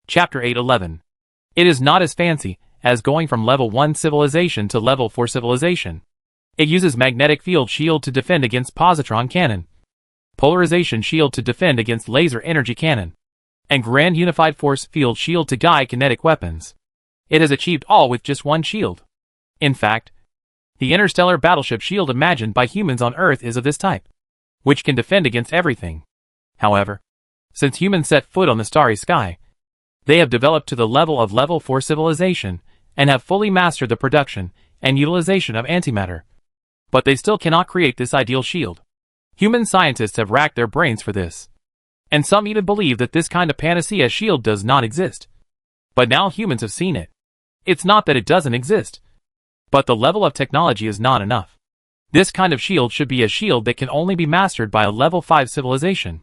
Chapter 811. It is not as fancy as going from level 1 civilization to level 4 civilization. It uses magnetic field shield to defend against positron cannon, polarization shield to defend against laser energy cannon, and grand unified force field shield to guide kinetic weapons. It has achieved all with just one shield. In fact, the interstellar battleship shield imagined by humans on Earth is of this type, which can defend against everything. However, since humans set foot on the starry sky, they have developed to the level of level 4 civilization and have fully mastered the production and utilization of antimatter. But they still cannot create this ideal shield. Human scientists have racked their brains for this, and some even believe that this kind of panacea shield does not exist. But now humans have seen it. It's not that it doesn't exist, but the level of technology is not enough. This kind of shield should be a shield that can only be mastered by a level 5 civilization.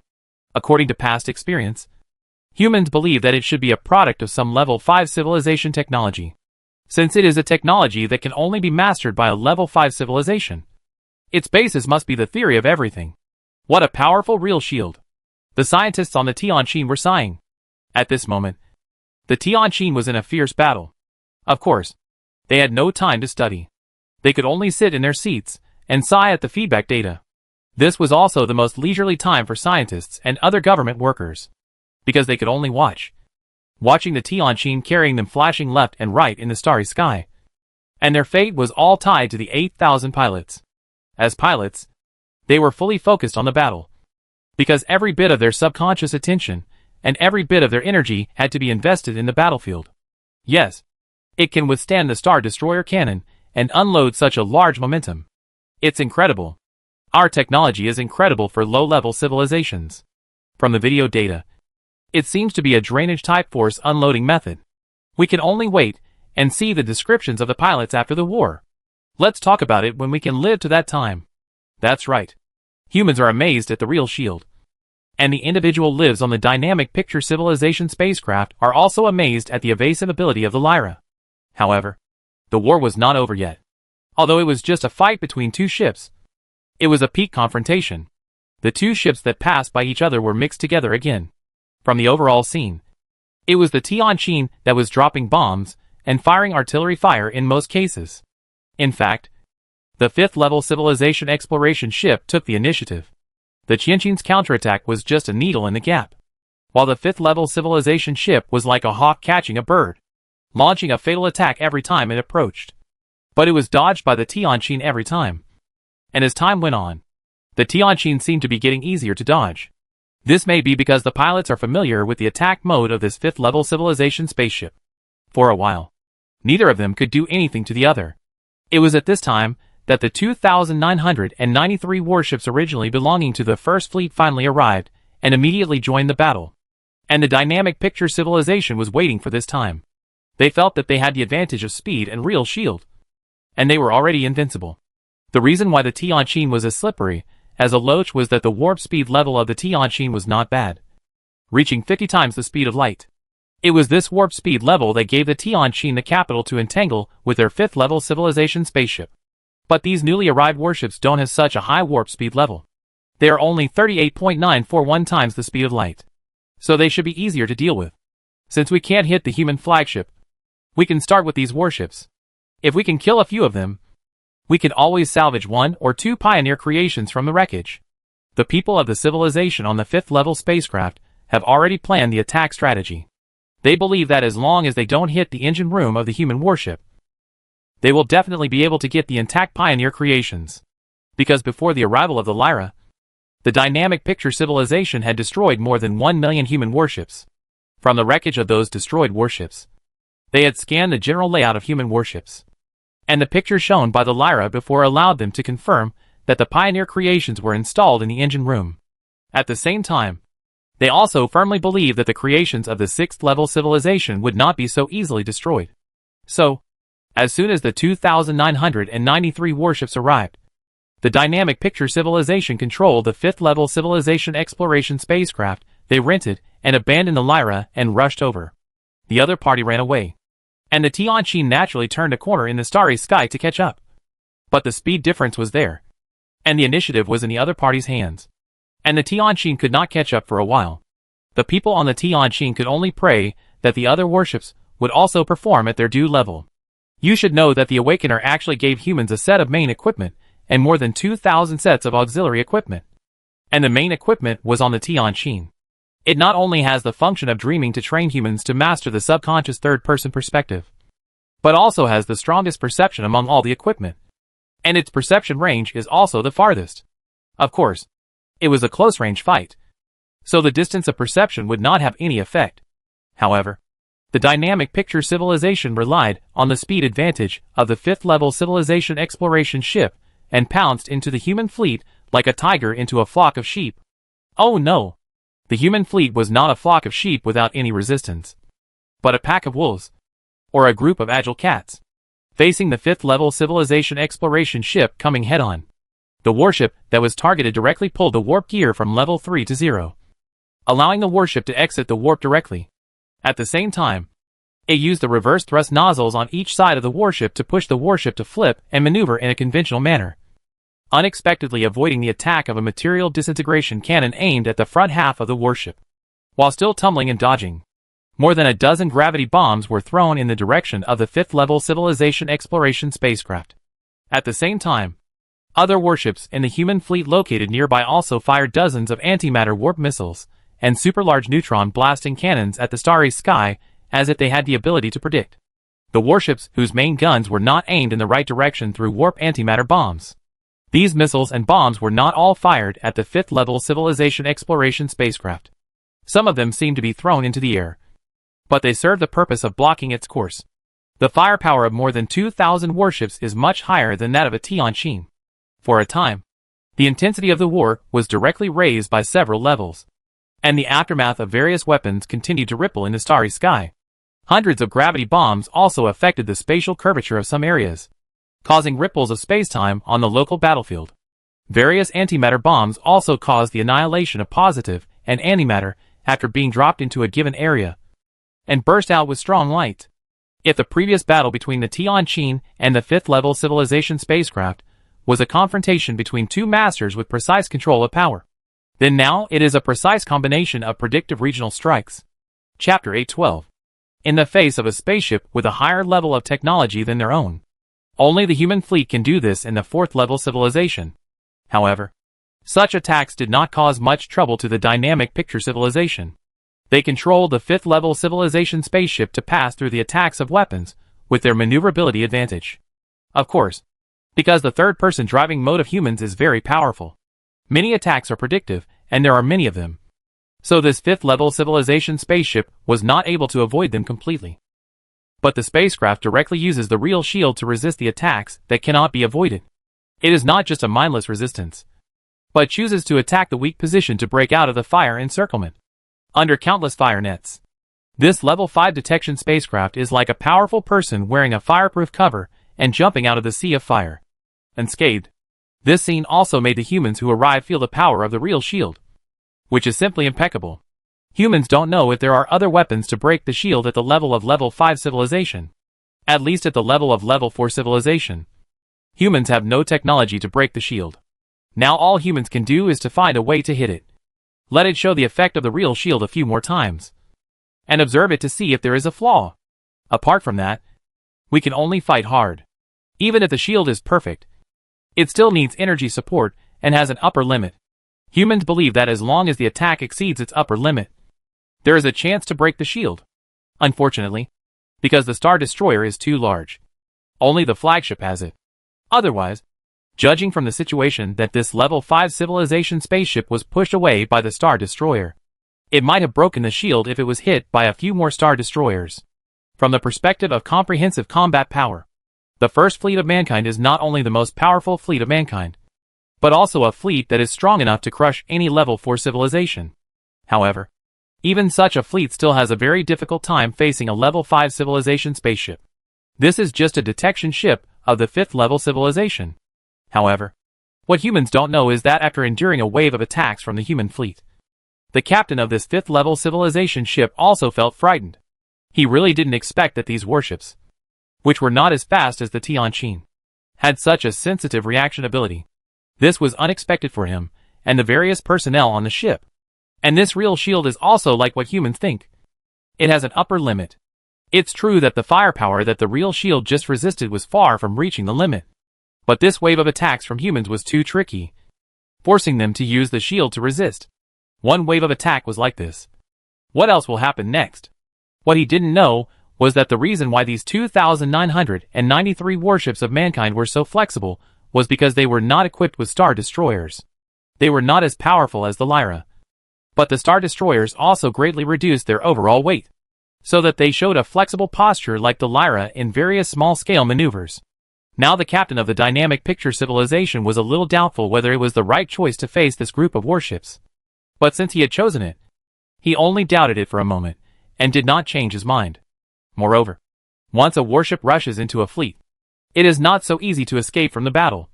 According to past experience, humans believe that it should be a product of some level 5 civilization technology. Since it is a technology that can only be mastered by a level 5 civilization, its basis must be the theory of everything. What a powerful real shield! The scientists on the Tianqin were sighing. At this moment, the Tianqin was in a fierce battle. Of course, they had no time to study. They could only sit in their seats and sigh at the feedback data. This was also the most leisurely time for scientists and other government workers, because they could only watching the Tianqin carrying them flashing left and right in the starry sky. And their fate was all tied to the 8,000 pilots. As pilots, they were fully focused on the battle, because every bit of their subconscious attention and every bit of their energy had to be invested in the battlefield. Yes, it can withstand the Star Destroyer cannon and unload such a large momentum. It's incredible. Our technology is incredible for low-level civilizations. From the video data, it seems to be a drainage-type force unloading method. We can only wait and see the descriptions of the pilots after the war. Let's talk about it when we can live to that time. That's right. Humans are amazed at the real shield. And the individual lives on the dynamic picture civilization spacecraft are also amazed at the evasive ability of the Lyra. However, the war was not over yet. Although it was just a fight between two ships, it was a peak confrontation. The two ships that passed by each other were mixed together again. From the overall scene, it was the Tianqin that was dropping bombs and firing artillery fire in most cases. In fact, the 5th level civilization exploration ship took the initiative. The Tianqin's counterattack was just a needle in the gap, while the 5th level civilization ship was like a hawk catching a bird, launching a fatal attack every time it approached. But it was dodged by the Tianqin every time. And as time went on, the Tianqin seemed to be getting easier to dodge. This may be because the pilots are familiar with the attack mode of this 5th level civilization spaceship. For a while, neither of them could do anything to the other. It was at this time that the 2,993 warships originally belonging to the First Fleet finally arrived and immediately joined the battle. And the dynamic picture civilization was waiting for this time. They felt that they had the advantage of speed and real shield, and they were already invincible. The reason why the Tianqin was as slippery as a loach was that the warp speed level of the Tianqin was not bad, reaching 50 times the speed of light. It was this warp speed level that gave the Tianqin the capital to entangle with their 5th level civilization spaceship. But these newly arrived warships don't have such a high warp speed level. They are only 38.941 times the speed of light. So they should be easier to deal with. Since we can't hit the human flagship, we can start with these warships. If we can kill a few of them, we can always salvage 1 or 2 pioneer creations from the wreckage. The people of the civilization on the 5th level spacecraft have already planned the attack strategy. They believe that as long as they don't hit the engine room of the human warship, they will definitely be able to get the intact pioneer creations. Because before the arrival of the Lyra, the dynamic picture civilization had destroyed more than 1 million human warships. From the wreckage of those destroyed warships, they had scanned the general layout of human warships, and the pictures shown by the Lyra before allowed them to confirm that the pioneer creations were installed in the engine room. At the same time, they also firmly believed that the creations of the 6th level civilization would not be so easily destroyed. So, as soon as the 2,993 warships arrived, the dynamic picture civilization controlled the 5th level civilization exploration spacecraft they rented and abandoned the Lyra and rushed over. The other party ran away, and the Tianqin naturally turned a corner in the starry sky to catch up. But the speed difference was there, and the initiative was in the other party's hands, and the Tianqin could not catch up for a while. The people on the Tianqin could only pray that the other warships would also perform at their due level. You should know that the Awakener actually gave humans a set of main equipment and more than 2,000 sets of auxiliary equipment. And the main equipment was on the Tianqin. It not only has the function of dreaming to train humans to master the subconscious third-person perspective, but also has the strongest perception among all the equipment. And its perception range is also the farthest. Of course, it was a close-range fight, so the distance of perception would not have any effect. However, the dynamic picture civilization relied on the speed advantage of the fifth-level civilization exploration ship and pounced into the human fleet like a tiger into a flock of sheep. Oh no! The human fleet was not a flock of sheep without any resistance, but a pack of wolves, or a group of agile cats, facing the fifth-level civilization exploration ship coming head-on. The warship that was targeted directly pulled the warp gear from level 3 to 0, allowing the warship to exit the warp directly. At the same time, it used the reverse thrust nozzles on each side of the warship to push the warship to flip and maneuver in a conventional manner, unexpectedly avoiding the attack of a material disintegration cannon aimed at the front half of the warship. While still tumbling and dodging, more than a dozen gravity bombs were thrown in the direction of the fifth-level civilization exploration spacecraft. At the same time, other warships in the human fleet located nearby also fired dozens of antimatter warp missiles and super-large neutron blasting cannons at the starry sky as if they had the ability to predict. The warships whose main guns were not aimed in the right direction threw warp antimatter bombs. These missiles and bombs were not all fired at the fifth-level civilization exploration spacecraft. Some of them seemed to be thrown into the air, but they served the purpose of blocking its course. The firepower of more than 2,000 warships is much higher than that of a Tianqin. For a time, the intensity of the war was directly raised by several levels, and the aftermath of various weapons continued to ripple in the starry sky. Hundreds of gravity bombs also affected the spatial curvature of some areas, causing ripples of spacetime on the local battlefield. Various antimatter bombs also caused the annihilation of positive and antimatter after being dropped into a given area, and burst out with strong light. If the previous battle between the Tianqin and the fifth-level civilization spacecraft was a confrontation between two masters with precise control of power, then now it is a precise combination of predictive regional strikes. Chapter 812. In the face of a spaceship with a higher level of technology than their own, only the human fleet can do this in the fourth-level civilization. However, such attacks did not cause much trouble to the dynamic picture civilization. They controlled the fifth-level civilization spaceship to pass through the attacks of weapons with their maneuverability advantage. Of course, because the third-person driving mode of humans is very powerful, many attacks are predictive, and there are many of them. So this fifth-level civilization spaceship was not able to avoid them completely. But the spacecraft directly uses the real shield to resist the attacks that cannot be avoided. It is not just a mindless resistance, but chooses to attack the weak position to break out of the fire encirclement under countless fire nets. This level 5 detection spacecraft is like a powerful person wearing a fireproof cover and jumping out of the sea of fire, unscathed. This scene also made the humans who arrive feel the power of the real shield, which is simply impeccable. Humans don't know if there are other weapons to break the shield at the level of level 5 civilization. At least at the level of level 4 civilization, humans have no technology to break the shield. Now all humans can do is to find a way to hit it. Let it show the effect of the real shield a few more times, and observe it to see if there is a flaw. Apart from that, we can only fight hard. Even if the shield is perfect, it still needs energy support and has an upper limit. Humans believe that as long as the attack exceeds its upper limit, there is a chance to break the shield. Unfortunately, because the Star Destroyer is too large, only the flagship has it. Otherwise, judging from the situation that this level 5 civilization spaceship was pushed away by the Star Destroyer, it might have broken the shield if it was hit by a few more Star Destroyers. From the perspective of comprehensive combat power, the first fleet of mankind is not only the most powerful fleet of mankind, but also a fleet that is strong enough to crush any level 4 civilization. However, even such a fleet still has a very difficult time facing a level 5 civilization spaceship. This is just a detection ship of the 5th level civilization. However, what humans don't know is that after enduring a wave of attacks from the human fleet, the captain of this 5th level civilization ship also felt frightened. He really didn't expect that these warships, which were not as fast as the Tianqin, had such a sensitive reaction ability. This was unexpected for him and the various personnel on the ship. And this real shield is also like what humans think. It has an upper limit. It's true that the firepower that the real shield just resisted was far from reaching the limit. But this wave of attacks from humans was too tricky, forcing them to use the shield to resist. One wave of attack was like this. What else will happen next? What he didn't know was that the reason why these 2,993 warships of mankind were so flexible was because they were not equipped with Star Destroyers. They were not as powerful as the Lyra. But the Star Destroyers also greatly reduced their overall weight, so that they showed a flexible posture like the Lyra in various small-scale maneuvers. Now the captain of the dynamic picture civilization was a little doubtful whether it was the right choice to face this group of warships. But since he had chosen it, he only doubted it for a moment, and did not change his mind. Moreover, once a warship rushes into a fleet, it is not so easy to escape from the battle,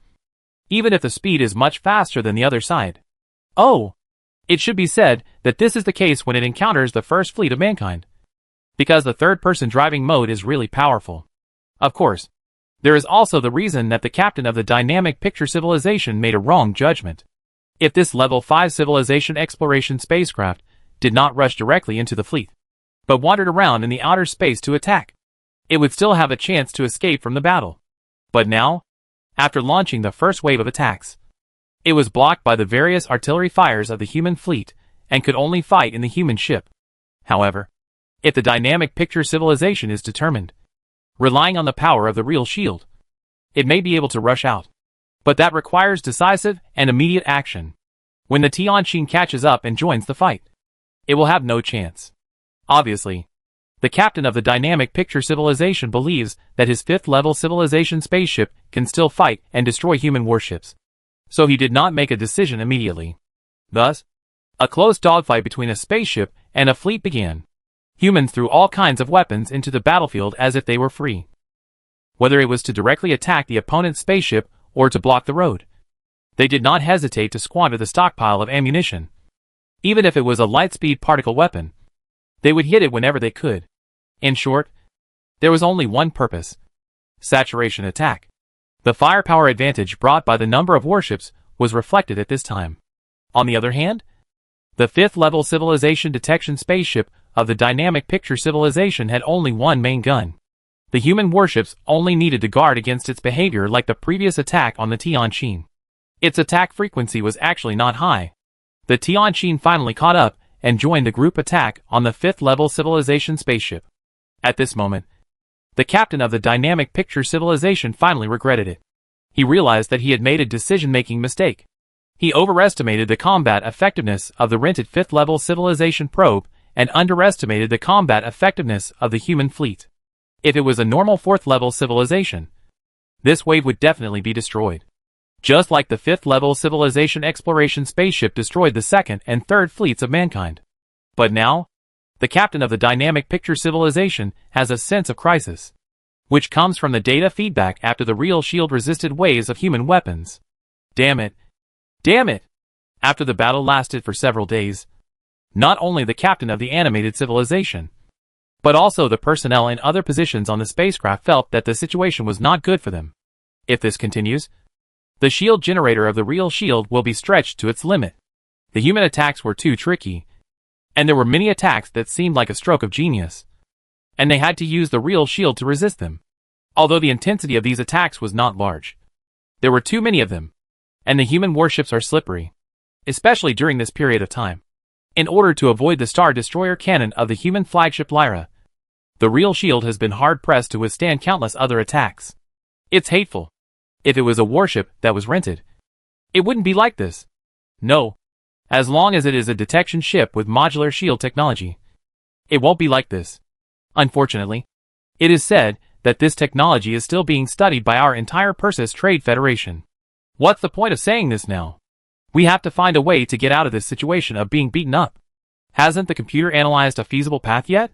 even if the speed is much faster than the other side. Oh! It should be said that this is the case when it encounters the first fleet of mankind, because the third-person driving mode is really powerful. Of course, there is also the reason that the captain of the dynamic picture civilization made a wrong judgment. If this level 5 civilization exploration spacecraft did not rush directly into the fleet, but wandered around in the outer space to attack, it would still have a chance to escape from the battle. But now, after launching the first wave of attacks, it was blocked by the various artillery fires of the human fleet and could only fight in the human ship. However, if the dynamic picture civilization is determined, relying on the power of the real shield, it may be able to rush out. But that requires decisive and immediate action. When the Tianqin catches up and joins the fight, it will have no chance. Obviously, the captain of the dynamic picture civilization believes that his 5th-level civilization spaceship can still fight and destroy human warships. So he did not make a decision immediately. Thus, a close dogfight between a spaceship and a fleet began. Humans threw all kinds of weapons into the battlefield as if they were free, whether it was to directly attack the opponent's spaceship or to block the road. They did not hesitate to squander the stockpile of ammunition. Even if it was a light-speed particle weapon, they would hit it whenever they could. In short, there was only one purpose: saturation attack. The firepower advantage brought by the number of warships was reflected at this time. On the other hand, the 5th-level civilization detection spaceship of the dynamic picture civilization had only one main gun. The human warships only needed to guard against its behavior like the previous attack on the Tianqin. Its attack frequency was actually not high. The Tianqin finally caught up and joined the group attack on the 5th-level civilization spaceship. At this moment, the captain of the dynamic picture civilization finally regretted it. He realized that he had made a decision-making mistake. He overestimated the combat effectiveness of the rented 5th-level civilization probe and underestimated the combat effectiveness of the human fleet. If it was a normal 4th-level civilization, this wave would definitely be destroyed, just like the 5th-level civilization exploration spaceship destroyed the 2nd and 3rd fleets of mankind. But now, the captain of the dynamic picture civilization has a sense of crisis, which comes from the data feedback after the real shield resisted waves of human weapons. Damn it! Damn it! After the battle lasted for several days, not only the captain of the animated civilization, but also the personnel in other positions on the spacecraft felt that the situation was not good for them. If this continues, the shield generator of the real shield will be stretched to its limit. The human attacks were too tricky, and there were many attacks that seemed like a stroke of genius, and they had to use the real shield to resist them. Although the intensity of these attacks was not large, there were too many of them, and the human warships are slippery, especially during this period of time. In order to avoid the Star Destroyer cannon of the human flagship Lyra, the real shield has been hard-pressed to withstand countless other attacks. It's hateful. If it was a warship that was rented, it wouldn't be like this. No. As long as it is a detection ship with modular shield technology, it won't be like this. Unfortunately, it is said that this technology is still being studied by our entire Persis Trade Federation. What's the point of saying this now? We have to find a way to get out of this situation of being beaten up. Hasn't the computer analyzed a feasible path yet?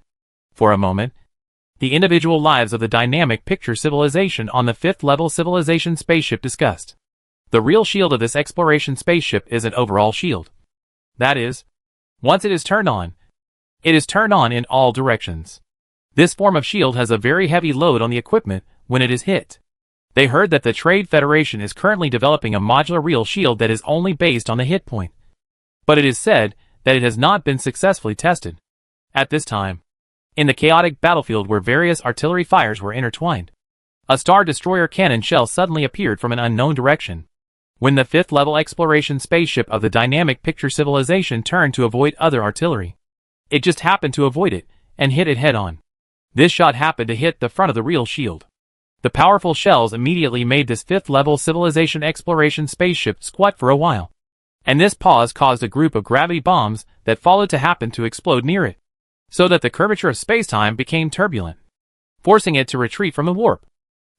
For a moment, the individual lives of the dynamic picture civilization on the 5th-level civilization spaceship discussed. The real shield of this exploration spaceship is an overall shield. That is, once it is turned on, it is turned on in all directions. This form of shield has a very heavy load on the equipment when it is hit. They heard that the Trade Federation is currently developing a modular real shield that is only based on the hit point. But it is said that it has not been successfully tested. At this time, in the chaotic battlefield where various artillery fires were intertwined. A Star Destroyer cannon shell suddenly appeared from an unknown direction. When the fifth-level exploration spaceship of the dynamic picture civilization turned to avoid other artillery, it just happened to avoid it and hit it head-on. This shot happened to hit the front of the real shield. The powerful shells immediately made this fifth-level civilization exploration spaceship squat for a while. And this pause caused a group of gravity bombs that followed to happen to explode near it, so that the curvature of spacetime became turbulent, forcing it to retreat from the warp.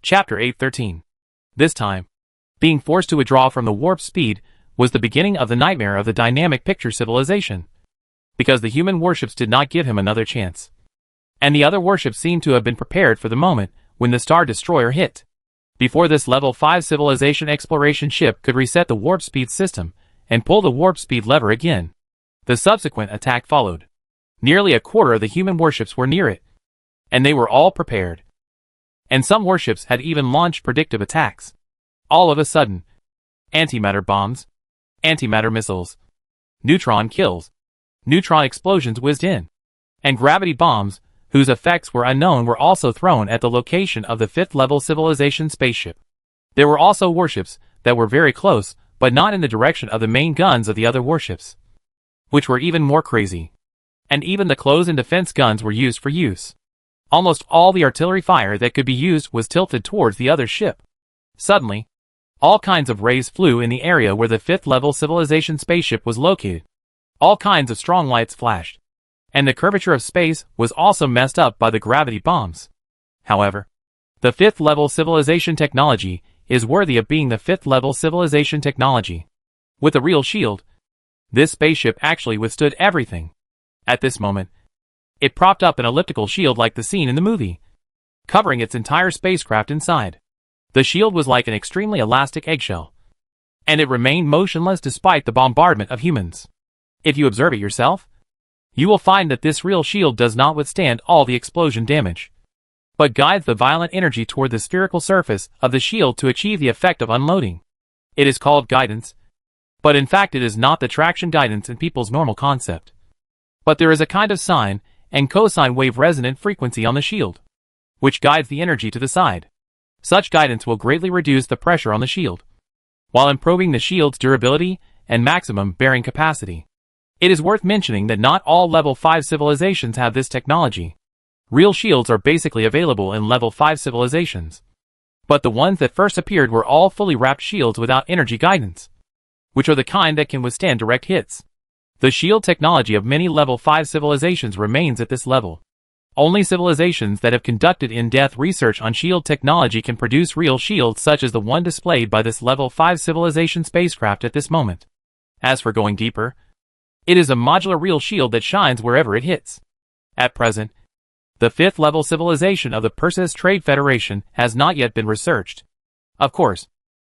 Chapter 813. This time, being forced to withdraw from the warp speed was the beginning of the nightmare of the dynamic picture civilization, because the human warships did not give him another chance. And the other warships seemed to have been prepared for the moment when the Star Destroyer hit. Before this level 5 civilization exploration ship could reset the warp speed system and pull the warp speed lever again, the subsequent attack followed. Nearly a quarter of the human warships were near it, and they were all prepared. And some warships had even launched predictive attacks. All of a sudden, antimatter bombs, antimatter missiles, neutron kills, neutron explosions whizzed in, and gravity bombs, whose effects were unknown, were also thrown at the location of the fifth-level civilization spaceship. There were also warships that were very close, but not in the direction of the main guns of the other warships, which were even more crazy. And even the close-in defense guns were used for use. Almost all the artillery fire that could be used was tilted towards the other ship. Suddenly, all kinds of rays flew in the area where the fifth-level civilization spaceship was located. All kinds of strong lights flashed, and the curvature of space was also messed up by the gravity bombs. However, the fifth-level civilization technology is worthy of being the fifth-level civilization technology. With a real shield, this spaceship actually withstood everything. At this moment, it propped up an elliptical shield like the scene in the movie, covering its entire spacecraft inside. The shield was like an extremely elastic eggshell, and it remained motionless despite the bombardment of humans. If you observe it yourself, you will find that this real shield does not withstand all the explosion damage, but guides the violent energy toward the spherical surface of the shield to achieve the effect of unloading. It is called guidance, but in fact it is not the traction guidance in people's normal concept. But there is a kind of sine and cosine wave resonant frequency on the shield, which guides the energy to the side. Such guidance will greatly reduce the pressure on the shield, while improving the shield's durability and maximum bearing capacity. It is worth mentioning that not all level 5 civilizations have this technology. Real shields are basically available in level 5 civilizations, but the ones that first appeared were all fully wrapped shields without energy guidance, which are the kind that can withstand direct hits. The shield technology of many level 5 civilizations remains at this level. Only civilizations that have conducted in-depth research on shield technology can produce real shields such as the one displayed by this level 5 civilization spacecraft at this moment. As for going deeper, it is a modular real shield that shines wherever it hits. At present, the 5th level civilization of the Perseus Trade Federation has not yet been researched. Of course,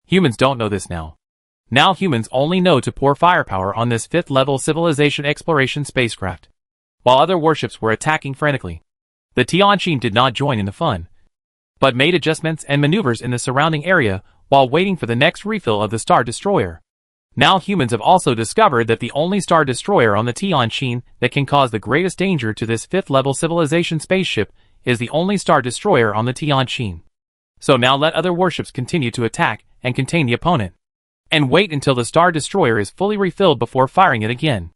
humans don't know this now. Now humans only know to pour firepower on this 5th level civilization exploration spacecraft, while other warships were attacking frantically. The Tianqin did not join in the fun, but made adjustments and maneuvers in the surrounding area while waiting for the next refill of the Star Destroyer. Now humans have also discovered that the only Star Destroyer on the Tianqin that can cause the greatest danger to this 5th level civilization spaceship is the only Star Destroyer on the Tianqin. So now let other warships continue to attack and contain the opponent, and wait until the Star Destroyer is fully refilled before firing it again.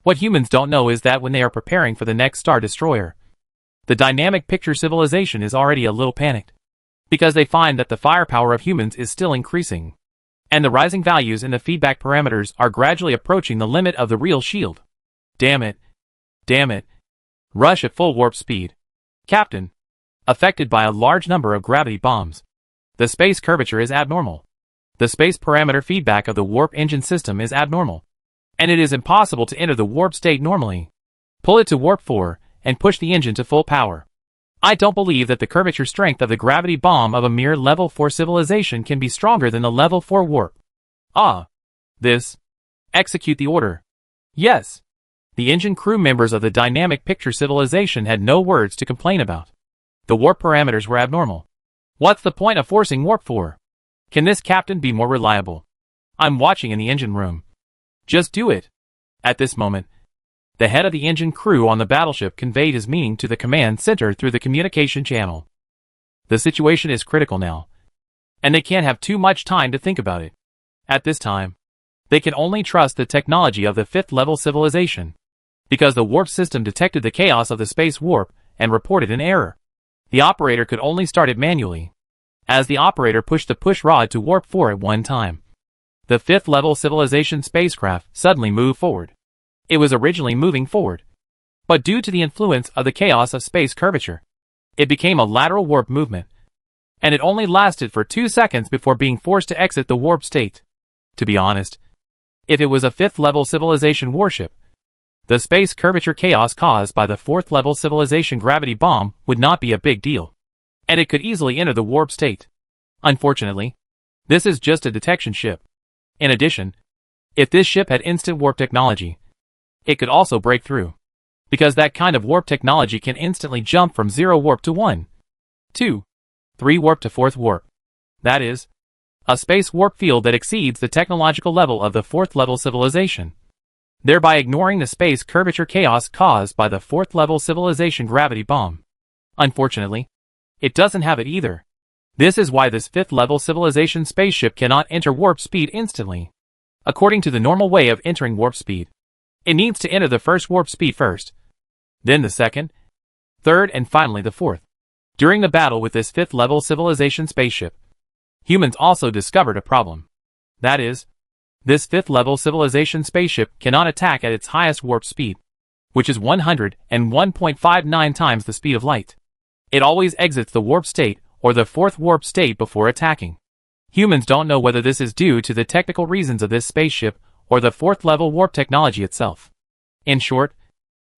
What humans don't know is that when they are preparing for the next Star Destroyer, the dynamic picture civilization is already a little panicked, because they find that the firepower of humans is still increasing, and the rising values in the feedback parameters are gradually approaching the limit of the real shield. Damn it. Damn it. Rush at full warp speed. Captain. Affected by a large number of gravity bombs. The space curvature is abnormal. The space parameter feedback of the warp engine system is abnormal, and it is impossible to enter the warp state normally. Pull it to warp 4, and push the engine to full power. I don't believe that the curvature strength of the gravity bomb of a mere level 4 civilization can be stronger than the level 4 warp. This. Execute the order. Yes. The engine crew members of the dynamic picture civilization had no words to complain about. The warp parameters were abnormal. What's the point of forcing warp 4? Can this captain be more reliable? I'm watching in the engine room. Just do it. At this moment, The head of the engine crew on the battleship conveyed his meaning to the command center through the communication channel. The situation is critical now, and they can't have too much time to think about it. At this time, they can only trust the technology of the fifth-level civilization, because the warp system detected the chaos of the space warp and reported an error. The operator could only start it manually, as the operator pushed the push rod to warp 4 at one time. The fifth-level civilization spacecraft suddenly moved forward. It was originally moving forward, but due to the influence of the chaos of space curvature, it became a lateral warp movement, and it only lasted for 2 seconds before being forced to exit the warp state. To be honest, if it was a fifth-level civilization warship, the space curvature chaos caused by the fourth-level civilization gravity bomb would not be a big deal, and it could easily enter the warp state. Unfortunately, this is just a detection ship. In addition, if this ship had instant warp technology, it could also break through, because that kind of warp technology can instantly jump from 0 warp to 1, 2, 3 warp to 4th warp. That is, a space warp field that exceeds the technological level of the 4th-level civilization, thereby ignoring the space curvature chaos caused by the 4th-level civilization gravity bomb. Unfortunately, it doesn't have it either. This is why this 5th-level civilization spaceship cannot enter warp speed instantly, according to the normal way of entering warp speed. It needs to enter the first warp speed first, then the second, third, and finally the fourth. During the battle with this 5th-level civilization spaceship, humans also discovered a problem. That is, this 5th-level civilization spaceship cannot attack at its highest warp speed, which is 101.59 times the speed of light. It always exits the warp state or the 4th warp state before attacking. Humans don't know whether this is due to the technical reasons of this spaceship or the 4th-level warp technology itself. In short,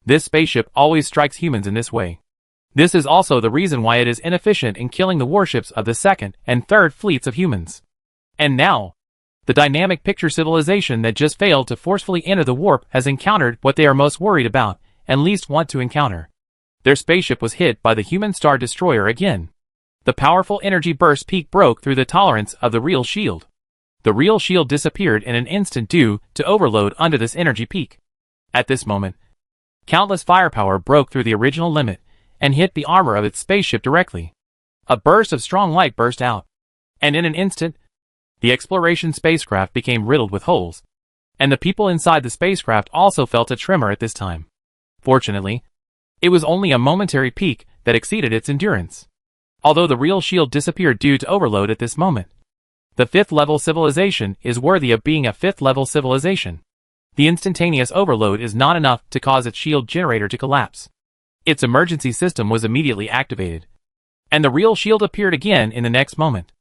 this spaceship always strikes humans in this way. This is also the reason why it is inefficient in killing the warships of the 2nd and 3rd fleets of humans. And now, the dynamic picture civilization that just failed to forcefully enter the warp has encountered what they are most worried about and least want to encounter. Their spaceship was hit by the human Star Destroyer again. The powerful energy burst peak broke through the tolerance of the real shield. The real shield disappeared in an instant due to overload under this energy peak. At this moment, countless firepower broke through the original limit and hit the armor of its spaceship directly. A burst of strong light burst out, and in an instant, the exploration spacecraft became riddled with holes, and the people inside the spacecraft also felt a tremor at this time. Fortunately, it was only a momentary peak that exceeded its endurance. Although the real shield disappeared due to overload at this moment, the 5th-level civilization is worthy of being a 5th-level civilization. The instantaneous overload is not enough to cause its shield generator to collapse. Its emergency system was immediately activated, and the real shield appeared again in the next moment.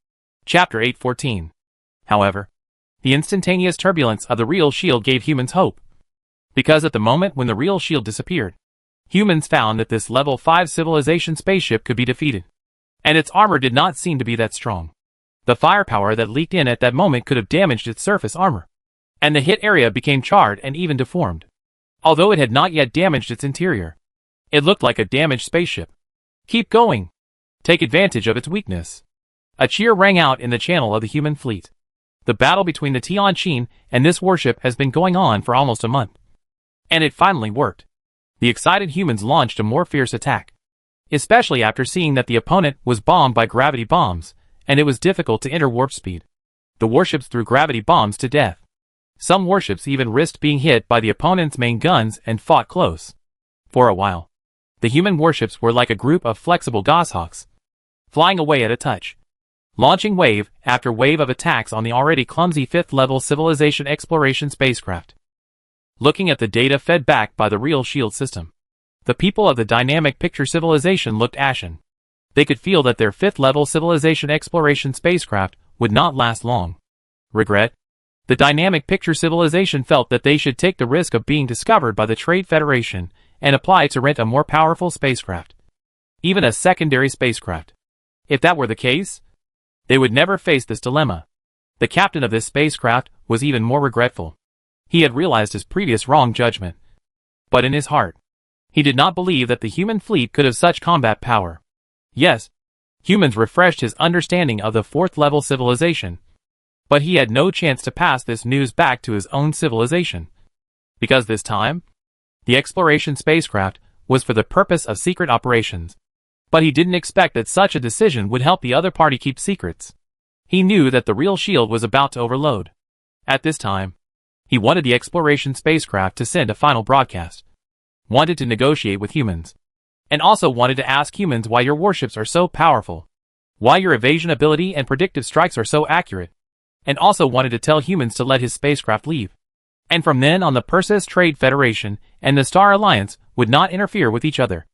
Chapter 8:14. However, the instantaneous turbulence of the real shield gave humans hope, because at the moment when the real shield disappeared, humans found that this level 5 civilization spaceship could be defeated, and its armor did not seem to be that strong. The firepower that leaked in at that moment could have damaged its surface armor, and the hit area became charred and even deformed. Although it had not yet damaged its interior, it looked like a damaged spaceship. Keep going. Take advantage of its weakness. A cheer rang out in the channel of the human fleet. The battle between the Tianqin and this warship has been going on for almost a month, and it finally worked. The excited humans launched a more fierce attack, especially after seeing that the opponent was bombed by gravity bombs, and it was difficult to enter warp speed. The warships threw gravity bombs to death. Some warships even risked being hit by the opponent's main guns and fought close. For a while, the human warships were like a group of flexible goshawks, flying away at a touch, launching wave after wave of attacks on the already clumsy 5th-level civilization exploration spacecraft. Looking at the data fed back by the real shield system, the people of the dynamic picture civilization looked ashen. They could feel that their 5th-level civilization exploration spacecraft would not last long. Regret? The dynamic picture civilization felt that they should take the risk of being discovered by the Trade Federation and apply to rent a more powerful spacecraft, even a secondary spacecraft. If that were the case, they would never face this dilemma. The captain of this spacecraft was even more regretful. He had realized his previous wrong judgment, but in his heart, he did not believe that the human fleet could have such combat power. Yes, humans refreshed his understanding of the 4th-level civilization, but he had no chance to pass this news back to his own civilization, because this time, The exploration spacecraft was for the purpose of secret operations. But he didn't expect that such a decision would help the other party keep secrets. He knew that the real shield was about to overload. At this time, he wanted the exploration spacecraft to send a final broadcast, wanted to negotiate with humans, and also wanted to ask humans why your warships are so powerful, why your evasion ability and predictive strikes are so accurate, and also wanted to tell humans to let his spacecraft leave. And from then on, the Perseus Trade Federation and the Star Alliance would not interfere with each other.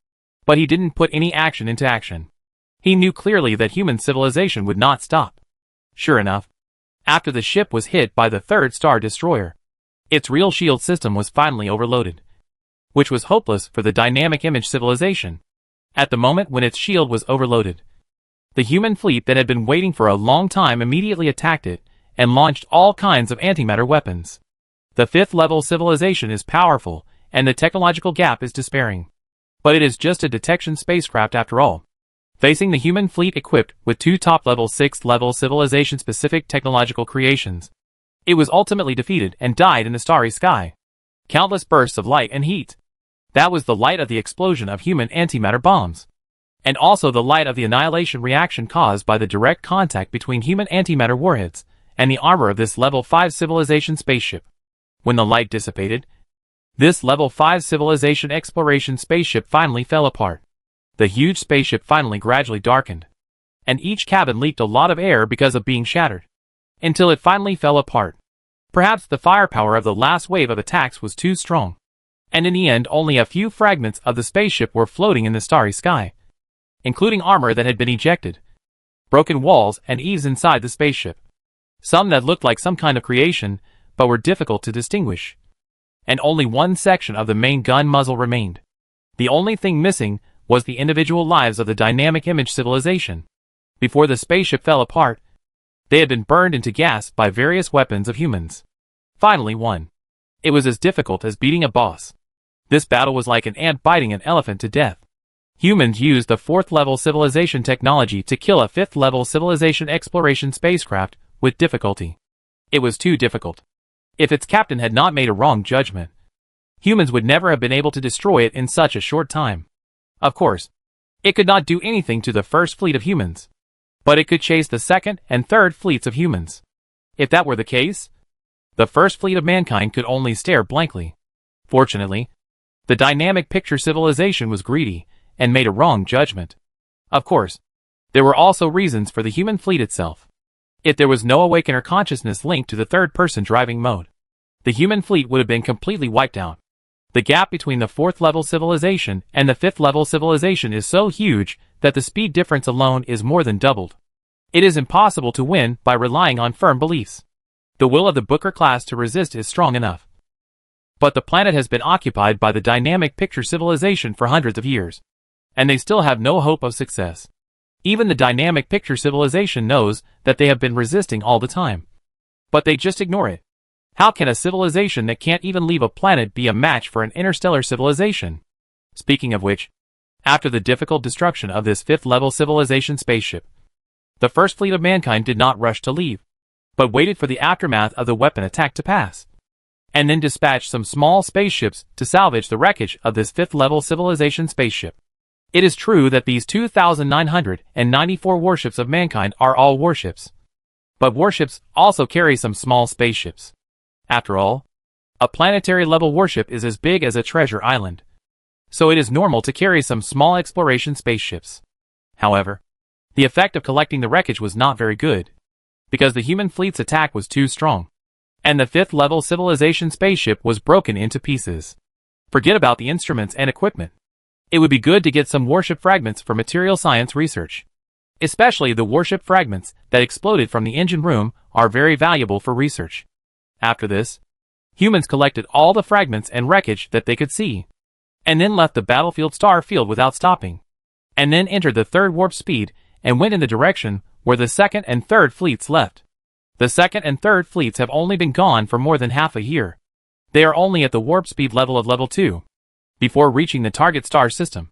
But he didn't put any action into action. He knew clearly that human civilization would not stop. Sure enough, after the ship was hit by the third star destroyer, its real shield system was finally overloaded, which was hopeless for the dynamic image civilization. At the moment when its shield was overloaded, the human fleet that had been waiting for a long time immediately attacked it and launched all kinds of antimatter weapons. The fifth level civilization is powerful, and the technological gap is despairing. But it is just a detection spacecraft after all, facing the human fleet equipped with two top-level 6th-level civilization-specific technological creations. It was ultimately defeated and died in the starry sky. Countless bursts of light and heat. That was the light of the explosion of human antimatter bombs, and also the light of the annihilation reaction caused by the direct contact between human antimatter warheads and the armor of this Level 5 civilization spaceship. When the light dissipated, this Level 5 civilization exploration spaceship finally fell apart. The huge spaceship finally gradually darkened, and each cabin leaked a lot of air because of being shattered, until it finally fell apart. Perhaps the firepower of the last wave of attacks was too strong, and in the end only a few fragments of the spaceship were floating in the starry sky, including armor that had been ejected, broken walls and eaves inside the spaceship, some that looked like some kind of creation but were difficult to distinguish, and only one section of the main gun muzzle remained. The only thing missing was the individual lives of the dynamic image civilization. Before the spaceship fell apart, they had been burned into gas by various weapons of humans. Finally won. It was as difficult as beating a boss. This battle was like an ant biting an elephant to death. Humans used the 4th-level civilization technology to kill a 5th-level civilization exploration spacecraft with difficulty. It was too difficult. If its captain had not made a wrong judgment, humans would never have been able to destroy it in such a short time. Of course, it could not do anything to the first fleet of humans, but it could chase the second and third fleets of humans. If that were the case, the first fleet of mankind could only stare blankly. Fortunately, the dynamic picture civilization was greedy and made a wrong judgment. Of course, there were also reasons for the human fleet itself. If there was no awakener consciousness linked to the third-person driving mode, the human fleet would have been completely wiped out. The gap between the 4th-level civilization and the 5th-level civilization is so huge that the speed difference alone is more than doubled. It is impossible to win by relying on firm beliefs. The will of the Booker class to resist is strong enough. But the planet has been occupied by the dynamic picture civilization for hundreds of years, and they still have no hope of success. Even the dynamic picture civilization knows that they have been resisting all the time, but they just ignore it. How can a civilization that can't even leave a planet be a match for an interstellar civilization? Speaking of which, after the difficult destruction of this 5th-level civilization spaceship, the first fleet of mankind did not rush to leave, but waited for the aftermath of the weapon attack to pass, and then dispatched some small spaceships to salvage the wreckage of this 5th-level civilization spaceship. It is true that these 2,994 warships of mankind are all warships, but warships also carry some small spaceships. After all, a planetary-level warship is as big as a treasure island, so it is normal to carry some small exploration spaceships. However, the effect of collecting the wreckage was not very good, because the human fleet's attack was too strong, and the 5th-level civilization spaceship was broken into pieces. Forget about the instruments and equipment. It would be good to get some warship fragments for material science research. Especially the warship fragments that exploded from the engine room are very valuable for research. After this, humans collected all the fragments and wreckage that they could see, and then left the battlefield star field without stopping, and then entered the third warp speed and went in the direction where the second and third fleets left. The second and third fleets have only been gone for more than half a year. They are only at the warp speed level of level 2. Before reaching the target star system,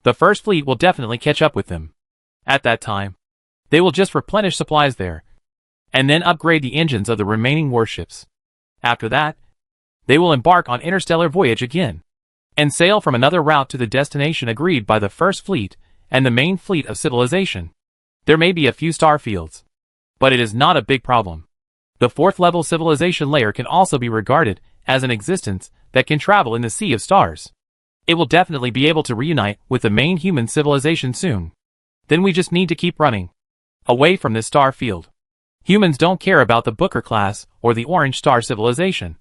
the first fleet will definitely catch up with them. At that time, they will just replenish supplies there, and then upgrade the engines of the remaining warships. After that, they will embark on interstellar voyage again. and sail from another route to the destination agreed by the first fleet and the main fleet of civilization. There may be a few star fields, but it is not a big problem. The fourth level civilization layer can also be regarded as an existence that can travel in the sea of stars. It will definitely be able to reunite with the main human civilization soon. Then we just need to keep running away from this star field. Humans don't care about the Booker class or the Orange Star civilization,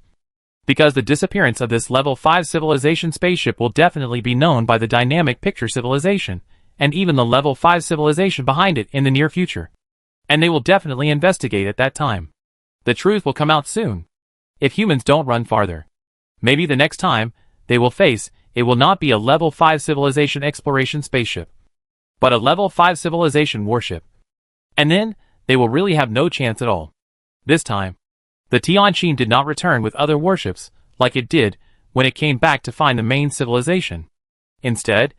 because the disappearance of this level 5 civilization spaceship will definitely be known by the dynamic picture civilization, and even the level 5 civilization behind it in the near future. And they will definitely investigate at that time. The truth will come out soon, if humans don't run farther. Maybe the next time they will face, it will not be a level 5 civilization exploration spaceship, but a level 5 civilization warship. And then, they will really have no chance at all. This time, the Tianqin did not return with other warships, like it did when it came back to find the main civilization. Instead,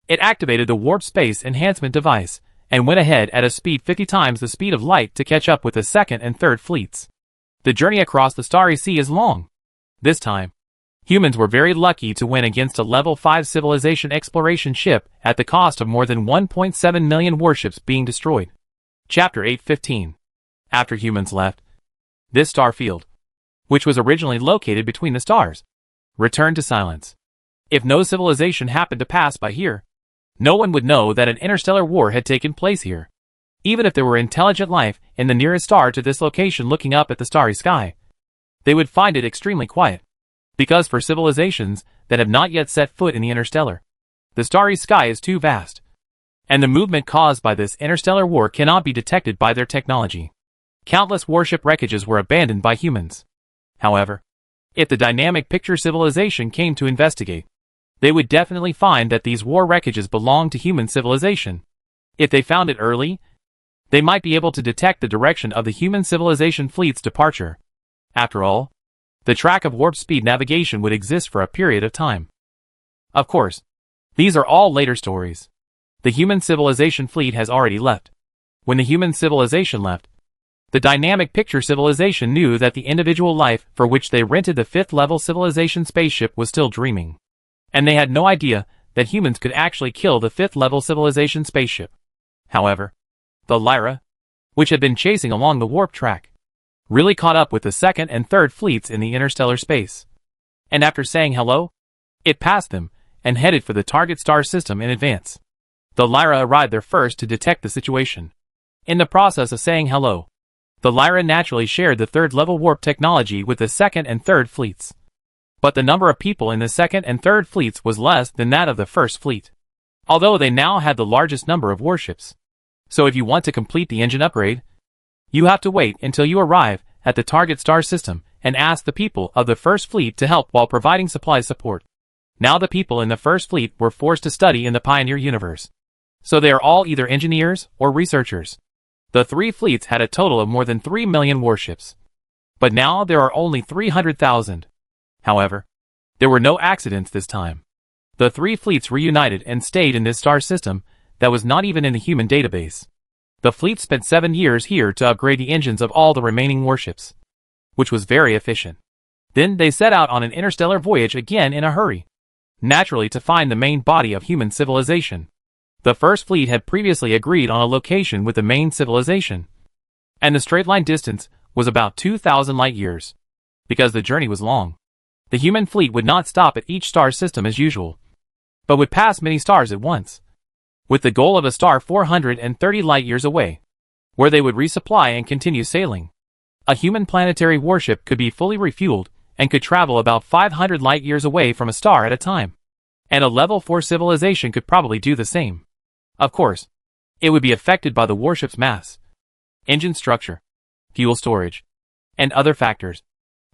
it activated the warp space enhancement device, and went ahead at a speed 50 times the speed of light to catch up with the second and third fleets. The journey across the Starry Sea is long. This time, humans were very lucky to win against a level 5 civilization exploration ship at the cost of more than 1.7 million warships being destroyed. Chapter 8:15. After humans left this star field, which was originally located between the stars, returned to silence. If no civilization happened to pass by here, no one would know that an interstellar war had taken place here. Even if there were intelligent life in the nearest star to this location looking up at the starry sky, they would find it extremely quiet. Because for civilizations that have not yet set foot in the interstellar, the starry sky is too vast, and the movement caused by this interstellar war cannot be detected by their technology. Countless warship wreckages were abandoned by humans. However, if the dynamic picture civilization came to investigate, they would definitely find that these war wreckages belonged to human civilization. If they found it early, they might be able to detect the direction of the human civilization fleet's departure. After all, the track of warp speed navigation would exist for a period of time. Of course, these are all later stories. The human civilization fleet has already left. When the human civilization left, the dynamic picture civilization knew that the individual life for which they rented the 5th level civilization spaceship was still dreaming. And they had no idea that humans could actually kill the 5th level civilization spaceship. However, the Lyra, which had been chasing along the warp track, really caught up with the 2nd and 3rd fleets in the interstellar space. And after saying hello, it passed them and headed for the target star system in advance. The Lyra arrived there first to detect the situation. In the process of saying hello, the Lyra naturally shared the 3rd level warp technology with the 2nd and 3rd fleets. But the number of people in the 2nd and 3rd fleets was less than that of the 1st fleet, although they now had the largest number of warships. So if you want to complete the engine upgrade, you have to wait until you arrive at the target star system and ask the people of the 1st fleet to help while providing supply support. Now the people in the 1st fleet were forced to study in the Pioneer universe, so they are all either engineers or researchers. The 3 fleets had a total of more than 3 million warships, but now there are only 300,000. However, there were no accidents this time. The 3 fleets reunited and stayed in this star system that was not even in the human database. The fleet spent 7 years here to upgrade the engines of all the remaining warships, which was very efficient. Then they set out on an interstellar voyage again in a hurry, naturally to find the main body of human civilization. The 1st fleet had previously agreed on a location with the main civilization, and the straight line distance was about 2,000 light years. Because the journey was long, the human fleet would not stop at each star system as usual, but would pass many stars at once, with the goal of a star 430 light years away, where they would resupply and continue sailing. A human planetary warship could be fully refueled and could travel about 500 light years away from a star at a time, and a level 4 civilization could probably do the same. Of course, it would be affected by the warship's mass, engine structure, fuel storage, and other factors,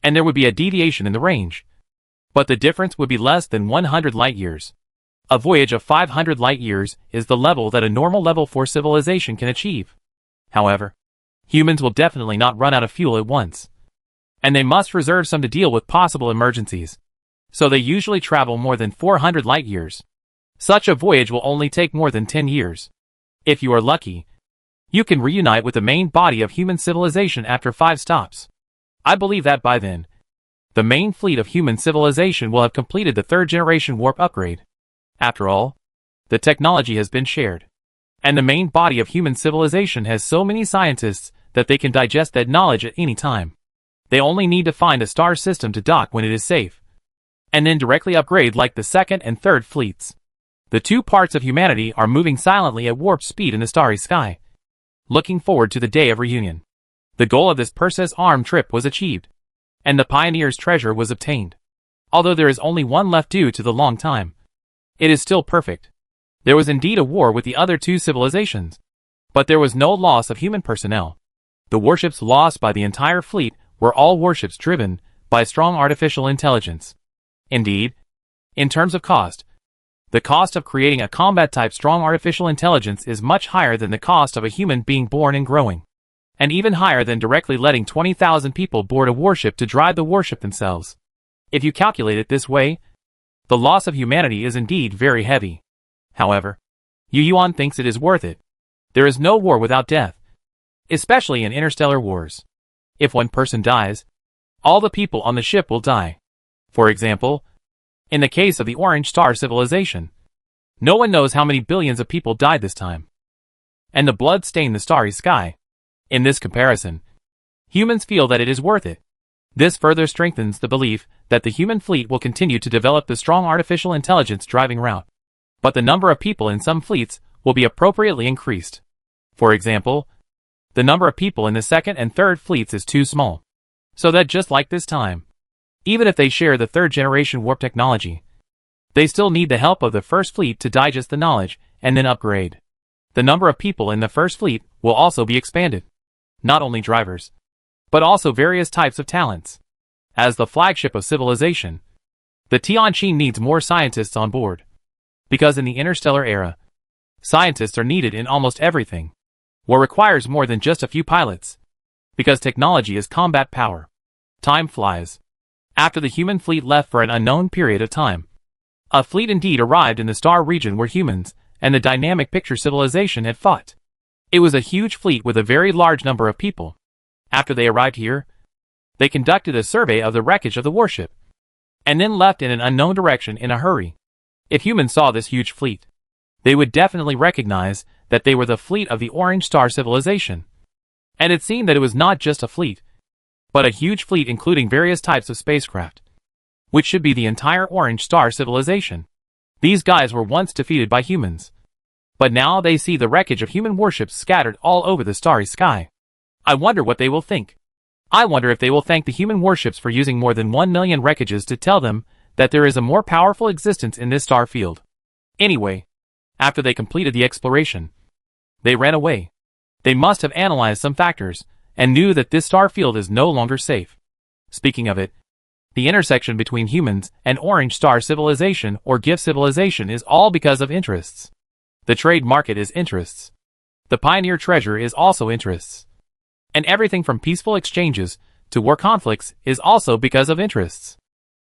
and there would be a deviation in the range. But the difference would be less than 100 light years. A voyage of 500 light years is the level that a normal level 4 civilization can achieve. However, humans will definitely not run out of fuel at once, and they must reserve some to deal with possible emergencies. So they usually travel more than 400 light years. Such a voyage will only take more than 10 years. If you are lucky, you can reunite with the main body of human civilization after 5 stops. I believe that by then, The main fleet of human civilization will have completed the third-generation warp upgrade. After all, the technology has been shared. And the main body of human civilization has so many scientists that they can digest that knowledge at any time. They only need to find a star system to dock when it is safe, and then directly upgrade like the second and third fleets. The two parts of humanity are moving silently at warp speed in the starry sky, looking forward to the day of reunion. The goal of this Perseus armed trip was achieved, and the Pioneer's treasure was obtained. Although there is only one left due to the long time, it is still perfect. There was indeed a war with the other two civilizations, but there was no loss of human personnel. The warships lost by the entire fleet were all warships driven by strong artificial intelligence. Indeed, in terms of cost, the cost of creating a combat-type strong artificial intelligence is much higher than the cost of a human being born and growing, and even higher than directly letting 20,000 people board a warship to drive the warship themselves. If you calculate it this way, the loss of humanity is indeed very heavy. However, Yu Yuan thinks it is worth it. There is no war without death, especially in interstellar wars. If one person dies, all the people on the ship will die. For example, in the case of the Orange Star civilization, no one knows how many billions of people died this time, and the blood stained the starry sky. In this comparison, humans feel that it is worth it. This further strengthens the belief that the human fleet will continue to develop the strong artificial intelligence driving route. But the number of people in some fleets will be appropriately increased. For example, the number of people in the second and third fleets is too small, so that just like this time, even if they share the third-generation warp technology, they still need the help of the first fleet to digest the knowledge and then upgrade. The number of people in the first fleet will also be expanded. Not only drivers, but also various types of talents. As the flagship of civilization, the Tianqi needs more scientists on board. Because in the interstellar era, scientists are needed in almost everything. War requires more than just a few pilots. Because technology is combat power. Time flies. After the human fleet left for an unknown period of time, a fleet indeed arrived in the star region where humans and the dynamic picture civilization had fought. It was a huge fleet with a very large number of people. After they arrived here, they conducted a survey of the wreckage of the warship, and then left in an unknown direction in a hurry. If humans saw this huge fleet, they would definitely recognize that they were the fleet of the Orange Star civilization. And it seemed that it was not just a fleet, but a huge fleet including various types of spacecraft, which should be the entire Orange Star civilization. These guys were once defeated by humans, but now they see the wreckage of human warships scattered all over the starry sky. I wonder what they will think. I wonder if they will thank the human warships for using more than 1 million wreckages to tell them that there is a more powerful existence in this star field. Anyway, after they completed the exploration, they ran away. They must have analyzed some factors, and knew that this star field is no longer safe. Speaking of it, the intersection between humans and Orange Star civilization or GIF civilization is all because of interests. The trade market is interests. The Pioneer treasure is also interests. And everything from peaceful exchanges to war conflicts is also because of interests.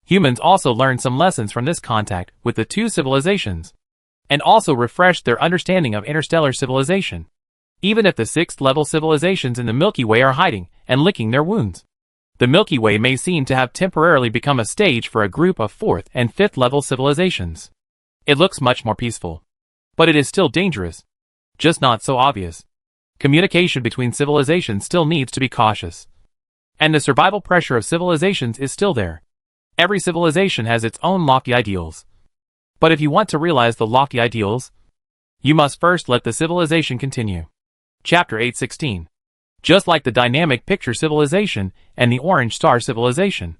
Humans also learned some lessons from this contact with the two civilizations, and also refreshed their understanding of interstellar civilization. Even if the sixth-level civilizations in the Milky Way are hiding and licking their wounds, the Milky Way may seem to have temporarily become a stage for a group of fourth and fifth-level civilizations. It looks much more peaceful, but it is still dangerous, just not so obvious. Communication between civilizations still needs to be cautious, and the survival pressure of civilizations is still there. Every civilization has its own lofty ideals. But if you want to realize the lofty ideals, you must first let the civilization continue. Chapter 8:16. Just like the dynamic picture civilization and the Orange Star civilization,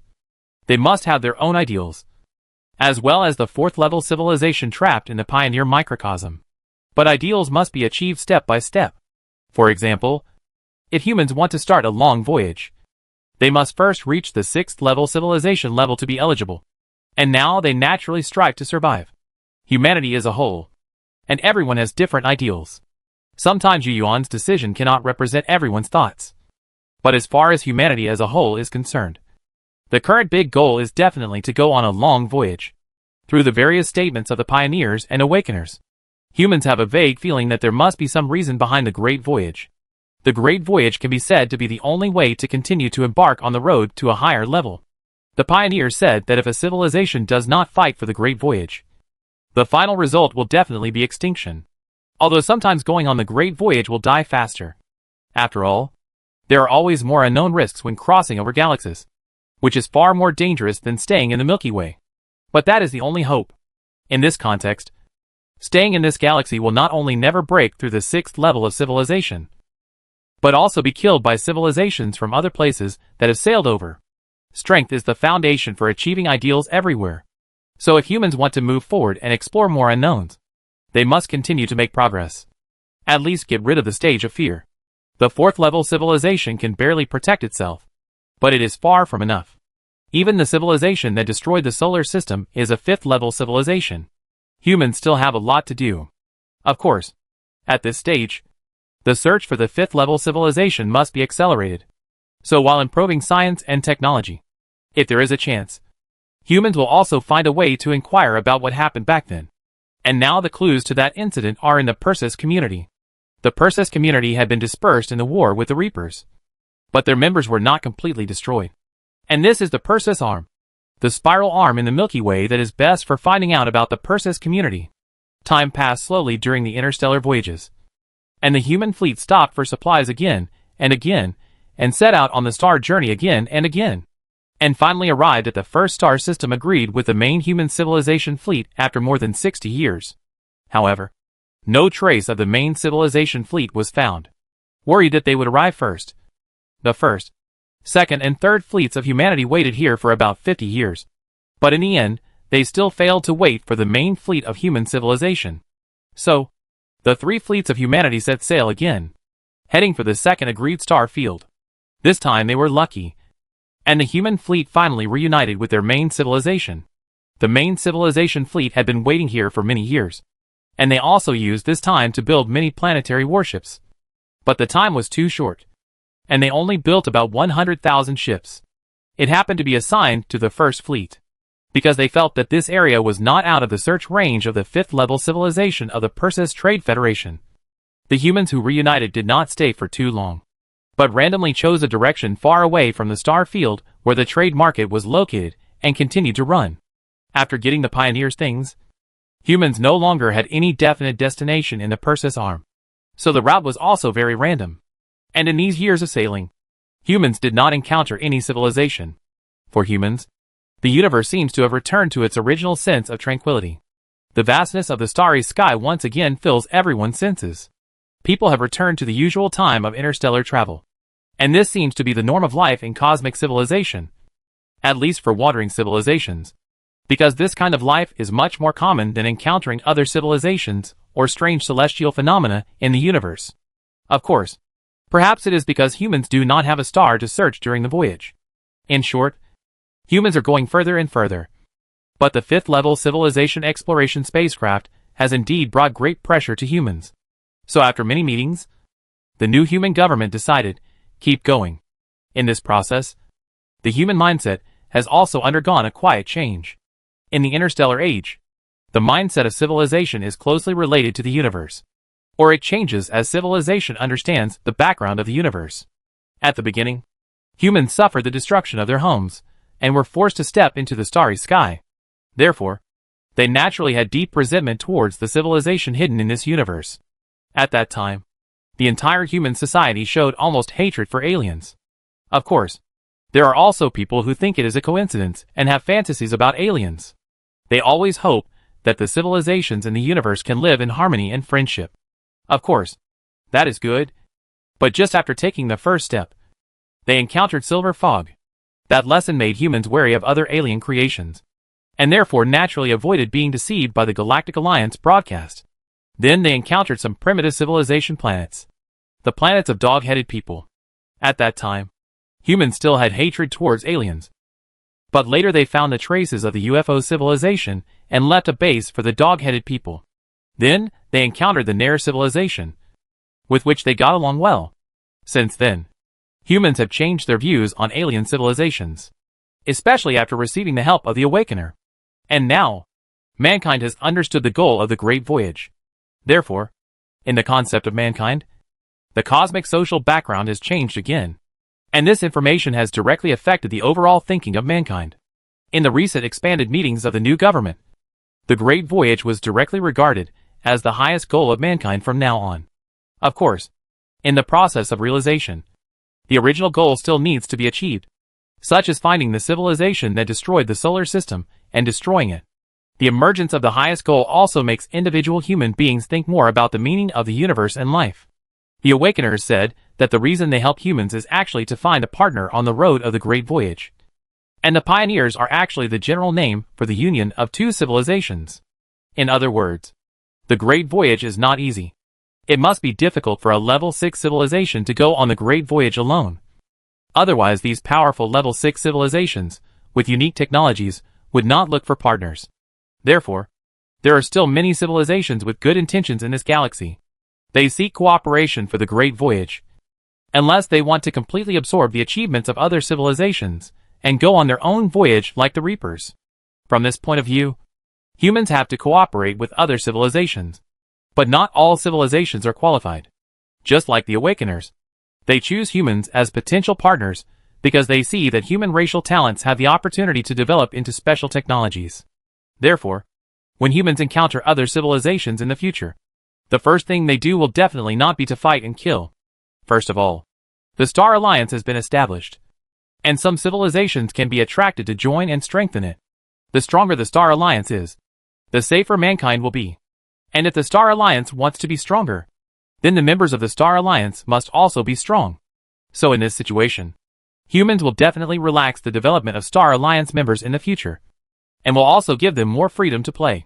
they must have their own ideals, as well as the fourth-level civilization trapped in the Pioneer microcosm. But ideals must be achieved step by step. For example, if humans want to start a long voyage, they must first reach the sixth-level civilization level to be eligible. And now they naturally strive to survive. Humanity is a whole, and everyone has different ideals. Sometimes Yu Yuan's decision cannot represent everyone's thoughts. But as far as humanity as a whole is concerned, the current big goal is definitely to go on a long voyage. Through the various statements of the pioneers and awakeners, humans have a vague feeling that there must be some reason behind the Great Voyage. The Great Voyage can be said to be the only way to continue to embark on the road to a higher level. The pioneers said that if a civilization does not fight for the Great Voyage, the final result will definitely be extinction. Although sometimes going on the Great Voyage will die faster. After all, there are always more unknown risks when crossing over galaxies, which is far more dangerous than staying in the Milky Way. But that is the only hope. In this context, staying in this galaxy will not only never break through the sixth level of civilization, but also be killed by civilizations from other places that have sailed over. Strength is the foundation for achieving ideals everywhere. So if humans want to move forward and explore more unknowns, they must continue to make progress. At least get rid of the stage of fear. The fourth level civilization can barely protect itself, but it is far from enough. Even the civilization that destroyed the solar system is a fifth level civilization. Humans still have a lot to do. Of course, at this stage, the search for the fifth level civilization must be accelerated. So while improving science and technology, if there is a chance, humans will also find a way to inquire about what happened back then. And now the clues to that incident are in the Perseus community. The Perseus community had been dispersed in the war with the Reapers, but their members were not completely destroyed. And this is the Perseus arm, the spiral arm in the Milky Way that is best for finding out about the Perseus community. Time passed slowly during the interstellar voyages, and the human fleet stopped for supplies again and again, and set out on the star journey again and again, and finally arrived at the first star system agreed with the main human civilization fleet after more than 60 years. However, no trace of the main civilization fleet was found. Worried that they would arrive first, the first, second and third fleets of humanity waited here for about 50 years. But in the end, they still failed to wait for the main fleet of human civilization. So, the three fleets of humanity set sail again, heading for the second agreed star field. This time they were lucky, and the human fleet finally reunited with their main civilization. The main civilization fleet had been waiting here for many years, and they also used this time to build many planetary warships. But the time was too short, and they only built about 100,000 ships. It happened to be assigned to the first fleet, because they felt that this area was not out of the search range of the fifth level civilization of the Perseus Trade Federation. The humans who reunited did not stay for too long, but randomly chose a direction far away from the star field where the trade market was located and continued to run. After getting the pioneers' things, humans no longer had any definite destination in the Perseus arm, so the route was also very random. And in these years of sailing, humans did not encounter any civilization. For humans, the universe seems to have returned to its original sense of tranquility. The vastness of the starry sky once again fills everyone's senses. People have returned to the usual time of interstellar travel. And this seems to be the norm of life in cosmic civilization, at least for wandering civilizations, because this kind of life is much more common than encountering other civilizations or strange celestial phenomena in the universe. Of course, perhaps it is because humans do not have a star to search during the voyage. In short, humans are going further and further. But the fifth-level civilization exploration spacecraft has indeed brought great pressure to humans. So after many meetings, the new human government decided, keep going. In this process, the human mindset has also undergone a quiet change. In the interstellar age, the mindset of civilization is closely related to the universe, or it changes as civilization understands the background of the universe. At the beginning, humans suffered the destruction of their homes, and were forced to step into the starry sky. Therefore, they naturally had deep resentment towards the civilization hidden in this universe. At that time, the entire human society showed almost hatred for aliens. Of course, there are also people who think it is a coincidence and have fantasies about aliens. They always hope that the civilizations in the universe can live in harmony and friendship. Of course, that is good. But just after taking the first step, they encountered silver fog. That lesson made humans wary of other alien creations, and therefore naturally avoided being deceived by the Galactic Alliance broadcast. Then they encountered some primitive civilization planets, the planets of dog-headed people. At that time, humans still had hatred towards aliens. But later they found the traces of the UFO civilization and left a base for the dog-headed people. Then, they encountered the Nair civilization, with which they got along well. Since then, humans have changed their views on alien civilizations, especially after receiving the help of the Awakener. And now, mankind has understood the goal of the Great Voyage. Therefore, in the concept of mankind, the cosmic social background has changed again. And this information has directly affected the overall thinking of mankind. In the recent expanded meetings of the new government, the Great Voyage was directly regarded as the highest goal of mankind from now on. Of course, in the process of realization, the original goal still needs to be achieved, such as finding the civilization that destroyed the solar system and destroying it. The emergence of the highest goal also makes individual human beings think more about the meaning of the universe and life. The Awakeners said that the reason they help humans is actually to find a partner on the road of the Great Voyage. And the Pioneers are actually the general name for the union of two civilizations. In other words, the Great Voyage is not easy. It must be difficult for a level 6 civilization to go on the Great Voyage alone. Otherwise, these powerful level 6 civilizations, with unique technologies, would not look for partners. Therefore, there are still many civilizations with good intentions in this galaxy. They seek cooperation for the Great Voyage, unless they want to completely absorb the achievements of other civilizations and go on their own voyage like the Reapers. From this point of view, humans have to cooperate with other civilizations. But not all civilizations are qualified. Just like the Awakeners, they choose humans as potential partners because they see that human racial talents have the opportunity to develop into special technologies. Therefore, when humans encounter other civilizations in the future, the first thing they do will definitely not be to fight and kill. First of all, the Star Alliance has been established, and some civilizations can be attracted to join and strengthen it. The stronger the Star Alliance is, the safer mankind will be. And if the Star Alliance wants to be stronger, then the members of the Star Alliance must also be strong. So in this situation, humans will definitely relax the development of Star Alliance members in the future, and will also give them more freedom to play.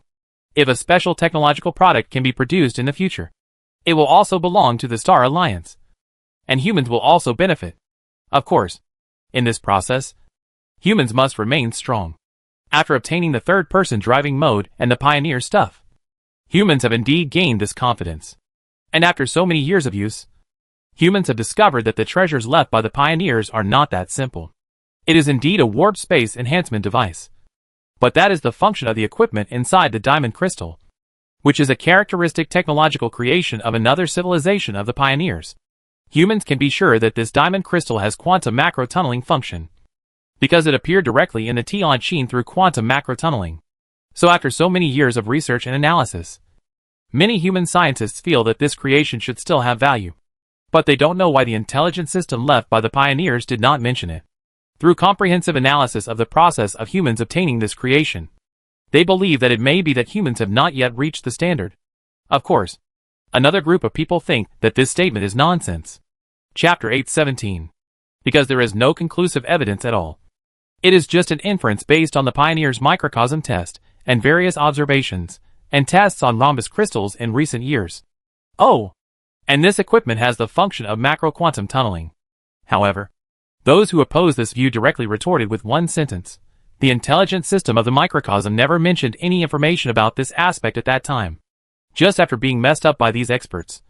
If a special technological product can be produced in the future, it will also belong to the Star Alliance, and humans will also benefit. Of course, in this process, humans must remain strong. After obtaining the third-person driving mode and the Pioneer stuff, humans have indeed gained this confidence. And after so many years of use, humans have discovered that the treasures left by the Pioneers are not that simple. It is indeed a warp space enhancement device. But that is the function of the equipment inside the diamond crystal, which is a characteristic technological creation of another civilization of the Pioneers. Humans can be sure that this diamond crystal has quantum macro tunneling function, because it appeared directly in the Tianqin through quantum macro tunneling. So after so many years of research and analysis, many human scientists feel that this creation should still have value. But they don't know why the intelligent system left by the Pioneers did not mention it. Through comprehensive analysis of the process of humans obtaining this creation, they believe that it may be that humans have not yet reached the standard. Of course, another group of people think that this statement is nonsense. Chapter 8:17. Because there is no conclusive evidence at all. It is just an inference based on the Pioneers' microcosm test and various observations and tests on rhombus crystals in recent years. Oh! And this equipment has the function of macro-quantum tunneling. However, those who oppose this view directly retorted with one sentence. The intelligent system of the microcosm never mentioned any information about this aspect at that time. Just after being messed up by these experts.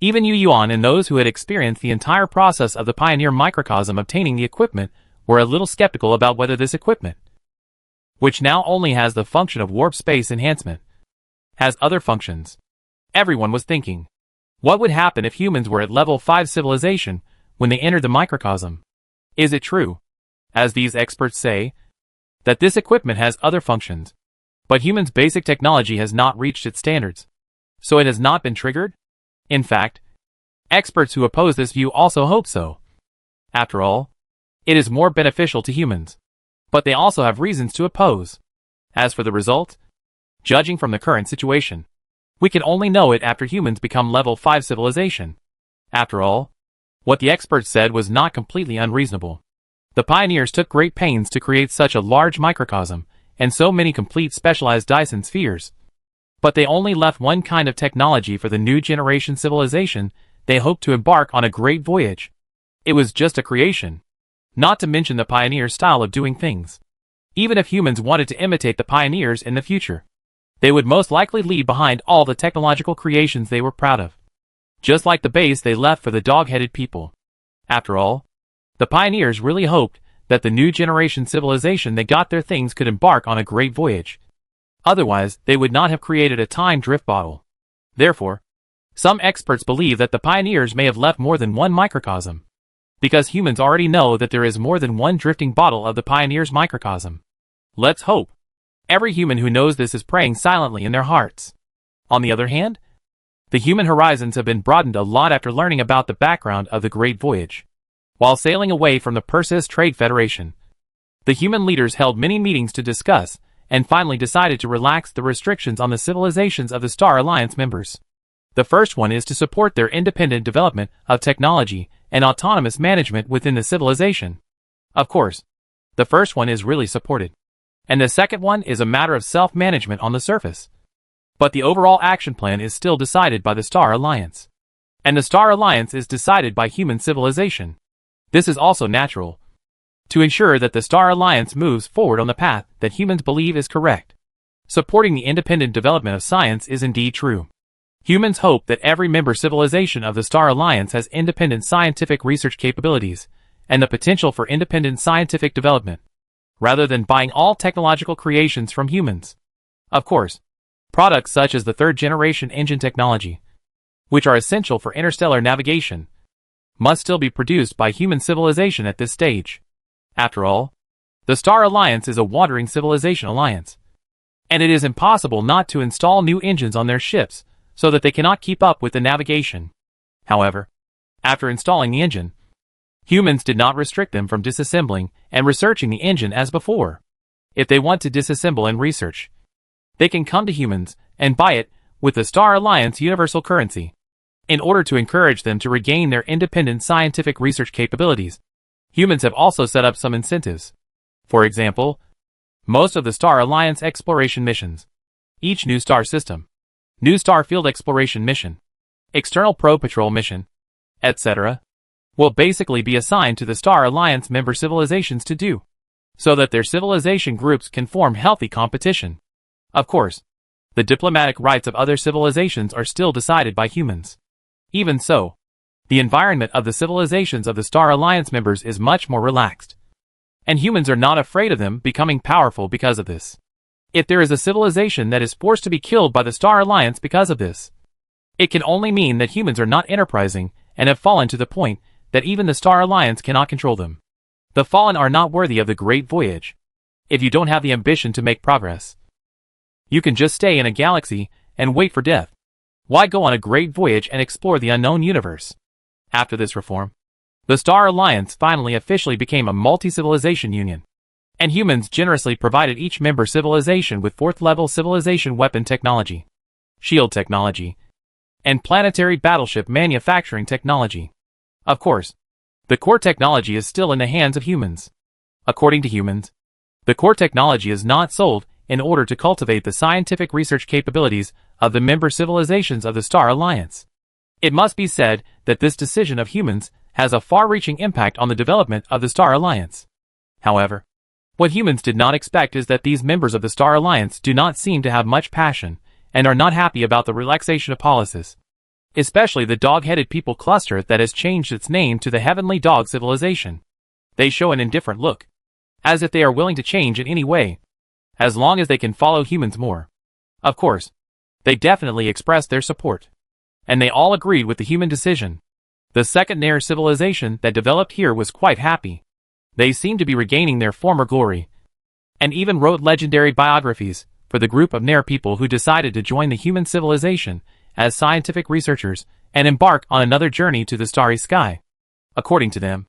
Even Yu Yuan and those who had experienced the entire process of the Pioneer microcosm obtaining the equipment were a little skeptical about whether this equipment, which now only has the function of warp space enhancement, has other functions. Everyone was thinking, what would happen if humans were at level 5 civilization when they entered the microcosm? Is it true, as these experts say, that this equipment has other functions, but humans' basic technology has not reached its standards, so it has not been triggered? In fact, experts who oppose this view also hope so. After all, it is more beneficial to humans. But they also have reasons to oppose. As for the result, judging from the current situation, we can only know it after humans become level 5 civilization. After all, what the experts said was not completely unreasonable. The Pioneers took great pains to create such a large microcosm, and so many complete specialized Dyson spheres. But they only left one kind of technology for the new generation civilization. They hoped to embark on a great voyage. It was just a creation. Not to mention the Pioneers' style of doing things. Even if humans wanted to imitate the Pioneers in the future, they would most likely leave behind all the technological creations they were proud of. Just like the base they left for the dog-headed people. After all, the Pioneers really hoped that the new generation civilization they got their things could embark on a great voyage. Otherwise, they would not have created a time drift bottle. Therefore, some experts believe that the Pioneers may have left more than one microcosm, because humans already know that there is more than one drifting bottle of the Pioneers' microcosm. Let's hope. Every human who knows this is praying silently in their hearts. On the other hand, the human horizons have been broadened a lot after learning about the background of the Great Voyage. While sailing away from the Perseus Trade Federation, the human leaders held many meetings to discuss, and finally decided to relax the restrictions on the civilizations of the Star Alliance members. The first one is to support their independent development of technology and autonomous management within the civilization. Of course, the first one is really supported, and the second one is a matter of self-management on the surface. But the overall action plan is still decided by the Star Alliance. And the Star Alliance is decided by human civilization. This is also natural, to ensure that the Star Alliance moves forward on the path that humans believe is correct. Supporting the independent development of science is indeed true. Humans hope that every member civilization of the Star Alliance has independent scientific research capabilities, and the potential for independent scientific development, rather than buying all technological creations from humans. Of course, products such as the third-generation engine technology, which are essential for interstellar navigation, must still be produced by human civilization at this stage. After all, the Star Alliance is a wandering civilization alliance, and it is impossible not to install new engines on their ships so that they cannot keep up with the navigation. However, after installing the engine, humans did not restrict them from disassembling and researching the engine as before. If they want to disassemble and research, they can come to humans and buy it with the Star Alliance universal currency. In order to encourage them to regain their independent scientific research capabilities, humans have also set up some incentives. For example, most of the Star Alliance exploration missions, each new star system, new star field exploration mission, external probe patrol mission, etc., will basically be assigned to the Star Alliance member civilizations to do, so that their civilization groups can form healthy competition. Of course, the diplomatic rights of other civilizations are still decided by humans. Even so, the environment of the civilizations of the Star Alliance members is much more relaxed, and humans are not afraid of them becoming powerful because of this. If there is a civilization that is forced to be killed by the Star Alliance because of this, it can only mean that humans are not enterprising and have fallen to the point that even the Star Alliance cannot control them. The fallen are not worthy of the Great Voyage. If you don't have the ambition to make progress, you can just stay in a galaxy and wait for death. Why go on a great voyage and explore the unknown universe? After this reform, the Star Alliance finally officially became a multi-civilization union, and humans generously provided each member civilization with 4th-level civilization weapon technology, shield technology, and planetary battleship manufacturing technology. Of course, the core technology is still in the hands of humans. According to humans, the core technology is not sold in order to cultivate the scientific research capabilities of the member civilizations of the Star Alliance. It must be said that this decision of humans has a far-reaching impact on the development of the Star Alliance. However, what humans did not expect is that these members of the Star Alliance do not seem to have much passion and are not happy about the relaxation of policies, especially the dog-headed people cluster that has changed its name to the Heavenly Dog Civilization. They show an indifferent look, as if they are willing to change in any way, as long as they can follow humans more. Of course, they definitely expressed their support, and they all agreed with the human decision. The second Nair civilization that developed here was quite happy. They seemed to be regaining their former glory, and even wrote legendary biographies for the group of Nair people who decided to join the human civilization as scientific researchers and embark on another journey to the starry sky. According to them,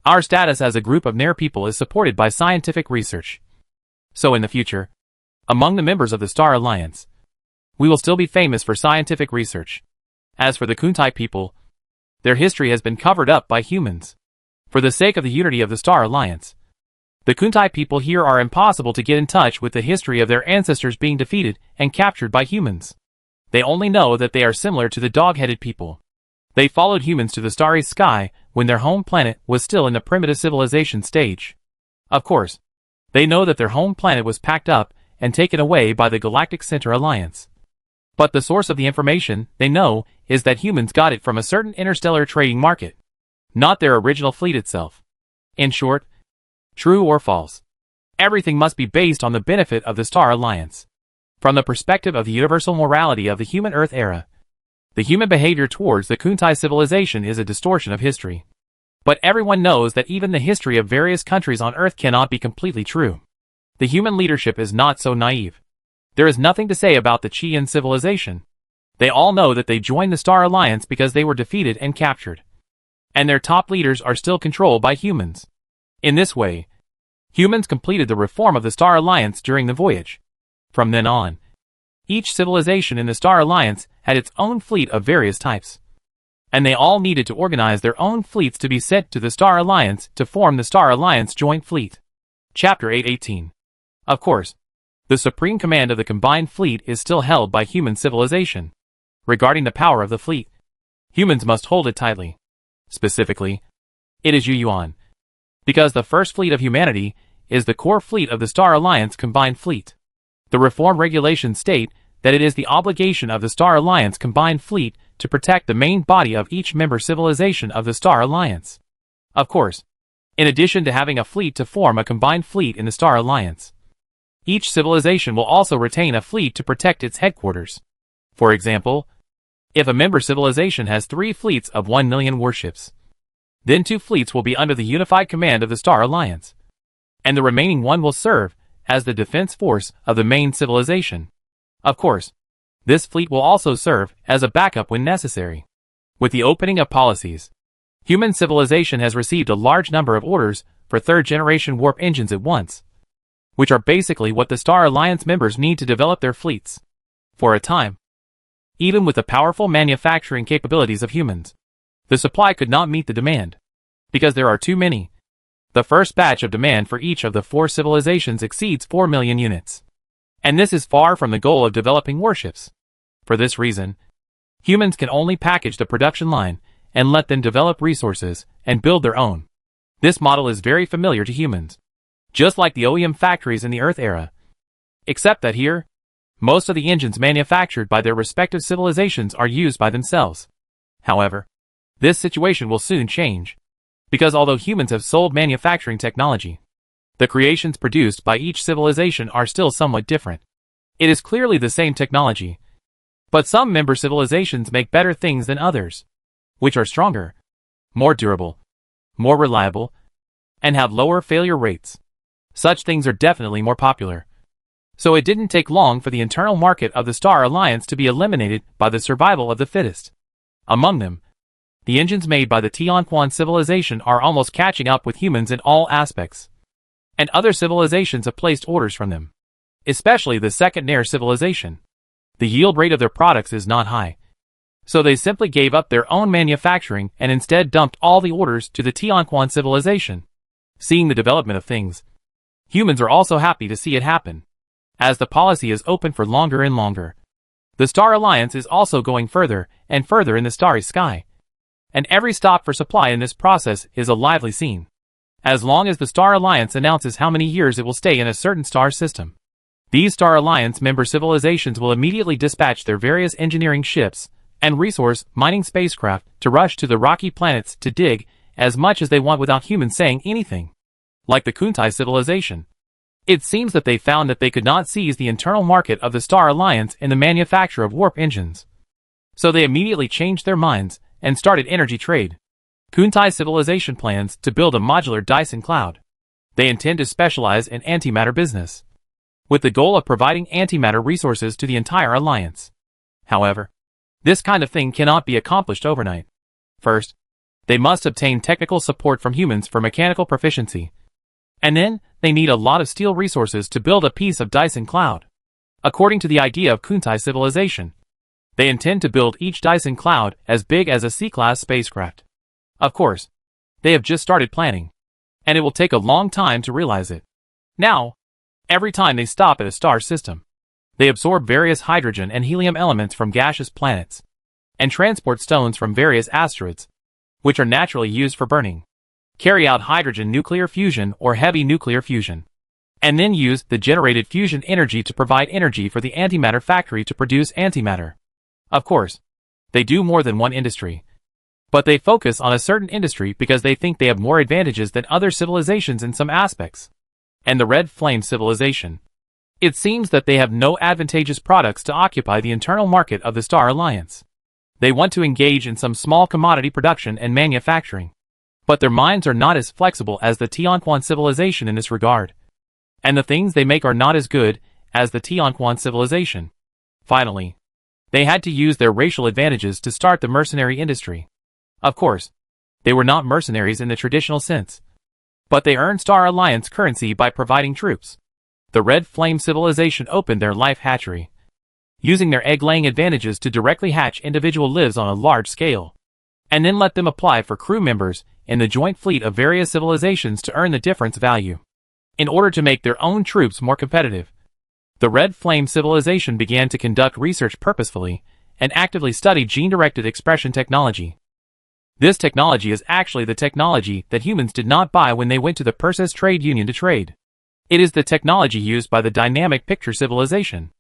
our status as a group of Nair people is supported by scientific research. So in the future, among the members of the Star Alliance, we will still be famous for scientific research. As for the Kuntai people, their history has been covered up by humans. For the sake of the unity of the Star Alliance, the Kuntai people here are impossible to get in touch with the history of their ancestors being defeated and captured by humans. They only know that they are similar to the dog-headed people. They followed humans to the starry sky when their home planet was still in the primitive civilization stage. Of course, they know that their home planet was packed up and taken away by the Galactic Center Alliance. But the source of the information they know is that humans got it from a certain interstellar trading market, not their original fleet itself. In short, true or false, everything must be based on the benefit of the Star Alliance. From the perspective of the universal morality of the human Earth era, the human behavior towards the Kuntai civilization is a distortion of history. But everyone knows that even the history of various countries on Earth cannot be completely true. The human leadership is not so naive. There is nothing to say about the Qian civilization. They all know that they joined the Star Alliance because they were defeated and captured. And their top leaders are still controlled by humans. In this way, humans completed the reform of the Star Alliance during the voyage. From then on, each civilization in the Star Alliance had its own fleet of various types. And they all needed to organize their own fleets to be sent to the Star Alliance to form the Star Alliance Joint Fleet. Chapter 8:18. Of course, the supreme command of the combined fleet is still held by human civilization. Regarding the power of the fleet, humans must hold it tightly. Specifically, it is Yuan. Because the first fleet of humanity is the core fleet of the Star Alliance Combined Fleet. The reform regulations state that it is the obligation of the Star Alliance Combined Fleet to protect the main body of each member civilization of the Star Alliance. Of course, in addition to having a fleet to form a combined fleet in the Star Alliance, each civilization will also retain a fleet to protect its headquarters. For example, if a member civilization has 3 fleets of 1 million warships, then 2 fleets will be under the unified command of the Star Alliance, and the remaining 1 will serve as the defense force of the main civilization. Of course, this fleet will also serve as a backup when necessary. With the opening of policies, human civilization has received a large number of orders for third-generation warp engines at once, which are basically what the Star Alliance members need to develop their fleets. For a time, even with the powerful manufacturing capabilities of humans, the supply could not meet the demand, because there are too many. The first batch of demand for each of the 4 civilizations exceeds 4 million units. And this is far from the goal of developing warships. For this reason, humans can only package the production line and let them develop resources and build their own. This model is very familiar to humans, just like the OEM factories in the Earth era. Except that here, most of the engines manufactured by their respective civilizations are used by themselves. However, this situation will soon change, because although humans have sold manufacturing technology, the creations produced by each civilization are still somewhat different. It is clearly the same technology, but some member civilizations make better things than others, which are stronger, more durable, more reliable, and have lower failure rates. Such things are definitely more popular. So it didn't take long for the internal market of the Star Alliance to be eliminated by the survival of the fittest. Among them, the engines made by the Tianquan civilization are almost catching up with humans in all aspects. And other civilizations have placed orders from them, especially the Second Nair civilization. The yield rate of their products is not high, so they simply gave up their own manufacturing and instead dumped all the orders to the Tianquan civilization. Seeing the development of things, humans are also happy to see it happen, as the policy is open for longer and longer. The Star Alliance is also going further and further in the starry sky, and every stop for supply in this process is a lively scene. As long as the Star Alliance announces how many years it will stay in a certain star system, these Star Alliance member civilizations will immediately dispatch their various engineering ships and resource mining spacecraft to rush to the rocky planets to dig as much as they want without humans saying anything. Like the Kuntai civilization, it seems that they found that they could not seize the internal market of the Star Alliance in the manufacture of warp engines. So they immediately changed their minds and started energy trade. Kuntai civilization plans to build a modular Dyson cloud. They intend to specialize in antimatter business, with the goal of providing antimatter resources to the entire alliance. However, this kind of thing cannot be accomplished overnight. First, they must obtain technical support from humans for mechanical proficiency. And then, they need a lot of steel resources to build a piece of Dyson cloud. According to the idea of Kuntai civilization, they intend to build each Dyson cloud as big as a C-class spacecraft. Of course, they have just started planning, and it will take a long time to realize it. Now, every time they stop at a star system, they absorb various hydrogen and helium elements from gaseous planets, and transport stones from various asteroids, which are naturally used for burning, carry out hydrogen nuclear fusion or heavy nuclear fusion, and then use the generated fusion energy to provide energy for the antimatter factory to produce antimatter. Of course, they do more than one industry, but they focus on a certain industry because they think they have more advantages than other civilizations in some aspects. And the Red Flame civilization, it seems that they have no advantageous products to occupy the internal market of the Star Alliance. They want to engage in some small commodity production and manufacturing, but their minds are not as flexible as the Tianquan civilization in this regard. and the things they make are not as good as the Tianquan civilization. Finally, they had to use their racial advantages to start the mercenary industry. Of course, they were not mercenaries in the traditional sense, but they earned Star Alliance currency by providing troops. The Red Flame civilization opened their life hatchery, using their egg-laying advantages to directly hatch individual lives on a large scale, and then let them apply for crew members in the joint fleet of various civilizations to earn the difference value, in order to make their own troops more competitive. The Red Flame civilization began to conduct research purposefully and actively study gene-directed expression technology. This technology is actually the technology that humans did not buy when they went to the Persis Trade Union to trade. It is the technology used by the dynamic picture civilization.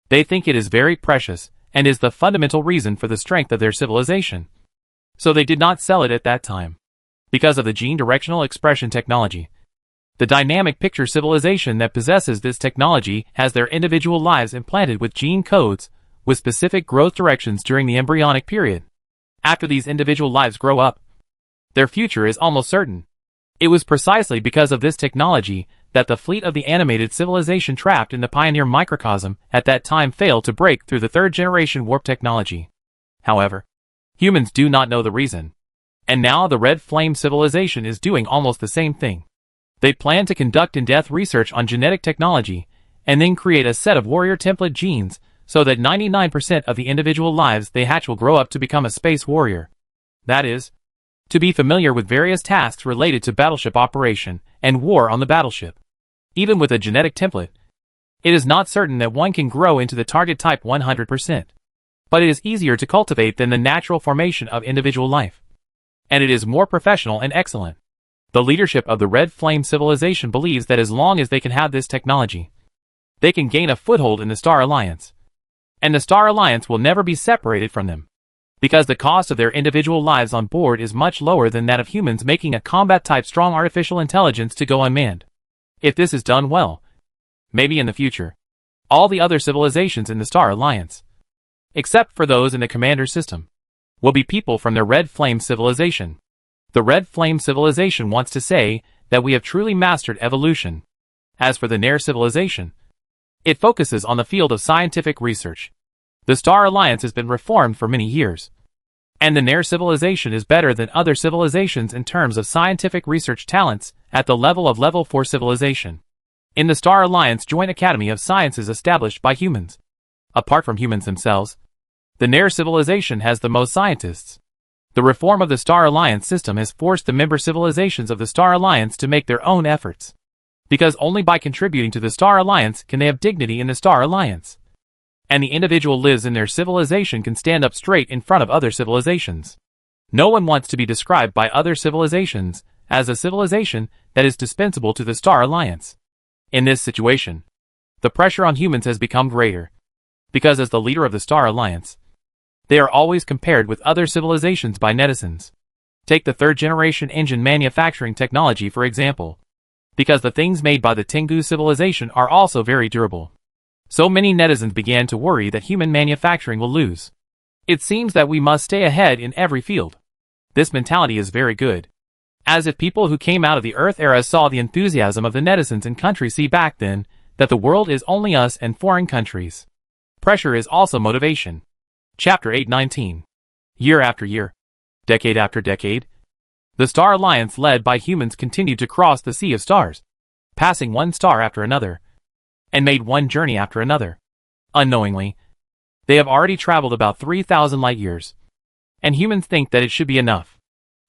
They think it is very precious and is the fundamental reason for the strength of their civilization. So they did not sell it at that time, because of the gene-directional expression technology. The dynamic picture civilization that possesses this technology has their individual lives implanted with gene codes with specific growth directions during the embryonic period. After these individual lives grow up, their future is almost certain. It was precisely because of this technology that the fleet of the animated civilization trapped in the Pioneer microcosm at that time failed to break through the third-generation warp technology. However, humans do not know the reason. And now the Red Flame civilization is doing almost the same thing. They plan to conduct in-depth research on genetic technology, and then create a set of warrior template genes, so that 99% of the individual lives they hatch will grow up to become a space warrior. That is, to be familiar with various tasks related to battleship operation and war on the battleship. Even with a genetic template, it is not certain that one can grow into the target type 100%. But it is easier to cultivate than the natural formation of individual life. And it is more professional and excellent. The leadership of the Red Flame civilization believes that as long as they can have this technology, they can gain a foothold in the Star Alliance. And the Star Alliance will never be separated from them, because the cost of their individual lives on board is much lower than that of humans making a combat-type strong artificial intelligence to go unmanned. If this is done well, maybe in the future, all the other civilizations in the Star Alliance, except for those in the Commander system, will be people from their Red Flame civilization. The Red Flame civilization wants to say that we have truly mastered evolution. As for the Nair civilization, it focuses on the field of scientific research. The Star Alliance has been reformed for many years, and the Nair civilization is better than other civilizations in terms of scientific research talents at the level of Level 4 civilization. In the Star Alliance Joint Academy of Sciences established by humans, apart from humans themselves, the Nair civilization has the most scientists. The reform of the Star Alliance system has forced the member civilizations of the Star Alliance to make their own efforts, because only by contributing to the Star Alliance can they have dignity in the Star Alliance. And the individual lives in their civilization can stand up straight in front of other civilizations. No one wants to be described by other civilizations as a civilization that is dispensable to the Star Alliance. In this situation, the pressure on humans has become greater, because as the leader of the Star Alliance, they are always compared with other civilizations by netizens. Take the third-generation engine manufacturing technology for example, because the things made by the Tengu civilization are also very durable. So many netizens began to worry that human manufacturing will lose. It seems that we must stay ahead in every field. This mentality is very good. As if people who came out of the Earth era saw the enthusiasm of the netizens in countries see back then, that the world is only us and foreign countries. Pressure is also motivation. Chapter 819. Year after year, decade after decade, the Star Alliance led by humans continued to cross the sea of stars, passing one star after another, and made one journey after another. Unknowingly, they have already traveled about 3,000 light years, and humans think that it should be enough.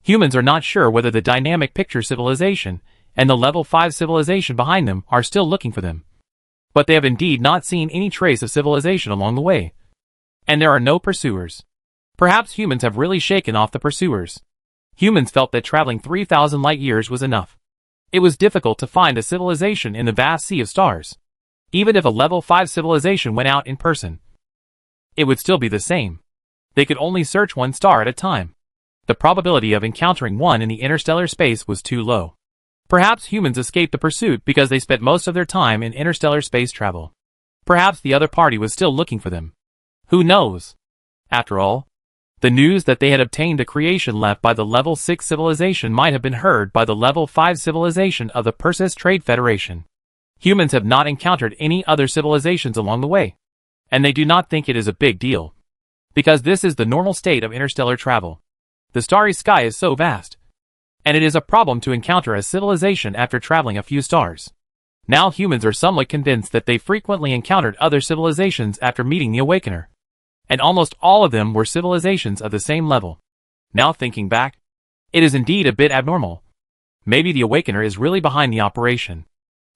Humans are not sure whether the dynamic picture civilization and the level 5 civilization behind them are still looking for them. But they have indeed not seen any trace of civilization along the way. And there are no pursuers. Perhaps humans have really shaken off the pursuers. Humans felt that traveling 3,000 light years was enough. It was difficult to find a civilization in the vast sea of stars. Even if a level 5 civilization went out in person, it would still be the same. They could only search one star at a time. The probability of encountering one in the interstellar space was too low. Perhaps humans escaped the pursuit because they spent most of their time in interstellar space travel. Perhaps the other party was still looking for them. Who knows? After all, the news that they had obtained a creation left by the level 6 civilization might have been heard by the level 5 civilization of the Persis Trade Federation. Humans have not encountered any other civilizations along the way, and they do not think it is a big deal, because this is the normal state of interstellar travel. The starry sky is so vast, and it is a problem to encounter a civilization after traveling a few stars. Now humans are somewhat convinced that they frequently encountered other civilizations after meeting the Awakener, and almost all of them were civilizations of the same level. Now thinking back, it is indeed a bit abnormal. Maybe the Awakener is really behind the operation,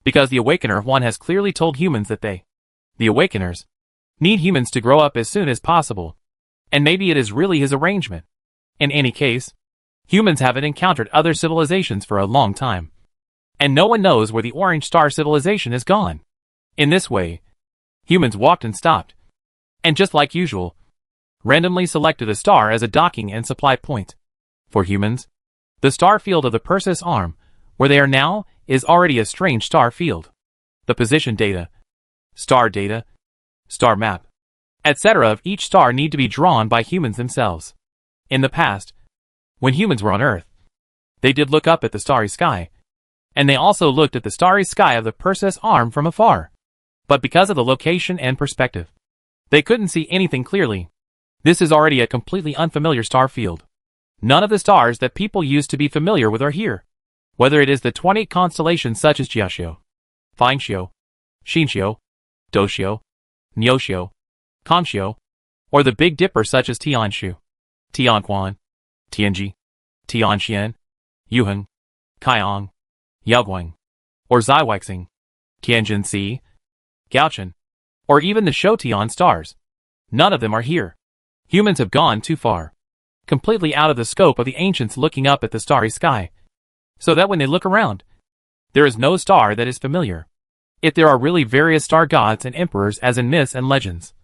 because the Awakener one has clearly told humans that they, the Awakeners, need humans to grow up as soon as possible, and maybe it is really his arrangement. In any case, humans haven't encountered other civilizations for a long time, and no one knows where the Orange Star civilization is gone. In this way, humans walked and stopped, and just like usual, randomly selected a star as a docking and supply point. For humans, the star field of the Perseus arm, where they are now, is already a strange star field. The position data, star map, etc. of each star need to be drawn by humans themselves. In the past, when humans were on Earth, they did look up at the starry sky, and they also looked at the starry sky of the Perseus arm from afar. But because of the location and perspective, they couldn't see anything clearly. This is already a completely unfamiliar star field. None of the stars that people used to be familiar with are here. Whether it is the 20 constellations such as Jiaxiu, Fangxiu, Xinxiu, Doxiu, Niuxiu, Conxiu, or the Big Dipper such as Tianshu, Tianquan, Tianji, Tianxian, Yuheng, Kaiang, Yaoguang, or Xiwaixing, Tianjin-Si, Gaochen, or even the Shotian stars. None of them are here. Humans have gone too far, completely out of the scope of the ancients looking up at the starry sky, so that when they look around, there is no star that is familiar. If there are really various star gods and emperors as in myths and legends,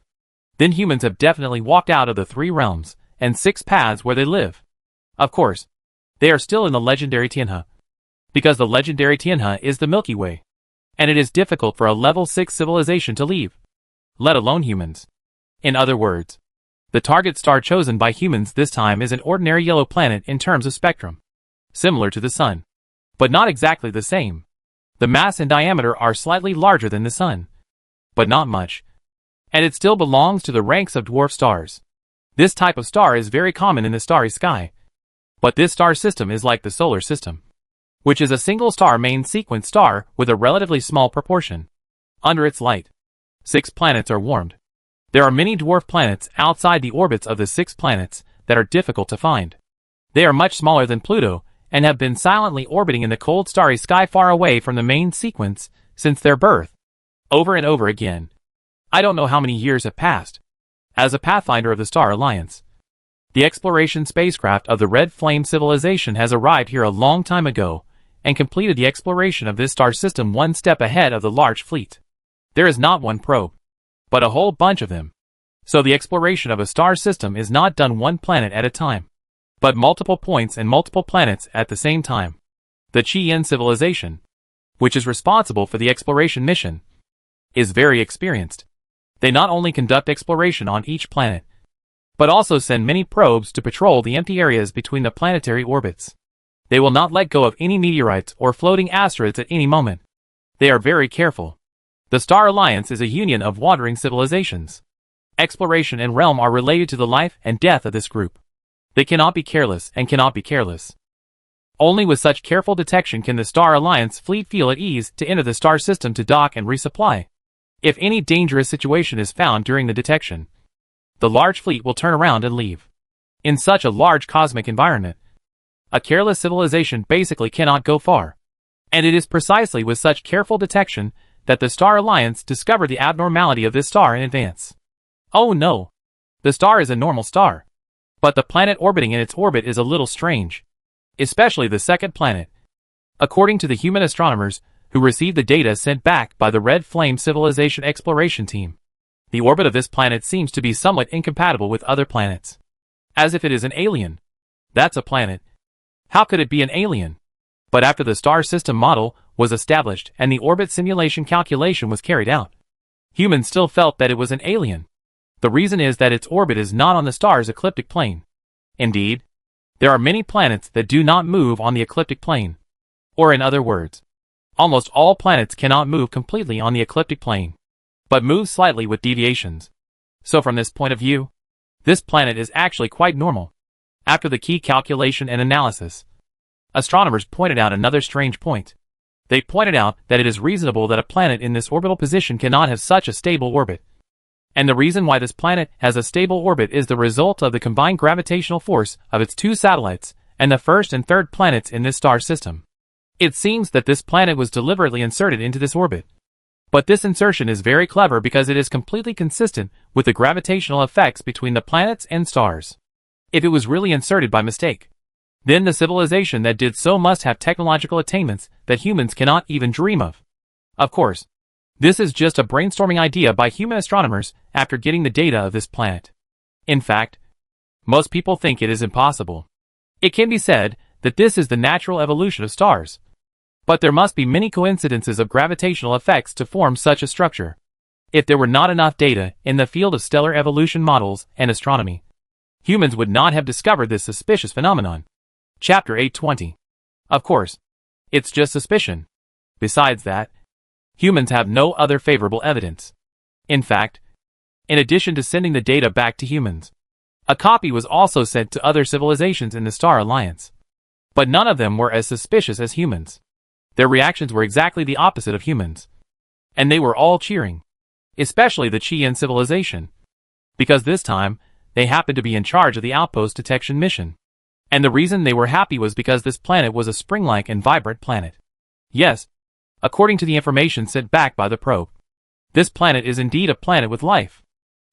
then humans have definitely walked out of the 3 realms and 6 paths where they live. Of course, they are still in the legendary Tianhe, because the legendary Tianhe is the Milky Way, and it is difficult for a level 6 civilization to leave, let alone humans. In other words, the target star chosen by humans this time is an ordinary yellow planet in terms of spectrum, similar to the Sun, but not exactly the same. The mass and diameter are slightly larger than the Sun, but not much, and it still belongs to the ranks of dwarf stars. This type of star is very common in the starry sky, but this star system is like the solar system, which is a single star main sequence star with a relatively small proportion. Under its light, 6 planets are warmed. There are many dwarf planets outside the orbits of the 6 planets that are difficult to find. They are much smaller than Pluto and have been silently orbiting in the cold starry sky far away from the main sequence since their birth, over and over again. I don't know how many years have passed. As a pathfinder of the Star Alliance, the exploration spacecraft of the Red Flame civilization has arrived here a long time ago and completed the exploration of this star system one step ahead of the large fleet. There is not one probe, but a whole bunch of them. So the exploration of a star system is not done one planet at a time, but multiple points and multiple planets at the same time. The Qian civilization, which is responsible for the exploration mission, is very experienced. They not only conduct exploration on each planet, but also send many probes to patrol the empty areas between the planetary orbits. They will not let go of any meteorites or floating asteroids at any moment. They are very careful. The Star Alliance is a union of wandering civilizations. Exploration and realm are related to the life and death of this group. They cannot be careless and cannot be careless. Only with such careful detection can the Star Alliance fleet feel at ease to enter the star system to dock and resupply. If any dangerous situation is found during the detection, the large fleet will turn around and leave. In such a large cosmic environment, a careless civilization basically cannot go far. And it is precisely with such careful detection that the Star Alliance discovered the abnormality of this star in advance. Oh no! The star is a normal star, but the planet orbiting in its orbit is a little strange, especially the second planet. According to the human astronomers who received the data sent back by the Red Flame Civilization Exploration Team, the orbit of this planet seems to be somewhat incompatible with other planets. As if it is an alien. That's a planet. How could it be an alien? But after the star system model was established and the orbit simulation calculation was carried out, humans still felt that it was an alien. The reason is that its orbit is not on the star's ecliptic plane. Indeed, there are many planets that do not move on the ecliptic plane. Or in other words, Almost all planets cannot move completely on the ecliptic plane, but move slightly with deviations. So from this point of view, this planet is actually quite normal. After the key calculation and analysis, astronomers pointed out another strange point. They pointed out that it is reasonable that a planet in this orbital position cannot have such a stable orbit. And the reason why this planet has a stable orbit is the result of the combined gravitational force of its two satellites and the first and third planets in this star system. It seems that this planet was deliberately inserted into this orbit. But this insertion is very clever because it is completely consistent with the gravitational effects between the planets and stars. If it was really inserted by mistake, then the civilization that did so must have technological attainments that humans cannot even dream of. Of course, this is just a brainstorming idea by human astronomers after getting the data of this planet. In fact, most people think it is impossible. It can be said that this is the natural evolution of stars. But there must be many coincidences of gravitational effects to form such a structure. If there were not enough data in the field of stellar evolution models and astronomy, humans would not have discovered this suspicious phenomenon. Chapter 820. Of course, it's just suspicion. Besides that, humans have no other favorable evidence. In fact, in addition to sending the data back to humans, a copy was also sent to other civilizations in the Star Alliance. But none of them were as suspicious as humans. Their reactions were exactly the opposite of humans. And they were all cheering. Especially the Chian civilization. Because this time, they happened to be in charge of the outpost detection mission. And the reason they were happy was because this planet was a spring-like and vibrant planet. Yes, according to the information sent back by the probe, this planet is indeed a planet with life.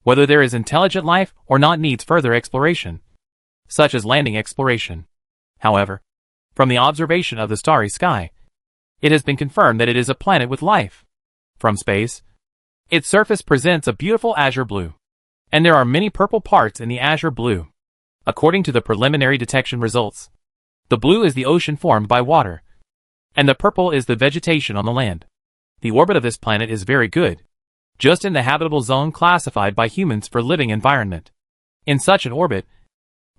Whether there is intelligent life or not needs further exploration, such as landing exploration. However, from the observation of the starry sky, it has been confirmed that it is a planet with life. From space, its surface presents a beautiful azure blue. And there are many purple parts in the azure blue. According to the preliminary detection results, the blue is the ocean formed by water, and the purple is the vegetation on the land. The orbit of this planet is very good, just in the habitable zone classified by humans for living environment. In such an orbit,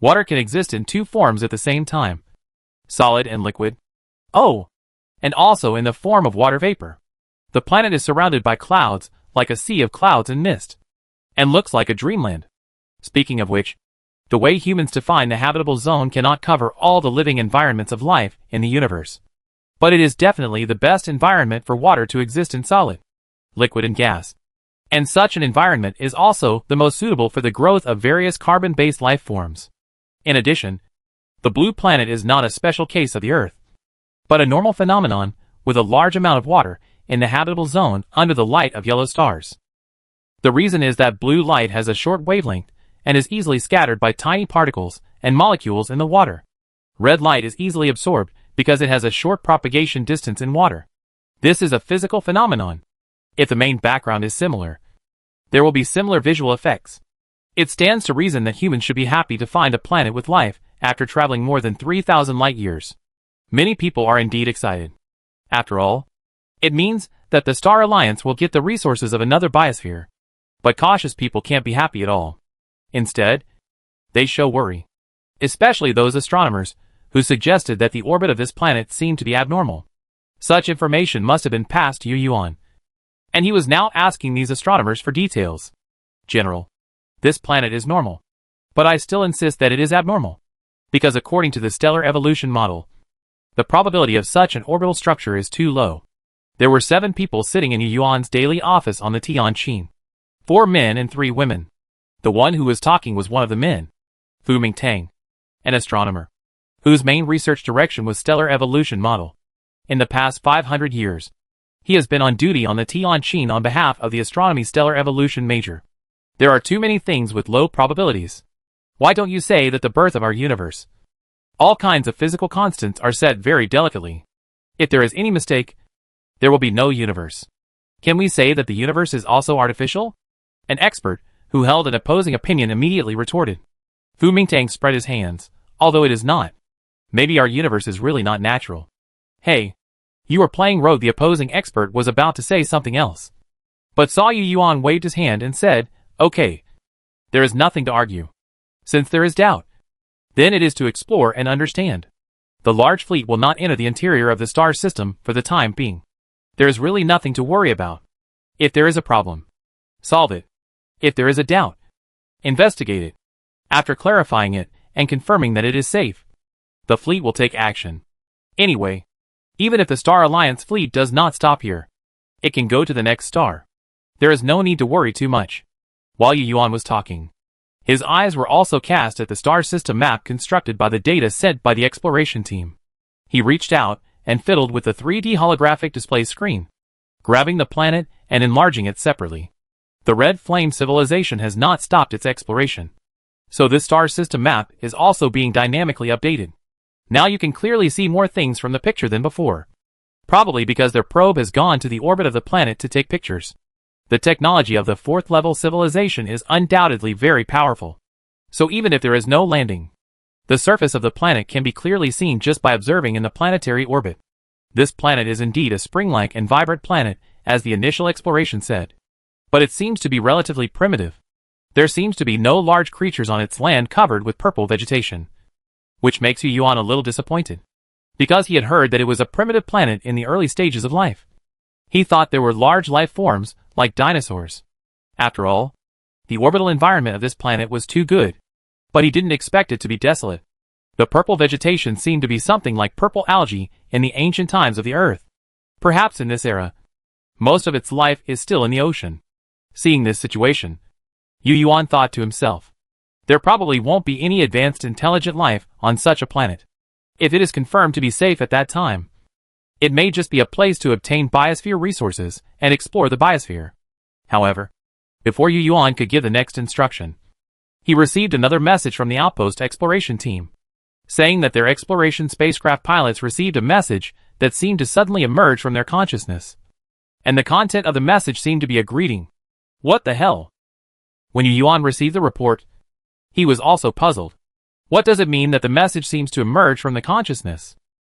water can exist in two forms at the same time, solid and liquid. Oh! And also in the form of water vapor. The planet is surrounded by clouds, like a sea of clouds and mist, and looks like a dreamland. Speaking of which, the way humans define the habitable zone cannot cover all the living environments of life in the universe. But it is definitely the best environment for water to exist in solid, liquid and gas. And such an environment is also the most suitable for the growth of various carbon-based life forms. In addition, the blue planet is not a special case of the Earth, but a normal phenomenon with a large amount of water in the habitable zone under the light of yellow stars. The reason is that blue light has a short wavelength and is easily scattered by tiny particles and molecules in the water. Red light is easily absorbed because it has a short propagation distance in water. This is a physical phenomenon. If the main background is similar, there will be similar visual effects. It stands to reason that humans should be happy to find a planet with life after traveling more than 3,000 light years. Many people are indeed excited. After all, it means that the Star Alliance will get the resources of another biosphere. But cautious people can't be happy at all. Instead, they show worry. Especially those astronomers who suggested that the orbit of this planet seemed to be abnormal. Such information must have been passed to Yuan. And he was now asking these astronomers for details. General, this planet is normal. But I still insist that it is abnormal. Because according to the stellar evolution model, the probability of such an orbital structure is too low. There were 7 people sitting in Yuan's daily office on the Tianqin. 4 men and 3 women. The one who was talking was one of the men, Fu Mingtang, an astronomer, whose main research direction was stellar evolution model. In the past 500 years, he has been on duty on the Tianqin on behalf of the astronomy stellar evolution major. There are too many things with low probabilities. Why don't you say that the birth of our universe? All kinds of physical constants are set very delicately. If there is any mistake, there will be no universe. Can we say that the universe is also artificial? An expert, who held an opposing opinion, immediately retorted. Fu Mingtang spread his hands, although it is not. Maybe our universe is really not natural. Hey, you are playing rogue. The opposing expert was about to say something else. But Saw Yuan waved his hand and said, okay. There is nothing to argue. Since there is doubt, then it is to explore and understand. The large fleet will not enter the interior of the star system for the time being. There is really nothing to worry about. If there is a problem, solve it. If there is a doubt, investigate it. After clarifying it and confirming that it is safe, the fleet will take action. Anyway, even if the Star Alliance fleet does not stop here, it can go to the next star. There is no need to worry too much. While Yu Yuan was talking, his eyes were also cast at the star system map constructed by the data sent by the exploration team. He reached out and fiddled with the 3D holographic display screen, grabbing the planet and enlarging it separately. The Red Flame civilization has not stopped its exploration, so this star system map is also being dynamically updated. Now you can clearly see more things from the picture than before. Probably because their probe has gone to the orbit of the planet to take pictures. The technology of the 4th level civilization is undoubtedly very powerful. So even if there is no landing, the surface of the planet can be clearly seen just by observing in the planetary orbit. This planet is indeed a spring-like and vibrant planet, as the initial exploration said. But it seems to be relatively primitive. There seems to be no large creatures on its land covered with purple vegetation, which makes Yu Yuan a little disappointed, because he had heard that it was a primitive planet in the early stages of life. He thought there were large life forms, like dinosaurs. After all, the orbital environment of this planet was too good, but he didn't expect it to be desolate. The purple vegetation seemed to be something like purple algae in the ancient times of the Earth. Perhaps in this era, most of its life is still in the ocean. Seeing this situation, Yu Yuan thought to himself, there probably won't be any advanced intelligent life on such a planet. If it is confirmed to be safe at that time, it may just be a place to obtain biosphere resources and explore the biosphere. However, before Yu Yuan could give the next instruction, he received another message from the outpost exploration team, saying that their exploration spacecraft pilots received a message that seemed to suddenly emerge from their consciousness. And the content of the message seemed to be a greeting. What the hell? When Yu Yuan received the report, he was also puzzled. What does it mean that the message seems to emerge from the consciousness?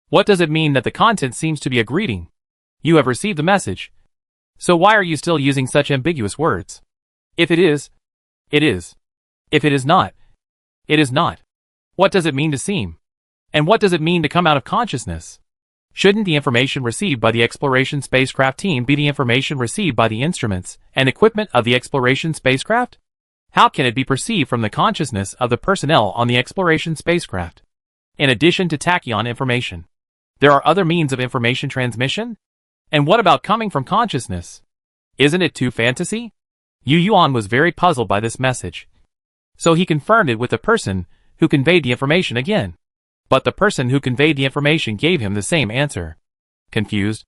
What does it mean that the content seems to be a greeting? You have received the message. So why are you still using such ambiguous words? If it is, it is. If it is not, it is not. What does it mean to seem? And what does it mean to come out of consciousness? Shouldn't the information received by the exploration spacecraft team be the information received by the instruments and equipment of the exploration spacecraft? How can it be perceived from the consciousness of the personnel on the exploration spacecraft? In addition to tachyon information, there are other means of information transmission? And what about coming from consciousness? Isn't it too fantasy? Yu Yuan was very puzzled by this message. So he confirmed it with the person who conveyed the information again. But the person who conveyed the information gave him the same answer. Confused,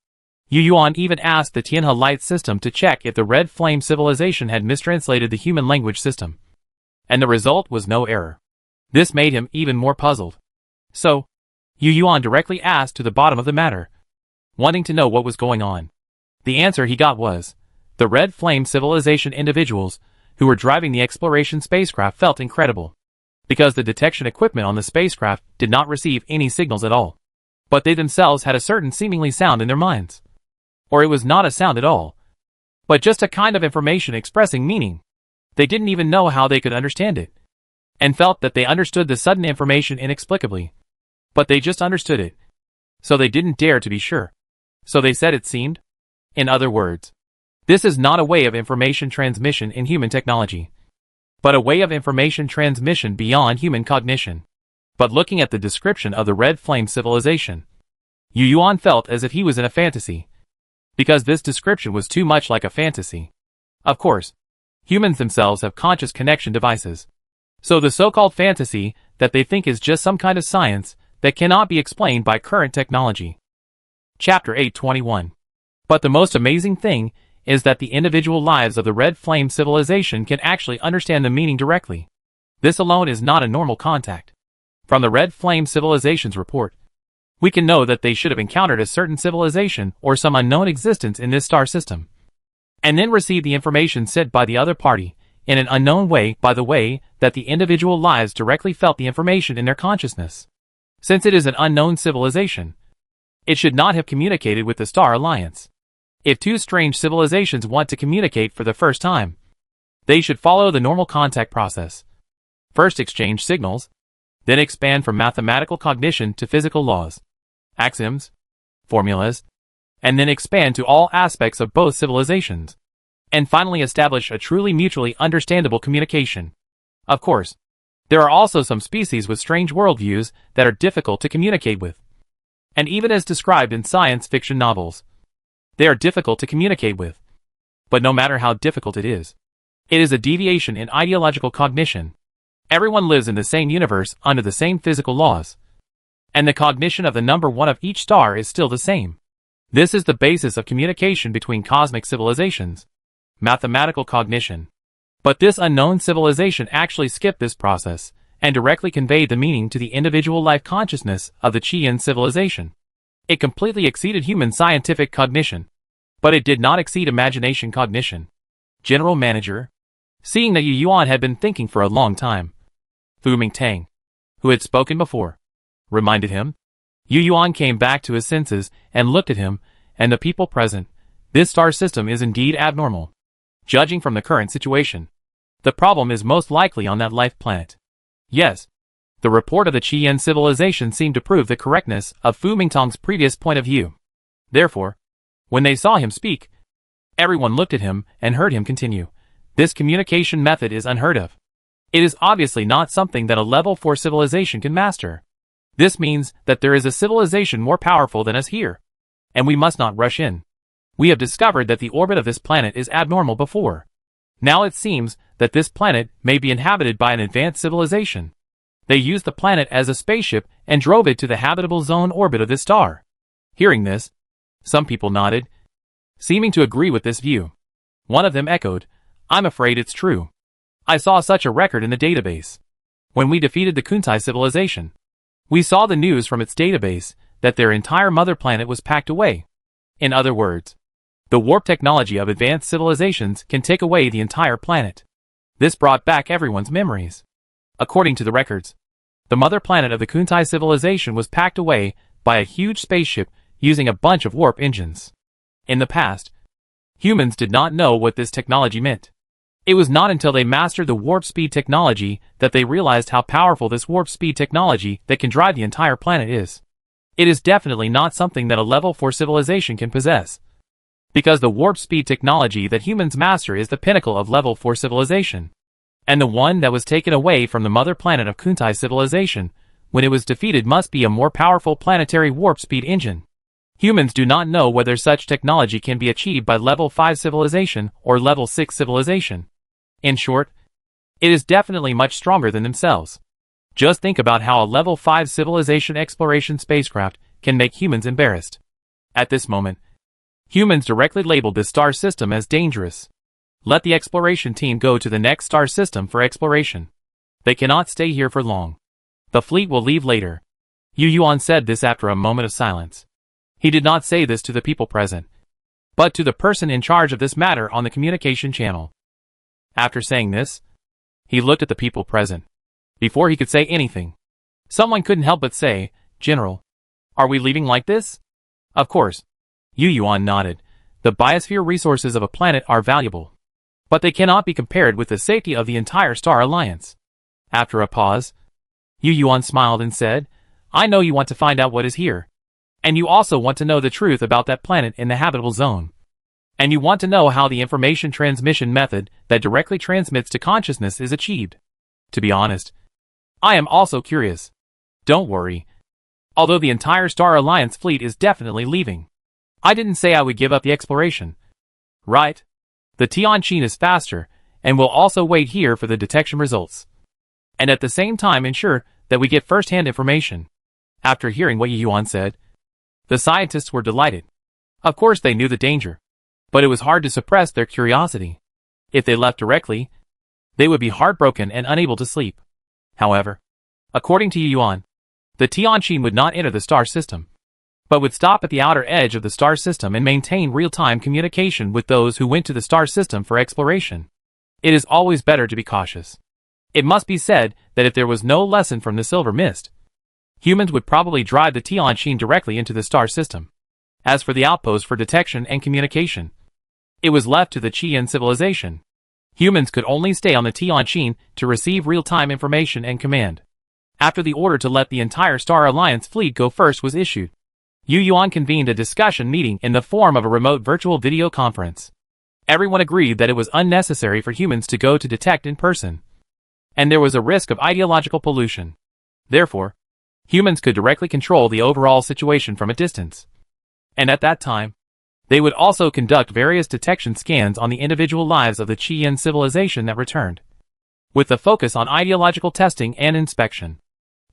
Yu Yuan even asked the Tianhe light system to check if the Red Flame civilization had mistranslated the human language system. And the result was no error. This made him even more puzzled. So, Yu Yuan directly asked to the bottom of the matter, wanting to know what was going on. The answer he got was, the Red Flame civilization individuals who were driving the exploration spacecraft felt incredible, because the detection equipment on the spacecraft did not receive any signals at all. But they themselves had a certain seemingly sound in their minds. Or it was not a sound at all, but just a kind of information expressing meaning. They didn't even know how they could understand it, and felt that they understood the sudden information inexplicably. But they just understood it. So they didn't dare to be sure. So they said it seemed. In other words, this is not a way of information transmission in human technology, but a way of information transmission beyond human cognition. But looking at the description of the Red Flame civilization, Yu Yuan felt as if he was in a fantasy, because this description was too much like a fantasy. Of course, humans themselves have conscious connection devices. So the so-called fantasy that they think is just some kind of science that cannot be explained by current technology. Chapter 821. But the most amazing thing is that the individual lives of the Red Flame civilization can actually understand the meaning directly. This alone is not a normal contact. From the Red Flame civilization's report, we can know that they should have encountered a certain civilization or some unknown existence in this star system, and then received the information sent by the other party in an unknown way by the way that the individual lives directly felt the information in their consciousness. Since it is an unknown civilization, it should not have communicated with the Star Alliance. If two strange civilizations want to communicate for the first time, they should follow the normal contact process. First exchange signals, then expand from mathematical cognition to physical laws, axioms, formulas, and then expand to all aspects of both civilizations, and finally establish a truly mutually understandable communication. Of course, there are also some species with strange worldviews that are difficult to communicate with. And even as described in science fiction novels, they are difficult to communicate with. But no matter how difficult it is a deviation in ideological cognition. Everyone lives in the same universe under the same physical laws, and the cognition of the number one of each star is still the same. This is the basis of communication between cosmic civilizations, mathematical cognition. But this unknown civilization actually skipped this process and directly conveyed the meaning to the individual life consciousness of the Chian civilization. It completely exceeded human scientific cognition, but it did not exceed imagination cognition. General Manager, seeing that Yu Yuan had been thinking for a long time, Fu Mingtang, who had spoken before, reminded him. Yu Yuan came back to his senses and looked at him and the people present. This star system is indeed abnormal. Judging from the current situation, the problem is most likely on that life planet. Yes, the report of the Chian civilization seemed to prove the correctness of Fu Mingtang's previous point of view. Therefore, when they saw him speak, everyone looked at him and heard him continue. This communication method is unheard of. It is obviously not something that a level 4 civilization can master. This means that there is a civilization more powerful than us here, and we must not rush in. We have discovered that the orbit of this planet is abnormal before. Now it seems that this planet may be inhabited by an advanced civilization. They used the planet as a spaceship and drove it to the habitable zone orbit of this star. Hearing this, some people nodded, seeming to agree with this view. One of them echoed, "I'm afraid it's true. I saw such a record in the database. When we defeated the Kuntai civilization, we saw the news from its database that their entire mother planet was packed away. In other words, the warp technology of advanced civilizations can take away the entire planet." This brought back everyone's memories. According to the records, the mother planet of the Kuntai civilization was packed away by a huge spaceship using a bunch of warp engines. In the past, humans did not know what this technology meant. It was not until they mastered the warp speed technology that they realized how powerful this warp speed technology that can drive the entire planet is. It is definitely not something that a level 4 civilization can possess, because the warp speed technology that humans master is the pinnacle of level 4 civilization, and the one that was taken away from the mother planet of Kuntai civilization when it was defeated must be a more powerful planetary warp speed engine. Humans do not know whether such technology can be achieved by level 5 civilization or level 6 civilization. In short, it is definitely much stronger than themselves. Just think about how a level 5 civilization exploration spacecraft can make humans embarrassed. At this moment, humans directly labeled this star system as dangerous. Let the exploration team go to the next star system for exploration. They cannot stay here for long. The fleet will leave later. Yu Yuan said this after a moment of silence. He did not say this to the people present, but to the person in charge of this matter on the communication channel. After saying this, he looked at the people present. Before he could say anything, someone couldn't help but say, "General, are we leaving like this?" Of course. Yu Yuan nodded. The biosphere resources of a planet are valuable, but they cannot be compared with the safety of the entire Star Alliance. After a pause, Yu Yuan smiled and said, "I know you want to find out what is here, and you also want to know the truth about that planet in the habitable zone. And you want to know how the information transmission method that directly transmits to consciousness is achieved. To be honest, I am also curious. Don't worry. Although the entire Star Alliance fleet is definitely leaving, I didn't say I would give up the exploration. Right? The Tianqin is faster, and will also wait here for the detection results, and at the same time ensure that we get first-hand information." After hearing what Yu Yuan said, the scientists were delighted. Of course they knew the danger, but it was hard to suppress their curiosity. If they left directly, they would be heartbroken and unable to sleep. However, according to Yu Yuan, the Tianqin would not enter the star system, but would stop at the outer edge of the star system and maintain real-time communication with those who went to the star system for exploration. It is always better to be cautious. It must be said that if there was no lesson from the Silver Mist, humans would probably drive the Tianqin directly into the star system. As for the outpost for detection and communication, it was left to the Chian civilization. Humans could only stay on the Tianqin to receive real-time information and command. After the order to let the entire Star Alliance fleet go first was issued, Yu Yuan convened a discussion meeting in the form of a remote virtual video conference. Everyone agreed that it was unnecessary for humans to go to detect in person, and there was a risk of ideological pollution. Therefore, humans could directly control the overall situation from a distance. And at that time, they would also conduct various detection scans on the individual lives of the Qian civilization that returned, with the focus on ideological testing and inspection.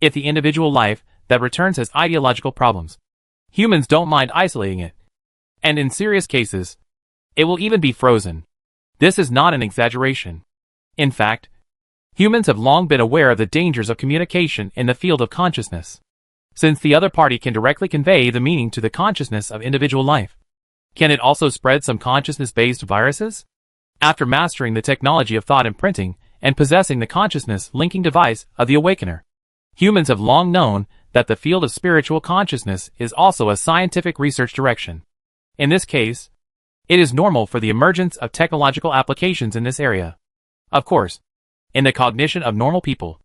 If the individual life that returns has ideological problems, humans don't mind isolating it. And in serious cases, it will even be frozen. This is not an exaggeration. In fact, humans have long been aware of the dangers of communication in the field of consciousness, since the other party can directly convey the meaning to the consciousness of individual life. Can it also spread some consciousness-based viruses? After mastering the technology of thought imprinting and possessing the consciousness-linking device of the Awakener, humans have long known that the field of spiritual consciousness is also a scientific research direction. In this case, it is normal for the emergence of technological applications in this area. Of course, in the cognition of normal people,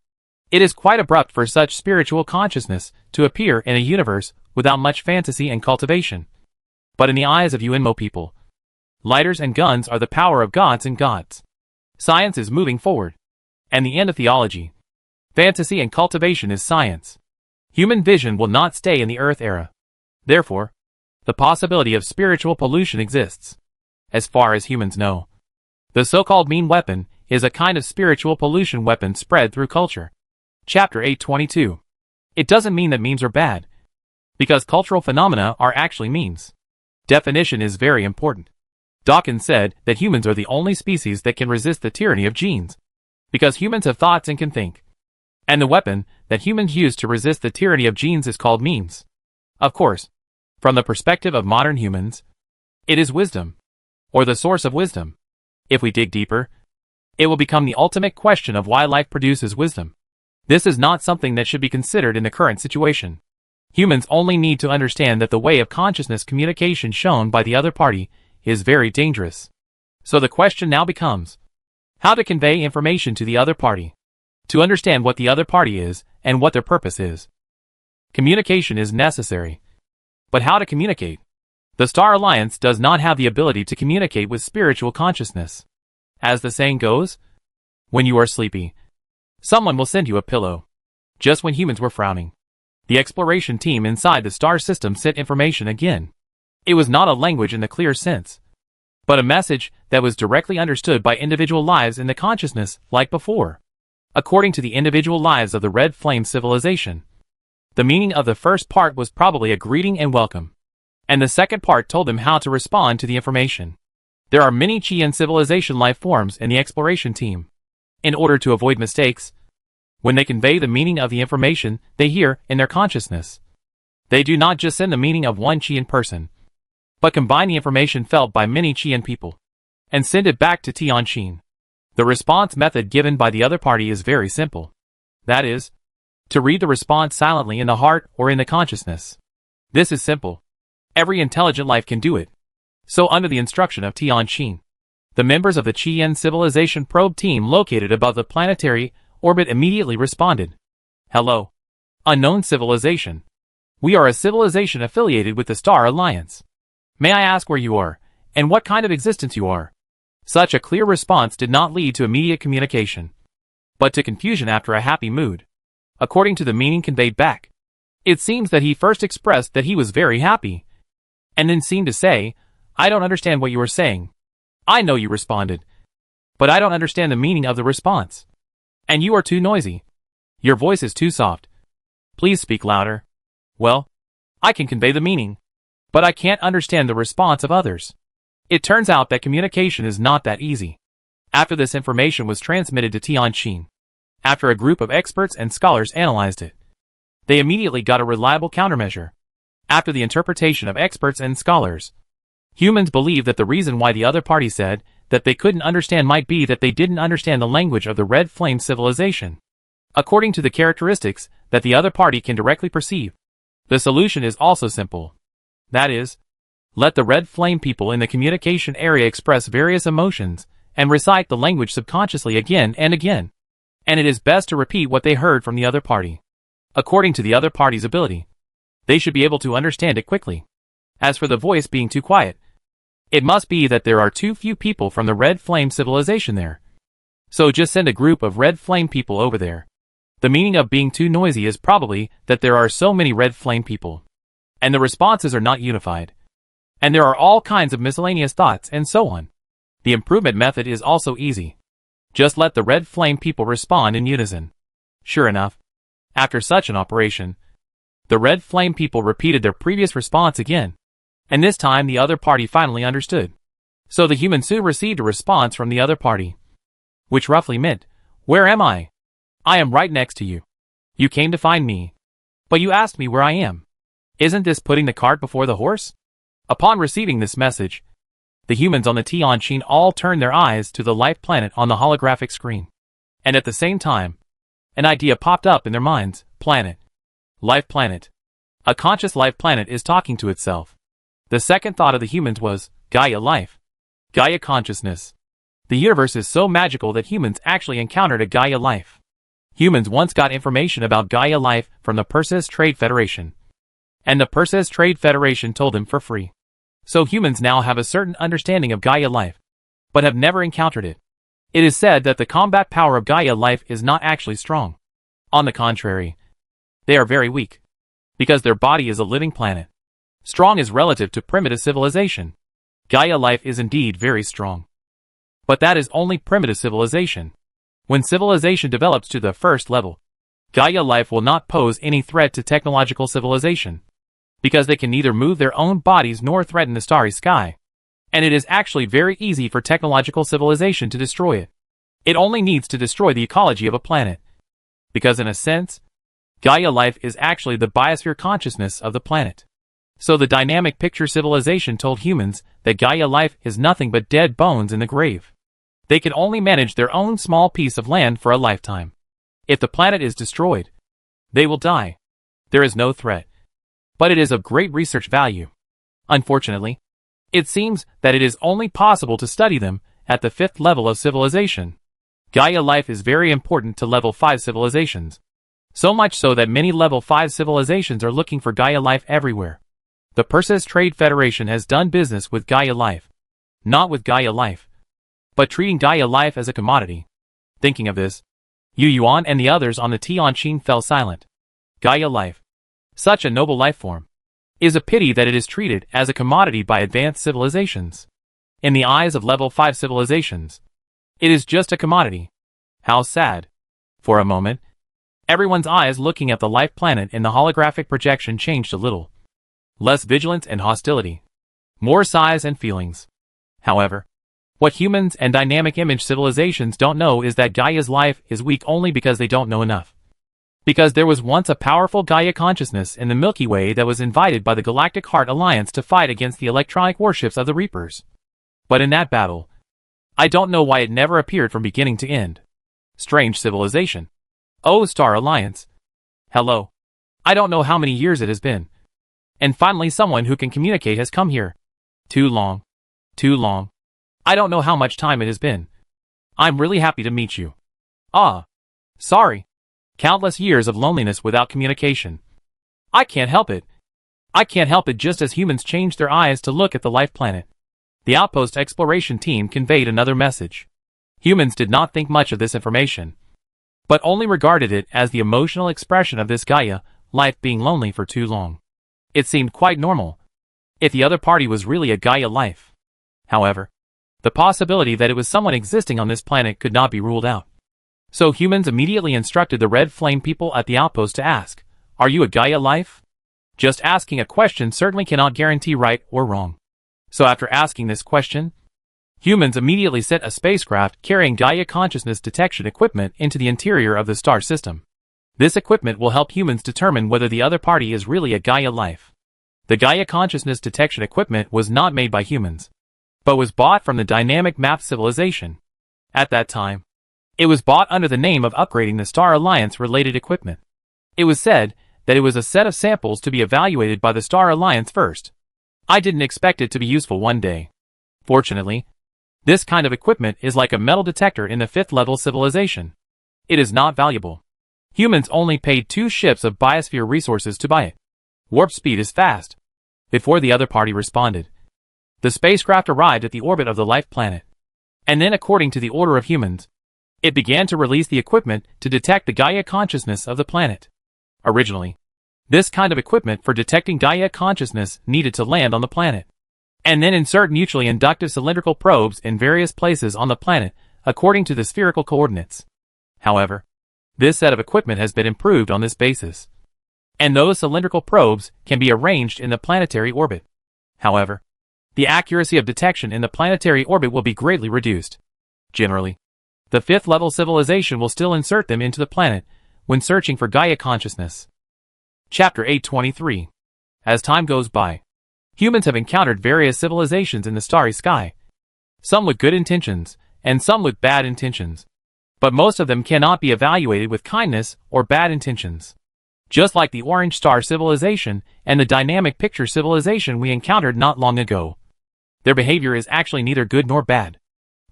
it is quite abrupt for such spiritual consciousness to appear in a universe without much fantasy and cultivation. But in the eyes of Yuanmo people, lighters and guns are the power of gods and gods. Science is moving forward, and the end of theology, fantasy and cultivation is science. Human vision will not stay in the Earth era. Therefore, the possibility of spiritual pollution exists. As far as humans know, the so-called mean weapon is a kind of spiritual pollution weapon spread through culture. Chapter 822. It doesn't mean that memes are bad, because cultural phenomena are actually memes. Definition is very important. Dawkins said that humans are the only species that can resist the tyranny of genes, because humans have thoughts and can think. And the weapon that humans use to resist the tyranny of genes is called memes. Of course, from the perspective of modern humans, it is wisdom, or the source of wisdom. If we dig deeper, it will become the ultimate question of why life produces wisdom. This is not something that should be considered in the current situation. Humans only need to understand that the way of consciousness communication shown by the other party is very dangerous. So the question now becomes, how to convey information to the other party, to understand what the other party is and what their purpose is. Communication is necessary. But how to communicate? The Star Alliance does not have the ability to communicate with spiritual consciousness. As the saying goes, when you are sleepy, someone will send you a pillow. Just when humans were frowning, the exploration team inside the star system sent information again. It was not a language in the clear sense, but a message that was directly understood by individual lives in the consciousness like before. According to the individual lives of the Red Flame civilization, the meaning of the first part was probably a greeting and welcome, and the second part told them how to respond to the information. There are many Qian civilization life forms in the exploration team. In order to avoid mistakes, when they convey the meaning of the information they hear in their consciousness, they do not just send the meaning of one Qian person, but combine the information felt by many Qian people, and send it back to Tianqin. The response method given by the other party is very simple. That is, to read the response silently in the heart or in the consciousness. This is simple. Every intelligent life can do it. So under the instruction of Tianqin, the members of the Qian civilization probe team located above the planetary orbit immediately responded. Hello, unknown civilization. We are a civilization affiliated with the Star Alliance. May I ask where you are, and what kind of existence you are? Such a clear response did not lead to immediate communication, but to confusion after a happy mood. According to the meaning conveyed back, it seems that he first expressed that he was very happy, and then seemed to say, I don't understand what you are saying. I know, you responded, but I don't understand the meaning of the response. And you are too noisy. Your voice is too soft. Please speak louder. Well, I can convey the meaning, but I can't understand the response of others. It turns out that communication is not that easy. After this information was transmitted to Tianqin, after a group of experts and scholars analyzed it, they immediately got a reliable countermeasure. After the interpretation of experts and scholars, humans believe that the reason why the other party said that they couldn't understand might be that they didn't understand the language of the Red Flame civilization. According to the characteristics that the other party can directly perceive, the solution is also simple. That is, let the Red Flame people in the communication area express various emotions and recite the language subconsciously again and again. And it is best to repeat what they heard from the other party, according to the other party's ability. They should be able to understand it quickly. As for the voice being too quiet, it must be that there are too few people from the Red Flame civilization there. So just send a group of Red Flame people over there. The meaning of being too noisy is probably that there are so many Red Flame people, and the responses are not unified. And there are all kinds of miscellaneous thoughts and so on. The improvement method is also easy. Just let the Red Flame people respond in unison. Sure enough, after such an operation, the Red Flame people repeated their previous response again, and this time the other party finally understood. So the humans soon received a response from the other party, which roughly meant, "Where am I? I am right next to you. You came to find me, but you asked me where I am. Isn't this putting the cart before the horse?" Upon receiving this message, the humans on the Tianqin all turned their eyes to the life planet on the holographic screen. And at the same time, an idea popped up in their minds. Planet. Life planet. A conscious life planet is talking to itself. The second thought of the humans was, Gaia life. Gaia consciousness. The universe is so magical that humans actually encountered a Gaia life. Humans once got information about Gaia life from the Persis Trade Federation. And the Persis Trade Federation told them for free. So humans now have a certain understanding of Gaia life, but have never encountered it. It is said that the combat power of Gaia life is not actually strong. On the contrary, they are very weak, because their body is a living planet. Strong is relative to primitive civilization. Gaia life is indeed very strong. But that is only primitive civilization. When civilization develops to the first level, Gaia life will not pose any threat to technological civilization, because they can neither move their own bodies nor threaten the starry sky. And it is actually very easy for technological civilization to destroy it. It only needs to destroy the ecology of a planet. Because in a sense, Gaia life is actually the biosphere consciousness of the planet. So the dynamic picture civilization told humans that Gaia life is nothing but dead bones in the grave. They can only manage their own small piece of land for a lifetime. If the planet is destroyed, they will die. There is no threat. But it is of great research value. Unfortunately, it seems that it is only possible to study them at the 5th level of civilization. Gaia life is very important to level 5 civilizations. So much so that many level 5 civilizations are looking for Gaia life everywhere. The Persis Trade Federation has done business with Gaia life. Not with Gaia life, but treating Gaia life as a commodity. Thinking of this, Yu Yuan and the others on the Tianqin fell silent. Gaia life, such a noble life form, is a pity that it is treated as a commodity by advanced civilizations. In the eyes of level 5 civilizations, it is just a commodity. How sad. For a moment, everyone's eyes looking at the life planet in the holographic projection changed a little. Less vigilance and hostility. More sighs and feelings. However, what humans and dynamic image civilizations don't know is that Gaia's life is weak only because they don't know enough. Because there was once a powerful Gaia consciousness in the Milky Way that was invited by the Galactic Heart Alliance to fight against the electronic warships of the Reapers. But in that battle, I don't know why it never appeared from beginning to end. Strange civilization. Oh, Star Alliance. Hello. I don't know how many years it has been. And finally someone who can communicate has come here. Too long. Too long. I don't know how much time it has been. I'm really happy to meet you. Ah. Sorry. Countless years of loneliness without communication. I can't help it. I can't help it just as humans changed their eyes to look at the life planet. The outpost exploration team conveyed another message. Humans did not think much of this information, but only regarded it as the emotional expression of this Gaia, life being lonely for too long. It seemed quite normal, if the other party was really a Gaia life. However, the possibility that it was someone existing on this planet could not be ruled out. So humans immediately instructed the Red Flame people at the outpost to ask, "Are you a Gaia life?" Just asking a question certainly cannot guarantee right or wrong. So after asking this question, humans immediately sent a spacecraft carrying Gaia consciousness detection equipment into the interior of the star system. This equipment will help humans determine whether the other party is really a Gaia life. The Gaia consciousness detection equipment was not made by humans, but was bought from the Dynamic Map civilization. At that time, it was bought under the name of upgrading the Star Alliance related equipment. It was said that it was a set of samples to be evaluated by the Star Alliance first. I didn't expect it to be useful one day. Fortunately, this kind of equipment is like a metal detector in the 5th level civilization. It is not valuable. Humans only paid 2 ships of biosphere resources to buy it. Warp speed is fast. Before the other party responded, the spacecraft arrived at the orbit of the life planet. And then, according to the order of humans, it began to release the equipment to detect the Gaia consciousness of the planet. Originally, this kind of equipment for detecting Gaia consciousness needed to land on the planet, and then insert mutually inductive cylindrical probes in various places on the planet according to the spherical coordinates. However, this set of equipment has been improved on this basis, and those cylindrical probes can be arranged in the planetary orbit. However, the accuracy of detection in the planetary orbit will be greatly reduced. Generally, the fifth-level civilization will still insert them into the planet when searching for Gaia consciousness. Chapter 823. As time goes by, humans have encountered various civilizations in the starry sky, some with good intentions, and some with bad intentions. But most of them cannot be evaluated with kindness or bad intentions. Just like the Orange Star civilization and the Dynamic Picture civilization we encountered not long ago. Their behavior is actually neither good nor bad.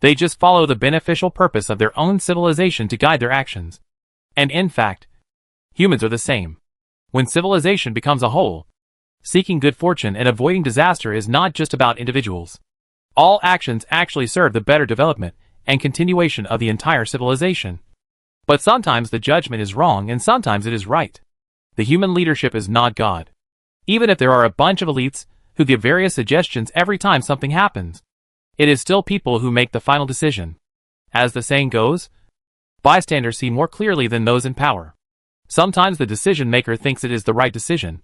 They just follow the beneficial purpose of their own civilization to guide their actions. And in fact, humans are the same. When civilization becomes a whole, seeking good fortune and avoiding disaster is not just about individuals. All actions actually serve the better development and continuation of the entire civilization. But sometimes the judgment is wrong and sometimes it is right. The human leadership is not God. Even if there are a bunch of elites who give various suggestions every time something happens, it is still people who make the final decision. As the saying goes, bystanders see more clearly than those in power. Sometimes the decision maker thinks it is the right decision,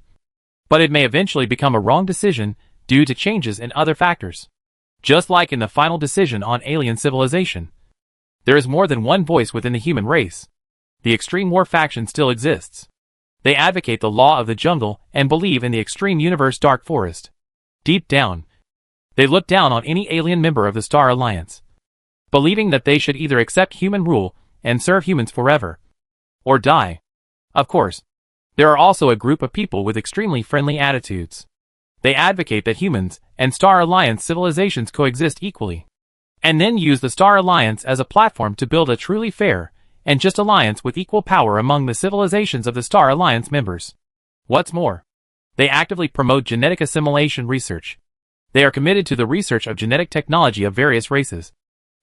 but it may eventually become a wrong decision due to changes in other factors. Just like in the final decision on alien civilization, there is more than one voice within the human race. The extreme war faction still exists. They advocate the law of the jungle and believe in the extreme universe dark forest. Deep down, they look down on any alien member of the Star Alliance, believing that they should either accept human rule and serve humans forever, or die. Of course, there are also a group of people with extremely friendly attitudes. They advocate that humans and Star Alliance civilizations coexist equally, and then use the Star Alliance as a platform to build a truly fair and just alliance with equal power among the civilizations of the Star Alliance members. What's more, they actively promote genetic assimilation research. They are committed to the research of genetic technology of various races,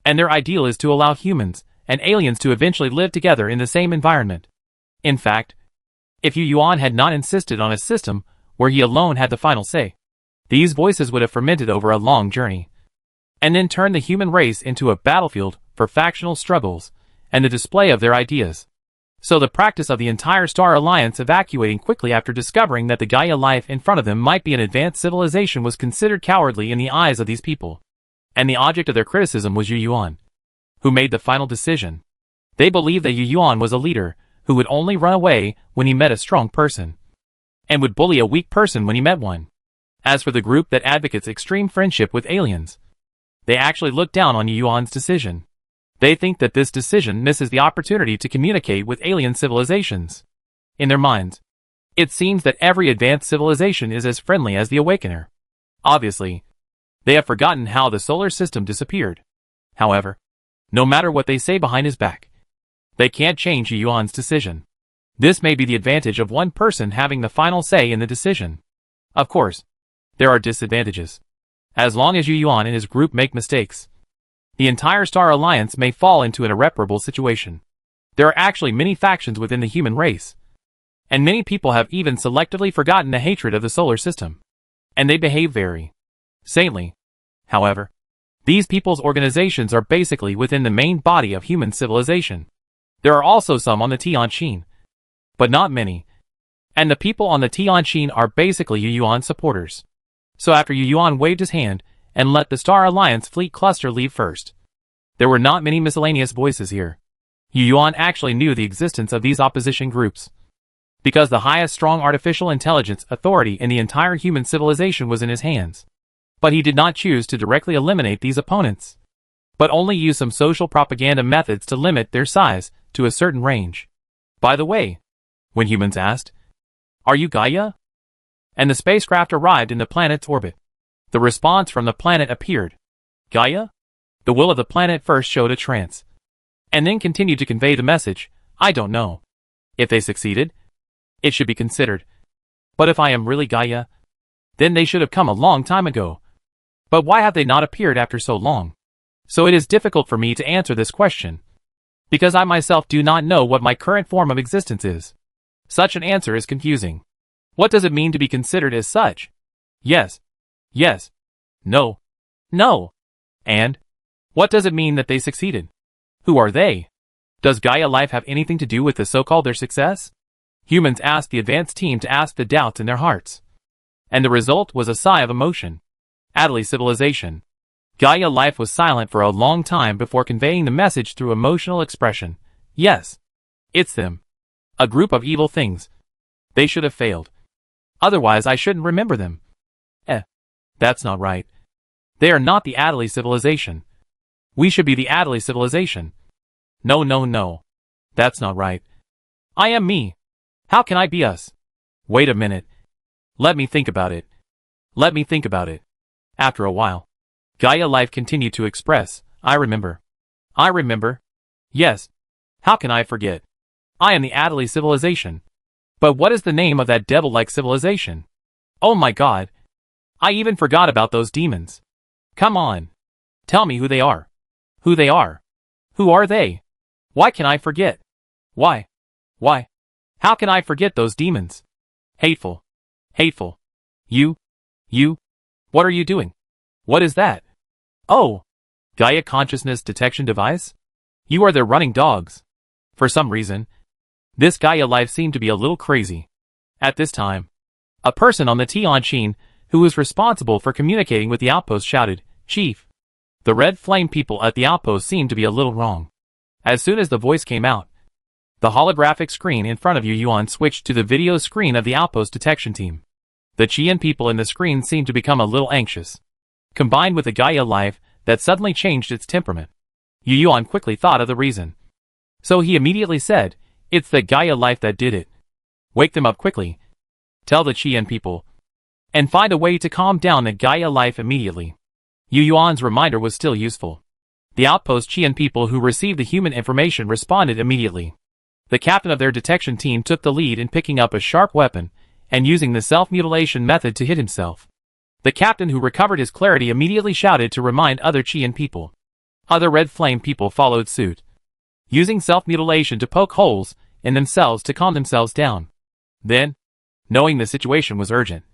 and their ideal is to allow humans and aliens to eventually live together in the same environment. In fact, if Yu Yuan had not insisted on a system where he alone had the final say, these voices would have fermented over a long journey, and then turned the human race into a battlefield for factional struggles and the display of their ideas. So the practice of the entire Star Alliance evacuating quickly after discovering that the Gaia life in front of them might be an advanced civilization was considered cowardly in the eyes of these people. And the object of their criticism was Yu Yuan, who made the final decision. They believed that Yu Yuan was a leader who would only run away when he met a strong person, and would bully a weak person when he met one. As for the group that advocates extreme friendship with aliens, they actually look down on Yu Yuan's decision. They think that this decision misses the opportunity to communicate with alien civilizations. In their minds, it seems that every advanced civilization is as friendly as the Awakener. Obviously, they have forgotten how the solar system disappeared. However, no matter what they say behind his back, they can't change Yu Yuan's decision. This may be the advantage of one person having the final say in the decision. Of course, there are disadvantages. As long as Yu Yuan and his group make mistakes, the entire Star Alliance may fall into an irreparable situation. There are actually many factions within the human race, and many people have even selectively forgotten the hatred of the solar system, and they behave very sanely. However, these people's organizations are basically within the main body of human civilization. There are also some on the Tianqin, but not many, and the people on the Tianqin are basically Yu Yuan supporters. So after Yu Yuan waved his hand and let the Star Alliance fleet cluster leave first, there were not many miscellaneous voices here. Yu Yuan actually knew the existence of these opposition groups, because the highest strong artificial intelligence authority in the entire human civilization was in his hands. But he did not choose to directly eliminate these opponents, but only use some social propaganda methods to limit their size to a certain range. By the way, when humans asked, "Are you Gaia?" and the spacecraft arrived in the planet's orbit, the response from the planet appeared. Gaia? The will of the planet first showed a trance, and then continued to convey the message, "I don't know." If they succeeded, it should be considered. But if I am really Gaia, then they should have come a long time ago. But why have they not appeared after so long? So it is difficult for me to answer this question, because I myself do not know what my current form of existence is. Such an answer is confusing. What does it mean to be considered as such? Yes. Yes. No. No. And? What does it mean that they succeeded? Who are they? Does Gaia life have anything to do with the so-called their success? Humans asked the advanced team to ask the doubts in their hearts. And the result was a sigh of emotion. Adderley civilization. Gaia life was silent for a long time before conveying the message through emotional expression. Yes. It's them. A group of evil things. They should have failed. Otherwise I shouldn't remember them. That's not right. They are not the Adderley civilization. We should be the Adderley civilization. No, no, no. That's not right. I am me. How can I be us? Wait a minute. Let me think about it. Let me think about it. After a while, Gaia life continued to express, I remember. I remember. Yes. How can I forget? I am the Adderley civilization. But what is the name of that devil-like civilization? Oh my God. I even forgot about those demons. Come on. Tell me who they are. Who they are. Who are they? Why can I forget? Why? Why? How can I forget those demons? Hateful. Hateful. You? What are you doing? What is that? Oh. Gaia consciousness detection device? You are their running dogs. For some reason, this Gaia life seemed to be a little crazy. At this time, a person on the Tianjin who was responsible for communicating with the outpost shouted, Chief. The red flame people at the outpost seemed to be a little wrong. As soon as the voice came out, the holographic screen in front of Yuan switched to the video screen of the outpost detection team. The Qian people in the screen seemed to become a little anxious. Combined with the Gaia life that suddenly changed its temperament, Yuan quickly thought of the reason. So he immediately said, it's the Gaia life that did it. Wake them up quickly. Tell the Qian people. And find a way to calm down the Gaia life immediately. Yuan's reminder was still useful. The outpost Qian people who received the human information responded immediately. The captain of their detection team took the lead in picking up a sharp weapon and using the self-mutilation method to hit himself. The captain who recovered his clarity immediately shouted to remind other Qian people. Other red flame people followed suit, using self-mutilation to poke holes in themselves to calm themselves down. Then, knowing the situation was urgent,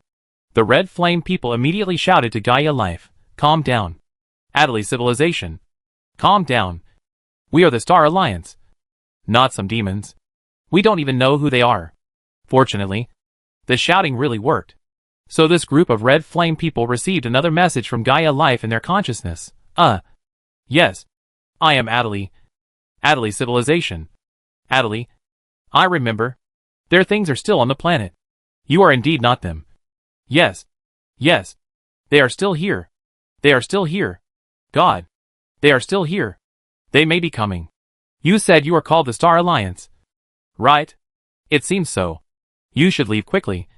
the red flame people immediately shouted to Gaia life, calm down. Adderley civilization. Calm down. We are the Star Alliance. Not some demons. We don't even know who they are. Fortunately, the shouting really worked. So this group of red flame people received another message from Gaia life in their consciousness. Yes. I am Adderley. Adderley civilization. Adderley. I remember. Their things are still on the planet. You are indeed not them. Yes. Yes. They are still here. They are still here. God. They are still here. They may be coming. You said you are called the Star Alliance. Right? It seems so. You should leave quickly.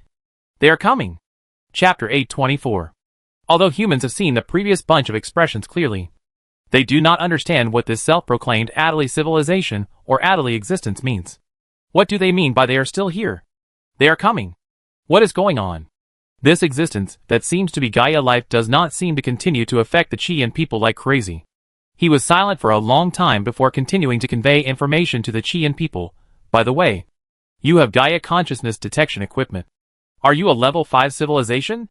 They are coming. Chapter 824. Although humans have seen the previous bunch of expressions clearly, they do not understand what this self-proclaimed Adderley civilization or Adderley existence means. What do they mean by they are still here? They are coming. What is going on? This existence that seems to be Gaia life does not seem to continue to affect the Qian people like crazy. He was silent for a long time before continuing to convey information to the Qian people. By the way, you have Gaia consciousness detection equipment. Are you a level 5 civilization?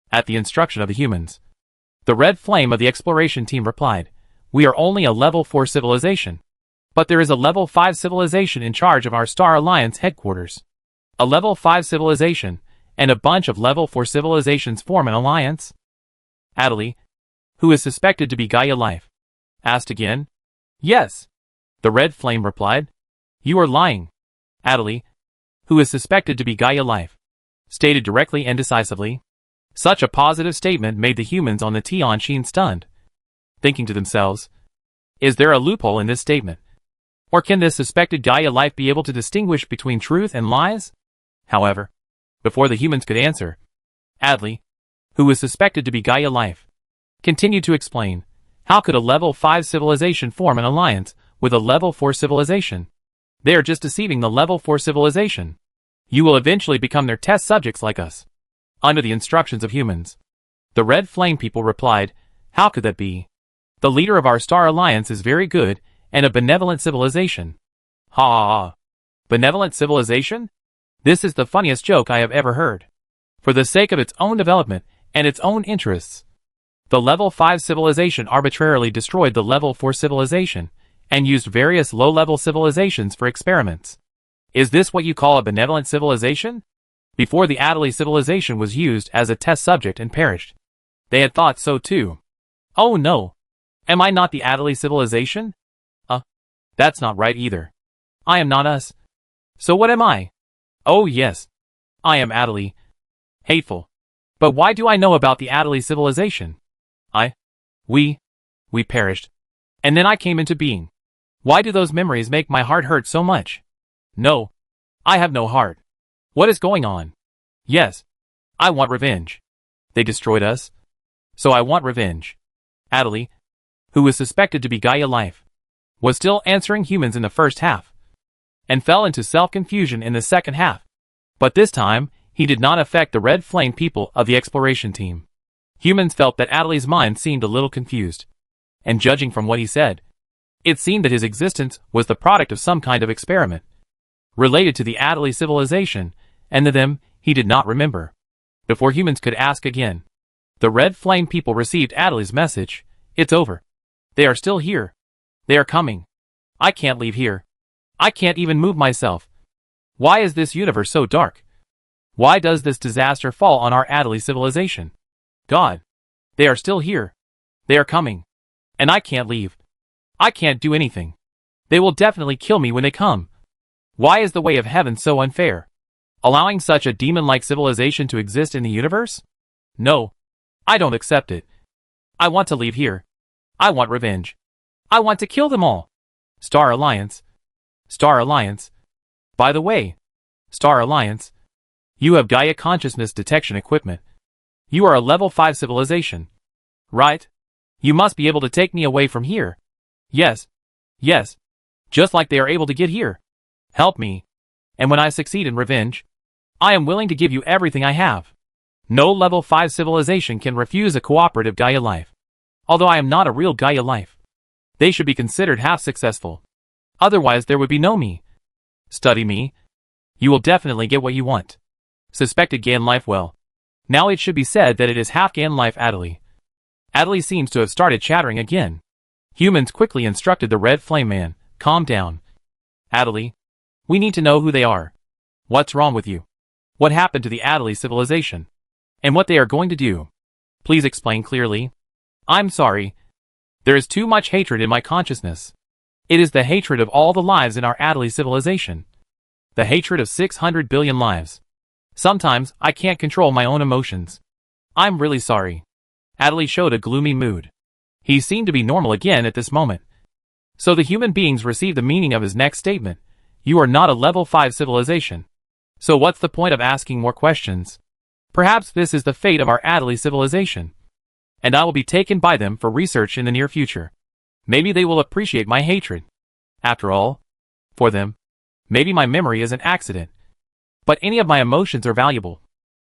At the instruction of the humans, the red flame of the exploration team replied, we are only a level 4 civilization. But there is a level 5 civilization in charge of our Star Alliance headquarters. A level 5 civilization and a bunch of level 4 civilizations form an alliance? Adderley, who is suspected to be Gaia life, asked again. Yes. The red flame replied. You are lying. Adderley, who is suspected to be Gaia life, stated directly and decisively. Such a positive statement made the humans on the Tianjin stunned, thinking to themselves, is there a loophole in this statement? Or can this suspected Gaia life be able to distinguish between truth and lies? However, before the humans could answer, Adderley, who was suspected to be Gaia life, continued to explain, how could a level 5 civilization form an alliance with a level 4 civilization? They are just deceiving the level 4 civilization. You will eventually become their test subjects like us, under the instructions of humans. The Red Flame people replied, how could that be? The leader of our Star Alliance is very good and a benevolent civilization. Ha ha ha. Benevolent civilization? This is the funniest joke I have ever heard. For the sake of its own development and its own interests, the Level 5 civilization arbitrarily destroyed the Level 4 civilization and used various low-level civilizations for experiments. Is this what you call a benevolent civilization? Before the Adderley civilization was used as a test subject and perished. They had thought so too. Oh no. Am I not the Adderley civilization? That's not right either. I am not us. So what am I? Oh yes. I am Adderley. Hateful. But why do I know about the Adderley civilization? We perished. And then I came into being. Why do those memories make my heart hurt so much? No. I have no heart. What is going on? Yes. I want revenge. They destroyed us. So I want revenge. Adderley, who was suspected to be Gaia Life, was still answering humans in the first half, and fell into self-confusion in the second half. But this time, he did not affect the Red Flame people of the exploration team. Humans felt that Adderley's mind seemed a little confused, and judging from what he said, it seemed that his existence was the product of some kind of experiment, related to the Adderley civilization, and to them, he did not remember. Before humans could ask again, the Red Flame people received Adderley's message. It's over. They are still here. They are coming. I can't leave here. I can't even move myself. Why is this universe so dark? Why does this disaster fall on our Adderley civilization? God. They are still here. They are coming. And I can't leave. I can't do anything. They will definitely kill me when they come. Why is the way of heaven so unfair? Allowing such a demon-like civilization to exist in the universe? No. I don't accept it. I want to leave here. I want revenge. I want to kill them all. Star Alliance. Star Alliance. By the way, Star Alliance, you have Gaia consciousness detection equipment. You are a level 5 civilization. Right? You must be able to take me away from here. Yes. Yes. Just like they are able to get here. Help me. And when I succeed in revenge, I am willing to give you everything I have. No level 5 civilization can refuse a cooperative Gaia Life. Although I am not a real Gaia Life, they should be considered half successful. Otherwise there would be no me. Study me. You will definitely get what you want. Suspected Gaia Life well. Now it should be said that it is half Gaia Life Adderley. Adderley seems to have started chattering again. Humans quickly instructed the Red Flame Man, calm down. Adderley, we need to know who they are. What's wrong with you? What happened to the Adderley civilization? And what they are going to do? Please explain clearly. I'm sorry. There is too much hatred in my consciousness. It is the hatred of all the lives in our Adderley civilization. The hatred of 600 billion lives. Sometimes I can't control my own emotions. I'm really sorry. Adderley showed a gloomy mood. He seemed to be normal again at this moment. So the human beings received the meaning of his next statement. You are not a level 5 civilization. So what's the point of asking more questions? Perhaps this is the fate of our Adderley civilization. And I will be taken by them for research in the near future. Maybe they will appreciate my hatred. After all, for them, maybe my memory is an accident. But any of my emotions are valuable.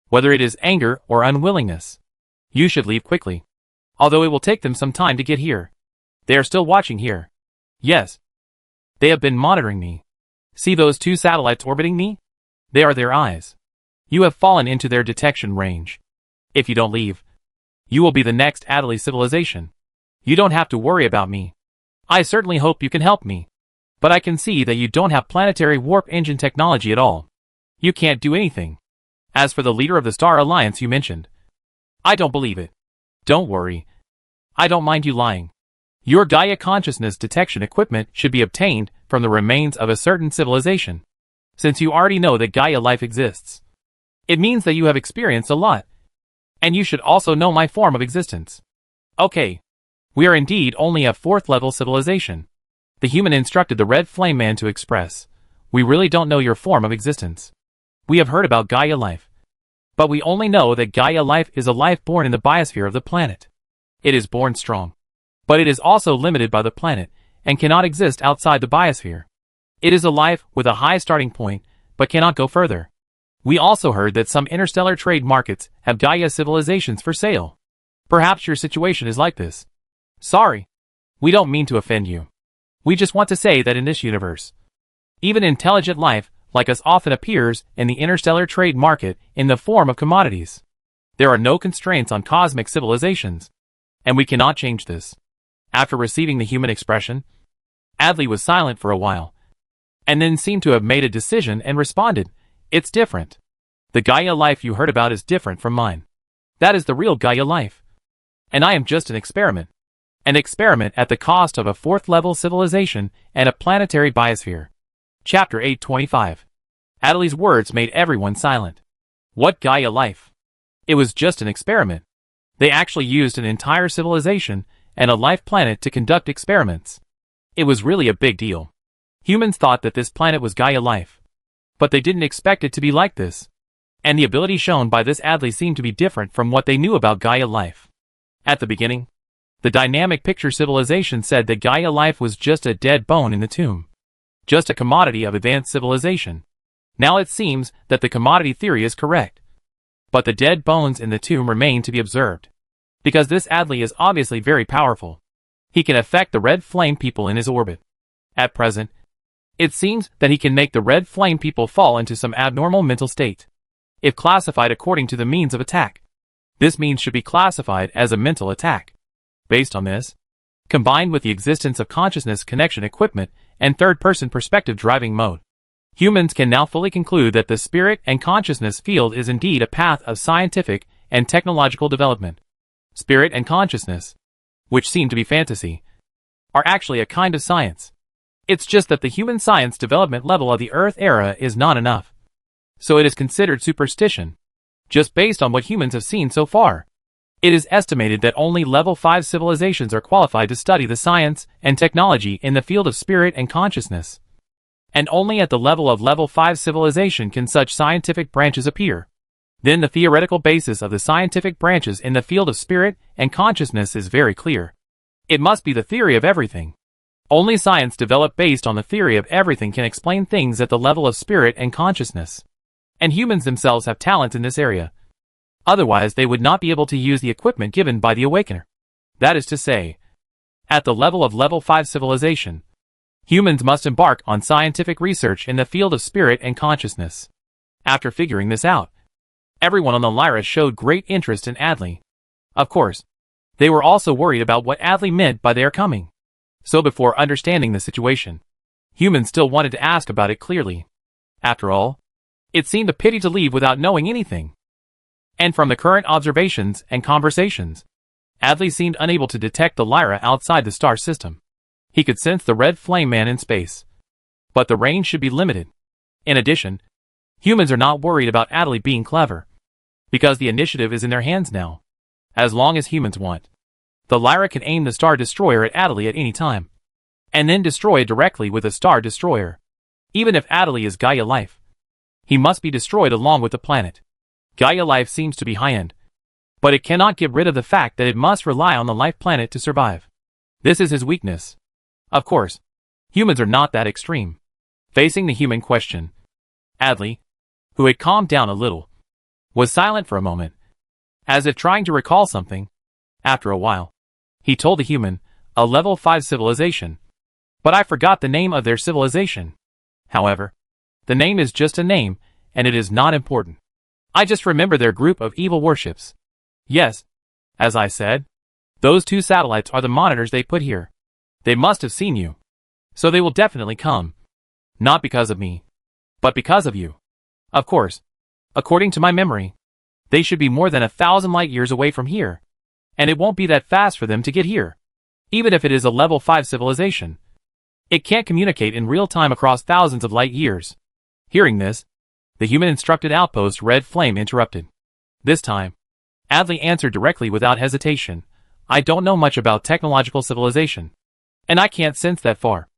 Whether it is anger or unwillingness. You should leave quickly. Although it will take them some time to get here. They are still watching here. Yes. They have been monitoring me. See those 2 satellites orbiting me? They are their eyes. You have fallen into their detection range. If you don't leave, you will be the next Adderley civilization. You don't have to worry about me. I certainly hope you can help me. But I can see that you don't have planetary warp engine technology at all. You can't do anything. As for the leader of the Star Alliance you mentioned, I don't believe it. Don't worry. I don't mind you lying. Your Gaia consciousness detection equipment should be obtained from the remains of a certain civilization. Since you already know that Gaia life exists, it means that you have experienced a lot. And you should also know my form of existence. Okay. We are indeed only a 4th level civilization. The human instructed the Red Flame Man to express. We really don't know your form of existence. We have heard about Gaia life. But we only know that Gaia life is a life born in the biosphere of the planet. It is born strong. But it is also limited by the planet, and cannot exist outside the biosphere. It is a life with a high starting point, but cannot go further. We also heard that some interstellar trade markets have Gaia civilizations for sale. Perhaps your situation is like this. Sorry. We don't mean to offend you. We just want to say that in this universe, even intelligent life, like us, often appears in the interstellar trade market in the form of commodities. There are no constraints on cosmic civilizations, and we cannot change this. After receiving the human expression, Adley was silent for a while, and then seemed to have made a decision and responded, "It's different. The Gaia life you heard about is different from mine. That is the real Gaia life. And I am just an experiment. An experiment at the cost of a 4th-level civilization and a planetary biosphere." Chapter 825. Adley's words made everyone silent. What Gaia life? It was just an experiment. They actually used an entire civilization and a life planet to conduct experiments. It was really a big deal. Humans thought that this planet was Gaia life, but they didn't expect it to be like this. And the ability shown by this Adley seemed to be different from what they knew about Gaia life. At the beginning, the dynamic picture civilization said that Gaia life was just a dead bone in the tomb. Just a commodity of advanced civilization. Now it seems that the commodity theory is correct. But the dead bones in the tomb remain to be observed. Because this Adley is obviously very powerful. He can affect the red flame people in his orbit. At present, it seems that he can make the red flame people fall into some abnormal mental state. If classified according to the means of attack, this means should be classified as a mental attack. Based on this, combined with the existence of consciousness connection equipment and third-person perspective driving mode, humans can now fully conclude that the spirit and consciousness field is indeed a path of scientific and technological development. Spirit and consciousness, which seem to be fantasy, are actually a kind of science. It's just that the human science development level of the Earth era is not enough. So it is considered superstition, just based on what humans have seen so far. It is estimated that only level 5 civilizations are qualified to study the science and technology in the field of spirit and consciousness. And only at the level of level 5 civilization can such scientific branches appear. Then the theoretical basis of the scientific branches in the field of spirit and consciousness is very clear. It must be the theory of everything. Only science developed based on the theory of everything can explain things at the level of spirit and consciousness. And humans themselves have talent in this area. Otherwise they would not be able to use the equipment given by the Awakener. That is to say, at the level of level 5 civilization, humans must embark on scientific research in the field of spirit and consciousness. After figuring this out, everyone on the Lyra showed great interest in Adley. Of course, they were also worried about what Adley meant by their coming. So before understanding the situation, humans still wanted to ask about it clearly. After all, it seemed a pity to leave without knowing anything. And from the current observations and conversations, Adley seemed unable to detect the Lyra outside the star system. He could sense the red flame man in space, but the range should be limited. In addition, humans are not worried about Adley being clever, because the initiative is in their hands now. As long as humans want, the Lyra can aim the Star Destroyer at Adley at any time, and then destroy it directly with a Star Destroyer. Even if Adley is Gaia life, he must be destroyed along with the planet. Gaia life seems to be high-end, but it cannot get rid of the fact that it must rely on the life planet to survive. This is his weakness. Of course, humans are not that extreme. Facing the human question, Adley, who had calmed down a little, was silent for a moment, as if trying to recall something. After a while, he told the human, a level 5 civilization. But I forgot the name of their civilization. However, the name is just a name, and it is not important. I just remember their group of evil warships. Yes, as I said, those 2 satellites are the monitors they put here. They must have seen you. So they will definitely come. Not because of me, but because of you. Of course, according to my memory, they should be more than 1,000 light years away from here. And it won't be that fast for them to get here. Even if it is a level 5 civilization, it can't communicate in real time across thousands of light years. Hearing this, the human instructed outpost Red Flame interrupted. This time, Adley answered directly without hesitation. I don't know much about technological civilization, and I can't sense that far.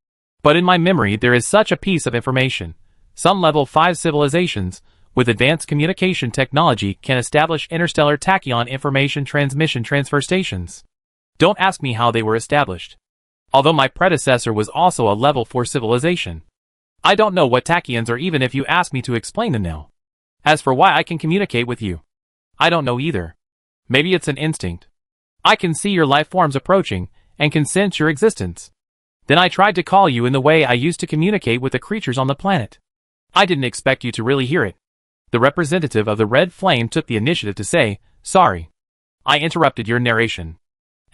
But in my memory there is such a piece of information. Some level 5 civilizations, with advanced communication technology, can establish interstellar tachyon information transmission transfer stations. Don't ask me how they were established. Although my predecessor was also a level 4 civilization, I don't know what tachyons are even if you ask me to explain them now. As for why I can communicate with you, I don't know either. Maybe it's an instinct. I can see your life forms approaching and can sense your existence. Then I tried to call you in the way I used to communicate with the creatures on the planet. I didn't expect you to really hear it. The representative of the red flame took the initiative to say, "Sorry. I interrupted your narration.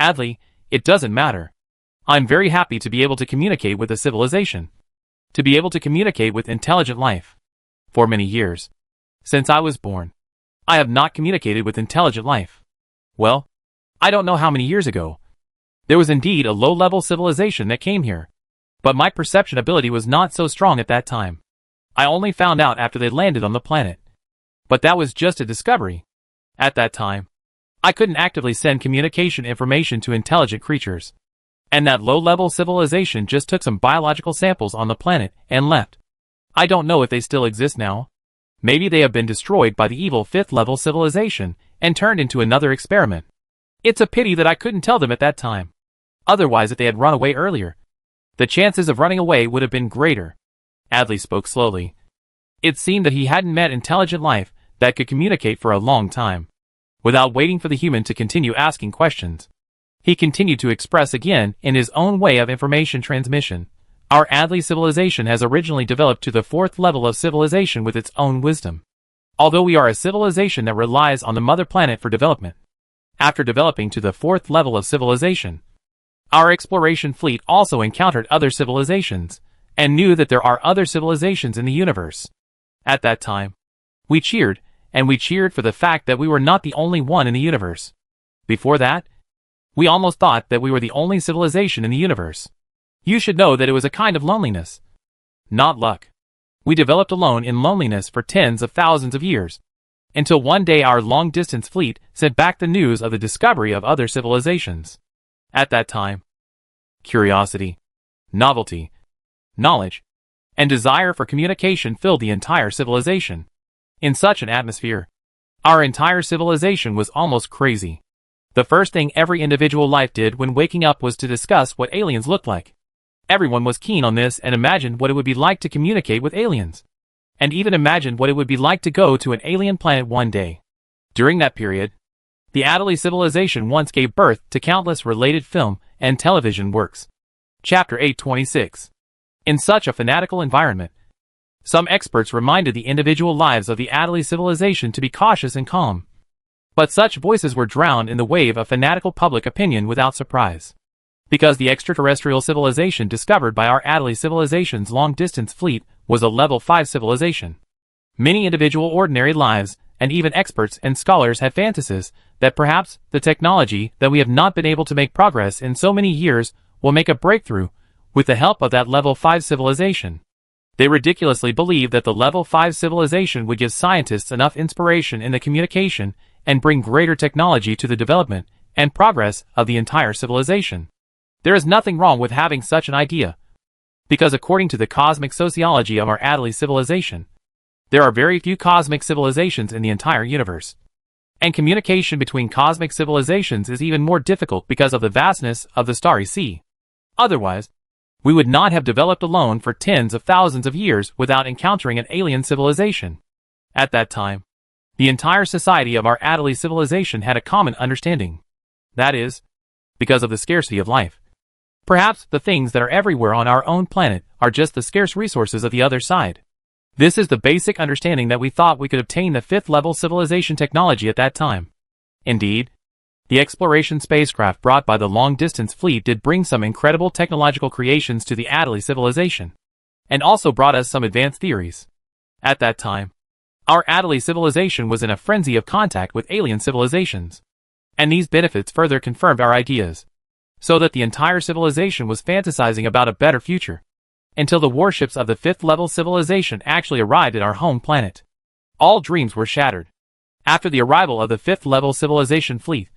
Adley, it doesn't matter. I'm very happy to be able to communicate with a civilization. To be able to communicate with intelligent life. For many years, since I was born, I have not communicated with intelligent life. Well, I don't know how many years ago. There was indeed a low-level civilization that came here. But my perception ability was not so strong at that time. I only found out after they landed on the planet. But that was just a discovery. At that time, I couldn't actively send communication information to intelligent creatures. And that low-level civilization just took some biological samples on the planet and left. I don't know if they still exist now. Maybe they have been destroyed by the evil 5th-level civilization and turned into another experiment. It's a pity that I couldn't tell them at that time. Otherwise, if they had run away earlier, the chances of running away would have been greater." Adley spoke slowly. It seemed that he hadn't met intelligent life that could communicate for a long time. Without waiting for the human to continue asking questions, he continued to express again in his own way of information transmission. "Our Adley civilization has originally developed to the 4th level of civilization with its own wisdom. Although we are a civilization that relies on the mother planet for development. After developing to the 4th level of civilization, our exploration fleet also encountered other civilizations, and knew that there are other civilizations in the universe. At that time, we cheered, and we cheered for the fact that we were not the only one in the universe. Before that, we almost thought that we were the only civilization in the universe. You should know that it was a kind of loneliness. Not luck. We developed alone in loneliness for tens of thousands of years, until one day our long-distance fleet sent back the news of the discovery of other civilizations. At that time, curiosity, novelty, knowledge, and desire for communication filled the entire civilization. In such an atmosphere, our entire civilization was almost crazy. The first thing every individual life did when waking up was to discuss what aliens looked like. Everyone was keen on this and imagined what it would be like to communicate with aliens. And even imagined what it would be like to go to an alien planet one day. During that period, the Adley civilization once gave birth to countless related film and television works. Chapter 826. In such a fanatical environment, some experts reminded the individual lives of the Adley civilization to be cautious and calm. But such voices were drowned in the wave of fanatical public opinion without surprise. Because the extraterrestrial civilization discovered by our Adley civilization's long-distance fleet was a level 5 civilization. Many individual ordinary lives, and even experts and scholars had fantasies that perhaps the technology that we have not been able to make progress in so many years will make a breakthrough with the help of that level 5 civilization. They ridiculously believed that the level 5 civilization would give scientists enough inspiration in the communication and bring greater technology to the development and progress of the entire civilization. There is nothing wrong with having such an idea, because according to the cosmic sociology of our Adley civilization, there are very few cosmic civilizations in the entire universe. And communication between cosmic civilizations is even more difficult because of the vastness of the starry sea. Otherwise, we would not have developed alone for tens of thousands of years without encountering an alien civilization. At that time, the entire society of our Adley civilization had a common understanding. That is, because of the scarcity of life. Perhaps the things that are everywhere on our own planet are just the scarce resources of the other side. This is the basic understanding that we thought we could obtain the 5th level civilization technology at that time. Indeed, the exploration spacecraft brought by the long-distance fleet did bring some incredible technological creations to the Adley civilization, and also brought us some advanced theories. At that time, our Adley civilization was in a frenzy of contact with alien civilizations, and these benefits further confirmed our ideas, so that the entire civilization was fantasizing about a better future, until the warships of the 5th level civilization actually arrived at our home planet. All dreams were shattered. After the arrival of the 5th level civilization fleet,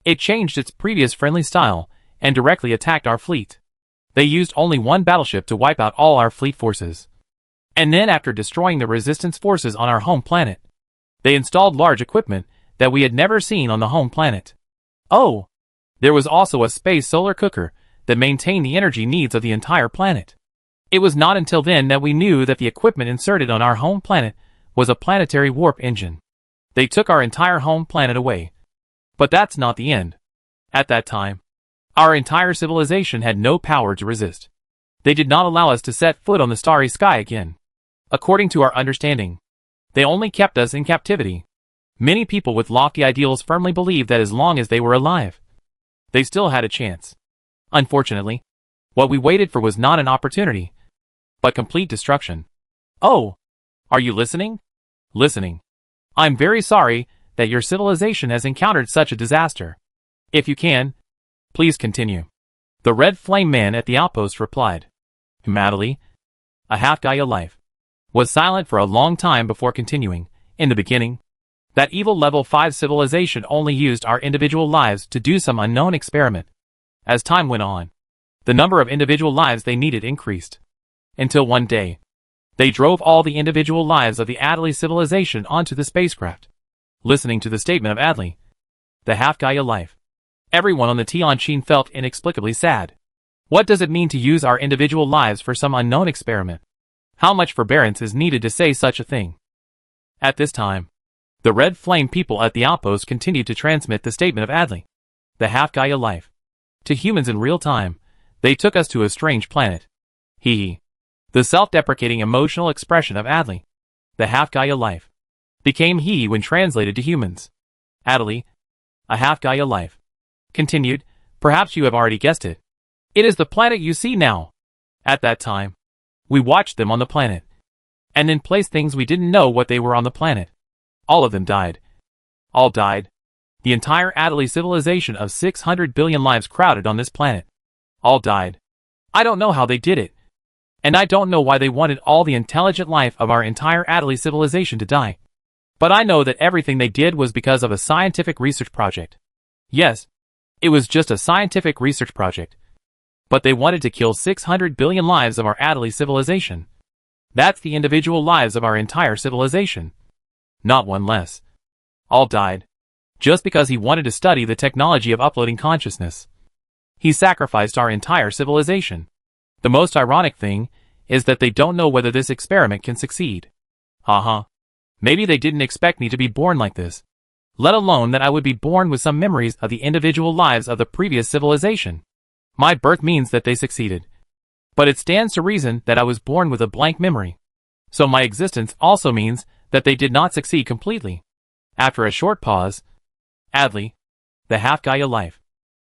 it changed its previous friendly style and directly attacked our fleet. They used only one battleship to wipe out all our fleet forces. And then after destroying the resistance forces on our home planet, they installed large equipment that we had never seen on the home planet. Oh! There was also a space solar cooker that maintained the energy needs of the entire planet. It was not until then that we knew that the equipment inserted on our home planet was a planetary warp engine. They took our entire home planet away. But that's not the end. At that time, our entire civilization had no power to resist. They did not allow us to set foot on the starry sky again. According to our understanding, they only kept us in captivity. Many people with lofty ideals firmly believed that as long as they were alive, they still had a chance. Unfortunately, what we waited for was not an opportunity, but complete destruction. Oh, are you listening? Listening. I'm very sorry that your civilization has encountered such a disaster. If you can, please continue. The red flame man at the outpost replied. Madly, a half-Gaia life, was silent for a long time before continuing. In the beginning, that evil level 5 civilization only used our individual lives to do some unknown experiment. As time went on, the number of individual lives they needed increased. Until one day, they drove all the individual lives of the Adley civilization onto the spacecraft. Listening to the statement of Adley, the half-Gaia life, everyone on the Tianqin felt inexplicably sad. What does it mean to use our individual lives for some unknown experiment? How much forbearance is needed to say such a thing? At this time, the red flame people at the outpost continued to transmit the statement of Adley, the half-Gaia life, to humans in real time. They took us to a strange planet. Hee. The self-deprecating emotional expression of Adley, the half-Gaia life, became he when translated to humans. Adley, a half-Gaia life, continued, perhaps you have already guessed it. It is the planet you see now. At that time, we watched them on the planet, and then placed things we didn't know what they were on the planet. All of them died. All died. The entire Adley civilization of 600 billion lives crowded on this planet. All died. I don't know how they did it. And I don't know why they wanted all the intelligent life of our entire Adley civilization to die. But I know that everything they did was because of a scientific research project. Yes, it was just a scientific research project. But they wanted to kill 600 billion lives of our Adley civilization. That's the individual lives of our entire civilization. Not one less. All died. Just because he wanted to study the technology of uploading consciousness. He sacrificed our entire civilization. The most ironic thing is that they don't know whether this experiment can succeed. Haha. Maybe they didn't expect me to be born like this. Let alone that I would be born with some memories of the individual lives of the previous civilization. My birth means that they succeeded. But it stands to reason that I was born with a blank memory. So my existence also means that they did not succeed completely. After a short pause, Adley, the half-Gaia life,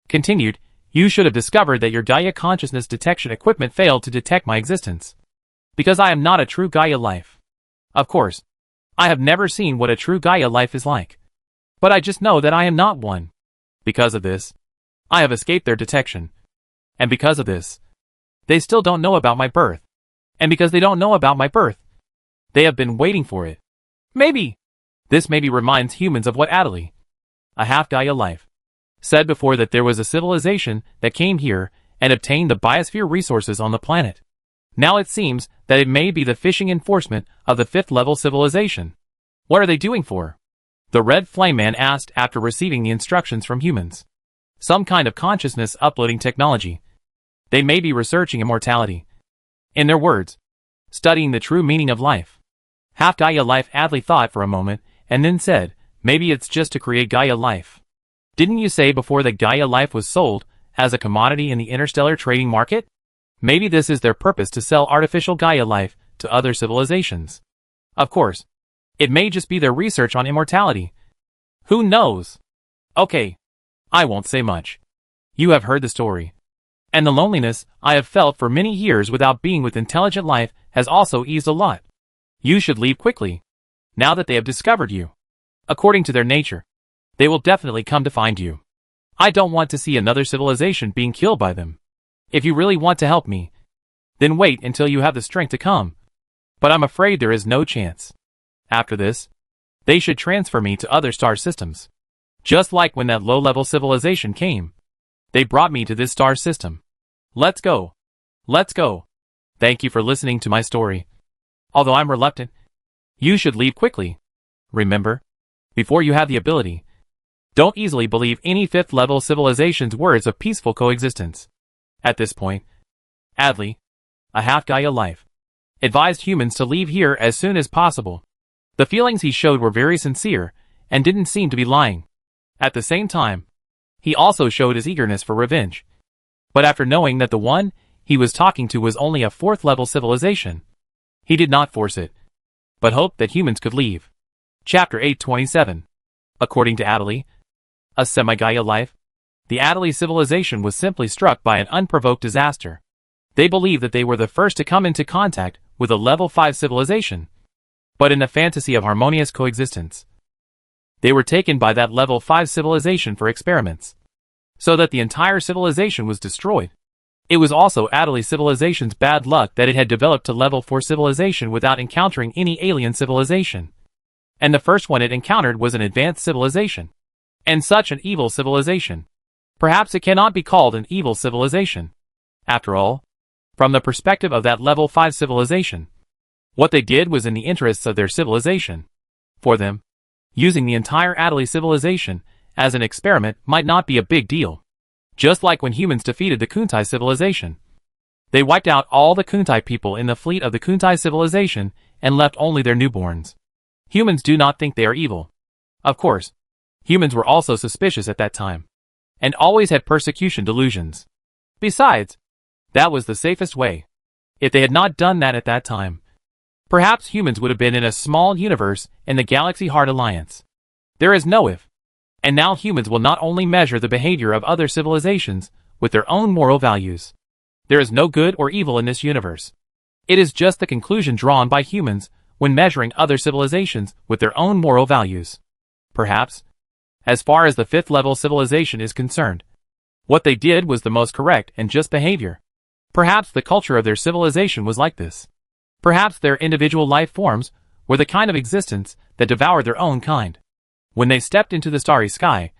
continued, you should have discovered that your Gaia consciousness detection equipment failed to detect my existence. Because I am not a true Gaia life. Of course, I have never seen what a true Gaia life is like. But I just know that I am not one. Because of this, I have escaped their detection. And because of this, they still don't know about my birth. And because they don't know about my birth, they have been waiting for it. Maybe. This maybe reminds humans of what Adley, a half-Gaia life, said before, that there was a civilization that came here and obtained the biosphere resources on the planet. Now it seems that it may be the fishing enforcement of the 5th level civilization. What are they doing for? The red flame man asked after receiving the instructions from humans. Some kind of consciousness uploading technology. They may be researching immortality. In their words, studying the true meaning of life. Half-Gaia life. Adley thought for a moment, and then said, maybe it's just to create Gaia life. Didn't you say before that Gaia life was sold as a commodity in the interstellar trading market? Maybe this is their purpose, to sell artificial Gaia life to other civilizations. Of course, it may just be their research on immortality. Who knows? Okay, I won't say much. You have heard the story. And the loneliness I have felt for many years without being with intelligent life has also eased a lot. You should leave quickly, now that they have discovered you. According to their nature, they will definitely come to find you. I don't want to see another civilization being killed by them. If you really want to help me, then wait until you have the strength to come. But I'm afraid there is no chance. After this, they should transfer me to other star systems. Just like when that low-level civilization came. They brought me to this star system. Let's go. Let's go. Thank you for listening to my story. Although I'm reluctant, you should leave quickly. Remember, before you have the ability, don't easily believe any 5th level civilization's words of peaceful coexistence. At this point, Adley, a half-Gaia life, advised humans to leave here as soon as possible. The feelings he showed were very sincere, and didn't seem to be lying. At the same time, he also showed his eagerness for revenge. But after knowing that the one he was talking to was only a fourth-level civilization, he did not force it, but hoped that humans could leave. Chapter 827. According to Adderley, a semi-Gaia life, the Adderley civilization was simply struck by an unprovoked disaster. They believed that they were the first to come into contact with a level 5 civilization, but in a fantasy of harmonious coexistence. They were taken by that level 5 civilization for experiments, so that the entire civilization was destroyed. It was also Adderley civilization's bad luck that it had developed to level 4 civilization without encountering any alien civilization. And the first one it encountered was an advanced civilization. And such an evil civilization. Perhaps it cannot be called an evil civilization. After all, from the perspective of that level 5 civilization, what they did was in the interests of their civilization. For them, using the entire Adderley civilization as an experiment might not be a big deal. Just like when humans defeated the Kuntai civilization. They wiped out all the Kuntai people in the fleet of the Kuntai civilization and left only their newborns. Humans do not think they are evil. Of course, humans were also suspicious at that time, and always had persecution delusions. Besides, that was the safest way. If they had not done that at that time, perhaps humans would have been in a small universe in the Galaxy Heart Alliance. There is no if. And now humans will not only measure the behavior of other civilizations with their own moral values. There is no good or evil in this universe. It is just the conclusion drawn by humans when measuring other civilizations with their own moral values. Perhaps, as far as the 5th level civilization is concerned, what they did was the most correct and just behavior. Perhaps the culture of their civilization was like this. Perhaps their individual life forms were the kind of existence that devoured their own kind. When they stepped into the starry sky,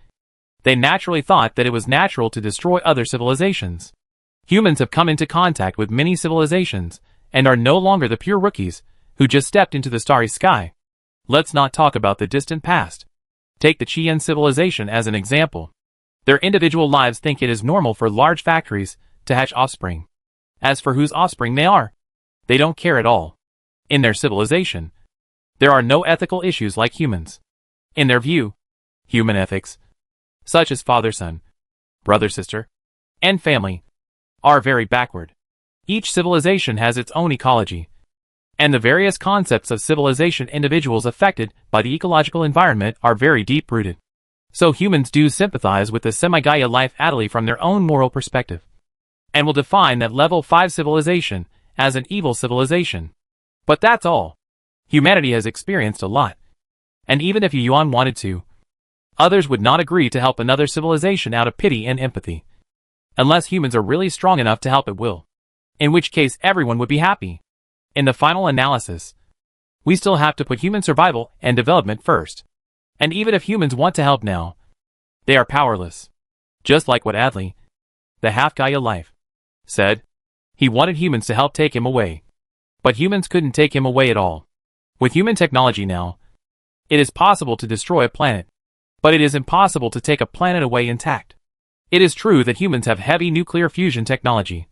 they naturally thought that it was natural to destroy other civilizations. Humans have come into contact with many civilizations, and are no longer the pure rookies who just stepped into the starry sky. Let's not talk about the distant past. Take the Chien civilization as an example. Their individual lives think it is normal for large factories to hatch offspring. As for whose offspring they are, they don't care at all. In their civilization, there are no ethical issues like humans. In their view, human ethics, such as father-son, brother-sister, and family, are very backward. Each civilization has its own ecology, and the various concepts of civilization individuals affected by the ecological environment are very deep-rooted. So humans do sympathize with the semi-Gaia life Adderley from their own moral perspective, and will define that level 5 civilization as an evil civilization. But that's all. Humanity has experienced a lot. And even if Yuan wanted to, others would not agree to help another civilization out of pity and empathy. Unless humans are really strong enough to help at will. In which case everyone would be happy. In the final analysis, we still have to put human survival and development first. And even if humans want to help now, they are powerless. Just like what Adderley, the half-Gaia life, said. He wanted humans to help take him away. But humans couldn't take him away at all. With human technology now, it is possible to destroy a planet, but it is impossible to take a planet away intact. It is true that humans have heavy nuclear fusion technology.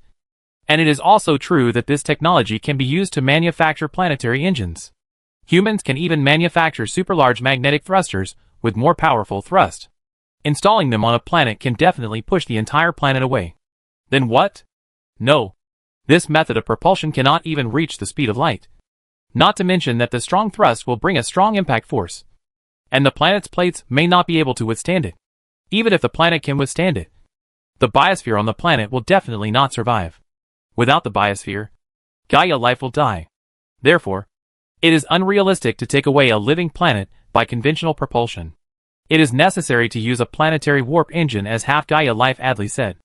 And it is also true that this technology can be used to manufacture planetary engines. Humans can even manufacture super-large magnetic thrusters with more powerful thrust. Installing them on a planet can definitely push the entire planet away. Then what? No. This method of propulsion cannot even reach the speed of light. Not to mention that the strong thrust will bring a strong impact force. And the planet's plates may not be able to withstand it. Even if the planet can withstand it, the biosphere on the planet will definitely not survive. Without the biosphere, Gaia life will die. Therefore, it is unrealistic to take away a living planet by conventional propulsion. It is necessary to use a planetary warp engine, as half-Gaia life Adderley said,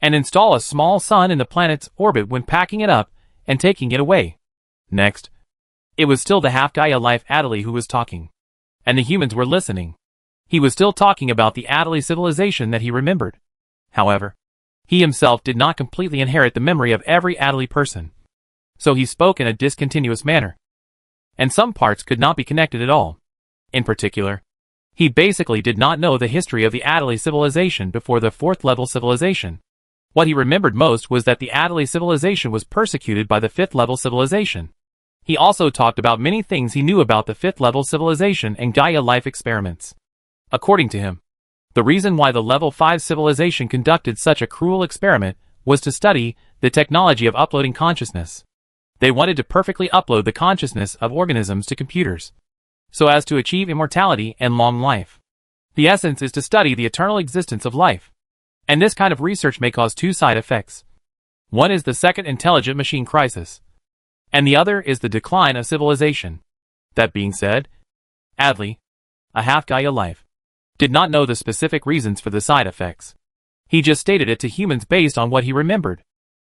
and install a small sun in the planet's orbit when packing it up and taking it away. Next, it was still the half-Gaia life Adderley who was talking, and the humans were listening. He was still talking about the Adderley civilization that he remembered. However, he himself did not completely inherit the memory of every Adderley person, so he spoke in a discontinuous manner, and some parts could not be connected at all. In particular, he basically did not know the history of the Adderley civilization before the 4th level civilization. What he remembered most was that the Adderley civilization was persecuted by the 5th level civilization. He also talked about many things he knew about the fifth-level civilization and Gaia life experiments. According to him, the reason why the level 5 civilization conducted such a cruel experiment was to study the technology of uploading consciousness. They wanted to perfectly upload the consciousness of organisms to computers, so as to achieve immortality and long life. The essence is to study the eternal existence of life. And this kind of research may cause two side effects. One is the second intelligent machine crisis, and the other is the decline of civilization. That being said, Adley, a half-Gaia life, did not know the specific reasons for the side effects. He just stated it to humans based on what he remembered.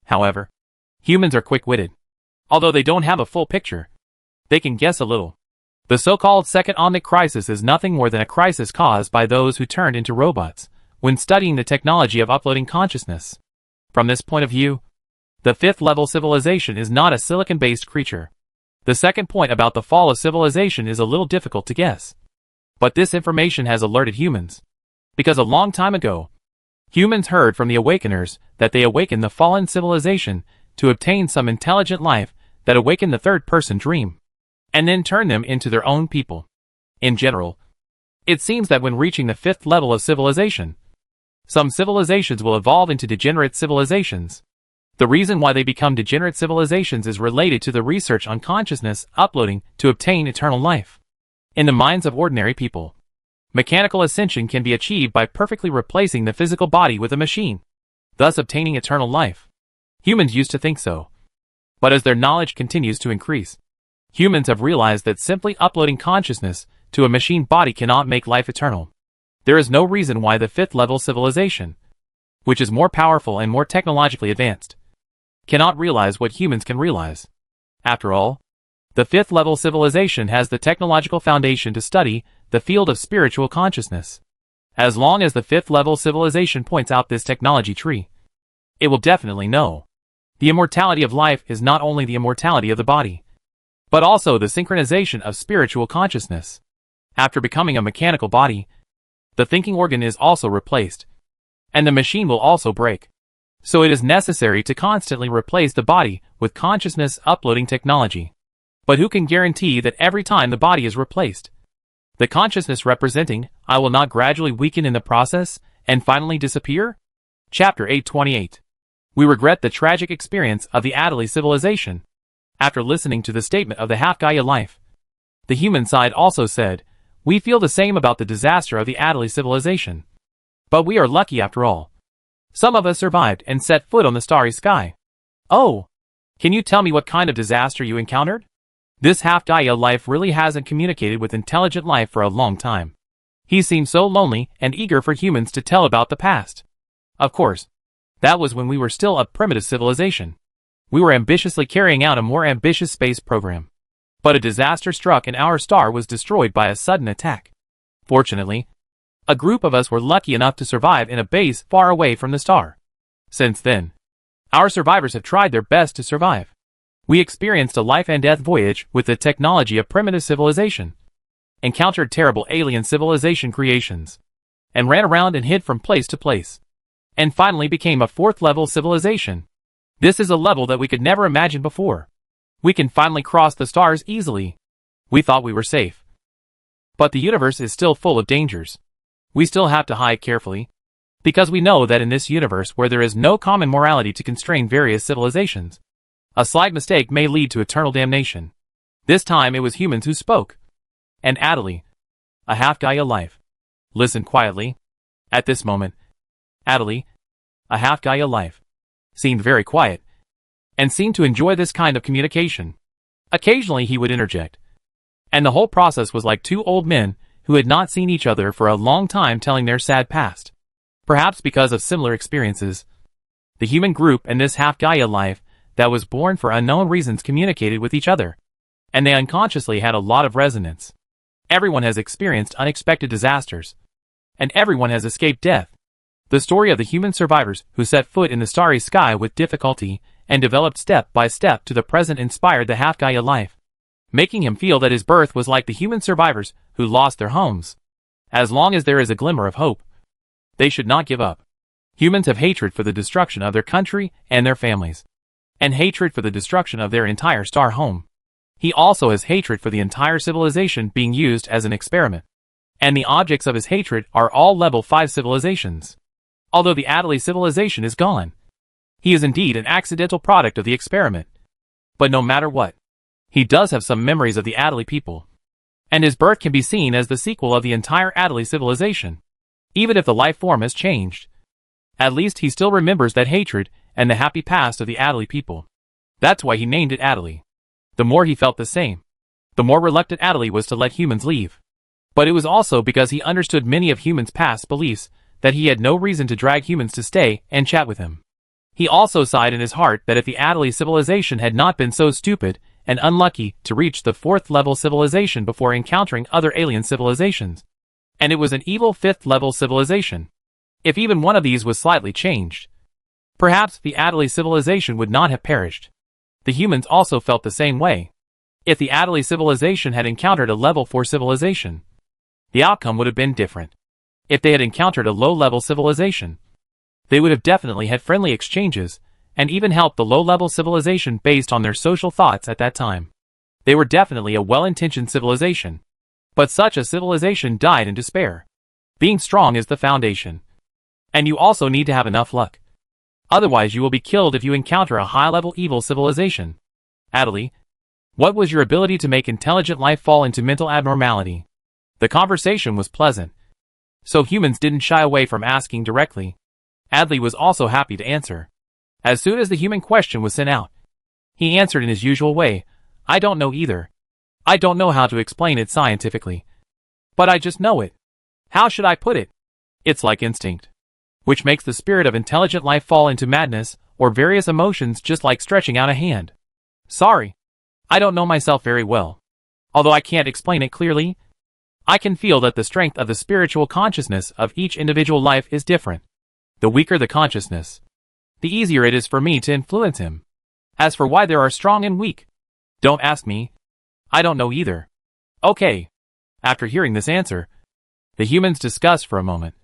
However, humans are quick-witted. Although they don't have a full picture, they can guess a little. The so-called second omnic crisis is nothing more than a crisis caused by those who turned into robots when studying the technology of uploading consciousness. From this point of view, the fifth-level civilization is not a silicon-based creature. The second point about the fall of civilization is a little difficult to guess. But this information has alerted humans. Because a long time ago, humans heard from the awakeners that they awakened the fallen civilization to obtain some intelligent life that awakened the third-person dream, and then turn them into their own people. In general, it seems that when reaching the fifth level of civilization, some civilizations will evolve into degenerate civilizations. The reason why they become degenerate civilizations is related to the research on consciousness uploading to obtain eternal life. In the minds of ordinary people, mechanical ascension can be achieved by perfectly replacing the physical body with a machine, thus obtaining eternal life. Humans used to think so. But as their knowledge continues to increase, humans have realized that simply uploading consciousness to a machine body cannot make life eternal. There is no reason why the fifth-level civilization, which is more powerful and more technologically advanced, cannot realize what humans can realize. After all, the fifth-level civilization has the technological foundation to study the field of spiritual consciousness. As long as the fifth-level civilization points out this technology tree, it will definitely know. The immortality of life is not only the immortality of the body, but also the synchronization of spiritual consciousness. After becoming a mechanical body, the thinking organ is also replaced, and the machine will also break. So it is necessary to constantly replace the body with consciousness uploading technology. But who can guarantee that every time the body is replaced, the consciousness representing I will not gradually weaken in the process and finally disappear? Chapter 828. We regret the tragic experience of the Adley civilization. After listening to the statement of the half-Gaia life, the human side also said, we feel the same about the disaster of the Adley civilization. But we are lucky after all. Some of us survived and set foot on the starry sky. Oh, can you tell me what kind of disaster you encountered? This half-Gaia life really hasn't communicated with intelligent life for a long time. He seemed so lonely and eager for humans to tell about the past. Of course, that was when we were still a primitive civilization. We were ambitiously carrying out a more ambitious space program. But a disaster struck and our star was destroyed by a sudden attack. Fortunately, a group of us were lucky enough to survive in a base far away from the star. Since then, our survivors have tried their best to survive. We experienced a life and death voyage with the technology of primitive civilization, encountered terrible alien civilization creations, and ran around and hid from place to place, and finally became a fourth-level civilization. This is a level that we could never imagine before. We can finally cross the stars easily. We thought we were safe. But the universe is still full of dangers. We still have to hide carefully, because we know that in this universe where there is no common morality to constrain various civilizations, a slight mistake may lead to eternal damnation. This time it was humans who spoke. And Adley, a half-Gaia life, listened quietly. At this moment, Adley, a half-Gaia life, seemed very quiet, and seemed to enjoy this kind of communication. Occasionally he would interject, and the whole process was like two old men who had not seen each other for a long time telling their sad past. Perhaps because of similar experiences, the human group and this half-Gaia life that was born for unknown reasons communicated with each other, and they unconsciously had a lot of resonance. Everyone has experienced unexpected disasters, and everyone has escaped death. The story of the human survivors who set foot in the starry sky with difficulty and developed step by step to the present inspired the half-Gaia life, making him feel that his birth was like the human survivors who lost their homes. As long as there is a glimmer of hope, they should not give up. Humans have hatred for the destruction of their country and their families, and hatred for the destruction of their entire star home. He also has hatred for the entire civilization being used as an experiment. And the objects of his hatred are all level 5 civilizations. Although the Adderley civilization is gone. He is indeed an accidental product of the experiment. But no matter what, he does have some memories of the Adderley people. And his birth can be seen as the sequel of the entire Adderley civilization. Even if the life form has changed. At least he still remembers that hatred and the happy past of the Adderley people. That's why he named it Adderley. The more he felt the same, the more reluctant Adderley was to let humans leave. But it was also because he understood many of humans' past beliefs that he had no reason to drag humans to stay and chat with him. He also sighed in his heart that if the Adderley civilization had not been so stupid and unlucky to reach the 4th level civilization before encountering other alien civilizations. And it was an evil 5th level civilization. If even one of these was slightly changed, perhaps the Adderley civilization would not have perished. The humans also felt the same way. If the Adderley civilization had encountered a level 4 civilization, the outcome would have been different. If they had encountered a low-level civilization, they would have definitely had friendly exchanges, and even helped the low-level civilization based on their social thoughts at that time. They were definitely a well-intentioned civilization. But such a civilization died in despair. Being strong is the foundation. And you also need to have enough luck. Otherwise you will be killed if you encounter a high-level evil civilization. Adderley, what was your ability to make intelligent life fall into mental abnormality? The conversation was pleasant. So humans didn't shy away from asking directly. Adderley was also happy to answer. As soon as the human question was sent out, he answered in his usual way, I don't know either. I don't know how to explain it scientifically. But I just know it. How should I put it? It's like instinct, which makes the spirit of intelligent life fall into madness or various emotions just like stretching out a hand. Sorry. I don't know myself very well. Although I can't explain it clearly, I can feel that the strength of the spiritual consciousness of each individual life is different. The weaker the consciousness, the easier it is for me to influence him. As for why there are strong and weak, don't ask me. I don't know either. Okay. After hearing this answer, the humans discussed for a moment,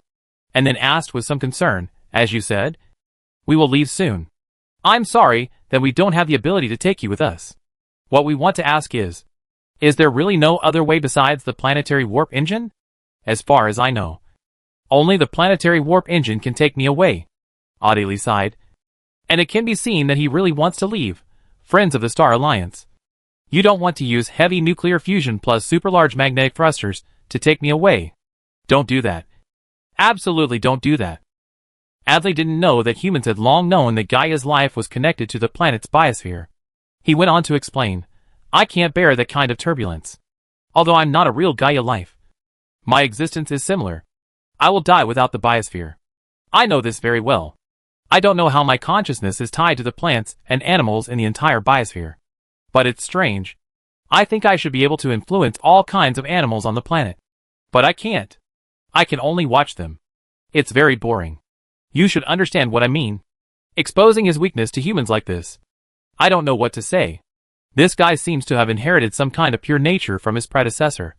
and then asked with some concern, as you said, we will leave soon. I'm sorry that we don't have the ability to take you with us. What we want to ask is there really no other way besides the planetary warp engine? As far as I know, only the planetary warp engine can take me away. Adderley sighed. And it can be seen that he really wants to leave, friends of the Star Alliance. You don't want to use heavy nuclear fusion plus super large magnetic thrusters to take me away. Don't do that. Absolutely don't do that. Adderley didn't know that humans had long known that Gaia's life was connected to the planet's biosphere. He went on to explain, I can't bear that kind of turbulence. Although I'm not a real Gaia life, my existence is similar. I will die without the biosphere. I know this very well. I don't know how my consciousness is tied to the plants and animals in the entire biosphere. But it's strange. I think I should be able to influence all kinds of animals on the planet. But I can't. I can only watch them. It's very boring. You should understand what I mean. Exposing his weakness to humans like this. I don't know what to say. This guy seems to have inherited some kind of pure nature from his predecessor.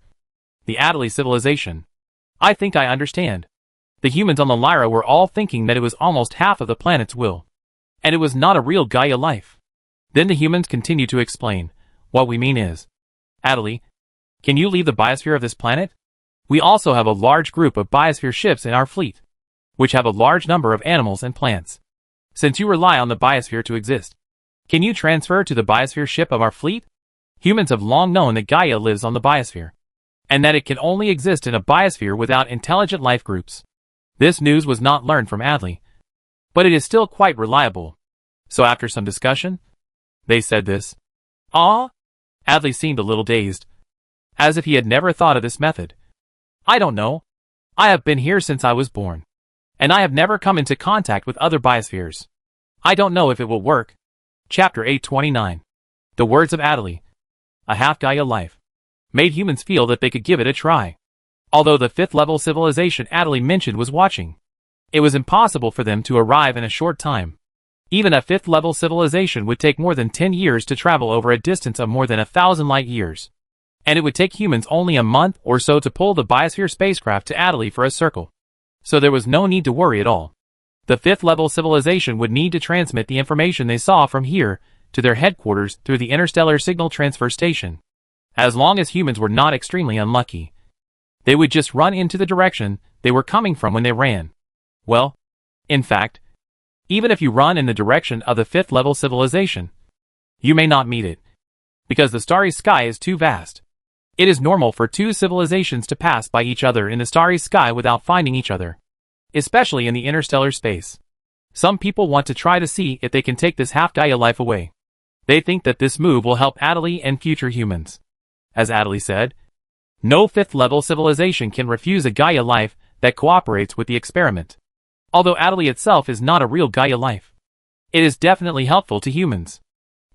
The Adderley civilization. I think I understand. The humans on the Lyra were all thinking that it was almost half of the planet's will. And it was not a real Gaia life. Then the humans continued to explain, what we mean is, Adderley, can you leave the biosphere of this planet? We also have a large group of biosphere ships in our fleet, which have a large number of animals and plants. Since you rely on the biosphere to exist, can you transfer to the biosphere ship of our fleet? Humans have long known that Gaia lives on the biosphere, and that it can only exist in a biosphere without intelligent life groups. This news was not learned from Adderley, but it is still quite reliable. So after some discussion, they said this. Ah? Adderley seemed a little dazed, as if he had never thought of this method. I don't know. I have been here since I was born, and I have never come into contact with other biospheres. I don't know if it will work. Chapter 829. The words of Adderley, a half-Gaia life, made humans feel that they could give it a try. Although the 5th level civilization Adderley mentioned was watching, it was impossible for them to arrive in a short time. Even a 5th level civilization would take more than 10 years to travel over a distance of more than 1,000 light years. And it would take humans only a month or so to pull the biosphere spacecraft to Adderley for a circle. So there was no need to worry at all. The 5th level civilization would need to transmit the information they saw from here to their headquarters through the Interstellar Signal Transfer Station. As long as humans were not extremely unlucky, they would just run into the direction they were coming from when they ran. Well, in fact, even if you run in the direction of the fifth-level civilization, you may not meet it, because the starry sky is too vast. It is normal for two civilizations to pass by each other in the starry sky without finding each other, especially in the interstellar space. Some people want to try to see if they can take this half-Gaia life away. They think that this move will help Adderley and future humans. As Adderley said, no fifth-level civilization can refuse a Gaia life that cooperates with the experiment. Although Adderley itself is not a real Gaia life, it is definitely helpful to humans.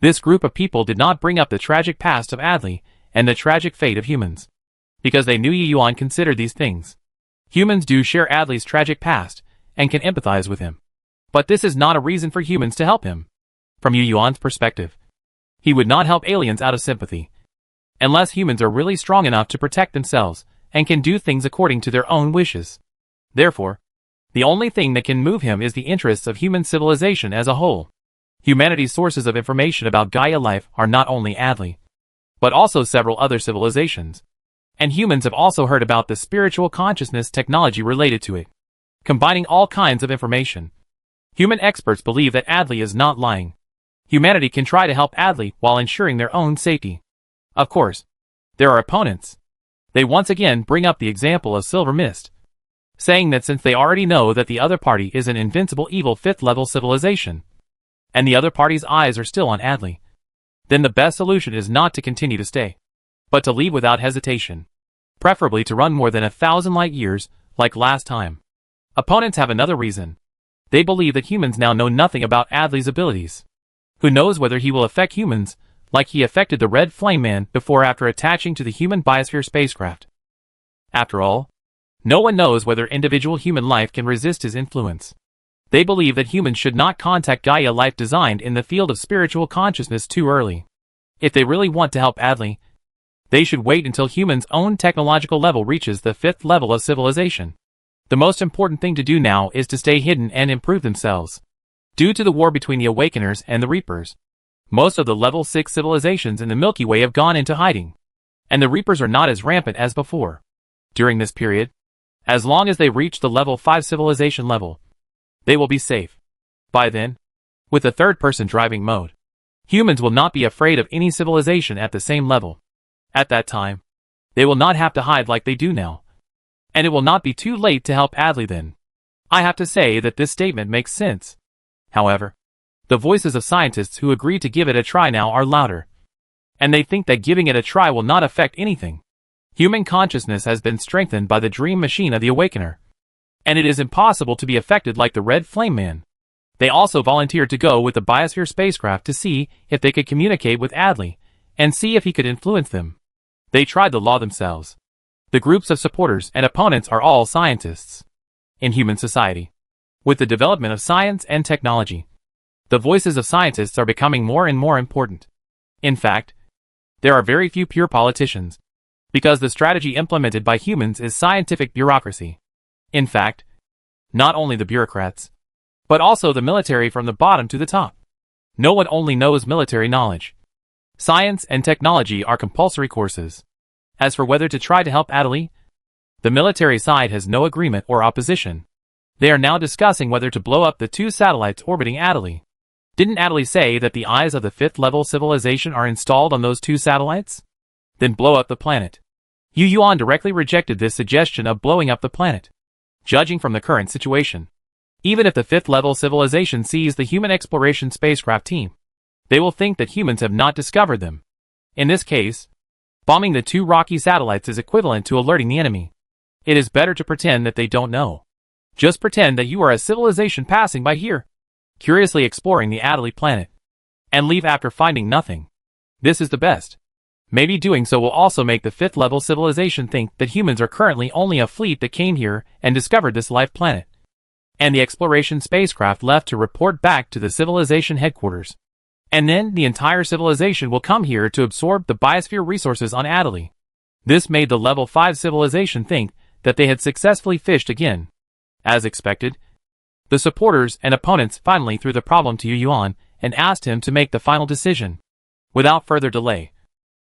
This group of people did not bring up the tragic past of Adderley and the tragic fate of humans, because they knew Yuan considered these things. Humans do share Adderley's tragic past and can empathize with him. But this is not a reason for humans to help him. From Yuan's perspective, he would not help aliens out of sympathy, unless humans are really strong enough to protect themselves and can do things according to their own wishes. Therefore, the only thing that can move him is the interests of human civilization as a whole. Humanity's sources of information about Gaia life are not only Adderley, but also several other civilizations. And humans have also heard about the spiritual consciousness technology related to it, combining all kinds of information. Human experts believe that Adderley is not lying. Humanity can try to help Adderley while ensuring their own safety. Of course, there are opponents. They once again bring up the example of Silver Mist, saying that since they already know that the other party is an invincible evil fifth-level civilization, and the other party's eyes are still on Adderley, then the best solution is not to continue to stay, but to leave without hesitation, preferably to run more than 1,000 light years, like last time. Opponents have another reason. They believe that humans now know nothing about Adderley's abilities. Who knows whether he will affect humans, like he affected the Red Flame Man before after attaching to the human biosphere spacecraft. After all, no one knows whether individual human life can resist his influence. They believe that humans should not contact Gaia life designed in the field of spiritual consciousness too early. If they really want to help Adderley, they should wait until humans' own technological level reaches the fifth level of civilization. The most important thing to do now is to stay hidden and improve themselves. Due to the war between the Awakeners and the Reapers, most of the level 6 civilizations in the Milky Way have gone into hiding, and the Reapers are not as rampant as before. During this period, as long as they reach the level 5 civilization level, they will be safe. By then, with the third-person driving mode, humans will not be afraid of any civilization at the same level. At that time, they will not have to hide like they do now, and it will not be too late to help Adderley then. I have to say that this statement makes sense. However, the voices of scientists who agree to give it a try now are louder, and they think that giving it a try will not affect anything. Human consciousness has been strengthened by the dream machine of the Awakener, and it is impossible to be affected like the Red Flame Man. They also volunteered to go with the biosphere spacecraft to see if they could communicate with Adderley and see if he could influence them. They tried the law themselves. The groups of supporters and opponents are all scientists. In human society, with the development of science and technology, the voices of scientists are becoming more and more important. In fact, there are very few pure politicians, because the strategy implemented by humans is scientific bureaucracy. In fact, not only the bureaucrats, but also the military from the bottom to the top. No one only knows military knowledge. Science and technology are compulsory courses. As for whether to try to help Adderley, the military side has no agreement or opposition. They are now discussing whether to blow up the 2 satellites orbiting Adderley. Didn't Adderley say that the eyes of the 5th level civilization are installed on those 2 satellites? Then blow up the planet. Yuan directly rejected this suggestion of blowing up the planet. Judging from the current situation, even if the 5th level civilization sees the human exploration spacecraft team, they will think that humans have not discovered them. In this case, bombing the 2 rocky satellites is equivalent to alerting the enemy. It is better to pretend that they don't know. Just pretend that you are a civilization passing by here, curiously exploring the Adderley planet, and leave after finding nothing. This is the best. Maybe doing so will also make the 5th level civilization think that humans are currently only a fleet that came here and discovered this life planet, and the exploration spacecraft left to report back to the civilization headquarters. And then the entire civilization will come here to absorb the biosphere resources on Adderley. This made the level 5 civilization think that they had successfully fished again. As expected, the supporters and opponents finally threw the problem to Yuan and asked him to make the final decision. Without further delay,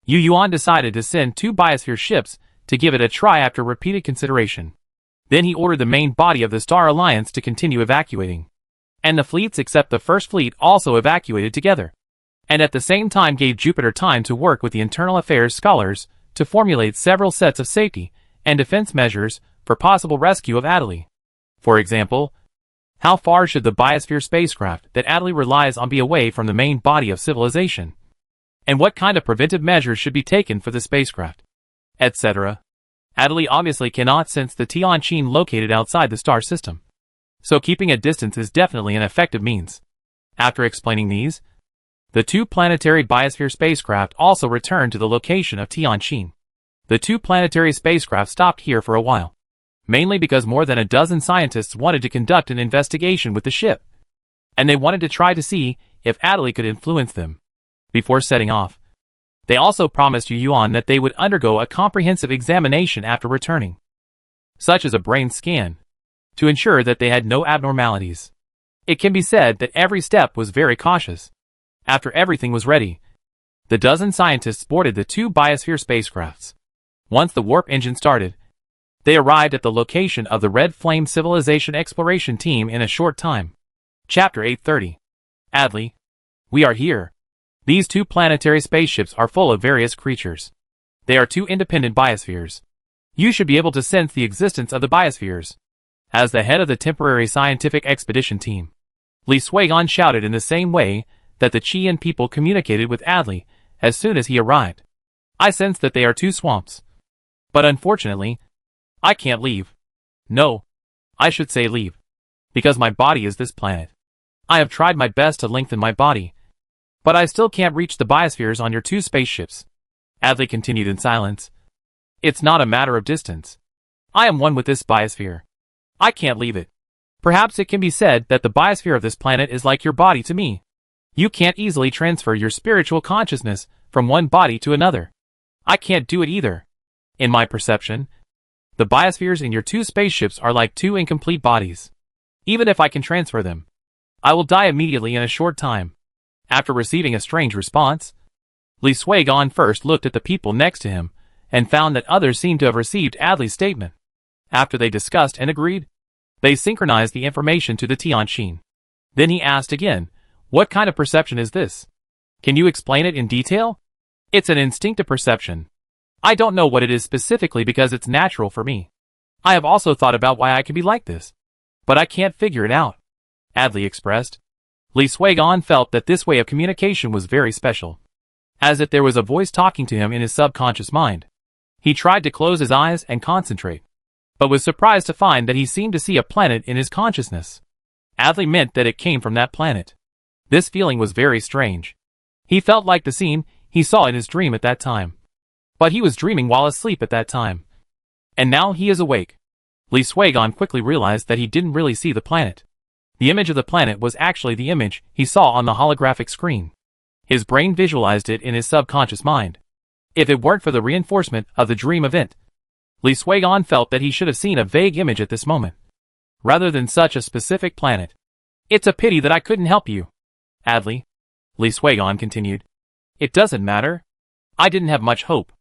Yu Yuan decided to send 2 biosphere ships to give it a try after repeated consideration. Then he ordered the main body of the Star Alliance to continue evacuating. And the fleets except the First Fleet also evacuated together. And at the same time gave Jupiter time to work with the internal affairs scholars to formulate several sets of safety and defense measures for possible rescue of Adderley. For example, how far should the biosphere spacecraft that Adderley relies on be away from the main body of civilization? And what kind of preventive measures should be taken for the spacecraft? Etc. Adderley obviously cannot sense the Tianqin located outside the star system. So keeping a distance is definitely an effective means. After explaining these, the 2 planetary biosphere spacecraft also returned to the location of Tianqin. The 2 planetary spacecraft stopped here for a while, mainly because more than a dozen scientists wanted to conduct an investigation with the ship, and they wanted to try to see if Adderley could influence them. Before setting off, they also promised Yu Yuan that they would undergo a comprehensive examination after returning, such as a brain scan, to ensure that they had no abnormalities. It can be said that every step was very cautious. After everything was ready, the dozen scientists boarded the 2 biosphere spacecrafts. Once the warp engine started, they arrived at the location of the Red Flame Civilization Exploration Team in a short time. Chapter 830. Adderley. We are here. These 2 planetary spaceships are full of various creatures. They are 2 independent biospheres. You should be able to sense the existence of the biospheres. As the head of the temporary scientific expedition team, Li Suigan shouted in the same way that the Qian people communicated with Adderley as soon as he arrived. I sense that they are 2 swamps. But unfortunately, I can't leave. No, I should say leave. Because my body is this planet. I have tried my best to lengthen my body, but I still can't reach the biospheres on your 2 spaceships. Adderley continued in silence. It's not a matter of distance. I am one with this biosphere. I can't leave it. Perhaps it can be said that the biosphere of this planet is like your body to me. You can't easily transfer your spiritual consciousness from one body to another. I can't do it either. In my perception, the biospheres in your 2 spaceships are like 2 incomplete bodies. Even if I can transfer them, I will die immediately in a short time. After receiving a strange response, Li Suigan first looked at the people next to him and found that others seemed to have received Adderley's statement. After they discussed and agreed, they synchronized the information to the Tianqin. Then he asked again, what kind of perception is this? Can you explain it in detail? It's an instinctive perception. I don't know what it is specifically because it's natural for me. I have also thought about why I can be like this, but I can't figure it out. Adderley expressed. Li Suigan felt that this way of communication was very special, as if there was a voice talking to him in his subconscious mind. He tried to close his eyes and concentrate, but was surprised to find that he seemed to see a planet in his consciousness. Adderley meant that it came from that planet. This feeling was very strange. He felt like the scene he saw in his dream at that time. But he was dreaming while asleep at that time. And now he is awake. Li Suigan quickly realized that he didn't really see the planet. The image of the planet was actually the image he saw on the holographic screen. His brain visualized it in his subconscious mind. If it weren't for the reinforcement of the dream event, Li Suigan felt that he should have seen a vague image at this moment, rather than such a specific planet. It's a pity that I couldn't help you, Adderley. Li Suigan continued. It doesn't matter. I didn't have much hope.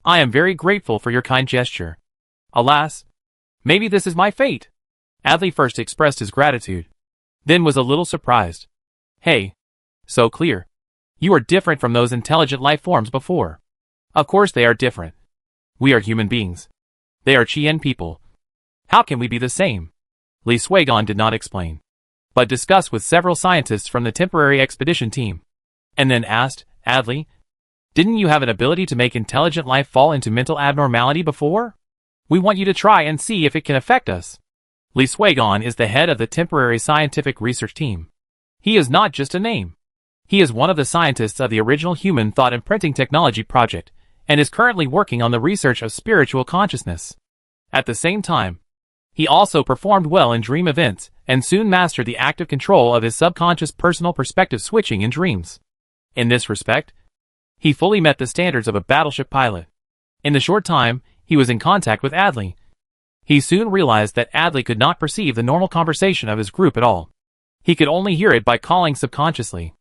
I am very grateful for your kind gesture. Alas, maybe this is my fate. Adderley first expressed his gratitude, then was a little surprised. Hey, so clear. You are different from those intelligent life forms before. Of course they are different. We are human beings. They are Qian people. How can we be the same? Li Suigan did not explain, but discussed with several scientists from the temporary expedition team, and then asked, Adderley, didn't you have an ability to make intelligent life fall into mental abnormality before? We want you to try and see if it can affect us. Li Suigan is the head of the temporary scientific research team. He is not just a name. He is one of the scientists of the original Human Thought Imprinting Technology project, and is currently working on the research of spiritual consciousness. At the same time, he also performed well in dream events, and soon mastered the active control of his subconscious personal perspective switching in dreams. In this respect, he fully met the standards of a battleship pilot. In the short time he was in contact with Adderley, he soon realized that Adderley could not perceive the normal conversation of his group at all. He could only hear it by calling subconsciously.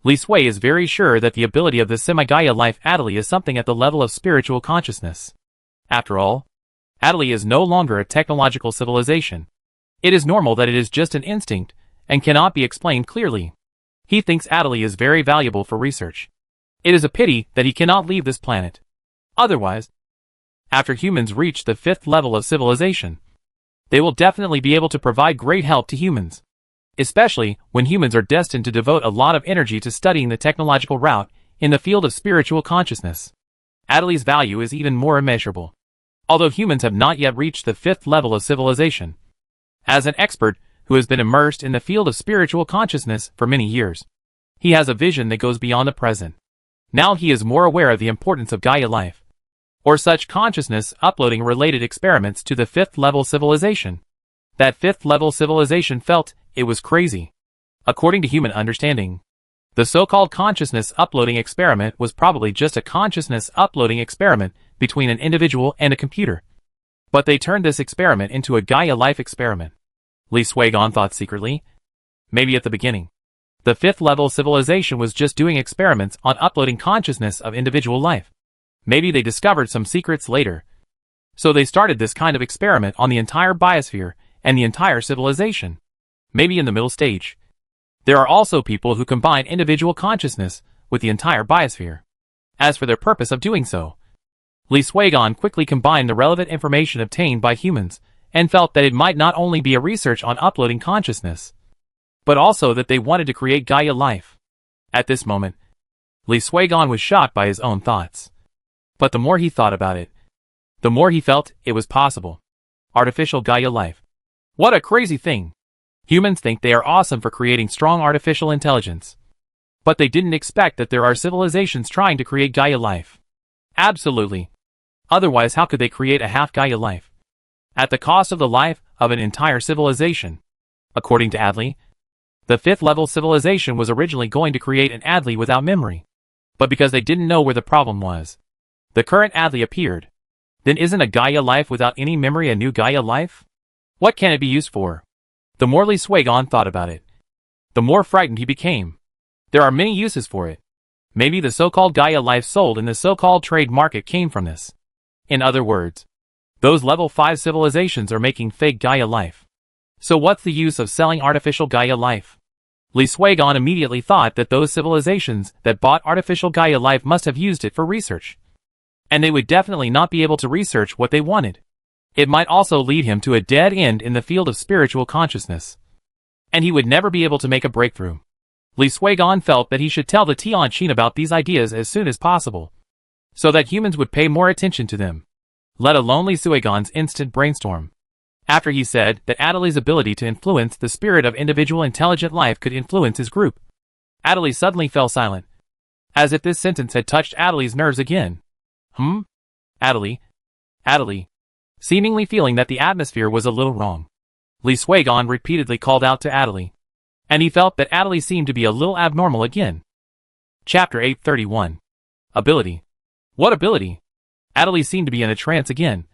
Li Sui is very sure that the ability of the semi-Gaia life Adderley is something at the level of spiritual consciousness. After all, Adderley is no longer a technological civilization. It is normal that it is just an instinct, and cannot be explained clearly. He thinks Adderley is very valuable for research. It is a pity that he cannot leave this planet. Otherwise, after humans reach the 5th level of civilization, they will definitely be able to provide great help to humans. Especially when humans are destined to devote a lot of energy to studying the technological route in the field of spiritual consciousness. Adderley's value is even more immeasurable. Although humans have not yet reached the 5th level of civilization. As an expert who has been immersed in the field of spiritual consciousness for many years, he has a vision that goes beyond the present. Now he is more aware of the importance of Gaia life, or such consciousness uploading related experiments to the 5th level civilization. That 5th level civilization felt it was crazy. According to human understanding, the so-called consciousness uploading experiment was probably just a consciousness uploading experiment between an individual and a computer. But they turned this experiment into a Gaia life experiment. Li Suigan thought secretly. Maybe at the beginning, the 5th level civilization was just doing experiments on uploading consciousness of individual life. Maybe they discovered some secrets later. So they started this kind of experiment on the entire biosphere and the entire civilization. Maybe in the middle stage, there are also people who combine individual consciousness with the entire biosphere. As for their purpose of doing so, Li Suigan quickly combined the relevant information obtained by humans and felt that it might not only be a research on uploading consciousness, but also that they wanted to create Gaia life. At this moment, Li Suigan was shocked by his own thoughts. But the more he thought about it, the more he felt it was possible. Artificial Gaia life. What a crazy thing! Humans think they are awesome for creating strong artificial intelligence. But they didn't expect that there are civilizations trying to create Gaia life. Absolutely. Otherwise, how could they create a half Gaia life? At the cost of the life of an entire civilization. According to Adderley, the 5th level civilization was originally going to create an Adderley without memory. But because they didn't know where the problem was, the current Adderley appeared. Then isn't a Gaia life without any memory a new Gaia life? What can it be used for? The more Li Suigan thought about it, the more frightened he became. There are many uses for it. Maybe the so-called Gaia life sold in the so-called trade market came from this. In other words, those level 5 civilizations are making fake Gaia life. So what's the use of selling artificial Gaia life? Li Suigan immediately thought that those civilizations that bought artificial Gaia life must have used it for research. And they would definitely not be able to research what they wanted. It might also lead him to a dead end in the field of spiritual consciousness. And he would never be able to make a breakthrough. Li Suigan felt that he should tell the Tianqin about these ideas as soon as possible, so that humans would pay more attention to them. Let alone Li Suigan's instant brainstorm. After he said that Adderley's ability to influence the spirit of individual intelligent life could influence his group, Adderley suddenly fell silent, as if this sentence had touched Adderley's nerves again. Adderley. Seemingly feeling that the atmosphere was a little wrong, Li Suigan repeatedly called out to Adderley, and he felt that Adderley seemed to be a little abnormal again. Chapter 831. Ability. What ability? Adderley seemed to be in a trance again.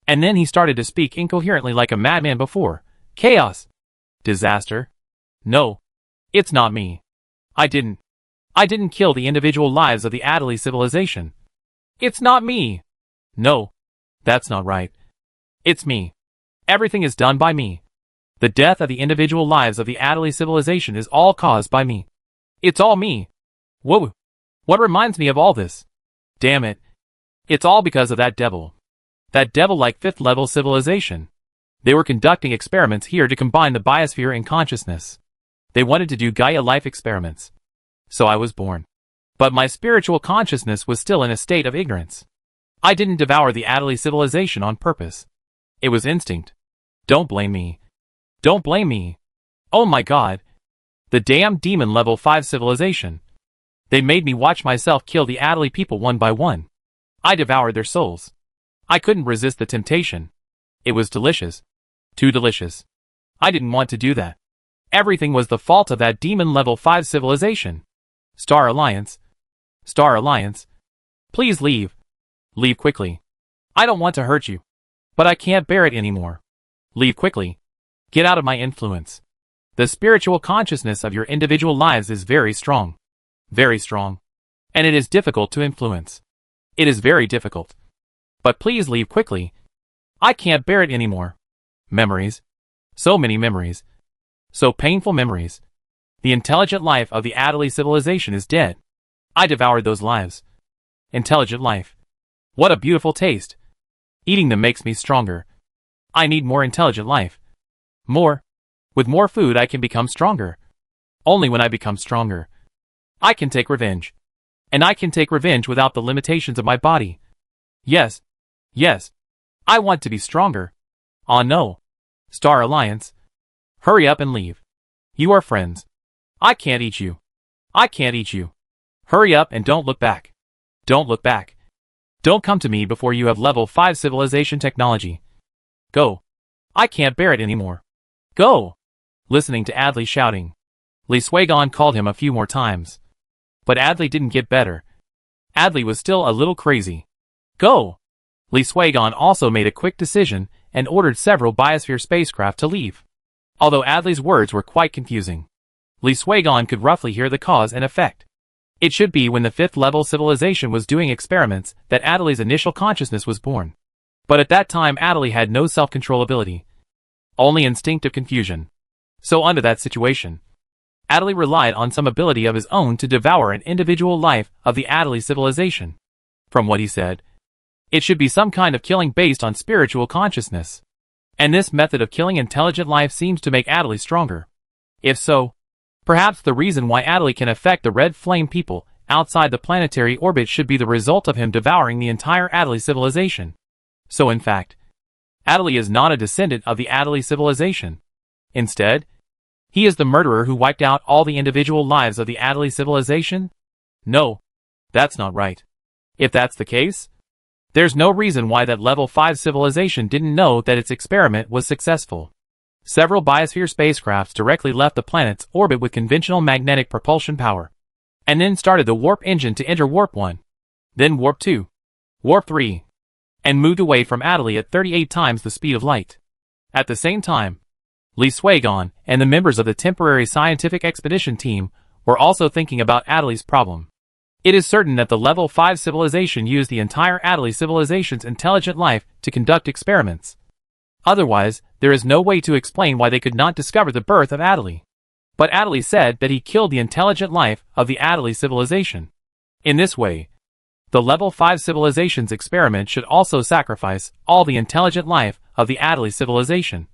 And then he started to speak incoherently like a madman before. Chaos. Disaster. No. It's not me. I didn't kill the individual lives of the Adderley civilization. It's not me. No. That's not right. It's me. Everything is done by me. The death of the individual lives of the Adderley civilization is all caused by me. It's all me. Whoa. What reminds me of all this? Damn it. It's all because of that devil. That devil-like 5th level civilization. They were conducting experiments here to combine the biosphere and consciousness. They wanted to do Gaia life experiments. So I was born. But my spiritual consciousness was still in a state of ignorance. I didn't devour the Adderley civilization on purpose. It was instinct. Don't blame me. Don't blame me. Oh my god. The damn demon level 5 civilization. They made me watch myself kill the Adderley people one by one. I devoured their souls. I couldn't resist the temptation. It was delicious. Too delicious. I didn't want to do that. Everything was the fault of that demon level 5 civilization. Star Alliance. Star Alliance. Please leave. Leave quickly. I don't want to hurt you. But I can't bear it anymore. Leave quickly. Get out of my influence. The spiritual consciousness of your individual lives is very strong. Very strong. And it is difficult to influence. It is very difficult. But please leave quickly. I can't bear it anymore. Memories. So many memories. So painful memories. The intelligent life of the Adderley civilization is dead. I devoured those lives. Intelligent life. What a beautiful taste. Eating them makes me stronger. I need more intelligent life. More. With more food I can become stronger. Only when I become stronger, I can take revenge. And I can take revenge without the limitations of my body. Yes. Yes. I want to be stronger. Ah no. Star Alliance. Hurry up and leave. You are friends. I can't eat you. I can't eat you. Hurry up and don't look back. Don't look back. Don't come to me before you have level 5 civilization technology. Go. I can't bear it anymore. Go. Listening to Adley shouting, Li Suigon called him a few more times. But Adley didn't get better. Adley was still a little crazy. Go. Li Suigon also made a quick decision and ordered several biosphere spacecraft to leave. Although Adley's words were quite confusing, Li Suigon could roughly hear the cause and effect. It should be when the 5th level civilization was doing experiments that Adley's initial consciousness was born. But at that time Adley had no self-control ability. Only instinctive confusion. So under that situation, Adley relied on some ability of his own to devour an individual life of the Adley civilization. From what he said, it should be some kind of killing based on spiritual consciousness. And this method of killing intelligent life seems to make Adley stronger. If so, perhaps the reason why Adley can affect the Red Flame people outside the planetary orbit should be the result of him devouring the entire Adley civilization. So in fact, Adley is not a descendant of the Adley civilization. Instead, he is the murderer who wiped out all the individual lives of the Adley civilization? No, that's not right. If that's the case, there's no reason why that level 5 civilization didn't know that its experiment was successful. Several biosphere spacecrafts directly left the planet's orbit with conventional magnetic propulsion power, and then started the warp engine to enter Warp 1, then Warp 2, Warp 3, and moved away from Adley at 38 times the speed of light. At the same time, Li Suigon and the members of the temporary scientific expedition team were also thinking about Adley's problem. It is certain that the level 5 civilization used the entire Adley civilization's intelligent life to conduct experiments. Otherwise, there is no way to explain why they could not discover the birth of Adley. But Adley said that he killed the intelligent life of the Adley civilization. In this way, the level 5 civilization's experiment should also sacrifice all the intelligent life of the Adley civilization.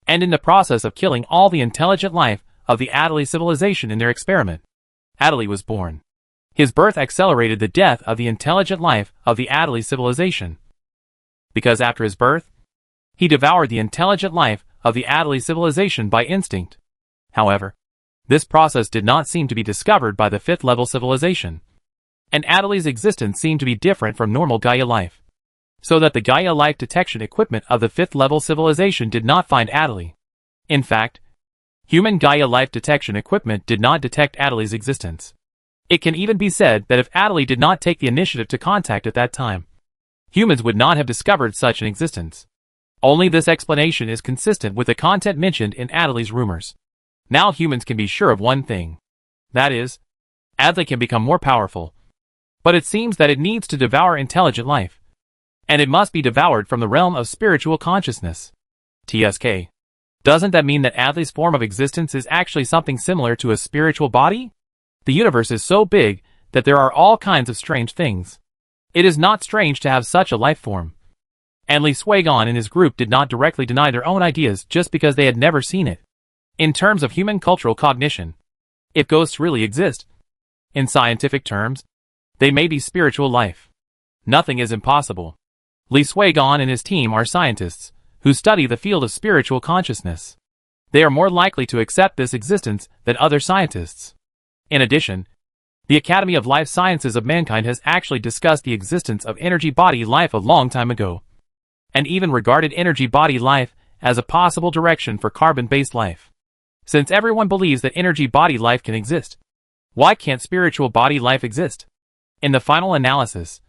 And in the process of killing all the intelligent life of the Adley civilization in their experiment, Adley was born. His birth accelerated the death of the intelligent life of the Adley civilization. Because after his birth, he devoured the intelligent life of the Adley civilization by instinct. However, this process did not seem to be discovered by the 5th level civilization. And Adley's existence seemed to be different from normal Gaia life. So that the Gaia life detection equipment of the 5th level civilization did not find Adley. In fact, human Gaia life detection equipment did not detect Adley's existence. It can even be said that if Adley did not take the initiative to contact at that time, humans would not have discovered such an existence. Only this explanation is consistent with the content mentioned in Adley's rumors. Now humans can be sure of one thing. That is, Adley can become more powerful. But it seems that it needs to devour intelligent life. And it must be devoured from the realm of spiritual consciousness. TSK. Doesn't that mean that Adley's form of existence is actually something similar to a spiritual body? The universe is so big that there are all kinds of strange things. It is not strange to have such a life form. And Li Suigon and his group did not directly deny their own ideas just because they had never seen it. In terms of human cultural cognition, if ghosts really exist, in scientific terms, they may be spiritual life. Nothing is impossible. Li Suigon and his team are scientists who study the field of spiritual consciousness. They are more likely to accept this existence than other scientists. In addition, the Academy of Life Sciences of Mankind has actually discussed the existence of energy-body life a long time ago, and even regarded energy-body life as a possible direction for carbon-based life. Since everyone believes that energy-body life can exist, why can't spiritual body life exist? In the final analysis,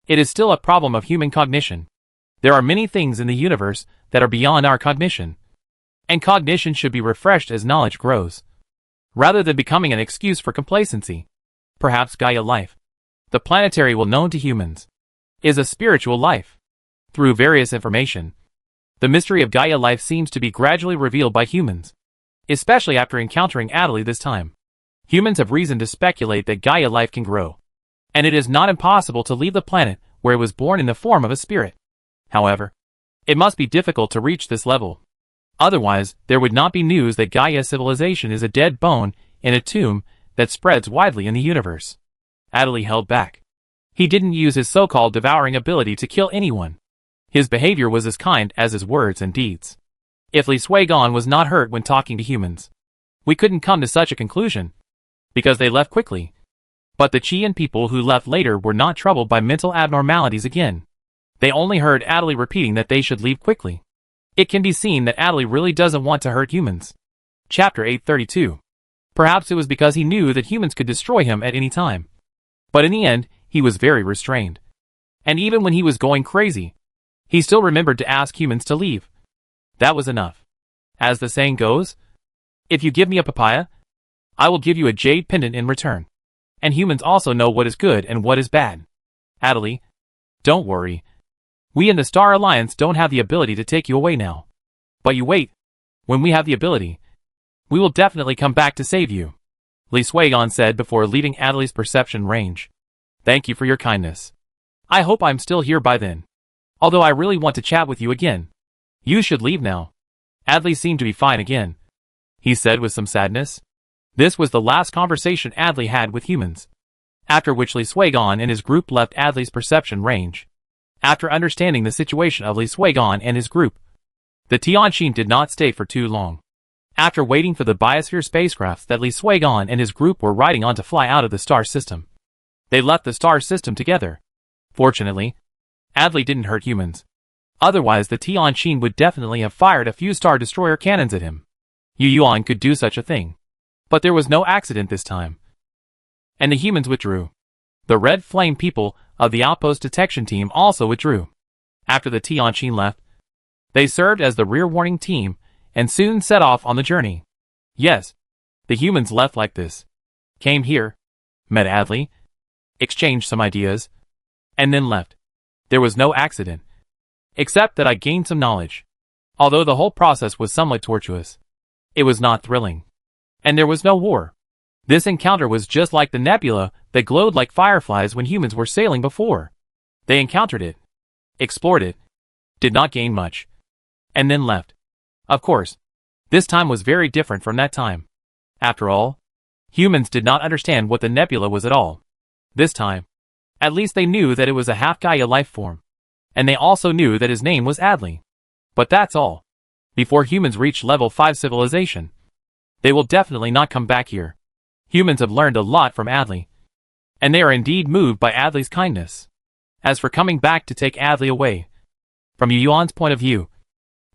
it is still a problem of human cognition. There are many things in the universe that are beyond our cognition, and cognition should be refreshed as knowledge grows, rather than becoming an excuse for complacency. Perhaps Gaia life, the planetary well known to humans, is a spiritual life. Through various information, the mystery of Gaia life seems to be gradually revealed by humans, especially after encountering Adderley this time. Humans have reason to speculate that Gaia life can grow, and it is not impossible to leave the planet where it was born in the form of a spirit. However, it must be difficult to reach this level. Otherwise, there would not be news that Gaia civilization is a dead bone in a tomb that spreads widely in the universe. Adderley held back. He didn't use his so-called devouring ability to kill anyone. His behavior was as kind as his words and deeds. If Li Suigon was not hurt when talking to humans, we couldn't come to such a conclusion, because they left quickly. But the Qian people who left later were not troubled by mental abnormalities again. They only heard Adderley repeating that they should leave quickly. It can be seen that Adderley really doesn't want to hurt humans. Chapter 832. Perhaps it was because he knew that humans could destroy him at any time. But in the end, he was very restrained. And even when he was going crazy, he still remembered to ask humans to leave. That was enough. As the saying goes, if you give me a papaya, I will give you a jade pendant in return. And humans also know what is good and what is bad. Adderley, don't worry. We in the Star Alliance don't have the ability to take you away now. But you wait. When we have the ability, we will definitely come back to save you, Li Suigon said before leaving Adderley's perception range. Thank you for your kindness. I hope I'm still here by then. Although I really want to chat with you again. You should leave now. Adderley seemed to be fine again, he said with some sadness. This was the last conversation Adderley had with humans. After which Li Suigon and his group left Adderley's perception range. After understanding the situation of Li Suigon and his group, the Tianqin did not stay for too long. After waiting for the biosphere spacecrafts that Li Suigon and his group were riding on to fly out of the star system, they left the star system together. Fortunately, Adderley didn't hurt humans. Otherwise the Tianqin would definitely have fired a few star destroyer cannons at him. Yu Yuan could do such a thing. But there was no accident this time. And the humans withdrew. The Red Flame people of the Outpost Detection Team also withdrew. After the Tianqin left, they served as the rear warning team and soon set off on the journey. Yes, the humans left like this. Came here, met Adderley, exchanged some ideas, and then left. There was no accident. Except that I gained some knowledge. Although the whole process was somewhat tortuous, it was not thrilling. And there was no war. This encounter was just like the nebula that glowed like fireflies when humans were sailing before. They encountered it, explored it, did not gain much, and then left. Of course, this time was very different from that time. After all, humans did not understand what the nebula was at all. This time, at least they knew that it was a half-Gaia life form. And they also knew that his name was Adderley. But that's all. Before humans reach level 5 civilization, they will definitely not come back here. Humans have learned a lot from Adderley, and they are indeed moved by Adderley's kindness. As for coming back to take Adderley away, from Yu Yuan's point of view,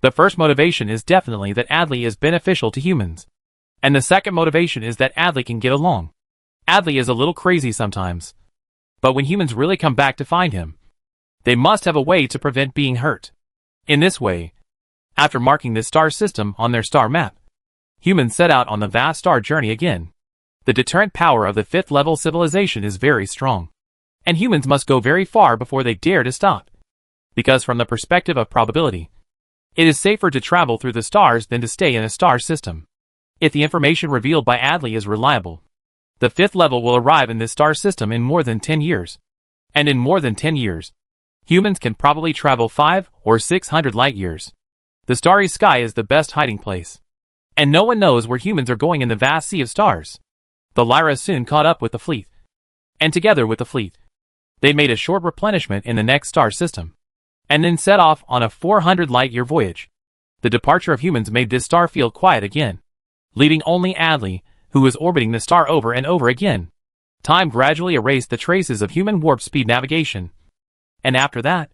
the first motivation is definitely that Adderley is beneficial to humans. And the second motivation is that Adderley can get along. Adderley is a little crazy sometimes. But when humans really come back to find him, they must have a way to prevent being hurt. In this way, after marking this star system on their star map, humans set out on the vast star journey again. The deterrent power of the 5th level civilization is very strong. And humans must go very far before they dare to stop. Because from the perspective of probability, it is safer to travel through the stars than to stay in a star system. If the information revealed by Adderley is reliable, the 5th level will arrive in this star system in more than 10 years. And in more than 10 years, humans can probably travel 500 or 600 light years. The starry sky is the best hiding place. And no one knows where humans are going in the vast sea of stars. The Lyra soon caught up with the fleet. And together with the fleet, they made a short replenishment in the next star system. And then set off on a 400 light-year voyage. The departure of humans made this star field quiet again, leaving only Adderley, who was orbiting the star over and over again. Time gradually erased the traces of human warp speed navigation. And after that,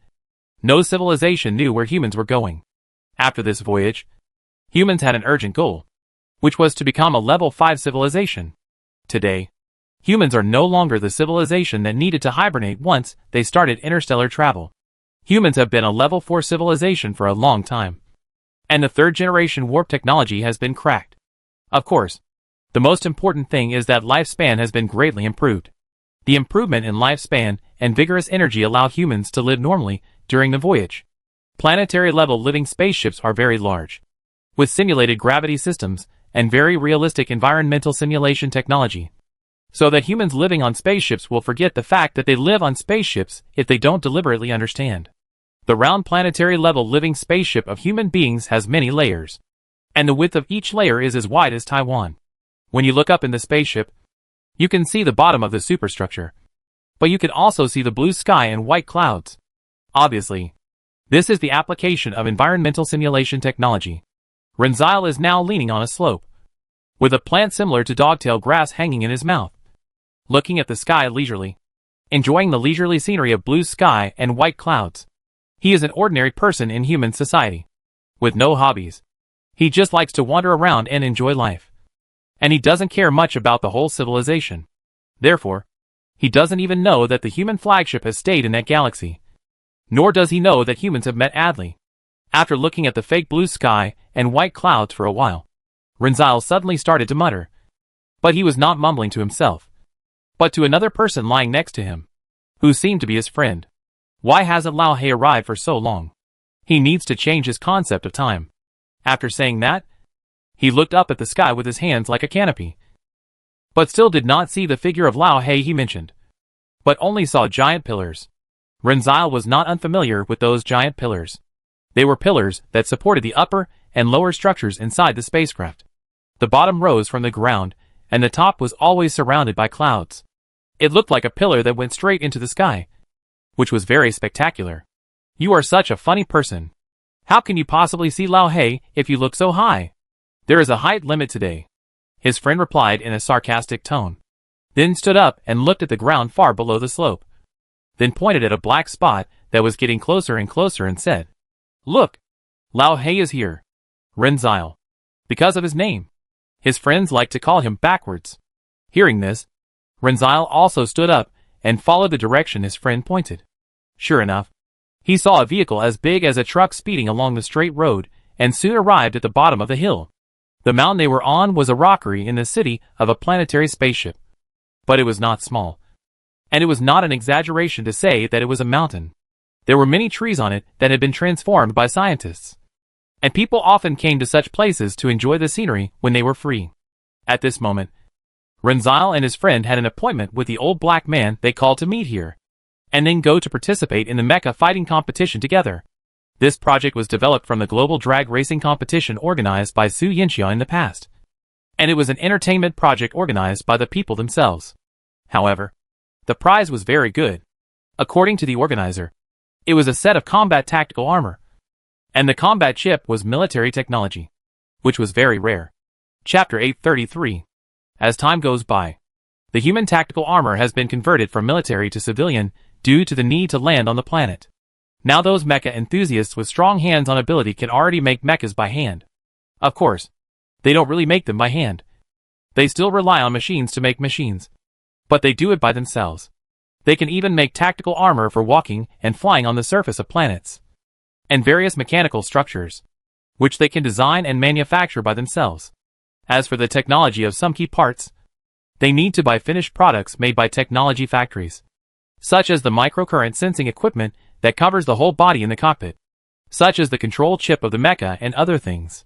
no civilization knew where humans were going. After this voyage, humans had an urgent goal, which was to become a level 5 civilization. Today, humans are no longer the civilization that needed to hibernate once they started interstellar travel. Humans have been a level 4 civilization for a long time. And the 3rd generation warp technology has been cracked. Of course, the most important thing is that lifespan has been greatly improved. The improvement in lifespan and vigorous energy allow humans to live normally during the voyage. Planetary-level living spaceships are very large, with simulated gravity systems and very realistic environmental simulation technology, so that humans living on spaceships will forget the fact that they live on spaceships if they don't deliberately understand. The round planetary-level living spaceship of human beings has many layers, and the width of each layer is as wide as Taiwan. When you look up in the spaceship, you can see the bottom of the superstructure, but you can also see the blue sky and white clouds. Obviously, this is the application of environmental simulation technology. Renzyl is now leaning on a slope, with a plant similar to dogtail grass hanging in his mouth, looking at the sky leisurely, enjoying the leisurely scenery of blue sky and white clouds. He is an ordinary person in human society, with no hobbies. He just likes to wander around and enjoy life. And he doesn't care much about the whole civilization. Therefore, he doesn't even know that the human flagship has stayed in that galaxy. Nor does he know that humans have met Adley. After looking at the fake blue sky and white clouds for a while, Renzyl suddenly started to mutter. But he was not mumbling to himself, but to another person lying next to him, who seemed to be his friend. Why hasn't Lao He arrived for so long? He needs to change his concept of time. After saying that, he looked up at the sky with his hands like a canopy, but still did not see the figure of Lao He mentioned, but only saw giant pillars. Renzyl was not unfamiliar with those giant pillars. They were pillars that supported the upper and lower structures inside the spacecraft. The bottom rose from the ground, and the top was always surrounded by clouds. It looked like a pillar that went straight into the sky, which was very spectacular. You are such a funny person. How can you possibly see Lao He if you look so high? There is a height limit today, his friend replied in a sarcastic tone, then stood up and looked at the ground far below the slope, then pointed at a black spot that was getting closer and closer and said, "Look, Lao He is here." Renzyl. Because of his name. His friends like to call him backwards. Hearing this, Renzyl also stood up and followed the direction his friend pointed. Sure enough, he saw a vehicle as big as a truck speeding along the straight road and soon arrived at the bottom of the hill. The mountain they were on was a rockery in the city of a planetary spaceship. But it was not small. And it was not an exaggeration to say that it was a mountain. There were many trees on it that had been transformed by scientists. And people often came to such places to enjoy the scenery when they were free. At this moment, Renzyl and his friend had an appointment with the old black man they called to meet here, and then go to participate in the mecha fighting competition together. This project was developed from the global drag racing competition organized by Su Yinxia in the past, and it was an entertainment project organized by the people themselves. However, the prize was very good. According to the organizer, it was a set of combat tactical armor, and the combat chip was military technology, which was very rare. Chapter 833. As time goes by, the human tactical armor has been converted from military to civilian due to the need to land on the planet. Now those mecha enthusiasts with strong hands-on ability can already make mechas by hand. Of course, they don't really make them by hand. They still rely on machines to make machines, but they do it by themselves. They can even make tactical armor for walking and flying on the surface of planets, and various mechanical structures, which they can design and manufacture by themselves. As for the technology of some key parts, they need to buy finished products made by technology factories, such as the microcurrent sensing equipment that covers the whole body in the cockpit, such as the control chip of the mecha and other things.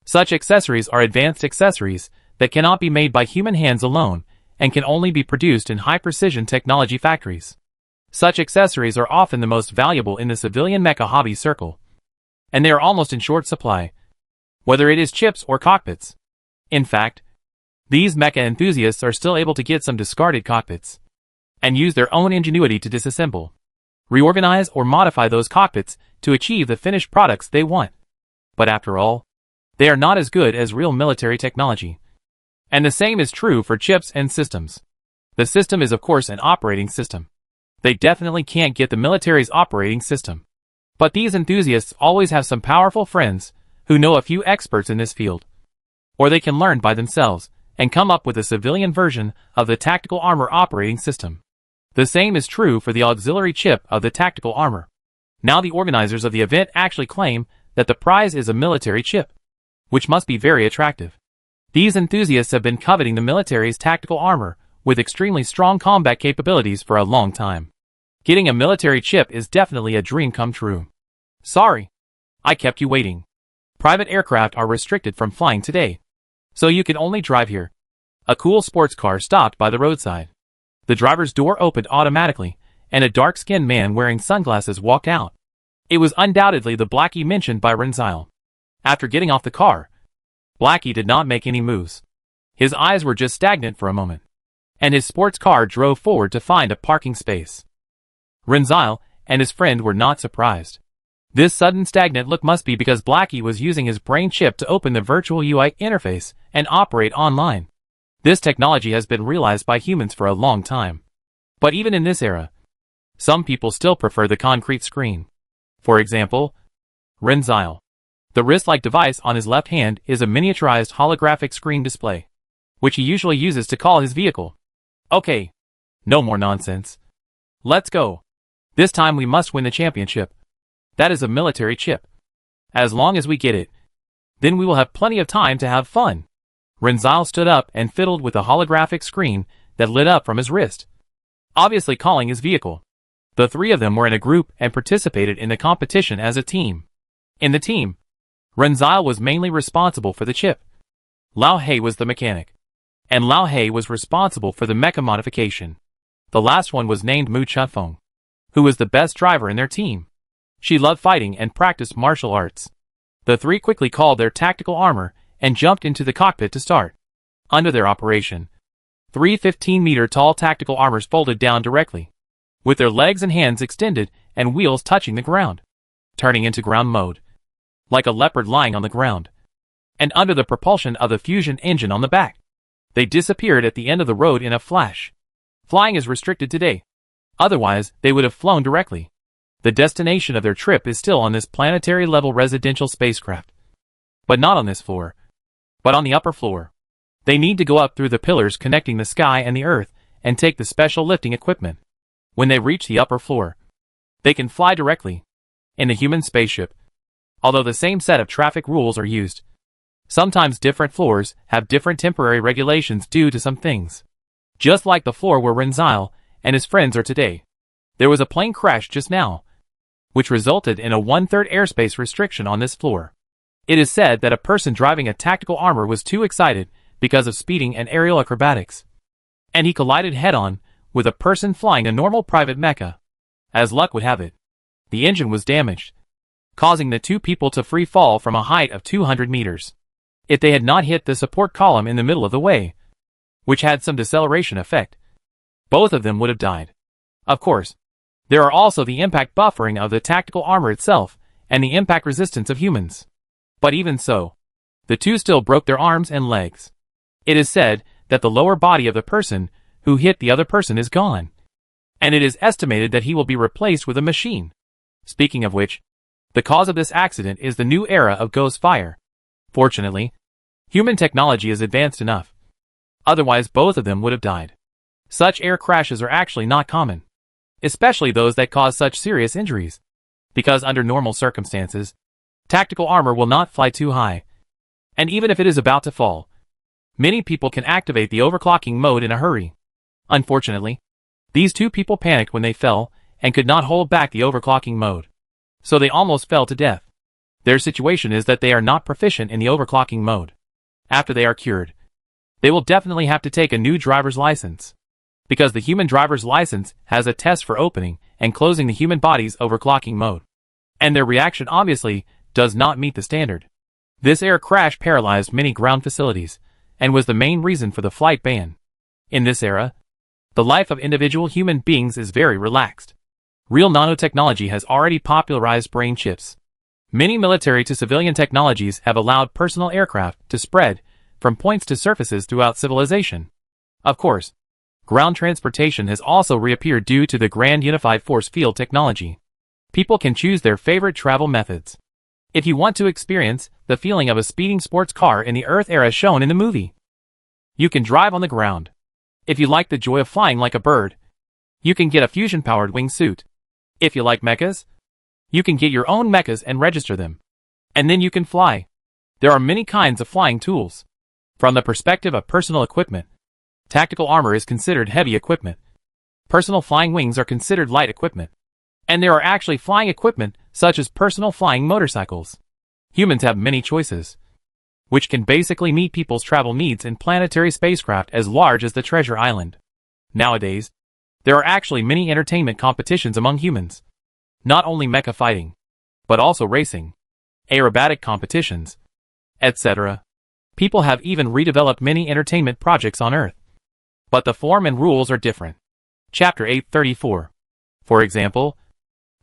Such accessories are advanced accessories that cannot be made by human hands alone and can only be produced in high-precision technology factories. Such accessories are often the most valuable in the civilian mecha hobby circle, and they are almost in short supply, whether it is chips or cockpits. In fact, these mecha enthusiasts are still able to get some discarded cockpits and use their own ingenuity to disassemble, reorganize or modify those cockpits to achieve the finished products they want. But after all, they are not as good as real military technology. And the same is true for chips and systems. The system is of course an operating system. They definitely can't get the military's operating system. But these enthusiasts always have some powerful friends who know a few experts in this field, or they can learn by themselves and come up with a civilian version of the tactical armor operating system. The same is true for the auxiliary chip of the tactical armor. Now the organizers of the event actually claim that the prize is a military chip, which must be very attractive. These enthusiasts have been coveting the military's tactical armor with extremely strong combat capabilities for a long time. Getting a military chip is definitely a dream come true. Sorry, I kept you waiting. Private aircraft are restricted from flying today, so you can only drive here. A cool sports car stopped by the roadside. The driver's door opened automatically, and a dark-skinned man wearing sunglasses walked out. It was undoubtedly the Blackie mentioned by Renzel. After getting off the car, Blackie did not make any moves. His eyes were just stagnant for a moment, and his sports car drove forward to find a parking space. Renzel and his friend were not surprised. This sudden stagnant look must be because Blackie was using his brain chip to open the virtual UI interface and operate online. This technology has been realized by humans for a long time. But even in this era, some people still prefer the concrete screen. For example, Renzel. The wrist-like device on his left hand is a miniaturized holographic screen display, which he usually uses to call his vehicle. Okay, no more nonsense. Let's go. This time we must win the championship. That is a military chip. As long as we get it, then we will have plenty of time to have fun. Renzel stood up and fiddled with a holographic screen that lit up from his wrist, obviously calling his vehicle. The three of them were in a group and participated in the competition as a team. In the team, Renzel was mainly responsible for the chip. Lao He was the mechanic, and Lao He was responsible for the mecha modification. The last one was named Mu Chufeng, who was the best driver in their team. She loved fighting and practiced martial arts. The three quickly called their tactical armor and jumped into the cockpit to start. Under their operation, 3 15-meter-tall tactical armors folded down directly, with their legs and hands extended and wheels touching the ground, turning into ground mode, like a leopard lying on the ground. And under the propulsion of the fusion engine on the back, they disappeared at the end of the road in a flash. Flying is restricted today. Otherwise, they would have flown directly. The destination of their trip is still on this planetary-level residential spacecraft. But not on this floor, but on the upper floor. They need to go up through the pillars connecting the sky and the earth and take the special lifting equipment. When they reach the upper floor, they can fly directly in the human spaceship. Although the same set of traffic rules are used, sometimes different floors have different temporary regulations due to some things. Just like the floor where Renzel and his friends are today. There was a plane crash just now, which resulted in a 1/3 airspace restriction on this floor. It is said that a person driving a tactical armor was too excited because of speeding and aerial acrobatics, and he collided head-on with a person flying a normal private mecha. As luck would have it, the engine was damaged, causing the two people to free fall from a height of 200 meters. If they had not hit the support column in the middle of the way, which had some deceleration effect, both of them would have died. Of course, there are also the impact buffering of the tactical armor itself and the impact resistance of humans. But even so, the two still broke their arms and legs. It is said that the lower body of the person who hit the other person is gone, and it is estimated that he will be replaced with a machine. Speaking of which, the cause of this accident is the new era of ghost fire. Fortunately, human technology is advanced enough. Otherwise both of them would have died. Such air crashes are actually not common, especially those that cause such serious injuries, because under normal circumstances, tactical armor will not fly too high. And even if it is about to fall, many people can activate the overclocking mode in a hurry. Unfortunately, these two people panicked when they fell and could not hold back the overclocking mode, so they almost fell to death. Their situation is that they are not proficient in the overclocking mode. After they are cured, they will definitely have to take a new driver's license, because the human driver's license has a test for opening and closing the human body's overclocking mode, and their reaction obviously does not meet the standard. This air crash paralyzed many ground facilities, and was the main reason for the flight ban. In this era, the life of individual human beings is very relaxed. Real nanotechnology has already popularized brain chips. Many military to civilian technologies have allowed personal aircraft to spread from points to surfaces throughout civilization. Of course, ground transportation has also reappeared due to the Grand Unified Force Field technology. People can choose their favorite travel methods. If you want to experience the feeling of a speeding sports car in the Earth era shown in the movie, you can drive on the ground. If you like the joy of flying like a bird, you can get a fusion-powered wingsuit. If you like mechas, you can get your own mechas and register them. And then you can fly. There are many kinds of flying tools. From the perspective of personal equipment, Tactical armor is considered heavy equipment. Personal flying wings are considered light equipment. And there are actually flying equipment, such as personal flying motorcycles. Humans have many choices, which can basically meet people's travel needs in planetary spacecraft as large as the Treasure Island. Nowadays, there are actually many entertainment competitions among humans. Not only mecha fighting, but also racing, aerobatic competitions, etc. People have even redeveloped many entertainment projects on Earth. But the form and rules are different. Chapter 834. For example,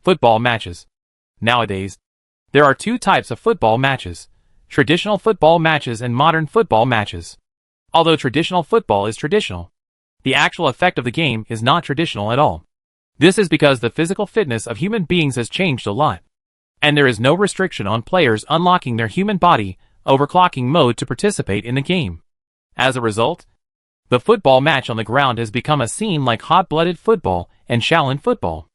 football matches. Nowadays, there are two types of football matches: traditional football matches and modern football matches. Although traditional football is traditional, the actual effect of the game is not traditional at all. This is because the physical fitness of human beings has changed a lot, and there is no restriction on players unlocking their human body overclocking mode to participate in the game. As a result, the football match on the ground has become a scene like hot-blooded football and Shaolin football.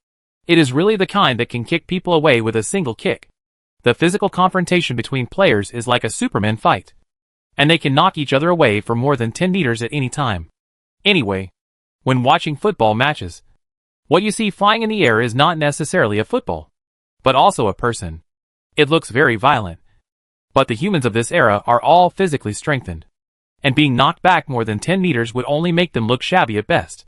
It is really the kind that can kick people away with a single kick. The physical confrontation between players is like a Superman fight, and they can knock each other away for more than 10 meters at any time. Anyway, when watching football matches, what you see flying in the air is not necessarily a football, but also a person. It looks very violent, but the humans of this era are all physically strengthened, and being knocked back more than 10 meters would only make them look shabby at best.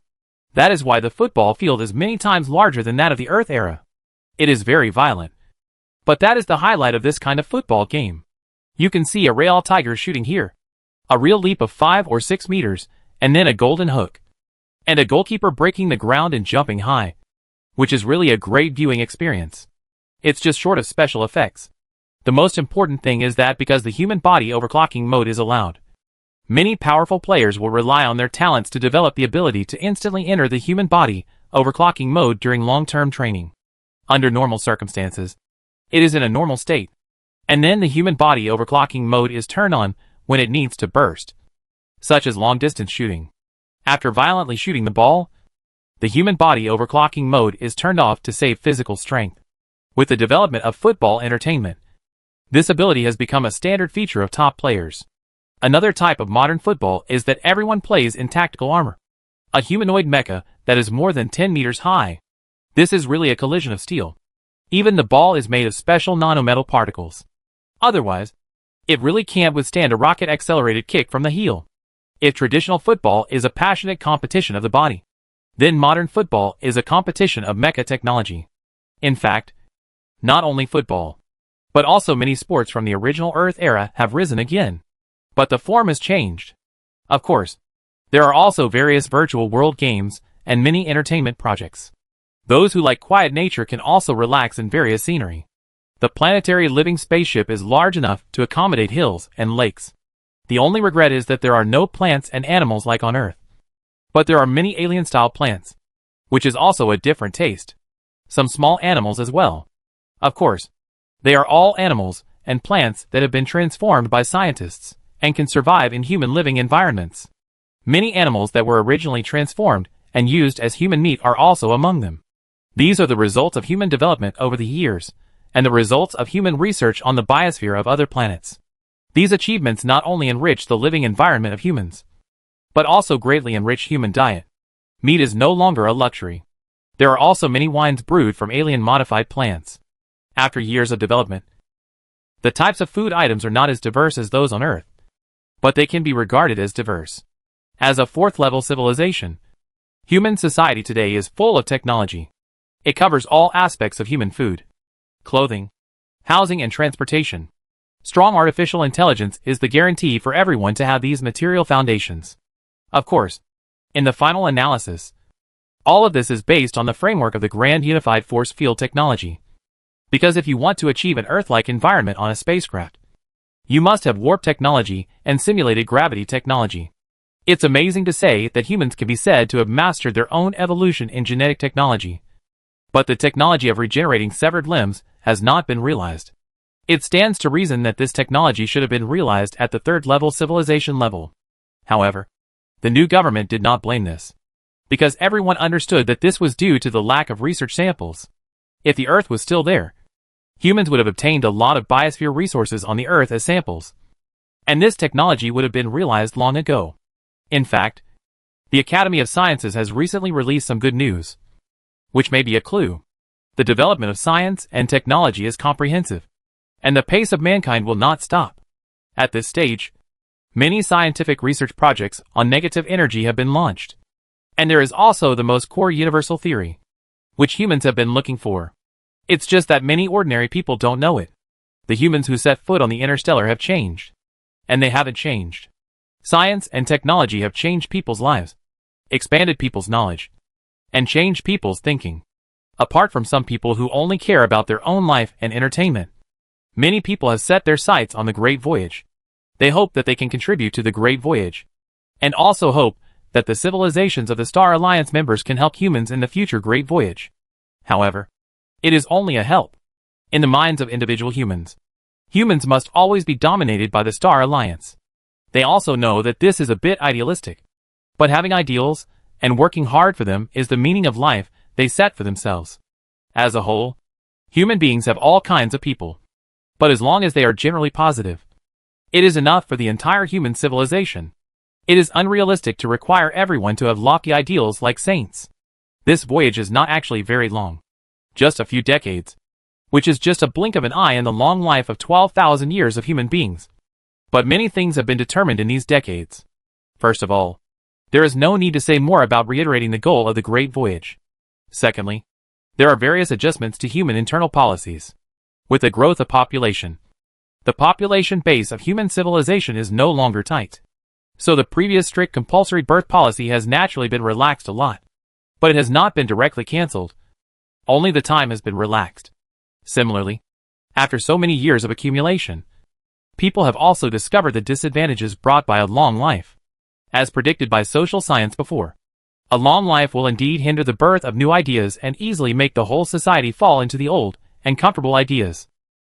That is why the football field is many times larger than that of the Earth era. It is very violent. But that is the highlight of this kind of football game. You can see a real tiger shooting here, a real leap of 5 or 6 meters, and then a golden hook, and a goalkeeper breaking the ground and jumping high, which is really a great viewing experience. It's just short of special effects. The most important thing is that because the human body overclocking mode is allowed, many powerful players will rely on their talents to develop the ability to instantly enter the human body overclocking mode during long-term training. Under normal circumstances, it is in a normal state, and then the human body overclocking mode is turned on when it needs to burst, such as long-distance shooting. After violently shooting the ball, the human body overclocking mode is turned off to save physical strength. With the development of football entertainment, this ability has become a standard feature of top players. Another type of modern football is that everyone plays in tactical armor, a humanoid mecha that is more than 10 meters high. This is really a collision of steel. Even the ball is made of special nanometal particles. Otherwise, it really can't withstand a rocket-accelerated kick from the heel. If traditional football is a passionate competition of the body, then modern football is a competition of mecha technology. In fact, not only football, but also many sports from the original Earth era have risen again. But the form has changed. Of course, there are also various virtual world games and many entertainment projects. Those who like quiet nature can also relax in various scenery. The planetary living spaceship is large enough to accommodate hills and lakes. The only regret is that there are no plants and animals like on Earth. But there are many alien-style plants, which is also a different taste. Some small animals as well. Of course, they are all animals and plants that have been transformed by scientists and can survive in human living environments. Many animals that were originally transformed and used as human meat are also among them. These are the results of human development over the years, and the results of human research on the biosphere of other planets. These achievements not only enrich the living environment of humans, but also greatly enrich human diet. Meat is no longer a luxury. There are also many wines brewed from alien-modified plants. After years of development, the types of food items are not as diverse as those on Earth, but they can be regarded as diverse. As a fourth-level civilization, human society today is full of technology. It covers all aspects of human food, clothing, housing, and transportation. Strong artificial intelligence is the guarantee for everyone to have these material foundations. Of course, in the final analysis, all of this is based on the framework of the Grand Unified Force Field technology. Because if you want to achieve an Earth-like environment on a spacecraft, you must have warp technology and simulated gravity technology. It's amazing to say that humans can be said to have mastered their own evolution in genetic technology. But the technology of regenerating severed limbs has not been realized. It stands to reason that this technology should have been realized at the third-level civilization level. However, the new government did not blame this, because everyone understood that this was due to the lack of research samples. If the Earth was still there, humans would have obtained a lot of biosphere resources on the Earth as samples, and this technology would have been realized long ago. In fact, The Academy of Sciences has recently released some good news, which may be a clue. The development of science and technology is comprehensive, and the pace of mankind will not stop. At this stage, many scientific research projects on negative energy have been launched. And there is also the most core universal theory, which humans have been looking for. It's just that many ordinary people don't know it. The humans who set foot on the Interstellar have changed. And they haven't changed. Science and technology have changed people's lives, expanded people's knowledge, and changed people's thinking. Apart from some people who only care about their own life and entertainment, many people have set their sights on the Great Voyage. They hope that they can contribute to the Great Voyage, and also hope that the civilizations of the Star Alliance members can help humans in the future Great Voyage. However, it is only a help. In the minds of individual humans, humans must always be dominated by the Star Alliance. They also know that this is a bit idealistic. But having ideals, and working hard for them is the meaning of life they set for themselves. As a whole, human beings have all kinds of people. But as long as they are generally positive, it is enough for the entire human civilization. It is unrealistic to require everyone to have lofty ideals like saints. This voyage is not actually very long. Just a few decades, which is just a blink of an eye in the long life of 12,000 years of human beings. But many things have been determined in these decades. First of all, there is no need to say more about reiterating the goal of the Great Voyage. Secondly, there are various adjustments to human internal policies. With the growth of population, the population base of human civilization is no longer tight. So the previous strict compulsory birth policy has naturally been relaxed a lot. But it has not been directly cancelled. Only the time has been relaxed. Similarly, after so many years of accumulation, people have also discovered the disadvantages brought by a long life. As predicted by social science before, a long life will indeed hinder the birth of new ideas and easily make the whole society fall into the old and comfortable ideas.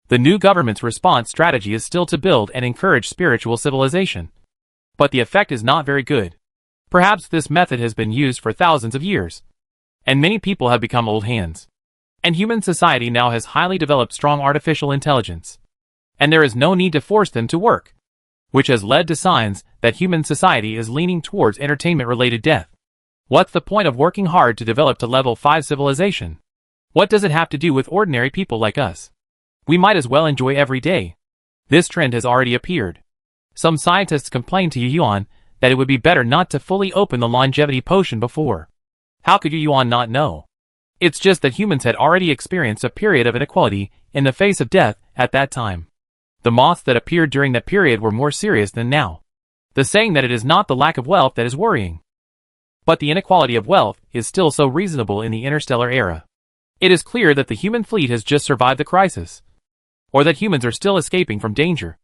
The new government's response strategy is still to build and encourage spiritual civilization. But the effect is not very good. Perhaps this method has been used for thousands of years, and many people have become old hands. And human society now has highly developed strong artificial intelligence. And there is no need to force them to work, which has led to signs that human society is leaning towards entertainment-related death. What's the point of working hard to develop to level 5 civilization? What does it have to do with ordinary people like us? We might as well enjoy every day. This trend has already appeared. Some scientists complained to Yuan that it would be better not to fully open the longevity potion before. How could Yuan not know? It's just that humans had already experienced a period of inequality in the face of death at that time. The moths that appeared during that period were more serious than now. The saying that it is not the lack of wealth that is worrying, but the inequality of wealth is still so reasonable in the interstellar era. It is clear that the human fleet has just survived the crisis, or that humans are still escaping from danger.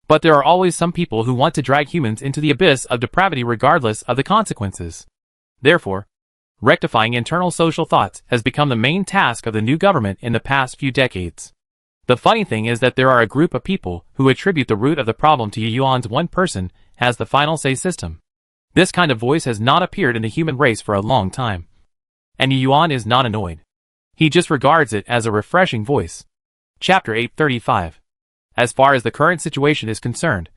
But there are always some people who want to drag humans into the abyss of depravity regardless of the consequences. Therefore, rectifying internal social thoughts has become the main task of the new government in the past few decades. The funny thing is that there are a group of people who attribute the root of the problem to Yuan's one person has the final say system. This kind of voice has not appeared in the human race for a long time. And Yuan is not annoyed. He just regards it as a refreshing voice. Chapter 835. As far as the current situation is concerned,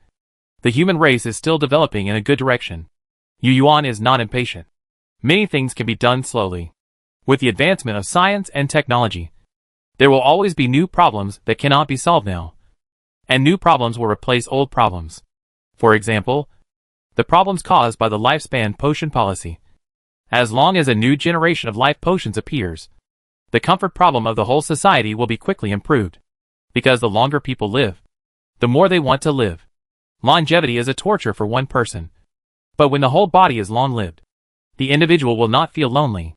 the human race is still developing in a good direction. Yuan is not impatient. Many things can be done slowly. With the advancement of science and technology, there will always be new problems that cannot be solved now. And new problems will replace old problems. For example, the problems caused by the lifespan potion policy. As long as a new generation of life potions appears, the comfort problem of the whole society will be quickly improved. Because the longer people live, the more they want to live. Longevity is a torture for one person. But when the whole body is long-lived, the individual will not feel lonely.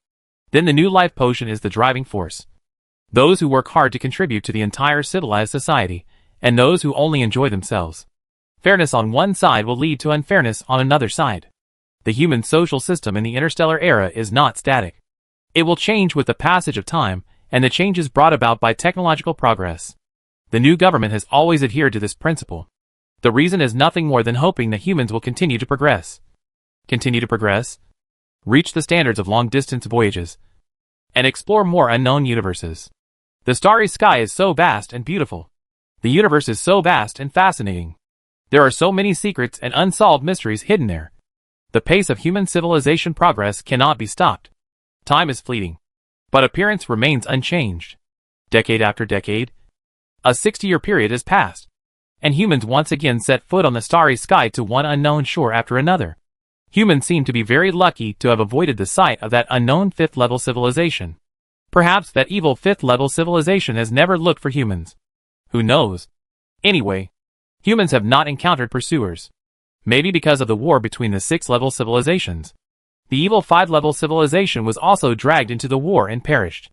Then the new life potion is the driving force. Those who work hard to contribute to the entire civilized society, and those who only enjoy themselves. Fairness on one side will lead to unfairness on another side. The human social system in the interstellar era is not static. It will change with the passage of time, and the changes brought about by technological progress. The new government has always adhered to this principle. The reason is nothing more than hoping that humans will continue to progress. Continue to progress? Reach the standards of long-distance voyages, and explore more unknown universes. The starry sky is so vast and beautiful. The universe is so vast and fascinating. There are so many secrets and unsolved mysteries hidden there. The pace of human civilization progress cannot be stopped. Time is fleeting, but appearance remains unchanged. Decade after decade, a 60-year period has passed, and humans once again set foot on the starry sky to one unknown shore after another. Humans seem to be very lucky to have avoided the sight of that unknown fifth-level civilization. Perhaps that evil fifth-level civilization has never looked for humans. Who knows? Anyway, humans have not encountered pursuers. Maybe because of the war between the sixth-level civilizations. The evil five-level civilization was also dragged into the war and perished.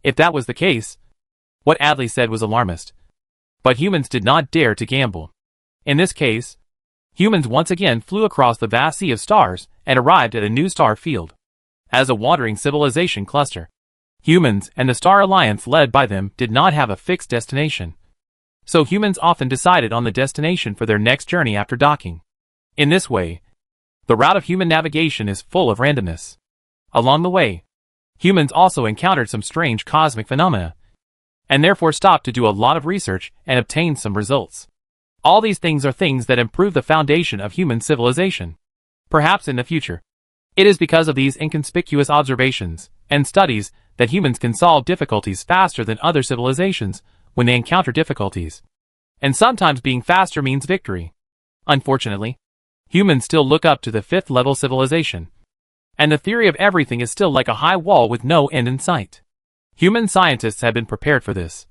If that was the case, what Adley said was alarmist. But humans did not dare to gamble. In this case, humans once again flew across the vast sea of stars and arrived at a new star field. As a wandering civilization cluster, humans and the Star Alliance led by them did not have a fixed destination. So humans often decided on the destination for their next journey after docking. In this way, the route of human navigation is full of randomness. Along the way, humans also encountered some strange cosmic phenomena, and therefore stopped to do a lot of research and obtained some results. All these things are things that improve the foundation of human civilization. Perhaps in the future, it is because of these inconspicuous observations and studies that humans can solve difficulties faster than other civilizations when they encounter difficulties. And sometimes being faster means victory. Unfortunately, humans still look up to the fifth-level civilization, and the theory of everything is still like a high wall with no end in sight. Human scientists have been prepared for this,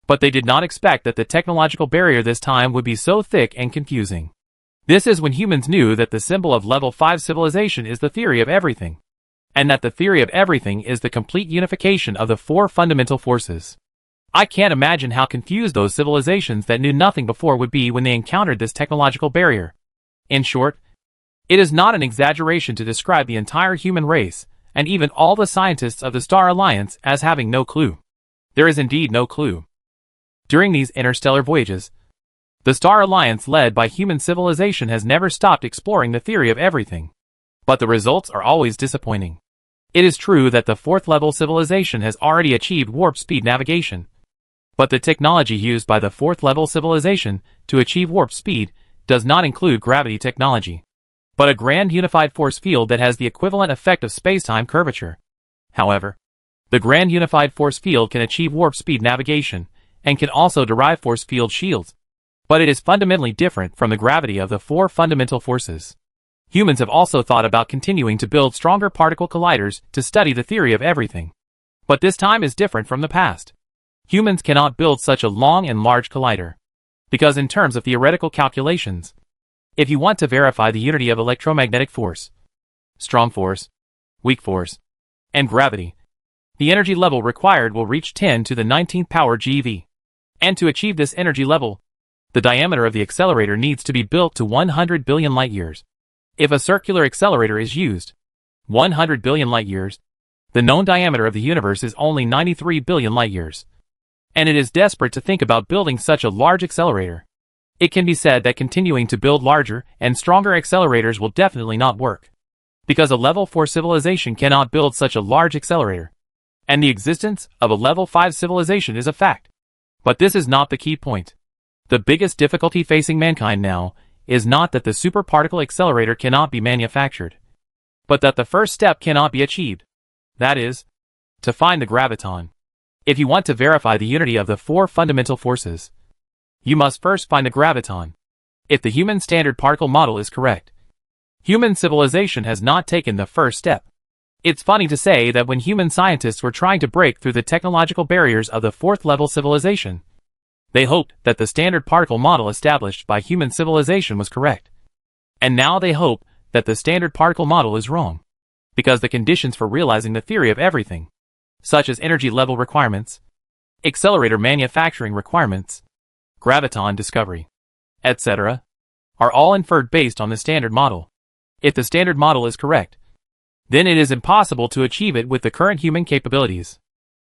but they did not expect that the technological barrier this time would be so thick and confusing. This is when humans knew that the symbol of level 5 civilization is the theory of everything, and that the theory of everything is the complete unification of the four fundamental forces. I can't imagine how confused those civilizations that knew nothing before would be when they encountered this technological barrier. In short, it is not an exaggeration to describe the entire human race, and even all the scientists of the Star Alliance, as having no clue. There is indeed no clue. During these interstellar voyages, the Star Alliance led by human civilization has never stopped exploring the theory of everything. But the results are always disappointing. It is true that the fourth-level civilization has already achieved warp-speed navigation. But the technology used by the fourth-level civilization to achieve warp speed does not include gravity technology, but a grand unified force field that has the equivalent effect of spacetime curvature. However, the grand unified force field can achieve warp speed navigation, and can also derive force field shields. But it is fundamentally different from the gravity of the four fundamental forces. Humans have also thought about continuing to build stronger particle colliders to study the theory of everything. But this time is different from the past. Humans cannot build such a long and large collider, because in terms of theoretical calculations, if you want to verify the unity of electromagnetic force, strong force, weak force, and gravity, the energy level required will reach 10 to the 19th power GeV. And to achieve this energy level, the diameter of the accelerator needs to be built to 100 billion light-years. If a circular accelerator is used, 100 billion light-years, the known diameter of the universe is only 93 billion light-years. And it is desperate to think about building such a large accelerator. It can be said that continuing to build larger and stronger accelerators will definitely not work, because a level 4 civilization cannot build such a large accelerator, and the existence of a level 5 civilization is a fact. But this is not the key point. The biggest difficulty facing mankind now is not that the superparticle accelerator cannot be manufactured, but that the first step cannot be achieved. That is, to find the graviton. If you want to verify the unity of the four fundamental forces, you must first find the graviton. If the human standard particle model is correct, human civilization has not taken the first step. It's funny to say that when human scientists were trying to break through the technological barriers of the fourth-level civilization, they hoped that the standard particle model established by human civilization was correct. And now they hope that the standard particle model is wrong, because the conditions for realizing the theory of everything, such as energy level requirements, accelerator manufacturing requirements, graviton discovery, etc., are all inferred based on the standard model. If the standard model is correct, then it is impossible to achieve it with the current human capabilities.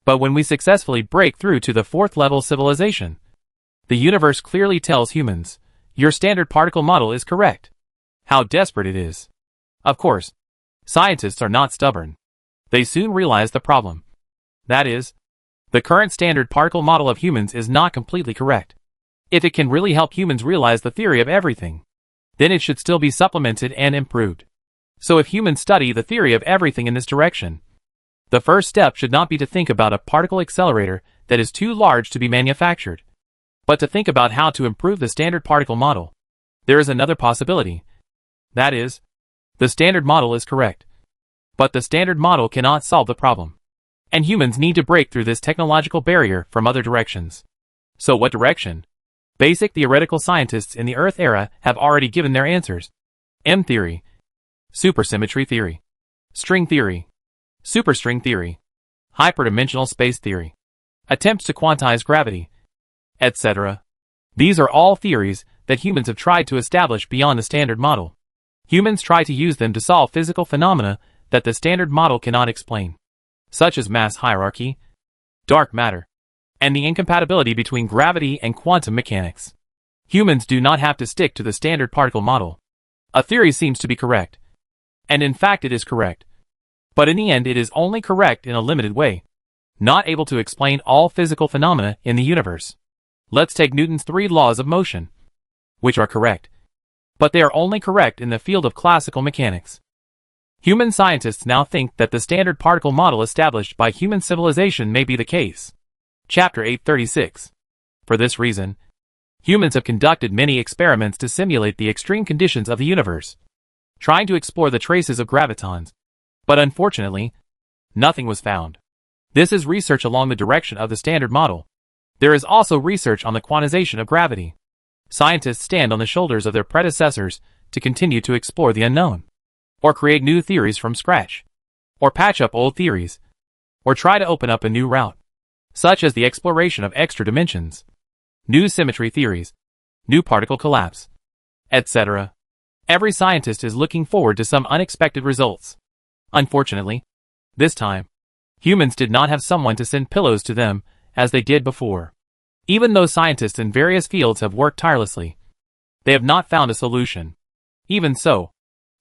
But when we successfully break through to the fourth-level civilization, the universe clearly tells humans, your standard particle model is correct. How desperate it is. Of course, scientists are not stubborn. They soon realize the problem. That is, the current standard particle model of humans is not completely correct. If it can really help humans realize the theory of everything, then it should still be supplemented and improved. So if humans study the theory of everything in this direction, the first step should not be to think about a particle accelerator that is too large to be manufactured, but to think about how to improve the standard particle model. There is another possibility. That is, the standard model is correct, but the standard model cannot solve the problem, and humans need to break through this technological barrier from other directions. So what direction? Basic theoretical scientists in the Earth era have already given their answers. M theory, supersymmetry theory, string theory, superstring theory, hyperdimensional space theory, attempts to quantize gravity, etc. These are all theories that humans have tried to establish beyond the standard model. Humans try to use them to solve physical phenomena that the standard model cannot explain, such as mass hierarchy, dark matter, and the incompatibility between gravity and quantum mechanics. Humans do not have to stick to the standard particle model. A theory seems to be correct, and in fact it is correct, but in the end it is only correct in a limited way, not able to explain all physical phenomena in the universe. Let's take Newton's 3 laws of motion, which are correct, but they are only correct in the field of classical mechanics. Human scientists now think that the standard particle model established by human civilization may be the case. Chapter 836. For this reason, humans have conducted many experiments to simulate the extreme conditions of the universe, trying to explore the traces of gravitons, but unfortunately, nothing was found. This is research along the direction of the standard model. There is also research on the quantization of gravity. Scientists stand on the shoulders of their predecessors to continue to explore the unknown, or create new theories from scratch, or patch up old theories, or try to open up a new route, such as the exploration of extra dimensions, new symmetry theories, new particle collapse, etc. Every scientist is looking forward to some unexpected results. Unfortunately, this time, humans did not have someone to send pillows to them as they did before. Even though scientists in various fields have worked tirelessly, they have not found a solution. Even so,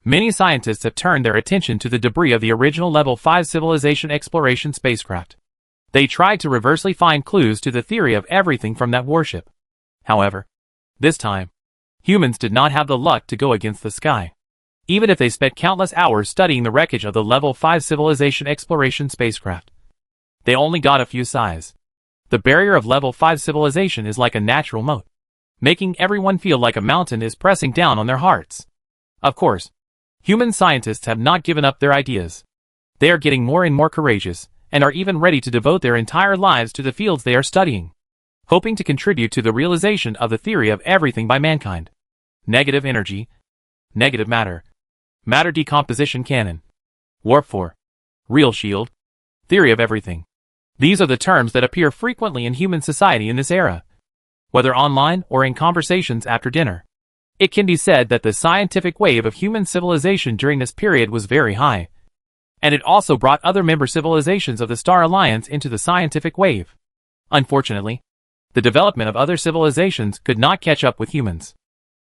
many scientists have turned their attention to the debris of the original Level 5 civilization exploration spacecraft. They tried to reversely find clues to the theory of everything from that warship. However, this time, humans did not have the luck to go against the sky. Even if they spent countless hours studying the wreckage of the Level 5 civilization exploration spacecraft, they only got a few sighs. The barrier of Level 5 civilization is like a natural moat, making everyone feel like a mountain is pressing down on their hearts. Of course, human scientists have not given up their ideas. They are getting more and more courageous, and are even ready to devote their entire lives to the fields they are studying, hoping to contribute to the realization of the theory of everything by mankind. Negative energy, negative matter, matter decomposition canon, warp 4, real shield, theory of everything. These are the terms that appear frequently in human society in this era, whether online or in conversations after dinner. It can be said that the scientific wave of human civilization during this period was very high, and it also brought other member civilizations of the Star Alliance into the scientific wave. Unfortunately, the development of other civilizations could not catch up with humans.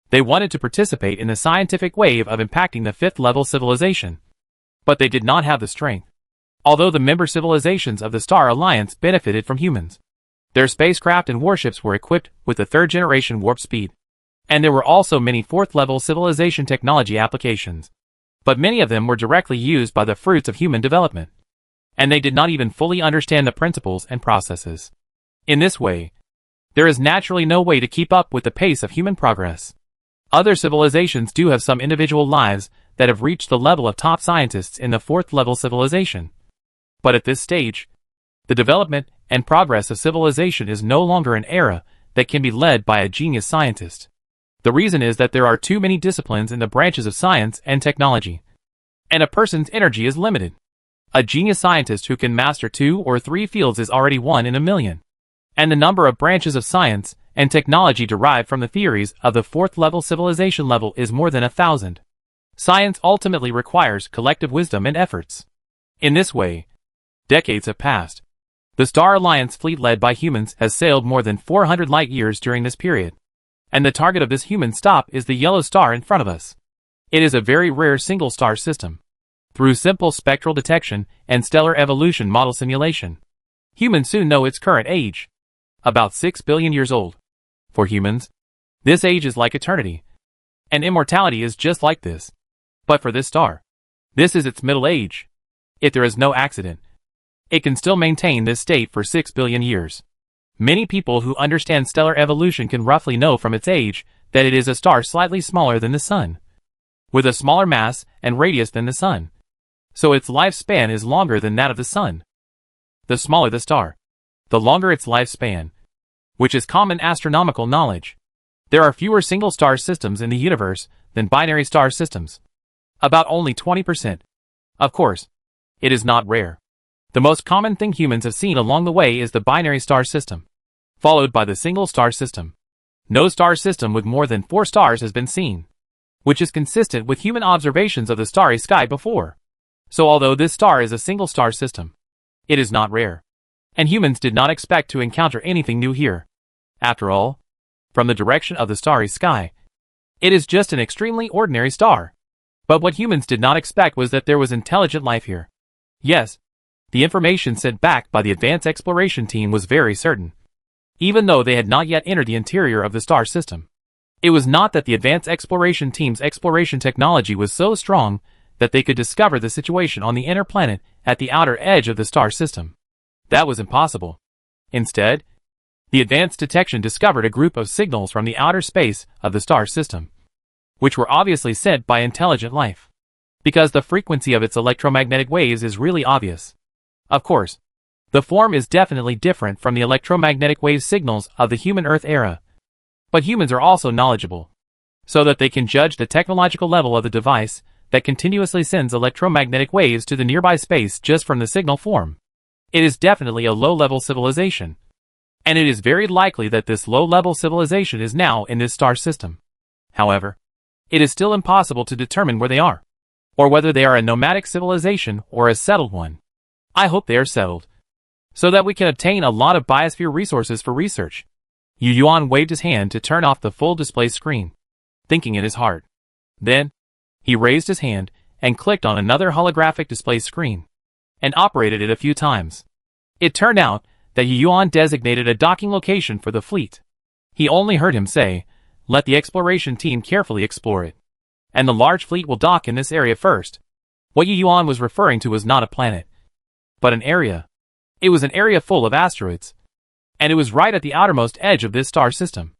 They wanted to participate in the scientific wave of impacting the 5th level civilization, but they did not have the strength. Although the member civilizations of the Star Alliance benefited from humans, their spacecraft and warships were equipped with the 3rd generation warp speed, and there were also many 4th level civilization technology applications, but many of them were directly used by the fruits of human development, and they did not even fully understand the principles and processes. In this way, there is naturally no way to keep up with the pace of human progress. Other civilizations do have some individual lives that have reached the level of top scientists in the 4th level civilization. But at this stage, the development and progress of civilization is no longer an era that can be led by a genius scientist. The reason is that there are too many disciplines in the branches of science and technology, and a person's energy is limited. A genius scientist who can master 2 or 3 fields is already 1 in a million, and the number of branches of science and technology derived from the theories of the 4th level civilization level is more than 1,000. Science ultimately requires collective wisdom and efforts. In this way, decades have passed. The Star Alliance fleet led by humans has sailed more than 400 light years during this period, and the target of this human stop is the yellow star in front of us. It is a very rare single star system. Through simple spectral detection and stellar evolution model simulation, humans soon know its current age, about 6 billion years old. For humans, this age is like eternity, and immortality is just like this. But for this star, This is its middle age. If there is no accident, it can still maintain this state for 6 billion years. Many people who understand stellar evolution can roughly know from its age that it is a star slightly smaller than the Sun, with a smaller mass and radius than the Sun. So its lifespan is longer than that of the Sun. The smaller the star, the longer its lifespan, which is common astronomical knowledge. There are fewer single star systems in the universe than binary star systems. About only 20%. Of course, it is not rare. The most common thing humans have seen along the way is the binary star system, followed by the single star system. No star system with more than 4 stars has been seen, which is consistent with human observations of the starry sky before. So although this star is a single star system, it is not rare, and humans did not expect to encounter anything new here. After all, from the direction of the starry sky, it is just an extremely ordinary star. But what humans did not expect was that there was intelligent life here. Yes, the information sent back by the advanced exploration team was very certain, even though they had not yet entered the interior of the star system. It was not that the advanced exploration team's exploration technology was so strong that they could discover the situation on the inner planet at the outer edge of the star system. That was impossible. Instead, the advanced detection discovered a group of signals from the outer space of the star system, which were obviously sent by intelligent life, because the frequency of its electromagnetic waves is really obvious. Of course, the form is definitely different from the electromagnetic wave signals of the human Earth era. But humans are also knowledgeable, so that they can judge the technological level of the device that continuously sends electromagnetic waves to the nearby space just from the signal form. It is definitely a low-level civilization, and it is very likely that this low-level civilization is now in this star system. However, it is still impossible to determine where they are, or whether they are a nomadic civilization or a settled one. I hope they are settled, so that we can obtain a lot of biosphere resources for research. Yu Yuan waved his hand to turn off the full display screen, thinking in his heart. Then, he raised his hand and clicked on another holographic display screen, and operated it a few times. It turned out that Yu Yuan designated a docking location for the fleet. He only heard him say, "Let the exploration team carefully explore it, and the large fleet will dock in this area first." What Yu Yuan was referring to was not a planet, but an area. It was an area full of asteroids, and it was right at the outermost edge of this star system,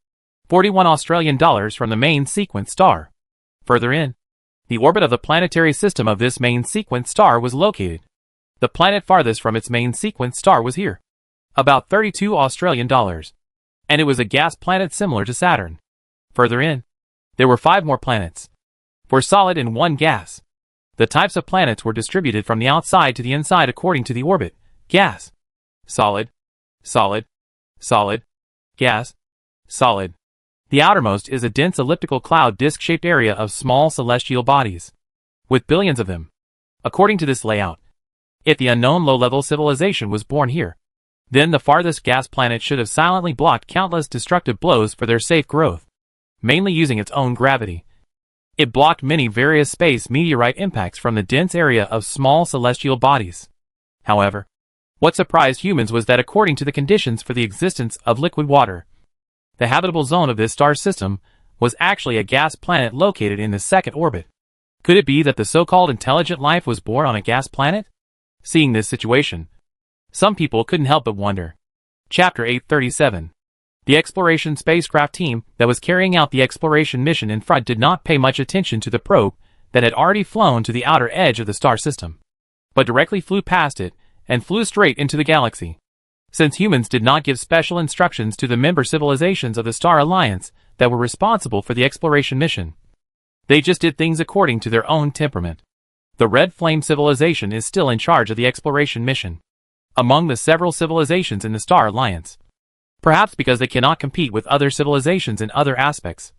41 Australian dollars from the main sequence star. Further in, the orbit of the planetary system of this main sequence star was located. The planet farthest from its main sequence star was here, about 32 Australian dollars, and it was a gas planet similar to Saturn. Further in, there were 5 more planets, 4 solid and 1 gas. The types of planets were distributed from the outside to the inside according to the orbit: gas, solid, solid, solid, gas, solid. The outermost is a dense elliptical cloud disk-shaped area of small celestial bodies, with billions of them. According to this layout, if the unknown low-level civilization was born here, then the farthest gas planet should have silently blocked countless destructive blows for their safe growth, mainly using its own gravity. It blocked many various space meteorite impacts from the dense area of small celestial bodies. However, what surprised humans was that according to the conditions for the existence of liquid water, the habitable zone of this star system was actually a gas planet located in the second orbit. Could it be that the so-called intelligent life was born on a gas planet? Seeing this situation, some people couldn't help but wonder. Chapter 837. The exploration spacecraft team that was carrying out the exploration mission in front did not pay much attention to the probe that had already flown to the outer edge of the star system, but directly flew past it and flew straight into the galaxy. Since humans did not give special instructions to the member civilizations of the Star Alliance that were responsible for the exploration mission, they just did things according to their own temperament. The Red Flame civilization is still in charge of the exploration mission among the several civilizations in the Star Alliance, perhaps because they cannot compete with other civilizations in other aspects.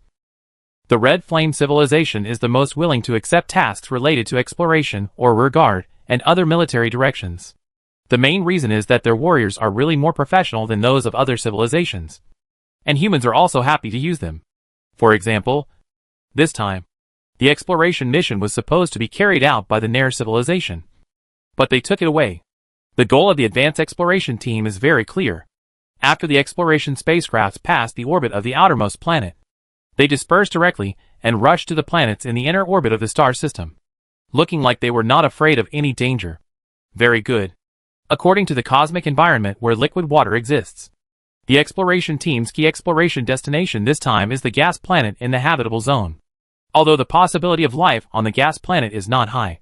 The Red Flame civilization is the most willing to accept tasks related to exploration or rear guard and other military directions. The main reason is that their warriors are really more professional than those of other civilizations, and humans are also happy to use them. For example, this time, the exploration mission was supposed to be carried out by the Nair civilization, but they took it away. The goal of the advanced exploration team is very clear. After the exploration spacecrafts pass the orbit of the outermost planet, they disperse directly and rush to the planets in the inner orbit of the star system. looking like they were not afraid of any danger. Very good. According to the cosmic environment where liquid water exists. The exploration team's key exploration destination this time is the gas planet in the habitable zone. Although the possibility of life on the gas planet is not high.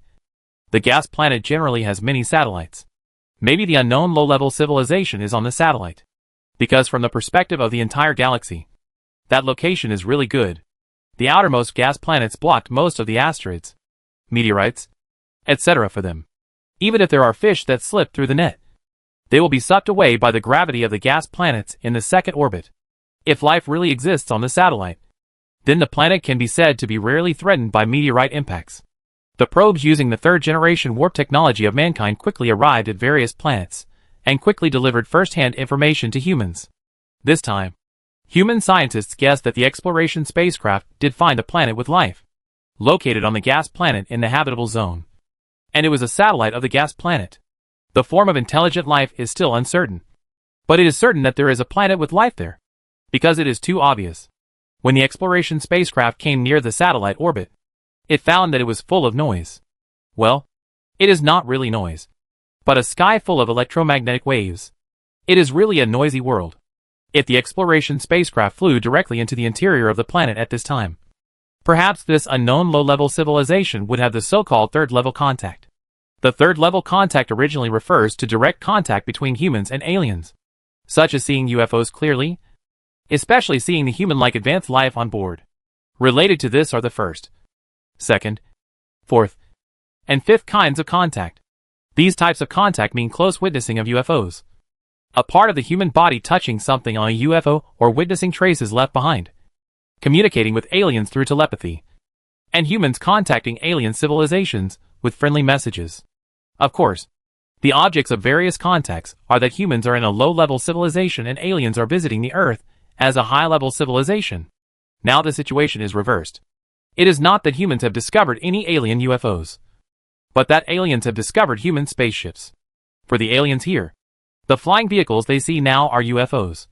The gas planet generally has many satellites. Maybe the unknown low-level civilization is on the satellite. Because from the perspective of the entire galaxy, that location is really good. The outermost gas planets blocked most of the asteroids, meteorites, etc. for them. Even if there are fish that slip through the net, they will be sucked away by the gravity of the gas planets in the second orbit. If life really exists on the satellite, then the planet can be said to be rarely threatened by meteorite impacts. The probes using the third-generation warp technology of mankind quickly arrived at various planets, and quickly delivered first-hand information to humans. This time, human scientists guessed that the exploration spacecraft did find a planet with life, located on the gas planet in the habitable zone. And it was a satellite of the gas planet. The form of intelligent life is still uncertain. But it is certain that there is a planet with life there. Because it is too obvious. When the exploration spacecraft came near the satellite orbit, it found that it was full of noise. Well, it is not really noise, but a sky full of electromagnetic waves. It is really a noisy world. If the exploration spacecraft flew directly into the interior of the planet at this time, perhaps this unknown low-level civilization would have the so-called third-level contact. The third-level contact originally refers to direct contact between humans and aliens, such as seeing UFOs clearly, especially seeing the human-like advanced life on board. Related to this are the first, second, fourth, and fifth kinds of contact. These types of contact mean close witnessing of UFOs. A part of the human body touching something on a UFO or witnessing traces left behind. Communicating with aliens through telepathy. And humans contacting alien civilizations with friendly messages. Of course, the objects of various contacts are that humans are in a low-level civilization and aliens are visiting the Earth as a high-level civilization. Now the situation is reversed. It is not that humans have discovered any alien UFOs, but that aliens have discovered human spaceships. For the aliens here, the flying vehicles they see now are UFOs,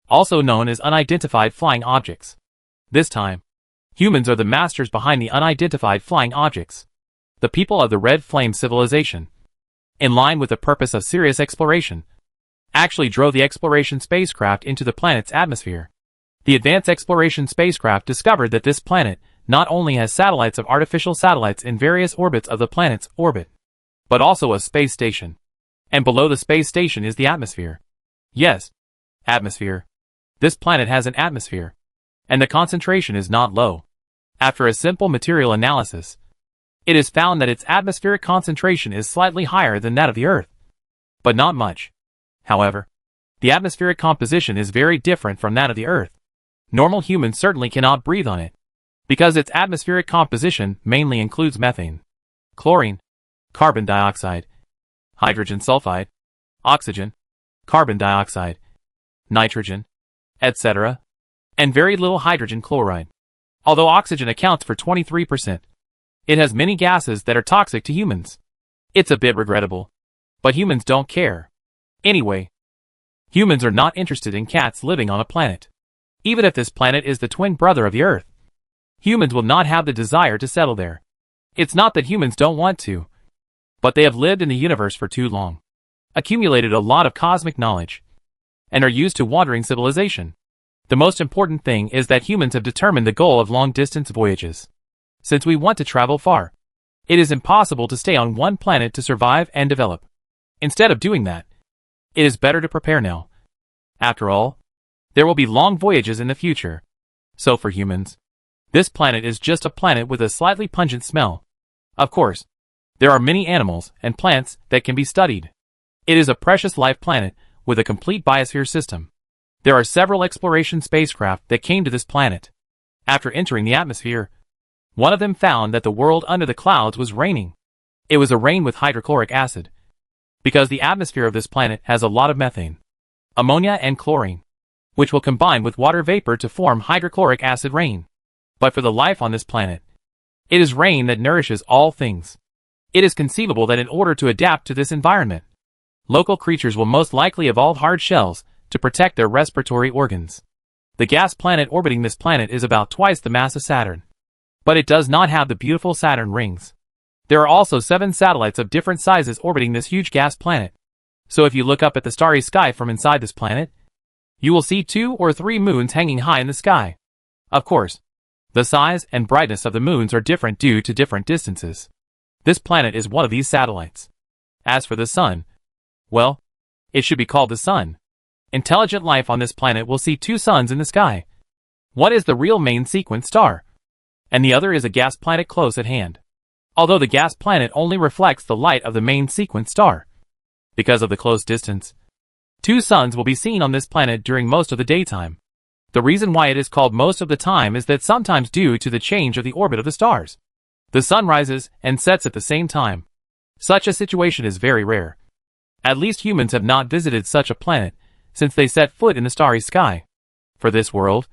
also known as unidentified flying objects. This time, humans are the masters behind the unidentified flying objects. The people of the Red Flame civilization, in line with the purpose of serious exploration, actually drove the exploration spacecraft into the planet's atmosphere. The advanced exploration spacecraft discovered that this planet not only has satellites of artificial satellites in various orbits of the planet's orbit, but also a space station. And below the space station is the atmosphere. Yes, atmosphere. This planet has an atmosphere, and the concentration is not low. After a simple material analysis, it is found that its atmospheric concentration is slightly higher than that of the Earth, but not much. However, the atmospheric composition is very different from that of the Earth. Normal humans certainly cannot breathe on it, because its atmospheric composition mainly includes methane, chlorine, carbon dioxide, hydrogen sulfide, oxygen, carbon dioxide, nitrogen, etc., and very little hydrogen chloride. Although oxygen accounts for 23%, it has many gases that are toxic to humans. It's a bit regrettable, but humans don't care. Anyway, humans are not interested in cats living on a planet. Even if this planet is the twin brother of the Earth, humans will not have the desire to settle there. It's not that humans don't want to, but they have lived in the universe for too long, accumulated a lot of cosmic knowledge, and are used to wandering civilization. The most important thing is that humans have determined the goal of long-distance voyages. Since we want to travel far, it is impossible to stay on one planet to survive and develop. Instead of doing that, it is better to prepare now. After all, there will be long voyages in the future. So for humans, this planet is just a planet with a slightly pungent smell. Of course, there are many animals and plants that can be studied. It is a precious life planet with a complete biosphere system. There are several exploration spacecraft that came to this planet. After entering the atmosphere, one of them found that the world under the clouds was raining. It was a rain with hydrochloric acid, because the atmosphere of this planet has a lot of methane, ammonia and chlorine, which will combine with water vapor to form hydrochloric acid rain. But for the life on this planet, it is rain that nourishes all things. It is conceivable that in order to adapt to this environment, local creatures will most likely evolve hard shells to protect their respiratory organs. The gas planet orbiting this planet is about twice the mass of Saturn, but it does not have the beautiful Saturn rings. There are also 7 satellites of different sizes orbiting this huge gas planet. So if you look up at the starry sky from inside this planet, you will see 2 or 3 moons hanging high in the sky. Of course, the size and brightness of the moons are different due to different distances. This planet is one of these satellites. As for the sun, well, it should be called the sun. Intelligent life on this planet will see 2 suns in the sky. One is the real main sequence star, and the other is a gas planet close at hand. Although the gas planet only reflects the light of the main sequence star. Because of the close distance, 2 suns will be seen on this planet during most of the daytime. The reason why it is called most of the time is that sometimes due to the change of the orbit of the stars, the sun rises and sets at the same time. Such a situation is very rare. At least humans have not visited such a planet since they set foot in the starry sky. For this world,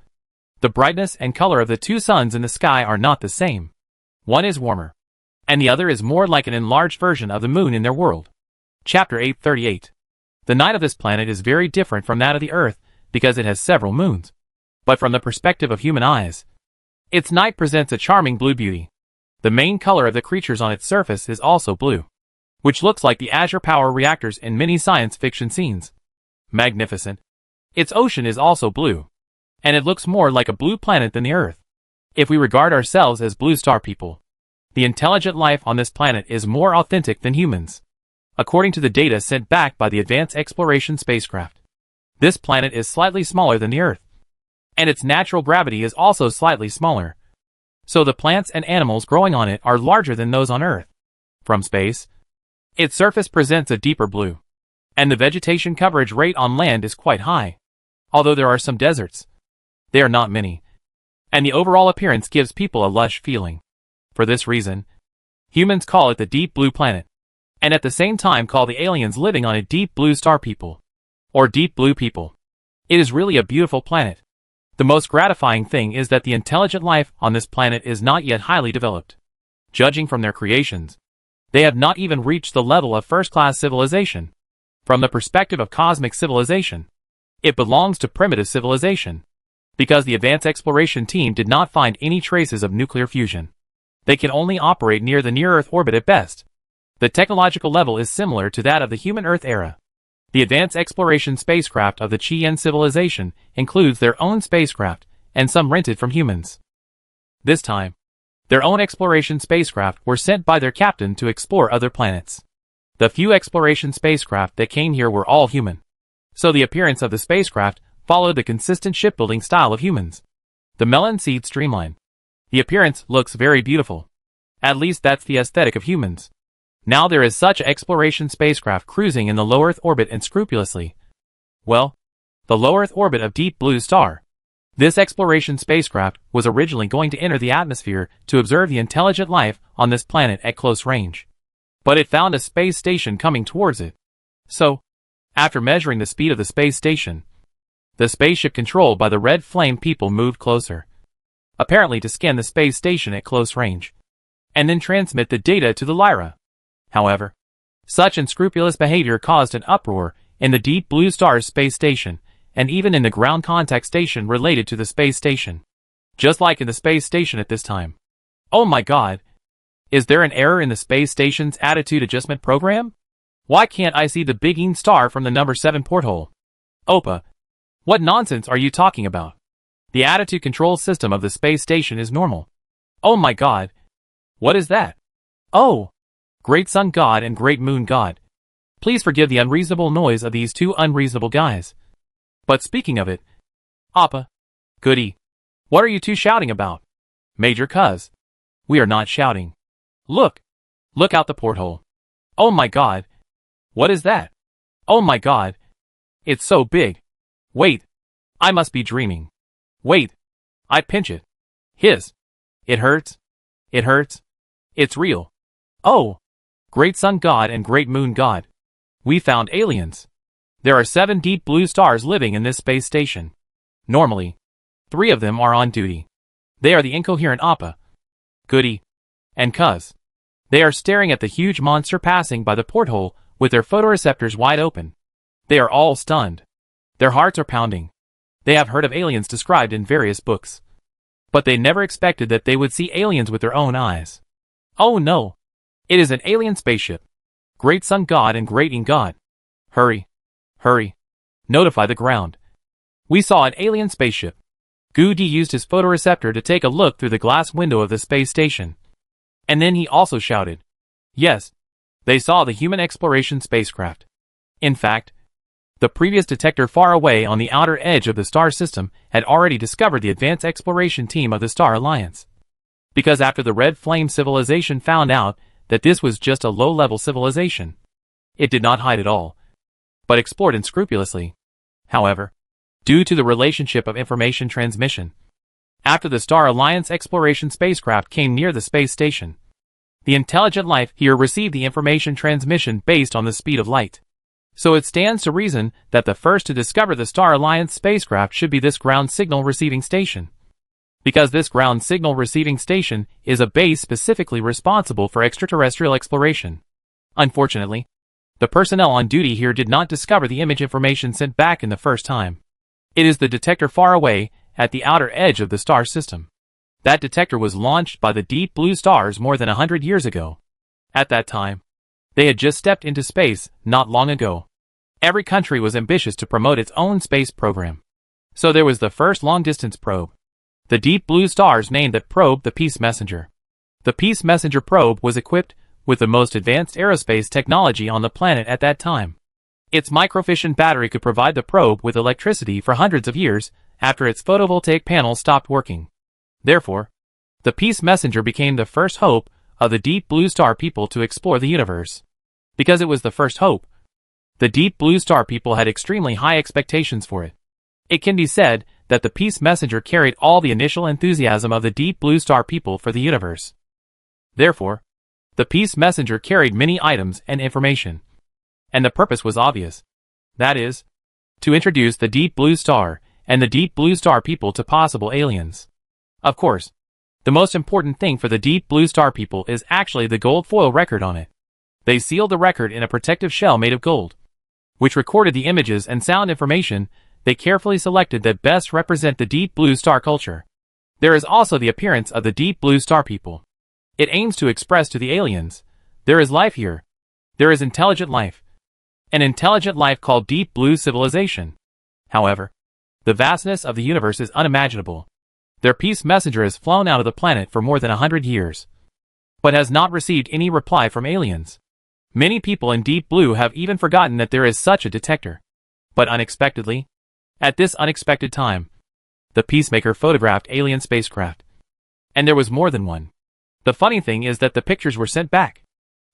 the brightness and color of the 2 suns in the sky are not the same. One is warmer, and the other is more like an enlarged version of the moon in their world. Chapter 838. The night of this planet is very different from that of the Earth because it has several moons. But from the perspective of human eyes, its night presents a charming blue beauty. The main color of the creatures on its surface is also blue, which looks like the azure power reactors in many science fiction scenes. Magnificent. Its ocean is also blue, and it looks more like a blue planet than the Earth. If we regard ourselves as blue star people, the intelligent life on this planet is more authentic than humans. According to the data sent back by the Advanced Exploration spacecraft, this planet is slightly smaller than the Earth, and its natural gravity is also slightly smaller. So the plants and animals growing on it are larger than those on Earth. From space, its surface presents a deeper blue, and the vegetation coverage rate on land is quite high. Although there are some deserts, they are not many, and the overall appearance gives people a lush feeling. For this reason, humans call it the deep blue planet, and at the same time call the aliens living on it deep blue star people, or deep blue people. It is really a beautiful planet. The most gratifying thing is that the intelligent life on this planet is not yet highly developed. Judging from their creations, they have not even reached the level of first-class civilization. From the perspective of cosmic civilization, it belongs to primitive civilization, because the Advanced Exploration team did not find any traces of nuclear fusion. They can only operate near the near-Earth orbit at best. The technological level is similar to that of the human Earth era. The Advanced Exploration spacecraft of the Cheyenne civilization includes their own spacecraft and some rented from humans. This time, their own exploration spacecraft were sent by their captain to explore other planets. The few exploration spacecraft that came here were all human, so the appearance of the spacecraft followed the consistent shipbuilding style of humans. The melon seed streamline. The appearance looks very beautiful. At least that's the aesthetic of humans. Now there is such an exploration spacecraft cruising in the low Earth orbit and scrupulously. Well, the low Earth orbit of Deep Blue Star. This exploration spacecraft was originally going to enter the atmosphere to observe the intelligent life on this planet at close range. But it found a space station coming towards it. So, after measuring the speed of the space station, the spaceship controlled by the red flame people moved closer, apparently to scan the space station at close range, and then transmit the data to the Lyra. However, such unscrupulous behavior caused an uproar in the Deep Blue Star's space station, and even in the ground contact station related to the space station. Just like in the space station at this time. Oh my god! Is there an error in the space station's attitude adjustment program? Why can't I see the big green star from the number 7 porthole? Opa! What nonsense are you talking about? The attitude control system of the space station is normal. Oh my god! What is that? Oh! Great Sun God and Great Moon God. Please forgive the unreasonable noise of these 2 unreasonable guys. But speaking of it, Appa, goody, what are you 2 shouting about? Major Cuz. We are not shouting. Look! Look out the porthole. Oh my god! What is that? Oh my god! It's so big. Wait! I must be dreaming. Wait! I pinch it. Hiss. It hurts. It hurts. It's real. Oh! Great Sun God and Great Moon God. We found aliens. There are 7 deep blue stars living in this space station. Normally, 3 of them are on duty. They are the incoherent Appa, Goody, and Cuz. They are staring at the huge monster passing by the porthole with their photoreceptors wide open. They are all stunned. Their hearts are pounding. They have heard of aliens described in various books, but they never expected that they would see aliens with their own eyes. Oh no! It is an alien spaceship. Great Sun God and Great Ing God. Hurry. Hurry. Notify the ground. We saw an alien spaceship. Gu Di used his photoreceptor to take a look through the glass window of the space station. And then he also shouted. Yes. They saw the human exploration spacecraft. In fact, the previous detector far away on the outer edge of the star system had already discovered the advanced exploration team of the Star Alliance. Because after the Red Flame civilization found out that this was just a low-level civilization, it did not hide at all, but explored unscrupulously. However, due to the relationship of information transmission, after the Star Alliance exploration spacecraft came near the space station, the intelligent life here received the information transmission based on the speed of light. So it stands to reason that the first to discover the Star Alliance spacecraft should be this ground signal receiving station. Because this ground signal receiving station is a base specifically responsible for extraterrestrial exploration. Unfortunately, the personnel on duty here did not discover the image information sent back in the first time. It is the detector far away, at the outer edge of the star system. That detector was launched by the deep blue stars more than 100 years ago. At that time, they had just stepped into space not long ago. Every country was ambitious to promote its own space program. So there was the first long-distance probe. The deep blue stars named that probe the Peace Messenger. The Peace Messenger probe was equipped with the most advanced aerospace technology on the planet at that time. Its microfission battery could provide the probe with electricity for hundreds of years after its photovoltaic panels stopped working. Therefore, the Peace Messenger became the first hope of the deep blue star people to explore the universe. Because it was the first hope, the deep blue star people had extremely high expectations for it. It can be said that the Peace Messenger carried all the initial enthusiasm of the deep blue star people for the universe. Therefore, the Peace Messenger carried many items and information. And the purpose was obvious. That is, to introduce the deep blue star and the deep blue star people to possible aliens. Of course, the most important thing for the deep blue star people is actually the gold foil record on it. They sealed the record in a protective shell made of gold, which recorded the images and sound information they carefully selected that best represent the deep blue star culture. There is also the appearance of the deep blue star people. It aims to express to the aliens, there is life here. There is intelligent life. An intelligent life called deep blue civilization. However, the vastness of the universe is unimaginable. Their Peace Messenger has flown out of the planet for more than 100 years, but has not received any reply from aliens. Many people in Deep Blue have even forgotten that there is such a detector. But unexpectedly, at this unexpected time, the Peacemaker photographed alien spacecraft. And there was more than one. The funny thing is that the pictures were sent back.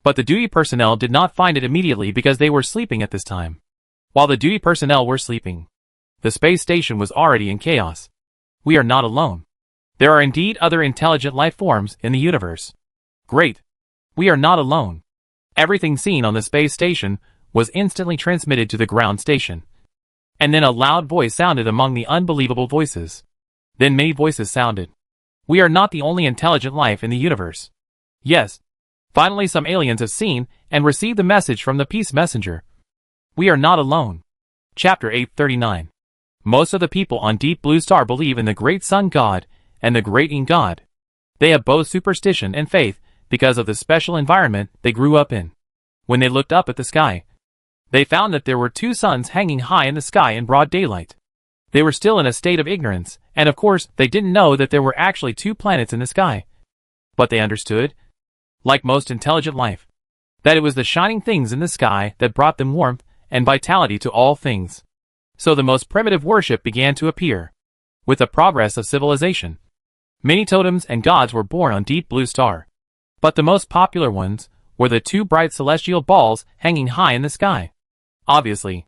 But the duty personnel did not find it immediately because they were sleeping at this time. While the duty personnel were sleeping, the space station was already in chaos. We are not alone. There are indeed other intelligent life forms in the universe. Great. We are not alone. Everything seen on the space station was instantly transmitted to the ground station. And then a loud voice sounded among the unbelievable voices. Then many voices sounded. We are not the only intelligent life in the universe. Yes. Finally some aliens have seen and received the message from the Peace Messenger. We are not alone. Chapter 839. Most of the people on Deep Blue Star believe in the Great Sun God and the Great Ing God. They have both superstition and faith because of the special environment they grew up in. When they looked up at the sky, they found that there were two suns hanging high in the sky in broad daylight. They were still in a state of ignorance, and of course they didn't know that there were actually two planets in the sky. But they understood, like most intelligent life, that it was the shining things in the sky that brought them warmth and vitality to all things. So the most primitive worship began to appear. With the progress of civilization, many totems and gods were born on Deep Blue Star. But the most popular ones were the two bright celestial balls hanging high in the sky. Obviously,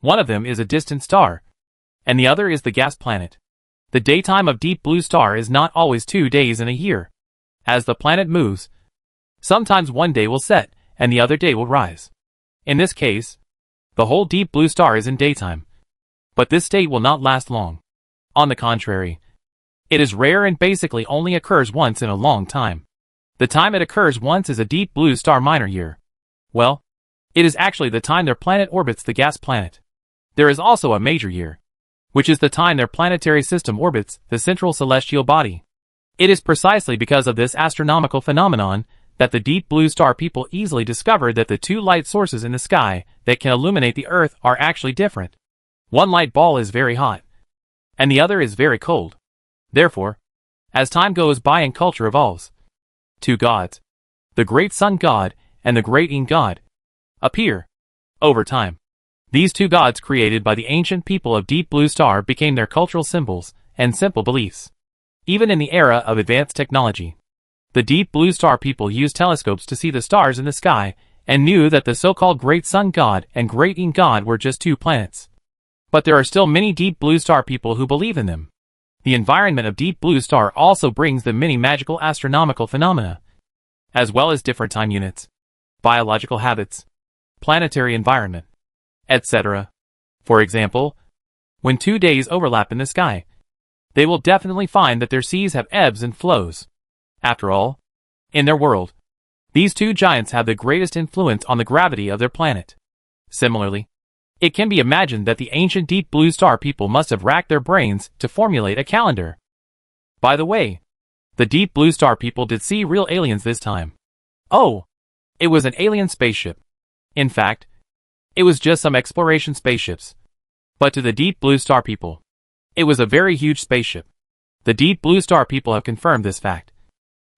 one of them is a distant star, and the other is the gas planet. The daytime of Deep Blue Star is not always 2 days in a year. As the planet moves, sometimes one day will set, and the other day will rise. In this case, the whole Deep Blue Star is in daytime. But this state will not last long. On the contrary, it is rare and basically only occurs once in a long time. The time it occurs once is a Deep Blue Star minor year. Well, it is actually the time their planet orbits the gas planet. There is also a major year, which is the time their planetary system orbits the central celestial body. It is precisely because of this astronomical phenomenon that the deep blue star people easily discovered that the two light sources in the sky that can illuminate the Earth are actually different. One light ball is very hot, and the other is very cold. Therefore, as time goes by and culture evolves, two gods, the great sun god and the great yin god, appear. Over time, these two gods created by the ancient people of Deep Blue Star became their cultural symbols and simple beliefs. Even in the era of advanced technology, the Deep Blue Star people used telescopes to see the stars in the sky and knew that the so-called Great Sun God and Great Yin God were just two planets. But there are still many Deep Blue Star people who believe in them. The environment of Deep Blue Star also brings them many magical astronomical phenomena, as well as different time units, biological habits, planetary environment, etc. For example, when 2 days overlap in the sky, they will definitely find that their seas have ebbs and flows. After all, in their world, these two giants have the greatest influence on the gravity of their planet. Similarly, it can be imagined that the ancient Deep Blue Star people must have racked their brains to formulate a calendar. By the way, the Deep Blue Star people did see real aliens this time. Oh, it was an alien spaceship. In fact, it was just some exploration spaceships. But to the Deep Blue Star people, it was a very huge spaceship. The Deep Blue Star people have confirmed this fact.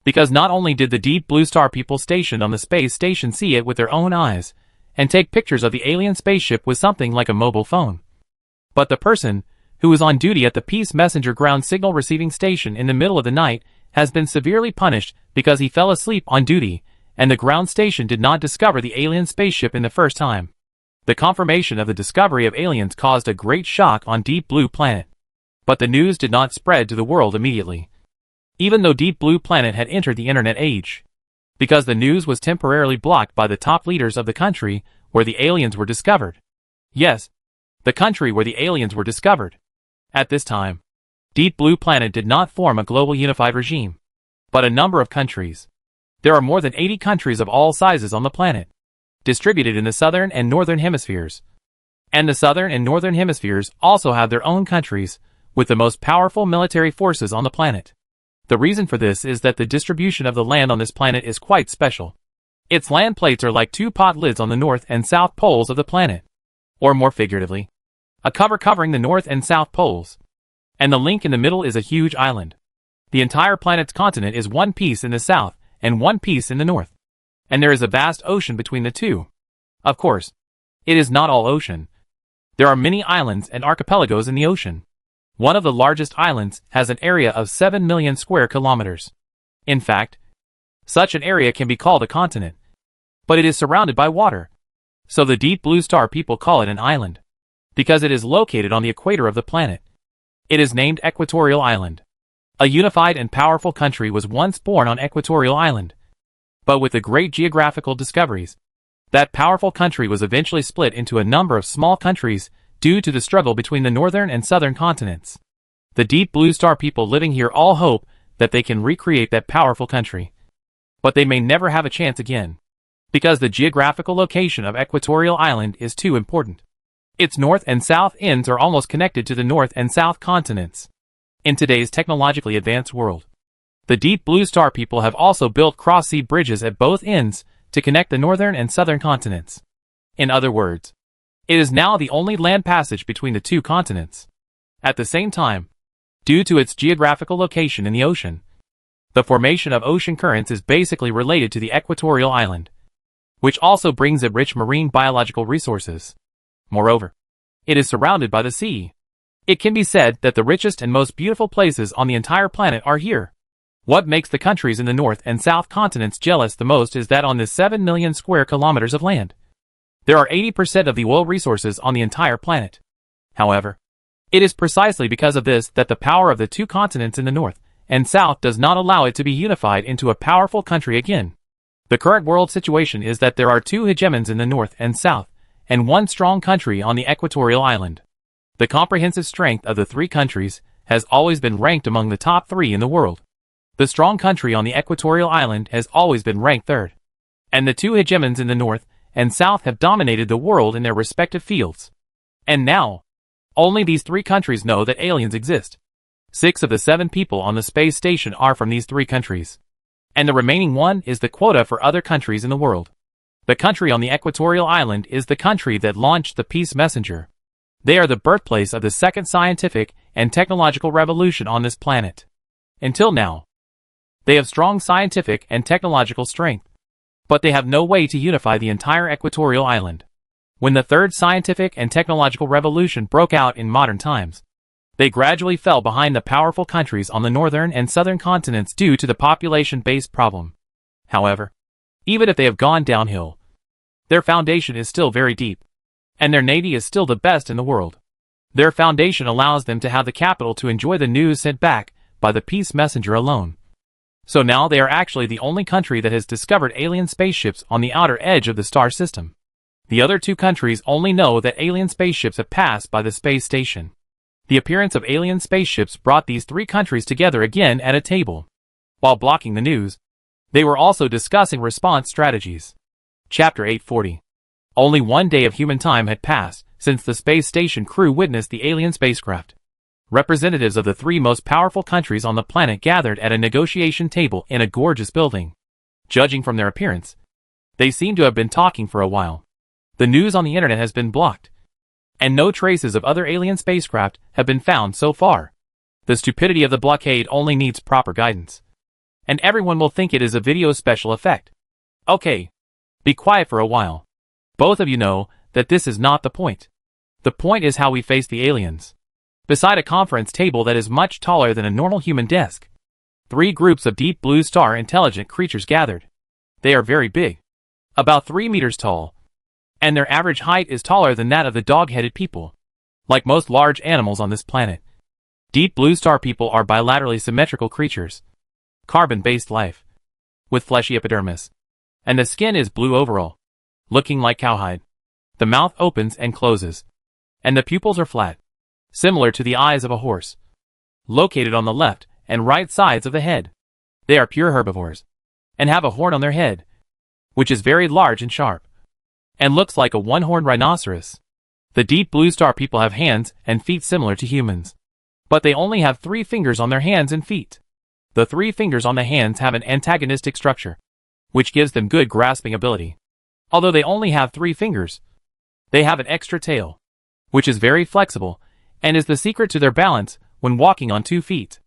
Because not only did the Deep Blue Star people stationed on the space station see it with their own eyes, and take pictures of the alien spaceship with something like a mobile phone, but the person who was on duty at the Peace Messenger ground signal receiving station in the middle of the night has been severely punished because he fell asleep on duty, and the ground station did not discover the alien spaceship in the first time. The confirmation of the discovery of aliens caused a great shock on Deep Blue Planet. But the news did not spread to the world immediately, even though Deep Blue Planet had entered the internet age, because the news was temporarily blocked by the top leaders of the country where the aliens were discovered. Yes, the country where the aliens were discovered. At this time, Deep Blue Planet did not form a global unified regime, but a number of countries. There are more than 80 countries of all sizes on the planet, distributed in the southern and northern hemispheres. And the southern and northern hemispheres also have their own countries, with the most powerful military forces on the planet. The reason for this is that the distribution of the land on this planet is quite special. Its land plates are like two pot lids on the north and south poles of the planet. Or more figuratively, a cover covering the north and south poles. And the link in the middle is a huge island. The entire planet's continent is one piece in the south and one piece in the north. And there is a vast ocean between the two. Of course, it is not all ocean. There are many islands and archipelagos in the ocean. One of the largest islands has an area of 7 million square kilometers. In fact, such an area can be called a continent. But it is surrounded by water. So the Deep Blue Star people call it an island, because it is located on the equator of the planet. It is named Equatorial Island. A unified and powerful country was once born on Equatorial Island. But with the great geographical discoveries, that powerful country was eventually split into a number of small countries due to the struggle between the northern and southern continents. The Deep Blue Star people living here all hope that they can recreate that powerful country. But they may never have a chance again, because the geographical location of Equatorial Island is too important. Its north and south ends are almost connected to the north and south continents. In today's technologically advanced world, the Deep Blue Star people have also built cross-sea bridges at both ends to connect the northern and southern continents. In other words, it is now the only land passage between the two continents. At the same time, due to its geographical location in the ocean, the formation of ocean currents is basically related to the Equatorial Island, which also brings it rich marine biological resources. Moreover, it is surrounded by the sea. It can be said that the richest and most beautiful places on the entire planet are here. What makes the countries in the north and south continents jealous the most is that on this 7 million square kilometers of land, there are 80% of the oil resources on the entire planet. However, it is precisely because of this that the power of the two continents in the north and south does not allow it to be unified into a powerful country again. The current world situation is that there are two hegemons in the north and south, and one strong country on the Equatorial Island. The comprehensive strength of the three countries has always been ranked among the top 3 in the world. The strong country on the Equatorial Island has always been ranked 3rd. And the two hegemons in the north and south have dominated the world in their respective fields. And now, only these 3 countries know that aliens exist. 6 of the 7 people on the space station are from these 3 countries. And the remaining one is the quota for other countries in the world. The country on the equatorial island is the country that launched the peace messenger. They are the birthplace of the second scientific and technological revolution on this planet. Until now, they have strong scientific and technological strength, but they have no way to unify the entire equatorial island. When the third scientific and technological revolution broke out in modern times, they gradually fell behind the powerful countries on the northern and southern continents due to the population-based problem. However, even if they have gone downhill, their foundation is still very deep, and their navy is still the best in the world. Their foundation allows them to have the capital to enjoy the news sent back by the peace messenger alone. So now they are actually the only country that has discovered alien spaceships on the outer edge of the star system. The other two countries only know that alien spaceships have passed by the space station. The appearance of alien spaceships brought these three countries together again at a table. While blocking the news, they were also discussing response strategies. Chapter 840. Only 1 day of human time had passed since the space station crew witnessed the alien spacecraft. Representatives of the three most powerful countries on the planet gathered at a negotiation table in a gorgeous building. Judging from their appearance, they seem to have been talking for a while. The news on the internet has been blocked, and no traces of other alien spacecraft have been found so far. The stupidity of the blockade only needs proper guidance, and everyone will think it is a video special effect. Okay, be quiet for a while. Both of you know that this is not the point. The point is how we face the aliens. Beside a conference table that is much taller than a normal human desk, 3 groups of deep blue star intelligent creatures gathered. They are very big, about 3 meters tall, and their average height is taller than that of the dog-headed people. Like most large animals on this planet, deep blue star people are bilaterally symmetrical creatures, carbon-based life, with fleshy epidermis, and the skin is blue overall, looking like cowhide. The mouth opens and closes, and the pupils are flat, similar to the eyes of a horse, located on the left and right sides of the head. They are pure herbivores, and have a horn on their head, which is very large and sharp, and looks like a one-horned rhinoceros. The deep blue star people have hands and feet similar to humans, but they only have 3 fingers on their hands and feet. The 3 fingers on the hands have an antagonistic structure, which gives them good grasping ability. Although they only have 3 fingers, they have an extra tail, which is very flexible, and is the secret to their balance when walking on 2 feet.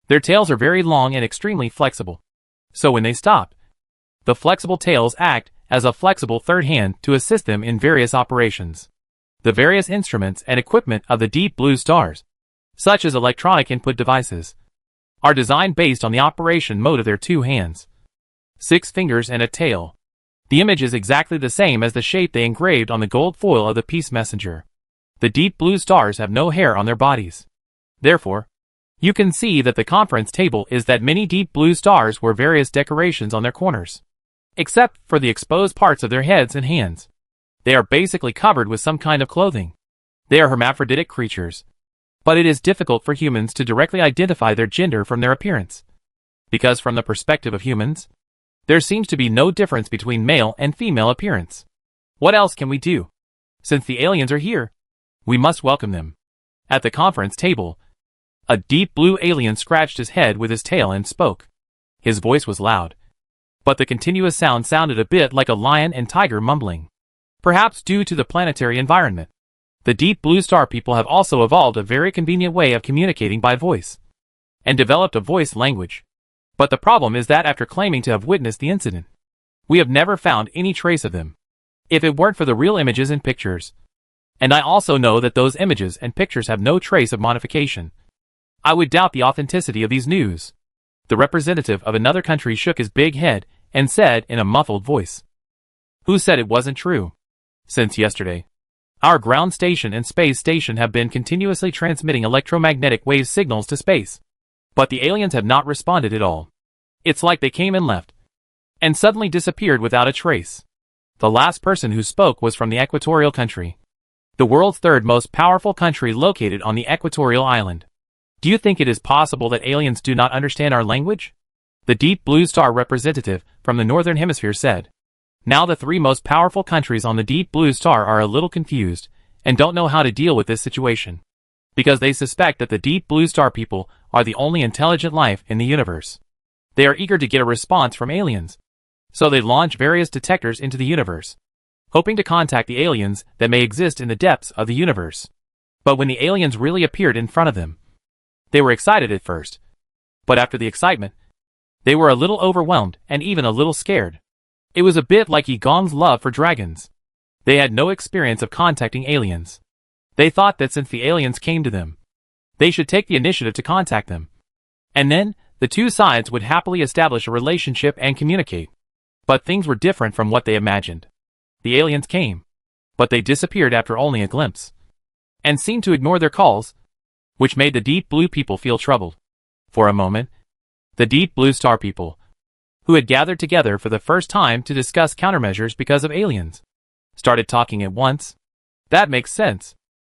Their tails are very long and extremely flexible, so when they stop, the flexible tails act as a flexible third hand to assist them in various operations. The various instruments and equipment of the deep blue stars, such as electronic input devices, are designed based on the operation mode of their 2 hands, 6 fingers and a tail. The image is exactly the same as the shape they engraved on the gold foil of the peace messenger. The deep blue stars have no hair on their bodies. Therefore, you can see that the conference table is that many deep blue stars wear various decorations on their corners, except for the exposed parts of their heads and hands. They are basically covered with some kind of clothing. They are hermaphroditic creatures, but it is difficult for humans to directly identify their gender from their appearance, because from the perspective of humans, there seems to be no difference between male and female appearance. What else can we do? Since the aliens are here, we must welcome them. At the conference table, a deep blue alien scratched his head with his tail and spoke. His voice was loud, but the continuous sound sounded a bit like a lion and tiger mumbling. Perhaps due to the planetary environment, the deep blue star people have also evolved a very convenient way of communicating by voice, and developed a voice language. But the problem is that after claiming to have witnessed the incident, we have never found any trace of them. If it weren't for the real images and pictures, and I also know that those images and pictures have no trace of modification, I would doubt the authenticity of these news. The representative of another country shook his big head and said in a muffled voice, "Who said it wasn't true? Since yesterday, our ground station and space station have been continuously transmitting electromagnetic wave signals to space, but the aliens have not responded at all. It's like they came and left, and suddenly disappeared without a trace." The last person who spoke was from the equatorial country, the world's 3rd most powerful country located on the equatorial island. "Do you think it is possible that aliens do not understand our language?" The deep blue star representative from the northern hemisphere said. Now the 3 most powerful countries on the deep blue star are a little confused and don't know how to deal with this situation, because they suspect that the deep blue star people are the only intelligent life in the universe. They are eager to get a response from aliens. So they launch various detectors into the universe, hoping to contact the aliens that may exist in the depths of the universe. But when the aliens really appeared in front of them, they were excited at first. But after the excitement, they were a little overwhelmed and even a little scared. It was a bit like Gong's love for dragons. They had no experience of contacting aliens. They thought that since the aliens came to them, they should take the initiative to contact them. And then, the two sides would happily establish a relationship and communicate. But things were different from what they imagined. The aliens came, but they disappeared after only a glimpse, and seemed to ignore their calls, which made the Deep Blue people feel troubled. For a moment, the Deep Blue Star people, who had gathered together for the first time to discuss countermeasures because of aliens, started talking at once. That makes sense.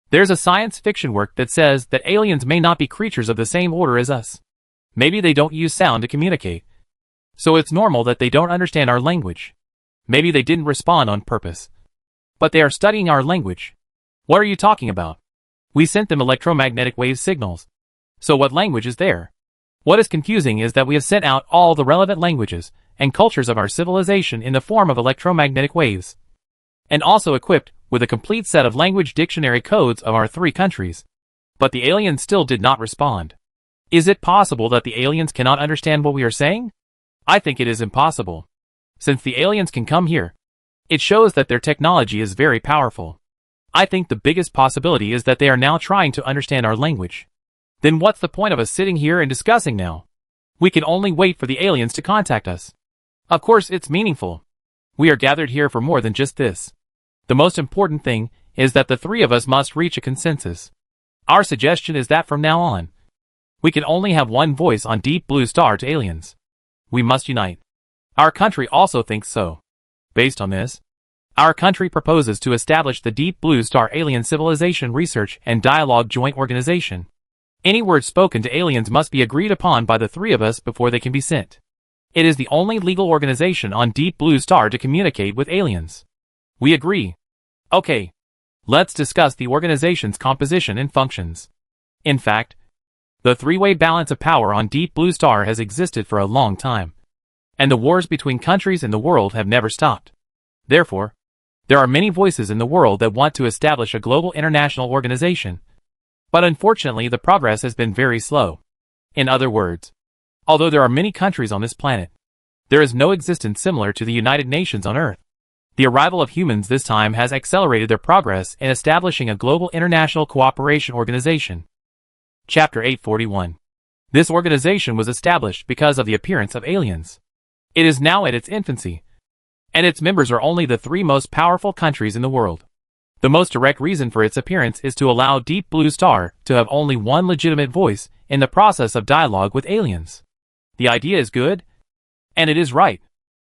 There's a science fiction work that says that aliens may not be creatures of the same order as us. Maybe they don't use sound to communicate. So it's normal that they don't understand our language. Maybe they didn't respond on purpose. But they are studying our language. What are you talking about? We sent them electromagnetic wave signals. So what language is there? What is confusing is that we have sent out all the relevant languages and cultures of our civilization in the form of electromagnetic waves, and also equipped with a complete set of language dictionary codes of our three countries. But the aliens still did not respond. Is it possible that the aliens cannot understand what we are saying? I think it is impossible. Since the aliens can come here, it shows that their technology is very powerful. I think the biggest possibility is that they are now trying to understand our language. Then what's the point of us sitting here and discussing now? We can only wait for the aliens to contact us. Of course it's meaningful. We are gathered here for more than just this. The most important thing is that the three of us must reach a consensus. Our suggestion is that from now on, we can only have one voice on Deep Blue Star to aliens. We must unite. Our country also thinks so. Based on this, our country proposes to establish the Deep Blue Star Alien Civilization Research and Dialogue Joint Organization. Any words spoken to aliens must be agreed upon by the three of us before they can be sent. It is the only legal organization on Deep Blue Star to communicate with aliens. We agree. Okay. Let's discuss the organization's composition and functions. In fact, the three-way balance of power on Deep Blue Star has existed for a long time, and the wars between countries in the world have never stopped. Therefore, there are many voices in the world that want to establish a global international organization. But unfortunately, the progress has been very slow. In other words, although there are many countries on this planet, there is no existence similar to the United Nations on Earth. The arrival of humans this time has accelerated their progress in establishing a global international cooperation organization. Chapter 841. This organization was established because of the appearance of aliens. It is now at its infancy, and its members are only the three most powerful countries in the world. The most direct reason for its appearance is to allow Deep Blue Star to have only one legitimate voice in the process of dialogue with aliens. The idea is good, and it is right,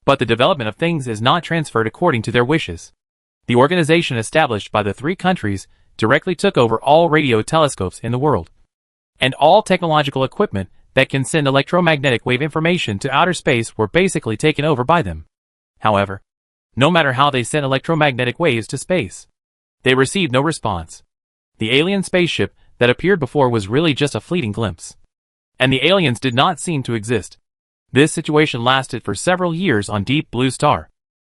but the development of things is not transferred according to their wishes. The organization established by the three countries directly took over all radio telescopes in the world, and all technological equipment that can send electromagnetic wave information to outer space were basically taken over by them. However, no matter how they sent electromagnetic waves to space, they received no response. The alien spaceship that appeared before was really just a fleeting glimpse, and the aliens did not seem to exist. This situation lasted for several years on Deep Blue Star,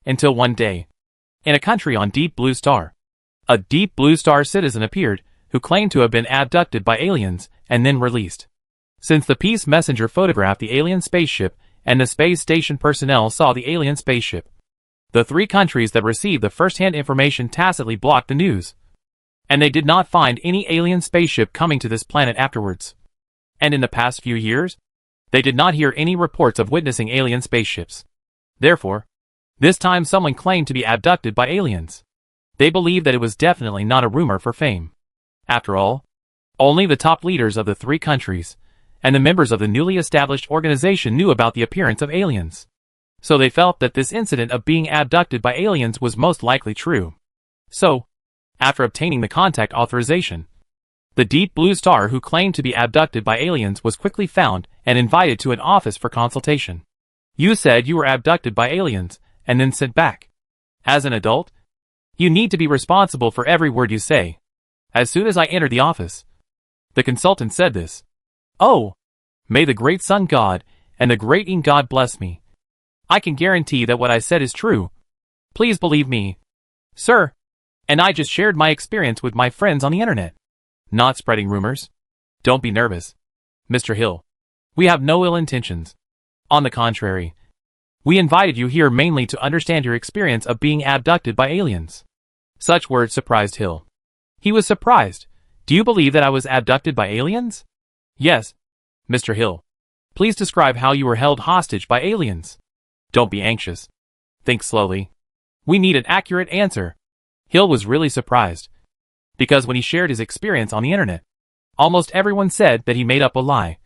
until one day, in a country on Deep Blue Star, a Deep Blue Star citizen appeared who claimed to have been abducted by aliens and then released. Since the Peace Messenger photographed the alien spaceship and the space station personnel saw the alien spaceship, the three countries that received the first-hand information tacitly blocked the news, and they did not find any alien spaceship coming to this planet afterwards. And in the past few years, they did not hear any reports of witnessing alien spaceships. Therefore, this time someone claimed to be abducted by aliens. They believed that it was definitely not a rumor for fame. After all, only the top leaders of the three countries and the members of the newly established organization knew about the appearance of aliens. So they felt that this incident of being abducted by aliens was most likely true. So, after obtaining the contact authorization, the Deep Blue Star who claimed to be abducted by aliens was quickly found and invited to an office for consultation. You said you were abducted by aliens and then sent back. As an adult, you need to be responsible for every word you say. As soon as I entered the office, the consultant said this. Oh, may the great sun god and the great ing God bless me. I can guarantee that what I said is true. Please believe me, sir. And I just shared my experience with my friends on the internet. Not spreading rumors. Don't be nervous, Mr. Hill. We have no ill intentions. On the contrary, we invited you here mainly to understand your experience of being abducted by aliens. Such words surprised Hill. He was surprised. Do you believe that I was abducted by aliens? Yes, Mr. Hill. Please describe how you were held hostage by aliens. Don't be anxious. Think slowly. We need an accurate answer. Hill was really surprised. Because when he shared his experience on the internet, almost everyone said that he made up a lie.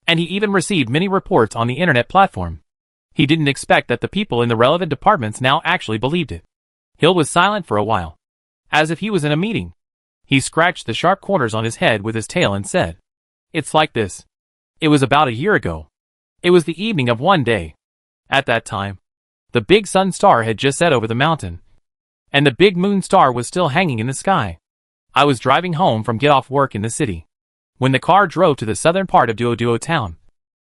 And he even received many reports on the internet platform. He didn't expect that the people in the relevant departments now actually believed it. Hill was silent for a while, as if he was in a meeting. He scratched the sharp corners on his head with his tail and said, "It's like this. It was about a year ago. It was the evening of one day. At that time, the big sun star had just set over the mountain, and the big moon star was still hanging in the sky. I was driving home from get-off work in the city. When the car drove to the southern part of Duo town,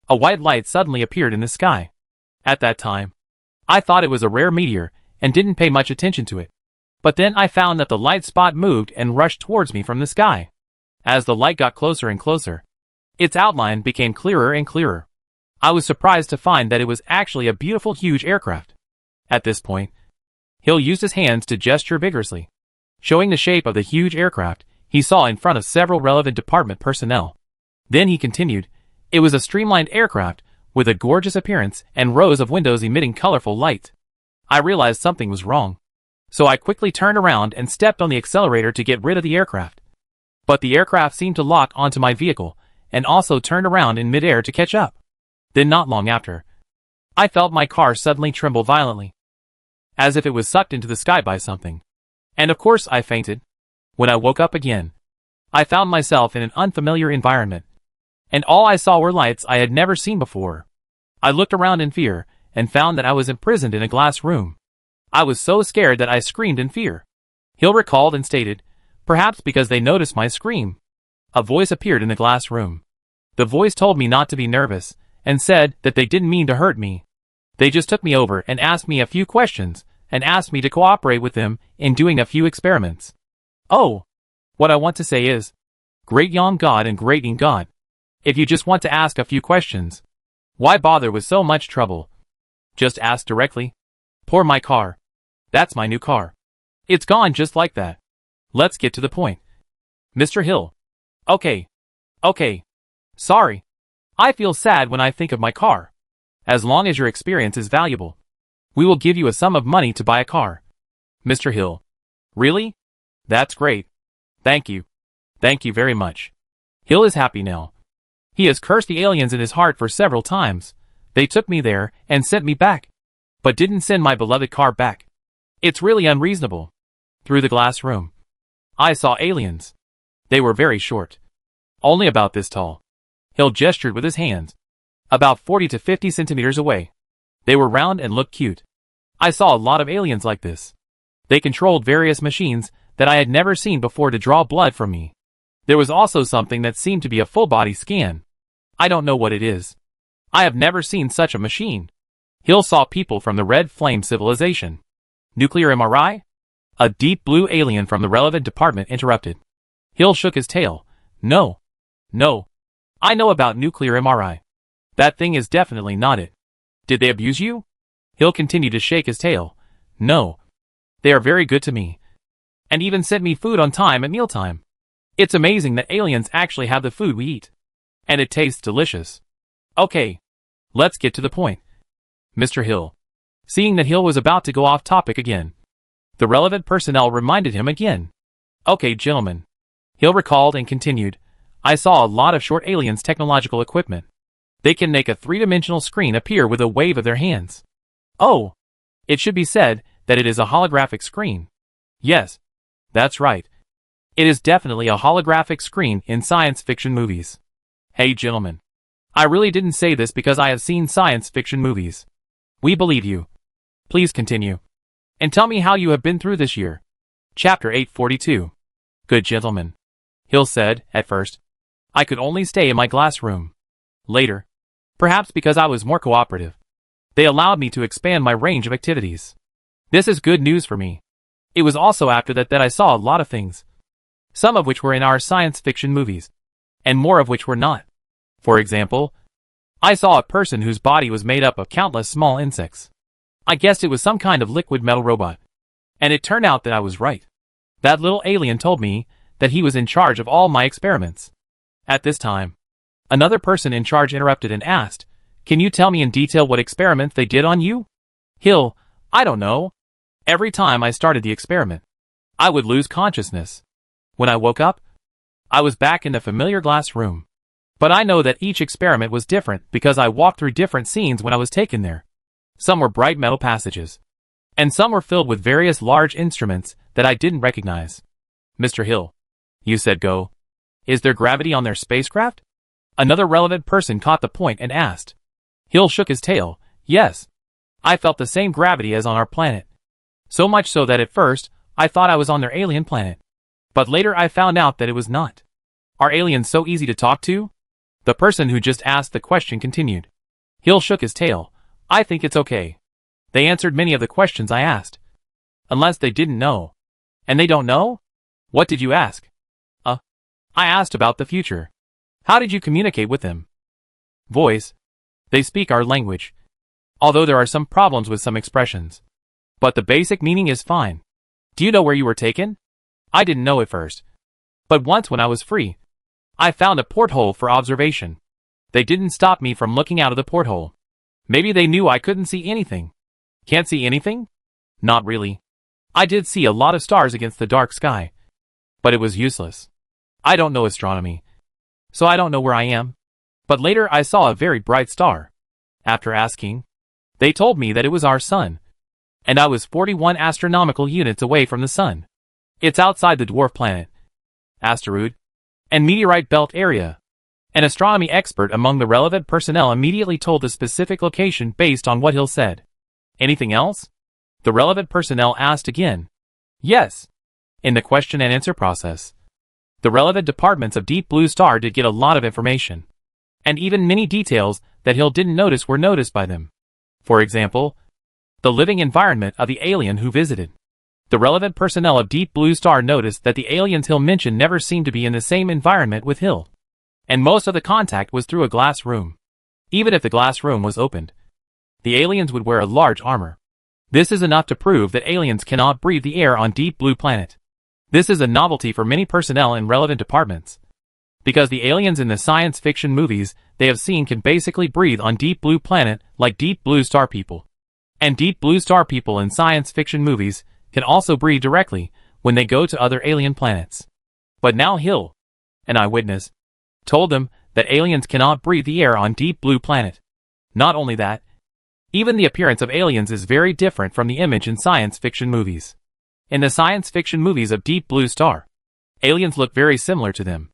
a white light suddenly appeared in the sky. At that time, I thought it was a rare meteor and didn't pay much attention to it. But then I found that the light spot moved and rushed towards me from the sky. As the light got closer and closer, its outline became clearer and clearer. I was surprised to find that it was actually a beautiful huge aircraft." At this point, Hill used his hands to gesture vigorously, showing the shape of the huge aircraft he saw in front of several relevant department personnel. Then he continued, "It was a streamlined aircraft with a gorgeous appearance and rows of windows emitting colorful light. I realized something was wrong, so I quickly turned around and stepped on the accelerator to get rid of the aircraft. But the aircraft seemed to lock onto my vehicle and also turned around in midair to catch up. Then not long after, I felt my car suddenly tremble violently, as if it was sucked into the sky by something. And of course I fainted. When I woke up again, I found myself in an unfamiliar environment, and all I saw were lights I had never seen before. I looked around in fear and found that I was imprisoned in a glass room. I was so scared that I screamed in fear." Hill recalled and stated, "Perhaps because they noticed my scream, a voice appeared in the glass room. The voice told me not to be nervous and said that they didn't mean to hurt me. They just took me over and asked me a few questions and asked me to cooperate with them in doing a few experiments. Oh, what I want to say is, great young God and great in God. If you just want to ask a few questions, why bother with so much trouble? Just ask directly. Pour my car. That's my new car. It's gone just like that. Let's get to the point. Mr. Hill. Okay. Sorry. I feel sad when I think of my car. As long as your experience is valuable, we will give you a sum of money to buy a car." Mr. Hill. "Really? That's great. Thank you. Thank you very much." Hill is happy now. He has cursed the aliens in his heart for several times. They took me there and sent me back, but didn't send my beloved car back. It's really unreasonable. Through the glass room, I saw aliens. They were very short, only about this tall. Hill gestured with his hands. About 40 to 50 centimeters away. They were round and looked cute. I saw a lot of aliens like this. They controlled various machines that I had never seen before to draw blood from me. There was also something that seemed to be a full-body scan. I don't know what it is. I have never seen such a machine. Hill saw people from the Red Flame civilization. Nuclear MRI? A deep blue alien from the relevant department interrupted. Hill shook his tail. No. I know about nuclear MRI. That thing is definitely not it. Did they abuse you? Hill continued to shake his tail. No. They are very good to me, and even sent me food on time at mealtime. It's amazing that aliens actually have the food we eat, and it tastes delicious. Okay, let's get to the point. Mr. Hill. Seeing that Hill was about to go off topic again, the relevant personnel reminded him again. Okay, gentlemen. Hill recalled and continued, I saw a lot of short aliens' technological equipment. They can make a three-dimensional screen appear with a wave of their hands. Oh, it should be said that it is a holographic screen. Yes, that's right. It is definitely a holographic screen in science fiction movies. Hey gentlemen, I really didn't say this because I have seen science fiction movies. We believe you. Please continue. And tell me how you have been through this year. Chapter 842. Good gentlemen. Hill said, at first, I could only stay in my glass room. Later, Perhaps because I was more cooperative. They allowed me to expand my range of activities. This is good news for me. It was also after that I saw a lot of things. Some of which were in our science fiction movies, and more of which were not. For example, I saw a person whose body was made up of countless small insects. I guessed it was some kind of liquid metal robot. And it turned out that I was right. That little alien told me that he was in charge of all my experiments. At this time, another person in charge interrupted and asked, "Can you tell me in detail what experiments they did on you?" "Hill, I don't know. Every time I started the experiment, I would lose consciousness. When I woke up, I was back in the familiar glass room. But I know that each experiment was different because I walked through different scenes when I was taken there. Some were bright metal passages, and some were filled with various large instruments that I didn't recognize." "Mr. Hill, you said go. Is there gravity on their spacecraft?" Another relevant person caught the point and asked. Hill shook his tail. "Yes. I felt the same gravity as on our planet. So much so that at first, I thought I was on their alien planet. But later I found out that it was not." "Are aliens so easy to talk to?" The person who just asked the question continued. Hill shook his tail. "I think it's okay. They answered many of the questions I asked. Unless they didn't know. And they don't know?" "What did you ask?" I asked about the future. How did you communicate with them?" "Voice. They speak our language. Although there are some problems with some expressions. But the basic meaning is fine." "Do you know where you were taken?" "I didn't know at first. But once when I was free, I found a porthole for observation. They didn't stop me from looking out of the porthole. Maybe they knew I couldn't see anything." "Can't see anything?" "Not really. I did see a lot of stars against the dark sky. But it was useless. I don't know astronomy. So I don't know where I am. But later I saw a very bright star. After asking, they told me that it was our sun. And I was 41 astronomical units away from the sun. It's outside the dwarf planet, asteroid, and meteorite belt area. An astronomy expert among the relevant personnel immediately told the specific location based on what Hill said. "Anything else?" the relevant personnel asked again. "Yes." In the question and answer process, the relevant departments of Deep Blue Star did get a lot of information. And even many details that Hill didn't notice were noticed by them. For example, the living environment of the alien who visited. The relevant personnel of Deep Blue Star noticed that the aliens Hill mentioned never seemed to be in the same environment with Hill. And most of the contact was through a glass room. Even if the glass room was opened, the aliens would wear a large armor. This is enough to prove that aliens cannot breathe the air on Deep Blue Planet. This is a novelty for many personnel in relevant departments. Because the aliens in the science fiction movies they have seen can basically breathe on Deep Blue Planet like Deep Blue Star people. And Deep Blue Star people in science fiction movies can also breathe directly when they go to other alien planets. But now Hill, an eyewitness, told them that aliens cannot breathe the air on Deep Blue Planet. Not only that, even the appearance of aliens is very different from the image in science fiction movies. In the science fiction movies of Deep Blue Star, aliens look very similar to them,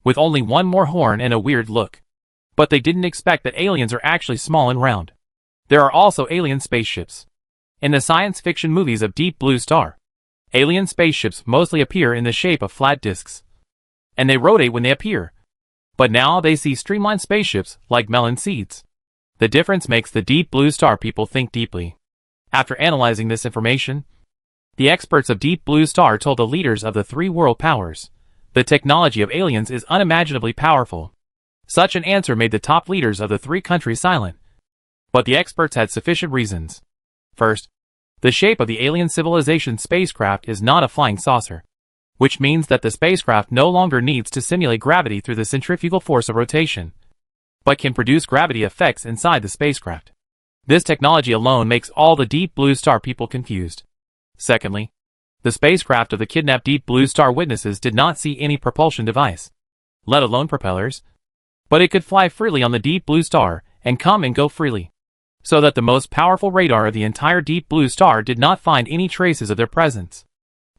with only one more horn and a weird look. But they didn't expect that aliens are actually small and round. There are also alien spaceships. In the science fiction movies of Deep Blue Star, alien spaceships mostly appear in the shape of flat disks. And they rotate when they appear. But now they see streamlined spaceships like melon seeds. The difference makes the Deep Blue Star people think deeply. After analyzing this information, the experts of Deep Blue Star told the leaders of the three world powers, the technology of aliens is unimaginably powerful. Such an answer made the top leaders of the three countries silent. But the experts had sufficient reasons. First, the shape of the alien civilization spacecraft is not a flying saucer, which means that the spacecraft no longer needs to simulate gravity through the centrifugal force of rotation, but can produce gravity effects inside the spacecraft. This technology alone makes all the Deep Blue Star people confused. Secondly, the spacecraft of the kidnapped Deep Blue Star witnesses did not see any propulsion device, let alone propellers, but it could fly freely on the Deep Blue Star and come and go freely, so that the most powerful radar of the entire Deep Blue Star did not find any traces of their presence.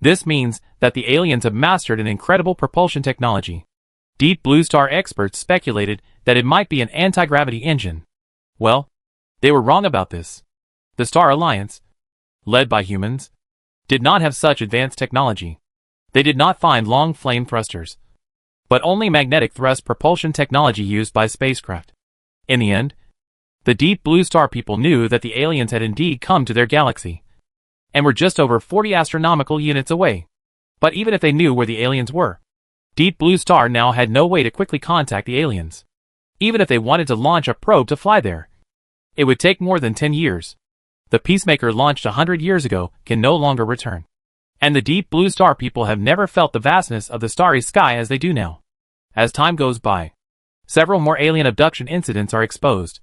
This means that the aliens have mastered an incredible propulsion technology. Deep Blue Star experts speculated that it might be an anti-gravity engine. Well, they were wrong about this. The Star Alliance, led by humans, did not have such advanced technology. They did not find long flame thrusters, but only magnetic thrust propulsion technology used by spacecraft. In the end, The Deep Blue Star people knew that the aliens had indeed come to their galaxy, and were just over 40 astronomical units away. But even if they knew where the aliens were, Deep Blue Star now had no way to quickly contact the aliens. Even if they wanted to launch a probe to fly there, it would take more than 10 years. The Peacemaker launched 100 years ago can no longer return. And the Deep Blue Star people have never felt the vastness of the starry sky as they do now. As time goes by, several more alien abduction incidents are exposed.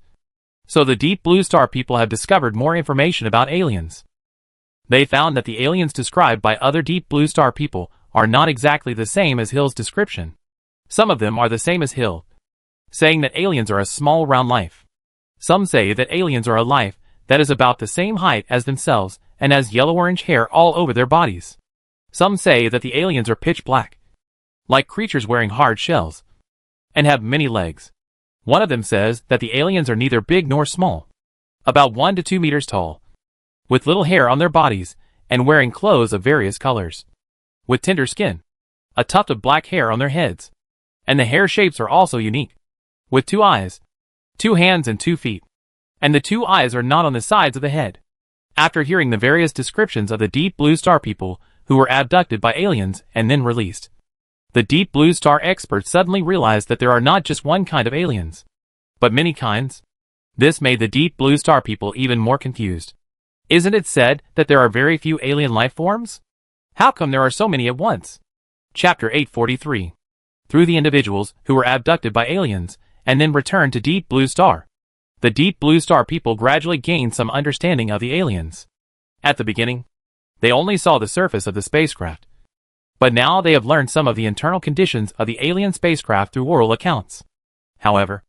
So the Deep Blue Star people have discovered more information about aliens. They found that the aliens described by other Deep Blue Star people are not exactly the same as Hill's description. Some of them are the same as Hill, saying that aliens are a small round life. Some say that aliens are a life that is about the same height as themselves and has yellow-orange hair all over their bodies. Some say that the aliens are pitch black, like creatures wearing hard shells, and have many legs. One of them says that the aliens are neither big nor small, about 1 to 2 meters tall, with little hair on their bodies and wearing clothes of various colors, with tender skin, a tuft of black hair on their heads, and the hair shapes are also unique, with 2 eyes, 2 hands and 2 feet, and the 2 eyes are not on the sides of the head. After hearing the various descriptions of the Deep Blue Star people who were abducted by aliens and then released, the Deep Blue Star experts suddenly realized that there are not just one kind of aliens, but many kinds. This made the Deep Blue Star people even more confused. Isn't it said that there are very few alien life forms? How come there are so many at once? Chapter 843. Through the individuals who were abducted by aliens and then returned to Deep Blue Star, the Deep Blue Star people gradually gained some understanding of the aliens. At the beginning, they only saw the surface of the spacecraft, but now they have learned some of the internal conditions of the alien spacecraft through oral accounts. However,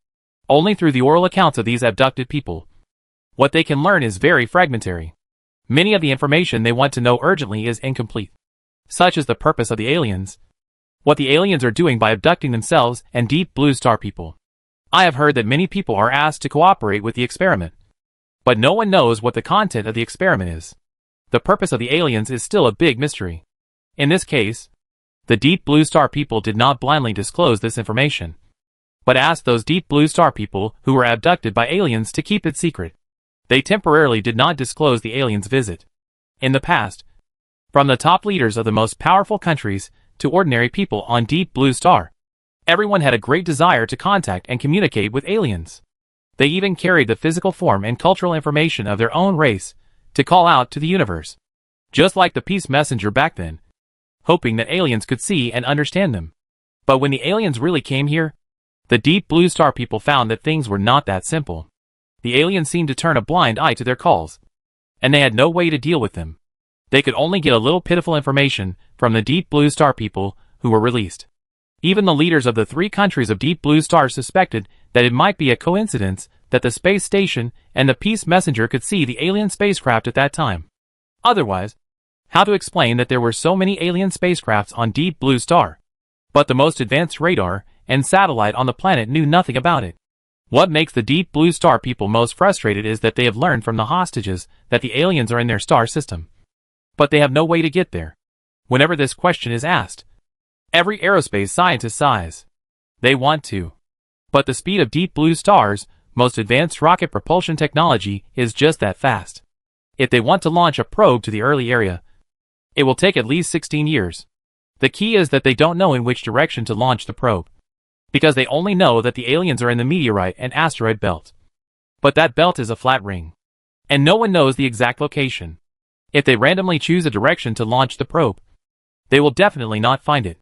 only through the oral accounts of these abducted people. What they can learn is very fragmentary. Many of the information they want to know urgently is incomplete, such as the purpose of the aliens, what the aliens are doing by abducting themselves and Deep Blue Star people. I have heard that many people are asked to cooperate with the experiment, but no one knows what the content of the experiment is. The purpose of the aliens is still a big mystery. In this case, the Deep Blue Star people did not blindly disclose this information, but asked those Deep Blue Star people who were abducted by aliens to keep it secret. They temporarily did not disclose the aliens' visit. In the past, from the top leaders of the most powerful countries to ordinary people on Deep Blue Star, everyone had a great desire to contact and communicate with aliens. They even carried the physical form and cultural information of their own race to call out to the universe, just like the peace messenger back then, hoping that aliens could see and understand them. But when the aliens really came here, the Deep Blue Star people found that things were not that simple. The aliens seemed to turn a blind eye to their calls, and they had no way to deal with them. They could only get a little pitiful information from the Deep Blue Star people who were released. Even the leaders of the 3 countries of Deep Blue Star suspected that it might be a coincidence that the space station and the peace messenger could see the alien spacecraft at that time. Otherwise, how to explain that there were so many alien spacecrafts on Deep Blue Star, but the most advanced radar and satellite on the planet knew nothing about it? What makes the Deep Blue Star people most frustrated is that they have learned from the hostages that the aliens are in their star system, but they have no way to get there. Whenever this question is asked, every aerospace scientist sighs. They want to, but the speed of Deep Blue Star's most advanced rocket propulsion technology is just that fast. If they want to launch a probe to the early area, it will take at least 16 years. The key is that they don't know in which direction to launch the probe, because they only know that the aliens are in the meteorite and asteroid belt. But that belt is a flat ring, and no one knows the exact location. If they randomly choose a direction to launch the probe, they will definitely not find it.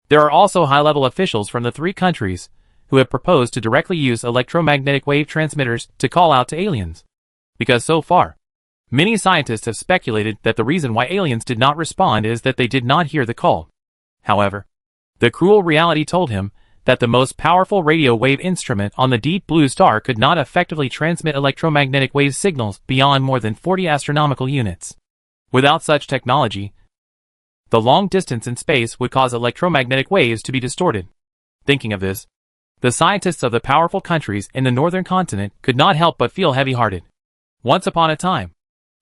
There are also high-level officials from the 3 countries who have proposed to directly use electromagnetic wave transmitters to call out to aliens, because so far, many scientists have speculated that the reason why aliens did not respond is that they did not hear the call. However, the cruel reality told him that the most powerful radio wave instrument on the Deep Blue Star could not effectively transmit electromagnetic wave signals beyond more than 40 astronomical units. Without such technology, the long distance in space would cause electromagnetic waves to be distorted. Thinking of this, the scientists of the powerful countries in the northern continent could not help but feel heavy-hearted. Once upon a time,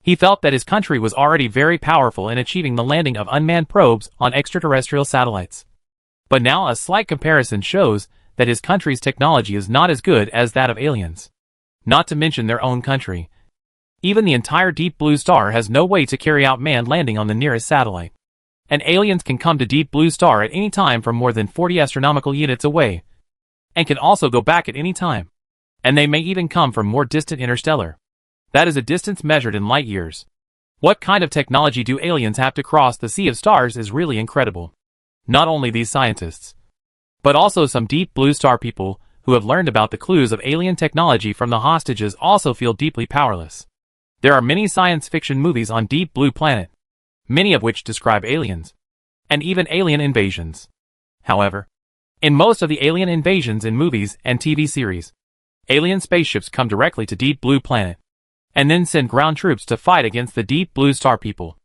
he felt that his country was already very powerful in achieving the landing of unmanned probes on extraterrestrial satellites. But now a slight comparison shows that his country's technology is not as good as that of aliens. not to mention their own country. Even the entire Deep Blue Star has no way to carry out manned landing on the nearest satellite. And aliens can come to Deep Blue Star at any time from more than 40 astronomical units away, and can also go back at any time. And they may even come from more distant interstellar. That is a distance measured in light years. What kind of technology do aliens have to cross the sea of stars is really incredible. Not only these scientists, but also some Deep Blue Star people who have learned about the clues of alien technology from the hostages also feel deeply powerless. There are many science fiction movies on Deep Blue Planet, many of which describe aliens, and even alien invasions. However, in most of the alien invasions in movies and TV series, alien spaceships come directly to Deep Blue Planet, and then send ground troops to fight against the Deep Blue Star people.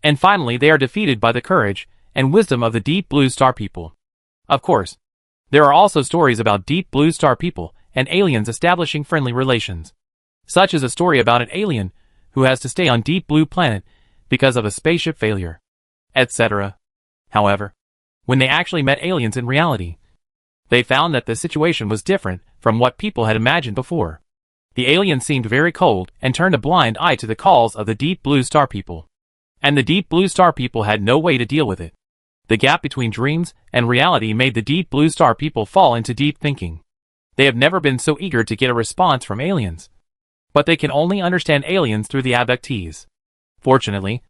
And finally they are defeated by the courage and wisdom of the Deep Blue Star people. Of course, there are also stories about Deep Blue Star people and aliens establishing friendly relations. Such as a story about an alien who has to stay on Deep Blue Planet because of a spaceship failure, etc. However, when they actually met aliens in reality, they found that the situation was different from what people had imagined before. The aliens seemed very cold and turned a blind eye to the calls of the Deep Blue Star people. And the Deep Blue Star people had no way to deal with it. The gap between dreams and reality made the Deep Blue Star people fall into deep thinking. They have never been so eager to get a response from aliens. But they can only understand aliens through the abductees. Fortunately,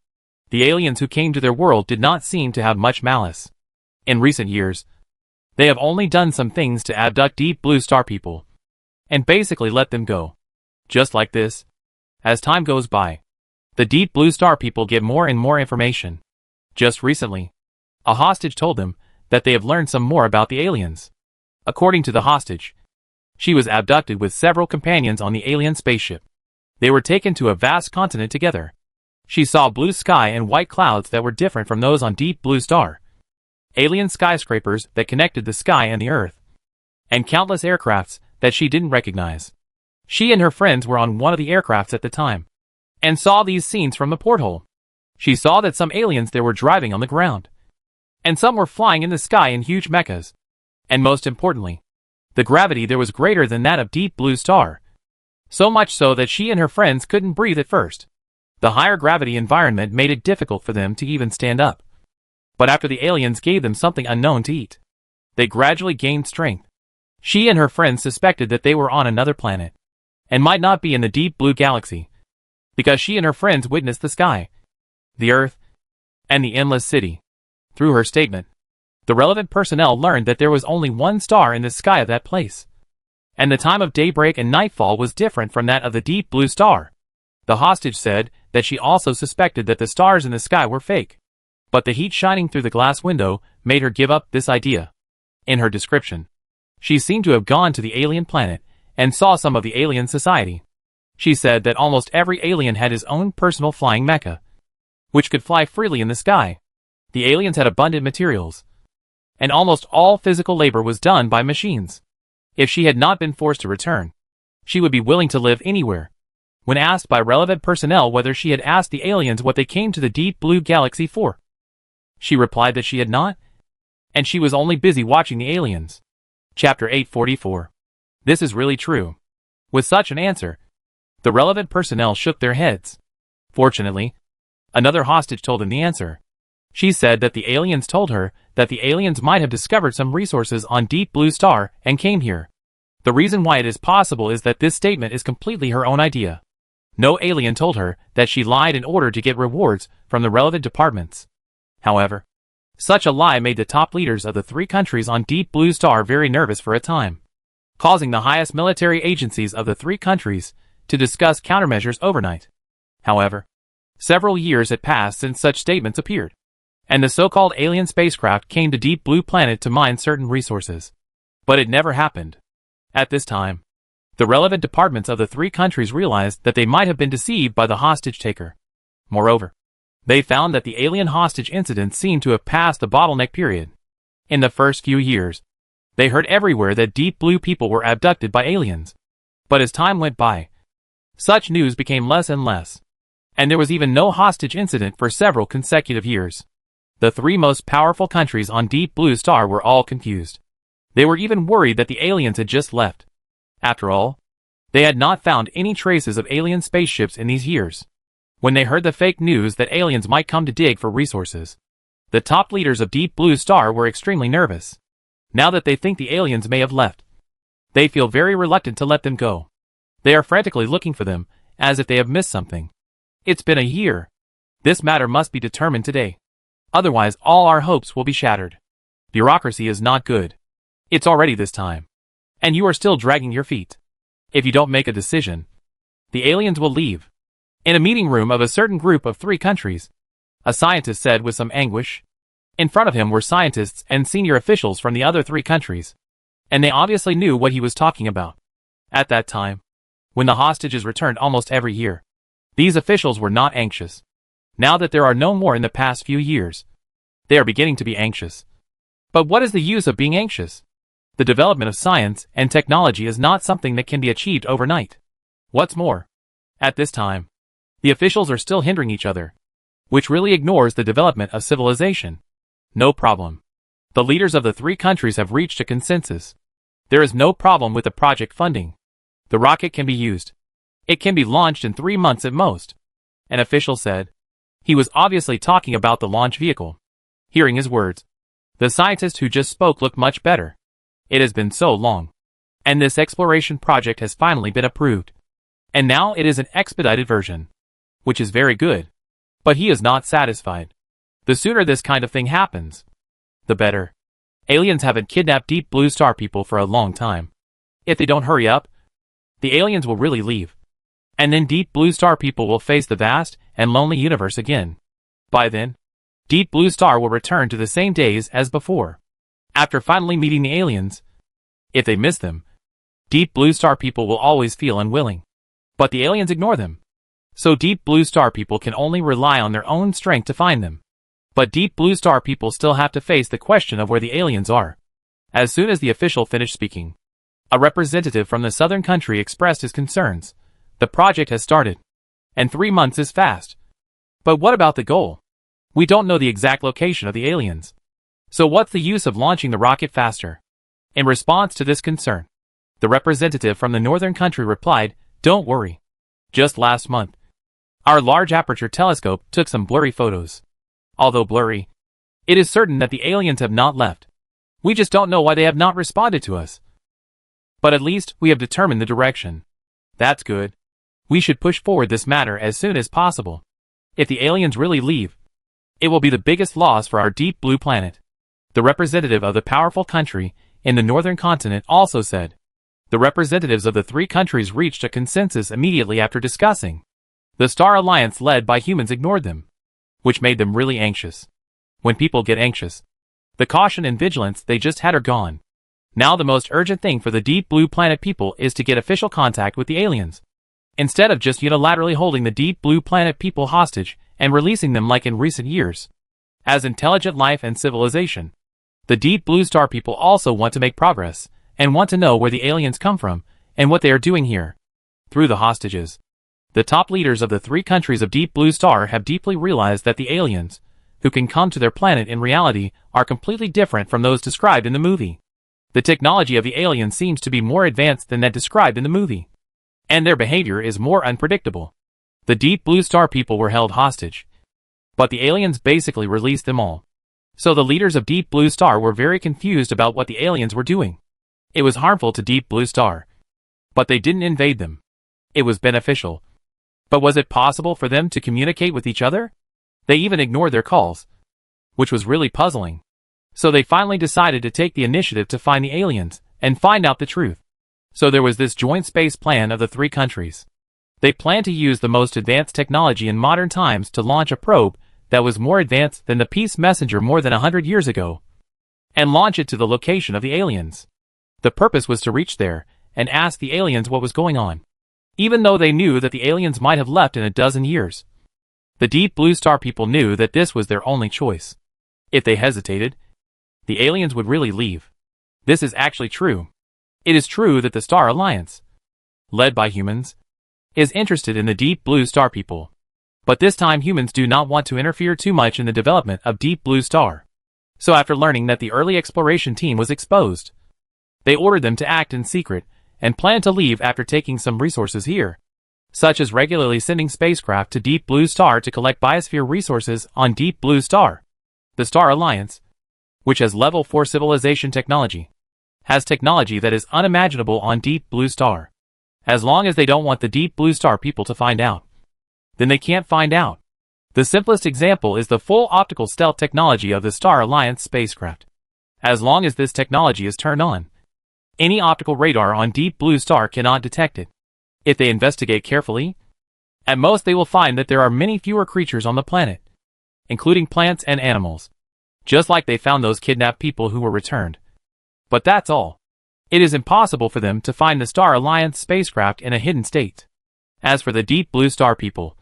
the aliens who came to their world did not seem to have much malice. In recent years, they have only done some things to abduct Deep Blue Star people, and basically let them go. Just like this, as time goes by, the Deep Blue Star people get more and more information. Just recently, a hostage told them that they have learned some more about the aliens. According to the hostage, she was abducted with several companions on the alien spaceship. They were taken to a vast continent together. She saw blue sky and white clouds that were different from those on Deep Blue Star, alien skyscrapers that connected the sky and the earth, and countless aircrafts that she didn't recognize. She and her friends were on one of the aircrafts at the time, and saw these scenes from the porthole. She saw that some aliens there were driving on the ground, and some were flying in the sky in huge mechas. And most importantly, the gravity there was greater than that of Deep Blue Star. So much so that she and her friends couldn't breathe at first. The higher gravity environment made it difficult for them to even stand up. But after the aliens gave them something unknown to eat, they gradually gained strength. She and her friends suspected that they were on another planet, and might not be in the Deep Blue Galaxy, because she and her friends witnessed the sky, the earth, and the endless city. Through her statement, the relevant personnel learned that there was only one star in the sky of that place, and the time of daybreak and nightfall was different from that of the Deep Blue Star. The hostage said that she also suspected that the stars in the sky were fake, but the heat shining through the glass window made her give up this idea. In her description, she seemed to have gone to the alien planet and saw some of the alien society. She said that almost every alien had his own personal flying mecha, which could fly freely in the sky. The aliens had abundant materials, and almost all physical labor was done by machines. If she had not been forced to return, she would be willing to live anywhere. When asked by relevant personnel whether she had asked the aliens what they came to the Deep Blue Galaxy for, she replied that she had not, and she was only busy watching the aliens. Chapter 844. This is really true. With such an answer, the relevant personnel shook their heads. Fortunately, another hostage told them the answer. She said that the aliens told her that the aliens might have discovered some resources on Deep Blue Star and came here. The reason why it is possible is that this statement is completely her own idea. No alien told her that she lied in order to get rewards from the relevant departments. However, such a lie made the top leaders of the 3 countries on Deep Blue Star very nervous for a time, causing the highest military agencies of the 3 countries to discuss countermeasures overnight. However, several years had passed since such statements appeared, and the so-called alien spacecraft came to Deep Blue Planet to mine certain resources. But it never happened. At this time, the relevant departments of the 3 countries realized that they might have been deceived by the hostage taker. Moreover, they found that the alien hostage incident seemed to have passed the bottleneck period. In the first few years, they heard everywhere that Deep Blue people were abducted by aliens. But as time went by, such news became less and less, and there was even no hostage incident for several consecutive years. The 3 most powerful countries on Deep Blue Star were all confused. They were even worried that the aliens had just left. After all, They had not found any traces of alien spaceships in these years. When they heard the fake news that aliens might come to dig for resources, the top leaders of Deep Blue Star were extremely nervous. Now that they think the aliens may have left, they feel very reluctant to let them go. They are frantically looking for them, as if they have missed something. It's been a year. This matter must be determined today. Otherwise, all our hopes will be shattered. Bureaucracy is not good. It's already this time. And you are still dragging your feet. If you don't make a decision, the aliens will leave. In a meeting room of a certain group of 3 countries, a scientist said with some anguish. In front of him were scientists and senior officials from the other 3 countries, and they obviously knew what he was talking about. At that time, when the hostages returned almost every year, these officials were not anxious. Now that there are no more in the past few years, they are beginning to be anxious. But what is the use of being anxious? The development of science and technology is not something that can be achieved overnight. What's more, at this time, the officials are still hindering each other, which really ignores the development of civilization. No problem. The leaders of the 3 countries have reached a consensus. There is no problem with the project funding. The rocket can be used. It can be launched in 3 months at most. An official said. He was obviously talking about the launch vehicle. Hearing his words, the scientist who just spoke looked much better. It has been so long. And this exploration project has finally been approved. And now it is an expedited version, which is very good. But he is not satisfied. The sooner this kind of thing happens, the better. Aliens haven't kidnapped Deep Blue Star people for a long time. If they don't hurry up, the aliens will really leave. And then Deep Blue Star people will face the vast and lonely universe again. By then, Deep Blue Star will return to the same days as before. After finally meeting the aliens, if they miss them, Deep Blue Star people will always feel unwilling. But the aliens ignore them. So Deep Blue Star people can only rely on their own strength to find them. But Deep Blue Star people still have to face the question of where the aliens are. As soon as the official finished speaking, a representative from the southern country expressed his concerns. The project has started, and 3 months is fast. But what about the goal? We don't know the exact location of the aliens. So what's the use of launching the rocket faster? In response to this concern, the representative from the northern country replied, "Don't worry. Just last month, our large aperture telescope took some blurry photos. Although blurry, it is certain that the aliens have not left. We just don't know why they have not responded to us. But at least we have determined the direction. That's good. We should push forward this matter as soon as possible. If the aliens really leave, it will be the biggest loss for our deep blue planet." The representative of the powerful country in the northern continent also said. The representatives of the 3 countries reached a consensus immediately after discussing. The Star Alliance led by humans ignored them, which made them really anxious. When people get anxious, the caution and vigilance they just had are gone. Now the most urgent thing for the Deep Blue Planet people is to get official contact with the aliens, instead of just unilaterally holding the Deep Blue Planet people hostage and releasing them like in recent years. As intelligent life and civilization, the Deep Blue Star people also want to make progress, and want to know where the aliens come from, and what they are doing here. Through the hostages, the top leaders of the 3 countries of Deep Blue Star have deeply realized that the aliens, who can come to their planet in reality, are completely different from those described in the movie. The technology of the aliens seems to be more advanced than that described in the movie. And their behavior is more unpredictable. The Deep Blue Star people were held hostage, but the aliens basically released them all. So the leaders of Deep Blue Star were very confused about what the aliens were doing. It was harmful to Deep Blue Star, but they didn't invade them. It was beneficial. But was it possible for them to communicate with each other? They even ignored their calls, which was really puzzling. So they finally decided to take the initiative to find the aliens and find out the truth. So there was this joint space plan of the 3 countries. They planned to use the most advanced technology in modern times to launch a probe that was more advanced than the Peace Messenger more than 100 years ago, and launch it to the location of the aliens. The purpose was to reach there and ask the aliens what was going on, even though they knew that the aliens might have left in a dozen years. The Deep Blue Star people knew that this was their only choice. If they hesitated, the aliens would really leave. This is actually true. It is true that the Star Alliance, led by humans, is interested in the Deep Blue Star people. But this time humans do not want to interfere too much in the development of Deep Blue Star. So after learning that the early exploration team was exposed, they ordered them to act in secret and plan to leave after taking some resources here, such as regularly sending spacecraft to Deep Blue Star to collect biosphere resources on Deep Blue Star. The Star Alliance, which has level 4 civilization technology, has technology that is unimaginable on Deep Blue Star. As long as they don't want the Deep Blue Star people to find out, then they can't find out. The simplest example is the full optical stealth technology of the Star Alliance spacecraft. As long as this technology is turned on, any optical radar on Deep Blue Star cannot detect it. If they investigate carefully, at most they will find that there are many fewer creatures on the planet, including plants and animals, just like they found those kidnapped people who were returned. But that's all. It is impossible for them to find the Star Alliance spacecraft in a hidden state. As for the Deep Blue Star people,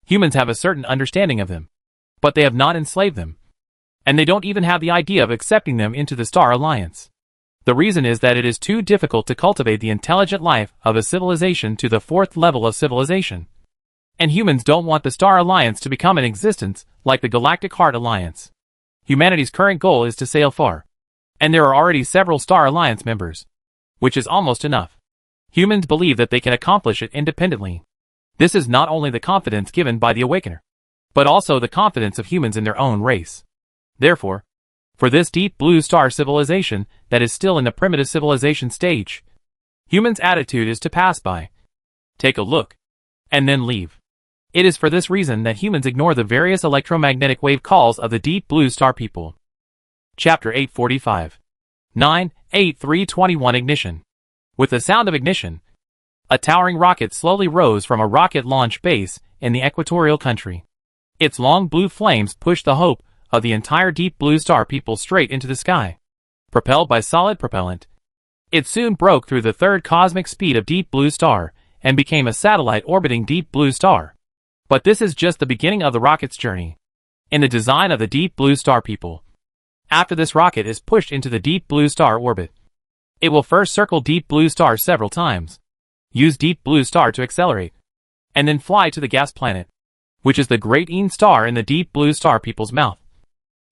humans have a certain understanding of them, but they have not enslaved them, and they don't even have the idea of accepting them into the Star Alliance. The reason is that it is too difficult to cultivate the intelligent life of a civilization to the 4th level of civilization. And humans don't want the Star Alliance to become an existence like the Galactic Heart Alliance. Humanity's current goal is to sail far, and there are already several Star Alliance members, which is almost enough. Humans believe that they can accomplish it independently. This is not only the confidence given by the Awakener, but also the confidence of humans in their own race. Therefore, for this Deep Blue Star civilization that is still in the primitive civilization stage, humans' attitude is to pass by, take a look, and then leave. It is for this reason that humans ignore the various electromagnetic wave calls of the Deep Blue Star people. Chapter 845. 9-8-3-21 Ignition. With the sound of ignition, a towering rocket slowly rose from a rocket launch base in the equatorial country. Its long blue flames pushed the hope of the entire Deep Blue Star people straight into the sky. Propelled by solid propellant, it soon broke through the 3rd cosmic speed of Deep Blue Star and became a satellite orbiting Deep Blue Star. But this is just the beginning of the rocket's journey in the design of the Deep Blue Star people. After this rocket is pushed into the Deep Blue Star orbit, it will first circle Deep Blue Star several times, use Deep Blue Star to accelerate, and then fly to the gas planet, which is the Great Een Star in the Deep Blue Star people's mouth,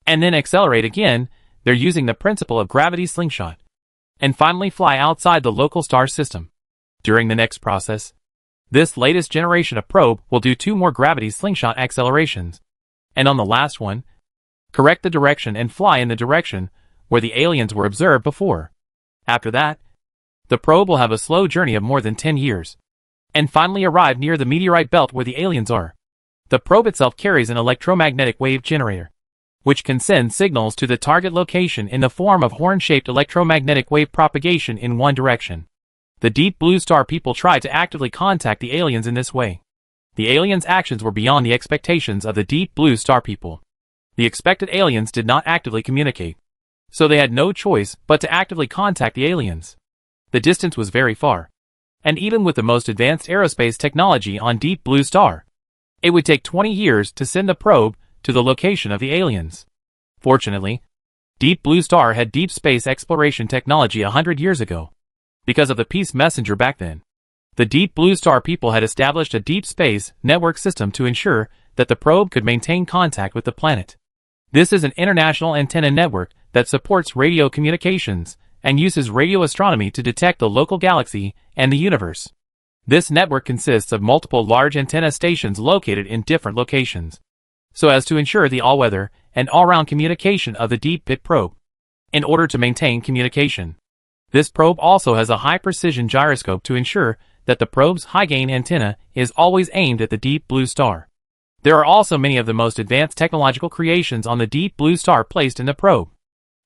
and then accelerate again. They're using the principle of gravity slingshot, and finally fly outside the local star system. During the next process, this latest generation of probe will do 2 more gravity slingshot accelerations, and on the last one, correct the direction and fly in the direction where the aliens were observed before. After that, the probe will have a slow journey of more than 10 years, and finally arrive near the meteorite belt where the aliens are. The probe itself carries an electromagnetic wave generator, which can send signals to the target location in the form of horn-shaped electromagnetic wave propagation in one direction. The Deep Blue Star people tried to actively contact the aliens in this way. The aliens' actions were beyond the expectations of the Deep Blue Star people. The expected aliens did not actively communicate, so they had no choice but to actively contact the aliens. The distance was very far, and even with the most advanced aerospace technology on Deep Blue Star, it would take 20 years to send the probe to the location of the aliens. Fortunately, Deep Blue Star had deep space exploration technology 100 years ago. Because of the Peace Messenger back then, the Deep Blue Star people had established a deep space network system to ensure that the probe could maintain contact with the planet. This is an international antenna network that supports radio communications and uses radio astronomy to detect the local galaxy and the universe. This network consists of multiple large antenna stations located in different locations, so as to ensure the all-weather and all-round communication of the Deep Pit probe. In order to maintain communication, this probe also has a high-precision gyroscope to ensure that the probe's high-gain antenna is always aimed at the Deep Blue Star. There are also many of the most advanced technological creations on the Deep Blue Star placed in the probe.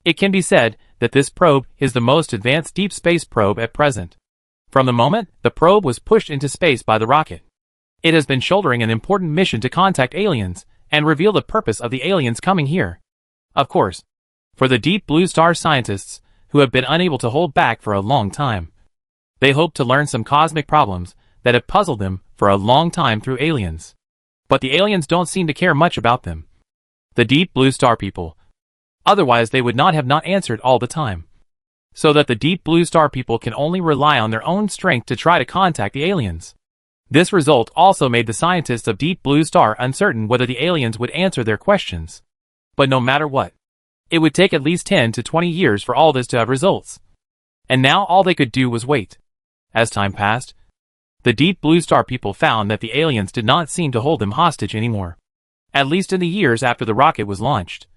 It can be said that this probe is the most advanced deep space probe at present. From the moment the probe was pushed into space by the rocket, it has been shouldering an important mission to contact aliens and reveal the purpose of the aliens coming here. Of course, for the Deep Blue Star scientists, who have been unable to hold back for a long time, they hope to learn some cosmic problems that have puzzled them for a long time through aliens. But the aliens don't seem to care much about them, the Deep Blue Star people. Otherwise they would not have not answered all the time. So that the Deep Blue Star people can only rely on their own strength to try to contact the aliens. This result also made the scientists of Deep Blue Star uncertain whether the aliens would answer their questions. But no matter what, it would take at least 10 to 20 years for all this to have results. And now all they could do was wait. As time passed, the Deep Blue Star people found that the aliens did not seem to hold them hostage anymore. At least in the years after the rocket was launched.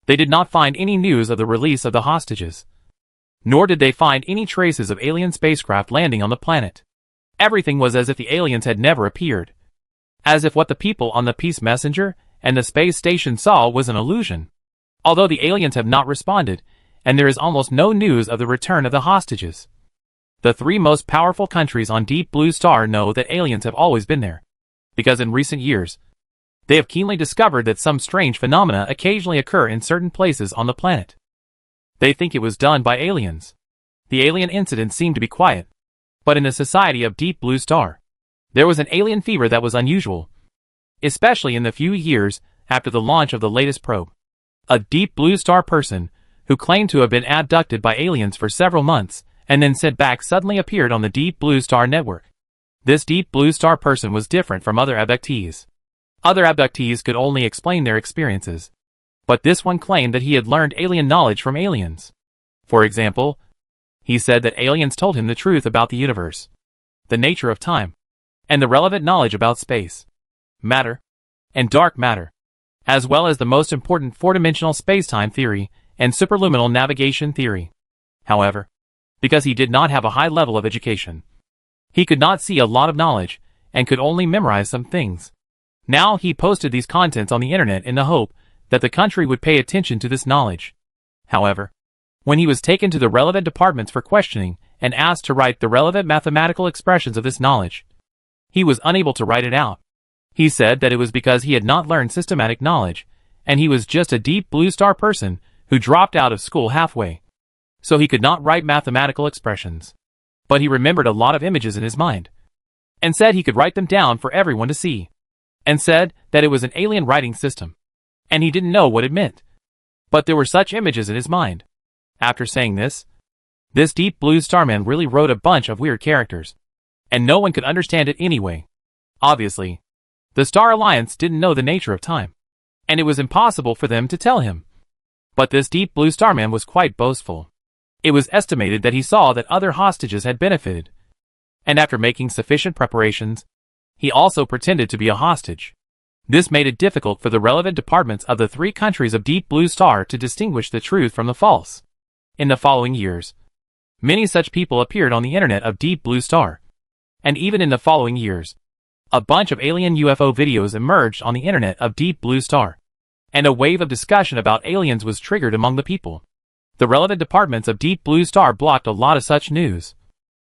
They did not find any news of the release of the hostages. Nor did they find any traces of alien spacecraft landing on the planet. Everything was as if the aliens had never appeared. As if what the people on the Peace Messenger and the space station saw was an illusion. Although the aliens have not responded, and there is almost no news of the return of the hostages. The three most powerful countries on Deep Blue Star know that aliens have always been there. Because in recent years, they have keenly discovered that some strange phenomena occasionally occur in certain places on the planet. They think it was done by aliens. The alien incidents seem to be quiet. But in the society of Deep Blue Star, there was an alien fever that was unusual. Especially in the few years after the launch of the latest probe. A Deep Blue Star person, who claimed to have been abducted by aliens for several months, and then sent back suddenly appeared on the Deep Blue Star network. This Deep Blue Star person was different from other abductees. Other abductees could only explain their experiences. But this one claimed that he had learned alien knowledge from aliens. For example, he said that aliens told him the truth about the universe, the nature of time, and the relevant knowledge about space, matter, and dark matter, as well as the most important four-dimensional space-time theory and superluminal navigation theory. However, because he did not have a high level of education, he could not see a lot of knowledge and could only memorize some things. Now he posted these contents on the internet in the hope that the country would pay attention to this knowledge. However, when he was taken to the relevant departments for questioning and asked to write the relevant mathematical expressions of this knowledge, he was unable to write it out. He said that it was because he had not learned systematic knowledge, and he was just a Deep Blue Star person who dropped out of school halfway. So he could not write mathematical expressions. But he remembered a lot of images in his mind, and said he could write them down for everyone to see, and said that it was an alien writing system, and he didn't know what it meant. But there were such images in his mind. After saying this Deep Blue Starman really wrote a bunch of weird characters, and no one could understand it anyway. Obviously, the Star Alliance didn't know the nature of time, and it was impossible for them to tell him. But this Deep Blue Starman was quite boastful. It was estimated that he saw that other hostages had benefited, and after making sufficient preparations, he also pretended to be a hostage. This made it difficult for the relevant departments of the three countries of Deep Blue Star to distinguish the truth from the false. In the following years, many such people appeared on the internet of Deep Blue Star. And even in the following years, a bunch of alien UFO videos emerged on the internet of Deep Blue Star. And a wave of discussion about aliens was triggered among the people. The relevant departments of Deep Blue Star blocked a lot of such news.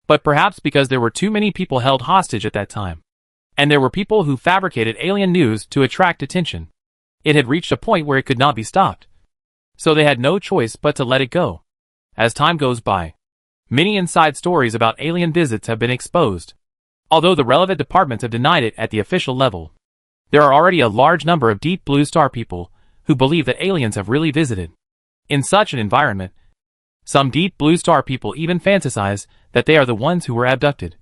But perhaps because there were too many people held hostage at that time. And there were people who fabricated alien news to attract attention. It had reached a point where it could not be stopped. So they had no choice but to let it go. As time goes by, many inside stories about alien visits have been exposed. Although the relevant departments have denied it at the official level, there are already a large number of Deep Blue Star people who believe that aliens have really visited. In such an environment, some Deep Blue Star people even fantasize that they are the ones who were abducted.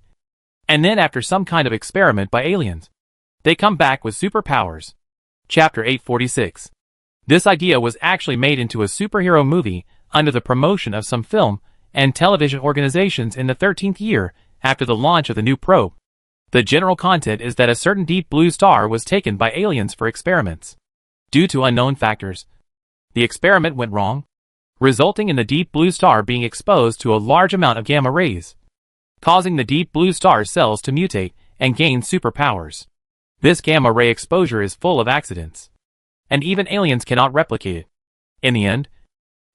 And then after some kind of experiment by aliens, they come back with superpowers. Chapter 846. This idea was actually made into a superhero movie under the promotion of some film and television organizations in the 13th year after the launch of the new probe. The general content is that a certain Deep Blue Star was taken by aliens for experiments. Due to unknown factors, the experiment went wrong, resulting in the Deep Blue Star being exposed to a large amount of gamma rays, causing the Deep Blue Star cells to mutate and gain superpowers. This gamma ray exposure is full of accidents, and even aliens cannot replicate it. In the end,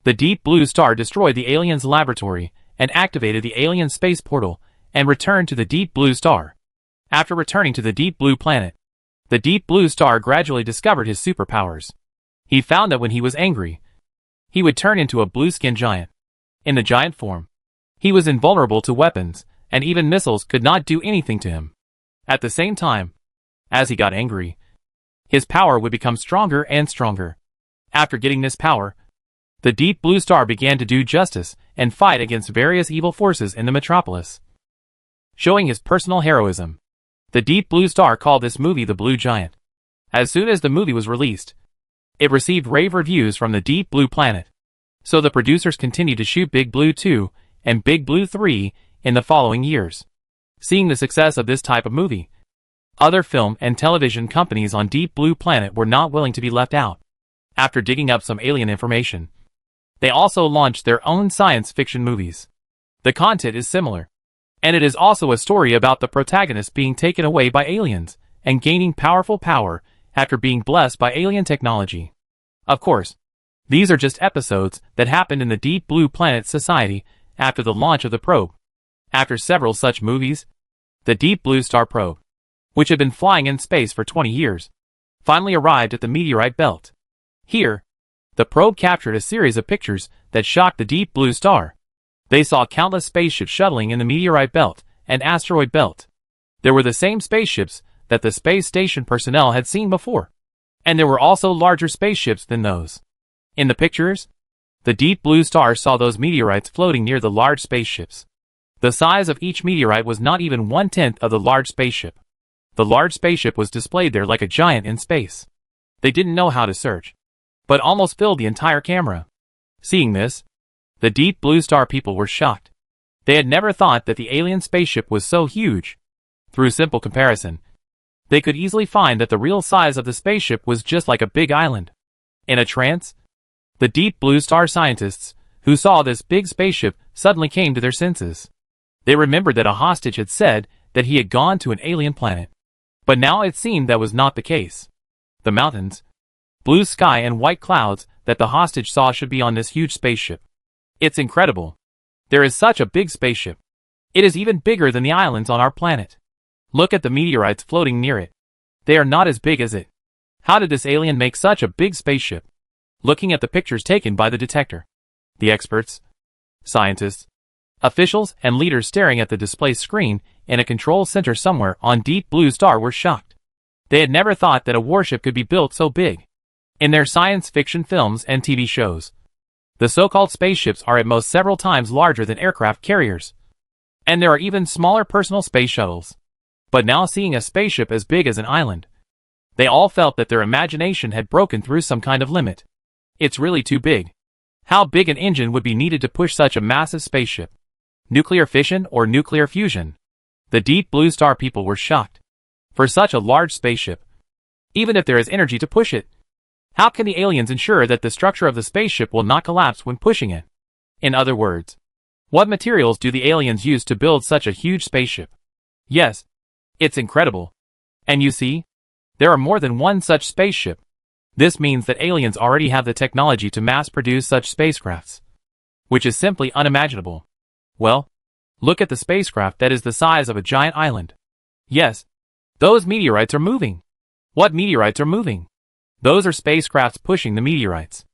the Deep Blue Star destroyed the aliens' laboratory and activated the alien space portal and returned to the Deep Blue Star. After returning to the Deep Blue planet, the Deep Blue Star gradually discovered his superpowers. He found that when he was angry, he would turn into a blue-skinned giant. In the giant form, he was invulnerable to weapons, and even missiles could not do anything to him. At the same time, as he got angry, his power would become stronger and stronger. After getting this power, the Deep Blue Star began to do justice and fight against various evil forces in the metropolis. Showing his personal heroism, the Deep Blue Star called this movie The Blue Giant. As soon as the movie was released, it received rave reviews from the Deep Blue planet. So the producers continued to shoot Big Blue 2 and Big Blue 3 in the following years. Seeing the success of this type of movie, other film and television companies on Deep Blue Planet were not willing to be left out. After digging up some alien information, they also launched their own science fiction movies. The content is similar, and it is also a story about the protagonist being taken away by aliens and gaining powerful power after being blessed by alien technology. Of course, these are just episodes that happened in the Deep Blue Planet society after the launch of the probe. After several such movies, the Deep Blue Star probe, which had been flying in space for 20 years, finally arrived at the meteorite belt. Here, the probe captured a series of pictures that shocked the Deep Blue Star. They saw countless spaceships shuttling in the meteorite belt and asteroid belt. There were the same spaceships that the space station personnel had seen before, and there were also larger spaceships than those. In the pictures, the Deep Blue Star saw those meteorites floating near the large spaceships. The size of each meteorite was not even 1/10 of the large spaceship. The large spaceship was displayed there like a giant in space. They didn't know how to search, but almost filled the entire camera. Seeing this, the Deep Blue Star people were shocked. They had never thought that the alien spaceship was so huge. Through simple comparison, they could easily find that the real size of the spaceship was just like a big island. In a trance, the Deep Blue Star scientists, who saw this big spaceship, suddenly came to their senses. They remembered that a hostage had said that he had gone to an alien planet. But now it seemed that was not the case. The mountains, blue sky and white clouds that the hostage saw should be on this huge spaceship. It's incredible. There is such a big spaceship. It is even bigger than the islands on our planet. Look at the meteorites floating near it. They are not as big as it. How did this alien make such a big spaceship? Looking at the pictures taken by the detector, the experts, scientists, officials, and leaders staring at the display screen in a control center somewhere on Deep Blue Star were shocked. They had never thought that a warship could be built so big. In their science fiction films and TV shows, the so-called spaceships are at most several times larger than aircraft carriers. And there are even smaller personal space shuttles. But now seeing a spaceship as big as an island, they all felt that their imagination had broken through some kind of limit. It's really too big. How big an engine would be needed to push such a massive spaceship? Nuclear fission or nuclear fusion? The Deep Blue Star people were shocked. For such a large spaceship, even if there is energy to push it, how can the aliens ensure that the structure of the spaceship will not collapse when pushing it? In other words, what materials do the aliens use to build such a huge spaceship? Yes, it's incredible. And you see, there are more than one such spaceship. This means that aliens already have the technology to mass-produce such spacecrafts, which is simply unimaginable. Well, look at the spacecraft that is the size of a giant island. Yes, those meteorites are moving. What meteorites are moving? Those are spacecrafts pushing the meteorites.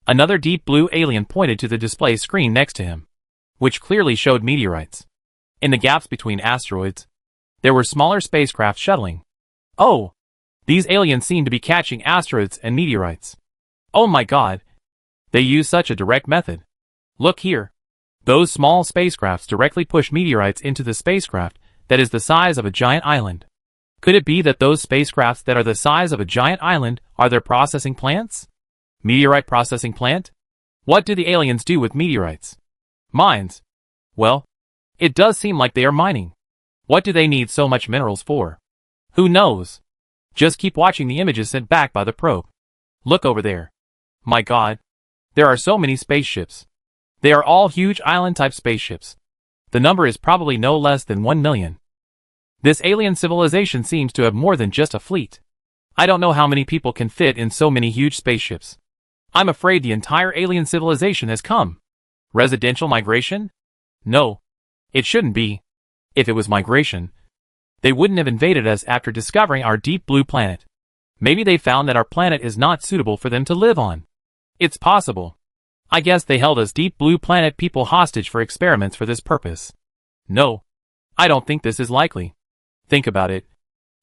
Another deep blue alien pointed to the display screen next to him, which clearly showed meteorites. In the gaps between asteroids, there were smaller spacecraft shuttling. Oh! These aliens seem to be catching asteroids and meteorites. Oh my god! They use such a direct method. Look here. Those small spacecrafts directly push meteorites into the spacecraft that is the size of a giant island. Could it be that those spacecrafts that are the size of a giant island are their processing plants? Meteorite processing plant? What do the aliens do with meteorites? Mines. Well, it does seem like they are mining. What do they need so much minerals for? Who knows? Just keep watching the images sent back by the probe. Look over there. My god. There are so many spaceships. They are all huge island-type spaceships. The number is probably no less than 1 million. This alien civilization seems to have more than just a fleet. I don't know how many people can fit in so many huge spaceships. I'm afraid the entire alien civilization has come. Residential migration? No. It shouldn't be. If it was migration, they wouldn't have invaded us after discovering our deep blue planet. Maybe they found that our planet is not suitable for them to live on. It's possible. I guess they held us deep blue planet people hostage for experiments for this purpose. No. I don't think this is likely. Think about it.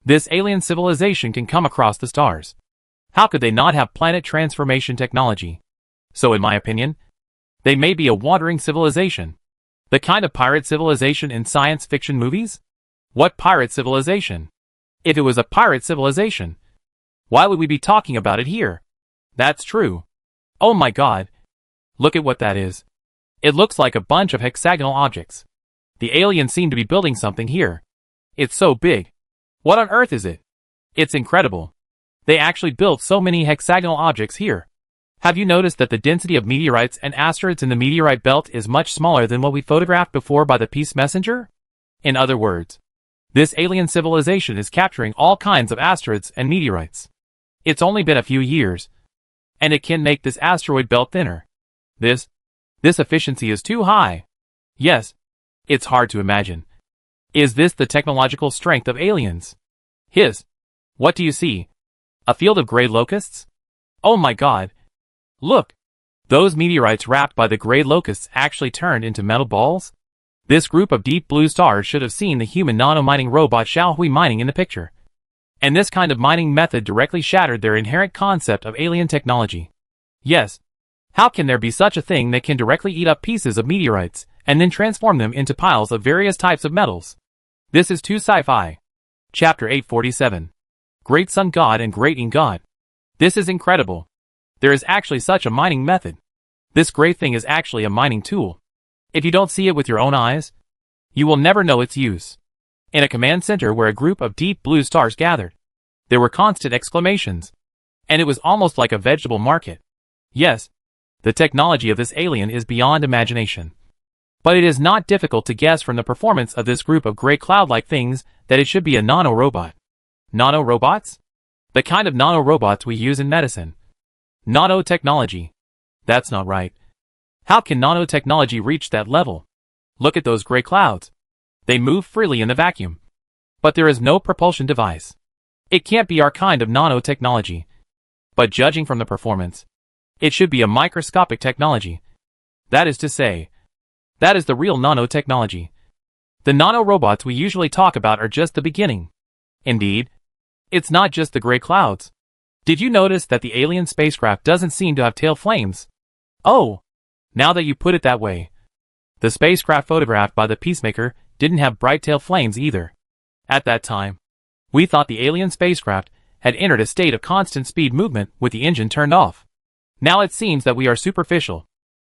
This alien civilization can come across the stars. How could they not have planet transformation technology? So in my opinion, they may be a wandering civilization. The kind of pirate civilization in science fiction movies? What pirate civilization? If it was a pirate civilization, why would we be talking about it here? That's true. Oh my god. Look at what that is. It looks like a bunch of hexagonal objects. The aliens seem to be building something here. It's so big. What on earth is it? It's incredible. They actually built so many hexagonal objects here. Have you noticed that the density of meteorites and asteroids in the meteorite belt is much smaller than what we photographed before by the Peace Messenger? In other words, this alien civilization is capturing all kinds of asteroids and meteorites. It's only been a few years, and it can make this asteroid belt thinner. This efficiency is too high. Yes, it's hard to imagine. Is this the technological strength of aliens? What do you see? A field of gray locusts? Oh my god. Look! Those meteorites wrapped by the gray locusts actually turned into metal balls? This group of deep blue stars should have seen the human nano-mining robot Xiaohui mining in the picture. And this kind of mining method directly shattered their inherent concept of alien technology. Yes. How can there be such a thing that can directly eat up pieces of meteorites, and then transform them into piles of various types of metals? This is too sci-fi. Chapter 847. Great Sun God and Great Ing God. This is incredible. There is actually such a mining method. This great thing is actually a mining tool. If you don't see it with your own eyes, you will never know its use. In a command center where a group of deep blue stars gathered, there were constant exclamations. And it was almost like a vegetable market. Yes, the technology of this alien is beyond imagination. But it is not difficult to guess from the performance of this group of gray cloud-like things that it should be a nano-robot. Nano-robots? The kind of nano-robots we use in medicine. Nanotechnology. That's not right. How can nanotechnology reach that level? Look at those gray clouds. They move freely in the vacuum. But there is no propulsion device. It can't be our kind of nanotechnology. But judging from the performance, it should be a microscopic technology. That is to say, that is the real nanotechnology. The nanorobots we usually talk about are just the beginning. Indeed, it's not just the gray clouds. Did you notice that the alien spacecraft doesn't seem to have tail flames? Oh, now that you put it that way. The spacecraft photographed by the Peacemaker didn't have bright tail flames either. At that time, we thought the alien spacecraft had entered a state of constant speed movement with the engine turned off. Now it seems that we are superficial.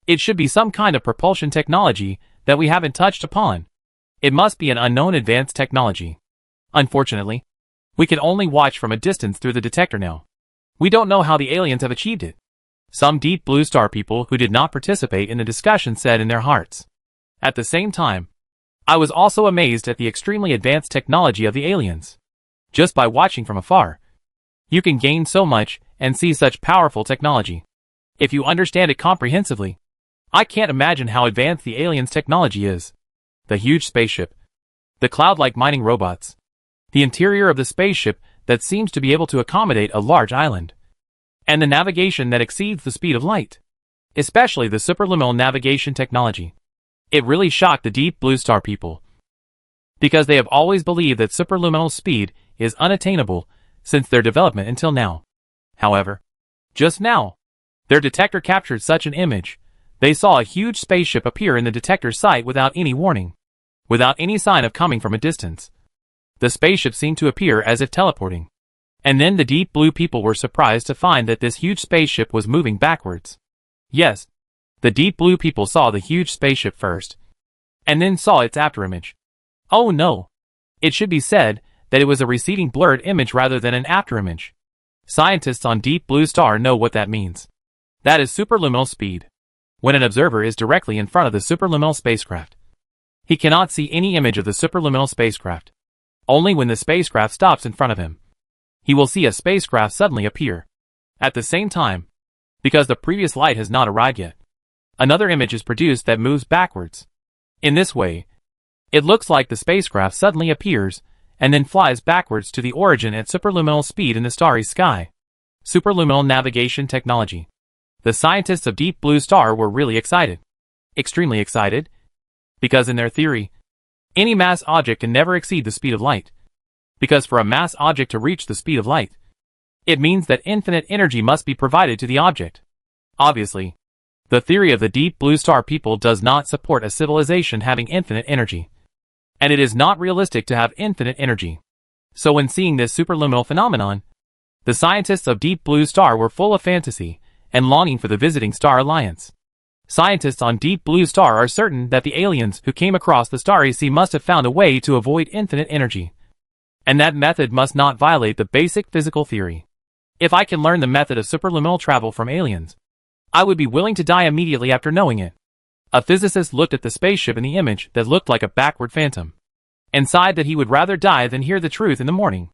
It should be some kind of propulsion technology that we haven't touched upon. It must be an unknown advanced technology. Unfortunately, we can only watch from a distance through the detector now. We don't know how the aliens have achieved it. Some deep blue star people who did not participate in the discussion said in their hearts. At the same time, I was also amazed at the extremely advanced technology of the aliens. Just by watching from afar, you can gain so much and see such powerful technology. If you understand it comprehensively, I can't imagine how advanced the aliens' technology is. The huge spaceship, the cloud-like mining robots, the interior of the spaceship that seems to be able to accommodate a large island, and the navigation that exceeds the speed of light, especially the superluminal navigation technology. It really shocked the deep blue star people, because they have always believed that superluminal speed is unattainable since their development until now. However, just now, their detector captured such an image. They saw a huge spaceship appear in the detector's sight without any warning, without any sign of coming from a distance. The spaceship seemed to appear as if teleporting. And then the deep blue people were surprised to find that this huge spaceship was moving backwards. Yes, the deep blue people saw the huge spaceship first, and then saw its afterimage. Oh no! It should be said that it was a receding blurred image rather than an afterimage. Scientists on Deep Blue Star know what that means. That is superluminal speed. When an observer is directly in front of the superluminal spacecraft, he cannot see any image of the superluminal spacecraft. Only when the spacecraft stops in front of him, he will see a spacecraft suddenly appear. At the same time, because the previous light has not arrived yet, another image is produced that moves backwards. In this way, it looks like the spacecraft suddenly appears and then flies backwards to the origin at superluminal speed in the starry sky. Superluminal navigation technology. The scientists of Deep Blue Star were really excited. Extremely excited. Because in their theory, any mass object can never exceed the speed of light. Because for a mass object to reach the speed of light, it means that infinite energy must be provided to the object. Obviously, the theory of the Deep Blue Star people does not support a civilization having infinite energy. And it is not realistic to have infinite energy. So when seeing this superluminal phenomenon, the scientists of Deep Blue Star were full of fantasy and longing for the visiting star alliance. Scientists on Deep Blue Star are certain that the aliens who came across the starry sea must have found a way to avoid infinite energy. And that method must not violate the basic physical theory. If I can learn the method of superluminal travel from aliens, I would be willing to die immediately after knowing it. A physicist looked at the spaceship in the image that looked like a backward phantom, and sighed that he would rather die than hear the truth in the morning.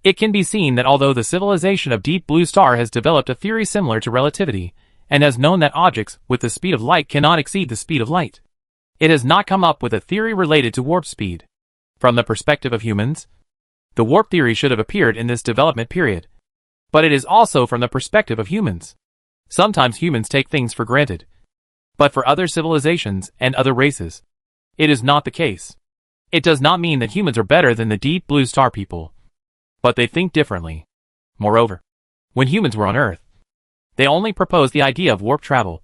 It can be seen that although the civilization of Deep Blue Star has developed a theory similar to relativity, and has known that objects with the speed of light cannot exceed the speed of light, it has not come up with a theory related to warp speed. From the perspective of humans, the warp theory should have appeared in this development period. But it is also from the perspective of humans. Sometimes humans take things for granted. But for other civilizations and other races, it is not the case. It does not mean that humans are better than the Deep Blue Star people, but they think differently. Moreover, when humans were on Earth, they only proposed the idea of warp travel,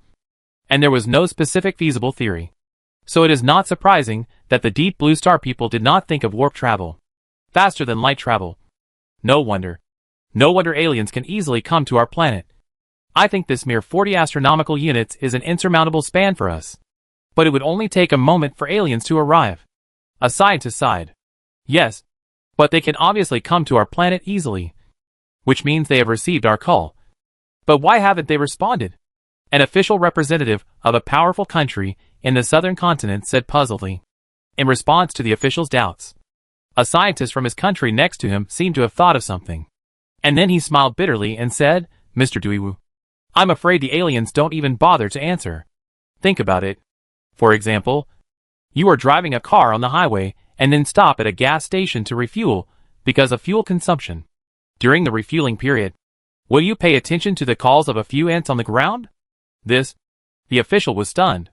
and there was no specific feasible theory. So it is not surprising that the Deep Blue Star people did not think of warp travel, faster than light travel. No wonder. No wonder aliens can easily come to our planet. I think this mere 40 astronomical units is an insurmountable span for us. But it would only take a moment for aliens to arrive. A scientist sighed. Yes, but they can obviously come to our planet easily, which means they have received our call. But why haven't they responded? An official representative of a powerful country in the southern continent said puzzledly. In response to the official's doubts, a scientist from his country next to him seemed to have thought of something. And then he smiled bitterly and said, Mr. Duiwu, I'm afraid the aliens don't even bother to answer. Think about it. For example, you are driving a car on the highway and then stop at a gas station to refuel because of fuel consumption. During the refueling period, will you pay attention to the calls of a few ants on the ground? The official was stunned.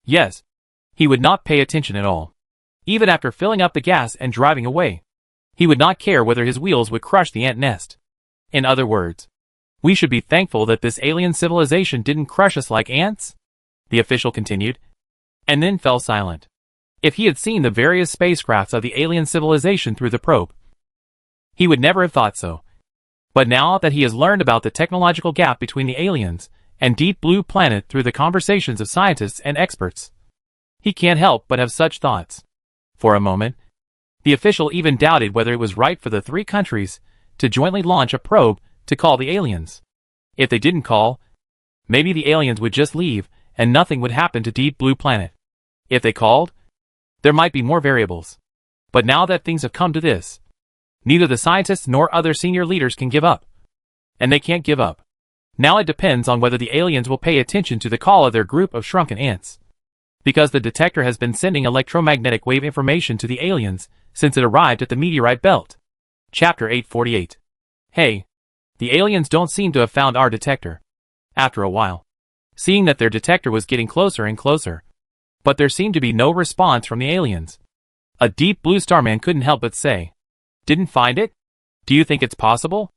Yes, he would not pay attention at all. Even after filling up the gas and driving away, he would not care whether his wheels would crush the ant nest. In other words, we should be thankful that this alien civilization didn't crush us like ants, the official continued, and then fell silent. If he had seen the various spacecrafts of the alien civilization through the probe, he would never have thought so. But now that he has learned about the technological gap between the aliens and Deep Blue Planet through the conversations of scientists and experts, he can't help but have such thoughts. For a moment, the official even doubted whether it was right for the three countries to jointly launch a probe to call the aliens. If they didn't call, maybe the aliens would just leave and nothing would happen to Deep Blue Planet. If they called, there might be more variables. But now that things have come to this, neither the scientists nor other senior leaders can give up. And they can't give up. Now it depends on whether the aliens will pay attention to the call of their group of shrunken ants. Because the detector has been sending electromagnetic wave information to the aliens since it arrived at the meteorite belt. Chapter 848. Hey, the aliens don't seem to have found our detector. After a while, seeing that their detector was getting closer and closer, but there seemed to be no response from the aliens. A Deep Blue Star man couldn't help but say, Didn't find it? Do you think it's possible?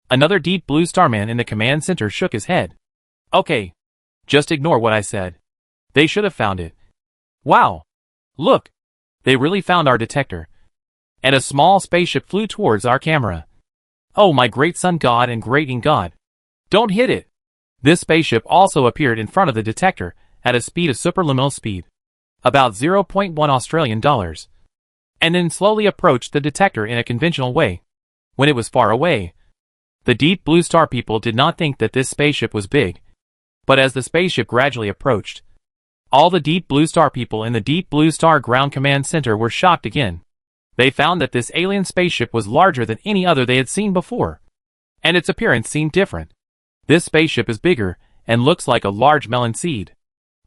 Another Deep Blue Star man in the command center shook his head. Okay, just ignore what I said. They should have found it. Wow! Look! They really found our detector. And a small spaceship flew towards our camera. Oh my great sun god and great god. Don't hit it! This spaceship also appeared in front of the detector at a speed of superluminal speed, about 0.1 Australian dollars, and then slowly approached the detector in a conventional way. When it was far away, the Deep Blue Star people did not think that this spaceship was big, but as the spaceship gradually approached, all the Deep Blue Star people in the Deep Blue Star Ground Command Center were shocked again. They found that this alien spaceship was larger than any other they had seen before, and its appearance seemed different. This spaceship is bigger and looks like a large melon seed.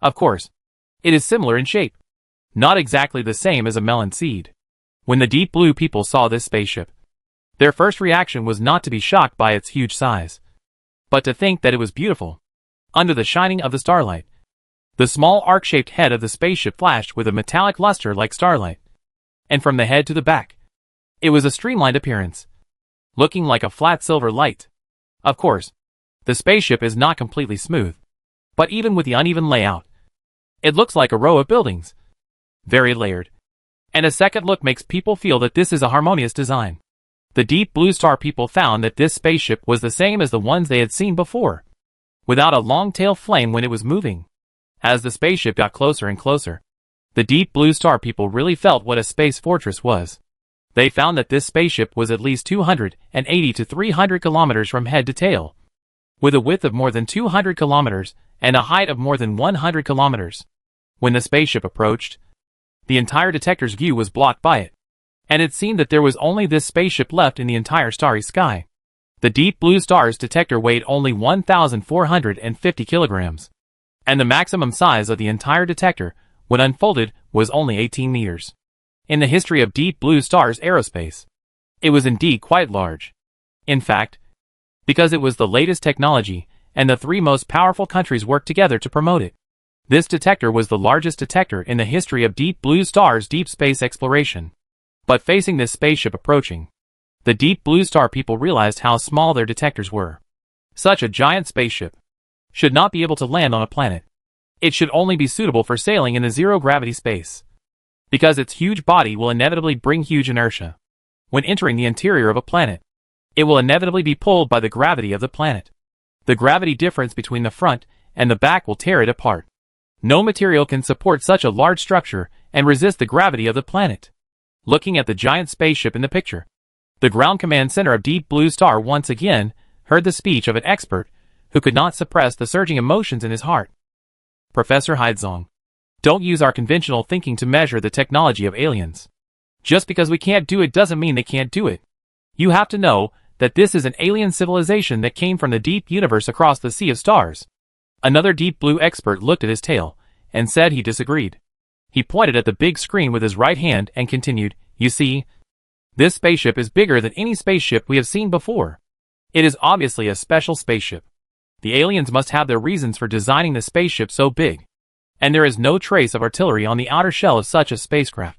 Of course, it is similar in shape, not exactly the same as a melon seed. When the Deep Blue people saw this spaceship, their first reaction was not to be shocked by its huge size, but to think that it was beautiful. Under the shining of the starlight, the small arc-shaped head of the spaceship flashed with a metallic luster like starlight, and from the head to the back, it was a streamlined appearance, looking like a flat silver light. Of course, the spaceship is not completely smooth, but even with the uneven layout, it looks like a row of buildings, very layered, and a second look makes people feel that this is a harmonious design. The Deep Blue Star people found that this spaceship was the same as the ones they had seen before, without a long tail flame when it was moving. As the spaceship got closer and closer, the Deep Blue Star people really felt what a space fortress was. They found that this spaceship was at least 280 to 300 kilometers from head to tail, with a width of more than 200 kilometers and a height of more than 100 kilometers. When the spaceship approached, the entire detector's view was blocked by it, and it seemed that there was only this spaceship left in the entire starry sky. The Deep Blue Star's detector weighed only 1,450 kilograms, and the maximum size of the entire detector, when unfolded, was only 18 meters. In the history of Deep Blue Star's aerospace, it was indeed quite large. In fact, because it was the latest technology, and the three most powerful countries worked together to promote it, this detector was the largest detector in the history of Deep Blue Star's deep space exploration. But facing this spaceship approaching, the Deep Blue Star people realized how small their detectors were. Such a giant spaceship should not be able to land on a planet. It should only be suitable for sailing in the zero-gravity space, because its huge body will inevitably bring huge inertia. When entering the interior of a planet, it will inevitably be pulled by the gravity of the planet. The gravity difference between the front and the back will tear it apart. No material can support such a large structure and resist the gravity of the planet. Looking at the giant spaceship in the picture, the ground command center of Deep Blue Star once again heard the speech of an expert who could not suppress the surging emotions in his heart. Professor Haidzong, don't use our conventional thinking to measure the technology of aliens. Just because we can't do it doesn't mean they can't do it. You have to know that this is an alien civilization that came from the deep universe across the sea of stars. Another Deep Blue expert looked at his tail and said he disagreed. He pointed at the big screen with his right hand and continued, "You see, this spaceship is bigger than any spaceship we have seen before. It is obviously a special spaceship. The aliens must have their reasons for designing the spaceship so big, and there is no trace of artillery on the outer shell of such a spacecraft.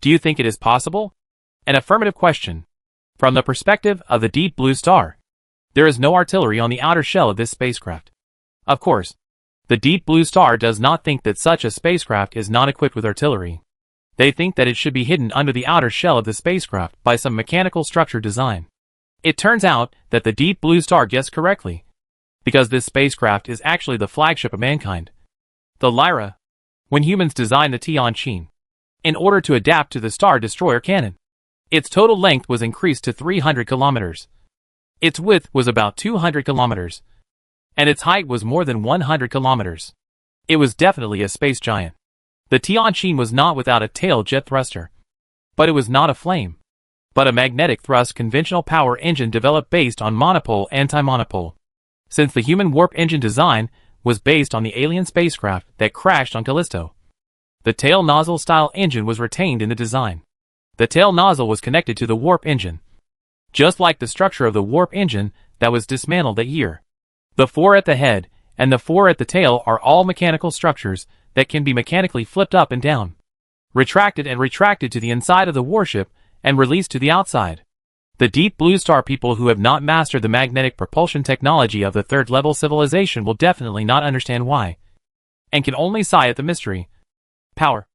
Do you think it is possible?" An affirmative question. From the perspective of the Deep Blue Star, there is no artillery on the outer shell of this spacecraft. Of course, the Deep Blue Star does not think that such a spacecraft is not equipped with artillery. They think that it should be hidden under the outer shell of the spacecraft by some mechanical structure design. It turns out that the Deep Blue Star guessed correctly, because this spacecraft is actually the flagship of mankind, the Lyra. When humans designed the Tianqin, in order to adapt to the Star Destroyer cannon, its total length was increased to 300 kilometers. Its width was about 200 kilometers, and its height was more than 100 kilometers. It was definitely a space giant. The Tianqin was not without a tail jet thruster, but it was not a flame, but a magnetic thrust conventional power engine developed based on monopole anti-monopole. Since the human warp engine design was based on the alien spacecraft that crashed on Callisto, the tail nozzle style engine was retained in the design. The tail nozzle was connected to the warp engine, just like the structure of the warp engine that was dismantled that year. The four at the head and the four at the tail are all mechanical structures that can be mechanically flipped up and down, retracted and retracted to the inside of the warship and released to the outside. The Deep Blue Star people who have not mastered the magnetic propulsion technology of the third-level civilization will definitely not understand why, and can only sigh at the mystery, power,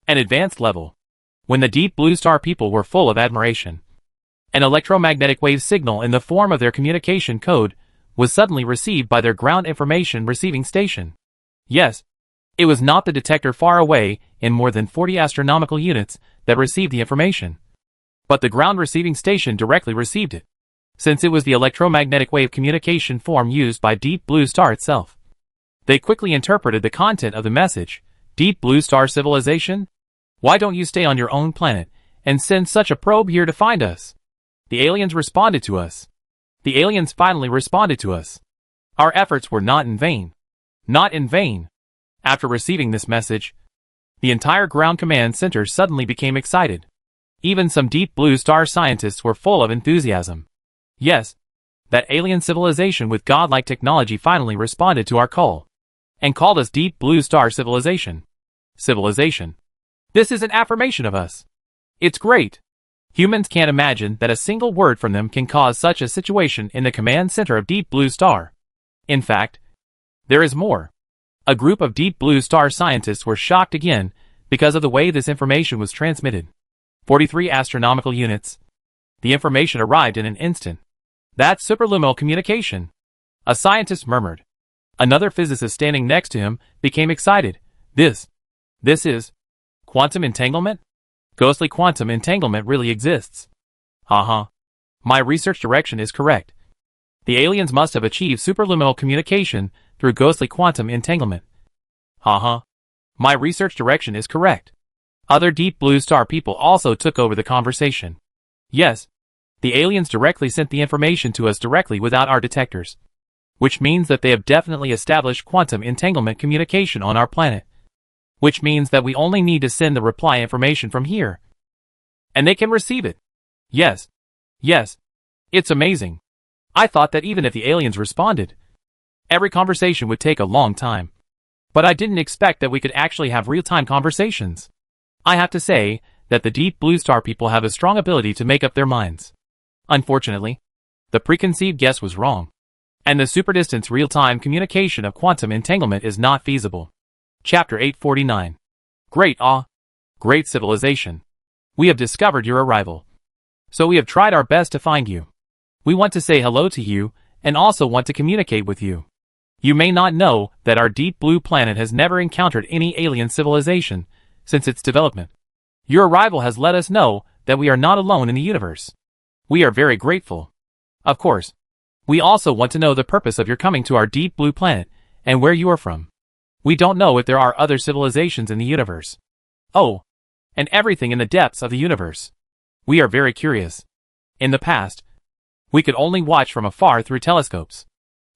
and advanced level. When the Deep Blue Star people were full of admiration, an electromagnetic wave signal in the form of their communication code was suddenly received by their ground information receiving station. Yes, it was not the detector far away in more than 40 astronomical units that received the information, but the ground receiving station directly received it, since it was the electromagnetic wave communication form used by Deep Blue Star itself. They quickly interpreted the content of the message. "Deep Blue Star civilization? Why don't you stay on your own planet and send such a probe here to find us? The aliens responded to us. The aliens finally responded to us. Our efforts were not in vain. Not in vain." After receiving this message, the entire ground command center suddenly became excited. Even some Deep Blue Star scientists were full of enthusiasm. Yes, that alien civilization with godlike technology finally responded to our call, and called us Deep Blue Star civilization. Civilization. This is an affirmation of us. It's great. Humans can't imagine that a single word from them can cause such a situation in the command center of Deep Blue Star. In fact, there is more. A group of Deep Blue Star scientists were shocked again because of the way this information was transmitted. 43 astronomical units. The information arrived in an instant. That's superluminal communication. A scientist murmured. Another physicist standing next to him became excited. This is quantum entanglement? Ghostly quantum entanglement really exists. My research direction is correct. The aliens must have achieved superluminal communication through ghostly quantum entanglement. My research direction is correct. Other deep blue star people also took over the conversation. Yes, the aliens directly sent the information to us directly without our detectors. Which means that they have definitely established quantum entanglement communication on our planet. Which means that we only need to send the reply information from here. And they can receive it. Yes. It's amazing. I thought that even if the aliens responded, every conversation would take a long time. But I didn't expect that we could actually have real-time conversations. I have to say that the deep blue star people have a strong ability to make up their minds. Unfortunately, the preconceived guess was wrong. And the superdistance real-time communication of quantum entanglement is not feasible. Chapter 849. Great civilization. We have discovered your arrival. So we have tried our best to find you. We want to say hello to you, and also want to communicate with you. You may not know that our deep blue planet has never encountered any alien civilization since its development. Your arrival has let us know that we are not alone in the universe. We are very grateful. Of course, we also want to know the purpose of your coming to our deep blue planet and where you are from. We don't know if there are other civilizations in the universe. Oh, and everything in the depths of the universe. We are very curious. In the past, we could only watch from afar through telescopes.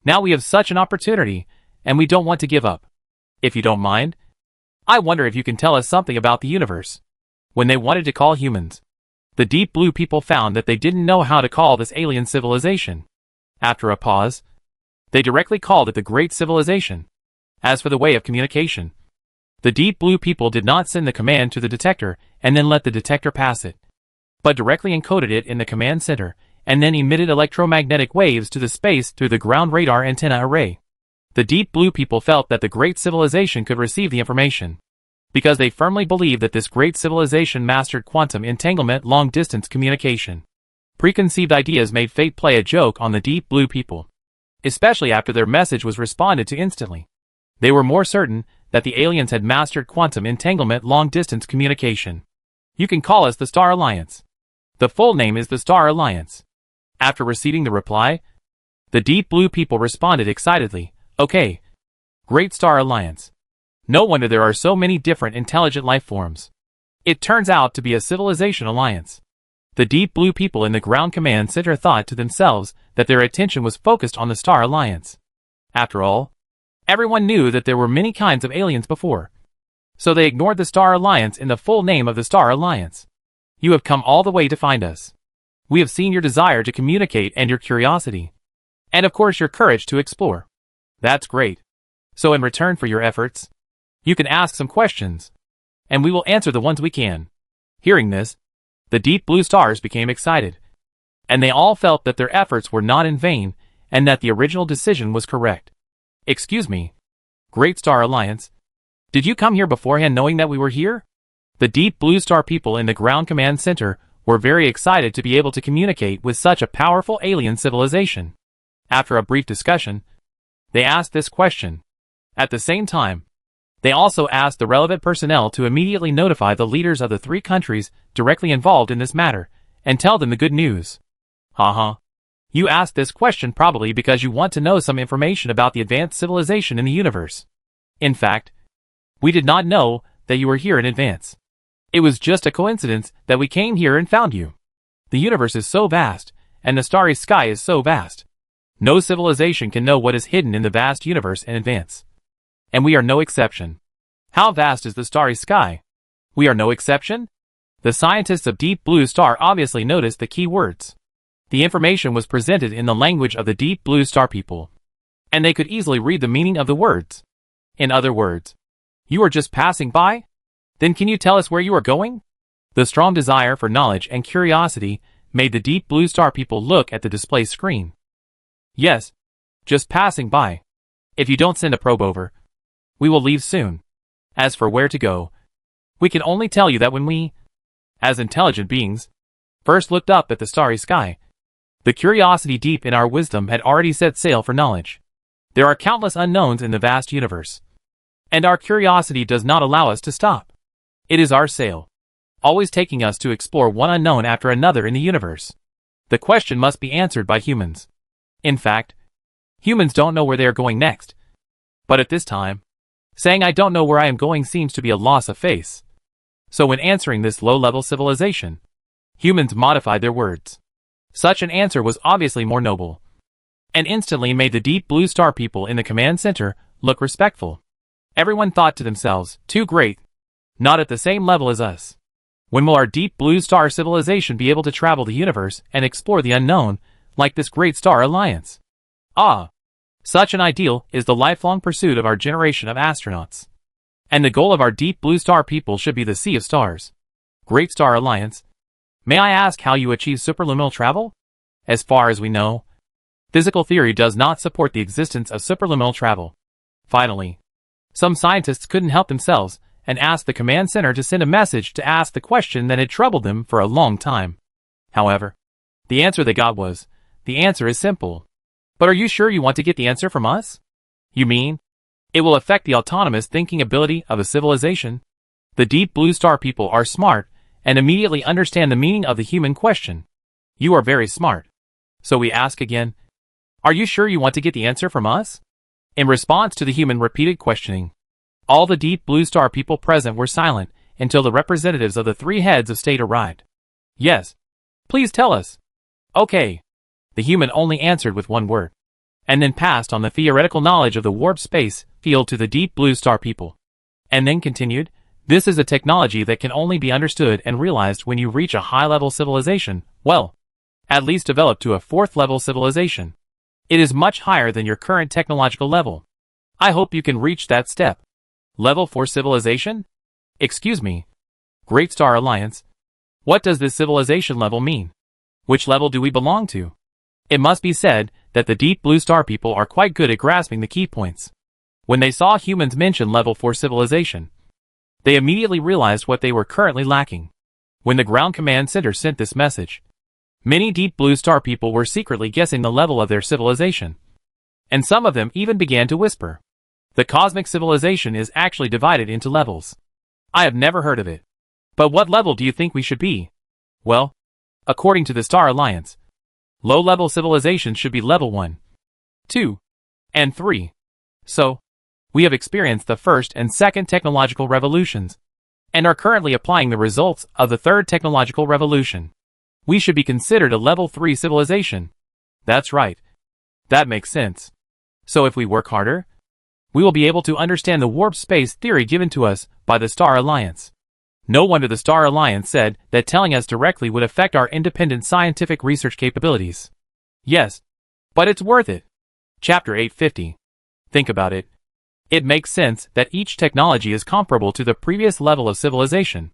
Now we have such an opportunity, and we don't want to give up. If you don't mind, I wonder if you can tell us something about the universe. When they wanted to call humans, the deep blue people found that they didn't know how to call this alien civilization. After a pause, they directly called it the Great Civilization. As for the way of communication, the deep blue people did not send the command to the detector and then let the detector pass it, but directly encoded it in the command center and then emitted electromagnetic waves to the space through the ground radar antenna array. The deep blue people felt that the Great Civilization could receive the information, because they firmly believed that this Great Civilization mastered quantum entanglement long-distance communication. Preconceived ideas made fate play a joke on the deep blue people, especially after their message was responded to instantly. They were more certain that the aliens had mastered quantum entanglement long-distance communication. You can call us the Star Alliance. The full name is the Star Alliance. After receiving the reply, the deep blue people responded excitedly, okay. Great Star Alliance. No wonder there are so many different intelligent life forms. It turns out to be a civilization alliance. The deep blue people in the ground command center thought to themselves that their attention was focused on the Star Alliance. After all, everyone knew that there were many kinds of aliens before. So they ignored the Star Alliance in the full name of the Star Alliance. You have come all the way to find us. We have seen your desire to communicate and your curiosity. And of course your courage to explore. That's great. So in return for your efforts, you can ask some questions, and we will answer the ones we can. Hearing this, the deep blue stars became excited, and they all felt that their efforts were not in vain, and that the original decision was correct. Excuse me, Great Star Alliance, did you come here beforehand knowing that we were here? The deep blue star people in the ground command center were very excited to be able to communicate with such a powerful alien civilization. After a brief discussion, they asked this question. At the same time, they also asked the relevant personnel to immediately notify the leaders of the 3 countries directly involved in this matter, and tell them the good news. You asked this question probably because you want to know some information about the advanced civilization in the universe. In fact, we did not know that you were here in advance. It was just a coincidence that we came here and found you. The universe is so vast, and the starry sky is so vast. No civilization can know what is hidden in the vast universe in advance. And we are no exception. How vast is the starry sky? We are no exception? The scientists of Deep Blue Star obviously noticed the key words. The information was presented in the language of the Deep Blue Star people, and they could easily read the meaning of the words. In other words, you are just passing by? Then can you tell us where you are going? The strong desire for knowledge and curiosity made the Deep Blue Star people look at the display screen. Yes, just passing by. If you don't send a probe over, we will leave soon. As for where to go, we can only tell you that when we, as intelligent beings, first looked up at the starry sky, the curiosity deep in our wisdom had already set sail for knowledge. There are countless unknowns in the vast universe. And our curiosity does not allow us to stop. It is our sail, always taking us to explore one unknown after another in the universe. The question must be answered by humans. In fact, humans don't know where they are going next. But at this time, saying I don't know where I am going seems to be a loss of face. So when answering this low-level civilization, humans modified their words. Such an answer was obviously more noble, and instantly made the Deep Blue Star people in the command center look respectful. Everyone thought to themselves, too great, not at the same level as us. When will our Deep Blue Star civilization be able to travel the universe and explore the unknown, like this great star alliance? Ah! Such an ideal is the lifelong pursuit of our generation of astronauts. And the goal of our Deep Blue Star people should be the Sea of Stars. Great Star Alliance. May I ask how you achieve superluminal travel? As far as we know, physical theory does not support the existence of superluminal travel. Finally, some scientists couldn't help themselves and asked the command center to send a message to ask the question that had troubled them for a long time. However, the answer they got was, the answer is simple. But are you sure you want to get the answer from us? You mean, it will affect the autonomous thinking ability of a civilization? The Deep Blue Star people are smart and immediately understand the meaning of the human question. You are very smart. So we ask again, are you sure you want to get the answer from us? In response to the human repeated questioning, all the Deep Blue Star people present were silent until the representatives of the three heads of state arrived. Yes. Please tell us. Okay. The human only answered with one word, and then passed on the theoretical knowledge of the warp space field to the Deep Blue Star people. And then continued, this is a technology that can only be understood and realized when you reach a high-level civilization, well, at least develop to a fourth-level civilization. It is much higher than your current technological level. I hope you can reach that step. Level 4 civilization? Excuse me. Great Star Alliance. What does this civilization level mean? Which level do we belong to? It must be said that the Deep Blue Star people are quite good at grasping the key points. When they saw humans mention level 4 civilization, they immediately realized what they were currently lacking. When the ground command center sent this message, many Deep Blue Star people were secretly guessing the level of their civilization. And some of them even began to whisper. The cosmic civilization is actually divided into levels. I have never heard of it. But what level do you think we should be? Well, according to the Star Alliance, low-level civilizations should be level 1, 2, and 3. So, we have experienced the first and second technological revolutions, and are currently applying the results of the third technological revolution. We should be considered a level 3 civilization. That's right. That makes sense. So if we work harder, we will be able to understand the warp space theory given to us by the Star Alliance. No wonder the Star Alliance said that telling us directly would affect our independent scientific research capabilities. Yes, but it's worth it. Chapter 850. Think about it. It makes sense that each technology is comparable to the previous level of civilization.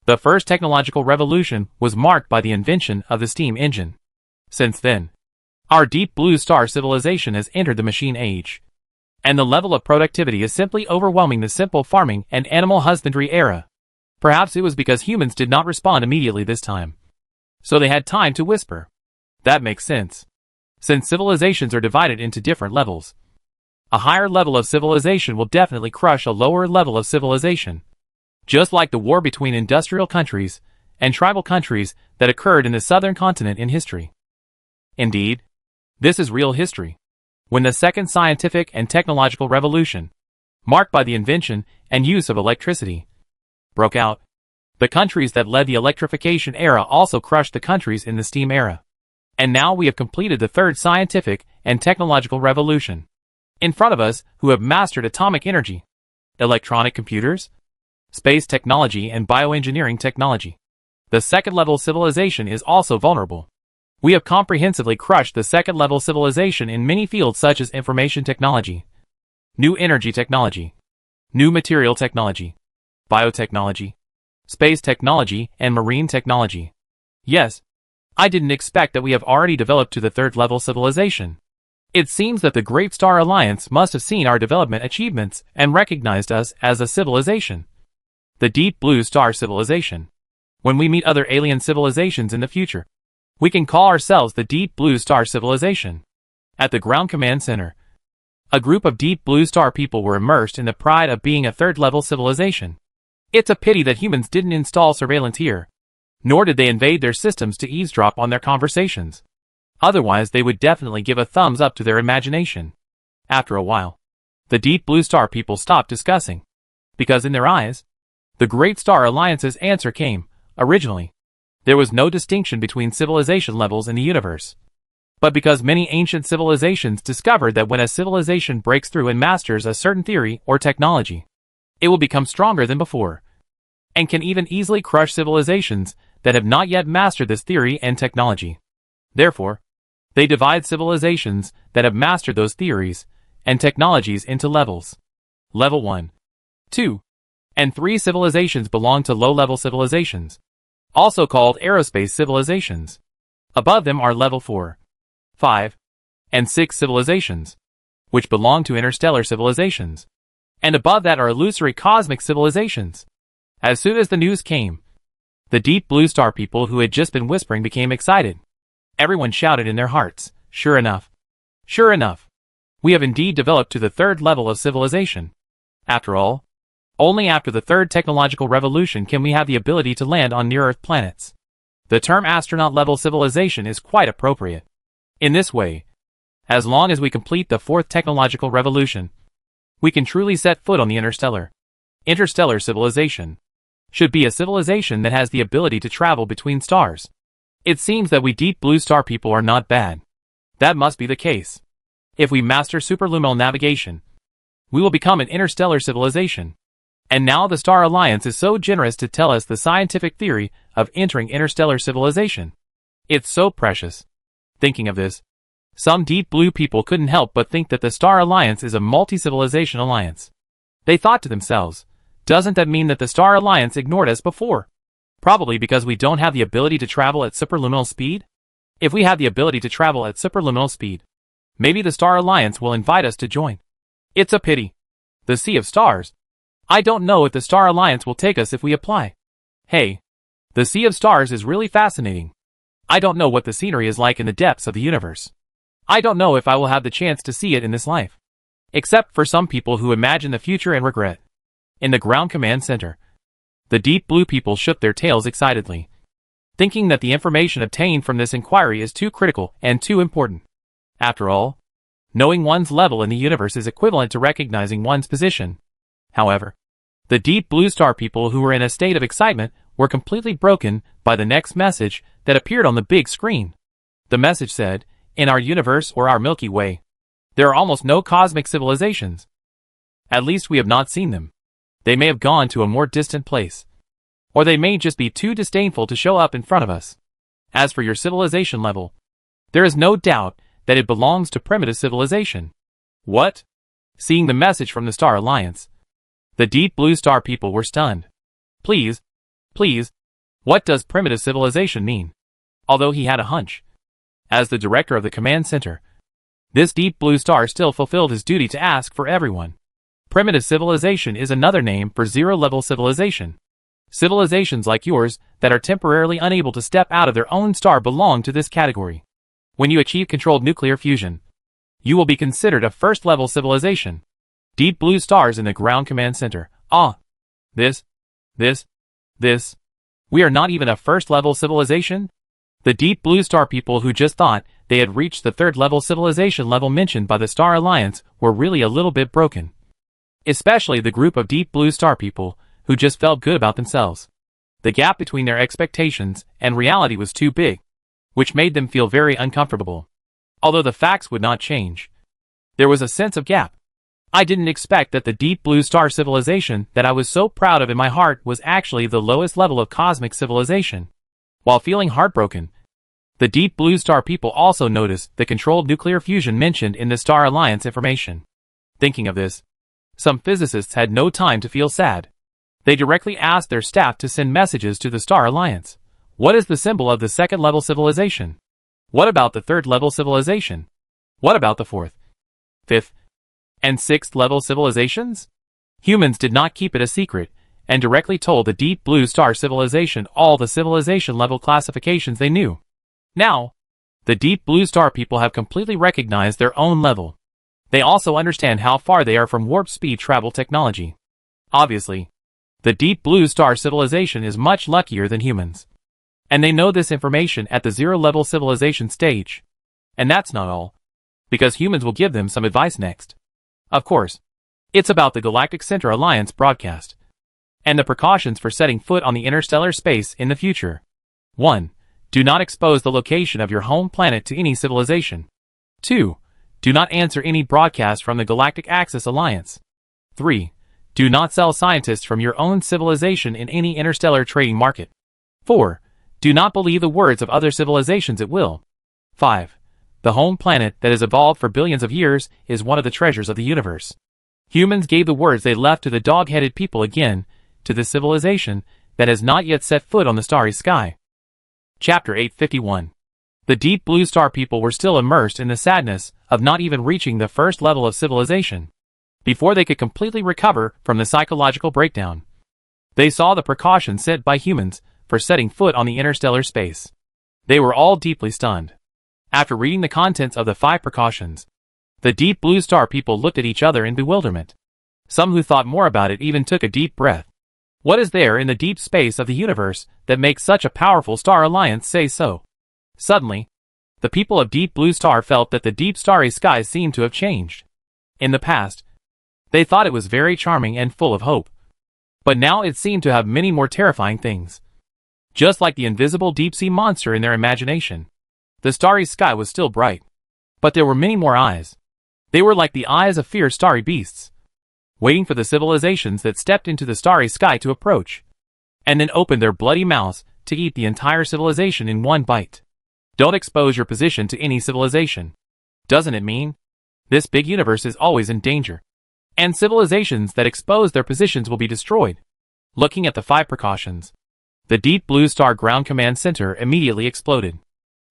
The first technological revolution was marked by the invention of the steam engine. Since then, our Deep Blue Star civilization has entered the machine age, and the level of productivity is simply overwhelming the simple farming and animal husbandry era. Perhaps it was because humans did not respond immediately this time, so they had time to whisper. That makes sense. Since civilizations are divided into different levels, a higher level of civilization will definitely crush a lower level of civilization. Just like the war between industrial countries and tribal countries that occurred in the southern continent in history. Indeed, this is real history. When the second scientific and technological revolution, marked by the invention and use of electricity, broke out, the countries that led the electrification era also crushed the countries in the steam era. And now we have completed the third scientific and technological revolution. In front of us, who have mastered atomic energy, electronic computers, space technology and bioengineering technology. The second-level civilization is also vulnerable. We have comprehensively crushed the second-level civilization in many fields such as information technology, new energy technology, new material technology, biotechnology, space technology, and marine technology. Yes, I didn't expect that we have already developed to the third-level civilization. It seems that the Great Star Alliance must have seen our development achievements and recognized us as a civilization. The Deep Blue Star civilization. When we meet other alien civilizations in the future, we can call ourselves the Deep Blue Star civilization. At the Ground Command Center, A group of Deep Blue Star people were immersed in the pride of being a third-level civilization. It's a pity that humans didn't install surveillance here, nor did they invade their systems to eavesdrop on their conversations. Otherwise, they would definitely give a thumbs up to their imagination. After a while, the Deep Blue Star people stopped discussing, because in their eyes, the Great Star Alliance's answer came. Originally, there was no distinction between civilization levels in the universe. But because many ancient civilizations discovered that when a civilization breaks through and masters a certain theory or technology, it will become stronger than before, and can even easily crush civilizations that have not yet mastered this theory and technology. Therefore, they divide civilizations that have mastered those theories and technologies into levels. Level 1, 2, and 3 civilizations belong to low-level civilizations, also called aerospace civilizations. Above them are level 4, 5, and 6 civilizations, which belong to interstellar civilizations. And above that are illusory cosmic civilizations. As soon as the news came, the Deep Blue Star people who had just been whispering became excited. Everyone shouted in their hearts, "Sure enough! Sure enough! We have indeed developed to the third level of civilization. After all, only after the third technological revolution can we have the ability to land on near-Earth planets." The term astronaut-level civilization is quite appropriate. In this way, as long as we complete the fourth technological revolution, we can truly set foot on the interstellar. Interstellar civilization should be a civilization that has the ability to travel between stars. It seems that we Deep Blue Star people are not bad. That must be the case. If we master superluminal navigation, we will become an interstellar civilization. And now the Star Alliance is so generous to tell us the scientific theory of entering interstellar civilization. It's so precious. Thinking of this, some Deep Blue people couldn't help but think that the Star Alliance is a multi-civilization alliance. They thought to themselves, doesn't that mean that the Star Alliance ignored us before? Probably because we don't have the ability to travel at superluminal speed? If we have the ability to travel at superluminal speed, maybe the Star Alliance will invite us to join. It's a pity. The Sea of Stars. I don't know if the Star Alliance will take us if we apply. Hey, the Sea of Stars is really fascinating. I don't know what the scenery is like in the depths of the universe. I don't know if I will have the chance to see it in this life. Except for some people who imagine the future and regret. In the ground command center, the Deep Blue people shook their tails excitedly, thinking that the information obtained from this inquiry is too critical and too important. After all, knowing one's level in the universe is equivalent to recognizing one's position. However, the Deep Blue Star people who were in a state of excitement were completely broken by the next message that appeared on the big screen. The message said, "In our universe or our Milky Way, there are almost no cosmic civilizations. At least we have not seen them. They may have gone to a more distant place. Or they may just be too disdainful to show up in front of us. As for your civilization level, there is no doubt that it belongs to primitive civilization." What? Seeing the message from the Star Alliance, the Deep Blue Star people were stunned. Please, what does primitive civilization mean? Although he had a hunch. As the director of the command center, this Deep Blue Star still fulfilled his duty to ask for everyone. Primitive civilization is another name for zero-level civilization. Civilizations like yours that are temporarily unable to step out of their own star belong to this category. When you achieve controlled nuclear fusion, you will be considered a first-level civilization. Deep Blue Stars in the ground command center. This. We are not even a first-level civilization? The Deep Blue Star people who just thought they had reached the third-level civilization level mentioned by the Star Alliance were really a little bit broken. Especially the group of Deep Blue Star people who just felt good about themselves. The gap between their expectations and reality was too big, which made them feel very uncomfortable. Although the facts would not change, there was a sense of gap. I didn't expect that the Deep Blue Star civilization that I was so proud of in my heart was actually the lowest level of cosmic civilization. While feeling heartbroken, the Deep Blue Star people also noticed the controlled nuclear fusion mentioned in the Star Alliance information. Thinking of this, some physicists had no time to feel sad. They directly asked their staff to send messages to the Star Alliance. What is the symbol of the second-level civilization? What about the third-level civilization? What about the fourth, fifth, and sixth-level civilizations? Humans did not keep it a secret, and directly told the Deep Blue Star civilization all the civilization-level classifications they knew. Now, the Deep Blue Star people have completely recognized their own level. They also understand how far they are from warp speed travel technology. Obviously, the Deep Blue Star civilization is much luckier than humans. And they know this information at the zero-level civilization stage. And that's not all, because humans will give them some advice next. Of course, it's about the Galactic Center Alliance broadcast, and the precautions for setting foot on the interstellar space in the future. 1. Do not expose the location of your home planet to any civilization. 2. Do not answer any broadcast from the Galactic Axis Alliance. 3. Do not sell scientists from your own civilization in any interstellar trading market. 4. Do not believe the words of other civilizations at will. 5. The home planet that has evolved for billions of years is one of the treasures of the universe. Humans gave the words they left to the dog-headed people again, to the civilization that has not yet set foot on the starry sky. Chapter 851. The Deep Blue Star people were still immersed in the sadness of not even reaching the first level of civilization, before they could completely recover from the psychological breakdown. They saw the precautions set by humans for setting foot on the interstellar space. They were all deeply stunned. After reading the contents of the 5 precautions, the Deep Blue Star people looked at each other in bewilderment. Some who thought more about it even took a deep breath. What is there in the deep space of the universe that makes such a powerful star alliance say so? Suddenly, the people of Deep Blue Star felt that the deep starry skies seemed to have changed. In the past, they thought it was very charming and full of hope. But now it seemed to have many more terrifying things. Just like the invisible deep-sea monster in their imagination, the starry sky was still bright. But there were many more eyes. They were like the eyes of fierce starry beasts, waiting for the civilizations that stepped into the starry sky to approach, and then opened their bloody mouths to eat the entire civilization in one bite. Don't expose your position to any civilization. Doesn't it mean this big universe is always in danger? And civilizations that expose their positions will be destroyed. Looking at the 5 precautions, the Deep Blue Star Ground Command Center immediately exploded.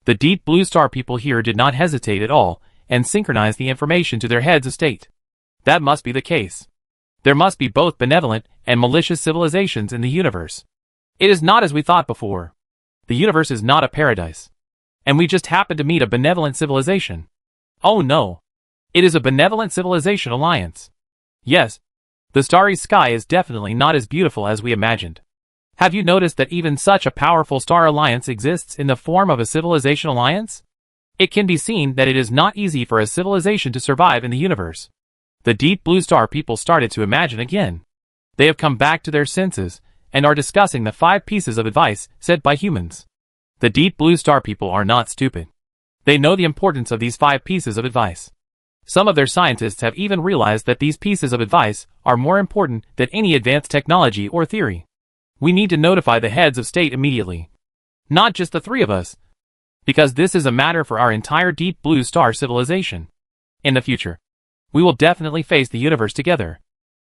The Deep Blue Star people here did not hesitate at all and synchronized the information to their heads of state. That must be the case. There must be both benevolent and malicious civilizations in the universe. It is not as we thought before. The universe is not a paradise. And we just happen to meet a benevolent civilization. Oh no. It is a benevolent civilization alliance. Yes, the starry sky is definitely not as beautiful as we imagined. Have you noticed that even such a powerful star alliance exists in the form of a civilization alliance? It can be seen that it is not easy for a civilization to survive in the universe. The Deep Blue Star people started to imagine again. They have come back to their senses and are discussing the 5 pieces of advice said by humans. The Deep Blue Star people are not stupid. They know the importance of these 5 pieces of advice. Some of their scientists have even realized that these pieces of advice are more important than any advanced technology or theory. We need to notify the heads of state immediately. Not just the 3 of us. Because this is a matter for our entire Deep Blue Star civilization. In the future, we will definitely face the universe together.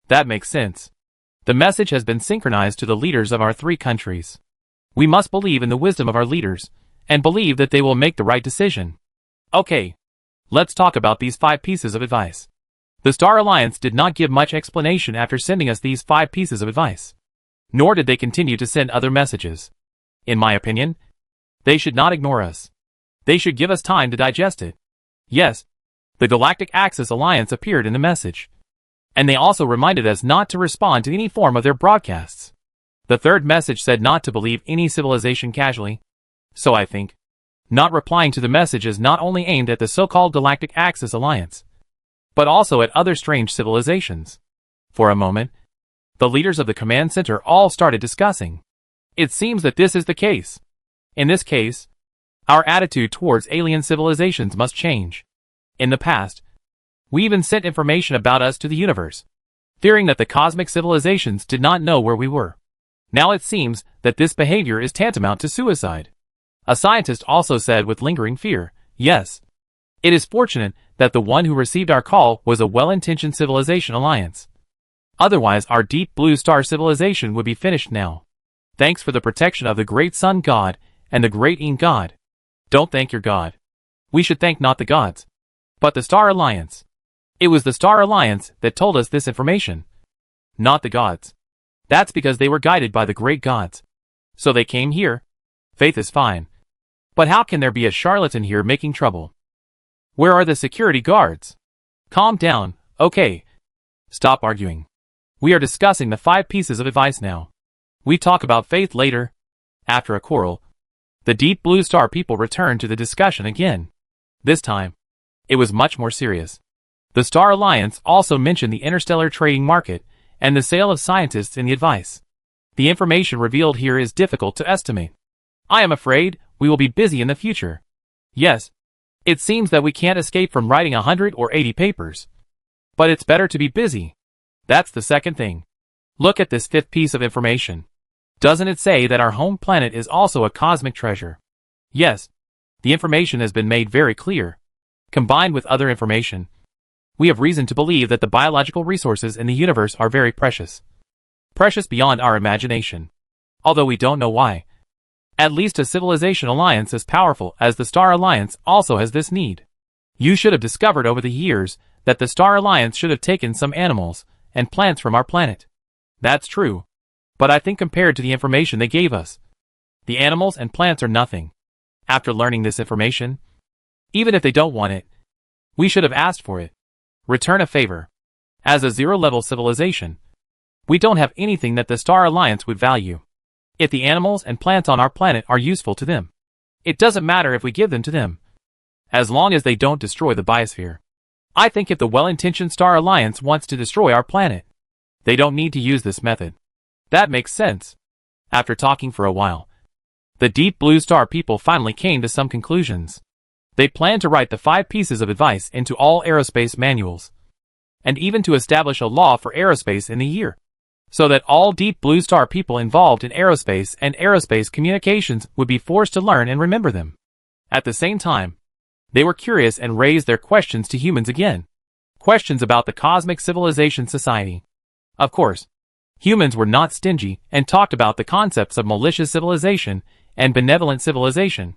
That makes sense. The message has been synchronized to the leaders of our 3 countries. We must believe in the wisdom of our leaders, and believe that they will make the right decision. Okay. Let's talk about these 5 pieces of advice. The Star Alliance did not give much explanation after sending us these 5 pieces of advice. Nor did they continue to send other messages. In my opinion, they should not ignore us. They should give us time to digest it. Yes, the Galactic Axis Alliance appeared in the message. And they also reminded us not to respond to any form of their broadcasts. The 3rd message said not to believe any civilization casually. So I think, not replying to the message is not only aimed at the so-called Galactic Axis Alliance, but also at other strange civilizations. For a moment, the leaders of the command center all started discussing. It seems that this is the case. In this case, our attitude towards alien civilizations must change. In the past, we even sent information about us to the universe, fearing that the cosmic civilizations did not know where we were. Now it seems that this behavior is tantamount to suicide. A scientist also said with lingering fear, yes. It is fortunate that the one who received our call was a well-intentioned civilization alliance. Otherwise our Deep Blue Star civilization would be finished now. Thanks for the protection of the Great Sun God and the Great Ing God. Don't thank your God. We should thank not the gods, but the Star Alliance. It was the Star Alliance that told us this information, not the gods. That's because they were guided by the great gods. So they came here. Faith is fine. But how can there be a charlatan here making trouble? Where are the security guards? Calm down, okay? Stop arguing. We are discussing the 5 pieces of advice now. We talk about faith later. After a quarrel, the Deep Blue Star people returned to the discussion again. This time, it was much more serious. The Star Alliance also mentioned the interstellar trading market and the sale of scientists in the advice. The information revealed here is difficult to estimate. I am afraid we will be busy in the future. Yes, it seems that we can't escape from writing 100 or 80 papers. But it's better to be busy. That's the second thing. Look at this 5th piece of information. Doesn't it say that our home planet is also a cosmic treasure? Yes, the information has been made very clear. Combined with other information, we have reason to believe that the biological resources in the universe are very precious. Precious beyond our imagination. Although we don't know why. At least a civilization alliance as powerful as the Star Alliance also has this need. You should have discovered over the years that the Star Alliance should have taken some animals and plants from our planet. That's true. But I think compared to the information they gave us, the animals and plants are nothing. After learning this information, even if they don't want it, we should have asked for it. Return a favor. As a 0-level civilization, we don't have anything that the Star Alliance would value. If the animals and plants on our planet are useful to them, it doesn't matter if we give them to them, as long as they don't destroy the biosphere. I think if the well-intentioned Star Alliance wants to destroy our planet, they don't need to use this method. That makes sense. After talking for a while, the Deep Blue Star people finally came to some conclusions. They planned to write the 5 pieces of advice into all aerospace manuals, and even to establish a law for aerospace in the year, so that all Deep Blue Star people involved in aerospace and aerospace communications would be forced to learn and remember them. At the same time, they were curious and raised their questions to humans again. Questions about the Cosmic Civilization Society. Of course, humans were not stingy and talked about the concepts of malicious civilization and benevolent civilization.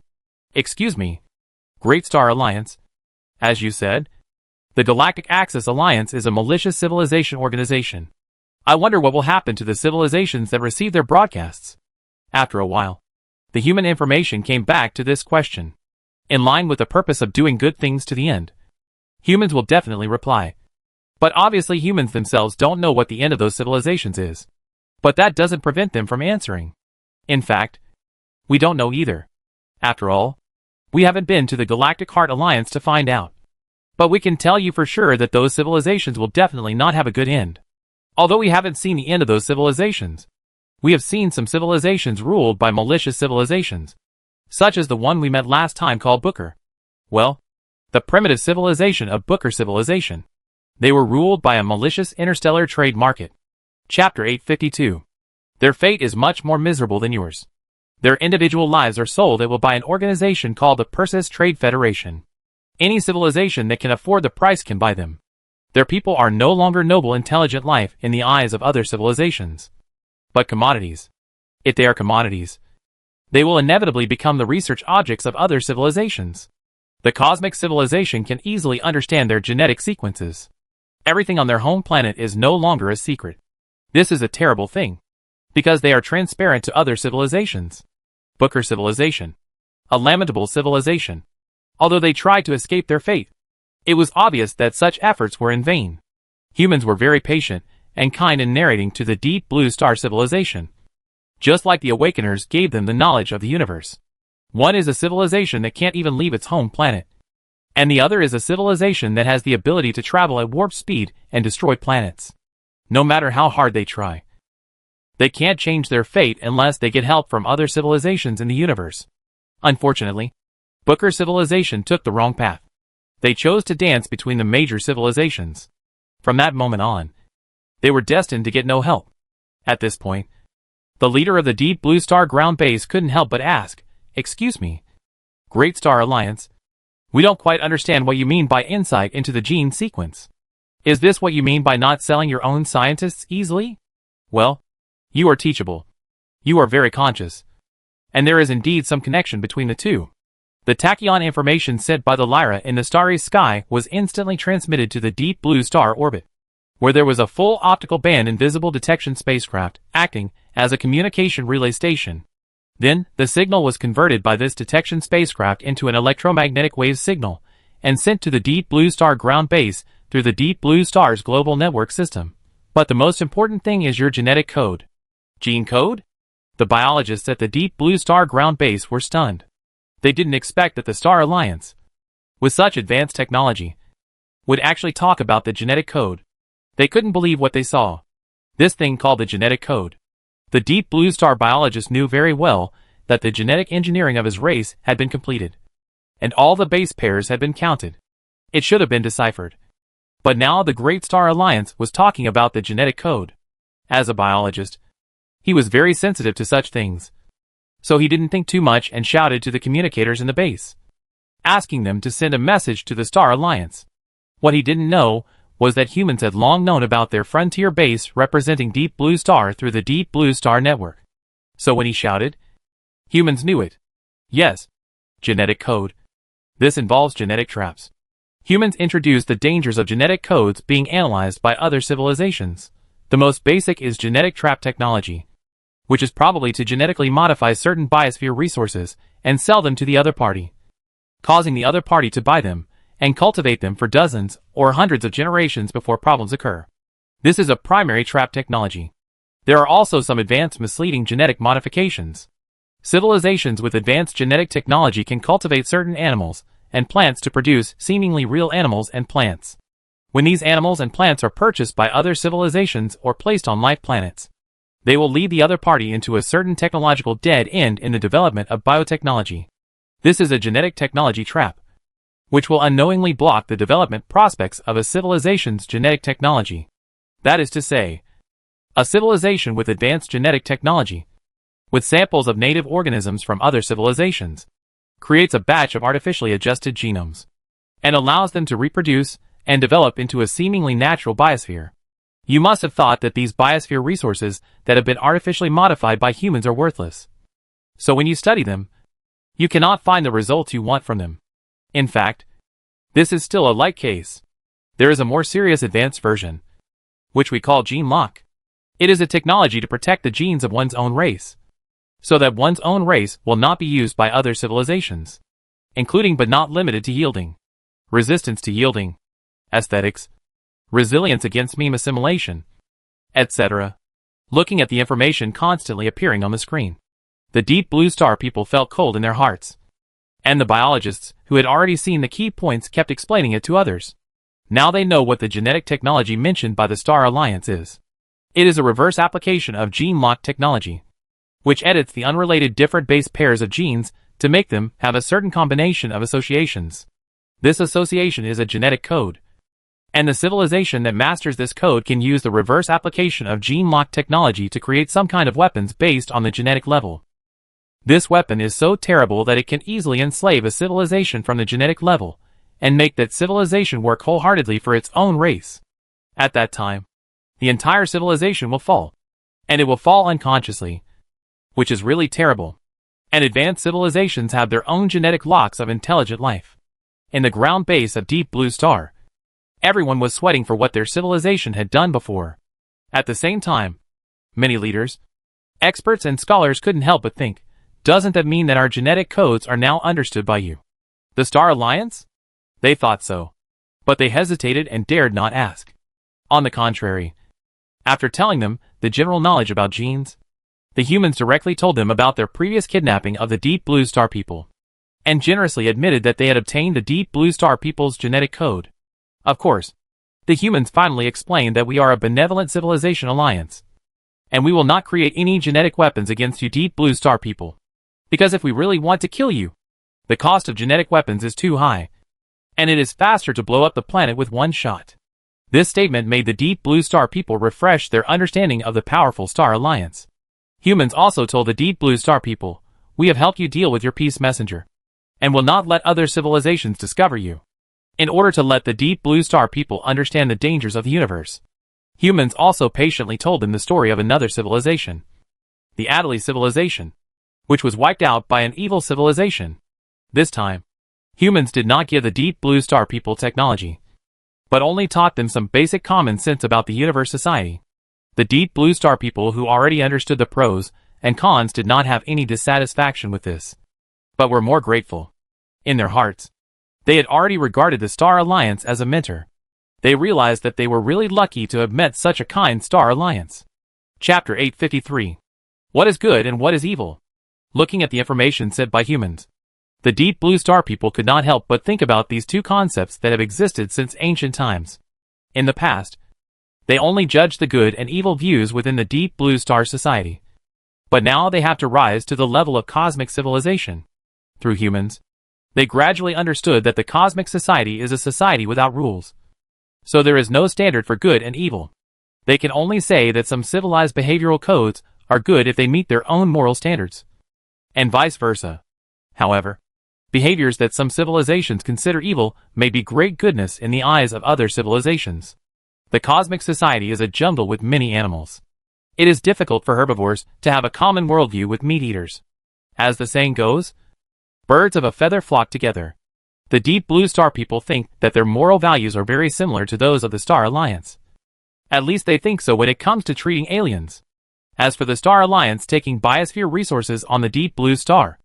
Excuse me, Great Star Alliance. As you said, the Galactic Axis Alliance is a malicious civilization organization. I wonder what will happen to the civilizations that receive their broadcasts. After a while, the human information came back to this question. In line with the purpose of doing good things to the end, humans will definitely reply. But obviously humans themselves don't know what the end of those civilizations is. But that doesn't prevent them from answering. In fact, we don't know either. After all, we haven't been to the Galactic Heart Alliance to find out. But we can tell you for sure that those civilizations will definitely not have a good end. Although we haven't seen the end of those civilizations, we have seen some civilizations ruled by malicious civilizations, such as the one we met last time called Booker. Well, the primitive civilization of Booker civilization. They were ruled by a malicious interstellar trade market. Chapter 852. Their fate is much more miserable than yours. Their individual lives are sold at will by an organization called the Persis Trade Federation. Any civilization that can afford the price can buy them. Their people are no longer noble intelligent life in the eyes of other civilizations, but commodities. If they are commodities, they will inevitably become the research objects of other civilizations. The cosmic civilization can easily understand their genetic sequences. Everything on their home planet is no longer a secret. This is a terrible thing, because they are transparent to other civilizations. Booker civilization. A lamentable civilization. Although they tried to escape their fate, it was obvious that such efforts were in vain. Humans were very patient and kind in narrating to the Deep Blue Star civilization, just like the Awakeners gave them the knowledge of the universe. One is a civilization that can't even leave its home planet, and the other is a civilization that has the ability to travel at warp speed and destroy planets. No matter how hard they try, they can't change their fate unless they get help from other civilizations in the universe. Unfortunately, Booker civilization took the wrong path. They chose to dance between the major civilizations. From that moment on, they were destined to get no help. At this point, the leader of the Deep Blue Star ground base couldn't help but ask, "Excuse me, Great Star Alliance, we don't quite understand what you mean by insight into the gene sequence. Is this what you mean by not selling your own scientists easily? Well, you are teachable. You are very conscious. And there is indeed some connection between the two." The tachyon information sent by the Lyra in the starry sky was instantly transmitted to the Deep Blue Star orbit, where there was a full optical band invisible detection spacecraft acting as a communication relay station. Then, the signal was converted by this detection spacecraft into an electromagnetic wave signal and sent to the Deep Blue Star ground base through the Deep Blue Star's global network system. But the most important thing is your genetic code. Gene code? The biologists at the Deep Blue Star ground base were stunned. They didn't expect that the Star Alliance, with such advanced technology, would actually talk about the genetic code. They couldn't believe what they saw. This thing called the genetic code. The Deep Blue Star biologist knew very well that the genetic engineering of his race had been completed, and all the base pairs had been counted. It should have been deciphered. But now the Great Star Alliance was talking about the genetic code. As a biologist, he was very sensitive to such things. So he didn't think too much and shouted to the communicators in the base, asking them to send a message to the Star Alliance. What he didn't know was that humans had long known about their frontier base representing Deep Blue Star through the Deep Blue Star network. So when he shouted, humans knew it. Yes. Genetic code. This involves genetic traps. Humans introduced the dangers of genetic codes being analyzed by other civilizations. The most basic is genetic trap technology, which is probably to genetically modify certain biosphere resources and sell them to the other party, causing the other party to buy them and cultivate them for dozens or hundreds of generations before problems occur. This is a primary trap technology. There are also some advanced misleading genetic modifications. Civilizations with advanced genetic technology can cultivate certain animals and plants to produce seemingly real animals and plants. When these animals and plants are purchased by other civilizations or placed on life planets, they will lead the other party into a certain technological dead end in the development of biotechnology. This is a genetic technology trap, which will unknowingly block the development prospects of a civilization's genetic technology. That is to say, a civilization with advanced genetic technology, with samples of native organisms from other civilizations, creates a batch of artificially adjusted genomes, and allows them to reproduce and develop into a seemingly natural biosphere. You must have thought that these biosphere resources that have been artificially modified by humans are worthless. So when you study them, you cannot find the results you want from them. In fact, this is still a light case. There is a more serious advanced version, which we call gene lock. It is a technology to protect the genes of one's own race, so that one's own race will not be used by other civilizations, including but not limited to yielding, resistance to yielding, aesthetics, resilience against meme assimilation, etc. Looking at the information constantly appearing on the screen, the Deep Blue Star people felt cold in their hearts. And the biologists, who had already seen the key points, kept explaining it to others. Now they know what the genetic technology mentioned by the Star Alliance is. It is a reverse application of gene lock technology, which edits the unrelated different base pairs of genes to make them have a certain combination of associations. This association is a genetic code, and the civilization that masters this code can use the reverse application of gene lock technology to create some kind of weapons based on the genetic level. This weapon is so terrible that it can easily enslave a civilization from the genetic level, and make that civilization work wholeheartedly for its own race. At that time, the entire civilization will fall, and it will fall unconsciously, which is really terrible. And advanced civilizations have their own genetic locks of intelligent life. In the ground base of Deep Blue Star, everyone was sweating for what their civilization had done before. At the same time, many leaders, experts and scholars couldn't help but think, doesn't that mean that our genetic codes are now understood by you, the Star Alliance? They thought so, but they hesitated and dared not ask. On the contrary, after telling them the general knowledge about genes, the humans directly told them about their previous kidnapping of the Deep Blue Star people, and generously admitted that they had obtained the Deep Blue Star people's genetic code. Of course, the humans finally explained that we are a benevolent civilization alliance, and we will not create any genetic weapons against you Deep Blue Star people. Because if we really want to kill you, the cost of genetic weapons is too high, and it is faster to blow up the planet with one shot. This statement made the Deep Blue Star people refresh their understanding of the powerful Star Alliance. Humans also told the Deep Blue Star people, we have helped you deal with your peace messenger, and will not let other civilizations discover you. In order to let the Deep Blue Star people understand the dangers of the universe, humans also patiently told them the story of another civilization, the Adderley civilization, which was wiped out by an evil civilization. This time, humans did not give the Deep Blue Star people technology, but only taught them some basic common sense about the universe society. The Deep Blue Star people who already understood the pros and cons did not have any dissatisfaction with this, but were more grateful. In their hearts, they had already regarded the Star Alliance as a mentor, They realized that they were really lucky to have met such a kind star alliance. Chapter 853. What is good and what is evil? Looking at the information said by humans, the Deep Blue Star people could not help but think about these two concepts that have existed since ancient times. In the past, they only judged the good and evil views within the Deep Blue Star society. But now they have to rise to the level of cosmic civilization. Through humans, they gradually understood that the cosmic society is a society without rules. So there is no standard for good and evil. They can only say that some civilized behavioral codes are good if they meet their own moral standards. And vice versa. However, behaviors that some civilizations consider evil may be great goodness in the eyes of other civilizations. The cosmic society is a jungle with many animals. It is difficult for herbivores to have a common worldview with meat-eaters. As the saying goes, birds of a feather flock together. The Deep Blue Star people think that their moral values are very similar to those of the Star Alliance. At least they think so when it comes to treating aliens. As for the Star Alliance taking biosphere resources on the Deep Blue Star,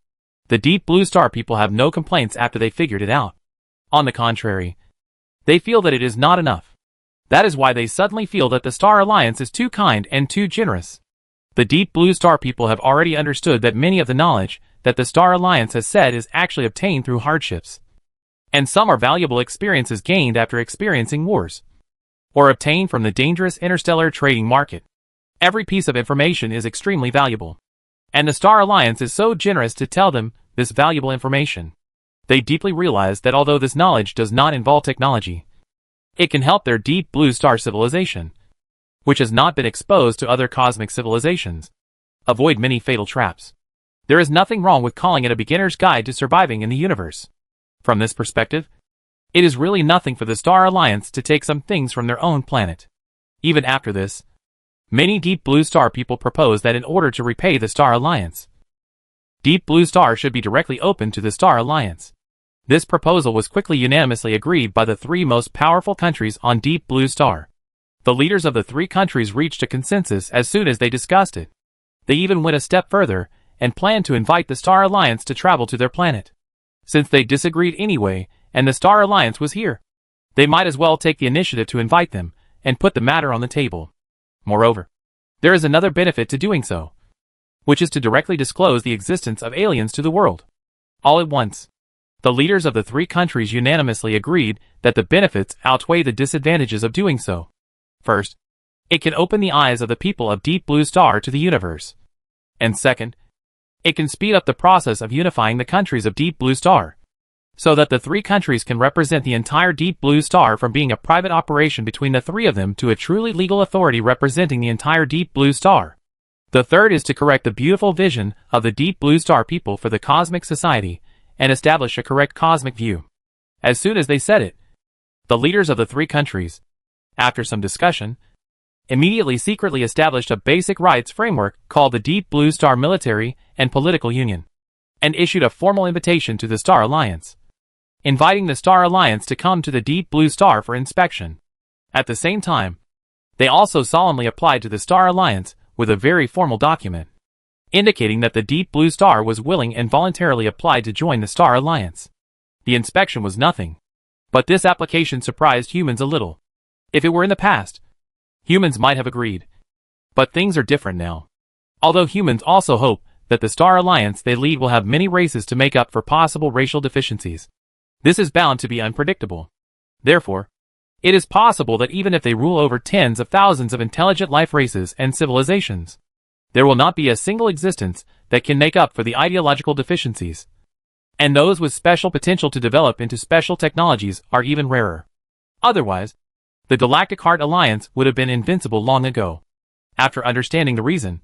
the Deep Blue Star people have no complaints after they figured it out. On the contrary, they feel that it is not enough. That is why they suddenly feel that the Star Alliance is too kind and too generous. The Deep Blue Star people have already understood that many of the knowledge that the Star Alliance has said is actually obtained through hardships. And some are valuable experiences gained after experiencing wars, or obtained from the dangerous interstellar trading market. Every piece of information is extremely valuable. And the Star Alliance is so generous to tell them this valuable information. They deeply realize that although this knowledge does not involve technology, it can help their Deep Blue Star civilization, which has not been exposed to other cosmic civilizations, avoid many fatal traps. There is nothing wrong with calling it a beginner's guide to surviving in the universe. From this perspective, it is really nothing for the Star Alliance to take some things from their own planet. Even after this, many Deep Blue Star people propose that in order to repay the Star Alliance, Deep Blue Star should be directly open to the Star Alliance. This proposal was quickly unanimously agreed by the three most powerful countries on Deep Blue Star. The leaders of the three countries reached a consensus as soon as they discussed it. They even went a step further and planned to invite the Star Alliance to travel to their planet. Since they disagreed anyway, and the Star Alliance was here, they might as well take the initiative to invite them and put the matter on the table. Moreover, there is another benefit to doing so, which is to directly disclose the existence of aliens to the world. All at once, the leaders of the three countries unanimously agreed that the benefits outweigh the disadvantages of doing so. First, it can open the eyes of the people of Deep Blue Star to the universe. And second, it can speed up the process of unifying the countries of Deep Blue Star, so that the three countries can represent the entire Deep Blue Star from being a private operation between the three of them to a truly legal authority representing the entire Deep Blue Star. The third is to correct the beautiful vision of the Deep Blue Star people for the cosmic society and establish a correct cosmic view. As soon as they said it, the leaders of the three countries, after some discussion, immediately secretly established a basic rights framework called the Deep Blue Star Military and Political Union, and issued a formal invitation to the Star Alliance, inviting the Star Alliance to come to the Deep Blue Star for inspection. At the same time, they also solemnly applied to the Star Alliance with a very formal document, indicating that the Deep Blue Star was willing and voluntarily applied to join the Star Alliance. The inspection was nothing, but this application surprised humans a little. If it were in the past, humans might have agreed. But things are different now. Although humans also hope that the Star Alliance they lead will have many races to make up for possible racial deficiencies, this is bound to be unpredictable. Therefore, it is possible that even if they rule over tens of thousands of intelligent life races and civilizations, there will not be a single existence that can make up for the ideological deficiencies. And those with special potential to develop into special technologies are even rarer. Otherwise, the Galactic Heart Alliance would have been invincible long ago. After understanding the reason,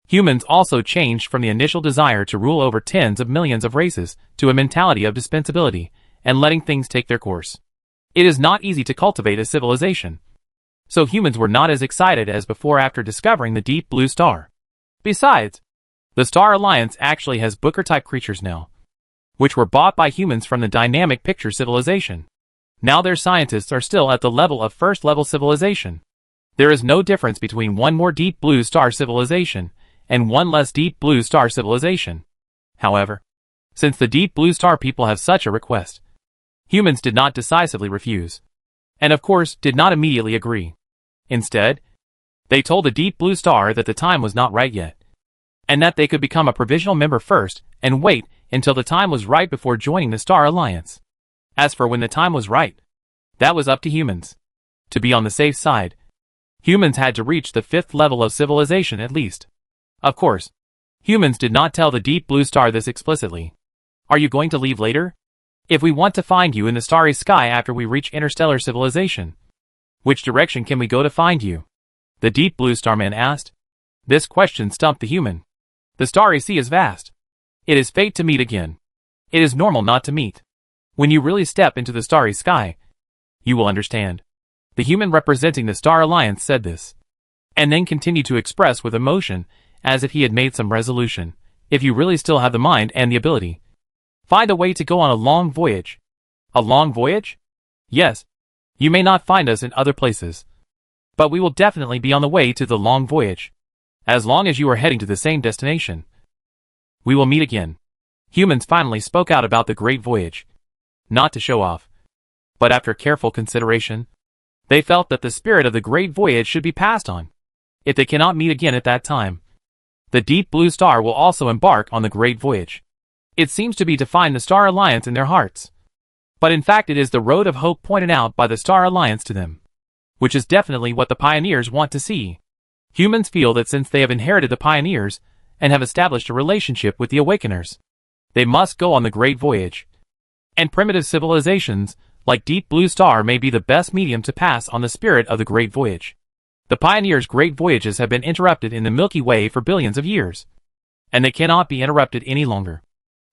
humans also changed from the initial desire to rule over tens of millions of races to a mentality of dispensability and letting things take their course. It is not easy to cultivate a civilization, so humans were not as excited as before after discovering the Deep Blue Star. Besides, the Star Alliance actually has Booker-type creatures now, which were bought by humans from the Dynamic Picture civilization. Now their scientists are still at the level of first-level civilization. There is no difference between one more Deep Blue Star civilization and one less Deep Blue Star civilization. However, since the Deep Blue Star people have such a request, humans did not decisively refuse. and of course did not immediately agree. Instead, they told the Deep Blue Star that the time was not right yet, and that they could become a provisional member first and wait until the time was right before joining the Star Alliance. As for when the time was right, that was up to humans. To be on the safe side, humans had to reach the 5th level of civilization at least. Of course, humans did not tell the Deep Blue Star this explicitly. Are you going to leave later? If we want to find you in the starry sky after we reach interstellar civilization, which direction can we go to find you? The Deep Blue Starman asked. This question stumped the human. The starry sea is vast. It is fate to meet again. It is normal not to meet. When you really step into the starry sky, you will understand. The human representing the Star Alliance said this, and then continued to express with emotion, as if he had made some resolution. If you really still have the mind and the ability, find a way to go on a long voyage. A long voyage? Yes. You may not find us in other places, but we will definitely be on the way to the long voyage. As long as you are heading to the same destination, we will meet again. Humans finally spoke out about the great voyage. Not to show off, but after careful consideration, they felt that the spirit of the great voyage should be passed on. If they cannot meet again at that time, the Deep Blue Star will also embark on the great voyage. It seems to be to find the Star Alliance in their hearts. But in fact it is the road of hope pointed out by the Star Alliance to them, which is definitely what the pioneers want to see. Humans feel that since they have inherited the pioneers and have established a relationship with the awakeners, they must go on the great voyage. And primitive civilizations, like Deep Blue Star, may be the best medium to pass on the spirit of the great voyage. The pioneers' great voyages have been interrupted in the Milky Way for billions of years, and they cannot be interrupted any longer.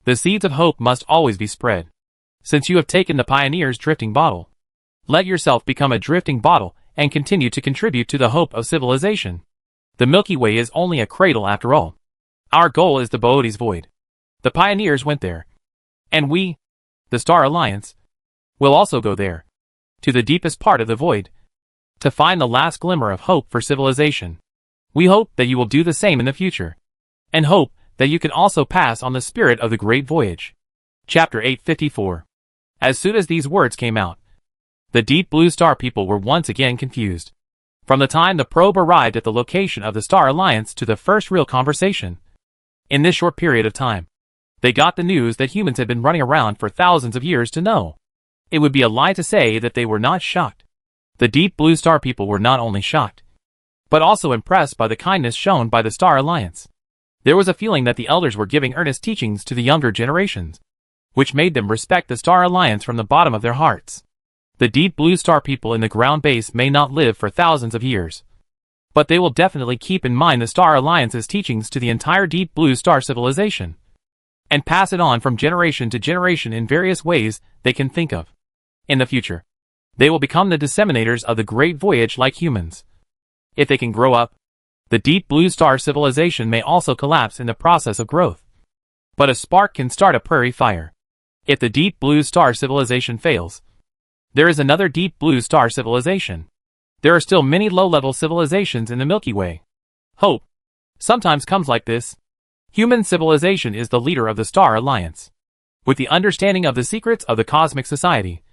The seeds of hope must always be spread. Since you have taken the pioneers' drifting bottle, let yourself become a drifting bottle and continue to contribute to the hope of civilization. The Milky Way is only a cradle after all. Our goal is the Boötes Void. The pioneers went there, and we, the Star Alliance, will also go there, to the deepest part of the void, to find the last glimmer of hope for civilization. We hope that you will do the same in the future, and hope that you can also pass on the spirit of the great voyage. Chapter 854. As soon as these words came out, the Deep Blue Star people were once again confused. From the time the probe arrived at the location of the Star Alliance to the first real conversation, in this short period of time, they got the news that humans had been running around for thousands of years to know. It would be a lie to say that they were not shocked. The Deep Blue Star people were not only shocked, but also impressed by the kindness shown by the Star Alliance. There was a feeling that the elders were giving earnest teachings to the younger generations, which made them respect the Star Alliance from the bottom of their hearts. The Deep Blue Star people in the ground base may not live for thousands of years, but they will definitely keep in mind the Star Alliance's teachings to the entire Deep Blue Star civilization, and pass it on from generation to generation in various ways they can think of. In the future, they will become the disseminators of the great voyage like humans. If they can grow up, the Deep Blue Star civilization may also collapse in the process of growth. But a spark can start a prairie fire. If the Deep Blue Star civilization fails, there is another Deep Blue Star civilization. There are still many low-level civilizations in the Milky Way. Hope sometimes comes like this. Human civilization is the leader of the Star Alliance. With the understanding of the secrets of the cosmic society,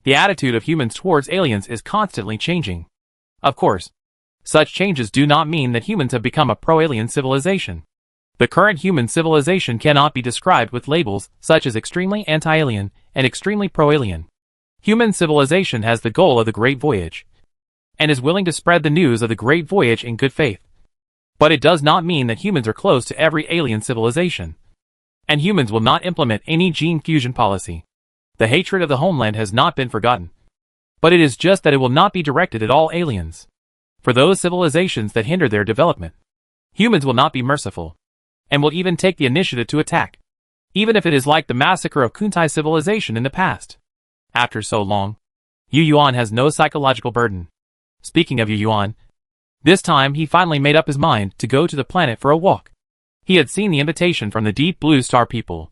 the attitude of humans towards aliens is constantly changing. Of course, such changes do not mean that humans have become a pro-alien civilization. The current human civilization cannot be described with labels such as extremely anti-alien and extremely pro-alien. Human civilization has the goal of the Great Voyage, and is willing to spread the news of the Great Voyage in good faith. But it does not mean that humans are close to every alien civilization, and humans will not implement any gene fusion policy. The hatred of the homeland has not been forgotten, but it is just that it will not be directed at all aliens. For those civilizations that hinder their development, humans will not be merciful, and will even take the initiative to attack, even if it is like the massacre of Kuntai civilization in the past. After so long, Yu Yuan has no psychological burden. Speaking of Yu Yuan, this time he finally made up his mind to go to the planet for a walk. He had seen the invitation from the Deep Blue Star people,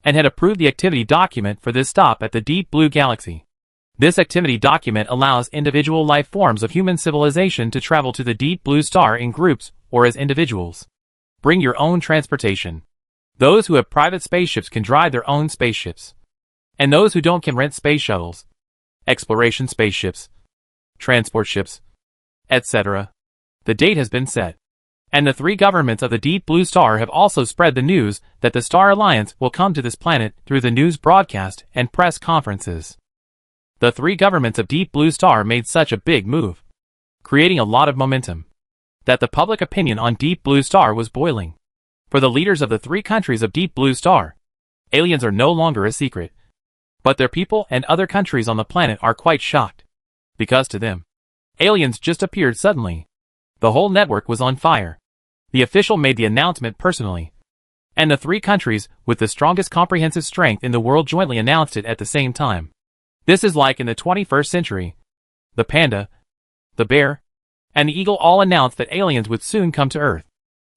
and had approved the activity document for this stop at the Deep Blue Galaxy. This activity document allows individual life forms of human civilization to travel to the Deep Blue Star in groups or as individuals. Bring your own transportation. Those who have private spaceships can drive their own spaceships, and those who don't can rent space shuttles. exploration spaceships, transport ships, etc. The date has been set. And the three governments of the Deep Blue Star have also spread the news that the Star Alliance will come to this planet through the news broadcast and press conferences. The three governments of Deep Blue Star made such a big move, creating a lot of momentum, that the public opinion on Deep Blue Star was boiling. For the leaders of the three countries of Deep Blue Star, aliens are no longer a secret. But their people and other countries on the planet are quite shocked, because to them, aliens just appeared suddenly. The whole network was on fire. The official made the announcement personally, and the three countries with the strongest comprehensive strength in the world jointly announced it at the same time. This is like in the 21st century. The panda, the bear, and the eagle all announced that aliens would soon come to Earth.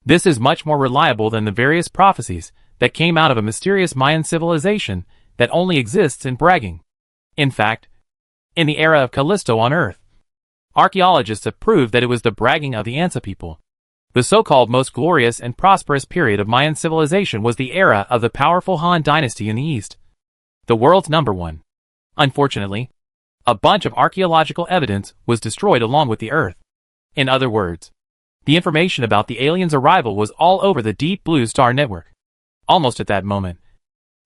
This is much more reliable than the various prophecies that came out of a mysterious Mayan civilization that only exists in bragging. In fact, in the era of Callisto on Earth, archaeologists have proved that it was the bragging of the Ansa people. The so-called most glorious and prosperous period of Mayan civilization was the era of the powerful Han dynasty in the East, the world's number one. Unfortunately, a bunch of archaeological evidence was destroyed along with the Earth. In other words, the information about the aliens' arrival was all over the Deep Blue Star network. Almost at that moment,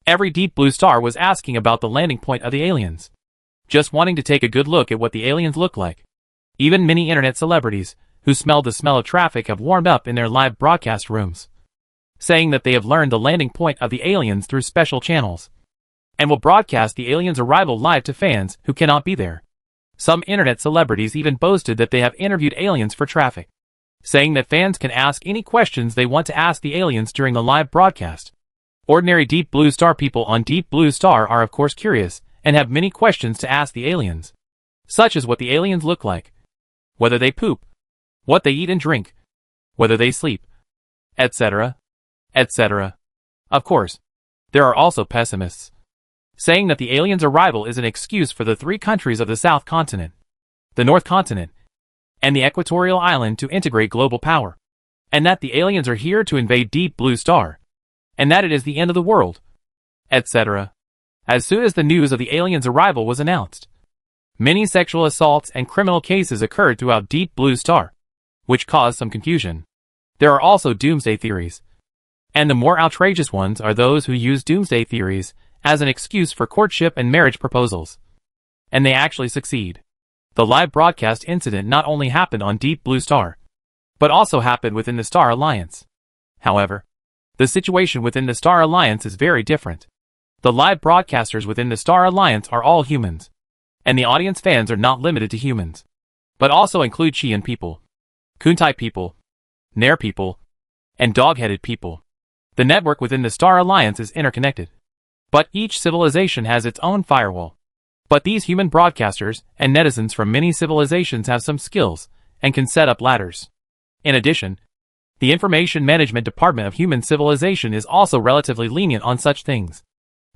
every Deep Blue Star was asking about the landing point of the aliens, just wanting to take a good look at what the aliens look like. Even many internet celebrities who smelled the smell of traffic have warmed up in their live broadcast rooms, saying that they have learned the landing point of the aliens through special channels, and will broadcast the aliens' arrival live to fans who cannot be there. Some internet celebrities even boasted that they have interviewed aliens for traffic, saying that fans can ask any questions they want to ask the aliens during the live broadcast. Ordinary Deep Blue Star people on Deep Blue Star are of course curious, and have many questions to ask the aliens, such as what the aliens look like, whether they poop, what they eat and drink, whether they sleep, etc., etc. Of course, there are also pessimists, saying that the aliens' arrival is an excuse for the three countries of the South Continent, the North Continent, and the Equatorial Island to integrate global power, and that the aliens are here to invade Deep Blue Star, and that it is the end of the world, etc. As soon as the news of the aliens' arrival was announced, many sexual assaults and criminal cases occurred throughout Deep Blue Star, which caused some confusion. There are also doomsday theories, and the more outrageous ones are those who use doomsday theories as an excuse for courtship and marriage proposals. And they actually succeed. The live broadcast incident not only happened on Deep Blue Star, but also happened within the Star Alliance. However, the situation within the Star Alliance is very different. The live broadcasters within the Star Alliance are all humans, and the audience fans are not limited to humans, but also include Qian people, Kuntai people, Nair people, and dog-headed people. The network within the Star Alliance is interconnected, but each civilization has its own firewall. But these human broadcasters and netizens from many civilizations have some skills and can set up ladders. In addition, the Information Management Department of human civilization is also relatively lenient on such things.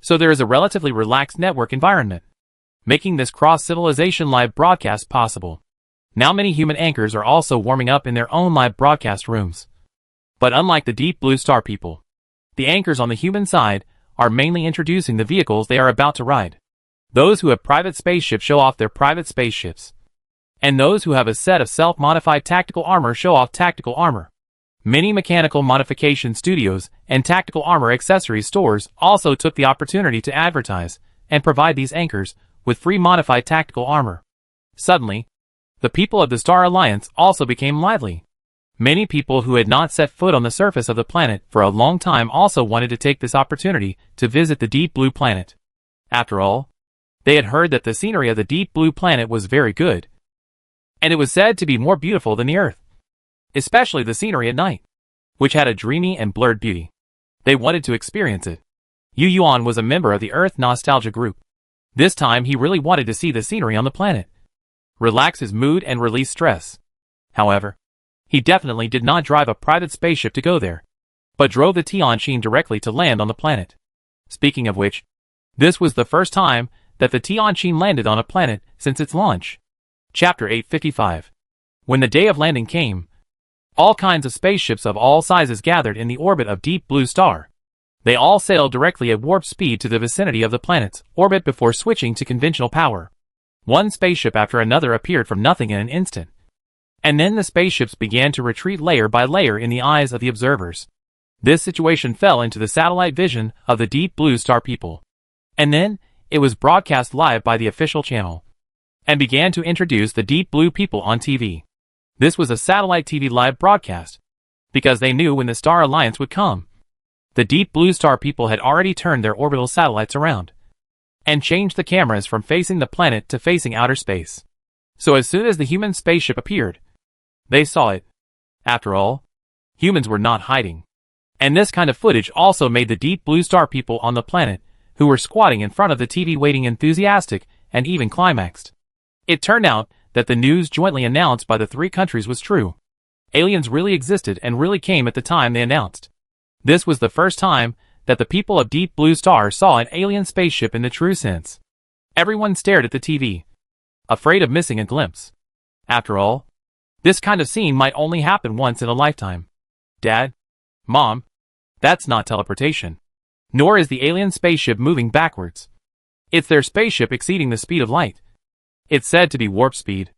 So there is a relatively relaxed network environment, making this cross-civilization live broadcast possible. Now many human anchors are also warming up in their own live broadcast rooms. But unlike the Deep Blue Star people, the anchors on the human side are mainly introducing the vehicles they are about to ride. Those who have private spaceships show off their private spaceships, and those who have a set of self-modified tactical armor show off tactical armor. Many mechanical modification studios and tactical armor accessories stores also took the opportunity to advertise and provide these anchors with free modified tactical armor. Suddenly, the people of the Star Alliance also became lively. Many people who had not set foot on the surface of the planet for a long time also wanted to take this opportunity to visit the Deep Blue Planet. After all, they had heard that the scenery of the Deep Blue Planet was very good, and it was said to be more beautiful than the Earth, especially the scenery at night, which had a dreamy and blurred beauty. They wanted to experience it. Yu Yuan was a member of the Earth Nostalgia group. This time he really wanted to see the scenery on the planet, relax his mood and release stress. However, he definitely did not drive a private spaceship to go there, but drove the Tianqin directly to land on the planet. Speaking of which, this was the first time that the Tianqin landed on a planet since its launch. Chapter 855. When the day of landing came, all kinds of spaceships of all sizes gathered in the orbit of Deep Blue Star. They all sailed directly at warp speed to the vicinity of the planet's orbit before switching to conventional power. One spaceship after another appeared from nothing in an instant. And then the spaceships began to retreat layer by layer in the eyes of the observers. This situation fell into the satellite vision of the Deep Blue Star people. And then, it was broadcast live by the official channel, and began to introduce the Deep Blue people on TV. This was a satellite TV live broadcast, because they knew when the Star Alliance would come. The Deep Blue Star people had already turned their orbital satellites around, and changed the cameras from facing the planet to facing outer space. So as soon as the human spaceship appeared, they saw it. After all, humans were not hiding. And this kind of footage also made the Deep Blue Star people on the planet, who were squatting in front of the TV waiting, enthusiastic and even climaxed. It turned out that the news jointly announced by the three countries was true. Aliens really existed and really came at the time they announced. This was the first time that the people of Deep Blue Star saw an alien spaceship in the true sense. Everyone stared at the TV, afraid of missing a glimpse. After all, this kind of scene might only happen once in a lifetime. Dad, Mom, that's not teleportation. Nor is the alien spaceship moving backwards. It's their spaceship exceeding the speed of light. It's said to be warp speed.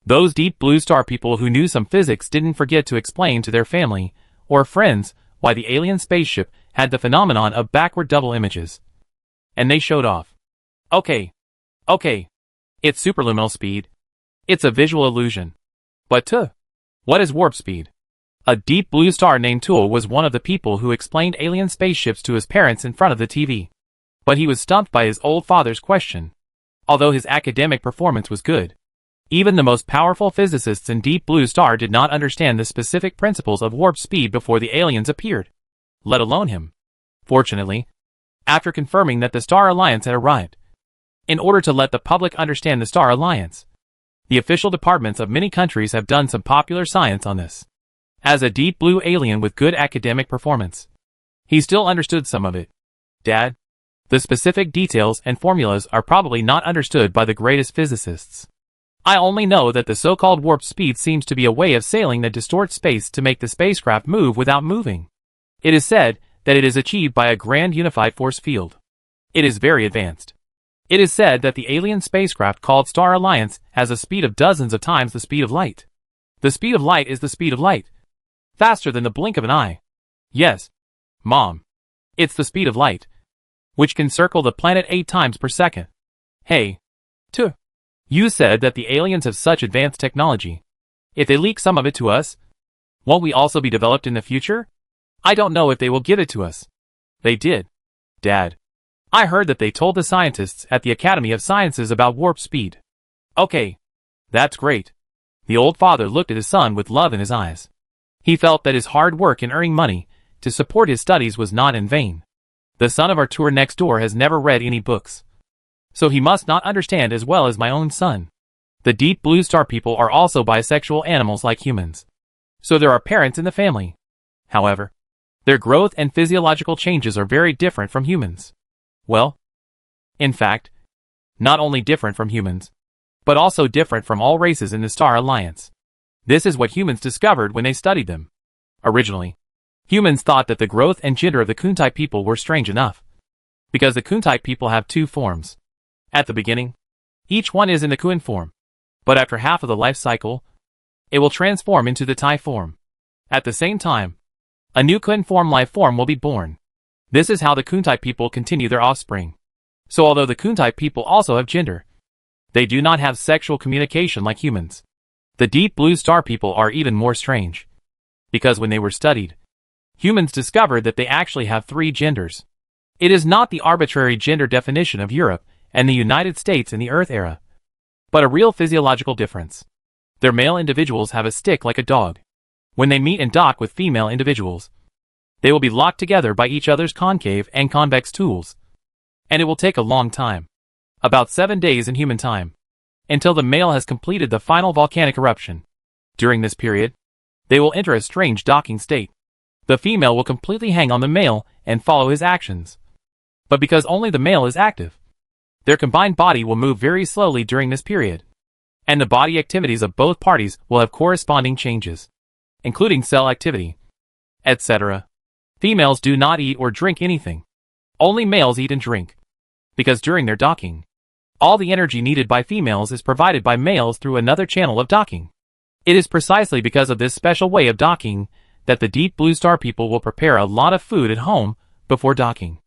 Those Deep Blue Star people who knew some physics didn't forget to explain to their family or friends why the alien spaceship had the phenomenon of backward double images. And they showed off. Okay. It's superluminal speed. It's a visual illusion. But what is warp speed? A Deep Blue Star named Tool was one of the people who explained alien spaceships to his parents in front of the TV. But he was stumped by his old father's question. Although his academic performance was good, even the most powerful physicists in Deep Blue Star did not understand the specific principles of warp speed before the aliens appeared, let alone him. Fortunately, after confirming that the Star Alliance had arrived, in order to let the public understand the Star Alliance, the official departments of many countries have done some popular science on this. As a Deep Blue alien with good academic performance, he still understood some of it. Dad, the specific details and formulas are probably not understood by the greatest physicists. I only know that the so-called warp speed seems to be a way of sailing that distorts space to make the spacecraft move without moving. It is said that it is achieved by a grand unified force field. It is very advanced. It is said that the alien spacecraft called Star Alliance has a speed of dozens of times the speed of light. The speed of light is the speed of light. Faster than the blink of an eye. Yes, Mom. It's the speed of light, which can circle the planet 8 times per second. Hey, you said that the aliens have such advanced technology. If they leak some of it to us, won't we also be developed in the future? I don't know if they will give it to us. They did. Dad, I heard that they told the scientists at the Academy of Sciences about warp speed. Okay, that's great. The old father looked at his son with love in his eyes. He felt that his hard work in earning money to support his studies was not in vain. The son of our tour next door has never read any books, so he must not understand as well as my own son. The Deep Blue Star people are also bisexual animals like humans, so there are parents in the family. However, their growth and physiological changes are very different from humans. Well, in fact, not only different from humans, but also different from all races in the Star Alliance. This is what humans discovered when they studied them. Originally, humans thought that the growth and gender of the Kun-type people were strange enough, because the Kun-type people have 2 forms. At the beginning, each one is in the Kun form, but after half of the life cycle, it will transform into the Tai form. At the same time, a new Kun form life form will be born. This is how the Kun-type people continue their offspring. So although the Kun-type people also have gender, they do not have sexual communication like humans. The Deep Blue Star people are even more strange, because when they were studied, humans discovered that they actually have 3 genders. It is not the arbitrary gender definition of Europe and the United States in the Earth era, but a real physiological difference. Their male individuals have a stick like a dog. When they meet and dock with female individuals, they will be locked together by each other's concave and convex tools. And it will take a long time, about 7 days in human time, until the male has completed the final volcanic eruption. During this period, they will enter a strange docking state. The female will completely hang on the male and follow his actions. But because only the male is active, their combined body will move very slowly during this period, and the body activities of both parties will have corresponding changes, including cell activity, etc. Females do not eat or drink anything. Only males eat and drink, because during their docking, All the energy needed by females is provided by males through another channel of docking. It is precisely because of this special way of docking that the Deep Blue Star people will prepare a lot of food at home before docking.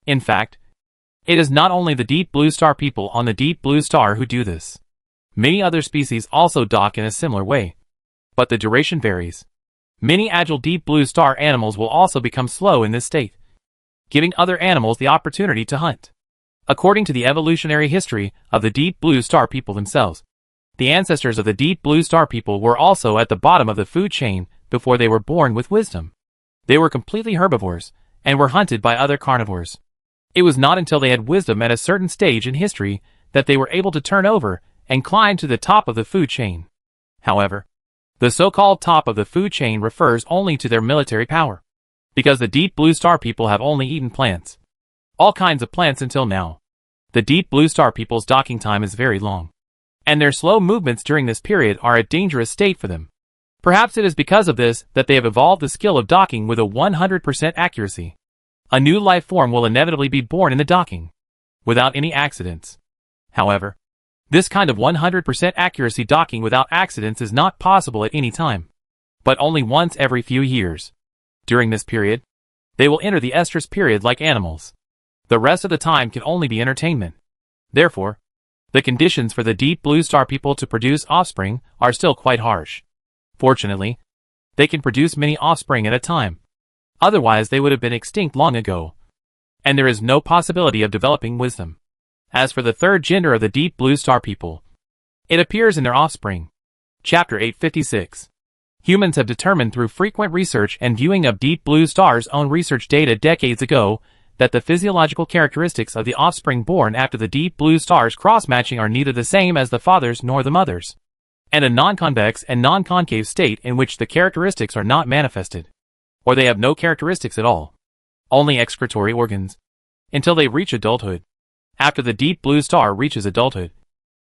In fact, it is not only the Deep Blue Star people on the Deep Blue Star who do this. Many other species also dock in a similar way, but the duration varies. Many agile Deep Blue Star animals will also become slow in this state, giving other animals the opportunity to hunt. According to the evolutionary history of the Deep Blue Star people themselves, the ancestors of the Deep Blue Star people were also at the bottom of the food chain before they were born with wisdom. They were completely herbivores and were hunted by other carnivores. It was not until they had wisdom at a certain stage in history that they were able to turn over and climb to the top of the food chain. However, the so-called top of the food chain refers only to their military power, because the Deep Blue Star people have only eaten plants. All kinds of plants until now. The Deep Blue Star people's docking time is very long, and their slow movements during this period are a dangerous state for them. Perhaps it is because of this that they have evolved the skill of docking with a 100% accuracy. A new life form will inevitably be born in the docking, without any accidents. However, this kind of 100% accuracy docking without accidents is not possible at any time, but only once every few years. During this period, they will enter the estrus period like animals. The rest of the time can only be entertainment. Therefore, the conditions for the Deep Blue Star people to produce offspring are still quite harsh. Fortunately, they can produce many offspring at a time. Otherwise they would have been extinct long ago. And there is no possibility of developing wisdom. As for the third gender of the Deep Blue Star people, it appears in their offspring. Chapter 856. Humans have determined through frequent research and viewing of Deep Blue Star's own research data decades ago that the physiological characteristics of the offspring born after the Deep Blue Star's cross-matching are neither the same as the fathers nor the mothers, and a non-convex and non-concave state in which the characteristics are not manifested, or they have no characteristics at all, only excretory organs, until they reach adulthood. After the Deep Blue Star reaches adulthood,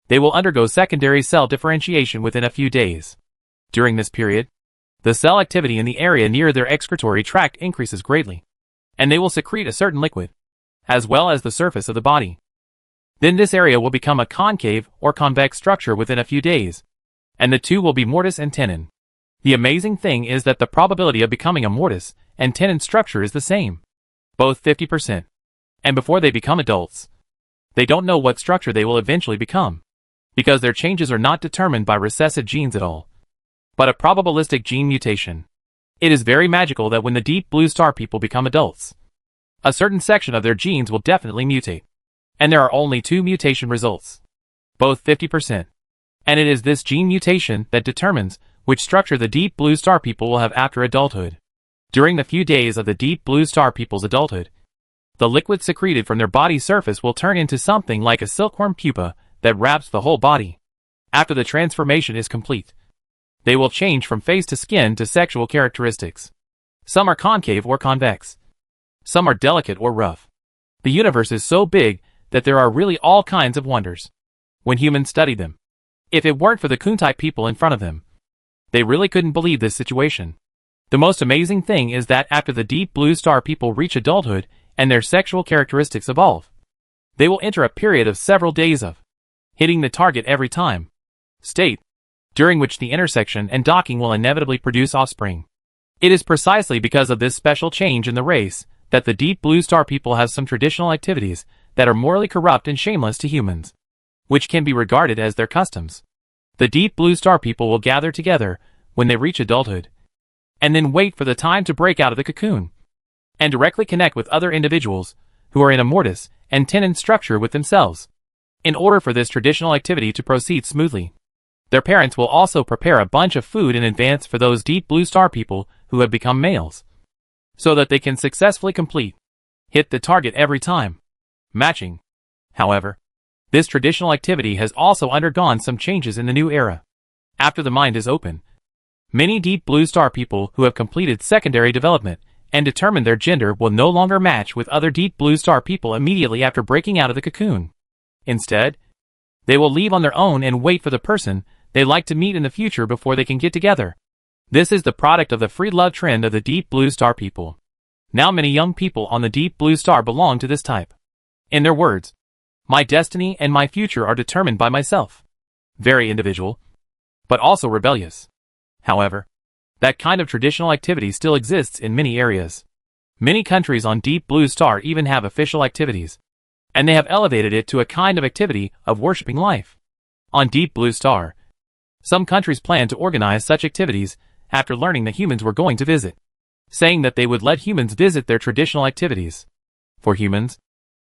they will undergo secondary cell differentiation within a few days. During this period, the cell activity in the area near their excretory tract increases greatly, and they will secrete a certain liquid, as well as the surface of the body. Then this area will become a concave or convex structure within a few days, and the two will be mortise and tenon. The amazing thing is that the probability of becoming a mortise and tenon structure is the same, both 50%. And before they become adults, they don't know what structure they will eventually become, because their changes are not determined by recessive genes at all, but a probabilistic gene mutation. It is very magical that when the Deep Blue Star people become adults, a certain section of their genes will definitely mutate, and there are only 2 mutation results, both 50%. And it is this gene mutation that determines which structure the Deep Blue Star people will have after adulthood. During the few days of the Deep Blue Star people's adulthood, the liquid secreted from their body surface will turn into something like a silkworm pupa that wraps the whole body. After the transformation is complete, they will change from face to skin to sexual characteristics. Some are concave or convex. Some are delicate or rough. The universe is so big that there are really all kinds of wonders when humans study them. If it weren't for the coon-type people in front of them, they really couldn't believe this situation. The most amazing thing is that after the Deep Blue Star people reach adulthood and their sexual characteristics evolve, they will enter a period of several days of hitting the target every time state, during which the intersection and docking will inevitably produce offspring. It is precisely because of this special change in the race that the Deep Blue Star people have some traditional activities that are morally corrupt and shameless to humans, which can be regarded as their customs. The Deep Blue Star people will gather together when they reach adulthood, and then wait for the time to break out of the cocoon, and directly connect with other individuals who are in a mortise and tenon structure with themselves. In order for this traditional activity to proceed smoothly, their parents will also prepare a bunch of food in advance for those Deep Blue Star people who have become males, so that they can successfully hit the target every time matching. However, this traditional activity has also undergone some changes in the new era. After the mind is open, many Deep Blue Star people who have completed secondary development and determined their gender will no longer match with other Deep Blue Star people immediately after breaking out of the cocoon. Instead, they will leave on their own and wait for the person they like to meet in the future before they can get together. This is the product of the free love trend of the Deep Blue Star people. Now many young people on the Deep Blue Star belong to this type. In their words, My destiny and my future are determined by myself. Very individual, but also rebellious. However, that kind of traditional activity still exists in many areas. Many countries on Deep Blue Star even have official activities, and they have elevated it to a kind of activity of worshipping life. On Deep Blue Star, some countries plan to organize such activities after learning that humans were going to visit, saying that they would let humans visit their traditional activities. For humans,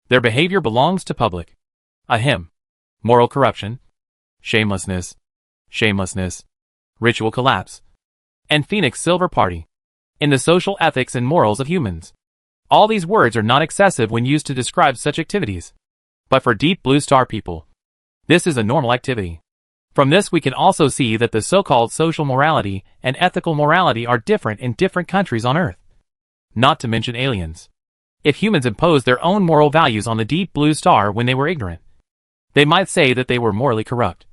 their behavior belongs to public. Ahem. Moral corruption, shamelessness, ritual collapse, and Phoenix Silver Party. In the social ethics and morals of humans. All these words are not excessive when used to describe such activities. But for Deep Blue Star people, this is a normal activity. From this we can also see that the so-called social morality and ethical morality are different in different countries on Earth. Not to mention aliens. If humans imposed their own moral values on the Deep Blue Star when they were ignorant, they might say that they were morally corrupt.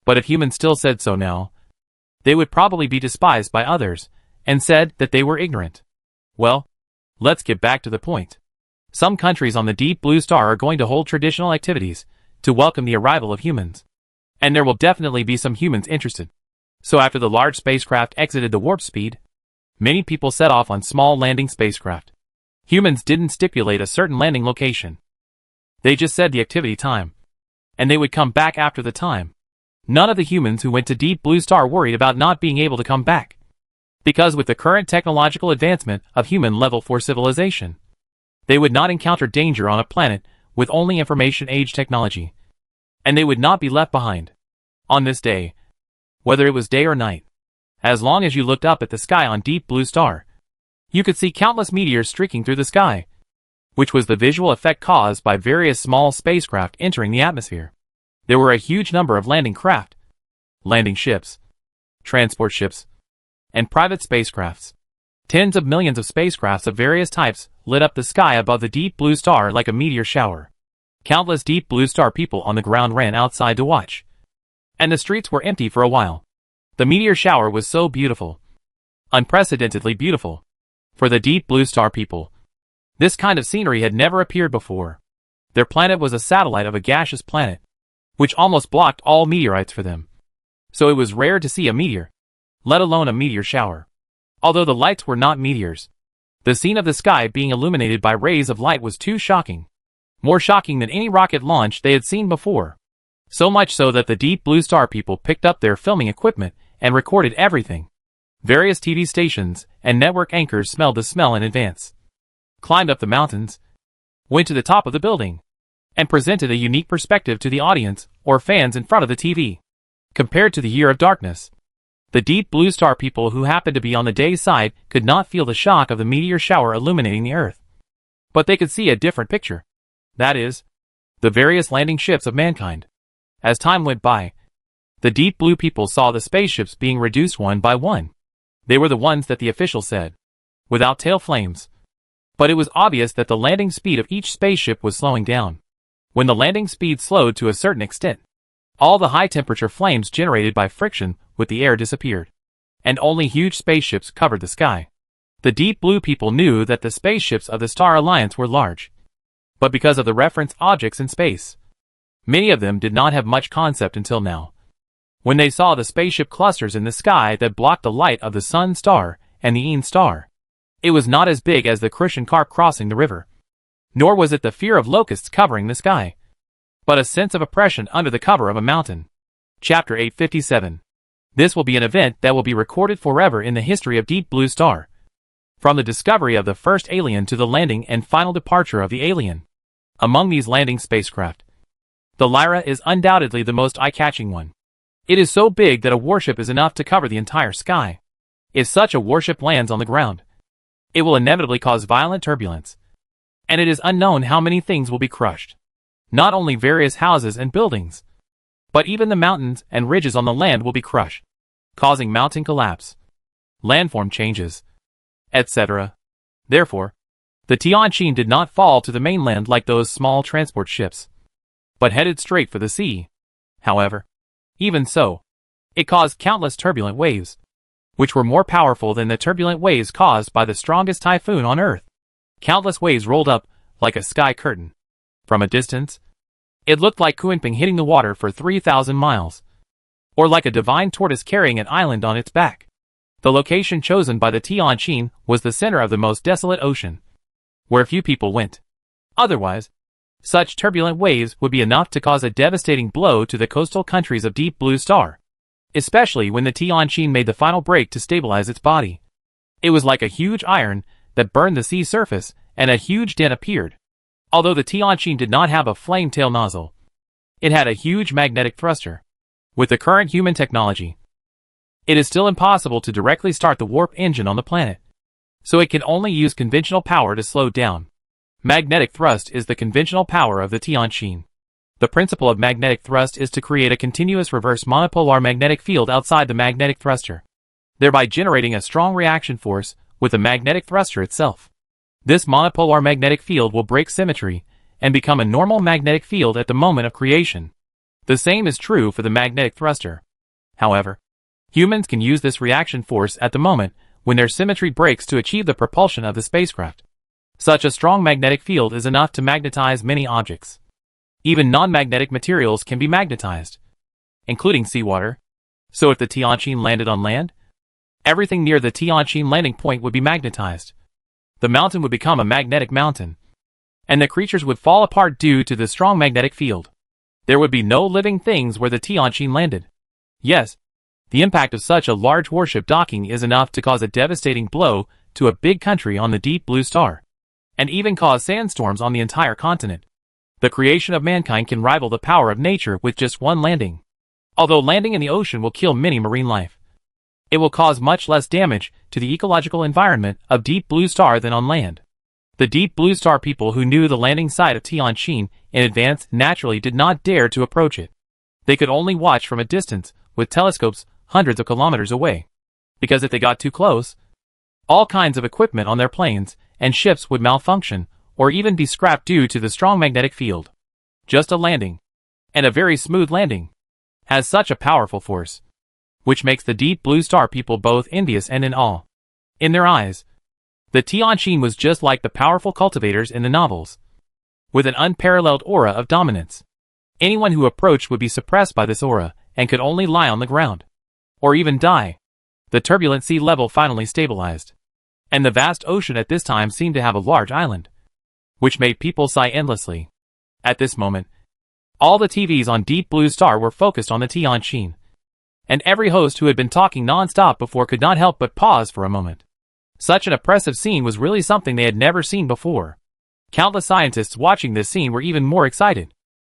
But if humans still said so now, they would probably be despised by others, and said that they were ignorant. Well, let's get back to the point. Some countries on the Deep Blue Star are going to hold traditional activities to welcome the arrival of humans. And there will definitely be some humans interested. So after the large spacecraft exited the warp speed, many people set off on small landing spacecraft. Humans didn't stipulate a certain landing location. They just said the activity time. And they would come back after the time. None of the humans who went to Deep Blue Star worried about not being able to come back. Because with the current technological advancement of human level 4 civilization, they would not encounter danger on a planet with only information age technology. And they would not be left behind. On this day, whether it was day or night, as long as you looked up at the sky on Deep Blue Star, you could see countless meteors streaking through the sky, which was the visual effect caused by various small spacecraft entering the atmosphere. There were a huge number of landing craft, landing ships, transport ships, and private spacecrafts. Tens of millions of spacecrafts of various types lit up the sky above the Deep Blue Star like a meteor shower. Countless Deep Blue Star people on the ground ran outside to watch. And the streets were empty for a while. The meteor shower was so beautiful. Unprecedentedly beautiful. For the Deep Blue Star people, this kind of scenery had never appeared before. Their planet was a satellite of a gaseous planet, which almost blocked all meteorites for them. So it was rare to see a meteor, let alone a meteor shower. Although the lights were not meteors, the scene of the sky being illuminated by rays of light was too shocking. More shocking than any rocket launch they had seen before. So much so that the Deep Blue Star people picked up their filming equipment and recorded everything. Various TV stations and network anchors smelled the smell in advance, climbed up the mountains, went to the top of the building, and presented a unique perspective to the audience or fans in front of the TV. Compared to the year of darkness, the Deep Blue Star people who happened to be on the day side could not feel the shock of the meteor shower illuminating the Earth. But they could see a different picture. That is, the various landing ships of mankind. As time went by, the Deep Blue people saw the spaceships being reduced one by one. They were the ones that the official said, without tail flames. But it was obvious that the landing speed of each spaceship was slowing down. When the landing speed slowed to a certain extent, all the high-temperature flames generated by friction with the air disappeared, and only huge spaceships covered the sky. The Deep Blue people knew that the spaceships of the Star Alliance were large, but because of the reference objects in space, many of them did not have much concept until now. When they saw the spaceship clusters in the sky that blocked the light of the Sun Star and the Ean Star, it was not as big as the Christian carp crossing the river, nor was it the fear of locusts covering the sky, but a sense of oppression under the cover of a mountain. Chapter 857. This will be an event that will be recorded forever in the history of Deep Blue Star. From the discovery of the first alien to the landing and final departure of the alien. Among these landing spacecraft, the Lyra is undoubtedly the most eye-catching one. It is so big that a warship is enough to cover the entire sky. If such a warship lands on the ground, it will inevitably cause violent turbulence. And it is unknown how many things will be crushed. Not only various houses and buildings, but even the mountains and ridges on the land will be crushed, causing mountain collapse, landform changes, etc. Therefore, the Tianjin did not fall to the mainland like those small transport ships, but headed straight for the sea. However, even so, it caused countless turbulent waves, which were more powerful than the turbulent waves caused by the strongest typhoon on Earth. Countless waves rolled up like a sky curtain. From a distance, It looked like Kunping hitting the water for 3,000 miles. Or like a divine tortoise carrying an island on its back. The location chosen by the Tianqin was the center of the most desolate ocean, where few people went. Otherwise, such turbulent waves would be enough to cause a devastating blow to the coastal countries of Deep Blue Star, especially when the Tianqin made the final break to stabilize its body. It was like a huge iron that burned the sea surface, and a huge dent appeared. Although the Tianqin did not have a flame tail nozzle, it had a huge magnetic thruster. With the current human technology, it is still impossible to directly start the warp engine on the planet, so it can only use conventional power to slow down. Magnetic thrust is the conventional power of the Tianqin. The principle of magnetic thrust is to create a continuous reverse monopolar magnetic field outside the magnetic thruster, thereby generating a strong reaction force with the magnetic thruster itself. This monopolar magnetic field will break symmetry and become a normal magnetic field at the moment of creation. The same is true for the magnetic thruster. However, humans can use this reaction force at the moment when their symmetry breaks to achieve the propulsion of the spacecraft. Such a strong magnetic field is enough to magnetize many objects. Even non-magnetic materials can be magnetized, including seawater. So if the Tianqin landed on land, everything near the Tianqin landing point would be magnetized. The mountain would become a magnetic mountain, and the creatures would fall apart due to the strong magnetic field. There would be no living things where the Tianqin landed. Yes, the impact of such a large warship docking is enough to cause a devastating blow to a big country on the Deep Blue Star, and even cause sandstorms on the entire continent. The creation of mankind can rival the power of nature with just one landing. Although landing in the ocean will kill many marine life, it will cause much less damage to the ecological environment of Deep Blue Star than on land. The Deep Blue Star people who knew the landing site of Tianqin in advance naturally did not dare to approach it. They could only watch from a distance with telescopes hundreds of kilometers away, because if they got too close, all kinds of equipment on their planes and ships would malfunction or even be scrapped due to the strong magnetic field. Just a landing, and a very smooth landing, has such a powerful force, which makes the Deep Blue Star people both envious and in awe. In their eyes, the Tianqin was just like the powerful cultivators in the novels, with an unparalleled aura of dominance. Anyone who approached would be suppressed by this aura and could only lie on the ground, or even die. The turbulent sea level finally stabilized, and the vast ocean at this time seemed to have a large island, which made people sigh endlessly. At this moment, all the TVs on Deep Blue Star were focused on the Tianqin, and every host who had been talking non-stop before could not help but pause for a moment. Such an oppressive scene was really something they had never seen before. Countless scientists watching this scene were even more excited.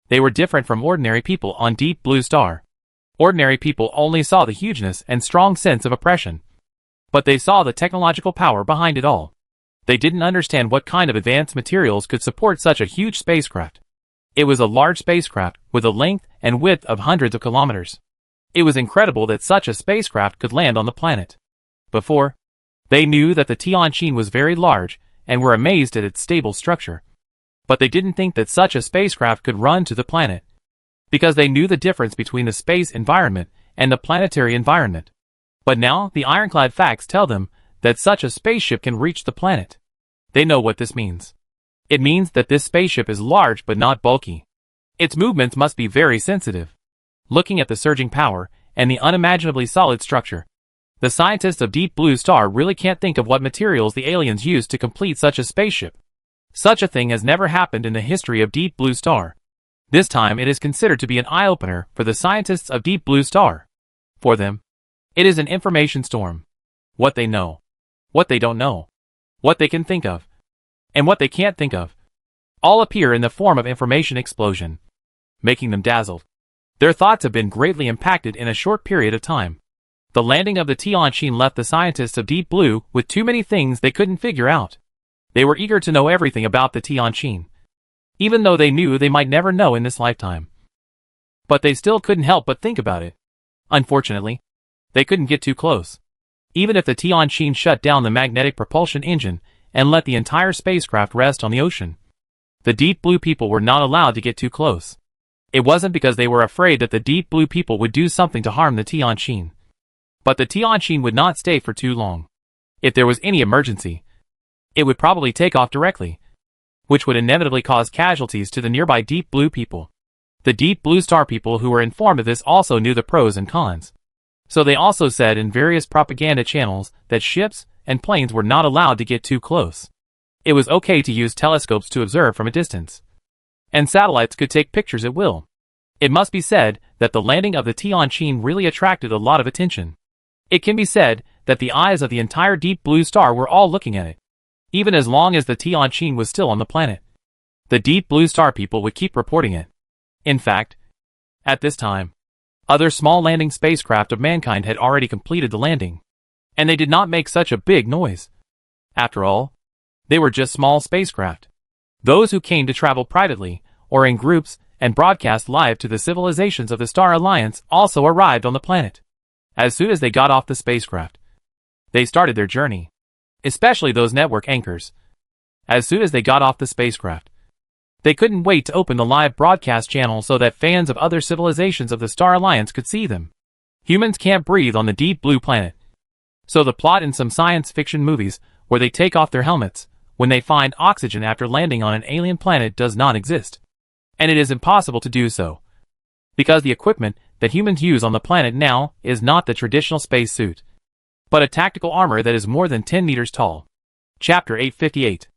They were different from ordinary people on Deep Blue Star. Ordinary people only saw the hugeness and strong sense of oppression, but they saw the technological power behind it all. They didn't understand what kind of advanced materials could support such a huge spacecraft. It was a large spacecraft with a length and width of hundreds of kilometers. It was incredible that such a spacecraft could land on the planet. Before, they knew that the Tianqin was very large and were amazed at its stable structure. But they didn't think that such a spacecraft could run to the planet, because they knew the difference between the space environment and the planetary environment. But now, the ironclad facts tell them that such a spaceship can reach the planet. They know what this means. It means that this spaceship is large but not bulky. Its movements must be very sensitive. Looking at the surging power and the unimaginably solid structure, the scientists of Deep Blue Star really can't think of what materials the aliens used to complete such a spaceship. Such a thing has never happened in the history of Deep Blue Star. This time it is considered to be an eye-opener for the scientists of Deep Blue Star. For them, it is an information storm. What they know, what they don't know, what they can think of, and what they can't think of, all appear in the form of information explosion, making them dazzled. Their thoughts have been greatly impacted in a short period of time. The landing of the Tianqin left the scientists of Deep Blue with too many things they couldn't figure out. They were eager to know everything about the Tianqin, even though they knew they might never know in this lifetime. But they still couldn't help but think about it. Unfortunately, they couldn't get too close. Even if the Tianqin shut down the magnetic propulsion engine and let the entire spacecraft rest on the ocean, the Deep Blue people were not allowed to get too close. It wasn't because they were afraid that the Deep Blue people would do something to harm the Tianqin, but the Tianqin would not stay for too long. If there was any emergency, it would probably take off directly, which would inevitably cause casualties to the nearby Deep Blue people. The Deep Blue Star people who were informed of this also knew the pros and cons. So they also said in various propaganda channels that ships and planes were not allowed to get too close. It was okay to use telescopes to observe from a distance. And satellites could take pictures at will. It must be said that the landing of the Tianqin really attracted a lot of attention. It can be said that the eyes of the entire Deep Blue Star were all looking at it, even as long as the Tianqin was still on the planet. The Deep Blue Star people would keep reporting it. In fact, at this time, other small landing spacecraft of mankind had already completed the landing, and they did not make such a big noise. After all, they were just small spacecraft. Those who came to travel privately, or in groups, and broadcast live to the civilizations of the Star Alliance also arrived on the planet. As soon as they got off the spacecraft, they started their journey, especially those network anchors. As soon as they got off the spacecraft, they couldn't wait to open the live broadcast channel so that fans of other civilizations of the Star Alliance could see them. Humans can't breathe on the Deep Blue Planet. So the plot in some science fiction movies where they take off their helmets when they find oxygen after landing on an alien planet does not exist. And it is impossible to do so, because the equipment that humans use on the planet now is not the traditional spacesuit, but a tactical armor that is more than 10 meters tall. Chapter 858.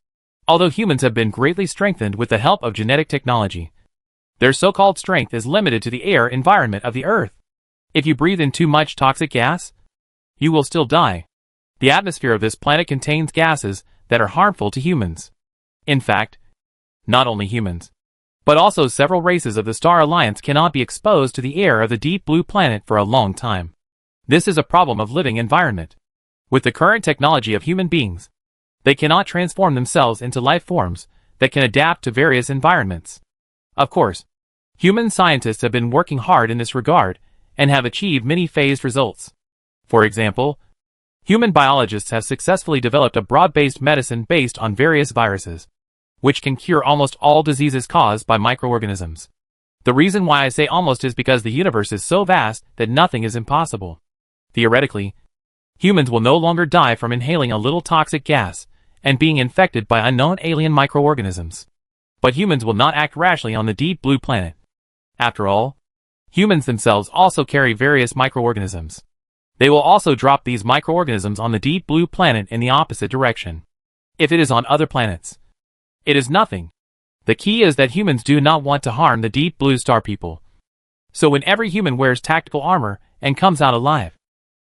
Although humans have been greatly strengthened with the help of genetic technology, their so-called strength is limited to the air environment of the Earth. If you breathe in too much toxic gas, you will still die. The atmosphere of this planet contains gases that are harmful to humans. In fact, not only humans, but also several races of the Star Alliance cannot be exposed to the air of the Deep Blue Planet for a long time. This is a problem of living environment. With the current technology of human beings, they cannot transform themselves into life forms that can adapt to various environments. Of course, human scientists have been working hard in this regard and have achieved many phased results. For example, human biologists have successfully developed a broad-based medicine based on various viruses, which can cure almost all diseases caused by microorganisms. The reason why I say almost is because the universe is so vast that nothing is impossible. Theoretically, humans will no longer die from inhaling a little toxic gas and being infected by unknown alien microorganisms. But humans will not act rashly on the Deep Blue Planet. After all, humans themselves also carry various microorganisms. They will also drop these microorganisms on the Deep Blue Planet in the opposite direction. If it is on other planets, it is nothing. The key is that humans do not want to harm the Deep Blue Star people. So when every human wears tactical armor and comes out alive,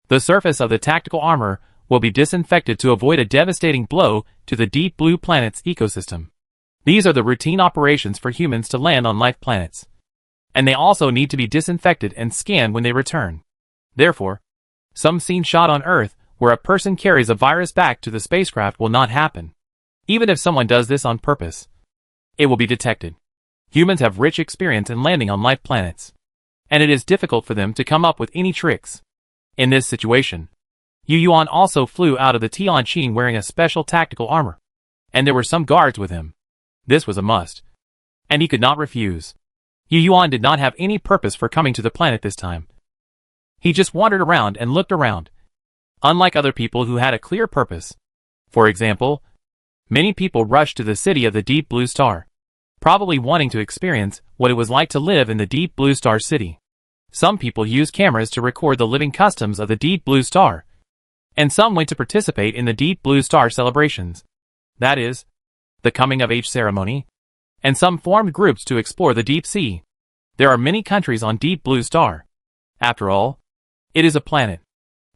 the surface of the tactical armor will be disinfected to avoid a devastating blow to the Deep Blue Planet's ecosystem. These are the routine operations for humans to land on life planets. And they also need to be disinfected and scanned when they return. Therefore, some scene shot on Earth where a person carries a virus back to the spacecraft will not happen. Even if someone does this on purpose, it will be detected. Humans have rich experience in landing on life planets, and it is difficult for them to come up with any tricks. In this situation, Yu Yuan also flew out of the Tianqin wearing a special tactical armor, and there were some guards with him. This was a must, and he could not refuse. Yu Yuan did not have any purpose for coming to the planet this time. He just wandered around and looked around, unlike other people who had a clear purpose. For example, many people rushed to the city of the Deep Blue Star, probably wanting to experience what it was like to live in the Deep Blue Star city. Some people used cameras to record the living customs of the Deep Blue Star, and some went to participate in the Deep Blue Star celebrations. That is, the coming-of-age ceremony, and some formed groups to explore the deep sea. There are many countries on Deep Blue Star. After all, it is a planet.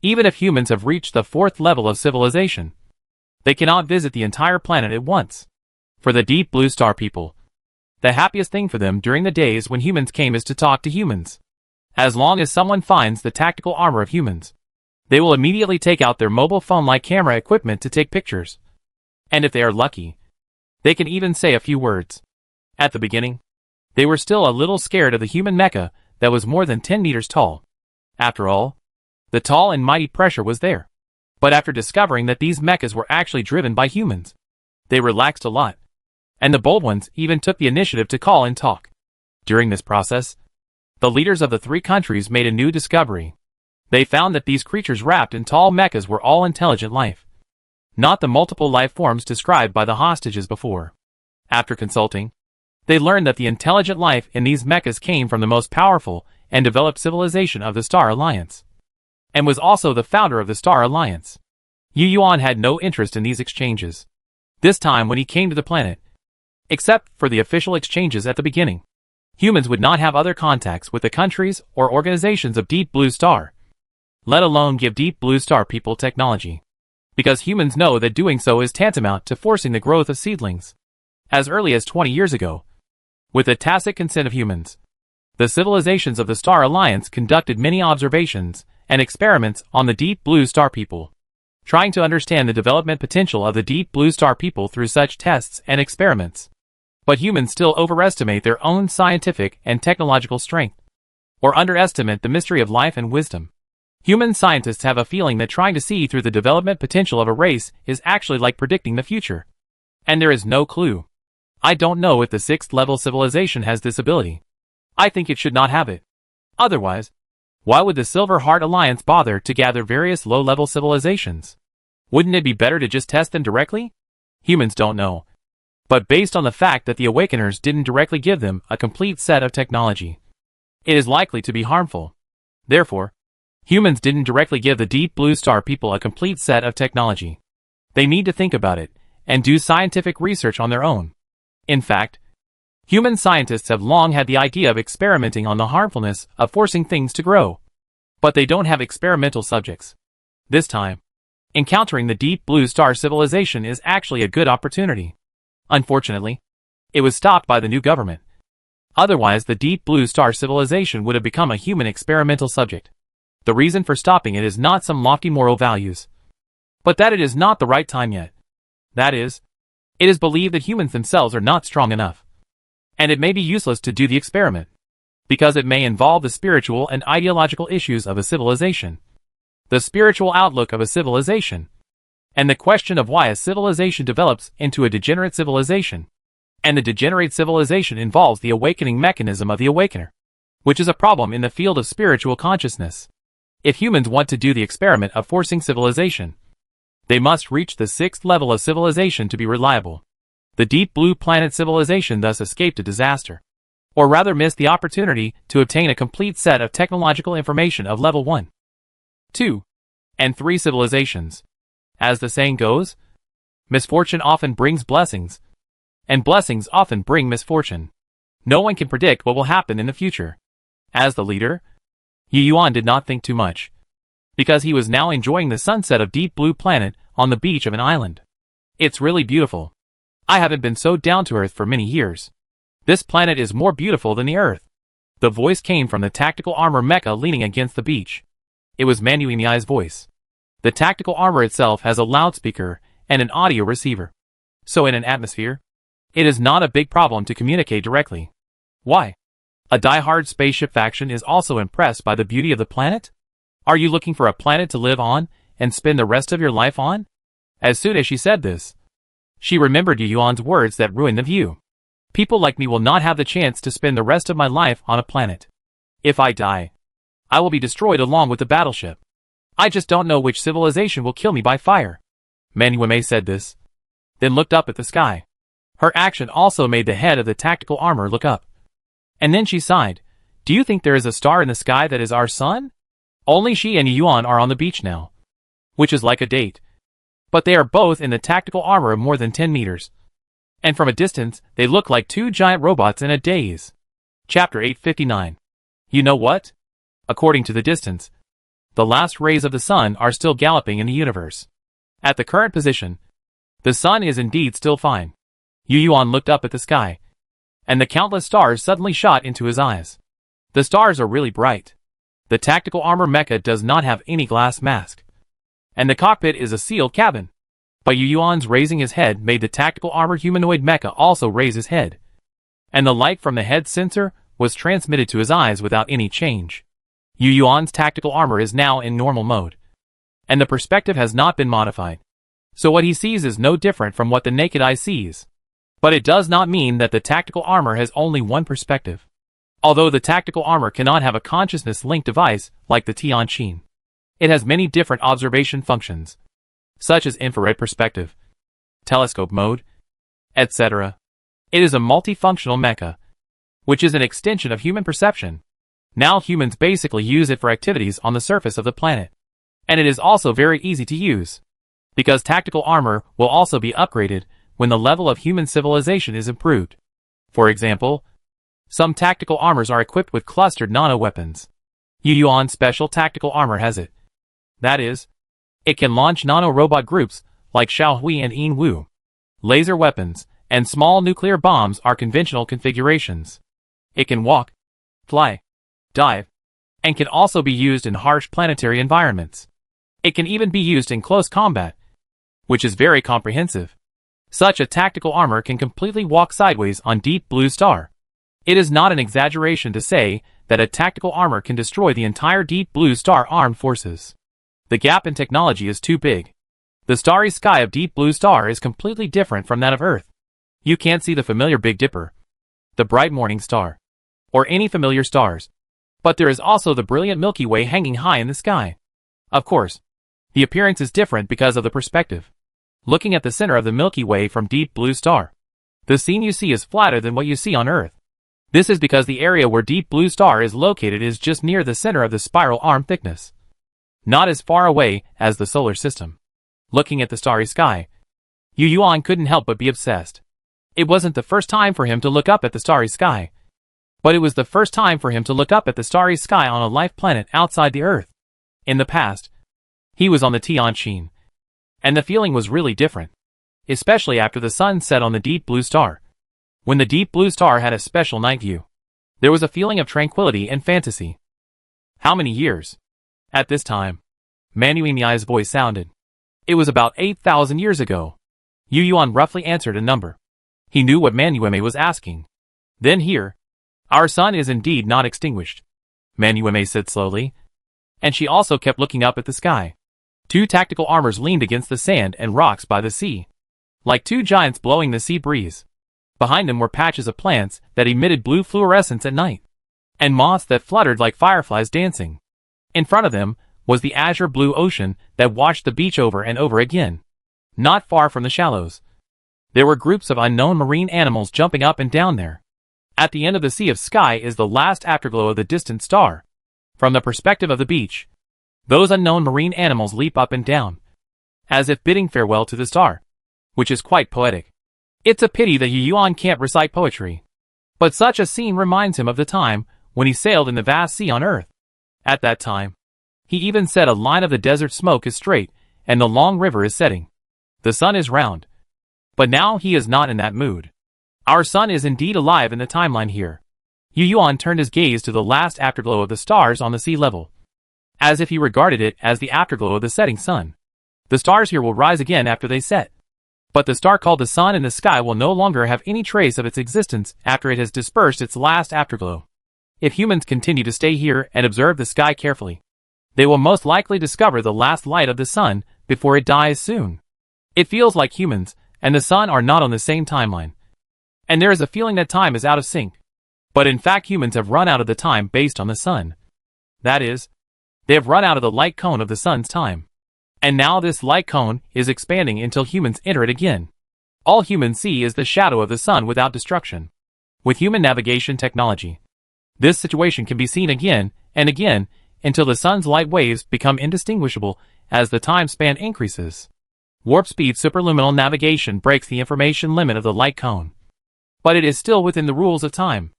Even if humans have reached the 4th level of civilization, they cannot visit the entire planet at once. For the Deep Blue Star people, the happiest thing for them during the days when humans came is to talk to humans. As long as someone finds the tactical armor of humans, they will immediately take out their mobile phone-like camera equipment to take pictures. And if they are lucky, they can even say a few words. At the beginning, they were still a little scared of the human mecha that was more than 10 meters tall. After all, the tall and mighty pressure was there. But after discovering that these mechas were actually driven by humans, they relaxed a lot. And the bold ones even took the initiative to call and talk. During this process, the leaders of the 3 countries made a new discovery. They found that these creatures wrapped in tall mechas were all intelligent life, not the multiple life forms described by the hostages before. After consulting, They learned that the intelligent life in these mechas came from the most powerful and developed civilization of the Star Alliance, and was also the founder of the Star Alliance. Yu Yuan had no interest in these exchanges. This time when he came to the planet, except for the official exchanges at the beginning, humans would not have other contacts with the countries or organizations of Deep Blue Star, let alone give Deep Blue Star people technology, because humans know that doing so is tantamount to forcing the growth of seedlings. As early as 20 years ago, with the tacit consent of humans, the civilizations of the Star Alliance conducted many observations and experiments on the Deep Blue Star people, trying to understand the development potential of the Deep Blue Star people through such tests and experiments. But humans still overestimate their own scientific and technological strength, or underestimate the mystery of life and wisdom. Human scientists have a feeling that trying to see through the development potential of a race is actually like predicting the future. And there is no clue. I don't know if the 6th level civilization has this ability. I think it should not have it. Otherwise, why would the Silver Heart Alliance bother to gather various low-level civilizations? Wouldn't it be better to just test them directly? Humans don't know. But based on the fact that the Awakeners didn't directly give them a complete set of technology, it is likely to be harmful. Therefore, humans didn't directly give the Deep Blue Star people a complete set of technology. They need to think about it and do scientific research on their own. In fact, human scientists have long had the idea of experimenting on the harmfulness of forcing things to grow. But they don't have experimental subjects. This time, encountering the Deep Blue Star civilization is actually a good opportunity. Unfortunately, it was stopped by the new government. Otherwise, the Deep Blue Star civilization would have become a human experimental subject. The reason for stopping it is not some lofty moral values, but that it is not the right time yet. That is, it is believed that humans themselves are not strong enough, and it may be useless to do the experiment, because it may involve the spiritual and ideological issues of a civilization, the spiritual outlook of a civilization, and the question of why a civilization develops into a degenerate civilization, and the degenerate civilization involves the awakening mechanism of the Awakener, which is a problem in the field of spiritual consciousness. If humans want to do the experiment of forcing civilization, they must reach the 6th level of civilization to be reliable. The Deep Blue Planet civilization thus escaped a disaster, or rather missed the opportunity to obtain a complete set of technological information of level 1, 2, and 3 civilizations. As the saying goes, misfortune often brings blessings, and blessings often bring misfortune. No one can predict what will happen in the future. As the leader, Yu Yuan did not think too much, because he was now enjoying the sunset of Deep Blue Planet on the beach of an island. It's really beautiful. I haven't been so down to earth for many years. This planet is more beautiful than the Earth. The voice came from the tactical armor mecha leaning against the beach. It was Manu Miai's voice. The tactical armor itself has a loudspeaker and an audio receiver. So in an atmosphere, it is not a big problem to communicate directly. Why? A die-hard spaceship faction is also impressed by the beauty of the planet? Are you looking for a planet to live on and spend the rest of your life on? As soon as she said this, she remembered Yu Yuan's words that ruined the view. People like me will not have the chance to spend the rest of my life on a planet. If I die, I will be destroyed along with the battleship. I just don't know which civilization will kill me by fire. Manu Miai said this, then looked up at the sky. Her action also made the head of the tactical armor look up. And then she sighed. Do you think there is a star in the sky that is our sun? Only she and Yu Yuan are on the beach now, which is like a date. But they are both in the tactical armor of more than 10 meters. And from a distance, they look like two giant robots in a daze. Chapter 859. You know what? According to the distance, the last rays of the sun are still galloping in the universe. At the current position, the sun is indeed still fine. Yu Yuan looked up at the sky, and the countless stars suddenly shot into his eyes. The stars are really bright. The tactical armor mecha does not have any glass mask, and the cockpit is a sealed cabin. But Yu Yuan's raising his head made the tactical armor humanoid mecha also raise his head, and the light from the head sensor was transmitted to his eyes without any change. Yu Yuan's tactical armor is now in normal mode, and the perspective has not been modified. So what he sees is no different from what the naked eye sees. But it does not mean that the tactical armor has only one perspective. Although the tactical armor cannot have a consciousness-linked device like the Tianqin, it has many different observation functions, such as infrared perspective, telescope mode, etc. It is a multifunctional mecha, which is an extension of human perception. Now humans basically use it for activities on the surface of the planet. And it is also very easy to use, because tactical armor will also be upgraded when the level of human civilization is improved. For example, some tactical armors are equipped with clustered nano-weapons. Yuan special tactical armor has it. That is, it can launch nano-robot groups like Xiaohui and Yin Wu. Laser weapons and small nuclear bombs are conventional configurations. It can walk, fly, dive, and can also be used in harsh planetary environments. It can even be used in close combat, which is very comprehensive. Such a tactical armor can completely walk sideways on Deep Blue Star. It is not an exaggeration to say that a tactical armor can destroy the entire Deep Blue Star armed forces. The gap in technology is too big. The starry sky of Deep Blue Star is completely different from that of Earth. You can't see the familiar Big Dipper, the bright morning star, or any familiar stars. But there is also the brilliant Milky Way hanging high in the sky. Of course, the appearance is different because of the perspective. Looking at the center of the Milky Way from Deep Blue Star, the scene you see is flatter than what you see on Earth. This is because the area where Deep Blue Star is located is just near the center of the spiral arm thickness, not as far away as the solar system. Looking at the starry sky, Yuan couldn't help but be obsessed. It wasn't the first time for him to look up at the starry sky, but it was the first time for him to look up at the starry sky on a life planet outside the Earth. In the past, he was on the Tianqin, and the feeling was really different, especially after the sun set on the Deep Blue Star. When the Deep Blue Star had a special night view, there was a feeling of tranquility and fantasy. How many years? At this time, Manuimi's voice sounded. It was about 8,000 years ago. Yuan roughly answered a number. He knew what Manuime was asking. Then here, our sun is indeed not extinguished, Manuime said slowly, and she also kept looking up at the sky. Two tactical armors leaned against the sand and rocks by the sea, like two giants blowing the sea breeze. Behind them were patches of plants that emitted blue fluorescence at night, and moths that fluttered like fireflies dancing. In front of them was the azure blue ocean that washed the beach over and over again. Not far from the shallows, there were groups of unknown marine animals jumping up and down there. At the end of the sea of sky is the last afterglow of the distant star. From the perspective of the beach, those unknown marine animals leap up and down, as if bidding farewell to the star, which is quite poetic. It's a pity that Yuan can't recite poetry, but such a scene reminds him of the time when he sailed in the vast sea on Earth. At that time, he even said a line of the desert smoke is straight and the long river is setting. The sun is round. But now he is not in that mood. Our sun is indeed alive in the timeline here. Yuan turned his gaze to the last afterglow of the stars on the sea level, as if he regarded it as the afterglow of the setting sun. The stars here will rise again after they set. But the star called the sun in the sky will no longer have any trace of its existence after it has dispersed its last afterglow. If humans continue to stay here and observe the sky carefully, they will most likely discover the last light of the sun before it dies soon. It feels like humans and the sun are not on the same timeline, and there is a feeling that time is out of sync. But in fact humans have run out of the time based on the sun. That is, they have run out of the light cone of the sun's time. And now this light cone is expanding until humans enter it again. All humans see is the shadow of the sun without destruction. With human navigation technology, this situation can be seen again and again until the sun's light waves become indistinguishable as the time span increases. Warp speed superluminal navigation breaks the information limit of the light cone. But it is still within the rules of time.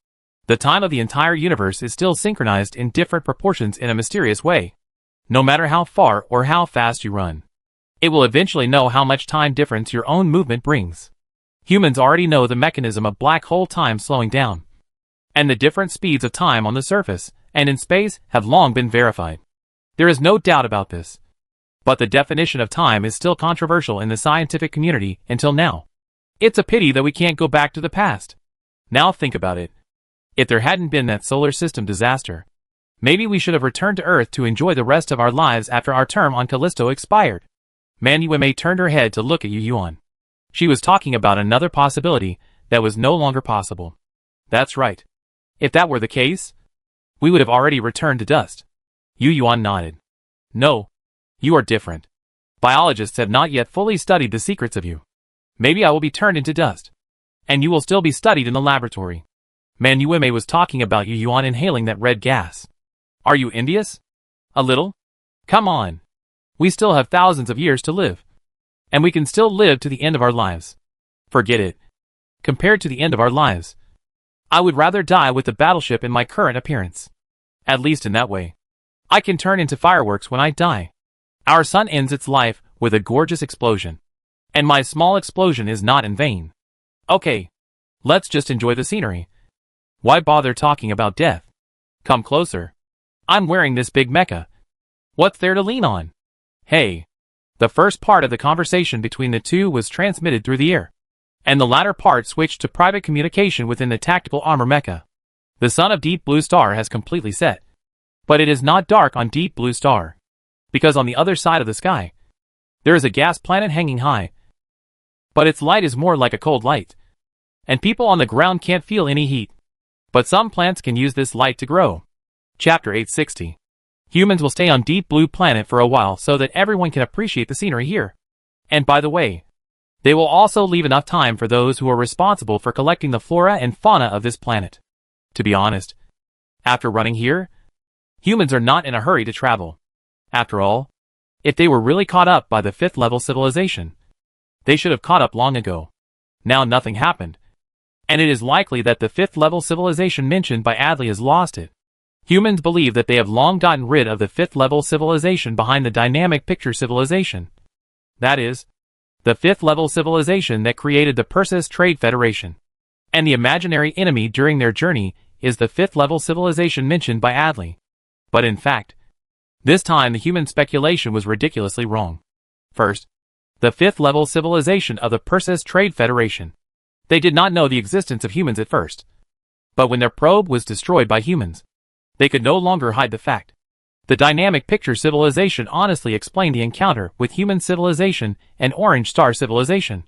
The time of the entire universe is still synchronized in different proportions in a mysterious way. No matter how far or how fast you run, it will eventually know how much time difference your own movement brings. Humans already know the mechanism of black hole time slowing down, and the different speeds of time on the surface and in space have long been verified. There is no doubt about this. But the definition of time is still controversial in the scientific community until now. It's a pity that we can't go back to the past. Now think about it. If there hadn't been that solar system disaster, maybe we should have returned to Earth to enjoy the rest of our lives after our term on Callisto expired. Manuime turned her head to look at Yuan. She was talking about another possibility that was no longer possible. That's right. If that were the case, we would have already returned to dust. Yuan nodded. No, you are different. Biologists have not yet fully studied the secrets of you. Maybe I will be turned into dust, And you will still be studied in the laboratory. Manuime was talking about you on inhaling that red gas. Are you envious? A little? Come on. We still have thousands of years to live. And we can still live to the end of our lives. Forget it. Compared to the end of our lives, I would rather die with the battleship in my current appearance. At least in that way. I can turn into fireworks when I die. Our sun ends its life with a gorgeous explosion. And my small explosion is not in vain. Okay. Let's just enjoy the scenery. Why bother talking about death? Come closer. I'm wearing this big mecha. What's there to lean on? Hey. The first part of the conversation between the two was transmitted through the air. And the latter part switched to private communication within the tactical armor mecha. The sun of Deep Blue Star has completely set. But it is not dark on Deep Blue Star. Because on the other side of the sky, there is a gas planet hanging high. But its light is more like a cold light. And people on the ground can't feel any heat. But some plants can use this light to grow. Chapter 860. Humans will stay on Deep Blue Planet for a while so that everyone can appreciate the scenery here. And by the way, they will also leave enough time for those who are responsible for collecting the flora and fauna of this planet. To be honest, after running here, humans are not in a hurry to travel. After all, if they were really caught up by the 5th level civilization, they should have caught up long ago. Now nothing happened. And it is likely that the 5th level civilization mentioned by Adley has lost it. Humans believe that they have long gotten rid of the 5th level civilization behind the dynamic picture civilization. That is, the 5th level civilization that created the Persis Trade Federation. And the imaginary enemy during their journey is the 5th level civilization mentioned by Adley. But in fact, this time the human speculation was ridiculously wrong. First, the 5th level civilization of the Persis Trade Federation. They did not know the existence of humans at first. But when their probe was destroyed by humans, they could no longer hide the fact. The dynamic picture civilization honestly explained the encounter with human civilization and Orange Star civilization.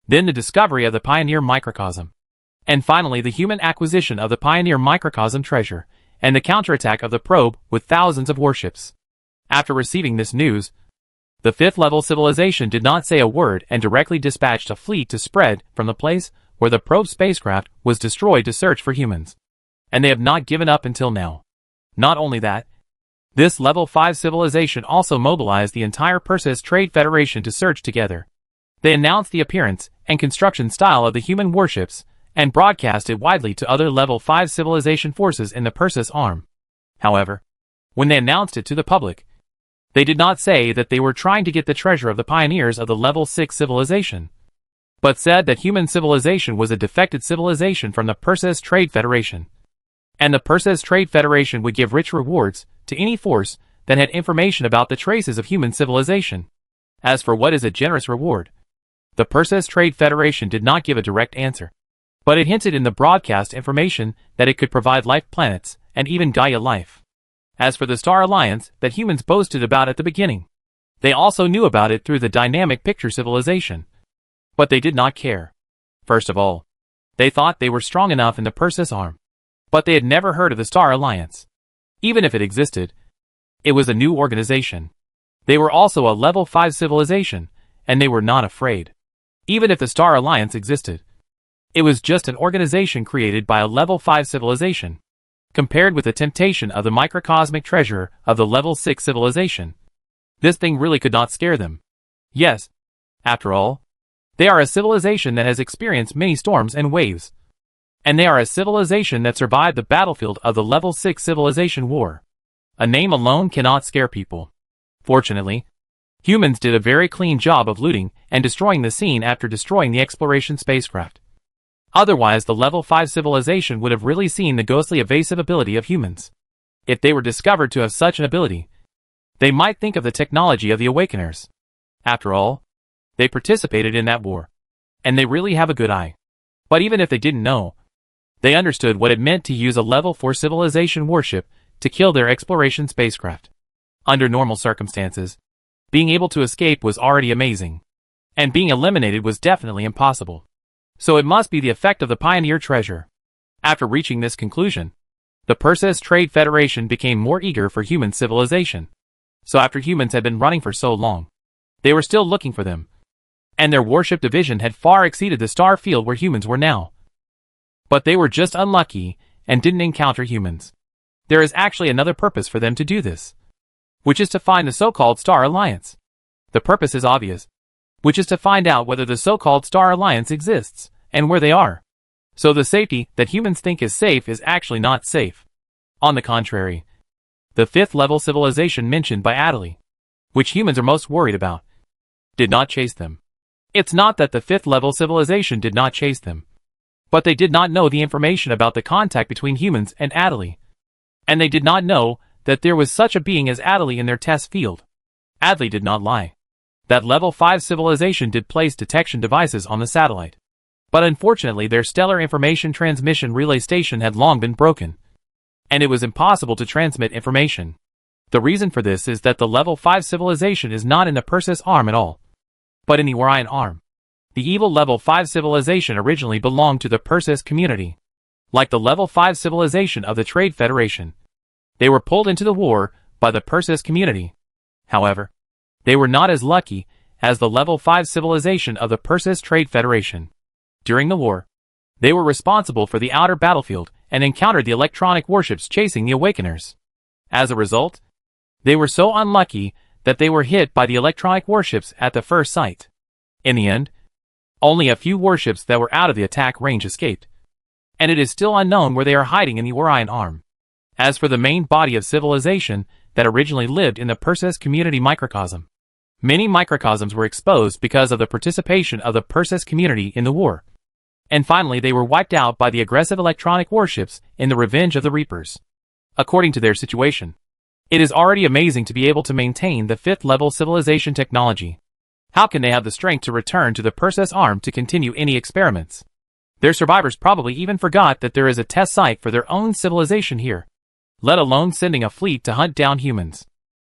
Then the discovery of the Pioneer microcosm. And finally the human acquisition of the Pioneer microcosm treasure, and the counterattack of the probe with thousands of warships. After receiving this news, the 5th level civilization did not say a word and directly dispatched a fleet to spread from the place where the probe spacecraft was destroyed to search for humans. And they have not given up until now. Not only that, this level 5 civilization also mobilized the entire Persis Trade Federation to search together. They announced the appearance and construction style of the human warships, and broadcast it widely to other level 5 civilization forces in the Persis arm. However, when they announced it to the public, they did not say that they were trying to get the treasure of the pioneers of the level 6 civilization, but said that human civilization was a defected civilization from the Persis Trade Federation. And the Persis Trade Federation would give rich rewards to any force that had information about the traces of human civilization. As for what is a generous reward, the Persis Trade Federation did not give a direct answer, but it hinted in the broadcast information that it could provide life planets and even Gaia life. As for the Star Alliance that humans boasted about at the beginning, they also knew about it through the dynamic picture civilization. But they did not care. First of all, they thought they were strong enough in the Persis arm. But they had never heard of the Star Alliance. Even if it existed, it was a new organization. They were also a level 5 civilization, and they were not afraid. Even if the Star Alliance existed, it was just an organization created by a level 5 civilization. Compared with the temptation of the microcosmic treasure of the level 6 civilization, this thing really could not scare them. Yes, after all, they are a civilization that has experienced many storms and waves. And they are a civilization that survived the battlefield of the level 6 civilization war. A name alone cannot scare people. Fortunately, humans did a very clean job of looting and destroying the scene after destroying the exploration spacecraft. Otherwise the level 5 civilization would have really seen the ghostly evasive ability of humans. If they were discovered to have such an ability, they might think of the technology of the Awakeners. After all, they participated in that war, and they really have a good eye. But even if they didn't know, they understood what it meant to use a level 4 civilization warship to kill their exploration spacecraft. Under normal circumstances, being able to escape was already amazing, and being eliminated was definitely impossible. So it must be the effect of the Pioneer treasure. After reaching this conclusion, the Persis Trade Federation became more eager for human civilization. So after humans had been running for so long, they were still looking for them. and their warship division had far exceeded the star field where humans were now. But they were just unlucky and didn't encounter humans. There is actually another purpose for them to do this, which is to find the so-called Star Alliance. The purpose is obvious, which is to find out whether the so-called Star Alliance exists, and where they are. So the safety that humans think is safe is actually not safe. On the contrary, the fifth-level civilization mentioned by Adderley, which humans are most worried about, did not chase them. It's not that the fifth-level civilization did not chase them, but they did not know the information about the contact between humans and Adderley, and they did not know that there was such a being as Adderley in their test field. Adderley did not lie. That level 5 civilization did place detection devices on the satellite, but unfortunately their stellar information transmission relay station had long been broken, and it was impossible to transmit information. The reason for this is that the level 5 civilization is not in the Perseus arm at all, but in the Orion arm. The evil level 5 civilization originally belonged to the Perseus community. Like the level 5 civilization of the Trade Federation, they were pulled into the war by the Perseus community. However, they were not as lucky as the level 5 civilization of the Perseus Trade Federation. During the war, they were responsible for the outer battlefield and encountered the electronic warships chasing the Awakeners. As a result, they were so unlucky that they were hit by the electronic warships at the first sight. In the end, only a few warships that were out of the attack range escaped, and it is still unknown where they are hiding in the Orion arm. As for the main body of civilization that originally lived in the Perseus community microcosm, many microcosms were exposed because of the participation of the Perseus community in the war. And finally they were wiped out by the aggressive electronic warships in the Revenge of the Reapers. According to their situation, it is already amazing to be able to maintain the 5th level civilization technology. How can they have the strength to return to the Perseus arm to continue any experiments? Their survivors probably even forgot that there is a test site for their own civilization here, let alone sending a fleet to hunt down humans.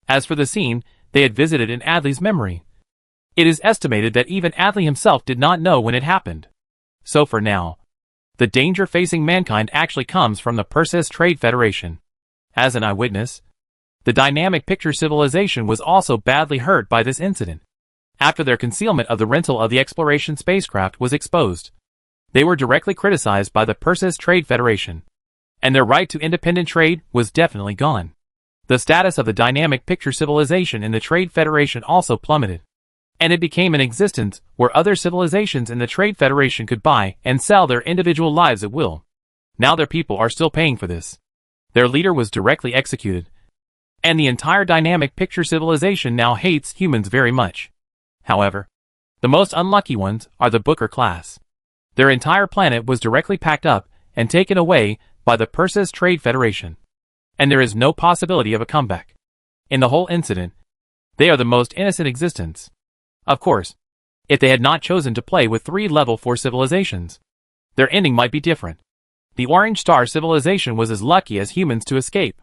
As for the scene they had visited in Adley's memory, it is estimated that even Adley himself did not know when it happened. So for now, the danger facing mankind actually comes from the Perseus Trade Federation. As an eyewitness, the dynamic picture civilization was also badly hurt by this incident. After their concealment of the rental of the exploration spacecraft was exposed, they were directly criticized by the Perseus Trade Federation, and their right to independent trade was definitely gone. The status of the dynamic picture civilization in the Trade Federation also plummeted, and it became an existence where other civilizations in the Trade Federation could buy and sell their individual lives at will. Now their people are still paying for this. Their leader was directly executed, and the entire dynamic picture civilization now hates humans very much. However, the most unlucky ones are the Booker class. Their entire planet was directly packed up and taken away by the Perseus Trade Federation, and there is no possibility of a comeback. In the whole incident, they are the most innocent existence. Of course, if they had not chosen to play with 3 level 4 civilizations, their ending might be different. The Orange Star civilization was as lucky as humans to escape.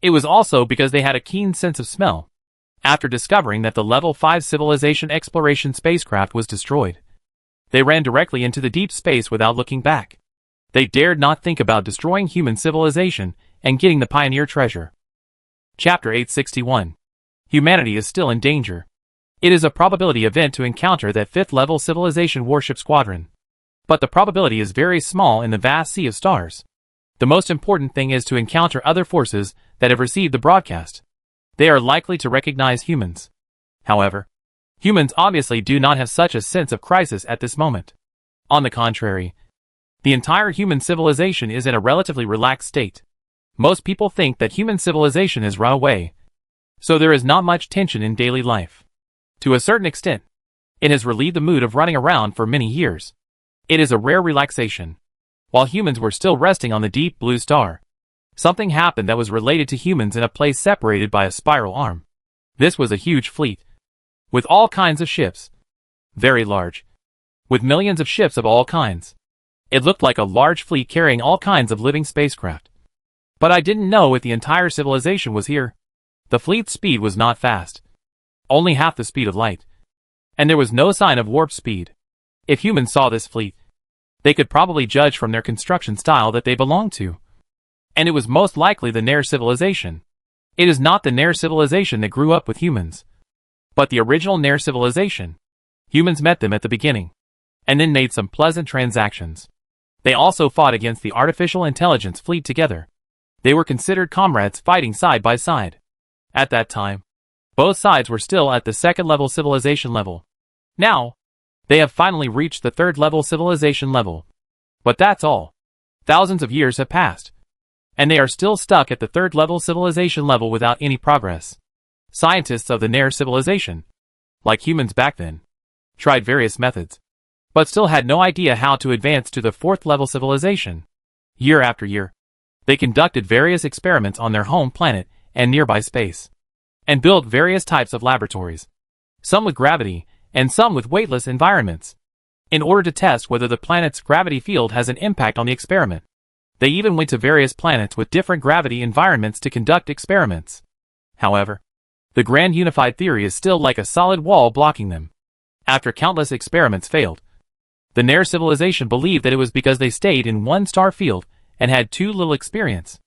It was also because they had a keen sense of smell. After discovering that the level 5 civilization exploration spacecraft was destroyed, they ran directly into the deep space without looking back. They dared not think about destroying human civilization and getting the Pioneer treasure. Chapter 861. Humanity is still in danger. It is a probability event to encounter that 5th level civilization warship squadron, but the probability is very small in the vast sea of stars. The most important thing is to encounter other forces that have received the broadcast. They are likely to recognize humans. However, humans obviously do not have such a sense of crisis at this moment. On the contrary, the entire human civilization is in a relatively relaxed state. Most people think that human civilization has run away, so there is not much tension in daily life. To a certain extent, it has relieved the mood of running around for many years. It is a rare relaxation. While humans were still resting on the deep blue star, something happened that was related to humans in a place separated by a spiral arm. This was a huge fleet, with all kinds of ships. Very large, with millions of ships of all kinds. It looked like a large fleet carrying all kinds of living spacecraft. But I didn't know if the entire civilization was here. The fleet's speed was not fast, only half the speed of light, and there was no sign of warp speed. If humans saw this fleet, they could probably judge from their construction style that they belonged to. And it was most likely the Nair civilization. It is not the Nair civilization that grew up with humans, but the original Nair civilization. Humans met them at the beginning, and then made some pleasant transactions. They also fought against the artificial intelligence fleet together. They were considered comrades fighting side by side. At that time, both sides were still at the second-level civilization level. Now, they have finally reached the third-level civilization level. But that's all. Thousands of years have passed, and they are still stuck at the third-level civilization level without any progress. Scientists of the Nair civilization, like humans back then, tried various methods, but still had no idea how to advance to the fourth-level civilization. Year after year, they conducted various experiments on their home planet and nearby space, and built various types of laboratories, some with gravity and some with weightless environments, in order to test whether the planet's gravity field has an impact on the experiment. They even went to various planets with different gravity environments to conduct experiments. However, the grand unified theory is still like a solid wall blocking them. After countless experiments failed, the Nair civilization believed that it was because they stayed in one star field and had too little experience.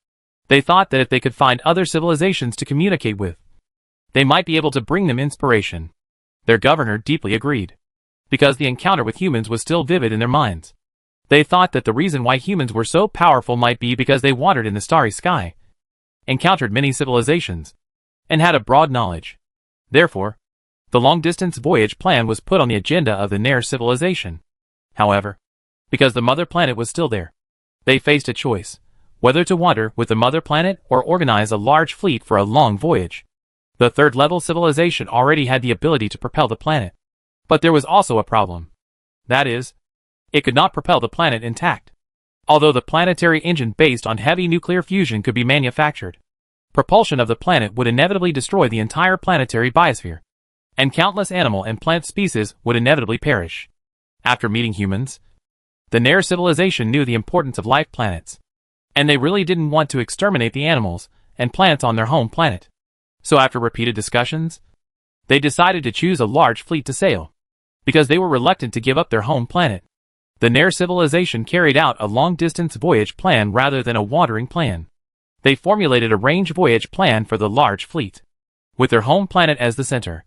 They thought that if they could find other civilizations to communicate with, they might be able to bring them inspiration. Their governor deeply agreed, because the encounter with humans was still vivid in their minds. They thought that the reason why humans were so powerful might be because they wandered in the starry sky, encountered many civilizations, and had a broad knowledge. Therefore, the long-distance voyage plan was put on the agenda of the Nair civilization. However, because the mother planet was still there, they faced a choice, whether to wander with the mother planet or organize a large fleet for a long voyage. The third-level civilization already had the ability to propel the planet, but there was also a problem. That is, it could not propel the planet intact. Although the planetary engine based on heavy nuclear fusion could be manufactured, propulsion of the planet would inevitably destroy the entire planetary biosphere, and countless animal and plant species would inevitably perish. After meeting humans, the Nair civilization knew the importance of life planets, and they really didn't want to exterminate the animals and plants on their home planet. So after repeated discussions, they decided to choose a large fleet to sail, because they were reluctant to give up their home planet. The Nair civilization carried out a long-distance voyage plan rather than a wandering plan. They formulated a range voyage plan for the large fleet, with their home planet as the center.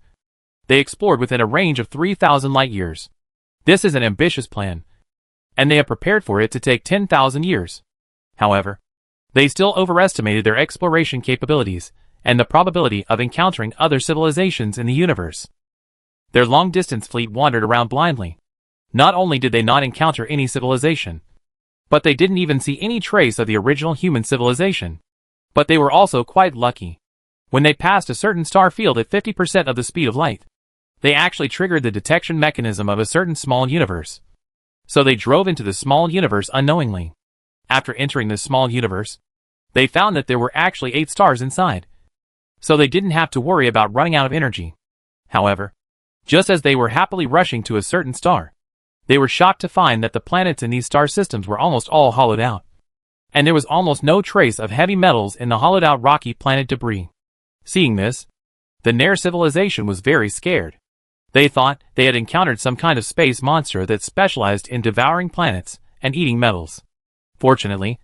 They explored within a range of 3,000 light-years. This is an ambitious plan, and they have prepared for it to take 10,000 years. However, they still overestimated their exploration capabilities and the probability of encountering other civilizations in the universe. Their long-distance fleet wandered around blindly. Not only did they not encounter any civilization, but they didn't even see any trace of the original human civilization. But they were also quite lucky. When they passed a certain star field at 50% of the speed of light, they actually triggered the detection mechanism of a certain small universe. So they drove into the small universe unknowingly. After entering this small universe, they found that there were actually 8 stars inside. So they didn't have to worry about running out of energy. However, just as they were happily rushing to a certain star, they were shocked to find that the planets in these star systems were almost all hollowed out, and there was almost no trace of heavy metals in the hollowed-out rocky planet debris. Seeing this, the Nair civilization was very scared. They thought they had encountered some kind of space monster that specialized in devouring planets and eating metals. Fortunately,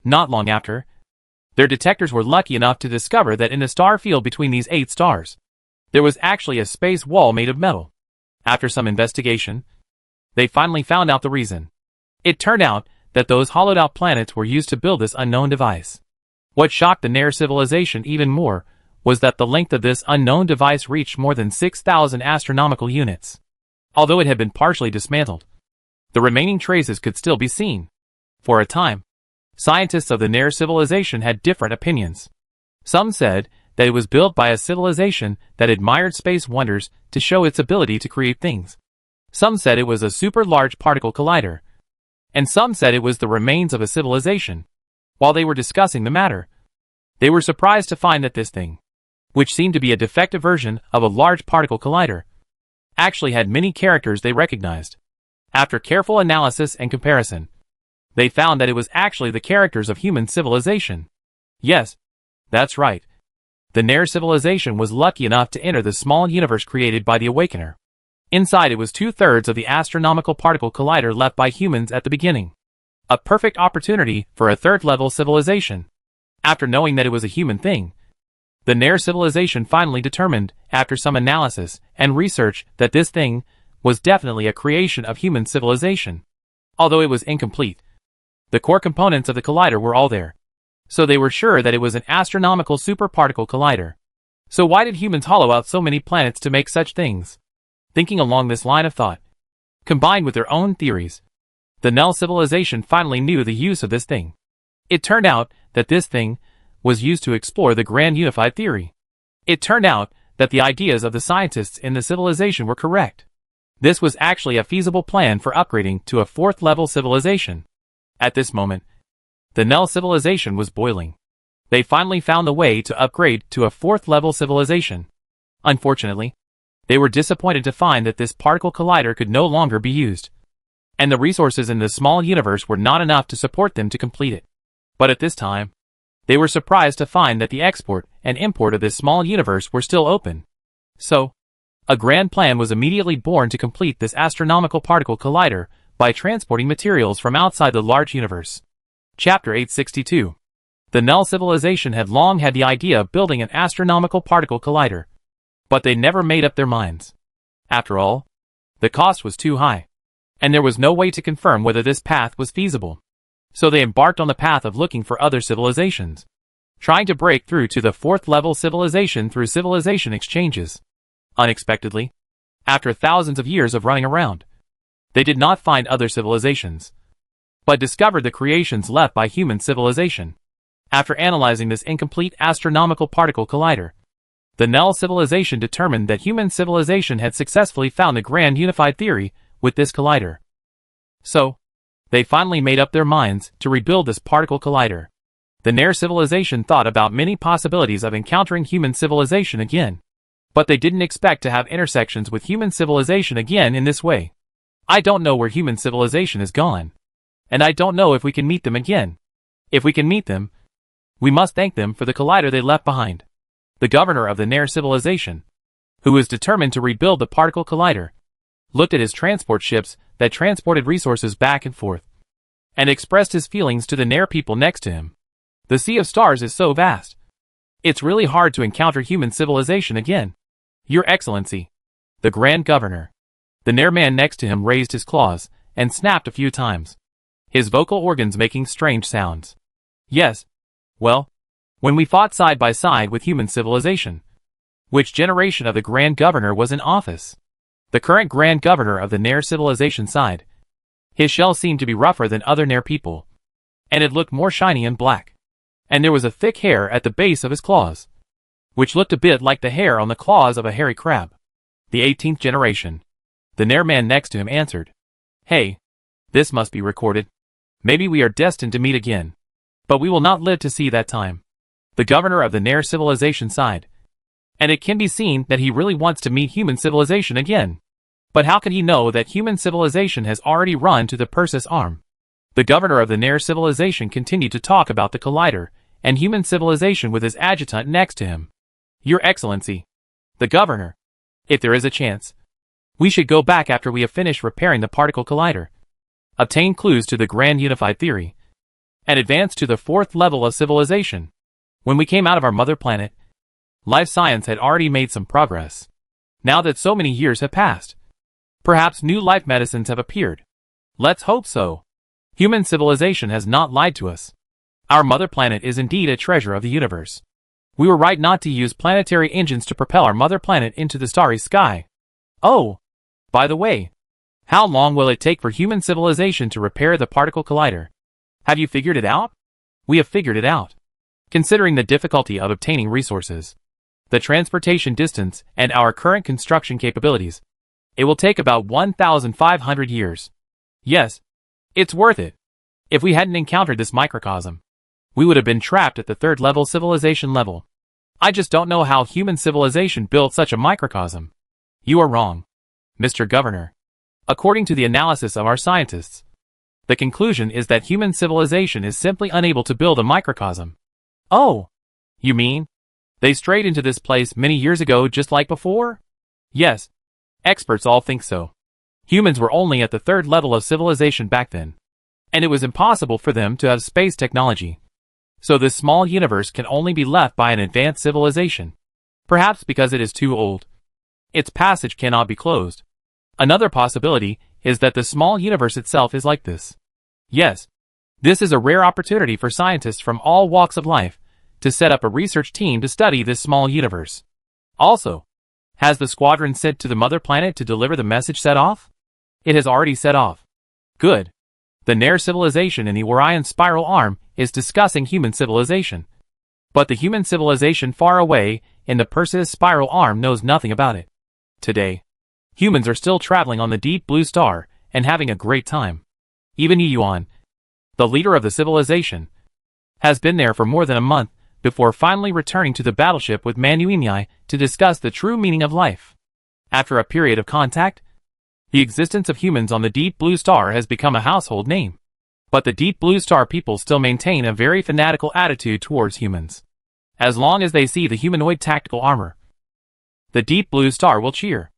not long after, their detectors were lucky enough to discover that in the star field between these 8 stars, there was actually a space wall made of metal. After some investigation, they finally found out the reason. It turned out that those hollowed-out planets were used to build this unknown device. What shocked the Nair civilization even more was that the length of this unknown device reached more than 6,000 astronomical units. Although it had been partially dismantled, the remaining traces could still be seen. For a time, scientists of the Nair civilization had different opinions. Some said that it was built by a civilization that admired space wonders to show its ability to create things. Some said it was a super large particle collider, and some said it was the remains of a civilization. While they were discussing the matter, they were surprised to find that this thing, which seemed to be a defective version of a large particle collider, actually had many characters they recognized. After careful analysis and comparison, they found that it was actually the characters of human civilization. Yes, that's right. The Nair civilization was lucky enough to enter the small universe created by the Awakener. Inside it was 2/3 of the astronomical particle collider left by humans at the beginning. A perfect opportunity for a third-level civilization. After knowing that it was a human thing, the Nair civilization finally determined, after some analysis and research, that this thing was definitely a creation of human civilization. Although it was incomplete, the core components of the collider were all there. So they were sure that it was an astronomical superparticle collider. So why did humans hollow out so many planets to make such things? Thinking along this line of thought, combined with their own theories, the Null civilization finally knew the use of this thing. It turned out that this thing was used to explore the grand unified theory. It turned out that the ideas of the scientists in the civilization were correct. This was actually a feasible plan for upgrading to a fourth-level civilization. At this moment, the Null civilization was boiling. They finally found the way to upgrade to a fourth-level civilization. Unfortunately, they were disappointed to find that this particle collider could no longer be used, and the resources in the small universe were not enough to support them to complete it. But at this time, they were surprised to find that the export and import of this small universe were still open. So, a grand plan was immediately born to complete this astronomical particle collider by transporting materials from outside the large universe. Chapter 862. The Null civilization had long had the idea of building an astronomical particle collider, but they never made up their minds. After all, the cost was too high, and there was no way to confirm whether this path was feasible. So they embarked on the path of looking for other civilizations, trying to break through to the fourth-level civilization through civilization exchanges. Unexpectedly, after thousands of years of running around, they did not find other civilizations, but discovered the creations left by human civilization. After analyzing this incomplete astronomical particle collider, the Null civilization determined that human civilization had successfully found the grand unified theory with this collider. So, they finally made up their minds to rebuild this particle collider. The Nair civilization thought about many possibilities of encountering human civilization again, but they didn't expect to have intersections with human civilization again in this way. I don't know where human civilization is gone, and I don't know if we can meet them again. If we can meet them, we must thank them for the collider they left behind. The governor of the Nair civilization, who was determined to rebuild the particle collider, looked at his transport ships that transported resources back and forth, and expressed his feelings to the Nair people next to him. The Sea of Stars is so vast. It's really hard to encounter human civilization again. Your Excellency, the Grand Governor. The Nair man next to him raised his claws and snapped a few times, his vocal organs making strange sounds. Yes. Well, when we fought side by side with human civilization, which generation of the Grand Governor was in office? The current Grand Governor of the Nair civilization side. His shell seemed to be rougher than other Nair people, and it looked more shiny and black. And there was a thick hair at the base of his claws, which looked a bit like the hair on the claws of a hairy crab. The 18th generation. The Nair man next to him answered. Hey, this must be recorded. Maybe we are destined to meet again, but we will not live to see that time. The governor of the Nair civilization sighed, and it can be seen that he really wants to meet human civilization again. But how can he know that human civilization has already run to the Perseus arm? The governor of the Nair civilization continued to talk about the collider and human civilization with his adjutant next to him. Your Excellency, the governor, if there is a chance, we should go back after we have finished repairing the particle collider, obtain clues to the grand unified theory, and advance to the fourth level of civilization. When we came out of our mother planet, life science had already made some progress. Now that so many years have passed, perhaps new life medicines have appeared. Let's hope so. Human civilization has not lied to us. Our mother planet is indeed a treasure of the universe. We were right not to use planetary engines to propel our mother planet into the starry sky. Oh, by the way, how long will it take for human civilization to repair the particle collider? Have you figured it out? We have figured it out. Considering the difficulty of obtaining resources, the transportation distance, and our current construction capabilities, it will take about 1,500 years. Yes, it's worth it. If we hadn't encountered this microcosm, we would have been trapped at the third-level civilization level. I just don't know how human civilization built such a microcosm. You are wrong, Mr. Governor. According to the analysis of our scientists, the conclusion is that human civilization is simply unable to build a microcosm. Oh, you mean they strayed into this place many years ago just like before? Yes, experts all think so. Humans were only at the third level of civilization back then, and it was impossible for them to have space technology. So this small universe can only be left by an advanced civilization, perhaps because it is too old. Its passage cannot be closed. Another possibility is that the small universe itself is like this. Yes, this is a rare opportunity for scientists from all walks of life to set up a research team to study this small universe. Also, has the squadron sent to the mother planet to deliver the message set off? It has already set off. Good. The Nair civilization in the Orion spiral arm is discussing human civilization. But the human civilization far away in the Perseus spiral arm knows nothing about it. Today, humans are still traveling on the deep blue star and having a great time. Even Yuan, the leader of the civilization, has been there for more than a month before finally returning to the battleship with Manuinai to discuss the true meaning of life. After a period of contact, the existence of humans on the deep blue star has become a household name. But the deep blue star people still maintain a very fanatical attitude towards humans. As long as they see the humanoid tactical armor, the deep blue star will cheer.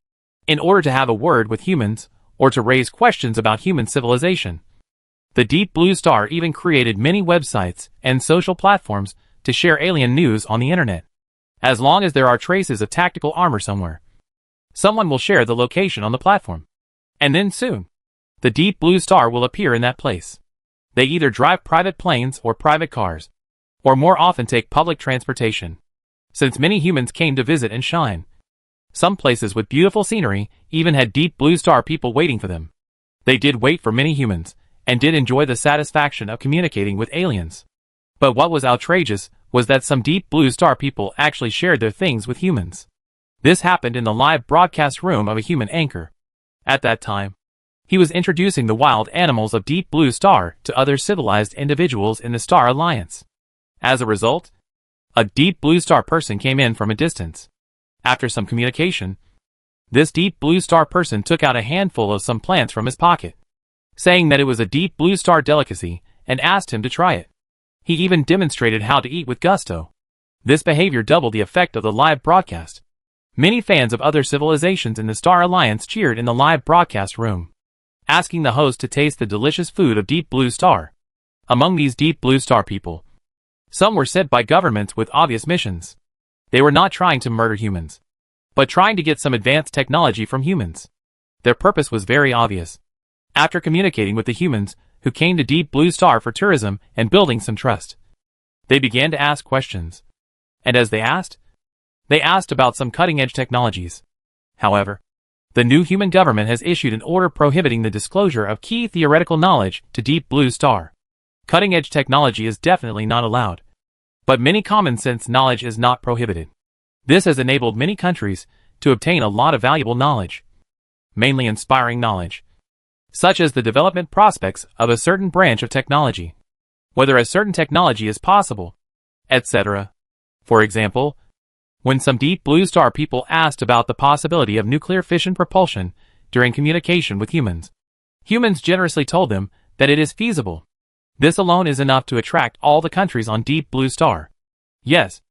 In order to have a word with humans, or to raise questions about human civilization, the deep blue star even created many websites and social platforms to share alien news on the internet. As long as there are traces of tactical armor somewhere, someone will share the location on the platform. And then soon, the deep blue star will appear in that place. They either drive private planes or private cars, or more often take public transportation. Since many humans came to visit and shine, some places with beautiful scenery even had deep blue star people waiting for them. They did wait for many humans, and did enjoy the satisfaction of communicating with aliens. But what was outrageous was that some deep blue star people actually shared their things with humans. This happened in the live broadcast room of a human anchor. At that time, he was introducing the wild animals of Deep Blue Star to other civilized individuals in the Star Alliance. As a result, a Deep Blue Star person came in from a distance. After some communication, this Deep Blue Star person took out a handful of some plants from his pocket, saying that it was a Deep Blue Star delicacy, and asked him to try it. He even demonstrated how to eat with gusto. This behavior doubled the effect of the live broadcast. Many fans of other civilizations in the Star Alliance cheered in the live broadcast room, asking the host to taste the delicious food of Deep Blue Star. Among these Deep Blue Star people, some were sent by governments with obvious missions. They were not trying to murder humans, but trying to get some advanced technology from humans. Their purpose was very obvious. After communicating with the humans, who came to Deep Blue Star for tourism and building some trust, they began to ask questions. And as they asked about some cutting-edge technologies. However, the new human government has issued an order prohibiting the disclosure of key theoretical knowledge to Deep Blue Star. Cutting-edge technology is definitely not allowed, but many common-sense knowledge is not prohibited. This has enabled many countries to obtain a lot of valuable knowledge, mainly inspiring knowledge, such as the development prospects of a certain branch of technology, whether a certain technology is possible, etc. For example, when some Deep Blue Star people asked about the possibility of nuclear fission propulsion during communication with humans, humans generously told them that it is feasible. This alone is enough to attract all the countries on Deep Blue Star. Yes,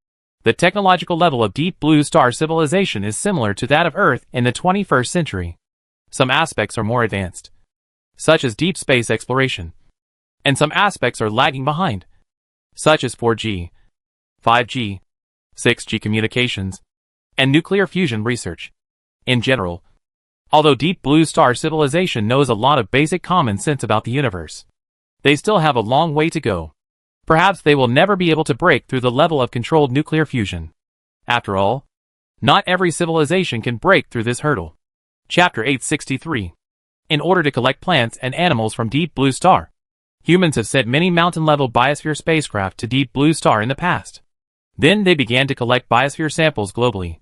the technological level of Deep Blue Star civilization is similar to that of Earth in the 21st century. Some aspects are more advanced, such as deep space exploration, and some aspects are lagging behind, such as 4G, 5G, 6G communications, and nuclear fusion research. In general, although Deep Blue Star civilization knows a lot of basic common sense about the universe, they still have a long way to go. Perhaps they will never be able to break through the level of controlled nuclear fusion. After all, not every civilization can break through this hurdle. Chapter 863. In order to collect plants and animals from Deep Blue Star, humans have sent many mountain-level biosphere spacecraft to Deep Blue Star in the past. Then they began to collect biosphere samples globally,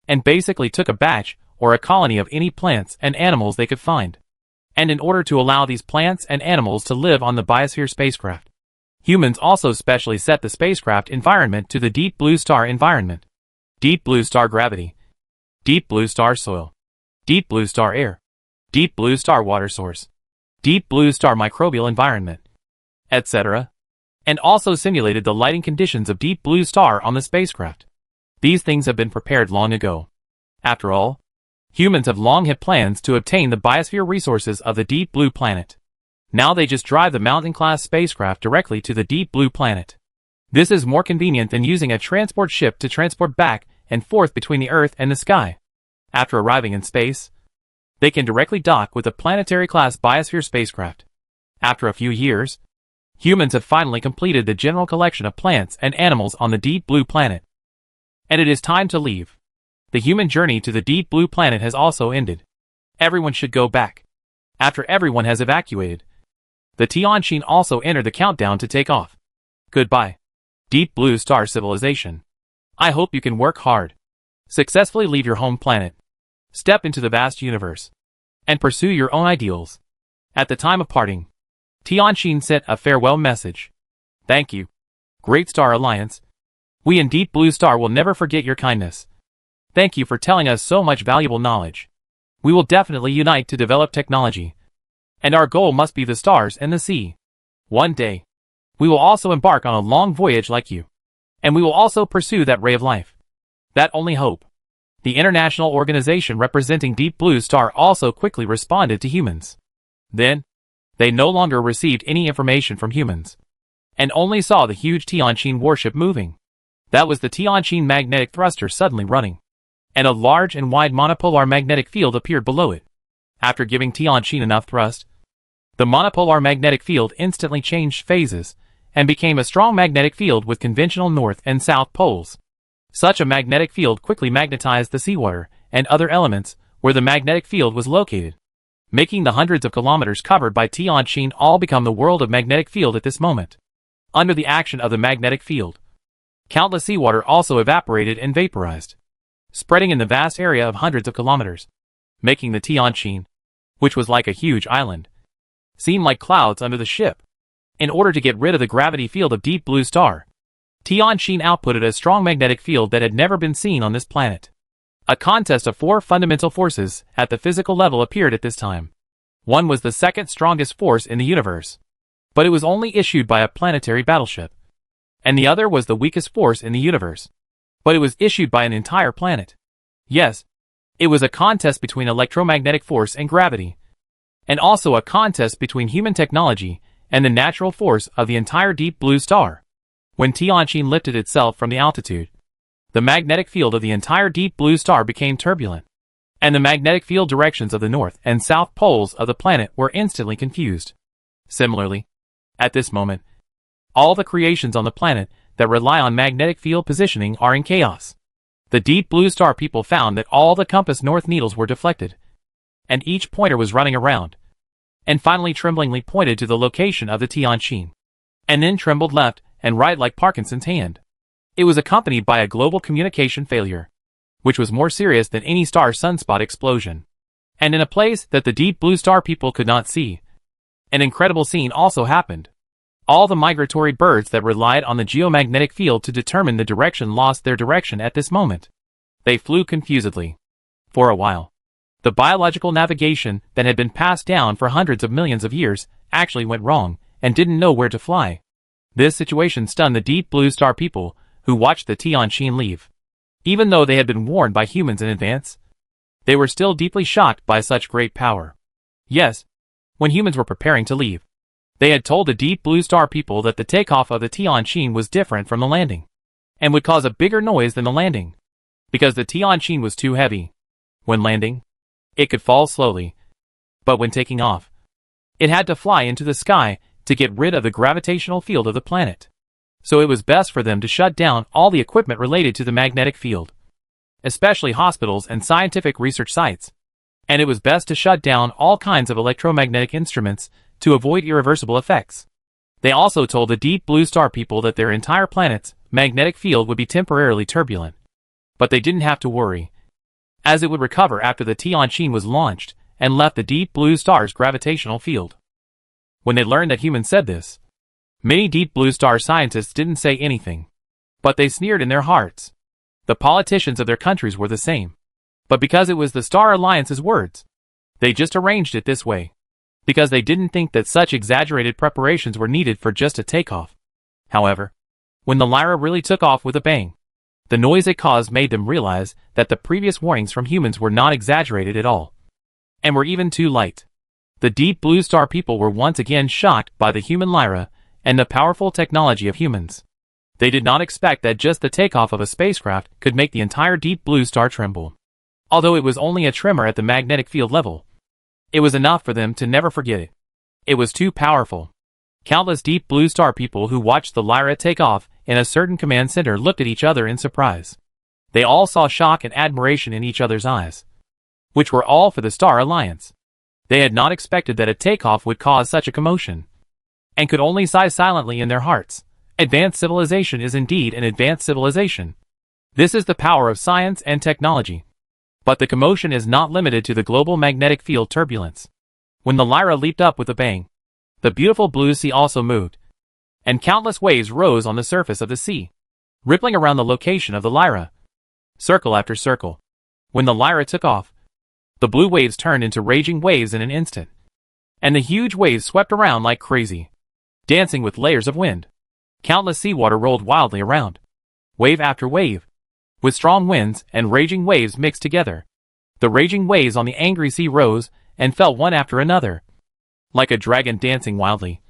and basically took a batch or a colony of any plants and animals they could find. And in order to allow these plants and animals to live on the biosphere spacecraft, humans also specially set the spacecraft environment to the Deep Blue Star environment. Deep Blue Star gravity, Deep Blue Star soil, Deep Blue Star air, Deep Blue Star water source, Deep Blue Star microbial environment, etc. And also simulated the lighting conditions of Deep Blue Star on the spacecraft. These things have been prepared long ago. After all, humans have long had plans to obtain the biosphere resources of the Deep Blue planet. Now they just drive the Mountain-class spacecraft directly to the Deep Blue planet. This is more convenient than using a transport ship to transport back and forth between the Earth and the sky. After arriving in space, They can directly dock with a planetary-class biosphere spacecraft. After a few years, humans have finally completed the general collection of plants and animals on the deep blue planet. And it is time to leave. The human journey to the deep blue planet has also ended. Everyone should go back. After everyone has evacuated, the Tianqin also entered the countdown to take off. Goodbye, Deep Blue Star Civilization. I hope you can work hard, successfully leave your home planet, step into the vast universe, and pursue your own ideals. At the time of parting, Tianqin sent a farewell message. Thank you, Great Star Alliance. We in Deep Blue Star will never forget your kindness. Thank you for telling us so much valuable knowledge. We will definitely unite to develop technology. And our goal must be the stars and the sea. One day, we will also embark on a long voyage like you. And we will also pursue that ray of life. That only hope. The international organization representing Deep Blue Star also quickly responded to humans. Then, they no longer received any information from humans, and only saw the huge Tianqin warship moving. That was the Tianqin magnetic thruster suddenly running, and a large and wide monopolar magnetic field appeared below it. After giving Tianqin enough thrust, the monopolar magnetic field instantly changed phases, and became a strong magnetic field with conventional north and south poles. Such a magnetic field quickly magnetized the seawater and other elements where the magnetic field was located, making the hundreds of kilometers covered by Tianqin all become the world of magnetic field at this moment. Under the action of the magnetic field, countless seawater also evaporated and vaporized, spreading in the vast area of hundreds of kilometers, making the Tianqin, which was like a huge island, seem like clouds under the ship. In order to get rid of the gravity field of Deep Blue Star, Tianqin outputted a strong magnetic field that had never been seen on this planet. A contest of 4 fundamental forces at the physical level appeared at this time. One was the second strongest force in the universe, but it was only issued by a planetary battleship. And the other was the weakest force in the universe, but it was issued by an entire planet. Yes, it was a contest between electromagnetic force and gravity, and also a contest between human technology and the natural force of the entire Deep Blue Star. When Tianqin lifted itself from the altitude, the magnetic field of the entire Deep Blue Star became turbulent, and the magnetic field directions of the north and south poles of the planet were instantly confused. Similarly, at this moment, all the creations on the planet that rely on magnetic field positioning are in chaos. The Deep Blue Star people found that all the compass north needles were deflected, and each pointer was running around, and finally tremblingly pointed to the location of the Tianqin, and then trembled left and right like Parkinson's hand. It was accompanied by a global communication failure, which was more serious than any star sunspot explosion. And in a place that the Deep Blue Star people could not see, an incredible scene also happened. All the migratory birds that relied on the geomagnetic field to determine the direction lost their direction at this moment. They flew confusedly. For a while, the biological navigation that had been passed down for hundreds of millions of years actually went wrong and didn't know where to fly. This situation stunned the Deep Blue Star people who watched the Tianqin leave. Even though they had been warned by humans in advance, they were still deeply shocked by such great power. Yes, when humans were preparing to leave, they had told the Deep Blue Star people that the takeoff of the Tianqin was different from the landing, and would cause a bigger noise than the landing, because the Tianqin was too heavy. When landing, it could fall slowly, but when taking off, it had to fly into the sky to get rid of the gravitational field of the planet. So it was best for them to shut down all the equipment related to the magnetic field, especially hospitals and scientific research sites. And it was best to shut down all kinds of electromagnetic instruments to avoid irreversible effects. They also told the Deep Blue Star people that their entire planet's magnetic field would be temporarily turbulent. But they didn't have to worry, as it would recover after the Tianqin was launched and left the Deep Blue Star's gravitational field. When they learned that humans said this, many Deep Blue Star scientists didn't say anything, but they sneered in their hearts. The politicians of their countries were the same. But because it was the Star Alliance's words, they just arranged it this way, because they didn't think that such exaggerated preparations were needed for just a takeoff. However, when the Lyra really took off with a bang, the noise it caused made them realize that the previous warnings from humans were not exaggerated at all, and were even too light. The Deep Blue Star people were once again shocked by the human Lyra and the powerful technology of humans. They did not expect that just the takeoff of a spacecraft could make the entire Deep Blue Star tremble. Although it was only a tremor at the magnetic field level, It was enough for them to never forget it. It was too powerful. Countless Deep Blue Star people who watched the Lyra take off in a certain command center looked at each other in surprise. They all saw shock and admiration in each other's eyes, which were all for the Star Alliance. They had not expected that a takeoff would cause such a commotion, and could only sigh silently in their hearts. Advanced civilization is indeed an advanced civilization. This is the power of science and technology. But the commotion is not limited to the global magnetic field turbulence. When the Lyra leaped up with a bang, the beautiful blue sea also moved, and countless waves rose on the surface of the sea, rippling around the location of the Lyra, circle after circle. When the Lyra took off, the blue waves turned into raging waves in an instant, and the huge waves swept around like crazy, dancing with layers of wind. Countless seawater rolled wildly around, wave after wave, with strong winds and raging waves mixed together. The raging waves on the angry sea rose and fell one after another, like a dragon dancing wildly,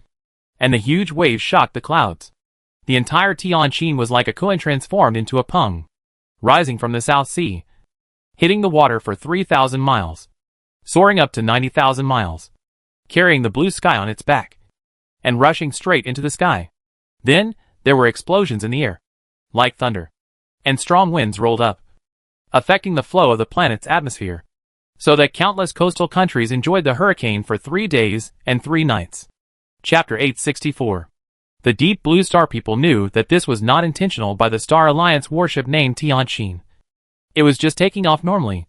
and the huge waves shocked the clouds. The entire Tianjin was like a koan transformed into a pung, rising from the South Sea, hitting the water for 3,000 miles, soaring up to 90,000 miles, carrying the blue sky on its back, and rushing straight into the sky. Then, there were explosions in the air, like thunder, and strong winds rolled up, affecting the flow of the planet's atmosphere, so that countless coastal countries enjoyed the hurricane for 3 days and 3 nights. Chapter 864. The Deep Blue Star people knew that this was not intentional by the Star Alliance warship named Tianjin. It was just taking off normally.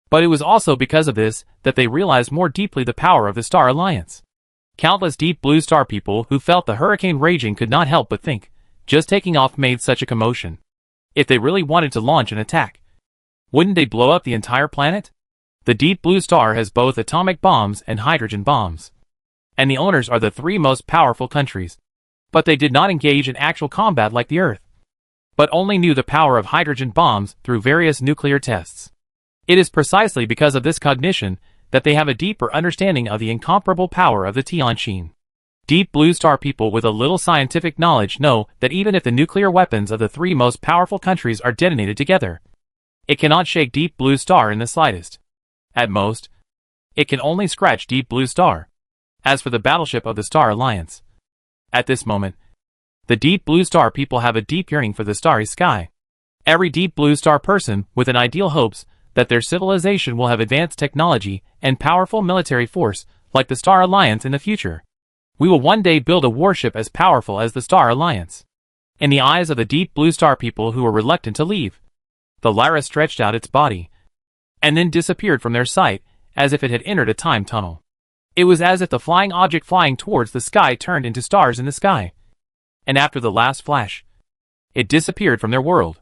But it was also because of this that they realized more deeply the power of the Star Alliance. Countless Deep Blue Star people who felt the hurricane raging could not help but think, just taking off made such a commotion. If they really wanted to launch an attack, wouldn't they blow up the entire planet? The Deep Blue Star has both atomic bombs and hydrogen bombs, and the owners are the 3 most powerful countries. But they did not engage in actual combat like the Earth, but only knew the power of hydrogen bombs through various nuclear tests. It is precisely because of this cognition that they have a deeper understanding of the incomparable power of the Tianjin. Deep Blue Star people with a little scientific knowledge know that even if the nuclear weapons of the 3 most powerful countries are detonated together, it cannot shake Deep Blue Star in the slightest. At most, it can only scratch Deep Blue Star. As for the battleship of the Star Alliance, at this moment, the Deep Blue Star people have a deep yearning for the starry sky. Every Deep Blue Star person with an ideal hopes that their civilization will have advanced technology and powerful military force like the Star Alliance in the future. We will one day build a warship as powerful as the Star Alliance. In the eyes of the Deep Blue Star people who were reluctant to leave, the Lyra stretched out its body, and then disappeared from their sight as if it had entered a time tunnel. It was as if the flying object flying towards the sky turned into stars in the sky, and after the last flash, it disappeared from their world.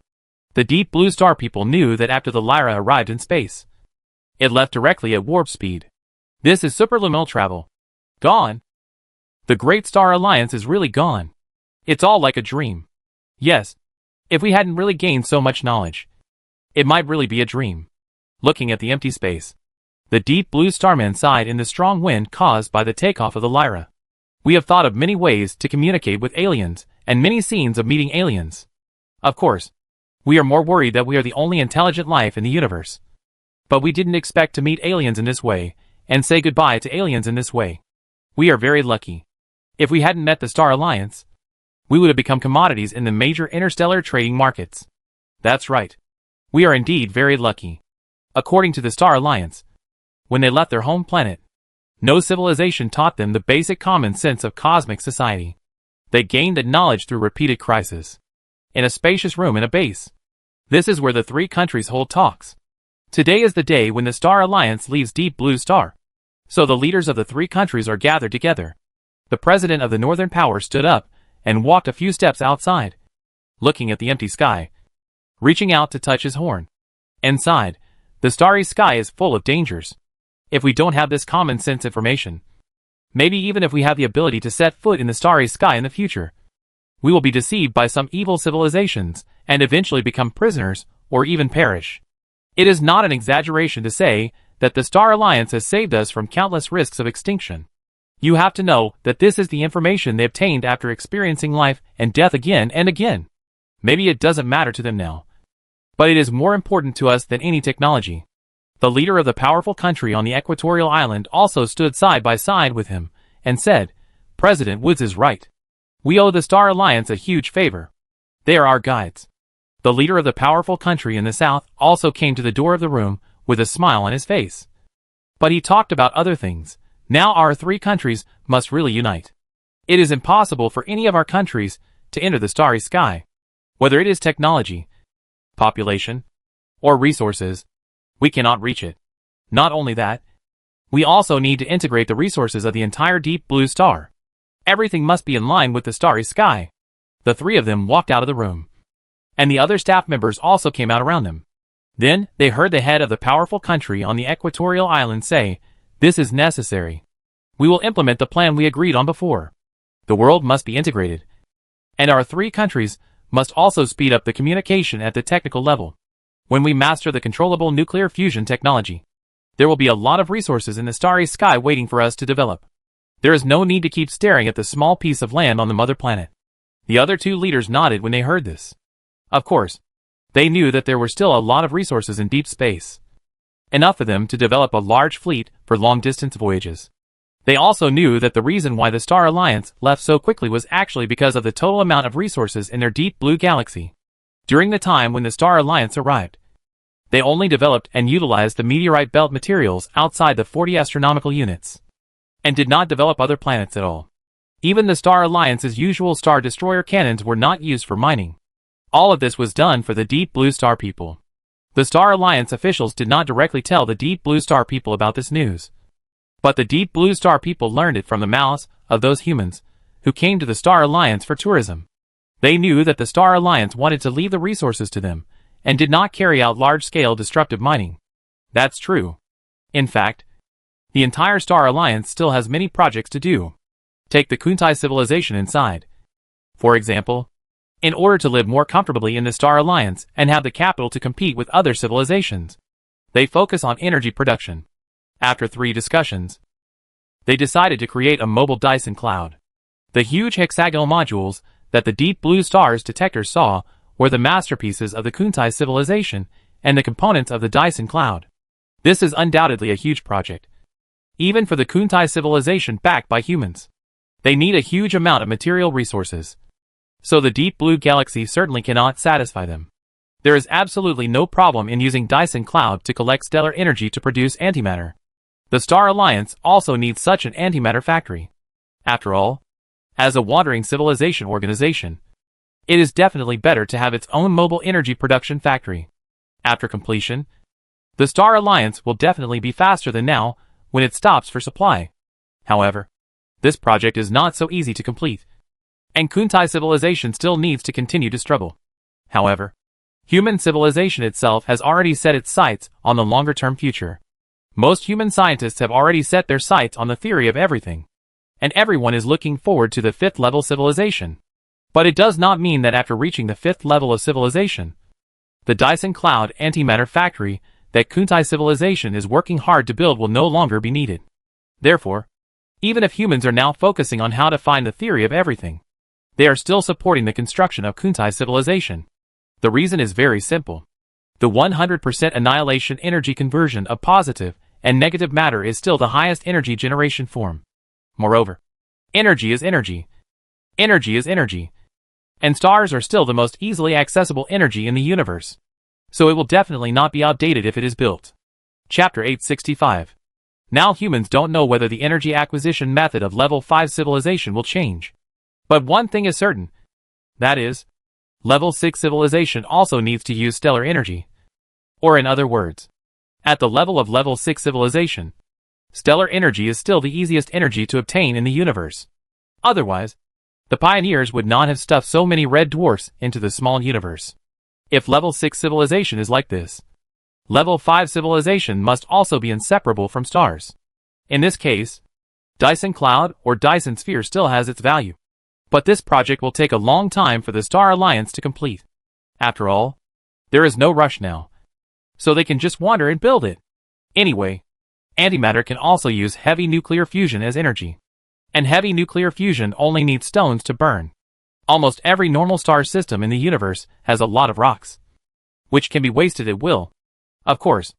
The Deep Blue Star people knew that after the Lyra arrived in space, it left directly at warp speed. This is superluminal travel. Gone. The Great Star Alliance is really gone. It's all like a dream. Yes, if we hadn't really gained so much knowledge, it might really be a dream. Looking at the empty space, the Deep Blue Starman sighed in the strong wind caused by the takeoff of the Lyra. We have thought of many ways to communicate with aliens, and many scenes of meeting aliens. Of course, we are more worried that we are the only intelligent life in the universe. But we didn't expect to meet aliens in this way, and say goodbye to aliens in this way. We are very lucky. If we hadn't met the Star Alliance, we would have become commodities in the major interstellar trading markets. That's right. We are indeed very lucky. According to the Star Alliance, when they left their home planet, no civilization taught them the basic common sense of cosmic society. They gained that knowledge through repeated crises, in a spacious room in a base. This is where the 3 countries hold talks. Today is the day when the Star Alliance leaves Deep Blue Star. So the leaders of the 3 countries are gathered together. The president of the Northern Power stood up and walked a few steps outside, looking at the empty sky, reaching out to touch his horn, and sighed. The starry sky is full of dangers. If we don't have this common sense information, maybe even if we have the ability to set foot in the starry sky in the future, we will be deceived by some evil civilizations and eventually become prisoners or even perish. It is not an exaggeration to say that the Star Alliance has saved us from countless risks of extinction. You have to know that this is the information they obtained after experiencing life and death again and again. Maybe it doesn't matter to them now, but it is more important to us than any technology. The leader of the powerful country on the equatorial island also stood side by side with him, and said, "President Woods is right. We owe the Star Alliance a huge favor. They are our guides." The leader of the powerful country in the south also came to the door of the room with a smile on his face. But he talked about other things. Now our three countries must really unite. It is impossible for any of our countries to enter the starry sky. Whether it is technology, population, or resources, we cannot reach it. Not only that, we also need to integrate the resources of the entire deep blue star. Everything must be in line with the starry sky. The three of them walked out of the room, and the other staff members also came out around them. Then they heard the head of the powerful country on the equatorial island say, "This is necessary. We will implement the plan we agreed on before. The world must be integrated, and our three countries must also speed up the communication at the technical level. When we master the controllable nuclear fusion technology, there will be a lot of resources in the starry sky waiting for us to develop. There is no need to keep staring at the small piece of land on the mother planet." The other two leaders nodded when they heard this. Of course, they knew that there were still a lot of resources in deep space, enough for them to develop a large fleet for long-distance voyages. They also knew that the reason why the Star Alliance left so quickly was actually because of the total amount of resources in their deep blue galaxy. During the time when the Star Alliance arrived, they only developed and utilized the meteorite belt materials outside the 40 astronomical units, and did not develop other planets at all. Even the Star Alliance's usual Star Destroyer cannons were not used for mining. All of this was done for the Deep Blue Star people. The Star Alliance officials did not directly tell the Deep Blue Star people about this news, but the Deep Blue Star people learned it from the mouths of those humans who came to the Star Alliance for tourism. They knew that the Star Alliance wanted to leave the resources to them, and did not carry out large-scale destructive mining. That's true. In fact, the entire Star Alliance still has many projects to do. Take the Kuntai civilization inside. For example, in order to live more comfortably in the Star Alliance and have the capital to compete with other civilizations, they focus on energy production. After 3 discussions, they decided to create a mobile Dyson cloud. The huge hexagonal modules that the Deep Blue Star's detectors saw were the masterpieces of the Kuntai civilization and the components of the Dyson cloud. This is undoubtedly a huge project, even for the Kuntai civilization backed by humans. They need a huge amount of material resources, so the Deep Blue Galaxy certainly cannot satisfy them. There is absolutely no problem in using Dyson Cloud to collect stellar energy to produce antimatter. The Star Alliance also needs such an antimatter factory. After all, as a wandering civilization organization, it is definitely better to have its own mobile energy production factory. After completion, the Star Alliance will definitely be faster than now when it stops for supply. However, this project is not so easy to complete, and Kuntai civilization still needs to continue to struggle. However, human civilization itself has already set its sights on the longer-term future. Most human scientists have already set their sights on the theory of everything, and everyone is looking forward to the 5th level civilization. But it does not mean that after reaching the 5th level of civilization, the Dyson Cloud antimatter factory that Kuntai civilization is working hard to build will no longer be needed. Therefore, even if humans are now focusing on how to find the theory of everything, they are still supporting the construction of Kuntai civilization. The reason is very simple. The 100% annihilation energy conversion of positive and negative matter is still the highest energy generation form. Moreover, energy is energy. Energy is energy. And stars are still the most easily accessible energy in the universe. So it will definitely not be outdated if it is built. Chapter 865. Now humans don't know whether the energy acquisition method of level 5 civilization will change. But one thing is certain. That is, level 6 civilization also needs to use stellar energy. Or in other words, at the level of level 6 civilization, stellar energy is still the easiest energy to obtain in the universe. Otherwise, the pioneers would not have stuffed so many red dwarfs into the small universe. If level 6 civilization is like this, level 5 civilization must also be inseparable from stars. In this case, Dyson Cloud or Dyson Sphere still has its value. But this project will take a long time for the Star Alliance to complete. After all, there is no rush now, so they can just wander and build it. Anyway, antimatter can also use heavy nuclear fusion as energy. And heavy nuclear fusion only needs stones to burn. Almost every normal star system in the universe has a lot of rocks, which can be wasted at will. Of course,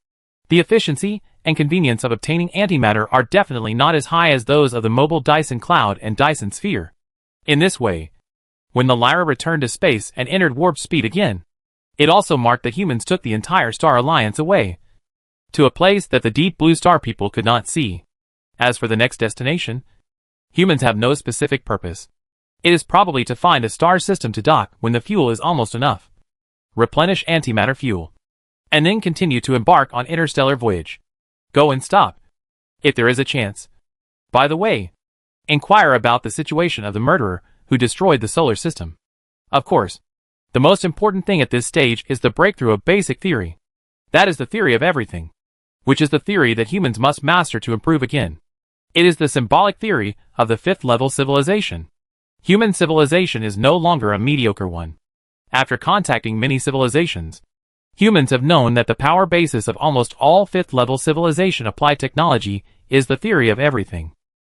The efficiency and convenience of obtaining antimatter are definitely not as high as those of the mobile Dyson Cloud and Dyson Sphere. In this way, when the Lyra returned to space and entered warp speed again, it also marked that humans took the entire Star Alliance away to a place that the deep blue star people could not see. As for the next destination, humans have no specific purpose. It is probably to find a star system to dock when the fuel is almost enough, replenish antimatter fuel, and then continue to embark on interstellar voyage. Go and stop, if there is a chance. By the way, inquire about the situation of the murderer who destroyed the solar system. Of course, the most important thing at this stage is the breakthrough of basic theory. That is the theory of everything, which is the theory that humans must master to improve again. It is the symbolic theory of the fifth level civilization. Human civilization is no longer a mediocre one. After contacting many civilizations, humans have known that the power basis of almost all fifth-level civilization applied technology is the theory of everything.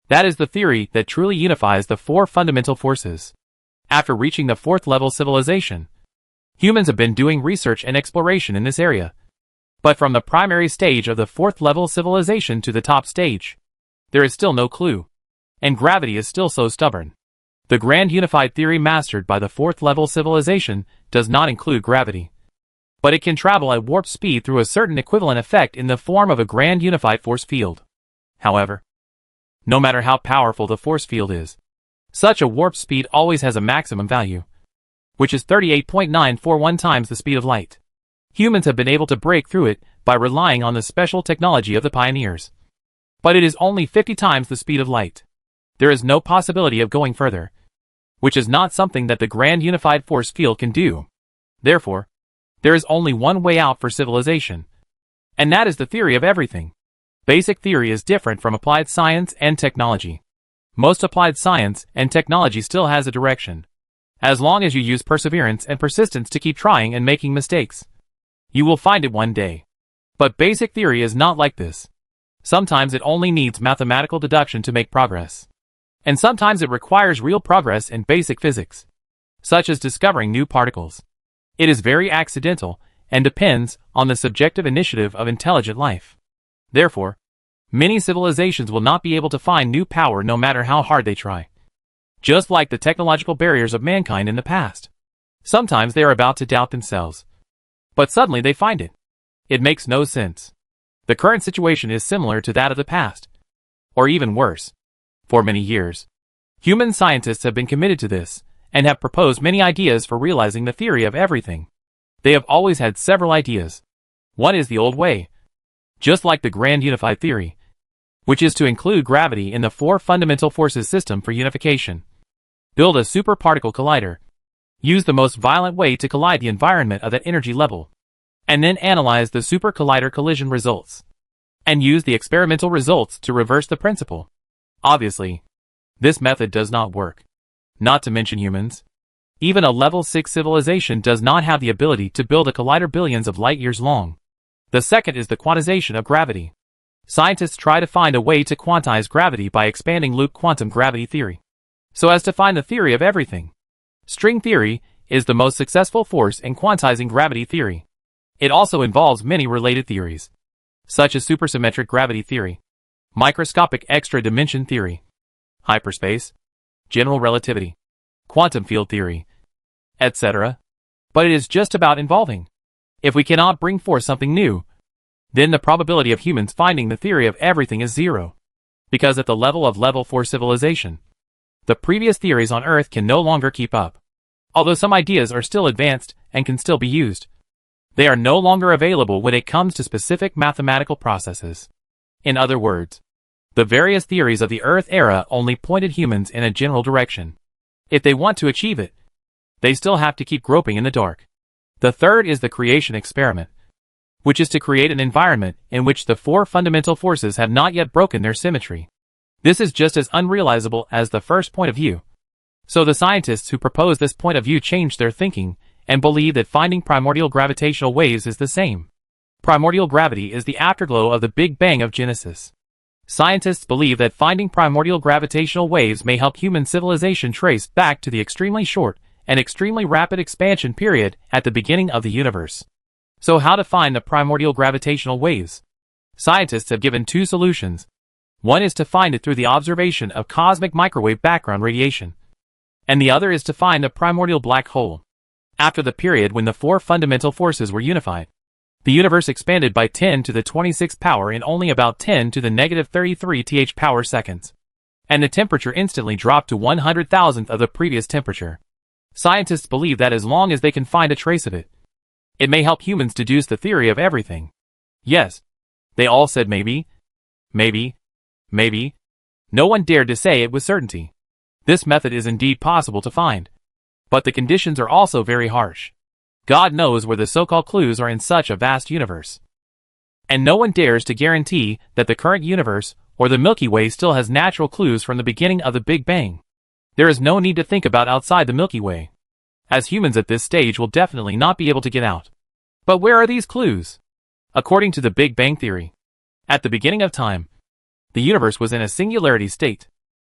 That is the theory that truly unifies the four fundamental forces. After reaching the fourth-level civilization, humans have been doing research and exploration in this area. But from the primary stage of the fourth-level civilization to the top stage, there is still no clue, and gravity is still so stubborn. The grand unified theory mastered by the fourth-level civilization does not include gravity, but it can travel at warp speed through a certain equivalent effect in the form of a grand unified force field. However, no matter how powerful the force field is, such a warp speed always has a maximum value, which is 38.941 times the speed of light. Humans have been able to break through it by relying on the special technology of the pioneers. But it is only 50 times the speed of light. There is no possibility of going further, which is not something that the grand unified force field can do. Therefore, there is only one way out for civilization, and that is the theory of everything. Basic theory is different from applied science and technology. Most applied science and technology still has a direction. As long as you use perseverance and persistence to keep trying and making mistakes, you will find it one day. But basic theory is not like this. Sometimes it only needs mathematical deduction to make progress. And sometimes it requires real progress in basic physics, such as discovering new particles. It is very accidental and depends on the subjective initiative of intelligent life. Therefore, many civilizations will not be able to find new power no matter how hard they try. Just like the technological barriers of mankind in the past. Sometimes they are about to doubt themselves, but suddenly they find it. It makes no sense. The current situation is similar to that of the past, or even worse. For many years, human scientists have been committed to this, and have proposed many ideas for realizing the theory of everything. They have always had several ideas. One is the old way, just like the grand unified theory, which is to include gravity in the four fundamental forces system for unification. Build a superparticle collider. Use the most violent way to collide the environment of that energy level, and then analyze the super collider collision results, and use the experimental results to reverse the principle. Obviously, this method does not work. Not to mention humans. Even a level 6 civilization does not have the ability to build a collider billions of light years long. The second is the quantization of gravity. Scientists try to find a way to quantize gravity by expanding loop quantum gravity theory, so as to find the theory of everything. String theory is the most successful force in quantizing gravity theory. It also involves many related theories, such as supersymmetric gravity theory, microscopic extra dimension theory, hyperspace, general relativity, quantum field theory, etc. But it is just about involving. If we cannot bring forth something new, then the probability of humans finding the theory of everything is zero. Because at the level of level 4 civilization, the previous theories on Earth can no longer keep up. Although some ideas are still advanced and can still be used, they are no longer available when it comes to specific mathematical processes. In other words, the various theories of the Earth era only pointed humans in a general direction. If they want to achieve it, they still have to keep groping in the dark. The third is the creation experiment, which is to create an environment in which the four fundamental forces have not yet broken their symmetry. This is just as unrealizable as the first point of view. So the scientists who propose this point of view changed their thinking and believe that finding primordial gravitational waves is the same. Primordial gravity is the afterglow of the Big Bang of Genesis. Scientists believe that finding primordial gravitational waves may help human civilization trace back to the extremely short and extremely rapid expansion period at the beginning of the universe. So how to find the primordial gravitational waves? Scientists have given two solutions. One is to find it through the observation of cosmic microwave background radiation, and the other is to find a primordial black hole. After the period when the four fundamental forces were unified, the universe expanded by 10 to the 26th power in only about 10 to the negative 33 th power seconds, and the temperature instantly dropped to 100,000th of the previous temperature. Scientists believe that as long as they can find a trace of it, it may help humans deduce the theory of everything. Yes, they all said maybe, maybe, maybe. No one dared to say it with certainty. This method is indeed possible to find, but the conditions are also very harsh. God knows where the so-called clues are in such a vast universe. And no one dares to guarantee that the current universe or the Milky Way still has natural clues from the beginning of the Big Bang. There is no need to think about outside the Milky Way, as humans at this stage will definitely not be able to get out. But where are these clues? According to the Big Bang theory, at the beginning of time, the universe was in a singularity state.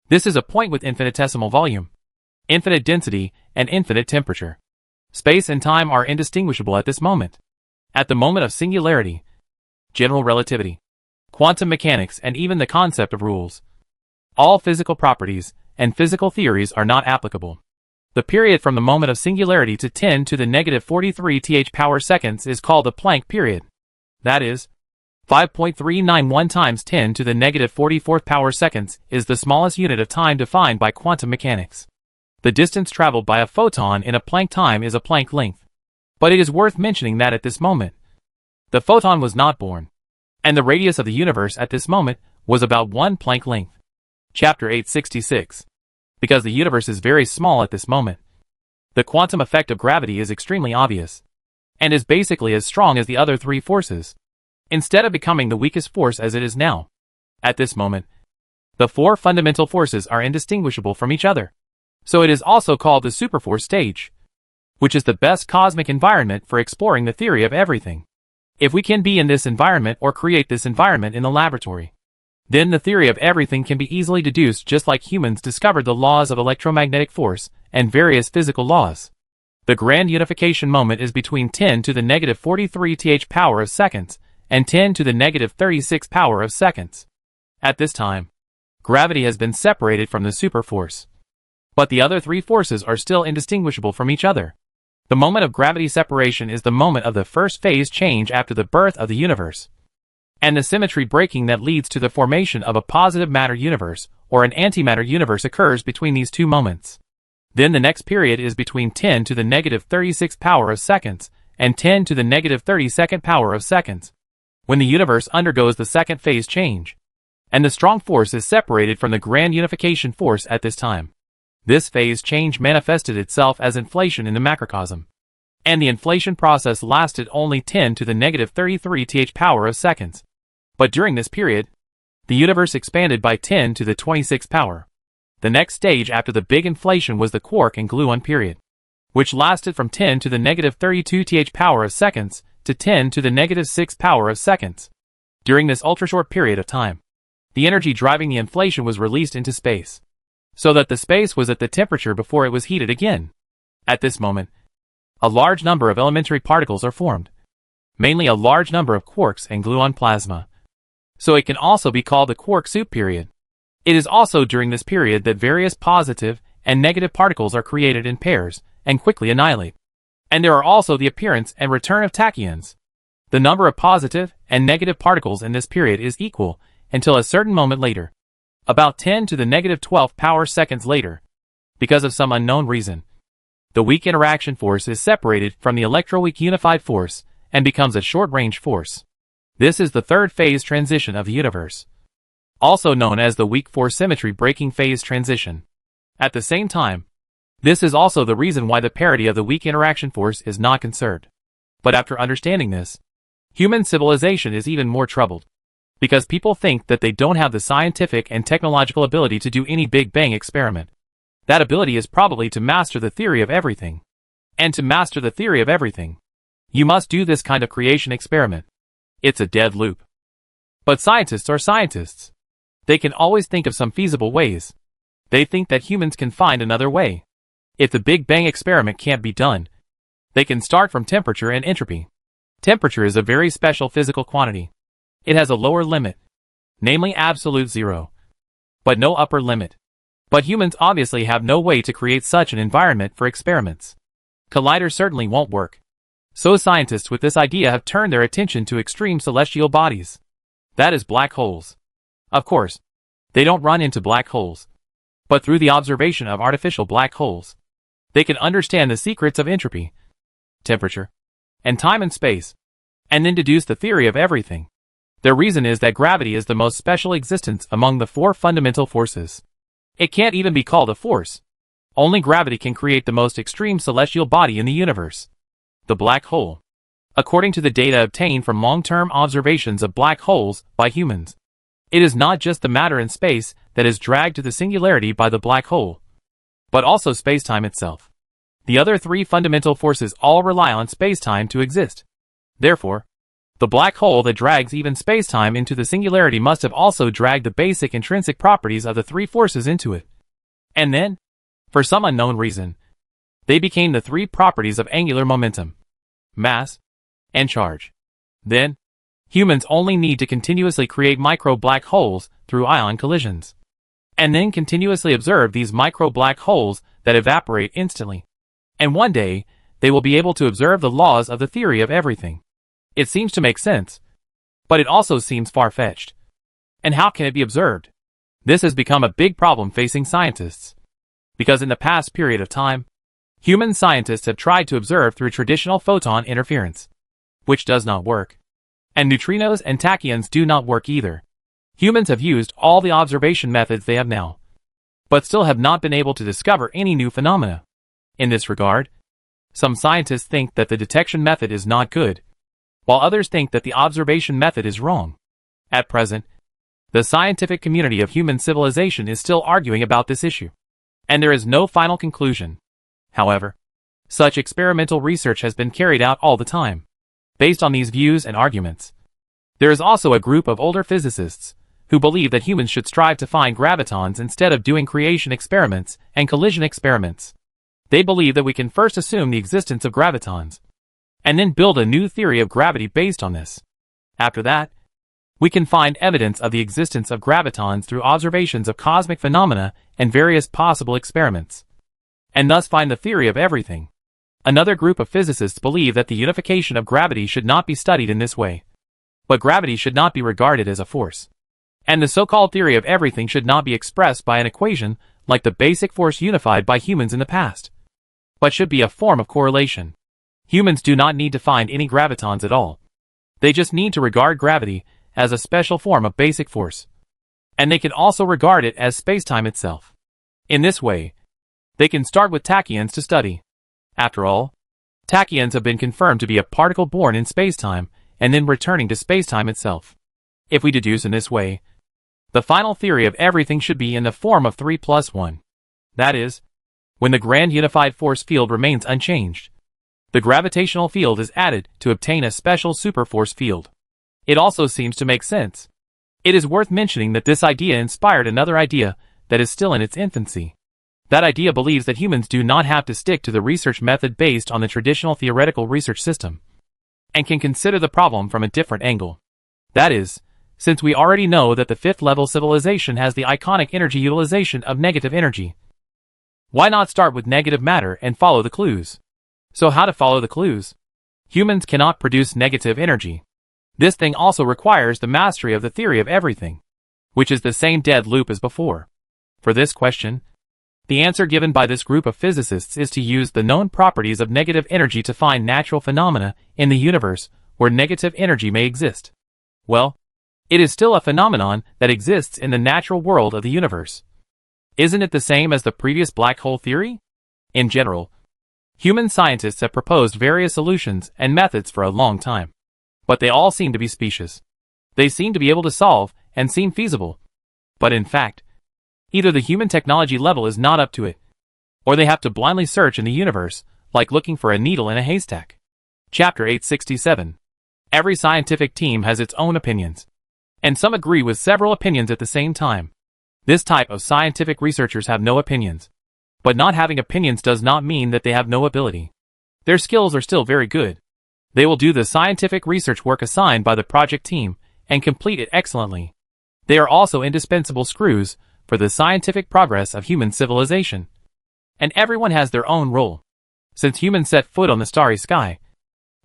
This is a point with infinitesimal volume, infinite density, and infinite temperature. Space and time are indistinguishable at this moment. At the moment of singularity, general relativity, quantum mechanics, and even the concept of rules, all physical properties and physical theories are not applicable. The period from the moment of singularity to 10 to the negative 43 th power seconds is called the Planck period. That is, 5.391 times 10 to the negative 44th power seconds is the smallest unit of time defined by quantum mechanics. The distance traveled by a photon in a Planck time is a Planck length. But it is worth mentioning that at this moment, the photon was not born, and the radius of the universe at this moment was about 1 Planck length. Chapter 866. Because the universe is very small at this moment, the quantum effect of gravity is extremely obvious, and is basically as strong as the other three forces, instead of becoming the weakest force as it is now. At this moment, the four fundamental forces are indistinguishable from each other. So it is also called the superforce stage, which is the best cosmic environment for exploring the theory of everything. If we can be in this environment or create this environment in the laboratory, then the theory of everything can be easily deduced, just like humans discovered the laws of electromagnetic force and various physical laws. The grand unification moment is between 10 to the negative 43 th power of seconds and 10 to the negative 36 power of seconds. At this time, gravity has been separated from the superforce, but the other three forces are still indistinguishable from each other. The moment of gravity separation is the moment of the first phase change after the birth of the universe, and the symmetry breaking that leads to the formation of a positive matter universe or an antimatter universe occurs between these two moments. Then the next period is between 10 to the negative 36 power of seconds and 10 to the negative 32nd power of seconds, when the universe undergoes the second phase change, and the strong force is separated from the grand unification force at this time. This phase change manifested itself as inflation in the macrocosm, and the inflation process lasted only 10 to the negative 33 th power of seconds. But during this period, the universe expanded by 10 to the 26th power. The next stage after the big inflation was the quark and gluon period, which lasted from 10 to the negative 32 th power of seconds to 10 to the negative 6th power of seconds. During this ultra-short period of time, the energy driving the inflation was released into space, so that the space was at the temperature before it was heated again. At this moment, a large number of elementary particles are formed, mainly a large number of quarks and gluon plasma. So it can also be called the quark soup period. It is also during this period that various positive and negative particles are created in pairs and quickly annihilate. And there are also the appearance and return of tachyons. The number of positive and negative particles in this period is equal until a certain moment later, about 10 to the negative 12th power seconds later. Because of some unknown reason, the weak interaction force is separated from the electroweak unified force and becomes a short-range force. This is the third phase transition of the universe, also known as the weak force symmetry breaking phase transition. At the same time, this is also the reason why the parity of the weak interaction force is not conserved. But after understanding this, human civilization is even more troubled, because people think that they don't have the scientific and technological ability to do any Big Bang experiment. That ability is probably to master the theory of everything. And to master the theory of everything, you must do this kind of creation experiment. It's a dead loop. But scientists are scientists. They can always think of some feasible ways. They think that humans can find another way. If the Big Bang experiment can't be done, they can start from temperature and entropy. Temperature is a very special physical quantity. It has a lower limit, namely absolute zero, but no upper limit. But humans obviously have no way to create such an environment for experiments. Colliders certainly won't work. So scientists with this idea have turned their attention to extreme celestial bodies. That is black holes. Of course, they don't run into black holes. But through the observation of artificial black holes, they can understand the secrets of entropy, temperature, and time and space, and then deduce the theory of everything. Their reason is that gravity is the most special existence among the four fundamental forces. It can't even be called a force. Only gravity can create the most extreme celestial body in the universe, the black hole. According to the data obtained from long-term observations of black holes by humans, it is not just the matter in space that is dragged to the singularity by the black hole, but also spacetime itself. The other three fundamental forces all rely on spacetime to exist. Therefore, the black hole that drags even spacetime into the singularity must have also dragged the basic intrinsic properties of the three forces into it. And then, for some unknown reason, they became the three properties of angular momentum, mass, and charge. Then, humans only need to continuously create micro black holes through ion collisions, and then continuously observe these micro black holes that evaporate instantly. And one day, they will be able to observe the laws of the theory of everything. It seems to make sense, but it also seems far-fetched. And how can it be observed? This has become a big problem facing scientists, because in the past period of time, human scientists have tried to observe through traditional photon interference, which does not work. And neutrinos and tachyons do not work either. Humans have used all the observation methods they have now, but still have not been able to discover any new phenomena. In this regard, some scientists think that the detection method is not good, while others think that the observation method is wrong. At present, the scientific community of human civilization is still arguing about this issue, and there is no final conclusion. However, such experimental research has been carried out all the time, based on these views and arguments. There is also a group of older physicists who believe that humans should strive to find gravitons instead of doing creation experiments and collision experiments. They believe that we can first assume the existence of gravitons, and then build a new theory of gravity based on this. After that, we can find evidence of the existence of gravitons through observations of cosmic phenomena and various possible experiments, and thus find the theory of everything. Another group of physicists believe that the unification of gravity should not be studied in this way, but gravity should not be regarded as a force, and the so-called theory of everything should not be expressed by an equation like the basic force unified by humans in the past, but should be a form of correlation. Humans do not need to find any gravitons at all. They just need to regard gravity as a special form of basic force, and they can also regard it as spacetime itself. In this way, they can start with tachyons to study. After all, tachyons have been confirmed to be a particle born in spacetime and then returning to spacetime itself. If we deduce in this way, the final theory of everything should be in the form of 3 plus 1. That is, when the grand unified force field remains unchanged, the gravitational field is added to obtain a special superforce field. It also seems to make sense. It is worth mentioning that this idea inspired another idea that is still in its infancy. That idea believes that humans do not have to stick to the research method based on the traditional theoretical research system, and can consider the problem from a different angle. That is, since we already know that the fifth-level civilization has the iconic energy utilization of negative energy, why not start with negative matter and follow the clues? So how to follow the clues? Humans cannot produce negative energy. This thing also requires the mastery of the theory of everything, which is the same dead loop as before. For this question, the answer given by this group of physicists is to use the known properties of negative energy to find natural phenomena in the universe where negative energy may exist. Well, it is still a phenomenon that exists in the natural world of the universe. Isn't it the same as the previous black hole theory? In general, human scientists have proposed various solutions and methods for a long time, but they all seem to be specious. They seem to be able to solve and seem feasible, but in fact, either the human technology level is not up to it, or they have to blindly search in the universe, like looking for a needle in a haystack. Chapter 867. Every scientific team has its own opinions, and some agree with several opinions at the same time. This type of scientific researchers have no opinions, but not having opinions does not mean that they have no ability. Their skills are still very good. They will do the scientific research work assigned by the project team, and complete it excellently. They are also indispensable screws for the scientific progress of human civilization. And everyone has their own role. Since humans set foot on the starry sky,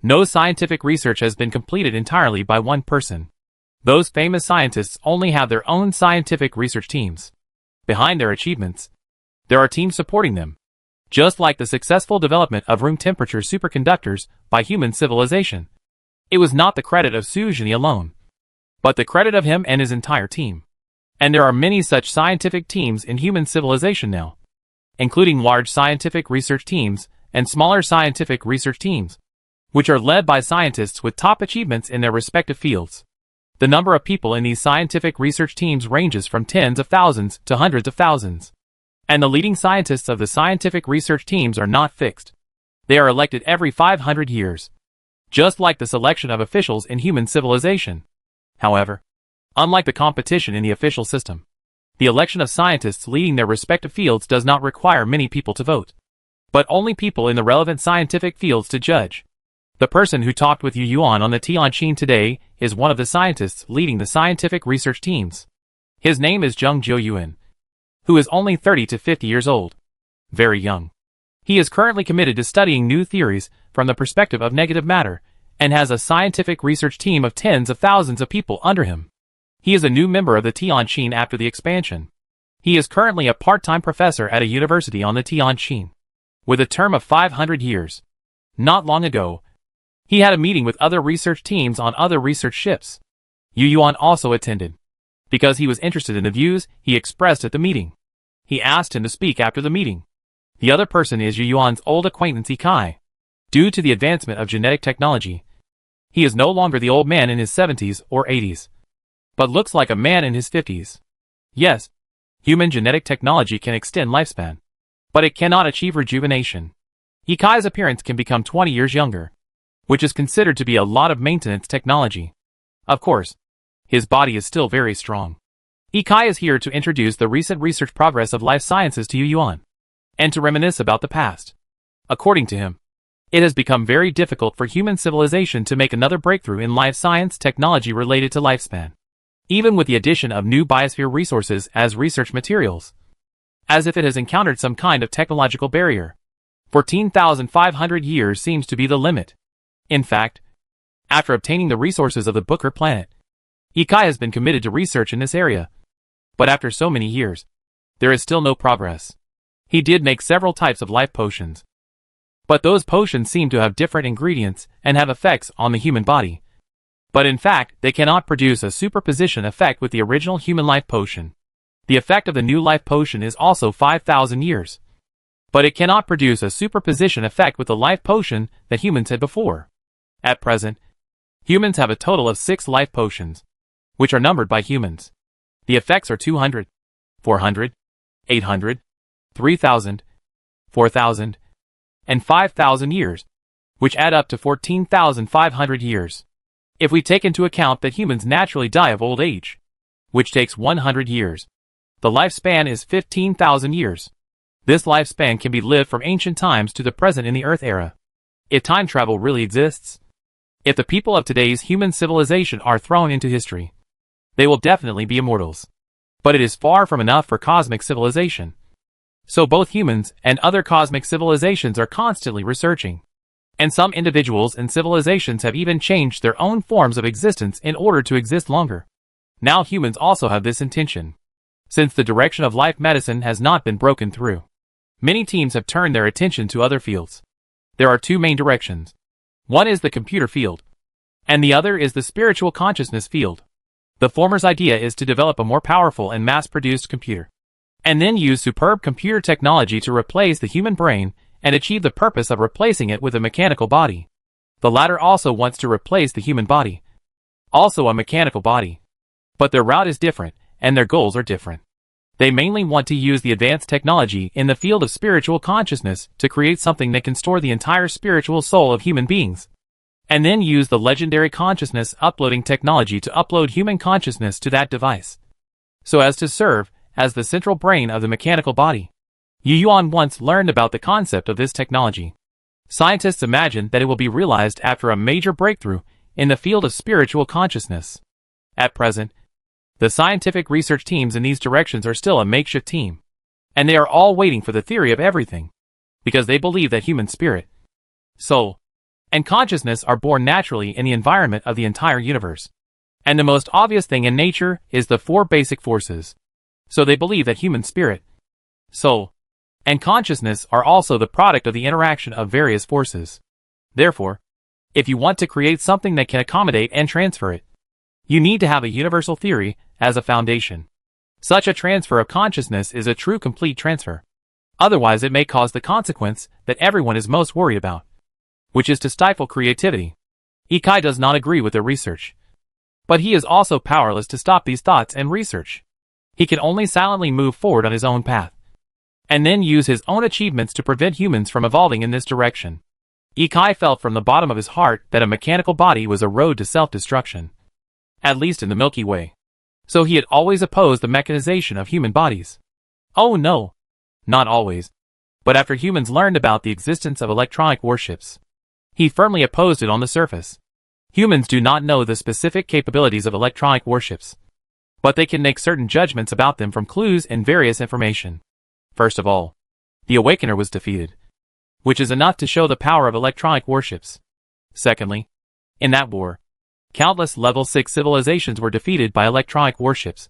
no scientific research has been completed entirely by one person. Those famous scientists only have their own scientific research teams. Behind their achievements, there are teams supporting them. Just like the successful development of room temperature superconductors by human civilization. It was not the credit of Suzhini alone, but the credit of him and his entire team. And there are many such scientific teams in human civilization now, including large scientific research teams and smaller scientific research teams, which are led by scientists with top achievements in their respective fields. The number of people in these scientific research teams ranges from tens of thousands to hundreds of thousands. And the leading scientists of the scientific research teams are not fixed. They are elected every 500 years, just like the selection of officials in human civilization. However, unlike the competition in the official system, the election of scientists leading their respective fields does not require many people to vote, but only people in the relevant scientific fields to judge. The person who talked with Yu Yuan on the Tianqin today is one of the scientists leading the scientific research teams. His name is Zheng Jiuyuan, who is only 30 to 50 years old. Very young. He is currently committed to studying new theories from the perspective of negative matter, and has a scientific research team of tens of thousands of people under him. He is a new member of the Tianqin after the expansion. He is currently a part-time professor at a university on the Tianqin, with a term of 500 years. Not long ago, he had a meeting with other research teams on other research ships. Yu Yuan also attended, because he was interested in the views he expressed at the meeting. He asked him to speak after the meeting. The other person is Yu Yuan's old acquaintance Kai. Due to the advancement of genetic technology, he is no longer the old man in his 70s or 80s, but looks like a man in his 50s. Yes, human genetic technology can extend lifespan, but it cannot achieve rejuvenation. Kai's appearance can become 20 years younger, which is considered to be a lot of maintenance technology. Of course, his body is still very strong. Kai is here to introduce the recent research progress of life sciences to Yu Yuan, and to reminisce about the past. According to him, it has become very difficult for human civilization to make another breakthrough in life science technology related to lifespan, even with the addition of new biosphere resources as research materials, as if it has encountered some kind of technological barrier. 14,500 years seems to be the limit. In fact, after obtaining the resources of the Booker planet, Kai has been committed to research in this area. But after so many years, there is still no progress. He did make several types of life potions, but those potions seem to have different ingredients and have effects on the human body. But in fact, they cannot produce a superposition effect with the original human life potion. The effect of the new life potion is also 5,000 years. But it cannot produce a superposition effect with the life potion that humans had before. At present, humans have a total of 6 life potions, which are numbered by humans. The effects are 200, 400, 800, 3,000, 4,000, and 5,000 years, which add up to 14,500 years. If we take into account that humans naturally die of old age, which takes 100 years, the lifespan is 15,000 years. This lifespan can be lived from ancient times to the present in the Earth era. If time travel really exists, if the people of today's human civilization are thrown into history, they will definitely be immortals. But it is far from enough for cosmic civilization. So both humans and other cosmic civilizations are constantly researching. And some individuals and civilizations have even changed their own forms of existence in order to exist longer. Now humans also have this intention. Since the direction of life medicine has not been broken through, many teams have turned their attention to other fields. There are 2 main directions. One is the computer field, and the other is the spiritual consciousness field. The former's idea is to develop a more powerful and mass-produced computer, and then use superb computer technology to replace the human brain and achieve the purpose of replacing it with a mechanical body. The latter also wants to replace the human body, also a mechanical body. But their route is different, and their goals are different. They mainly want to use the advanced technology in the field of spiritual consciousness to create something that can store the entire spiritual soul of human beings, and then use the legendary consciousness uploading technology to upload human consciousness to that device, so as to serve as the central brain of the mechanical body. Yu Yuan once learned about the concept of this technology. Scientists imagine that it will be realized after a major breakthrough in the field of spiritual consciousness. At present, the scientific research teams in these directions are still a makeshift team, and they are all waiting for the theory of everything, because they believe that human spirit, soul, and consciousness are born naturally in the environment of the entire universe. And the most obvious thing in nature is the four basic forces. So they believe that human spirit, soul, and consciousness are also the product of the interaction of various forces. Therefore, if you want to create something that can accommodate and transfer it, you need to have a universal theory as a foundation. Such a transfer of consciousness is a true complete transfer. Otherwise, it may cause the consequence that everyone is most worried about, which is to stifle creativity. Ikai does not agree with their research, but he is also powerless to stop these thoughts and research. He can only silently move forward on his own path, and then use his own achievements to prevent humans from evolving in this direction. Ikai felt from the bottom of his heart that a mechanical body was a road to self-destruction, at least in the Milky Way. So he had always opposed the mechanization of human bodies. Oh no, not always. But after humans learned about the existence of electronic warships, he firmly opposed it on the surface. Humans do not know the specific capabilities of electronic warships, but they can make certain judgments about them from clues and various information. First of all, the Awakener was defeated, which is enough to show the power of electronic warships. Secondly, in that war, countless level 6 civilizations were defeated by electronic warships,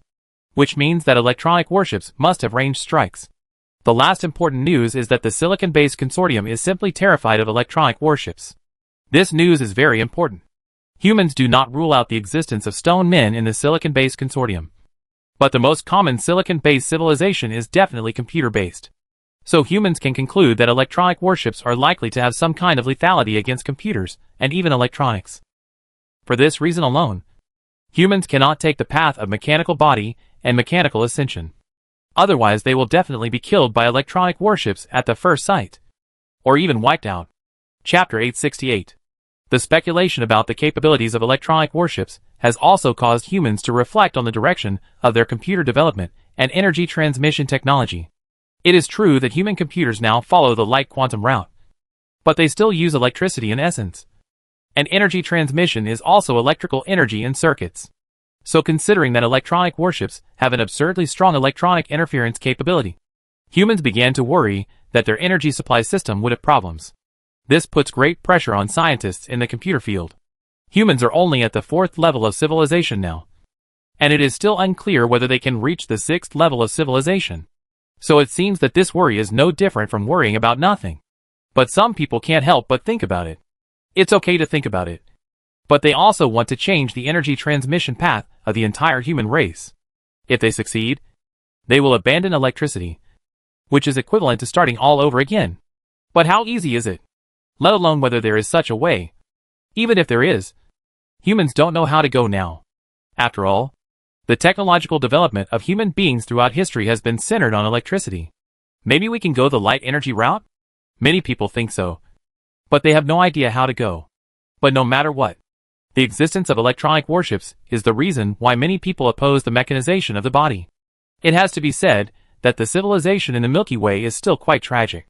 which means that electronic warships must have ranged strikes. The last important news is that the silicon-based consortium is simply terrified of electronic warships. This news is very important. Humans do not rule out the existence of stone men in the silicon-based consortium, but the most common silicon-based civilization is definitely computer-based. So humans can conclude that electronic warships are likely to have some kind of lethality against computers and even electronics. For this reason alone, humans cannot take the path of mechanical body and mechanical ascension. Otherwise they will definitely be killed by electronic warships at the first sight, or even wiped out. Chapter 868. The speculation about the capabilities of electronic warships has also caused humans to reflect on the direction of their computer development and energy transmission technology. It is true that human computers now follow the light quantum route, but they still use electricity in essence. And energy transmission is also electrical energy in circuits. So considering that electronic warships have an absurdly strong electronic interference capability, humans began to worry that their energy supply system would have problems. This puts great pressure on scientists in the computer field. Humans are only at the 4th level of civilization now, and it is still unclear whether they can reach the 6th level of civilization. So it seems that this worry is no different from worrying about nothing. But some people can't help but think about it. It's okay to think about it, but they also want to change the energy transmission path of the entire human race. If they succeed, they will abandon electricity, which is equivalent to starting all over again. But how easy is it? Let alone whether there is such a way. Even if there is, humans don't know how to go now. After all, the technological development of human beings throughout history has been centered on electricity. Maybe we can go the light energy route? Many people think so, but they have no idea how to go. But no matter what, the existence of electronic warships is the reason why many people oppose the mechanization of the body. It has to be said that the civilization in the Milky Way is still quite tragic.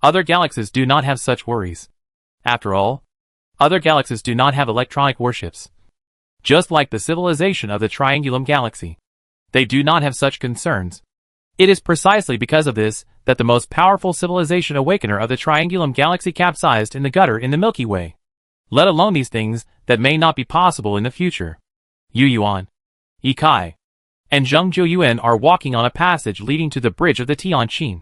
Other galaxies do not have such worries. After all, other galaxies do not have electronic warships. Just like the civilization of the Triangulum Galaxy, they do not have such concerns. It is precisely because of this that the most powerful civilization Awakener of the Triangulum Galaxy capsized in the gutter in the Milky Way. Let alone these things that may not be possible in the future. Yu Yuan, Ikai, and Zheng Jiuyuan are walking on a passage leading to the bridge of the Tianqin.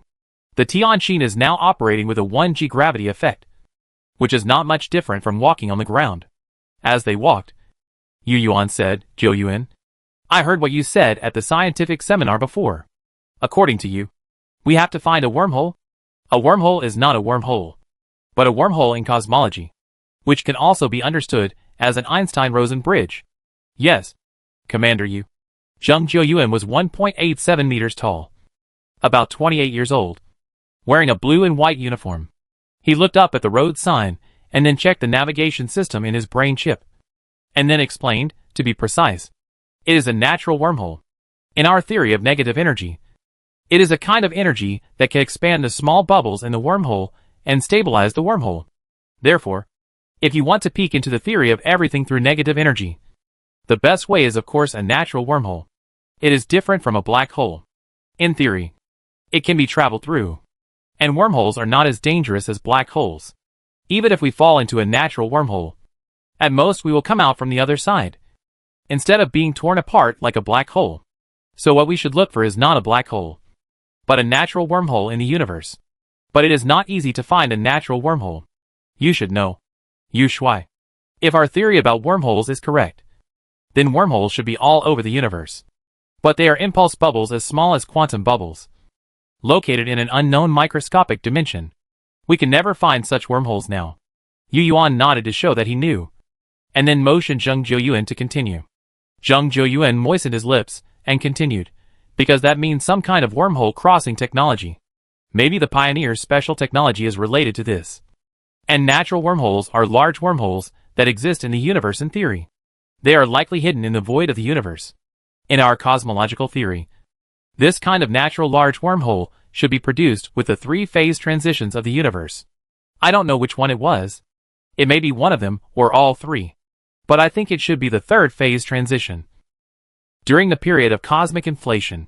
The Tianqin is now operating with a 1G gravity effect, which is not much different from walking on the ground. As they walked, Yu Yuan said, Jiuyuan, I heard what you said at the scientific seminar before. According to you, we have to find a wormhole? A wormhole is not a wormhole, but a wormhole in cosmology, which can also be understood as an Einstein-Rosen bridge. Yes, Commander Yu. Zheng Jiuyuan was 1.87 meters tall, about 28 years old, wearing a blue and white uniform. He looked up at the road sign and then checked the navigation system in his brain chip, and then explained, to be precise, it is a natural wormhole. In our theory of negative energy, it is a kind of energy that can expand the small bubbles in the wormhole and stabilize the wormhole. Therefore, if you want to peek into the theory of everything through negative energy, The best way is of course a natural wormhole. It is different from a black hole. In theory, it can be traveled through. And wormholes are not as dangerous as black holes. Even if we fall into a natural wormhole, at most we will come out from the other side, instead of being torn apart like a black hole. So what we should look for is not a black hole, but a natural wormhole in the universe. But it is not easy to find a natural wormhole. You should know. Yu Shui. If our theory about wormholes is correct, then wormholes should be all over the universe. But they are impulse bubbles as small as quantum bubbles, located in an unknown microscopic dimension. We can never find such wormholes now. Yu Yuan nodded to show that he knew, and then motioned Zheng Jiuyuan to continue. Zheng Jiuyuan moistened his lips and continued, because that means some kind of wormhole crossing technology. Maybe the Pioneer's special technology is related to this. And natural wormholes are large wormholes that exist in the universe in theory. They are likely hidden in the void of the universe. In our cosmological theory, this kind of natural large wormhole should be produced with the three-phase transitions of the universe. I don't know which one it was. It may be one of them or all three. But I think it should be the third phase transition. During the period of cosmic inflation,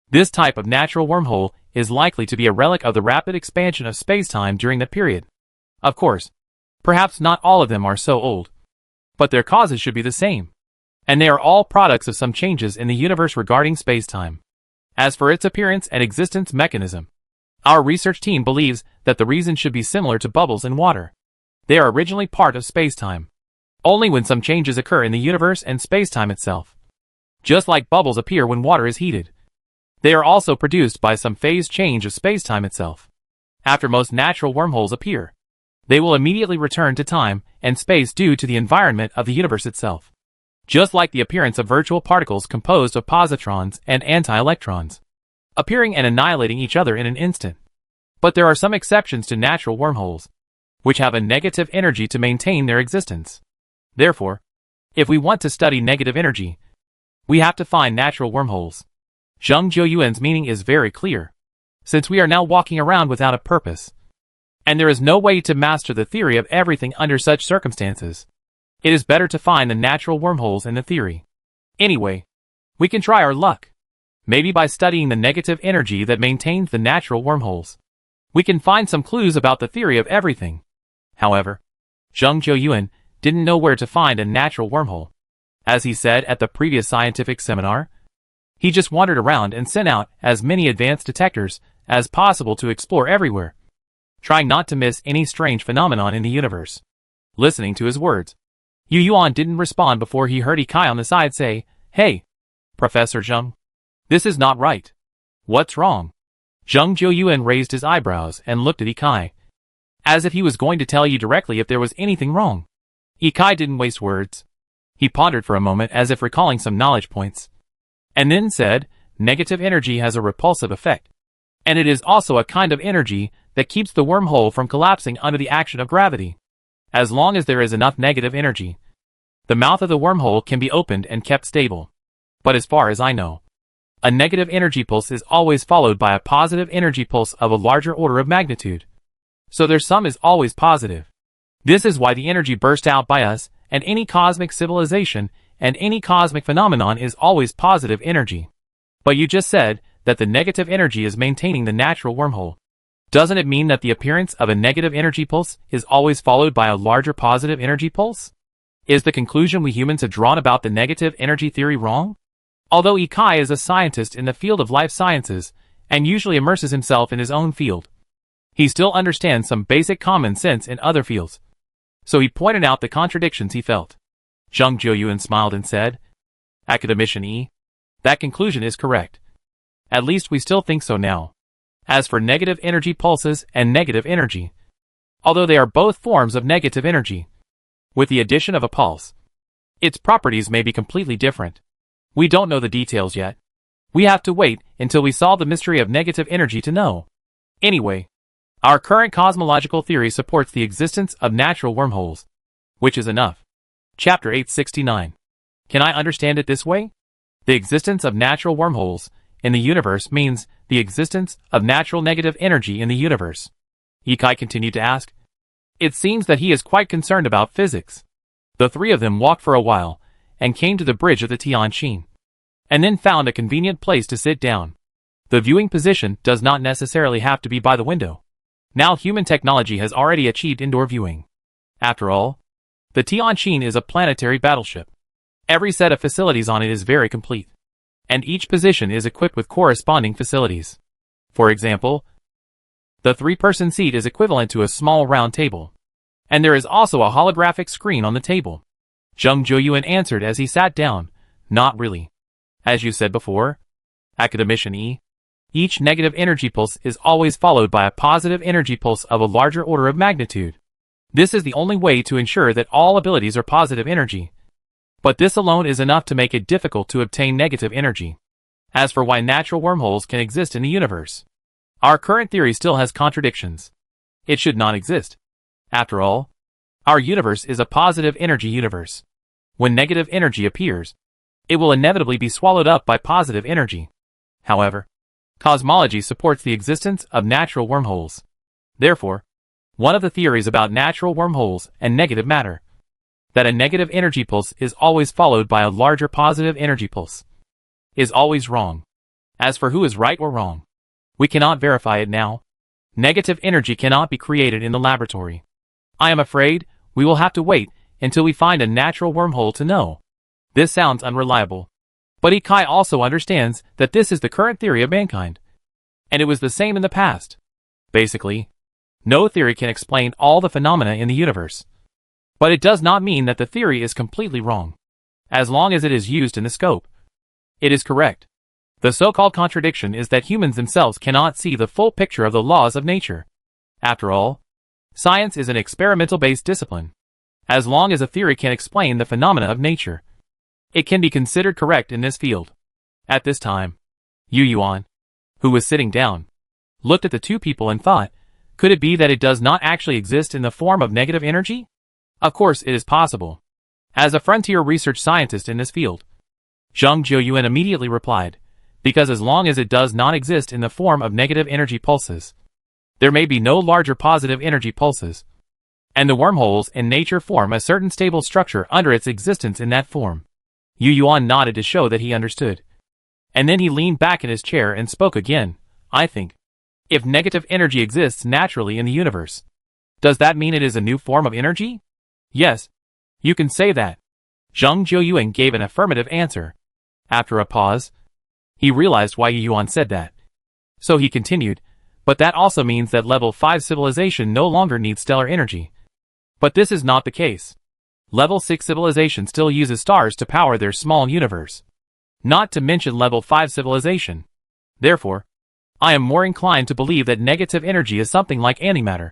this type of natural wormhole is likely to be a relic of the rapid expansion of spacetime during the period. Of course, perhaps not all of them are so old, but their causes should be the same. And they are all products of some changes in the universe regarding spacetime. As for its appearance and existence mechanism, our research team believes that the reason should be similar to bubbles in water. They are originally part of spacetime, only when some changes occur in the universe and spacetime itself. Just like bubbles appear when water is heated, they are also produced by some phase change of spacetime itself. After most natural wormholes appear, they will immediately return to time and space due to the environment of the universe itself. Just like the appearance of virtual particles composed of positrons and anti-electrons, appearing and annihilating each other in an instant. But there are some exceptions to natural wormholes, which have a negative energy to maintain their existence. Therefore, if we want to study negative energy, we have to find natural wormholes. Zheng Jiuyuan's meaning is very clear, since we are now walking around without a purpose, and there is no way to master the theory of everything under such circumstances. It is better to find the natural wormholes in the theory. Anyway, we can try our luck. Maybe by studying the negative energy that maintains the natural wormholes, we can find some clues about the theory of everything. However, Zheng Jiuyuan didn't know where to find a natural wormhole. As he said at the previous scientific seminar, he just wandered around and sent out as many advanced detectors as possible to explore everywhere, trying not to miss any strange phenomenon in the universe. Listening to his words, Yu Yuan didn't respond before he heard Ikai on the side say, "Hey, Professor Zheng, this is not right. What's wrong?" Zheng Jiuyuan raised his eyebrows and looked at Ikai, as if he was going to tell you directly if there was anything wrong. Ikai didn't waste words. He pondered for a moment as if recalling some knowledge points, and then said, "Negative energy has a repulsive effect, and it is also a kind of energy that keeps the wormhole from collapsing under the action of gravity. As long as there is enough negative energy, the mouth of the wormhole can be opened and kept stable. But as far as I know, a negative energy pulse is always followed by a positive energy pulse of a larger order of magnitude. So their sum is always positive. This is why the energy burst out by us and any cosmic civilization and any cosmic phenomenon is always positive energy. But you just said that the negative energy is maintaining the natural wormhole. Doesn't it mean that the appearance of a negative energy pulse is always followed by a larger positive energy pulse? Is the conclusion we humans have drawn about the negative energy theory wrong?" Although Ikai is a scientist in the field of life sciences and usually immerses himself in his own field, he still understands some basic common sense in other fields. So he pointed out the contradictions he felt. Zheng Jiuyuan smiled and said, "Academician E, that conclusion is correct. At least we still think so now. As for negative energy pulses and negative energy, although they are both forms of negative energy, with the addition of a pulse, its properties may be completely different. We don't know the details yet. We have to wait until we solve the mystery of negative energy to know. Anyway, our current cosmological theory supports the existence of natural wormholes, which is enough." Chapter 869. Can I understand it this way? The existence of natural wormholes in the universe means the existence of natural negative energy in the universe. Ikai continued to ask. It seems that he is quite concerned about physics. The three of them walked for a while, and came to the bridge of the Tianjin, and then found a convenient place to sit down. The viewing position does not necessarily have to be by the window. Now human technology has already achieved indoor viewing. After all, the Tianjin is a planetary battleship. Every set of facilities on it is very complete, and each position is equipped with corresponding facilities. For example, the 3-person seat is equivalent to a small round table, and there is also a holographic screen on the table. Zheng Jiuyuan answered as he sat down, "Not really. As you said before, academician E, each negative energy pulse is always followed by a positive energy pulse of a larger order of magnitude. This is the only way to ensure that all abilities are positive energy. But this alone is enough to make it difficult to obtain negative energy. As for why natural wormholes can exist in the universe, our current theory still has contradictions. It should not exist. After all, our universe is a positive energy universe. When negative energy appears, it will inevitably be swallowed up by positive energy. However, cosmology supports the existence of natural wormholes. Therefore, one of the theories about natural wormholes and negative matter, that a negative energy pulse is always followed by a larger positive energy pulse, is always wrong. As for who is right or wrong, we cannot verify it now. Negative energy cannot be created in the laboratory. I am afraid we will have to wait until we find a natural wormhole to know. This sounds unreliable. But Ikai also understands that this is the current theory of mankind, and it was the same in the past. Basically, no theory can explain all the phenomena in the universe. But it does not mean that the theory is completely wrong. As long as it is used in the scope, it is correct. The so-called contradiction is that humans themselves cannot see the full picture of the laws of nature. After all, science is an experimental-based discipline. As long as a theory can explain the phenomena of nature, it can be considered correct in this field. At this time, Yu Yuan, who was sitting down, looked at the two people and thought, could it be that it does not actually exist in the form of negative energy? Of course it is possible. As a frontier research scientist in this field, Zheng Jiuyuan immediately replied, because as long as it does not exist in the form of negative energy pulses, there may be no larger positive energy pulses, and the wormholes in nature form a certain stable structure under its existence in that form. Yu Yuan nodded to show that he understood. And then he leaned back in his chair and spoke again. I think, if negative energy exists naturally in the universe, does that mean it is a new form of energy? Yes, you can say that. Zheng Jiuyuan gave an affirmative answer. After a pause, he realized why Yu Yuan said that. So he continued, but that also means that level 5 civilization no longer needs stellar energy. But this is not the case. Level 6 civilization still uses stars to power their small universe. Not to mention level 5 civilization. Therefore, I am more inclined to believe that negative energy is something like antimatter,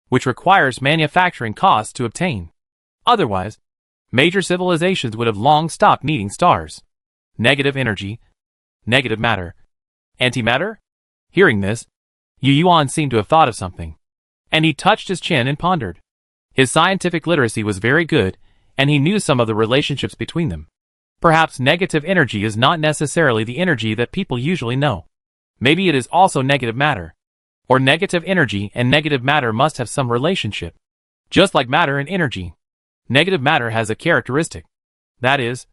which requires manufacturing costs to obtain. Otherwise, major civilizations would have long stopped needing stars. Negative energy, negative matter, antimatter? Hearing this, Yu Yuan seemed to have thought of something, and he touched his chin and pondered. His scientific literacy was very good, and he knew some of the relationships between them. Perhaps negative energy is not necessarily the energy that people usually know. Maybe it is also negative matter. Or negative energy and negative matter must have some relationship. Just like matter and energy, negative matter has a characteristic. That is,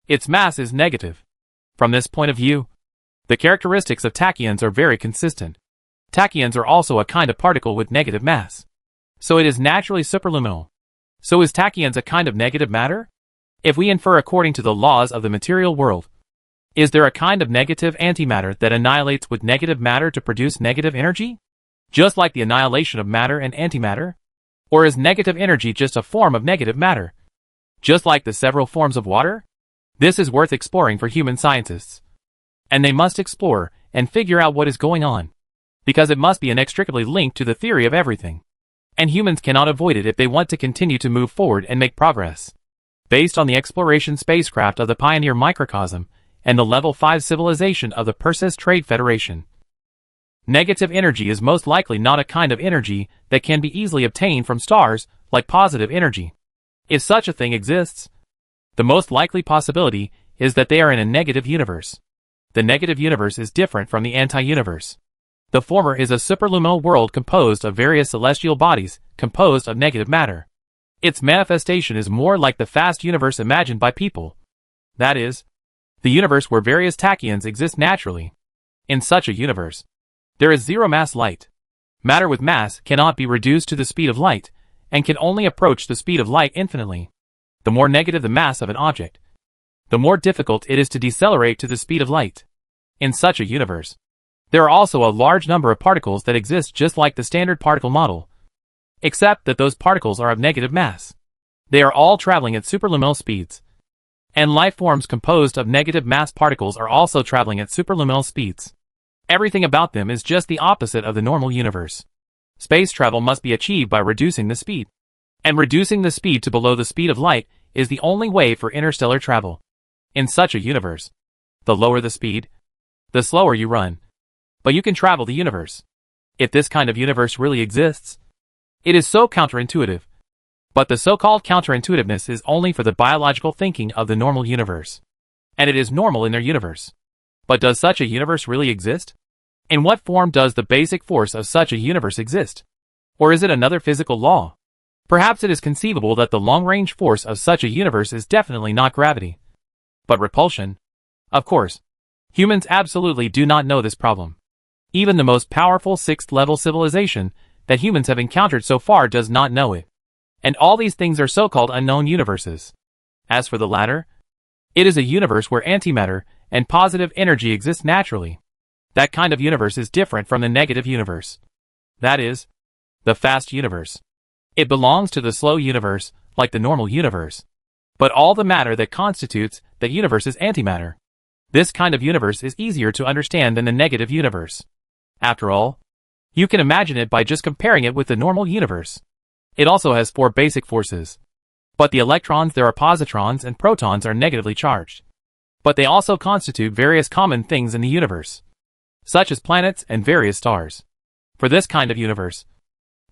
its mass is negative. From this point of view, the characteristics of tachyons are very consistent. Tachyons are also a kind of particle with negative mass. So it is naturally superluminal. So is tachyons a kind of negative matter? If we infer according to the laws of the material world, is there a kind of negative antimatter that annihilates with negative matter to produce negative energy? Just like the annihilation of matter and antimatter? Or is negative energy just a form of negative matter? Just like the several forms of water? This is worth exploring for human scientists. And they must explore and figure out what is going on, because it must be inextricably linked to the theory of everything. And humans cannot avoid it if they want to continue to move forward and make progress. Based on the exploration spacecraft of the Pioneer Microcosm and the Level 5 civilization of the Perseus Trade Federation, negative energy is most likely not a kind of energy that can be easily obtained from stars like positive energy. If such a thing exists, the most likely possibility is that they are in a negative universe. The negative universe is different from the anti-universe. The former is a superluminal world composed of various celestial bodies composed of negative matter. Its manifestation is more like the fast universe imagined by people. That is, the universe where various tachyons exist naturally. In such a universe, there is zero mass light. Matter with mass cannot be reduced to the speed of light, and can only approach the speed of light infinitely. The more negative the mass of an object, the more difficult it is to decelerate to the speed of light. In such a universe, there are also a large number of particles that exist just like the standard particle model, except that those particles are of negative mass. They are all traveling at superluminal speeds. And life forms composed of negative mass particles are also traveling at superluminal speeds. Everything about them is just the opposite of the normal universe. Space travel must be achieved by reducing the speed. And reducing the speed to below the speed of light is the only way for interstellar travel. In such a universe, the lower the speed, the slower you run. But you can travel the universe. If this kind of universe really exists, it is so counterintuitive. But the so-called counterintuitiveness is only for the biological thinking of the normal universe. And it is normal in their universe. But does such a universe really exist? In what form does the basic force of such a universe exist? Or is it another physical law? Perhaps it is conceivable that the long-range force of such a universe is definitely not gravity, but repulsion. Of course, humans absolutely do not know this problem. Even the most powerful sixth-level civilization that humans have encountered so far does not know it. And all these things are so-called unknown universes. As for the latter, it is a universe where antimatter and positive energy exist naturally. That kind of universe is different from the negative universe. That is, the fast universe. It belongs to the slow universe, like the normal universe. But all the matter that constitutes that universe is antimatter. This kind of universe is easier to understand than the negative universe. After all, you can imagine it by just comparing it with the normal universe. It also has 4 basic forces. But the electrons there are positrons and protons are negatively charged. But they also constitute various common things in the universe, such as planets and various stars. For this kind of universe,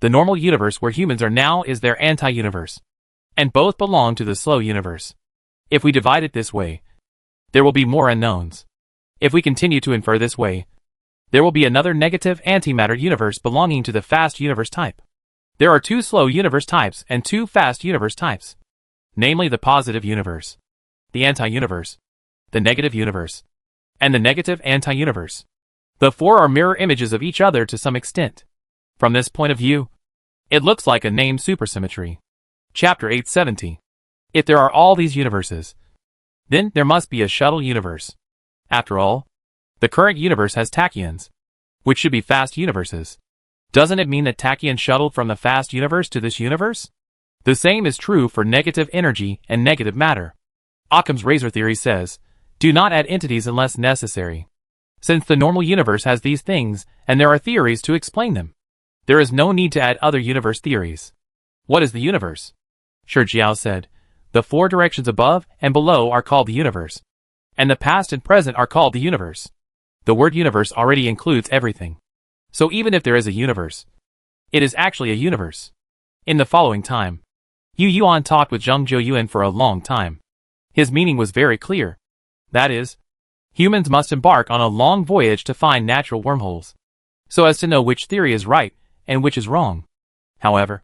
the normal universe where humans are now is their anti-universe. And both belong to the slow universe. If we divide it this way, there will be more unknowns. If we continue to infer this way, there will be another negative antimatter universe belonging to the fast universe type. There are 2 slow universe types and 2 fast universe types, namely the positive universe, the anti-universe, the negative universe, and the negative anti-universe. The 4 are mirror images of each other to some extent. From this point of view, it looks like a named supersymmetry. Chapter 870. If there are all these universes, then there must be a shuttle universe. After all, the current universe has tachyons, which should be fast universes. Doesn't it mean that tachyons shuttled from the fast universe to this universe? The same is true for negative energy and negative matter. Occam's razor theory says, do not add entities unless necessary. Since the normal universe has these things, and there are theories to explain them, there is no need to add other universe theories. What is the universe? Shi Jiao said, the 4 directions above and below are called the universe, and the past and present are called the universe. The word universe already includes everything. So even if there is a universe, it is actually a universe. In the following time, Yu Yuan talked with Zheng Zhou for a long time. His meaning was very clear. That is, humans must embark on a long voyage to find natural wormholes, so as to know which theory is right and which is wrong. However,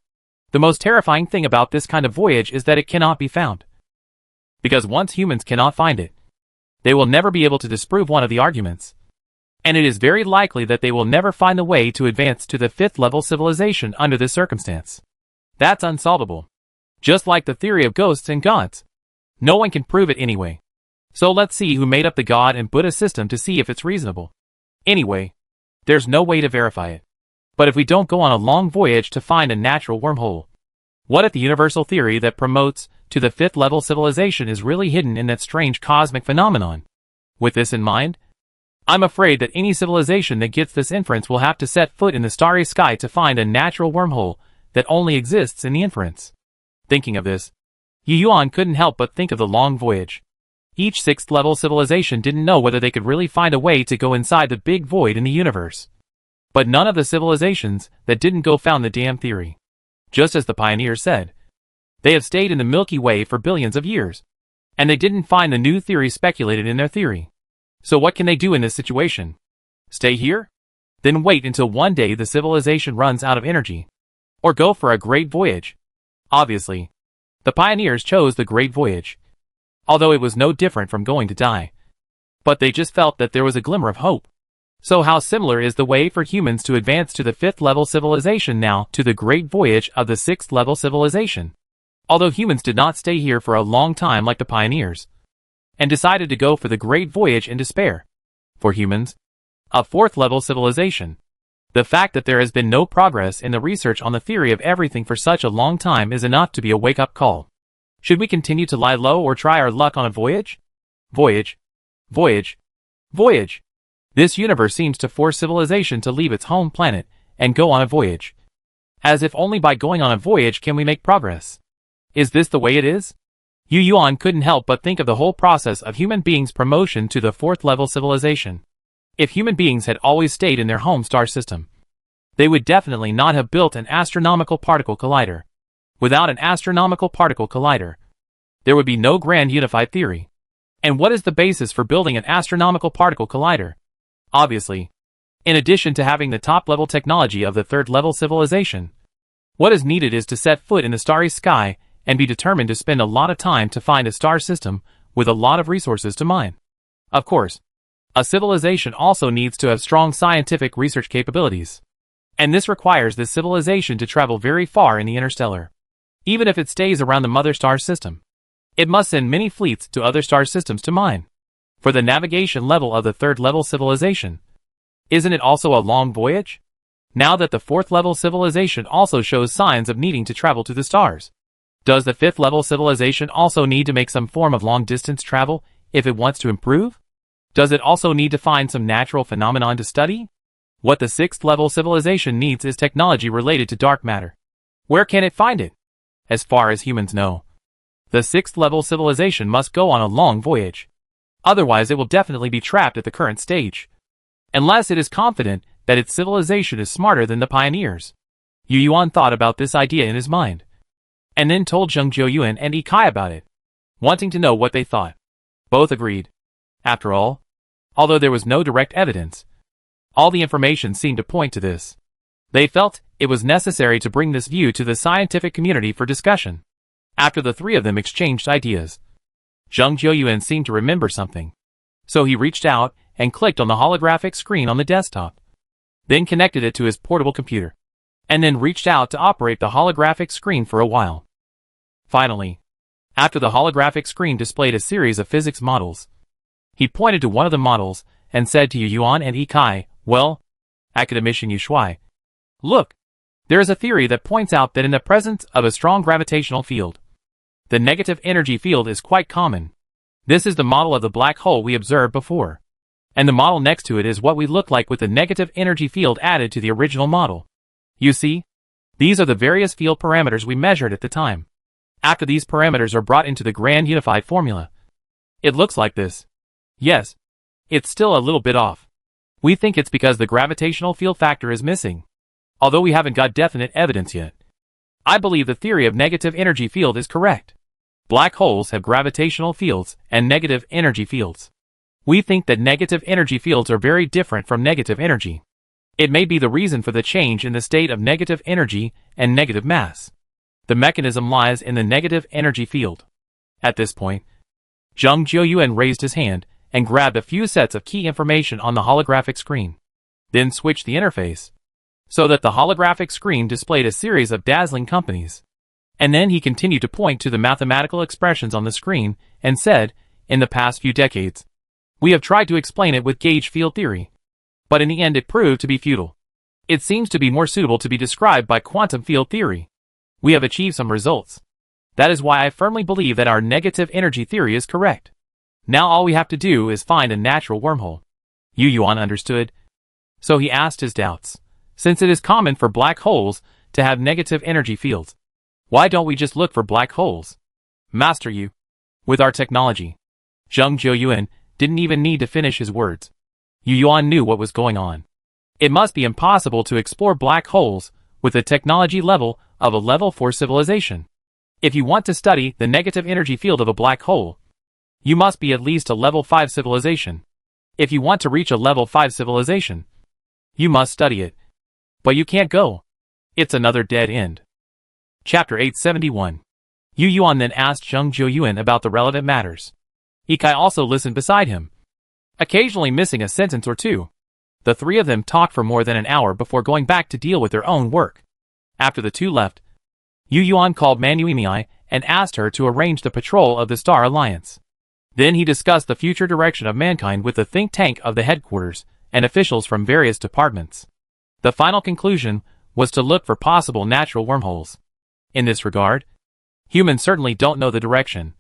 the most terrifying thing about this kind of voyage is that it cannot be found. Because once humans cannot find it, they will never be able to disprove one of the arguments. And it is very likely that they will never find the way to advance to the 5th level civilization under this circumstance. That's unsolvable. Just like the theory of ghosts and gods. No one can prove it anyway. So let's see who made up the God and Buddha system to see if it's reasonable. Anyway, there's no way to verify it. But if we don't go on a long voyage to find a natural wormhole, what if the universal theory that promotes to the 5th level civilization is really hidden in that strange cosmic phenomenon? With this in mind, I'm afraid that any civilization that gets this inference will have to set foot in the starry sky to find a natural wormhole that only exists in the inference. Thinking of this, Yu Yuan couldn't help but think of the long voyage. Each 6th level civilization didn't know whether they could really find a way to go inside the big void in the universe. But none of the civilizations that didn't go found the damn theory. Just as the pioneers said, they have stayed in the Milky Way for billions of years, and they didn't find the new theory speculated in their theory. So what can they do in this situation? Stay here? Then wait until one day the civilization runs out of energy. Or go for a great voyage. Obviously, the pioneers chose the Great Voyage, although it was no different from going to die. But they just felt that there was a glimmer of hope. So how similar is the way for humans to advance to the 5th level civilization now to the Great Voyage of the 6th level civilization? Although humans did not stay here for a long time like the pioneers, and decided to go for the Great Voyage in despair. For humans, a 4th level civilization. The fact that there has been no progress in the research on the theory of everything for such a long time is enough to be a wake-up call. Should we continue to lie low or try our luck on a voyage? Voyage. Voyage. Voyage. This universe seems to force civilization to leave its home planet and go on a voyage. As if only by going on a voyage can we make progress. Is this the way it is? Yu Yuan couldn't help but think of the whole process of human beings' promotion to the 4th level civilization. If human beings had always stayed in their home star system, they would definitely not have built an astronomical particle collider. Without an astronomical particle collider, there would be no grand unified theory. And what is the basis for building an astronomical particle collider? Obviously, in addition to having the top-level technology of the 3rd level civilization, what is needed is to set foot in the starry sky and be determined to spend a lot of time to find a star system with a lot of resources to mine. Of course, a civilization also needs to have strong scientific research capabilities. And this requires this civilization to travel very far in the interstellar. Even if it stays around the mother star system, it must send many fleets to other star systems to mine. For the navigation level of the 3rd level civilization, isn't it also a long voyage? Now that the 4th level civilization also shows signs of needing to travel to the stars, does the 5th level civilization also need to make some form of long-distance travel if it wants to improve? Does it also need to find some natural phenomenon to study? What the 6th level civilization needs is technology related to dark matter. Where can it find it? As far as humans know, the 6th level civilization must go on a long voyage. Otherwise it will definitely be trapped at the current stage. Unless it is confident that its civilization is smarter than the pioneers. Yu Yuan thought about this idea in his mind, and then told Zheng Jiuyuan and Yi Kai about it, wanting to know what they thought. Both agreed. After all, although there was no direct evidence, all the information seemed to point to this. They felt it was necessary to bring this view to the scientific community for discussion. After the three of them exchanged ideas, Zheng Jiuyuan seemed to remember something. So he reached out and clicked on the holographic screen on the desktop, then connected it to his portable computer, and then reached out to operate the holographic screen for a while. Finally, after the holographic screen displayed a series of physics models, he pointed to one of the models and said to Yu Yuan and Yi Kai, "Well, Academician Yu Shuai, look, there is a theory that points out that in the presence of a strong gravitational field, the negative energy field is quite common. This is the model of the black hole we observed before. And the model next to it is what we look like with the negative energy field added to the original model. You see, these are the various field parameters we measured at the time. After these parameters are brought into the grand unified formula, it looks like this. Yes, it's still a little bit off. We think it's because the gravitational field factor is missing, although we haven't got definite evidence yet. I believe the theory of negative energy field is correct. Black holes have gravitational fields and negative energy fields. We think that negative energy fields are very different from negative energy. It may be the reason for the change in the state of negative energy and negative mass. The mechanism lies in the negative energy field." At this point, Zheng Jiuyuan raised his hand and grabbed a few sets of key information on the holographic screen, then switched the interface, so that the holographic screen displayed a series of dazzling companies. And then he continued to point to the mathematical expressions on the screen and said, "In the past few decades, we have tried to explain it with gauge field theory, but in the end it proved to be futile. It seems to be more suitable to be described by quantum field theory. We have achieved some results. That is why I firmly believe that our negative energy theory is correct. Now all we have to do is find a natural wormhole." Yu Yuan understood, so he asked his doubts. Since it is common for black holes to have negative energy fields, why don't we just look for black holes? Master Yu, with our technology. Zheng Jiuyuan didn't even need to finish his words. Yu Yuan knew what was going on. It must be impossible to explore black holes with the technology level of a level 4 civilization. If you want to study the negative energy field of a black hole, you must be at least a level 5 civilization. If you want to reach a level 5 civilization, you must study it. But you can't go. It's another dead end. Chapter 871. Yu Yuan then asked Zheng Jiuyuan about the relevant matters. Ye Kai also listened beside him, occasionally missing a sentence or two. The three of them talked for more than an hour before going back to deal with their own work. After the two left, Yu Yuan called Man Yuimiai and asked her to arrange the patrol of the Star Alliance. Then he discussed the future direction of mankind with the think tank of the headquarters and officials from various departments. The final conclusion was to look for possible natural wormholes. In this regard, humans certainly don't know the direction,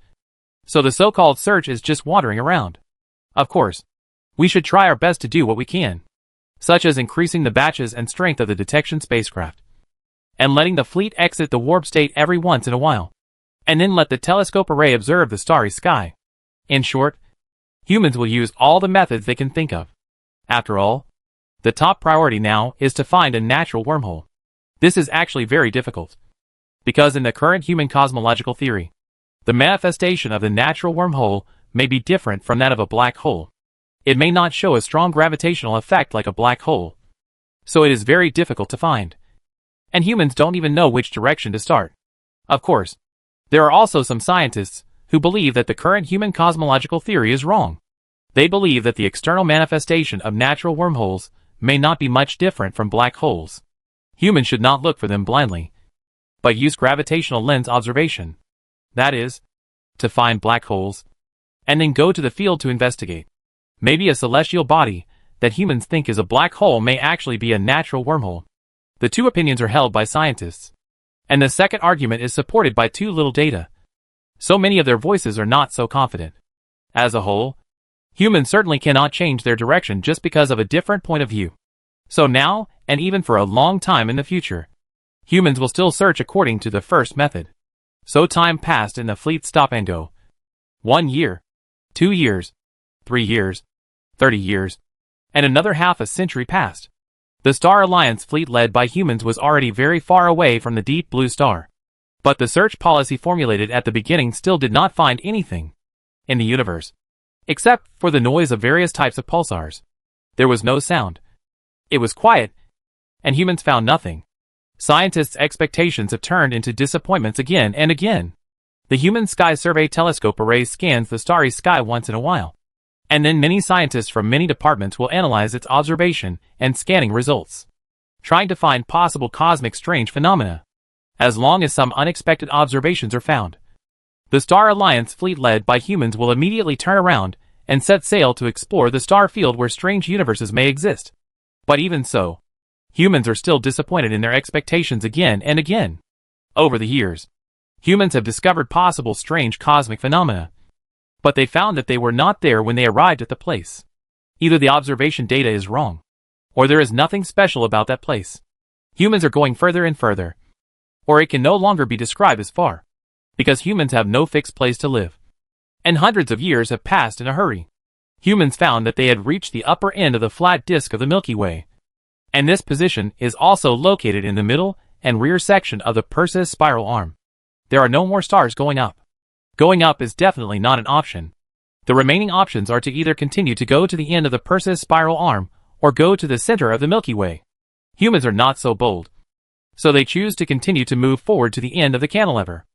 so the so-called search is just wandering around. Of course, we should try our best to do what we can, such as increasing the batches and strength of the detection spacecraft, and letting the fleet exit the warp state every once in a while, and then let the telescope array observe the starry sky. In short, humans will use all the methods they can think of. After all, the top priority now is to find a natural wormhole. This is actually very difficult, because in the current human cosmological theory, the manifestation of the natural wormhole may be different from that of a black hole. It may not show a strong gravitational effect like a black hole, so it is very difficult to find. And humans don't even know which direction to start. Of course, there are also some scientists who believe that the current human cosmological theory is wrong. They believe that the external manifestation of natural wormholes may not be much different from black holes. Humans should not look for them blindly, but use gravitational lens observation. That is, to find black holes, and then go to the field to investigate. Maybe a celestial body that humans think is a black hole may actually be a natural wormhole. The two opinions are held by scientists, and the second argument is supported by too little data. So many of their voices are not so confident. As a whole, humans certainly cannot change their direction just because of a different point of view. So now, and even for a long time in the future, humans will still search according to the first method. So time passed in the fleet stop and go. 1 year, 2 years, 3 years, 30 years, and another half a century passed. The Star Alliance fleet led by humans was already very far away from the deep blue star. But the search policy formulated at the beginning still did not find anything in the universe, except for the noise of various types of pulsars. There was no sound. It was quiet, and humans found nothing. Scientists' expectations have turned into disappointments again and again. The Human Sky Survey telescope array scans the starry sky once in a while, and then many scientists from many departments will analyze its observation and scanning results, trying to find possible cosmic strange phenomena. As long as some unexpected observations are found, the Star Alliance fleet led by humans will immediately turn around and set sail to explore the star field where strange universes may exist. But even so, humans are still disappointed in their expectations again and again. Over the years, humans have discovered possible strange cosmic phenomena, but they found that they were not there when they arrived at the place. Either the observation data is wrong, or there is nothing special about that place. Humans are going further and further, or it can no longer be described as far, because humans have no fixed place to live. And hundreds of years have passed in a hurry. Humans found that they had reached the upper end of the flat disk of the Milky Way, and this position is also located in the middle and rear section of the Perseus spiral arm. There are no more stars going up. Going up is definitely not an option. The remaining options are to either continue to go to the end of the Perseus spiral arm or go to the center of the Milky Way. Humans are not so bold, so they choose to continue to move forward to the end of the cantilever.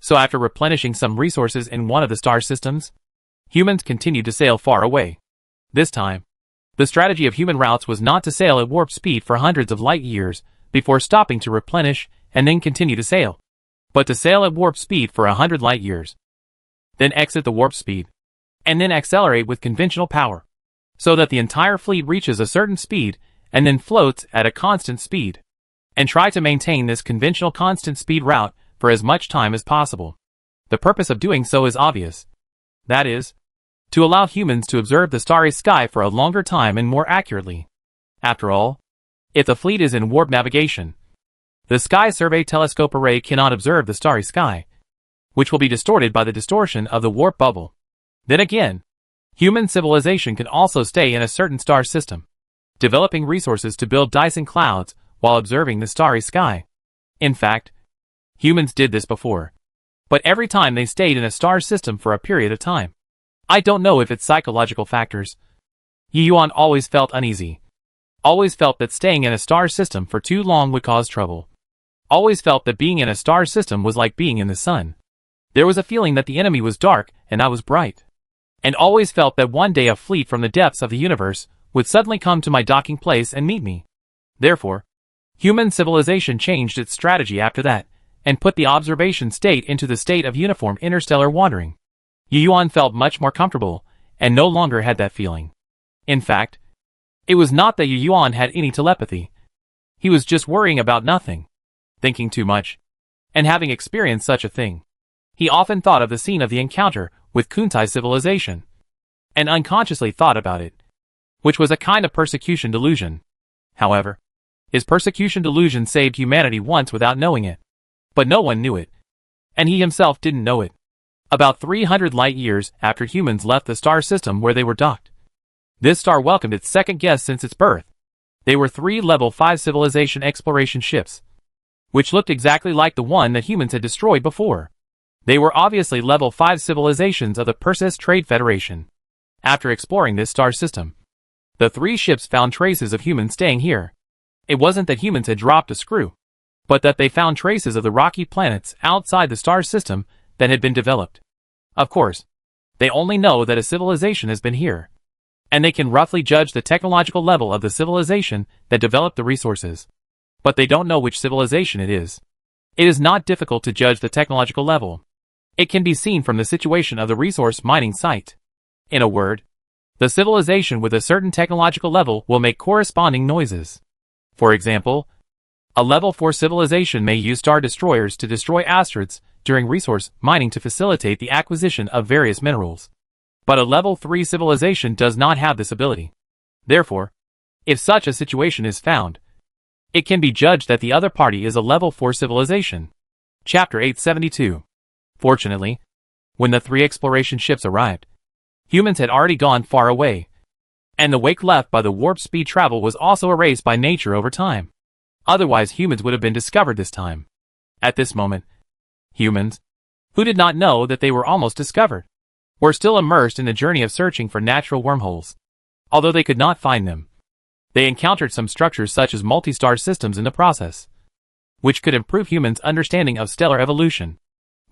So after replenishing some resources in one of the star systems, humans continued to sail far away. This time, the strategy of human routes was not to sail at warp speed for hundreds of light years before stopping to replenish and then continue to sail, but to sail at warp speed for 100 light years, then exit the warp speed, and then accelerate with conventional power, so that the entire fleet reaches a certain speed and then floats at a constant speed, and try to maintain this conventional constant speed route for as much time as possible. The purpose of doing so is obvious. That is, to allow humans to observe the starry sky for a longer time and more accurately. After all, if the fleet is in warp navigation, the Sky Survey telescope array cannot observe the starry sky, which will be distorted by the distortion of the warp bubble. Then again, human civilization can also stay in a certain star system, developing resources to build Dyson clouds while observing the starry sky. In fact, humans did this before, but every time they stayed in a star system for a period of time. I don't know if it's psychological factors. Yu Yuan always felt uneasy, always felt that staying in a star system for too long would cause trouble. always felt that being in a star system was like being in the sun. There was a feeling that the enemy was dark and I was bright. And always felt that one day a fleet from the depths of the universe would suddenly come to my docking place and meet me. Therefore, human civilization changed its strategy after that, and put the observation state into the state of uniform interstellar wandering. Yuan felt much more comfortable, and no longer had that feeling. In fact, it was not that Yuan had any telepathy. He was just worrying about nothing, thinking too much, and having experienced such a thing. He often thought of the scene of the encounter with Kuntai civilization, and unconsciously thought about it, which was a kind of persecution delusion. However, his persecution delusion saved humanity once without knowing it. But no one knew it, and he himself didn't know it. About 300 light years after humans left the star system where they were docked, this star welcomed its second guest since its birth. They were 3 level 5 civilization exploration ships, which looked exactly like the one that humans had destroyed before. They were obviously level 5 civilizations of the Persis Trade Federation. After exploring this star system, the 3 ships found traces of humans staying here. It wasn't that humans had dropped a screw, but that they found traces of the rocky planets outside the star system that had been developed. Of course, they only know that a civilization has been here, and they can roughly judge the technological level of the civilization that developed the resources. But they don't know which civilization it is. It is not difficult to judge the technological level. It can be seen from the situation of the resource mining site. In a word, the civilization with a certain technological level will make corresponding noises. For example, a level 4 civilization may use star destroyers to destroy asteroids during resource mining to facilitate the acquisition of various minerals. But a level 3 civilization does not have this ability. Therefore, if such a situation is found, it can be judged that the other party is a level 4 civilization. Chapter 872. Fortunately, when the 3 exploration ships arrived, humans had already gone far away, and the wake left by the warp speed travel was also erased by nature over time. Otherwise humans would have been discovered this time. At this moment, humans, who did not know that they were almost discovered, were still immersed in the journey of searching for natural wormholes. Although they could not find them, they encountered some structures such as multi-star systems in the process, which could improve humans' understanding of stellar evolution.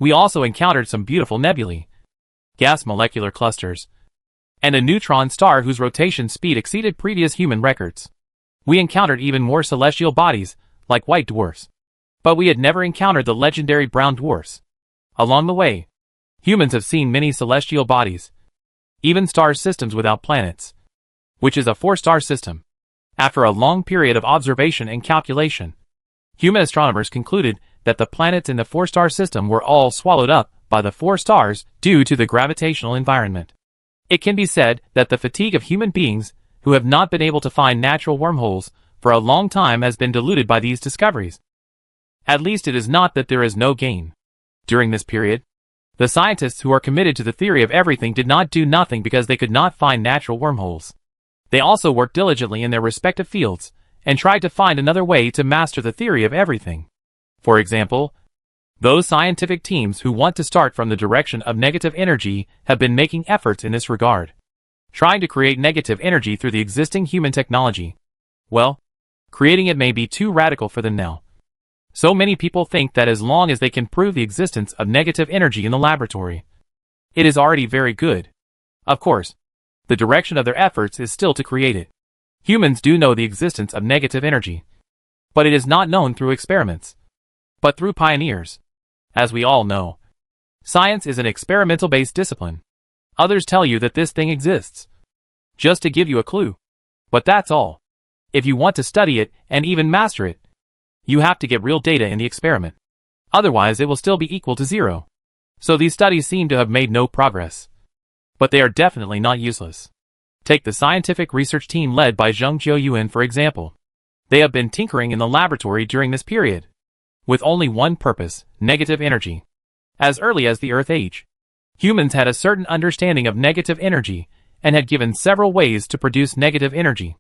We also encountered some beautiful nebulae, gas molecular clusters, and a neutron star whose rotation speed exceeded previous human records. We encountered even more celestial bodies, like white dwarfs. But we had never encountered the legendary brown dwarfs. Along the way, humans have seen many celestial bodies, even star systems without planets, which is a 4-star system. After a long period of observation and calculation, human astronomers concluded that the planets in the 4-star system were all swallowed up by the 4 stars due to the gravitational environment. It can be said that the fatigue of human beings who have not been able to find natural wormholes for a long time has been diluted by these discoveries. At least it is not that there is no gain. During this period, the scientists who are committed to the theory of everything did not do nothing because they could not find natural wormholes. They also worked diligently in their respective fields, and tried to find another way to master the theory of everything. For example, those scientific teams who want to start from the direction of negative energy have been making efforts in this regard, trying to create negative energy through the existing human technology. Well, creating it may be too radical for them now. So many people think that as long as they can prove the existence of negative energy in the laboratory, it is already very good. Of course, the direction of their efforts is still to create it. Humans do know the existence of negative energy, but it is not known through experiments, but through pioneers. As we all know, science is an experimental-based discipline. Others tell you that this thing exists, just to give you a clue. But that's all. If you want to study it and even master it, you have to get real data in the experiment. Otherwise it will still be equal to 0. So these studies seem to have made no progress. But they are definitely not useless. Take the scientific research team led by Zheng Jiuyuan for example. They have been tinkering in the laboratory during this period, with only one purpose, negative energy. As early as the Earth Age, humans had a certain understanding of negative energy, and had given several ways to produce negative energy.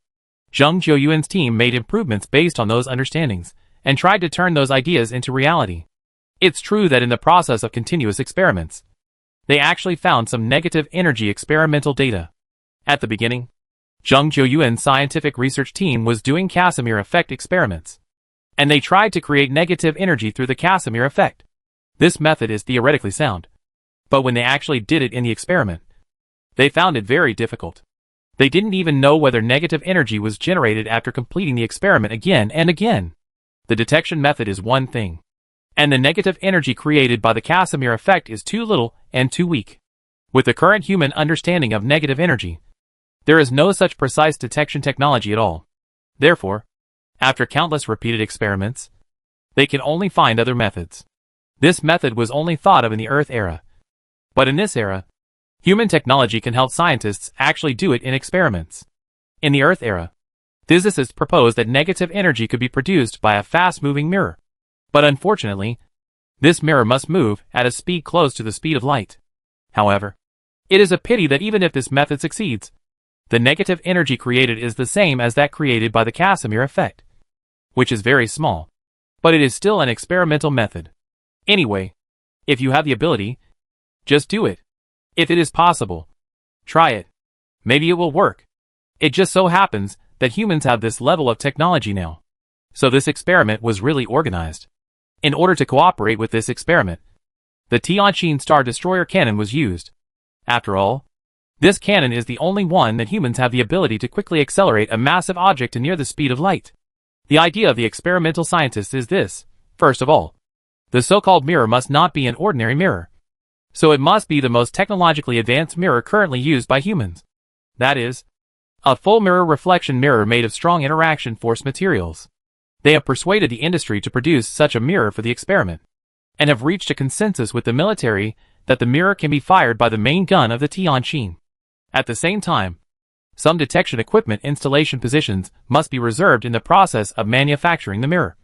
Zheng Jiuyuan's team made improvements based on those understandings, and tried to turn those ideas into reality. It's true that in the process of continuous experiments, they actually found some negative energy experimental data. At the beginning, Zheng Jiuyuan's scientific research team was doing Casimir effect experiments, and they tried to create negative energy through the Casimir effect. This method is theoretically sound, but when they actually did it in the experiment, they found it very difficult. They didn't even know whether negative energy was generated after completing the experiment again and again. The detection method is one thing, and the negative energy created by the Casimir effect is too little and too weak. With the current human understanding of negative energy, there is no such precise detection technology at all. Therefore, after countless repeated experiments, they can only find other methods. This method was only thought of in the Earth era. But in this era, human technology can help scientists actually do it in experiments. In the Earth era, physicists proposed that negative energy could be produced by a fast-moving mirror. But unfortunately, this mirror must move at a speed close to the speed of light. However, it is a pity that even if this method succeeds, the negative energy created is the same as that created by the Casimir effect, which is very small. But it is still an experimental method. Anyway, if you have the ability, just do it. If it is possible, try it. Maybe it will work. It just so happens that humans have this level of technology now. So this experiment was really organized. In order to cooperate with this experiment, the Tianqin Star Destroyer cannon was used. After all, this cannon is the only one that humans have the ability to quickly accelerate a massive object to near the speed of light. The idea of the experimental scientists is this: first of all, the so-called mirror must not be an ordinary mirror. So it must be the most technologically advanced mirror currently used by humans. That is, a full mirror reflection mirror made of strong interaction force materials. They have persuaded the industry to produce such a mirror for the experiment, and have reached a consensus with the military that the mirror can be fired by the main gun of the Tianqin. At the same time, some detection equipment installation positions must be reserved in the process of manufacturing the mirror,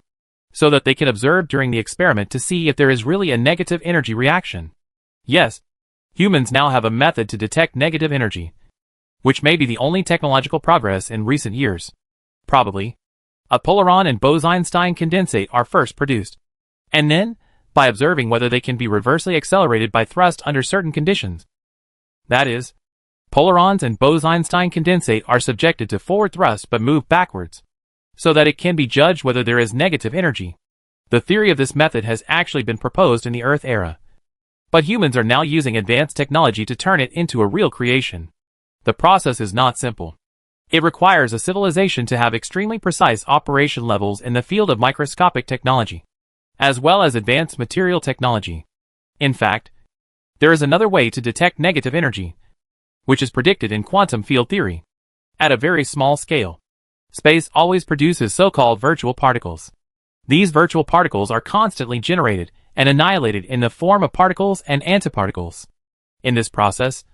so that they can observe during the experiment to see if there is really a negative energy reaction. Yes, humans now have a method to detect negative energy, which may be the only technological progress in recent years. Probably, a polaron and Bose-Einstein condensate are first produced, and then, by observing whether they can be reversely accelerated by thrust under certain conditions. That is, polarons and Bose-Einstein condensate are subjected to forward thrust but move backwards, so that it can be judged whether there is negative energy. The theory of this method has actually been proposed in the Earth era, but humans are now using advanced technology to turn it into a real creation. The process is not simple. It requires a civilization to have extremely precise operation levels in the field of microscopic technology, as well as advanced material technology. In fact, there is another way to detect negative energy, which is predicted in quantum field theory. At a very small scale, space always produces so-called virtual particles. These virtual particles are constantly generated and annihilated in the form of particles and antiparticles. In this process,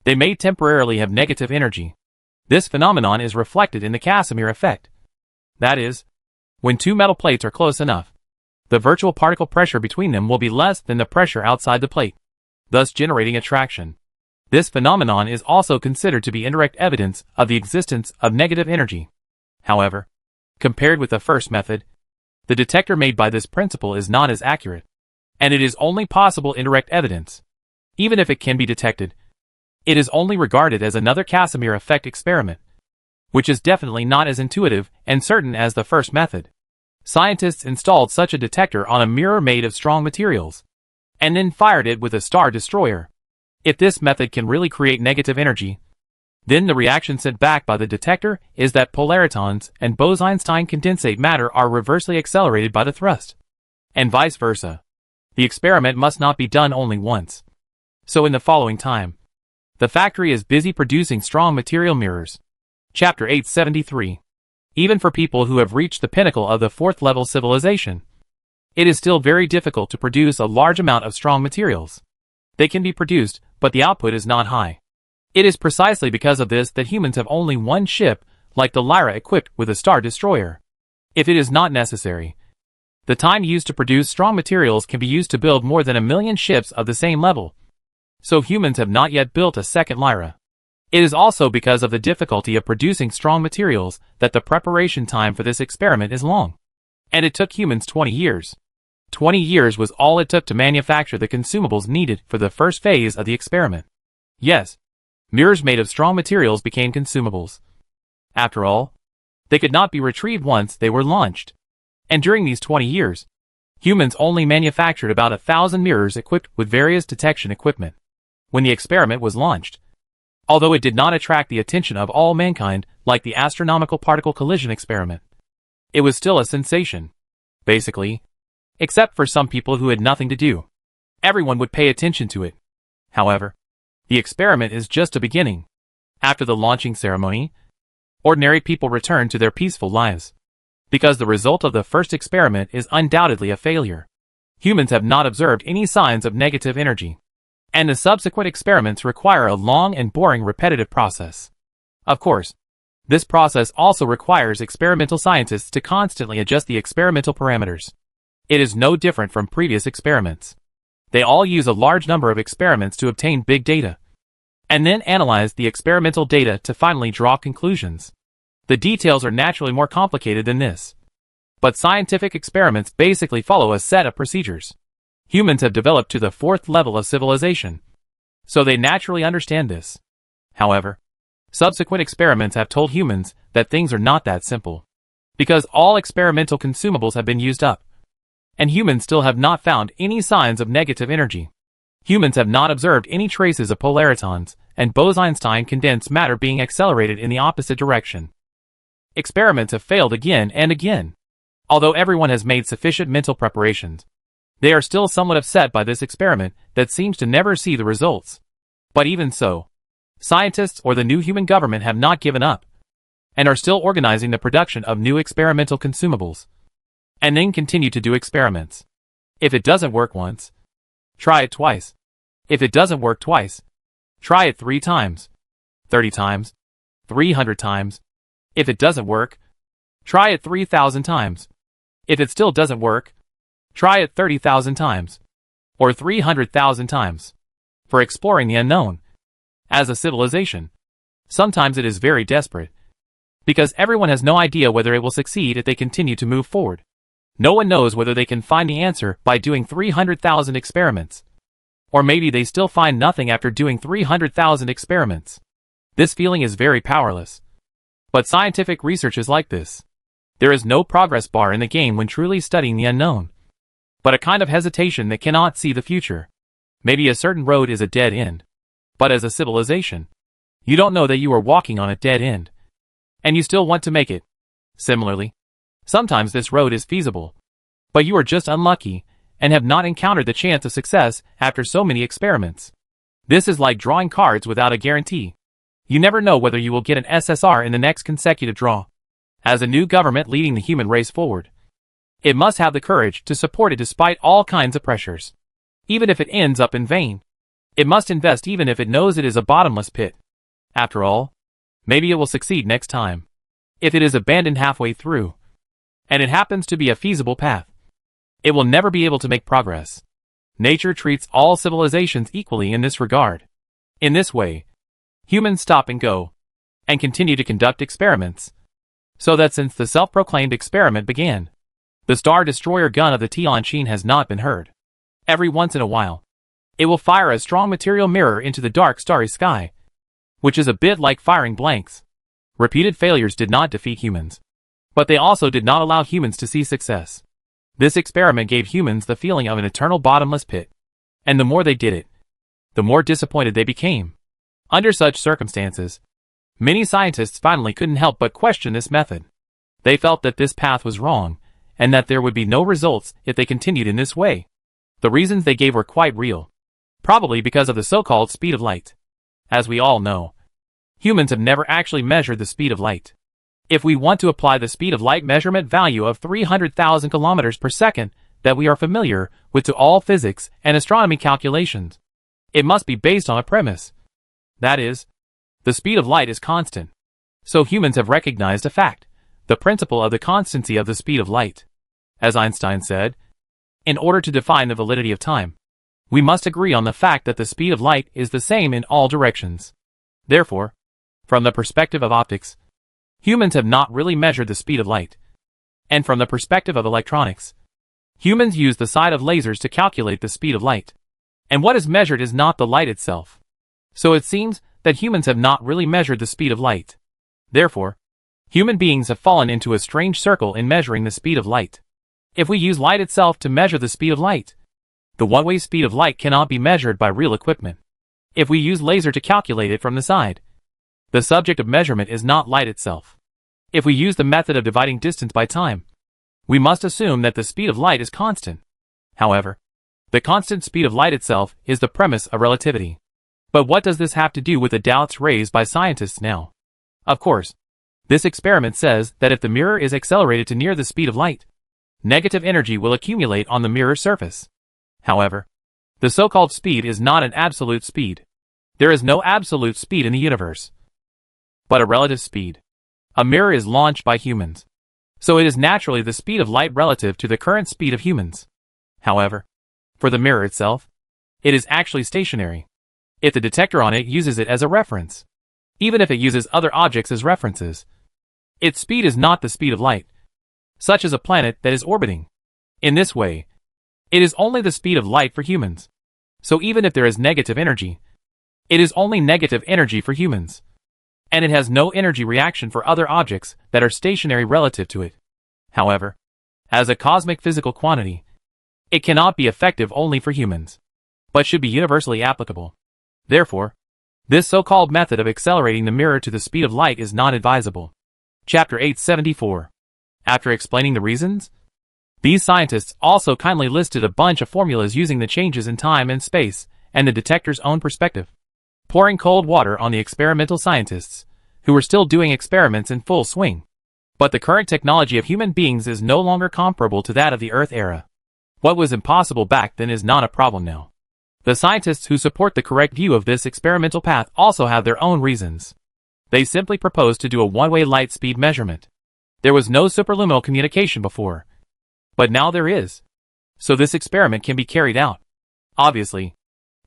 they may temporarily have negative energy. This phenomenon is reflected in the Casimir effect. That is, when two metal plates are close enough, the virtual particle pressure between them will be less than the pressure outside the plate, thus generating attraction. This phenomenon is also considered to be indirect evidence of the existence of negative energy. However, compared with the first method, the detector made by this principle is not as accurate, and it is only possible indirect evidence. Even if it can be detected, it is only regarded as another Casimir effect experiment, which is definitely not as intuitive and certain as the first method. Scientists installed such a detector on a mirror made of strong materials, and then fired it with a star destroyer. If this method can really create negative energy, then the reaction sent back by the detector is that polaritons and Bose-Einstein condensate matter are reversely accelerated by the thrust, and vice versa. The experiment must not be done only once. So in the following time, the factory is busy producing strong material mirrors. Chapter 873. Even for people who have reached the pinnacle of the fourth level civilization, it is still very difficult to produce a large amount of strong materials. They can be produced, but the output is not high. It is precisely because of this that humans have only one ship, like the Lyra, equipped with a star destroyer. If it is not necessary, the time used to produce strong materials can be used to build more than 1 million ships of the same level. So humans have not yet built a second Lyra. It is also because of the difficulty of producing strong materials that the preparation time for this experiment is long. And it took humans 20 years. 20 years was all it took to manufacture the consumables needed for the first phase of the experiment. Yes, mirrors made of strong materials became consumables. After all, they could not be retrieved once they were launched. And during these 20 years, humans only manufactured about 1,000 mirrors equipped with various detection equipment. When the experiment was launched, although it did not attract the attention of all mankind like the astronomical particle collision experiment, it was still a sensation. Basically, except for some people who had nothing to do, everyone would pay attention to it. However, the experiment is just a beginning. After the launching ceremony, ordinary people return to their peaceful lives, because the result of the first experiment is undoubtedly a failure. Humans have not observed any signs of negative energy, and the subsequent experiments require a long and boring repetitive process. Of course, this process also requires experimental scientists to constantly adjust the experimental parameters. It is no different from previous experiments. They all use a large number of experiments to obtain big data, and then analyze the experimental data to finally draw conclusions. The details are naturally more complicated than this, but scientific experiments basically follow a set of procedures. Humans have developed to the 4th level of civilization, so they naturally understand this. However, subsequent experiments have told humans that things are not that simple, because all experimental consumables have been used up, and humans still have not found any signs of negative energy. Humans have not observed any traces of polaritons and Bose-Einstein condensed matter being accelerated in the opposite direction. Experiments have failed again and again. Although everyone has made sufficient mental preparations, they are still somewhat upset by this experiment that seems to never see the results. But even so, scientists or the new human government have not given up, and are still organizing the production of new experimental consumables, and then continue to do experiments. If it doesn't work once, try it twice. If it doesn't work twice, try it 3 times, 30 times, 300 times. If it doesn't work, try it 3,000 times. If it still doesn't work, try it 30,000 times, or 300,000 times. For exploring the unknown, as a civilization, sometimes it is very desperate, because everyone has no idea whether it will succeed if they continue to move forward. No one knows whether they can find the answer by doing 300,000 experiments, or maybe they still find nothing after doing 300,000 experiments. This feeling is very powerless. But scientific research is like this. There is no progress bar in the game when truly studying the unknown, but a kind of hesitation that cannot see the future. Maybe a certain road is a dead end, but as a civilization, you don't know that you are walking on a dead end, and you still want to make it. Similarly, sometimes this road is feasible, but you are just unlucky and have not encountered the chance of success after so many experiments. This is like drawing cards without a guarantee. You never know whether you will get an SSR in the next consecutive draw. As a new government leading the human race forward, it must have the courage to support it despite all kinds of pressures. Even if it ends up in vain, it must invest even if it knows it is a bottomless pit. After all, maybe it will succeed next time. If it is abandoned halfway through, and it happens to be a feasible path, it will never be able to make progress. Nature treats all civilizations equally in this regard. In this way, humans stop and go, and continue to conduct experiments, so that since the self-proclaimed experiment began, the Star Destroyer gun of the Tianqin has not been heard. Every once in a while, it will fire a strong material mirror into the dark starry sky, which is a bit like firing blanks. Repeated failures did not defeat humans, but they also did not allow humans to see success. This experiment gave humans the feeling of an eternal bottomless pit, and the more they did it, the more disappointed they became. Under such circumstances, many scientists finally couldn't help but question this method. They felt that this path was wrong, and that there would be no results if they continued in this way. The reasons they gave were quite real, probably because of the so-called speed of light. As we all know, humans have never actually measured the speed of light. If we want to apply the speed of light measurement value of 300,000 kilometers per second that we are familiar with to all physics and astronomy calculations, it must be based on a premise. That is, the speed of light is constant. So humans have recognized a fact, the principle of the constancy of the speed of light. As Einstein said, in order to define the validity of time, we must agree on the fact that the speed of light is the same in all directions. Therefore, from the perspective of optics, humans have not really measured the speed of light. And from the perspective of electronics, humans use the side of lasers to calculate the speed of light. And what is measured is not the light itself. So it seems that humans have not really measured the speed of light. Therefore, human beings have fallen into a strange circle in measuring the speed of light. If we use light itself to measure the speed of light, the one-way speed of light cannot be measured by real equipment. If we use laser to calculate it from the side, the subject of measurement is not light itself. If we use the method of dividing distance by time, we must assume that the speed of light is constant. However, the constant speed of light itself is the premise of relativity. But what does this have to do with the doubts raised by scientists now? Of course, this experiment says that if the mirror is accelerated to near the speed of light, negative energy will accumulate on the mirror surface. However, the so-called speed is not an absolute speed. There is no absolute speed in the universe, but a relative speed. A mirror is launched by humans, so it is naturally the speed of light relative to the current speed of humans. However, for the mirror itself, it is actually stationary. If the detector on it uses it as a reference, even if it uses other objects as references, its speed is not the speed of light, such as a planet that is orbiting. In this way, it is only the speed of light for humans. So even if there is negative energy, it is only negative energy for humans. And it has no energy reaction for other objects that are stationary relative to it. However, as a cosmic physical quantity, it cannot be effective only for humans, but should be universally applicable. Therefore, this so-called method of accelerating the mirror to the speed of light is not advisable. Chapter 874. After explaining the reasons, these scientists also kindly listed a bunch of formulas using the changes in time and space and the detector's own perspective, pouring cold water on the experimental scientists, who were still doing experiments in full swing. But the current technology of human beings is no longer comparable to that of the Earth era. What was impossible back then is not a problem now. The scientists who support the correct view of this experimental path also have their own reasons. They simply proposed to do a one-way light speed measurement. There was no superluminal communication before, but now there is. So this experiment can be carried out. Obviously,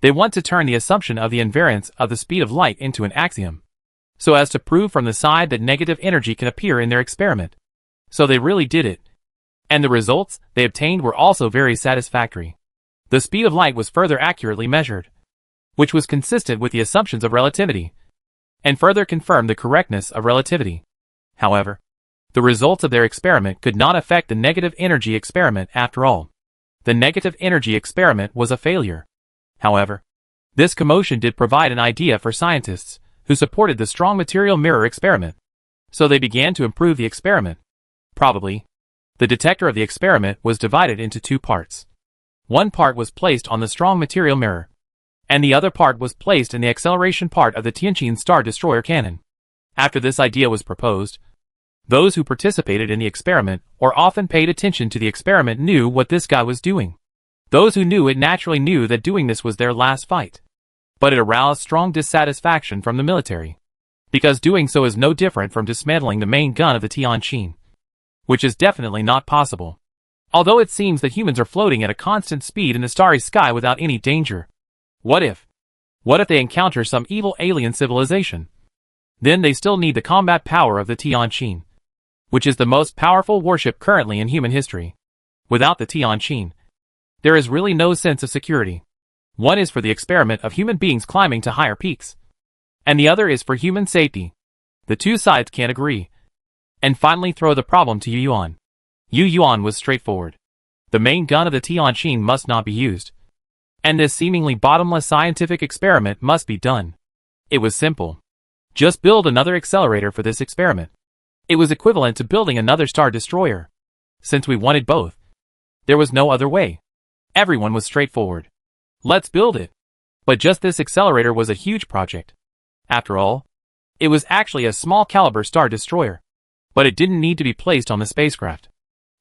they want to turn the assumption of the invariance of the speed of light into an axiom, so as to prove from the side that negative energy can appear in their experiment. So they really did it. And the results they obtained were also very satisfactory. The speed of light was further accurately measured, which was consistent with the assumptions of relativity, and further confirmed the correctness of relativity. However, the results of their experiment could not affect the negative energy experiment after all. The negative energy experiment was a failure. However, this commotion did provide an idea for scientists who supported the strong material mirror experiment. So they began to improve the experiment. Probably, the detector of the experiment was divided into two parts. One part was placed on the strong material mirror, and the other part was placed in the acceleration part of the Tianqin Star Destroyer cannon. After this idea was proposed, those who participated in the experiment or often paid attention to the experiment knew what this guy was doing. Those who knew it naturally knew that doing this was their last fight. But it aroused strong dissatisfaction from the military, because doing so is no different from dismantling the main gun of the Tianqin, which is definitely not possible. Although it seems that humans are floating at a constant speed in the starry sky without any danger. What if they encounter some evil alien civilization? Then they still need the combat power of the Tianqin, which is the most powerful warship currently in human history. Without the Tianqin, there is really no sense of security. One is for the experiment of human beings climbing to higher peaks, and the other is for human safety. The two sides can't agree, and finally throw the problem to Yu Yuan. Yu Yuan was straightforward. The main gun of the Tianqin must not be used, and this seemingly bottomless scientific experiment must be done. It was simple. Just build another accelerator for this experiment. It was equivalent to building another Star Destroyer. Since we wanted both, there was no other way. Everyone was straightforward. Let's build it. But just this accelerator was a huge project. After all, it was actually a small caliber Star Destroyer. But it didn't need to be placed on the spacecraft.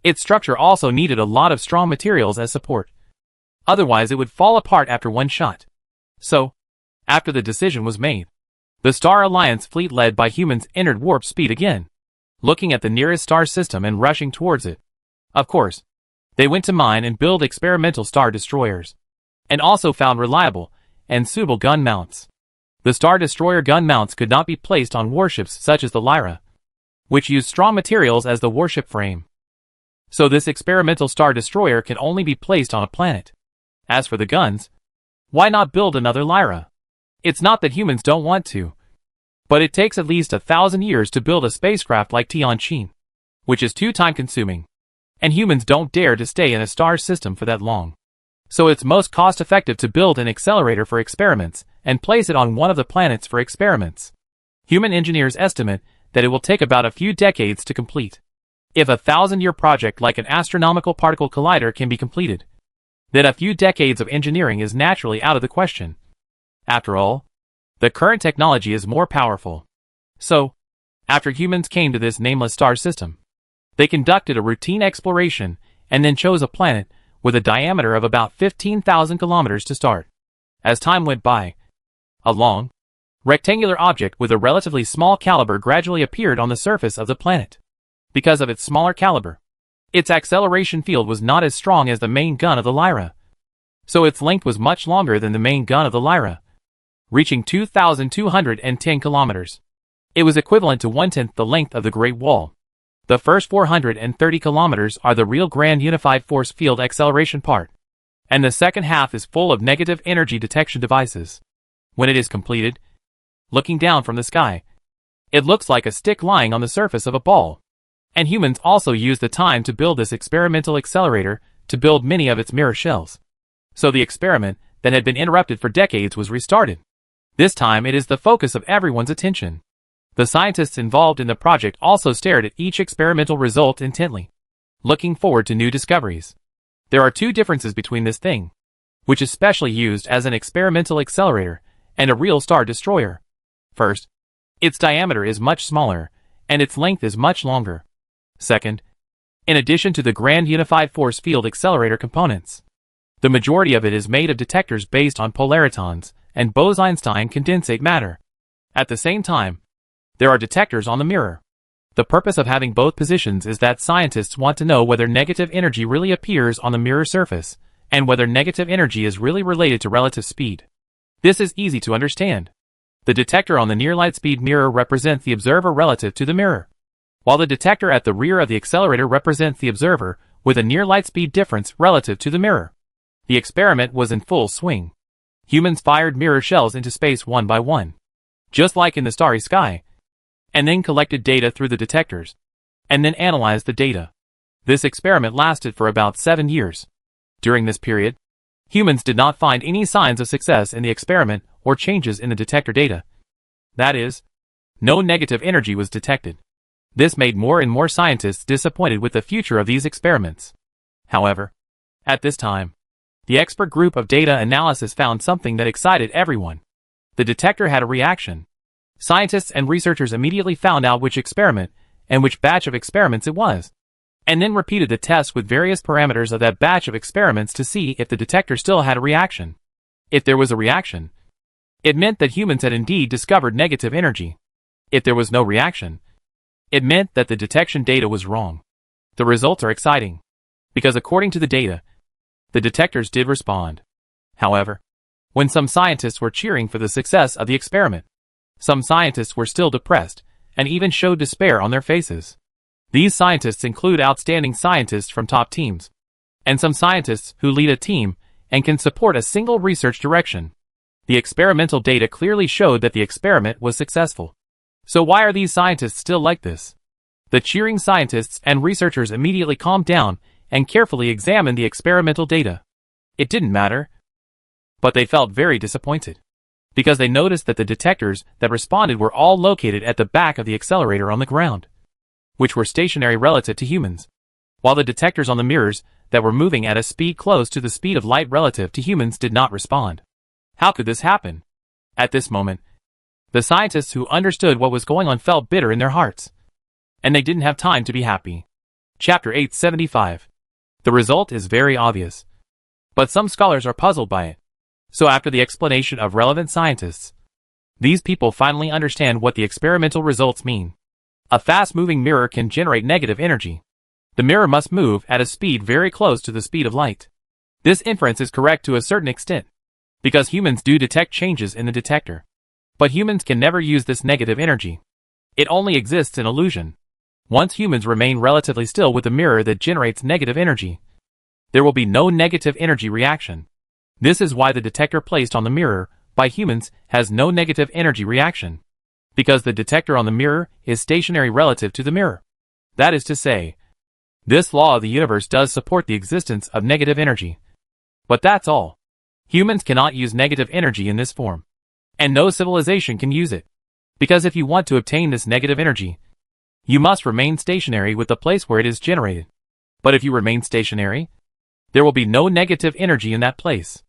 Its structure also needed a lot of strong materials as support. Otherwise it would fall apart after one shot. So, after the decision was made, the Star Alliance fleet led by humans entered warp speed again, looking at the nearest star system and rushing towards it. Of course, they went to mine and build experimental Star Destroyers, and also found reliable and suitable gun mounts. The Star Destroyer gun mounts could not be placed on warships such as the Lyra, which used strong materials as the warship frame. So this experimental Star Destroyer can only be placed on a planet. As for the guns, why not build another Lyra? It's not that humans don't want to, but it takes at least 1,000 years to build a spacecraft like Tianqin, which is too time-consuming. and humans don't dare to stay in a star system for that long. So it's most cost-effective to build an accelerator for experiments and place it on one of the planets for experiments. Human engineers estimate that it will take about a few decades to complete. If a 1,000-year project like an astronomical particle collider can be completed, then a few decades of engineering is naturally out of the question. After all, the current technology is more powerful. So, after humans came to this nameless star system, they conducted a routine exploration and then chose a planet with a diameter of about 15,000 kilometers to start. As time went by, a long, rectangular object with a relatively small caliber gradually appeared on the surface of the planet. Because of its smaller caliber, its acceleration field was not as strong as the main gun of the Lyra. So its length was much longer than the main gun of the Lyra, reaching 2,210 kilometers. It was equivalent to 1/10 the length of the Great Wall. The first 430 kilometers are the real Grand Unified Force Field acceleration part, and the second half is full of negative energy detection devices. When it is completed, looking down from the sky, it looks like a stick lying on the surface of a ball. And humans also used the time to build this experimental accelerator to build many of its mirror shells. So the experiment that had been interrupted for decades was restarted. This time it is the focus of everyone's attention. The scientists involved in the project also stared at each experimental result intently, looking forward to new discoveries. There are two differences between this thing, which is specially used as an experimental accelerator, and a real star destroyer. First, its diameter is much smaller, and its length is much longer. Second, in addition to the Grand Unified Force Field accelerator components, the majority of it is made of detectors based on polaritons and Bose-Einstein condensate matter. At the same time, there are detectors on the mirror. The purpose of having both positions is that scientists want to know whether negative energy really appears on the mirror surface, and whether negative energy is really related to relative speed. This is easy to understand. The detector on the near light speed mirror represents the observer relative to the mirror, while the detector at the rear of the accelerator represents the observer with a near light speed difference relative to the mirror. The experiment was in full swing. Humans fired mirror shells into space one by one, just like in the starry sky, and then collected data through the detectors, and then analyzed the data. This experiment lasted for about 7 years. During this period, humans did not find any signs of success in the experiment or changes in the detector data. That is, no negative energy was detected. This made more and more scientists disappointed with the future of these experiments. However, at this time, the expert group of data analysis found something that excited everyone. The detector had a reaction. Scientists and researchers immediately found out which experiment and which batch of experiments it was, and then repeated the test with various parameters of that batch of experiments to see if the detector still had a reaction. If there was a reaction, it meant that humans had indeed discovered negative energy. If there was no reaction, it meant that the detection data was wrong. The results are exciting, because according to the data, the detectors did respond. However, when some scientists were cheering for the success of the experiment, some scientists were still depressed, and even showed despair on their faces. These scientists include outstanding scientists from top teams, and some scientists who lead a team and can support a single research direction. The experimental data clearly showed that the experiment was successful. So why are these scientists still like this? The cheering scientists and researchers immediately calmed down and carefully examined the experimental data. It didn't matter, but they felt very disappointed, because they noticed that the detectors that responded were all located at the back of the accelerator on the ground, which were stationary relative to humans, while the detectors on the mirrors that were moving at a speed close to the speed of light relative to humans did not respond. How could this happen? At this moment, the scientists who understood what was going on felt bitter in their hearts, and they didn't have time to be happy. Chapter 875. The result is very obvious, but some scholars are puzzled by it. So after the explanation of relevant scientists, these people finally understand what the experimental results mean. A fast-moving mirror can generate negative energy. The mirror must move at a speed very close to the speed of light. This inference is correct to a certain extent, because humans do detect changes in the detector. But humans can never use this negative energy. It only exists in illusion. Once humans remain relatively still with a mirror that generates negative energy, there will be no negative energy reaction. This is why the detector placed on the mirror by humans has no negative energy reaction, because the detector on the mirror is stationary relative to the mirror. That is to say, This law of the universe does support the existence of negative energy. But that's all. Humans cannot use negative energy in this form. And no civilization can use it. Because if you want to obtain this negative energy, you must remain stationary with the place where it is generated. But if you remain stationary, there will be no negative energy in that place.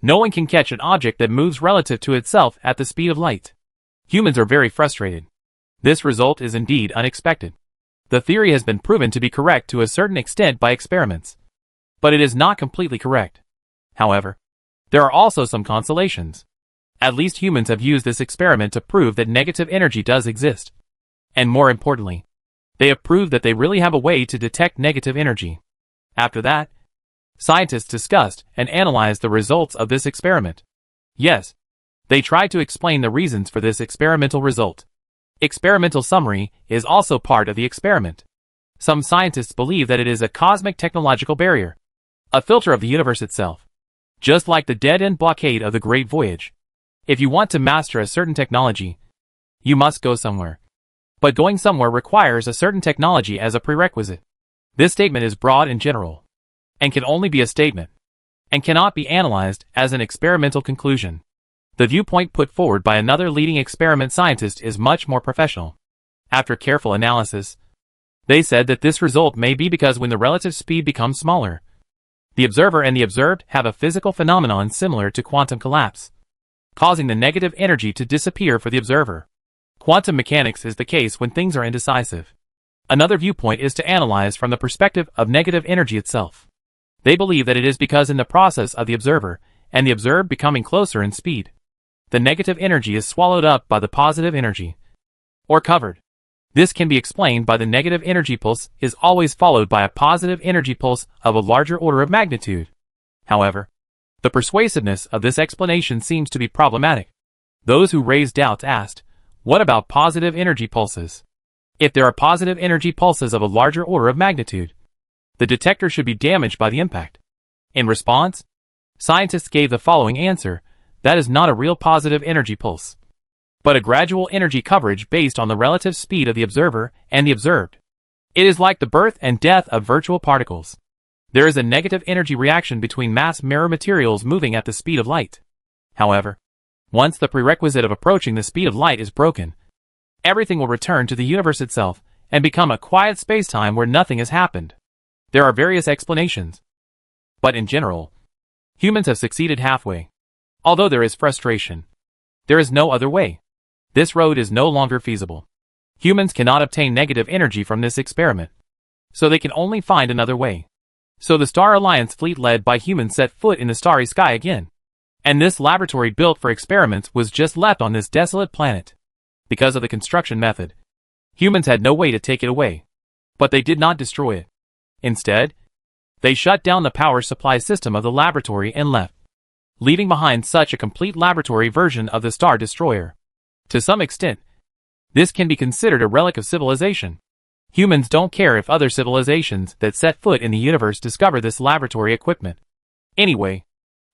No one can catch an object that moves relative to itself at the speed of light. Humans are very frustrated. This result is indeed unexpected. The theory has been proven to be correct to a certain extent by experiments. But it is not completely correct. However, there are also some consolations. At least humans have used this experiment to prove that negative energy does exist. And more importantly, they have proved that they really have a way to detect negative energy. After that, scientists discussed and analyzed the results of this experiment. Yes, they tried to explain the reasons for this experimental result. Experimental summary is also part of the experiment. Some scientists believe that it is a cosmic technological barrier, a filter of the universe itself. Just like the dead-end blockade of the Great Voyage. If you want to master a certain technology, you must go somewhere. But going somewhere requires a certain technology as a prerequisite. This statement is broad and general, and can only be a statement, and cannot be analyzed as an experimental conclusion. The viewpoint put forward by another leading experiment scientist is much more professional. After careful analysis, they said that this result may be because when the relative speed becomes smaller, the observer and the observed have a physical phenomenon similar to quantum collapse, causing the negative energy to disappear for the observer. Quantum mechanics is the case when things are indecisive. Another viewpoint is to analyze from the perspective of negative energy itself. They believe that it is because in the process of the observer and the observed becoming closer in speed, the negative energy is swallowed up by the positive energy, or covered. This can be explained by the negative energy pulse is always followed by a positive energy pulse of a larger order of magnitude. However, the persuasiveness of this explanation seems to be problematic. Those who raised doubts asked, what about positive energy pulses? If there are positive energy pulses of a larger order of magnitude, the detector should be damaged by the impact. In response, scientists gave the following answer: that is not a real positive energy pulse, but a gradual energy coverage based on the relative speed of the observer and the observed. It is like the birth and death of virtual particles. There is a negative energy reaction between mass mirror materials moving at the speed of light. However, once the prerequisite of approaching the speed of light is broken, everything will return to the universe itself and become a quiet spacetime where nothing has happened. There are various explanations, but in general, humans have succeeded halfway. Although there is frustration, there is no other way. This road is no longer feasible. Humans cannot obtain negative energy from this experiment, so they can only find another way. So the Star Alliance fleet led by humans set foot in the starry sky again. And this laboratory built for experiments was just left on this desolate planet. Because of the construction method, humans had no way to take it away. But they did not destroy it. Instead, they shut down the power supply system of the laboratory and left, leaving behind such a complete laboratory version of the Star Destroyer. To some extent, this can be considered a relic of civilization. Humans don't care if other civilizations that set foot in the universe discover this laboratory equipment. Anyway,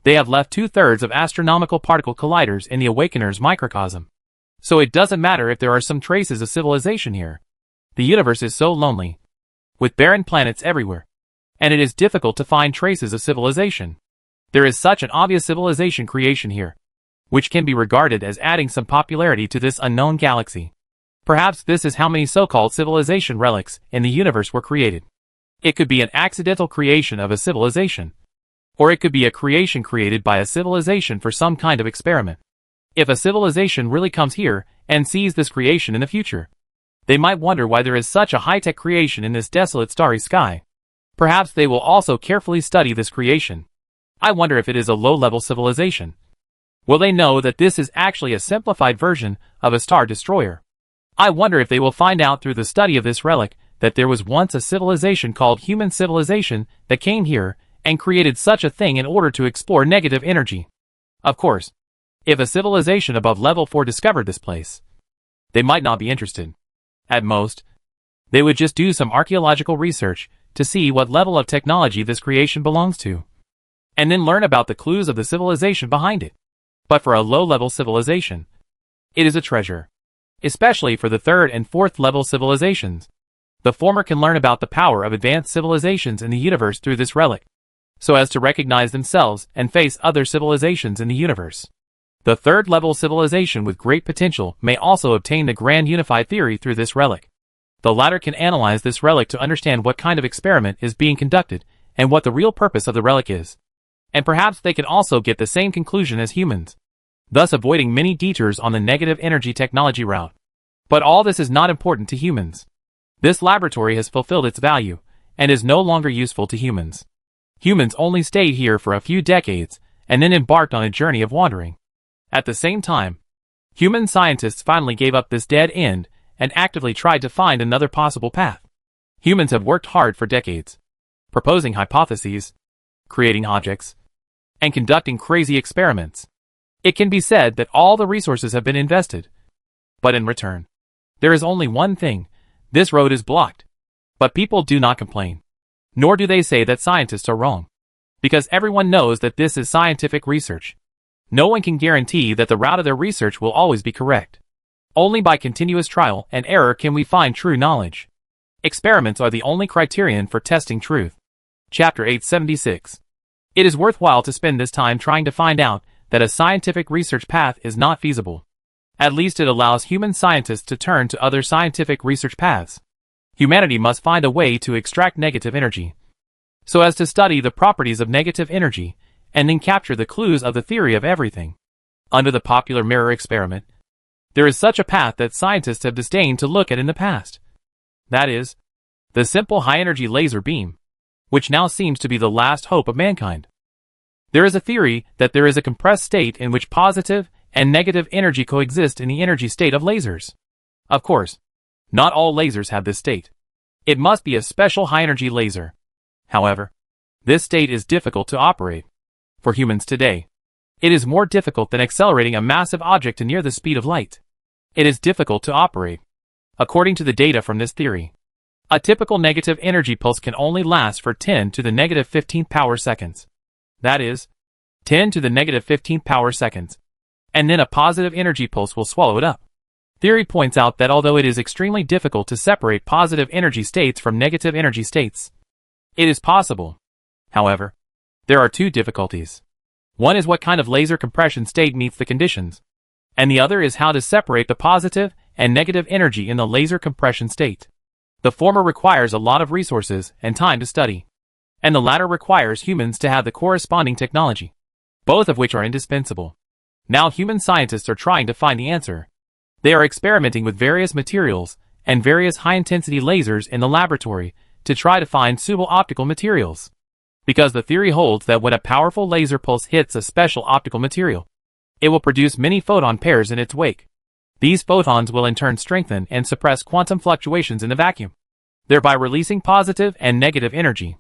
they have left 2/3 of astronomical particle colliders in the Awakener's microcosm. So it doesn't matter if there are some traces of civilization here. The universe is so lonely, with barren planets everywhere, and it is difficult to find traces of civilization. There is such an obvious civilization creation here, which can be regarded as adding some popularity to this unknown galaxy. Perhaps this is how many so-called civilization relics in the universe were created. It could be an accidental creation of a civilization, or it could be a creation created by a civilization for some kind of experiment. If a civilization really comes here and sees this creation in the future, they might wonder why there is such a high-tech creation in this desolate starry sky. Perhaps they will also carefully study this creation. I wonder if it is a low-level civilization. Will they know that this is actually a simplified version of a Star Destroyer? I wonder if they will find out through the study of this relic that there was once a civilization called human civilization that came here and created such a thing in order to explore negative energy. Of course, if a civilization above level 4 discovered this place, they might not be interested. At most, they would just do some archaeological research to see what level of technology this creation belongs to, and then learn about the clues of the civilization behind it. But for a low-level civilization, it is a treasure, especially for the 3rd and 4th level civilizations. The former can learn about the power of advanced civilizations in the universe through this relic, so as to recognize themselves and face other civilizations in the universe. The third-level civilization with great potential may also obtain the Grand Unified Theory through this relic. The latter can analyze this relic to understand what kind of experiment is being conducted and what the real purpose of the relic is. And perhaps they can also get the same conclusion as humans, thus avoiding many detours on the negative energy technology route. But all this is not important to humans. This laboratory has fulfilled its value and is no longer useful to humans. Humans only stayed here for a few decades and then embarked on a journey of wandering. At the same time, human scientists finally gave up this dead end and actively tried to find another possible path. Humans have worked hard for decades, proposing hypotheses, creating objects, and conducting crazy experiments. It can be said that all the resources have been invested. But in return, there is only one thing: this road is blocked. But people do not complain. Nor do they say that scientists are wrong. Because everyone knows that this is scientific research. No one can guarantee that the route of their research will always be correct. Only by continuous trial and error can we find true knowledge. Experiments are the only criterion for testing truth. Chapter 876. It is worthwhile to spend this time trying to find out that a scientific research path is not feasible. At least it allows human scientists to turn to other scientific research paths. Humanity must find a way to extract negative energy, so as to study the properties of negative energy, and then capture the clues of the theory of everything. Under the popular mirror experiment, there is such a path that scientists have disdained to look at in the past. That is, the simple high-energy laser beam, which now seems to be the last hope of mankind. There is a theory that there is a compressed state in which positive and negative energy coexist in the energy state of lasers. Of course, not all lasers have this state. It must be a special high-energy laser. However, this state is difficult to operate. For humans today, it is more difficult than accelerating a massive object to near the speed of light. It is difficult to operate. According to the data from this theory, a typical negative energy pulse can only last for 10 to the negative 15th power seconds. That is, 10 to the negative 15th power seconds. And then a positive energy pulse will swallow it up. Theory points out that although it is extremely difficult to separate positive energy states from negative energy states, it is possible. However, there are two difficulties. One is what kind of laser compression state meets the conditions, and the other is how to separate the positive and negative energy in the laser compression state. The former requires a lot of resources and time to study, and the latter requires humans to have the corresponding technology, both of which are indispensable. Now human scientists are trying to find the answer. They are experimenting with various materials and various high-intensity lasers in the laboratory to try to find suitable optical materials. Because the theory holds that when a powerful laser pulse hits a special optical material, it will produce many photon pairs in its wake. These photons will in turn strengthen and suppress quantum fluctuations in the vacuum, thereby releasing positive and negative energy.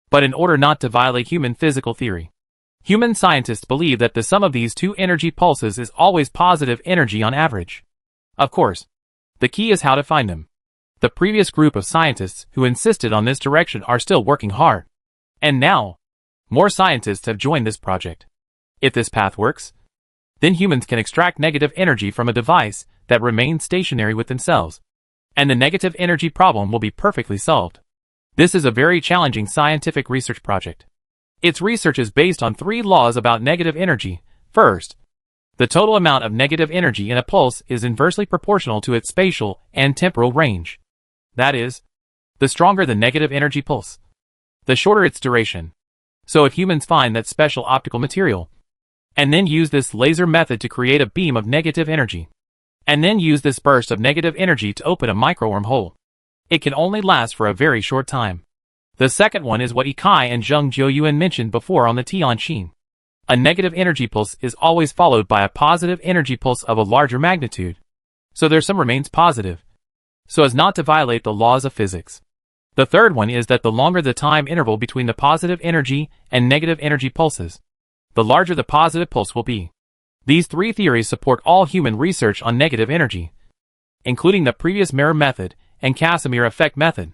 But in order not to violate human physical theory, human scientists believe that the sum of these two energy pulses is always positive energy on average. Of course, the key is how to find them. The previous group of scientists who insisted on this direction are still working hard. And now, more scientists have joined this project. If this path works, then humans can extract negative energy from a device that remains stationary with themselves, and the negative energy problem will be perfectly solved. This is a very challenging scientific research project. Its research is based on 3 laws about negative energy. First, the total amount of negative energy in a pulse is inversely proportional to its spatial and temporal range. That is, the stronger the negative energy pulse, the shorter its duration. So if humans find that special optical material, and then use this laser method to create a beam of negative energy, and then use this burst of negative energy to open a micro-wormhole, it can only last for a very short time. The second one is what Ikai and Zheng Jiuyuan mentioned before on the Tianqin. A negative energy pulse is always followed by a positive energy pulse of a larger magnitude, so their sum remains positive, so as not to violate the laws of physics. The third one is that the longer the time interval between the positive energy and negative energy pulses, the larger the positive pulse will be. These 3 theories support all human research on negative energy, including the previous mirror method and Casimir effect method.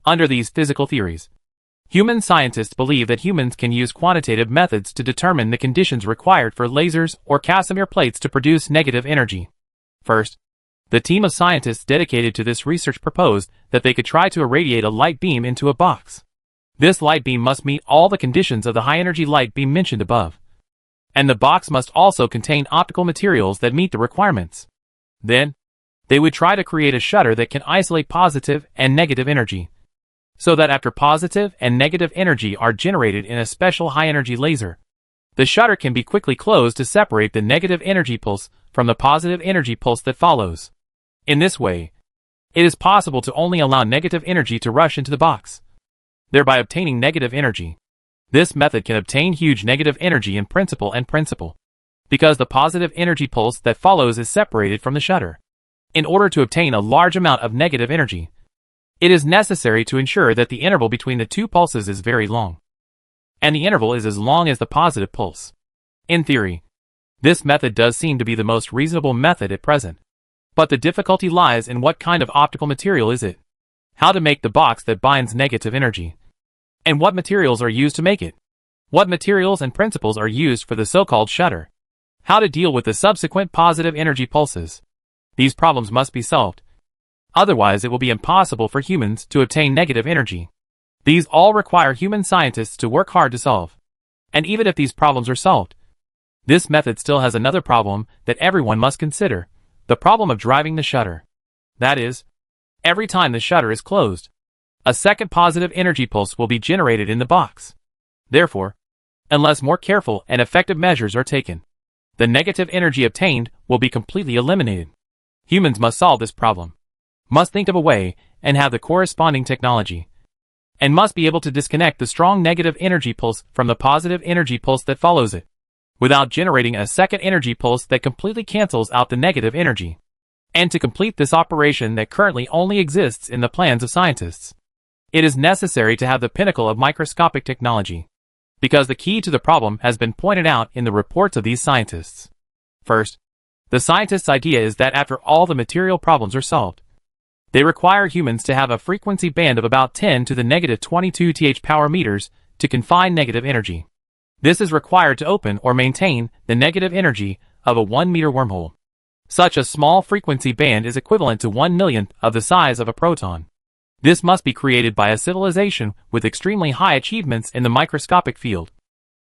Under these physical theories, human scientists believe that humans can use quantitative methods to determine the conditions required for lasers or Casimir plates to produce negative energy. First, The team of scientists dedicated to this research proposed that they could try to irradiate a light beam into a box. This light beam must meet all the conditions of the high-energy light beam mentioned above. And the box must also contain optical materials that meet the requirements. Then, they would try to create a shutter that can isolate positive and negative energy, so that after positive and negative energy are generated in a special high-energy laser, the shutter can be quickly closed to separate the negative energy pulse from the positive energy pulse that follows. In this way, it is possible to only allow negative energy to rush into the box, thereby obtaining negative energy. This method can obtain huge negative energy in principle, because the positive energy pulse that follows is separated from the shutter. In order to obtain a large amount of negative energy, it is necessary to ensure that the interval between the two pulses is very long, and the interval is as long as the positive pulse. In theory, this method does seem to be the most reasonable method at present. But the difficulty lies in what kind of optical material is it, how to make the box that binds negative energy, and what materials are used to make it, what materials and principles are used for the so-called shutter, how to deal with the subsequent positive energy pulses. These problems must be solved. Otherwise, it will be impossible for humans to obtain negative energy. These all require human scientists to work hard to solve. And even if these problems are solved, this method still has another problem that everyone must consider, the problem of driving the shutter. That is, every time the shutter is closed, a second positive energy pulse will be generated in the box. Therefore, unless more careful and effective measures are taken, the negative energy obtained will be completely eliminated. Humans must solve this problem, must think of a way and have the corresponding technology, and must be able to disconnect the strong negative energy pulse from the positive energy pulse that follows it, without generating a second energy pulse that completely cancels out the negative energy. And to complete this operation that currently only exists in the plans of scientists, it is necessary to have the pinnacle of microscopic technology, because the key to the problem has been pointed out in the reports of these scientists. First, the scientists' idea is that after all the material problems are solved, they require humans to have a frequency band of about 10 to the negative 22 power meters to confine negative energy. This is required to open or maintain the negative energy of a 1-meter wormhole. Such a small frequency band is equivalent to 1/1,000,000th of the size of a proton. This must be created by a civilization with extremely high achievements in the microscopic field,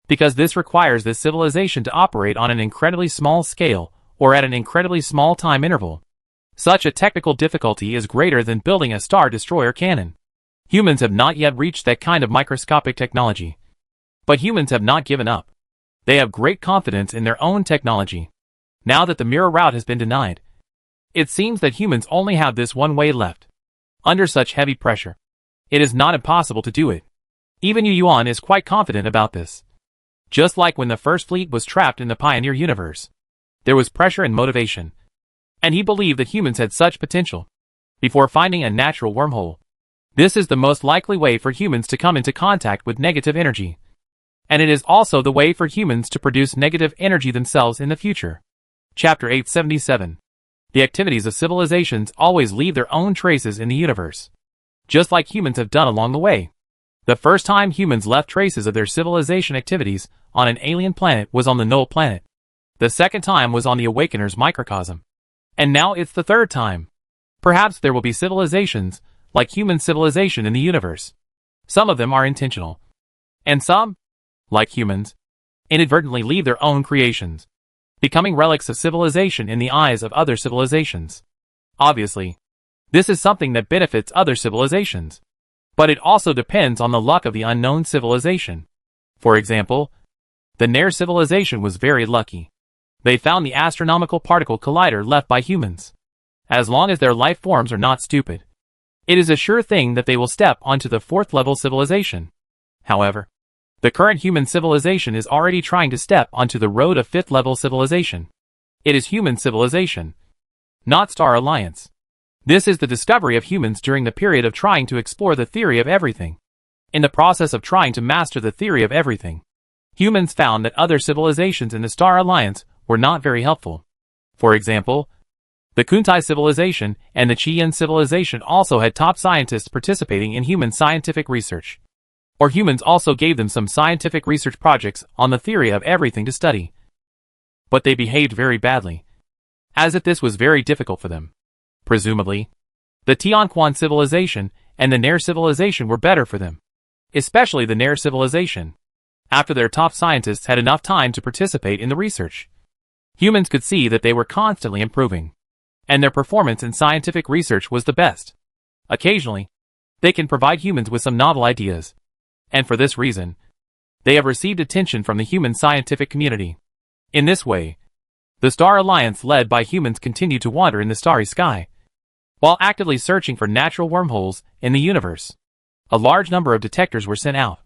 because this requires this civilization to operate on an incredibly small scale or at an incredibly small time interval. Such a technical difficulty is greater than building a Star Destroyer cannon. Humans have not yet reached that kind of microscopic technology. But humans have not given up. They have great confidence in their own technology. Now that the mirror route has been denied, it seems that humans only have this one way left. Under such heavy pressure, it is not impossible to do it. Even Yu Yuan is quite confident about this. Just like when the first fleet was trapped in the Pioneer universe, there was pressure and motivation, and he believed that humans had such potential. Before finding a natural wormhole, this is the most likely way for humans to come into contact with negative energy. And it is also the way for humans to produce negative energy themselves in the future. Chapter 877. The activities of civilizations always leave their own traces in the universe, just like humans have done along the way. The first time humans left traces of their civilization activities on an alien planet was on the Null planet. The second time was on the Awakener's microcosm. And now it's the third time. Perhaps there will be civilizations, like human civilization in the universe. Some of them are intentional, and some, like humans, inadvertently leave their own creations, becoming relics of civilization in the eyes of other civilizations. Obviously, this is something that benefits other civilizations, but it also depends on the luck of the unknown civilization. For example, the Nair civilization was very lucky. They found the astronomical particle collider left by humans. As long as their life forms are not stupid, it is a sure thing that they will step onto the 4th level civilization. However, the current human civilization is already trying to step onto the road of 5th level civilization. It is human civilization, not Star Alliance. This is the discovery of humans during the period of trying to explore the theory of everything. In the process of trying to master the theory of everything, humans found that other civilizations in the Star Alliance were not very helpful. For example, the Kuntai civilization and the Qian civilization also had top scientists participating in human scientific research. Or humans also gave them some scientific research projects on the theory of everything to study. But they behaved very badly, as if this was very difficult for them. Presumably, the Tianquan civilization and the Nair civilization were better for them. Especially the Nair civilization. After their top scientists had enough time to participate in the research, humans could see that they were constantly improving, and their performance in scientific research was the best. Occasionally, they can provide humans with some novel ideas, and for this reason, they have received attention from the human scientific community. In this way, the Star Alliance led by humans continued to wander in the starry sky, while actively searching for natural wormholes in the universe. A large number of detectors were sent out.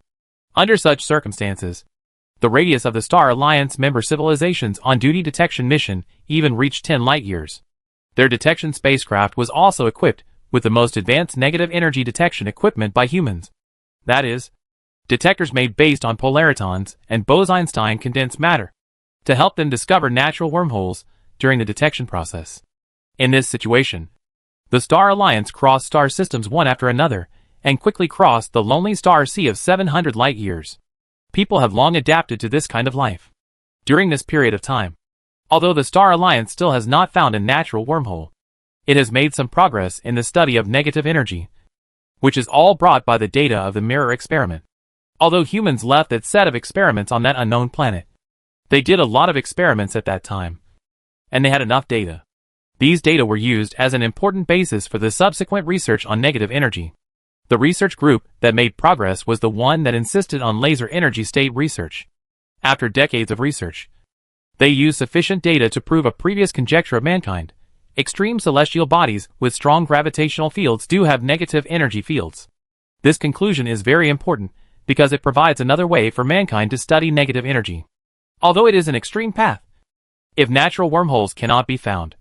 Under such circumstances, the radius of the Star Alliance member civilizations on-duty detection mission even reached 10 light-years. Their detection spacecraft was also equipped with the most advanced negative energy detection equipment by humans. That is, detectors made based on polaritons and Bose-Einstein condensed matter, to help them discover natural wormholes during the detection process. In this situation, the Star Alliance crossed star systems one after another, and quickly crossed the lonely star sea of 700 light-years. People have long adapted to this kind of life. During this period of time, although the Star Alliance still has not found a natural wormhole, it has made some progress in the study of negative energy, which is all brought by the data of the mirror experiment. Although humans left that set of experiments on that unknown planet, they did a lot of experiments at that time, and they had enough data. These data were used as an important basis for the subsequent research on negative energy. The research group that made progress was the one that insisted on laser energy state research. After decades of research, they used sufficient data to prove a previous conjecture of mankind. Extreme celestial bodies with strong gravitational fields do have negative energy fields. This conclusion is very important because it provides another way for mankind to study negative energy. Although it is an extreme path, if natural wormholes cannot be found,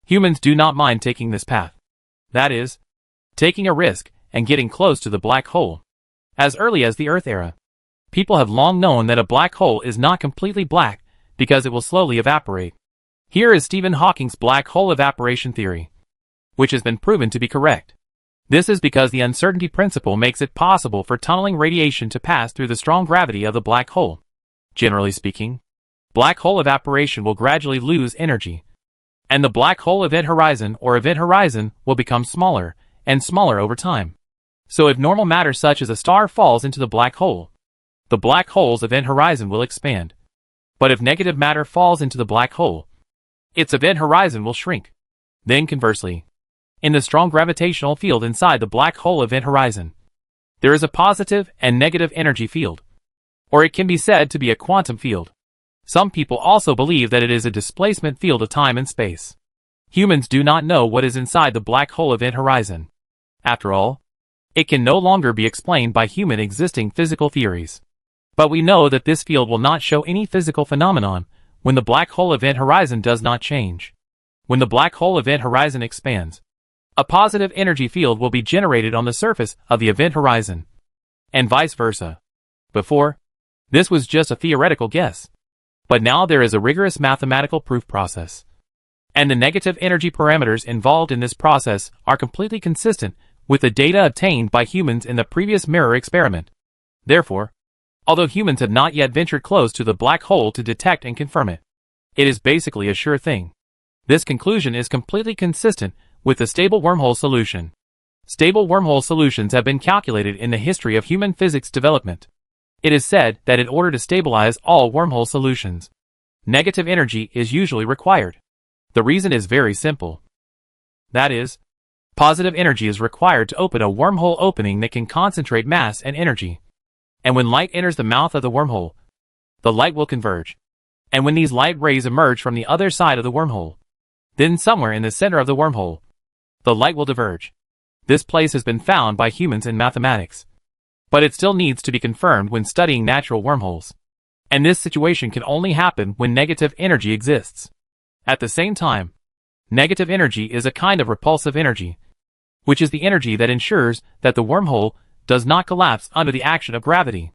humans do not mind taking this path. That is, taking a risk and getting close to the black hole. As early as the Earth era, people have long known that a black hole is not completely black because it will slowly evaporate. Here is Stephen Hawking's black hole evaporation theory, which has been proven to be correct. This is because the uncertainty principle makes it possible for tunneling radiation to pass through the strong gravity of the black hole. Generally speaking, black hole evaporation will gradually lose energy, and the black hole event horizon will become smaller and smaller over time. So if normal matter such as a star falls into the black hole's event horizon will expand. But if negative matter falls into the black hole, its event horizon will shrink. Then conversely, in the strong gravitational field inside the black hole event horizon, there is a positive and negative energy field, or it can be said to be a quantum field. Some people also believe that it is a displacement field of time and space. Humans do not know what is inside the black hole event horizon. After all, it can no longer be explained by human existing physical theories. But we know that this field will not show any physical phenomenon when the black hole event horizon does not change. When the black hole event horizon expands, a positive energy field will be generated on the surface of the event horizon, and vice versa. Before, this was just a theoretical guess, but now there is a rigorous mathematical proof process. And the negative energy parameters involved in this process are completely consistent with the data obtained by humans in the previous mirror experiment. Therefore, although humans have not yet ventured close to the black hole to detect and confirm it, it is basically a sure thing. This conclusion is completely consistent with the stable wormhole solution. Stable wormhole solutions have been calculated in the history of human physics development. It is said that in order to stabilize all wormhole solutions, negative energy is usually required. The reason is very simple. That is, positive energy is required to open a wormhole opening that can concentrate mass and energy. And when light enters the mouth of the wormhole, the light will converge. And when these light rays emerge from the other side of the wormhole, then somewhere in the center of the wormhole, the light will diverge. This place has been found by humans in mathematics, but it still needs to be confirmed when studying natural wormholes. And this situation can only happen when negative energy exists. At the same time, negative energy is a kind of repulsive energy, which is the energy that ensures that the wormhole does not collapse under the action of gravity.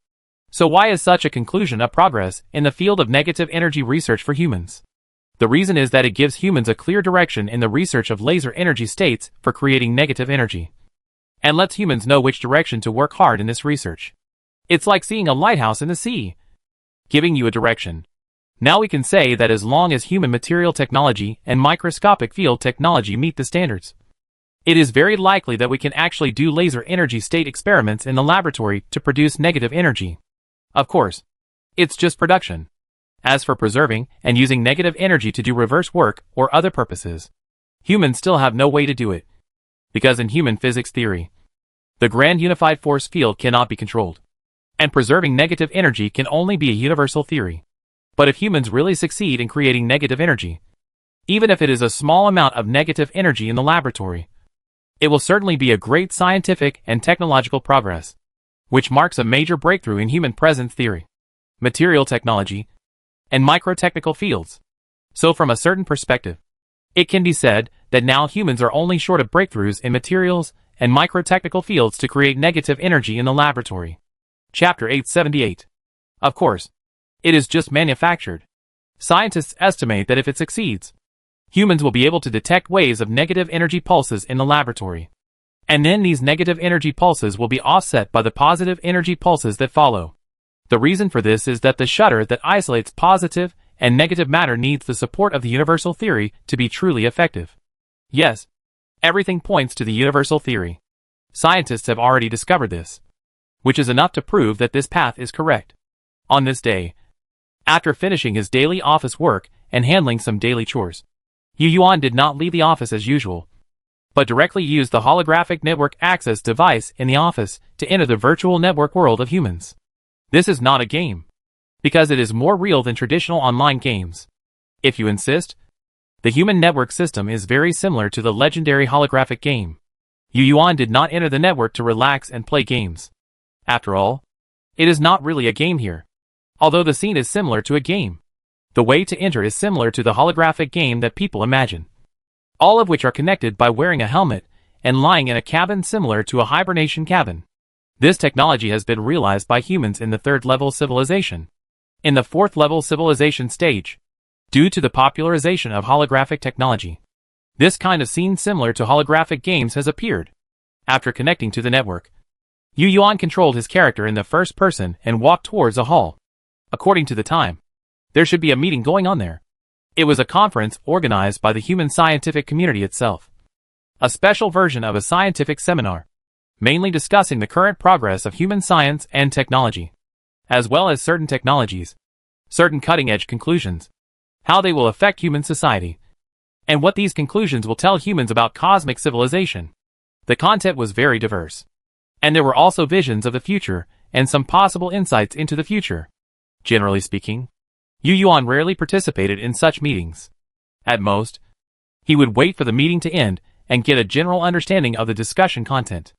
So why is such a conclusion a progress in the field of negative energy research for humans? The reason is that it gives humans a clear direction in the research of laser energy states for creating negative energy, and lets humans know which direction to work hard in this research. It's like seeing a lighthouse in the sea, giving you a direction. Now we can say that as long as human material technology and microscopic field technology meet the standards, it is very likely that we can actually do laser energy state experiments in the laboratory to produce negative energy. Of course, it's just production. As for preserving and using negative energy to do reverse work or other purposes, humans still have no way to do it. Because in human physics theory, the grand unified force field cannot be controlled, and preserving negative energy can only be a universal theory. But if humans really succeed in creating negative energy, even if it is a small amount of negative energy in the laboratory, it will certainly be a great scientific and technological progress, which marks a major breakthrough in human presence theory, material technology, and microtechnical fields. So from a certain perspective, it can be said that now humans are only short of breakthroughs in materials and microtechnical fields to create negative energy in the laboratory. Chapter 878. Of course, it is just manufactured. Scientists estimate that if it succeeds, humans will be able to detect waves of negative energy pulses in the laboratory. And then these negative energy pulses will be offset by the positive energy pulses that follow. The reason for this is that the shutter that isolates positive and negative matter needs the support of the universal theory to be truly effective. Yes, everything points to the universal theory. Scientists have already discovered this, which is enough to prove that this path is correct. On this day, after finishing his daily office work and handling some daily chores, Yu Yuan did not leave the office as usual, but directly used the holographic network access device in the office to enter the virtual network world of humans. This is not a game, because it is more real than traditional online games. If you insist, the human network system is very similar to the legendary holographic game. Yu Yuan did not enter the network to relax and play games. After all, it is not really a game here. Although the scene is similar to a game, the way to enter is similar to the holographic game that people imagine, all of which are connected by wearing a helmet and lying in a cabin similar to a hibernation cabin. This technology has been realized by humans in the third-level civilization. In the fourth-level civilization stage, due to the popularization of holographic technology, this kind of scene similar to holographic games has appeared. After connecting to the network, Yu Yuan controlled his character in the first person and walked towards a hall. According to the time, there should be a meeting going on there. It was a conference organized by the human scientific community itself. A special version of a scientific seminar, mainly discussing the current progress of human science and technology, as well as certain technologies, certain cutting-edge conclusions, how they will affect human society, and what these conclusions will tell humans about cosmic civilization. The content was very diverse, and there were also visions of the future and some possible insights into the future. Generally speaking, Yu Yuan rarely participated in such meetings. At most, he would wait for the meeting to end and get a general understanding of the discussion content.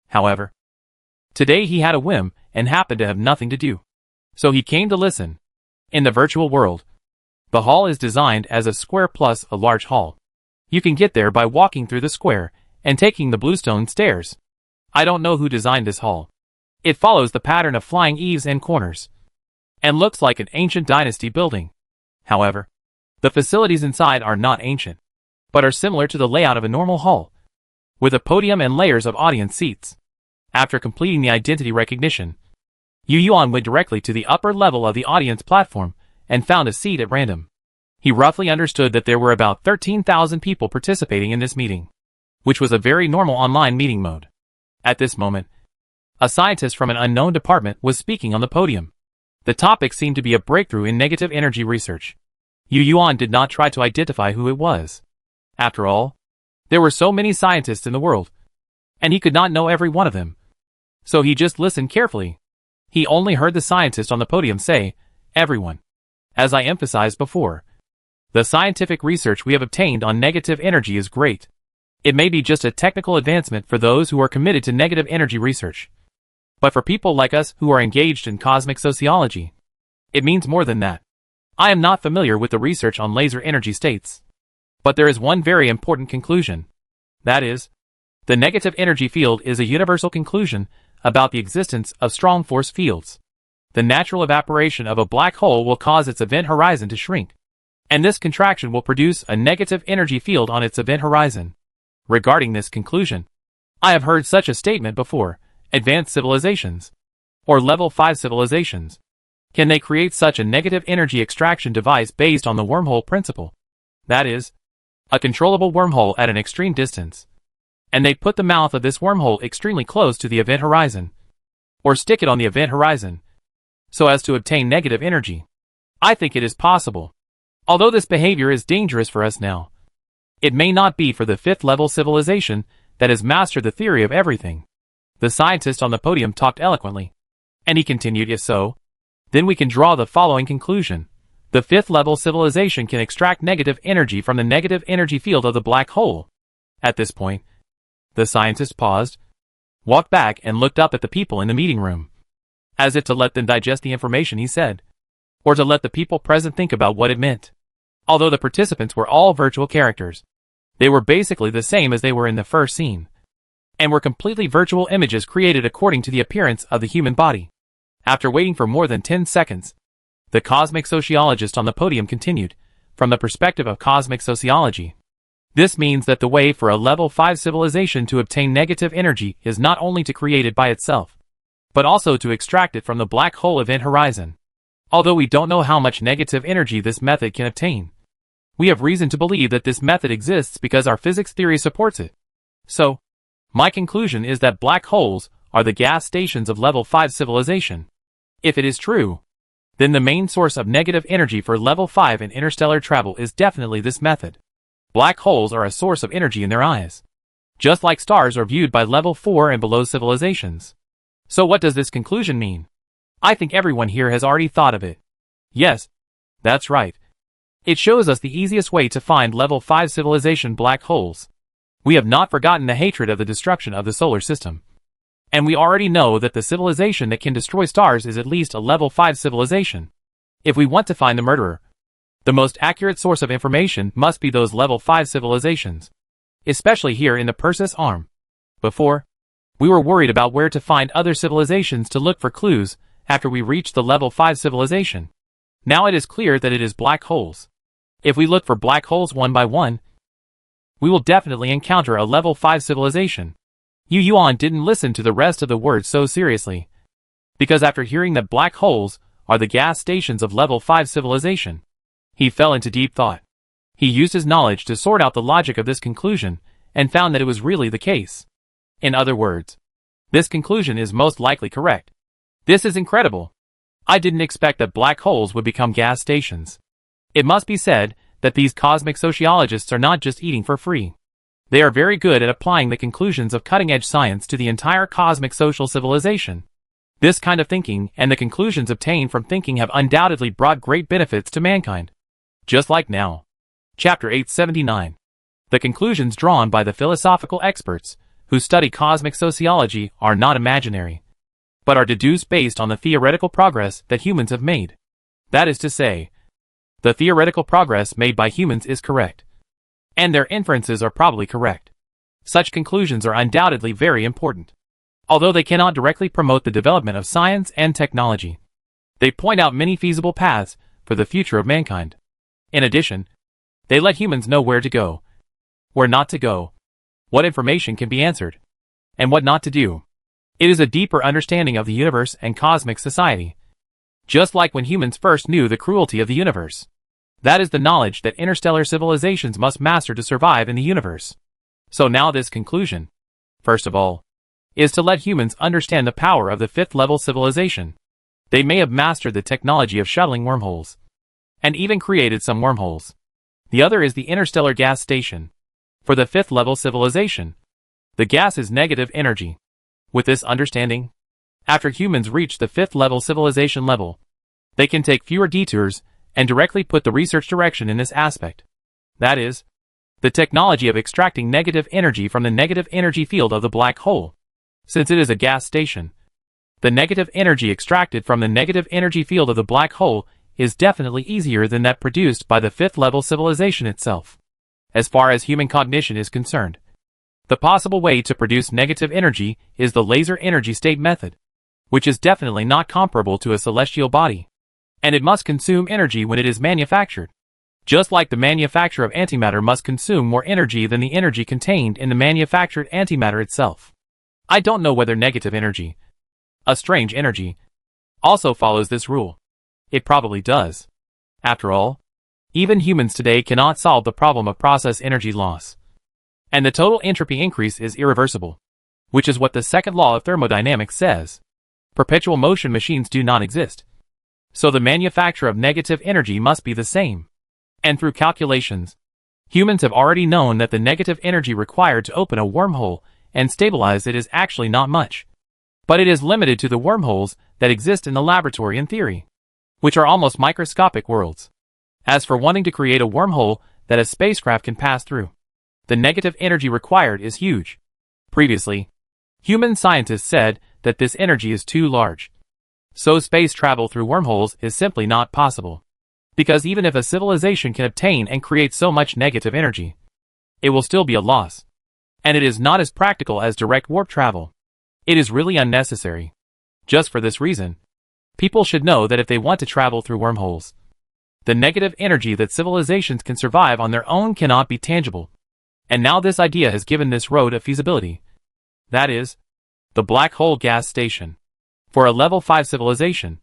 However, today he had a whim and happened to have nothing to do, so he came to listen. In the virtual world, the hall is designed as a square plus a large hall. You can get there by walking through the square and taking the bluestone stairs. I don't know who designed this hall. It follows the pattern of flying eaves and corners, and looks like an ancient dynasty building. However, the facilities inside are not ancient, but are similar to the layout of a normal hall, with a podium and layers of audience seats. After completing the identity recognition, Yu Yuan went directly to the upper level of the audience platform and found a seat at random. He roughly understood that there were about 13,000 people participating in this meeting, which was a very normal online meeting mode. At this moment, a scientist from an unknown department was speaking on the podium. The topic seemed to be a breakthrough in negative energy research. Yu Yuan did not try to identify who it was. After all, there were so many scientists in the world, and he could not know every one of them. So he just listened carefully. He only heard the scientist on the podium say, "Everyone. As I emphasized before, the scientific research we have obtained on negative energy is great. It may be just a technical advancement for those who are committed to negative energy research. But for people like us who are engaged in cosmic sociology, it means more than that. I am not familiar with the research on laser energy states, but there is one very important conclusion. That is, the negative energy field is a universal conclusion about the existence of strong force fields. The natural evaporation of a black hole will cause its event horizon to shrink, and this contraction will produce a negative energy field on its event horizon. Regarding this conclusion, I have heard such a statement before: advanced civilizations, or level 5 civilizations, Can they create such a negative energy extraction device based on the wormhole principle? That is, a controllable wormhole at an extreme distance. And they put the mouth of this wormhole extremely close to the event horizon. Or stick it on the event horizon, so as to obtain negative energy. I think it is possible. Although this behavior is dangerous for us now, it may not be for the fifth-level civilization that has mastered the theory of everything. The scientist on the podium talked eloquently. And he continued, if so, then we can draw the following conclusion. The fifth-level civilization can extract negative energy from the negative energy field of the black hole. At this point, the scientist paused, walked back and looked up at the people in the meeting room, as if to let them digest the information he said, or to let the people present think about what it meant. Although the participants were all virtual characters, they were basically the same as they were in the first scene, and were completely virtual images created according to the appearance of the human body. After waiting for more than 10 seconds, the cosmic sociologist on the podium continued, from the perspective of cosmic sociology. This means that the way for a level 5 civilization to obtain negative energy is not only to create it by itself, but also to extract it from the black hole event horizon. Although we don't know how much negative energy this method can obtain, we have reason to believe that this method exists because our physics theory supports it. So, my conclusion is that black holes are the gas stations of level 5 civilization. If it is true, then the main source of negative energy for level 5 in interstellar travel is definitely this method. Black holes are a source of energy in their eyes, just like stars are viewed by level 4 and below civilizations. So what does this conclusion mean? I think everyone here has already thought of it. Yes, that's right. It shows us the easiest way to find level 5 civilization black holes. We have not forgotten the hatred of the destruction of the solar system. And we already know that the civilization that can destroy stars is at least a level 5 civilization. If we want to find the murderer, the most accurate source of information must be those level 5 civilizations, especially here in the Perseus Arm. Before, we were worried about where to find other civilizations to look for clues after we reached the level 5 civilization. Now it is clear that it is black holes. If we look for black holes one by one, we will definitely encounter a level 5 civilization. Yu Yuan didn't listen to the rest of the words so seriously, because after hearing that black holes are the gas stations of level 5 civilization, he fell into deep thought. He used his knowledge to sort out the logic of this conclusion, and found that it was really the case. In other words, this conclusion is most likely correct. This is incredible. I didn't expect that black holes would become gas stations. It must be said that these cosmic sociologists are not just eating for free. They are very good at applying the conclusions of cutting-edge science to the entire cosmic social civilization. This kind of thinking and the conclusions obtained from thinking have undoubtedly brought great benefits to mankind. Just like now. Chapter 879. The conclusions drawn by the philosophical experts who study cosmic sociology are not imaginary, but are deduced based on the theoretical progress that humans have made. That is to say, the theoretical progress made by humans is correct, and their inferences are probably correct. Such conclusions are undoubtedly very important. Although they cannot directly promote the development of science and technology, they point out many feasible paths for the future of mankind. In addition, they let humans know where to go, where not to go, what information can be answered, and what not to do. It is a deeper understanding of the universe and cosmic society. Just like when humans first knew the cruelty of the universe. That is the knowledge that interstellar civilizations must master to survive in the universe. So now this conclusion, first of all, is to let humans understand the power of the fifth-level civilization. They may have mastered the technology of shuttling wormholes, and even created some wormholes. The other is the interstellar gas station. For the fifth-level civilization, the gas is negative energy. With this understanding, after humans reach the fifth-level civilization level, they can take fewer detours and directly put the research direction in this aspect. That is, the technology of extracting negative energy from the negative energy field of the black hole. Since it is a gas station, the negative energy extracted from the negative energy field of the black hole is definitely easier than that produced by the fifth-level civilization itself. As far as human cognition is concerned, the possible way to produce negative energy is the laser energy state method, which is definitely not comparable to a celestial body, and it must consume energy when it is manufactured. Just like the manufacture of antimatter must consume more energy than the energy contained in the manufactured antimatter itself. I don't know whether negative energy, a strange energy, also follows this rule. It probably does. After all, even humans today cannot solve the problem of process energy loss. And the total entropy increase is irreversible, which is what the second law of thermodynamics says. Perpetual motion machines do not exist. So the manufacture of negative energy must be the same. And through calculations, humans have already known that the negative energy required to open a wormhole and stabilize it is actually not much. But it is limited to the wormholes that exist in the laboratory in theory, which are almost microscopic worlds. As for wanting to create a wormhole that a spacecraft can pass through, the negative energy required is huge. Previously, human scientists said that this energy is too large. So space travel through wormholes is simply not possible. Because even if a civilization can obtain and create so much negative energy, it will still be a loss. And it is not as practical as direct warp travel. It is really unnecessary. Just for this reason, people should know that if they want to travel through wormholes, the negative energy that civilizations can survive on their own cannot be tangible. And now this idea has given this road a feasibility. That is, the black hole gas station. For a level 5 civilization,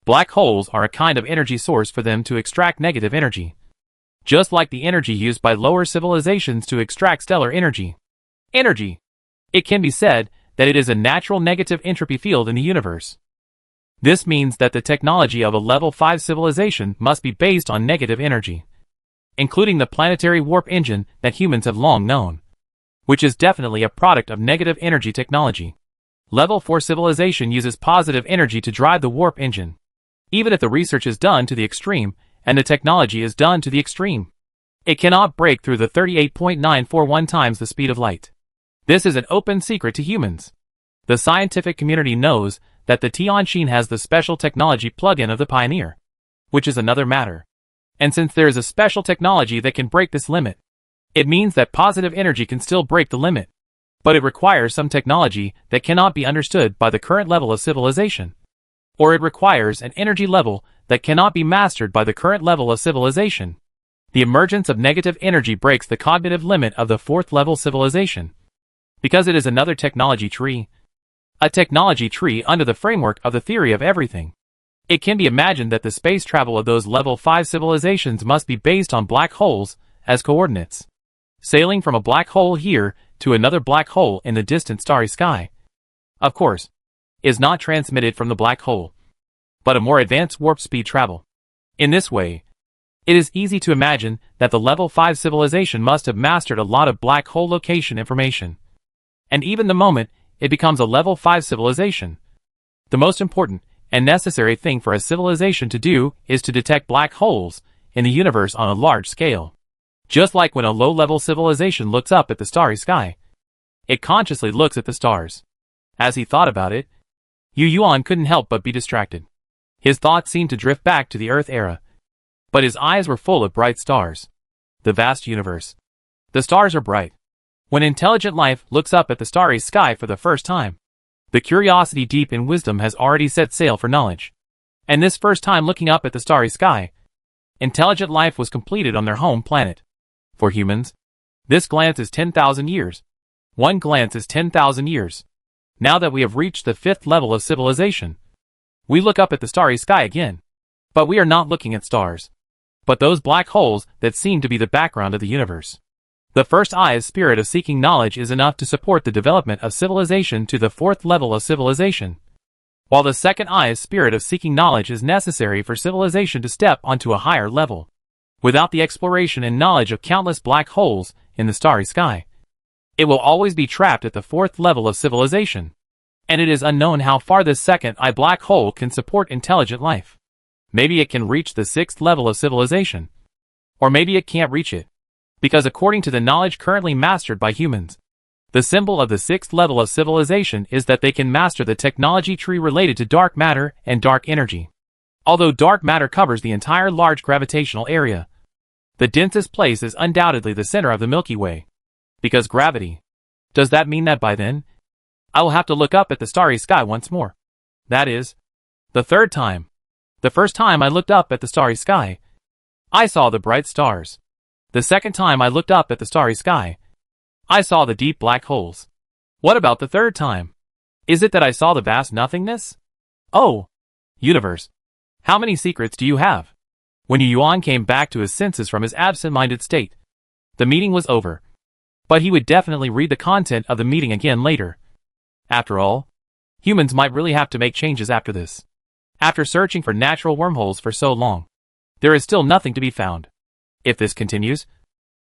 black holes are a kind of energy source for them to extract negative energy. Just like the energy used by lower civilizations to extract stellar energy. It can be said that it is a natural negative entropy field in the universe. This means that the technology of a level 5 civilization must be based on negative energy, including the planetary warp engine that humans have long known, which is definitely a product of negative energy technology. Level 4 civilization uses positive energy to drive the warp engine, even if the research is done to the extreme and the technology is done to the extreme. It cannot break through the 38.941 times the speed of light. This is an open secret to humans. The scientific community knows that the Tianqin has the special technology plug-in of the Pioneer, which is another matter. And since there is a special technology that can break this limit, it means that positive energy can still break the limit. But it requires some technology that cannot be understood by the current level of civilization. Or it requires an energy level that cannot be mastered by the current level of civilization. The emergence of negative energy breaks the cognitive limit of the 4th level civilization. Because it is another technology tree. A technology tree under the framework of the theory of everything. It can be imagined that the space travel of those level 5 civilizations must be based on black holes as coordinates. Sailing from a black hole here to another black hole in the distant starry sky, of course, is not transmitted from the black hole, but a more advanced warp speed travel. In this way, it is easy to imagine that the level 5 civilization must have mastered a lot of black hole location information. And even the moment it becomes a level 5 civilization, the most important and necessary thing for a civilization to do is to detect black holes in the universe on a large scale. Just like when a low-level civilization looks up at the starry sky, it consciously looks at the stars. As he thought about it, Yu Yuan couldn't help but be distracted. His thoughts seemed to drift back to the Earth era. But his eyes were full of bright stars. The vast universe. The stars are bright. When intelligent life looks up at the starry sky for the first time, the curiosity deep in wisdom has already set sail for knowledge. And this first time looking up at the starry sky, intelligent life was completed on their home planet. For humans, this glance is 10,000 years. One glance is 10,000 years. Now that we have reached the 5th level of civilization, we look up at the starry sky again. But we are not looking at stars, but those black holes that seem to be the background of the universe. The first eye's spirit of seeking knowledge is enough to support the development of civilization to the 4th level of civilization, while the second eye's spirit of seeking knowledge is necessary for civilization to step onto a higher level. Without the exploration and knowledge of countless black holes in the starry sky, it will always be trapped at the 4th level of civilization. And it is unknown how far this second eye black hole can support intelligent life. Maybe it can reach the 6th level of civilization. Or maybe it can't reach it. Because according to the knowledge currently mastered by humans, the symbol of the 6th level of civilization is that they can master the technology tree related to dark matter and dark energy. Although dark matter covers the entire large gravitational area, the densest place is undoubtedly the center of the Milky Way. Because gravity. Does that mean that by then, I will have to look up at the starry sky once more? That is, the 3rd time. The first time I looked up at the starry sky, I saw the bright stars. The second time I looked up at the starry sky, I saw the deep black holes. What about the 3rd time? Is it that I saw the vast nothingness? Oh, universe. How many secrets do you have? When Yu Yuan came back to his senses from his absent-minded state, the meeting was over. But he would definitely read the content of the meeting again later. After all, humans might really have to make changes after this. After searching for natural wormholes for so long, there is still nothing to be found. If this continues,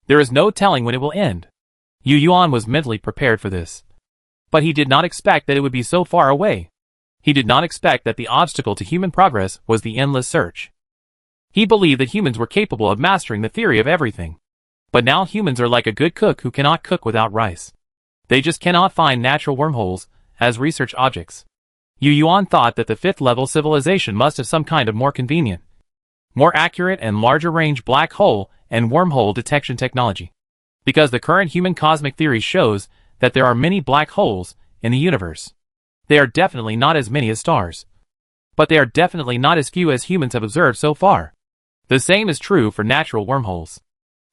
there is no telling when it will end. Yu Yuan was mentally prepared for this. But he did not expect that it would be so far away. He did not expect that the obstacle to human progress was the endless search. He believed that humans were capable of mastering the theory of everything. But now humans are like a good cook who cannot cook without rice. They just cannot find natural wormholes as research objects. Yu Yuan thought that the fifth-level civilization must have some kind of more convenient, more accurate and larger-range black hole and wormhole detection technology. Because the current human cosmic theory shows that there are many black holes in the universe. They are definitely not as many as stars. But they are definitely not as few as humans have observed so far. The same is true for natural wormholes.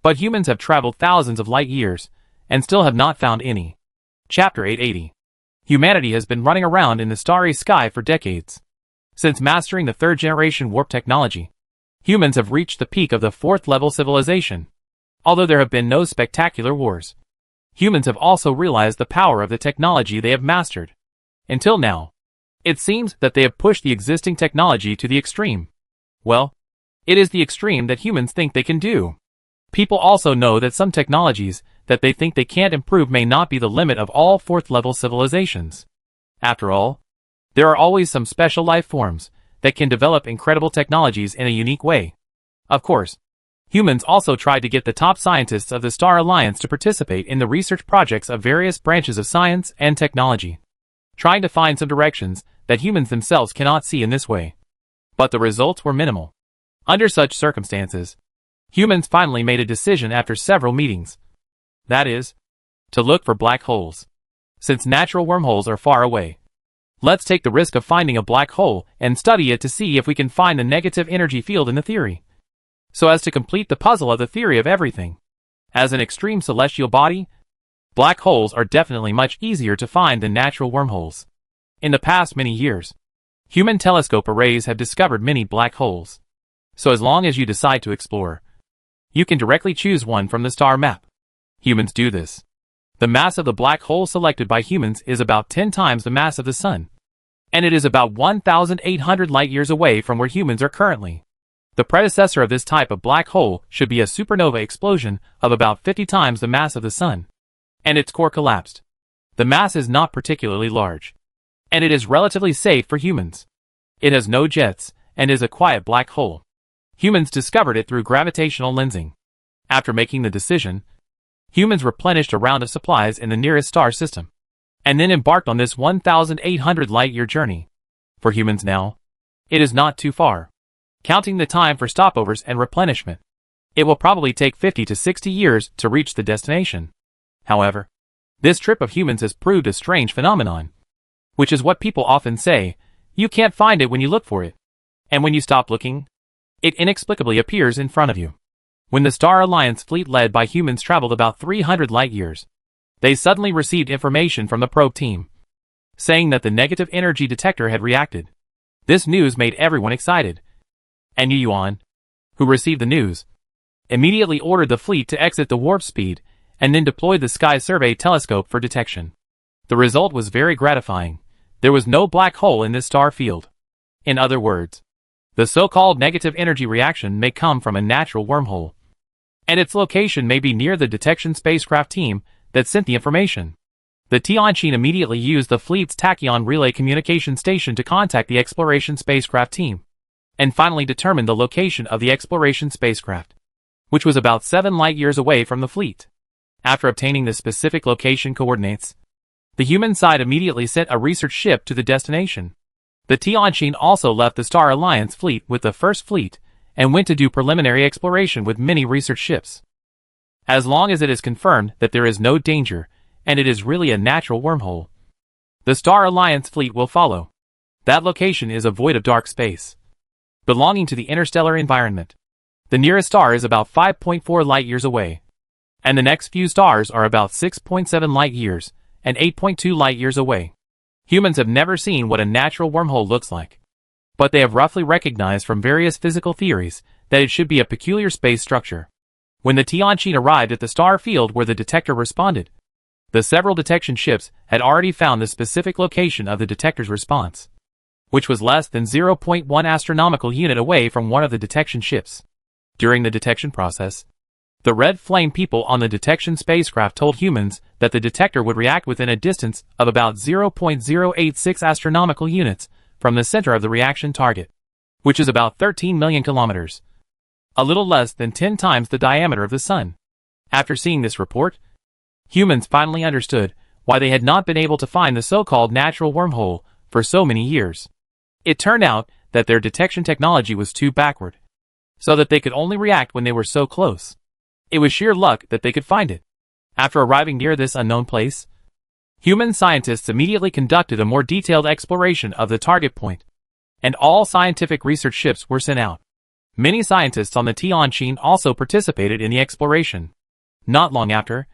But humans have traveled thousands of light years and still have not found any. Chapter 880. Humanity has been running around in the starry sky for decades. Since mastering the third-generation warp technology, humans have reached the peak of the fourth-level civilization. Although there have been no spectacular wars, humans have also realized the power of the technology they have mastered. Until now, it seems that they have pushed the existing technology to the extreme. Well, it is the extreme that humans think they can do. People also know that some technologies that they think they can't improve may not be the limit of all fourth-level civilizations. After all, there are always some special life forms that can develop incredible technologies in a unique way. Of course, humans also tried to get the top scientists of the Star Alliance to participate in the research projects of various branches of science and technology, trying to find some directions that humans themselves cannot see in this way. But the results were minimal. Under such circumstances, humans finally made a decision after several meetings. That is, to look for black holes. Since natural wormholes are far away, let's take the risk of finding a black hole and study it to see if we can find the negative energy field in the theory, so as to complete the puzzle of the theory of everything. As an extreme celestial body, black holes are definitely much easier to find than natural wormholes. In the past many years, human telescope arrays have discovered many black holes. So as long as you decide to explore, you can directly choose one from the star map. Humans do this. The mass of the black hole selected by humans is about 10 times the mass of the Sun. And it is about 1,800 light-years away from where humans are currently. The predecessor of this type of black hole should be a supernova explosion of about 50 times the mass of the Sun. And its core collapsed. The mass is not particularly large. And it is relatively safe for humans. It has no jets, and is a quiet black hole. Humans discovered it through gravitational lensing. After making the decision, humans replenished a round of supplies in the nearest star system, and then embarked on this 1,800 light-year journey. For humans now, it is not too far. Counting the time for stopovers and replenishment, it will probably take 50 to 60 years to reach the destination. However, this trip of humans has proved a strange phenomenon, which is what people often say: you can't find it when you look for it. And when you stop looking, it inexplicably appears in front of you. When the Star Alliance fleet led by humans traveled about 300 light-years, they suddenly received information from the probe team, saying that the negative energy detector had reacted. This news made everyone excited. And Yu Yuan, who received the news, immediately ordered the fleet to exit the warp speed and then deployed the Sky Survey telescope for detection. The result was very gratifying. There was no black hole in this star field. In other words, the so-called negative energy reaction may come from a natural wormhole, and its location may be near the detection spacecraft team that sent the information. The Tianqin immediately used the fleet's tachyon relay communication station to contact the exploration spacecraft team, and finally determined the location of the exploration spacecraft, which was about 7 light-years away from the fleet. After obtaining the specific location coordinates, the human side immediately sent a research ship to the destination. The Tianqin also left the Star Alliance fleet with the first fleet and went to do preliminary exploration with many research ships. As long as it is confirmed that there is no danger and it is really a natural wormhole, the Star Alliance fleet will follow. That location is a void of dark space, belonging to the interstellar environment. The nearest star is about 5.4 light-years away, and the next few stars are about 6.7 light-years and 8.2 light-years away. Humans have never seen what a natural wormhole looks like. but they have roughly recognized from various physical theories that it should be a peculiar space structure. When the Tianqin arrived at the star field where the detector responded, the several detection ships had already found the specific location of the detector's response, which was less than 0.1 astronomical unit away from one of the detection ships. During the detection process, the red flame people on the detection spacecraft told humans that the detector would react within a distance of about 0.086 astronomical units from the center of the reaction target, which is about 13 million kilometers, a little less than 10 times the diameter of the Sun. After seeing this report, humans finally understood why they had not been able to find the so-called natural wormhole for so many years. It turned out that their detection technology was too backward, so that they could only react when they were so close. It was sheer luck that they could find it. After arriving near this unknown place, human scientists immediately conducted a more detailed exploration of the target point, and all scientific research ships were sent out. Many scientists on the Tianqin also participated in the exploration. Not long after,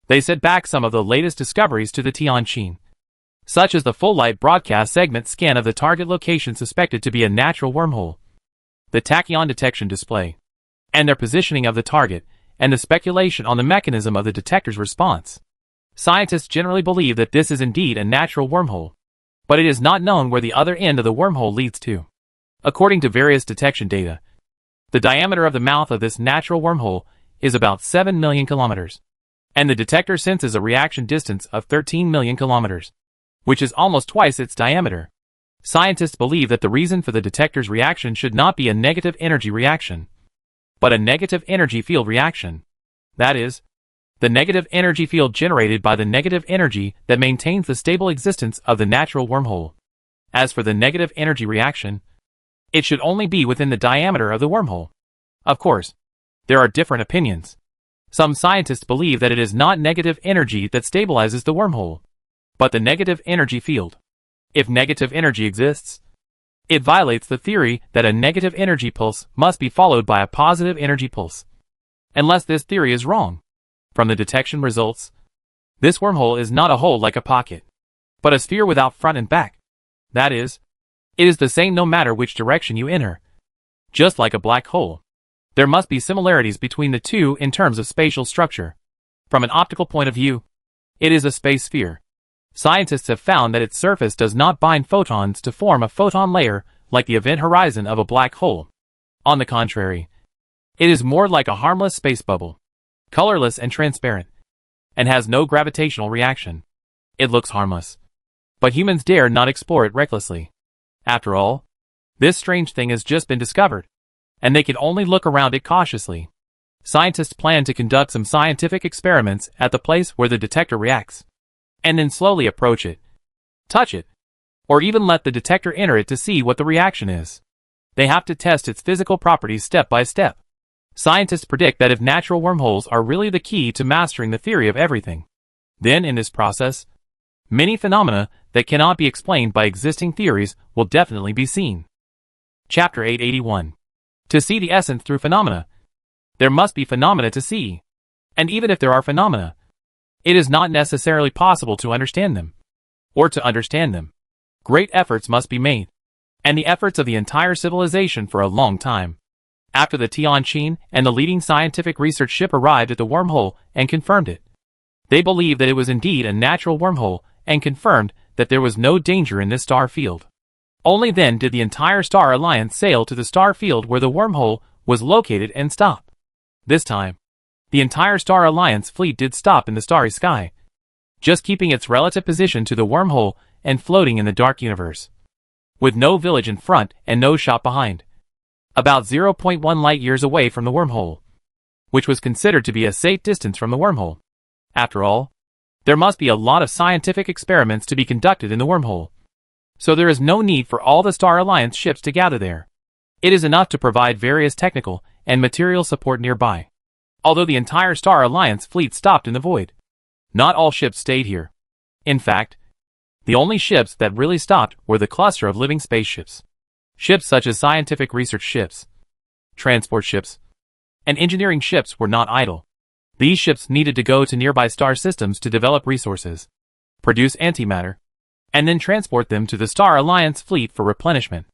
they sent back some of the latest discoveries to the Tianqin, such as the full-light broadcast segment scan of the target location suspected to be a natural wormhole, the tachyon detection display, and their positioning of the target, and the speculation on the mechanism of the detector's response. Scientists generally believe that this is indeed a natural wormhole, but it is not known where the other end of the wormhole leads to. According to various detection data, the diameter of the mouth of this natural wormhole is about 7 million kilometers, and the detector senses a reaction distance of 13 million kilometers, which is almost twice its diameter. Scientists believe that the reason for the detector's reaction should not be a negative energy reaction, but a negative energy field reaction. That is, the negative energy field generated by the negative energy that maintains the stable existence of the natural wormhole. As for the negative energy reaction, it should only be within the diameter of the wormhole. Of course, there are different opinions. Some scientists believe that it is not negative energy that stabilizes the wormhole, but the negative energy field. If negative energy exists, it violates the theory that a negative energy pulse must be followed by a positive energy pulse. Unless this theory is wrong. From the detection results, this wormhole is not a hole like a pocket, but a sphere without front and back. That is, it is the same no matter which direction you enter. Just like a black hole, there must be similarities between the two in terms of spatial structure. From an optical point of view, it is a space sphere. Scientists have found that its surface does not bind photons to form a photon layer like the event horizon of a black hole. On the contrary, it is more like a harmless space bubble, colorless and transparent, and has no gravitational reaction. It looks harmless, but humans dare not explore it recklessly. After all, this strange thing has just been discovered, and they can only look around it cautiously. Scientists plan to conduct some scientific experiments at the place where the detector reacts, and then slowly approach it, touch it, or even let the detector enter it to see what the reaction is. They have to test its physical properties step by step. Scientists predict that if natural wormholes are really the key to mastering the theory of everything, then in this process, many phenomena that cannot be explained by existing theories will definitely be seen. Chapter 881. To see the essence through phenomena. There must be phenomena to see. And even if there are phenomena, it is not necessarily possible to understand them. Or to understand them, great efforts must be made. And the efforts of the entire civilization for a long time. After the Tianqin and the leading scientific research ship arrived at the wormhole and confirmed it, they believed that it was indeed a natural wormhole and confirmed that there was no danger in this star field. Only then did the entire Star Alliance sail to the star field where the wormhole was located and stop. This time, the entire Star Alliance fleet did stop in the starry sky, just keeping its relative position to the wormhole and floating in the dark universe, with no village in front and no shop behind, about 0.1 light years away from the wormhole, which was considered to be a safe distance from the wormhole. After all, there must be a lot of scientific experiments to be conducted in the wormhole, so there is no need for all the Star Alliance ships to gather there. It is enough to provide various technical and material support nearby. Although the entire Star Alliance fleet stopped in the void, not all ships stayed here. In fact, the only ships that really stopped were the cluster of living spaceships. Ships such as scientific research ships, transport ships, and engineering ships were not idle. These ships needed to go to nearby star systems to develop resources, produce antimatter, and then transport them to the Star Alliance fleet for replenishment.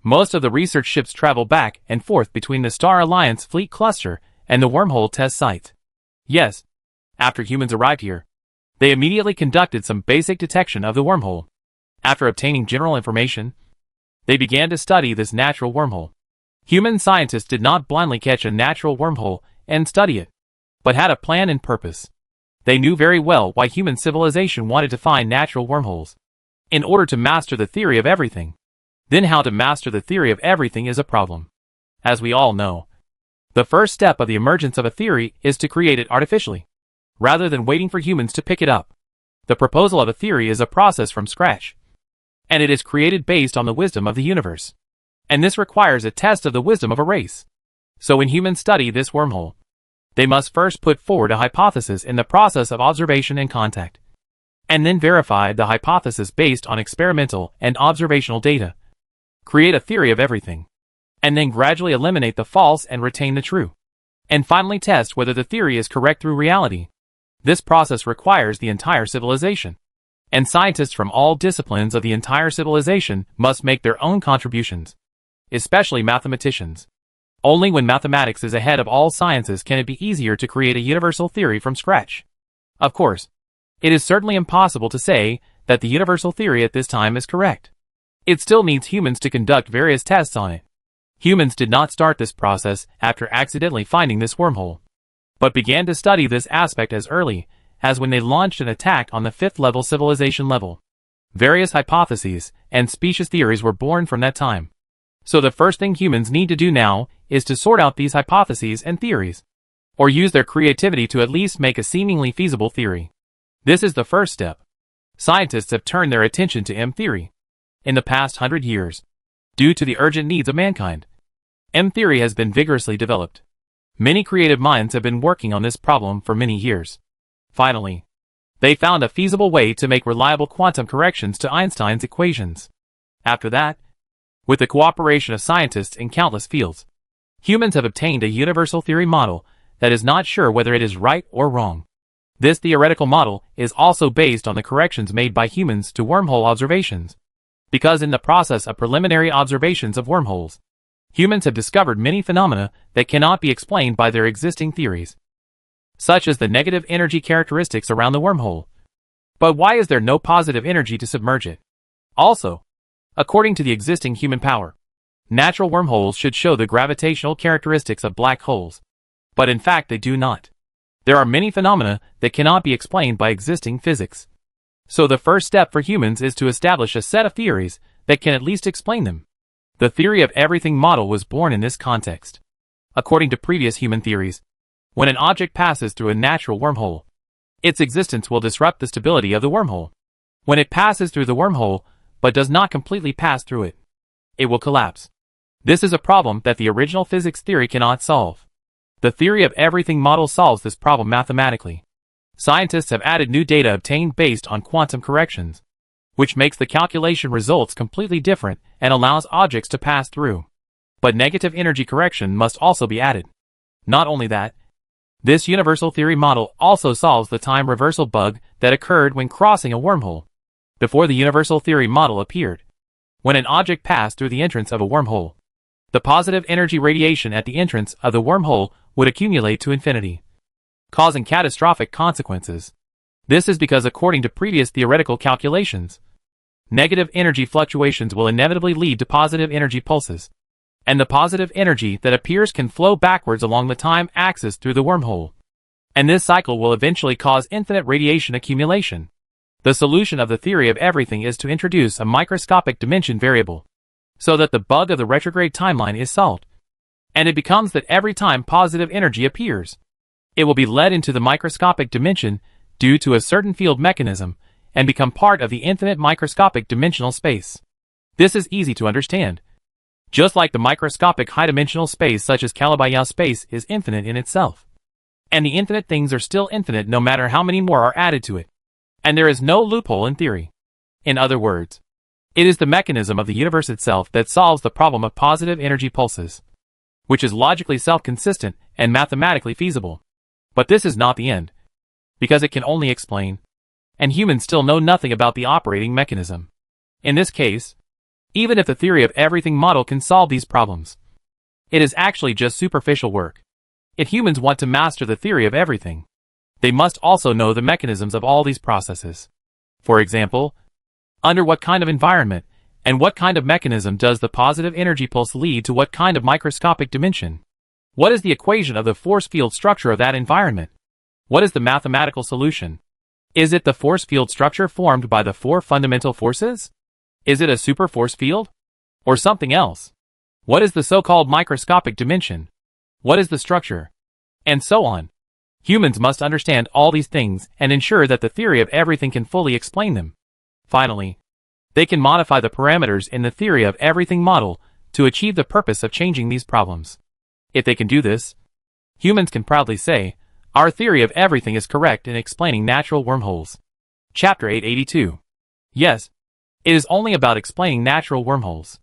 Most of the research ships travel back and forth between the Star Alliance fleet cluster and the wormhole test site. Yes, after humans arrived here, they immediately conducted some basic detection of the wormhole. After obtaining general information, they began to study this natural wormhole. Human scientists did not blindly catch a natural wormhole and study it, but had a plan and purpose. They knew very well why human civilization wanted to find natural wormholes. In order to master the theory of everything. Then how to master the theory of everything is a problem. As we all know, the first step of the emergence of a theory is to create it artificially, rather than waiting for humans to pick it up. The proposal of a theory is a process from scratch, and it is created based on the wisdom of the universe. And this requires a test of the wisdom of a race. So when humans study this wormhole, they must first put forward a hypothesis in the process of observation and contact, and then verify the hypothesis based on experimental and observational data. Create a theory of everything, and then gradually eliminate the false and retain the true. And finally test whether the theory is correct through reality. This process requires the entire civilization, and scientists from all disciplines of the entire civilization must make their own contributions, especially mathematicians. Only when mathematics is ahead of all sciences can it be easier to create a universal theory from scratch. Of course, it is certainly impossible to say that the universal theory at this time is correct. It still needs humans to conduct various tests on it. Humans did not start this process after accidentally finding this wormhole, but began to study this aspect as early as when they launched an attack on the 5th level civilization level. Various hypotheses and specious theories were born from that time. So the first thing humans need to do now is to sort out these hypotheses and theories, or use their creativity to at least make a seemingly feasible theory. This is the first step. Scientists have turned their attention to M-theory. In the past 100 years, due to the urgent needs of mankind, M-theory has been vigorously developed. Many creative minds have been working on this problem for many years. Finally, they found a feasible way to make reliable quantum corrections to Einstein's equations. After that, with the cooperation of scientists in countless fields, humans have obtained a universal theory model that is not sure whether it is right or wrong. This theoretical model is also based on the corrections made by humans to wormhole observations. Because in the process of preliminary observations of wormholes, humans have discovered many phenomena that cannot be explained by their existing theories, such as the negative energy characteristics around the wormhole. But why is there no positive energy to submerge it? Also, according to the existing human power, natural wormholes should show the gravitational characteristics of black holes, but in fact they do not. There are many phenomena that cannot be explained by existing physics. So the first step for humans is to establish a set of theories that can at least explain them. The theory of everything model was born in this context. According to previous human theories, when an object passes through a natural wormhole, its existence will disrupt the stability of the wormhole. When it passes through the wormhole, but does not completely pass through it, it will collapse. This is a problem that the original physics theory cannot solve. The theory of everything model solves this problem mathematically. Scientists have added new data obtained based on quantum corrections, which makes the calculation results completely different and allows objects to pass through. But negative energy correction must also be added. Not only that, this universal theory model also solves the time reversal bug that occurred when crossing a wormhole. Before the universal theory model appeared, when an object passed through the entrance of a wormhole, the positive energy radiation at the entrance of the wormhole would accumulate to infinity, causing catastrophic consequences. This is because according to previous theoretical calculations, negative energy fluctuations will inevitably lead to positive energy pulses, and the positive energy that appears can flow backwards along the time axis through the wormhole. And this cycle will eventually cause infinite radiation accumulation. The solution of the theory of everything is to introduce a microscopic dimension variable, so that the bug of the retrograde timeline is solved. And it becomes that every time positive energy appears, it will be led into the microscopic dimension due to a certain field mechanism and become part of the infinite microscopic dimensional space. This is easy to understand. Just like the microscopic high-dimensional space such as Calabi-Yau space is infinite in itself. And the infinite things are still infinite no matter how many more are added to it. And there is no loophole in theory. In other words, it is the mechanism of the universe itself that solves the problem of positive energy pulses, which is logically self-consistent and mathematically feasible. But this is not the end, because it can only explain, and humans still know nothing about the operating mechanism. In this case, Even if the theory of everything model can solve these problems, it is actually just superficial work. If humans want to master the theory of everything, they must also know the mechanisms of all these processes. For example, under what kind of environment and what kind of mechanism does the positive energy pulse lead to what kind of microscopic dimension? What is the equation of the force field structure of that environment? What is the mathematical solution? Is it the force field structure formed by the four fundamental forces? Is it a super force field? Or something else? What is the so-called microscopic dimension? What is the structure? And so on. Humans must understand all these things and ensure that the theory of everything can fully explain them. Finally, they can modify the parameters in the theory of everything model to achieve the purpose of changing these problems. If they can do this, humans can proudly say, our theory of everything is correct in explaining natural wormholes. Chapter 882. Yes, it is only about explaining natural wormholes.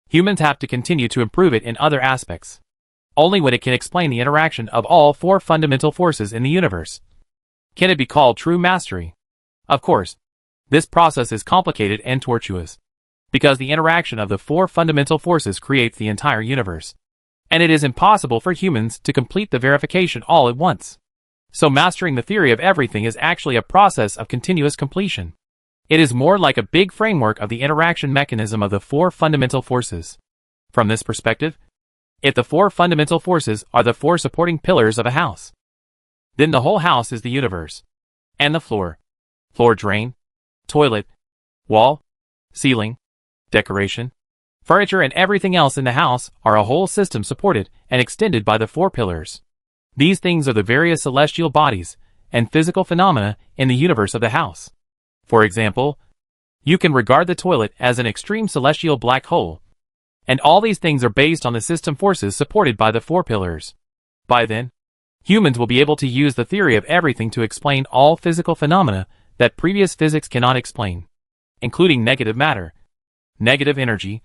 Humans have to continue to improve it in other aspects. Only when it can explain the interaction of all four fundamental forces in the universe can it be called true mastery. Of course, this process is complicated and tortuous, because the interaction of the four fundamental forces creates the entire universe, and it is impossible for humans to complete the verification all at once. So mastering the theory of everything is actually a process of continuous completion. It is more like a big framework of the interaction mechanism of the four fundamental forces. From this perspective, if the four fundamental forces are the four supporting pillars of a house, then the whole house is the universe. And the floor, drain, toilet, wall, ceiling, decoration, furniture and everything else in the house are a whole system supported and extended by the four pillars. These things are the various celestial bodies and physical phenomena in the universe of the house. For example, you can regard the toilet as an extreme celestial black hole, and all these things are based on the system forces supported by the four pillars. By then, humans will be able to use the theory of everything to explain all physical phenomena that previous physics cannot explain, including negative matter, negative energy,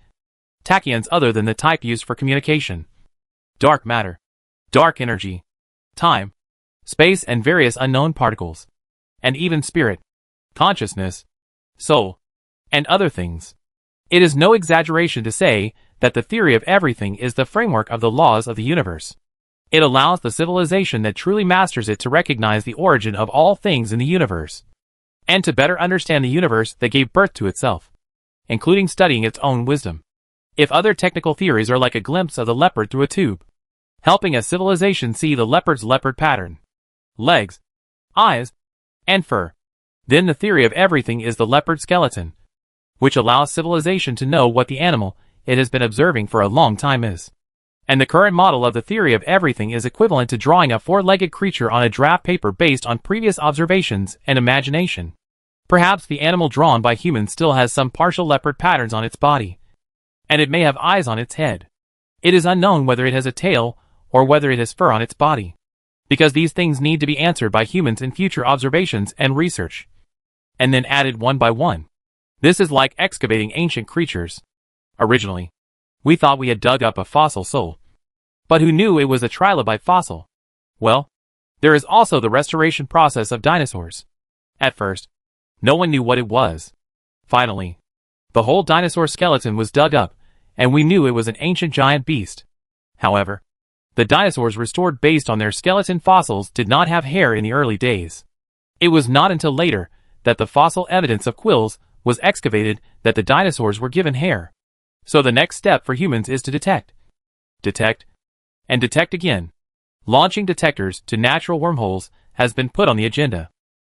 tachyons other than the type used for communication, dark matter, dark energy, time, space and various unknown particles, and even spirit, consciousness, soul, and other things. It is no exaggeration to say that the theory of everything is the framework of the laws of the universe. It allows the civilization that truly masters it to recognize the origin of all things in the universe, and to better understand the universe that gave birth to itself, including studying its own wisdom. If other technical theories are like a glimpse of the leopard through a tube, helping a civilization see the leopard's leopard pattern, legs, eyes, and fur, then the theory of everything is the leopard skeleton, which allows civilization to know what the animal it has been observing for a long time is. And the current model of the theory of everything is equivalent to drawing a four-legged creature on a draft paper based on previous observations and imagination. Perhaps the animal drawn by humans still has some partial leopard patterns on its body, and it may have eyes on its head. It is unknown whether it has a tail or whether it has fur on its body, because these things need to be answered by humans in future observations and research, and then added one by one. This is like excavating ancient creatures. Originally, we thought we had dug up a fossil soul, but who knew it was a trilobite fossil? Well, there is also the restoration process of dinosaurs. At first, no one knew what it was. Finally, the whole dinosaur skeleton was dug up, and we knew it was an ancient giant beast. However, the dinosaurs restored based on their skeleton fossils did not have hair in the early days. It was not until later that the fossil evidence of quills was excavated that the dinosaurs were given hair. So the next step for humans is to detect, and detect again. Launching detectors to natural wormholes has been put on the agenda.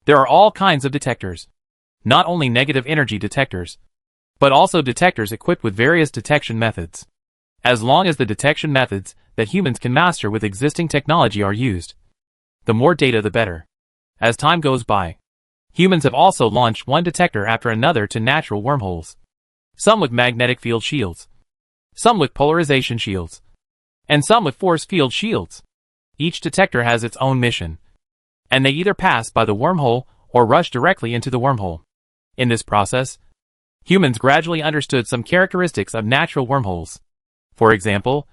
There are all kinds of detectors, not only negative energy detectors, but also detectors equipped with various detection methods. As long as the detection methods that humans can master with existing technology are used, the more data the better. As time goes by, humans have also launched one detector after another to natural wormholes. Some with magnetic field shields, some with polarization shields, and some with force field shields. Each detector has its own mission, and they either pass by the wormhole or rush directly into the wormhole. In this process, humans gradually understood some characteristics of natural wormholes. For example,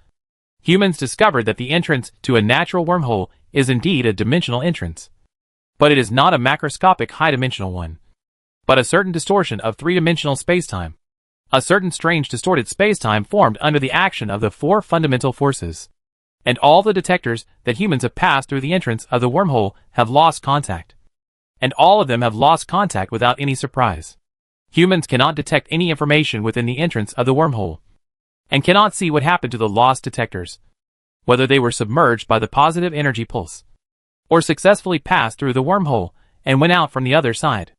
humans discovered that the entrance to a natural wormhole is indeed a dimensional entrance, but it is not a macroscopic high-dimensional one, but a certain distortion of three-dimensional spacetime. A certain strange distorted spacetime formed under the action of the four fundamental forces. And all the detectors that humans have passed through the entrance of the wormhole have lost contact. And all of them have lost contact without any surprise. Humans cannot detect any information within the entrance of the wormhole, and cannot see what happened to the lost detectors, whether they were submerged by the positive energy pulse, or successfully passed through the wormhole and went out from the other side.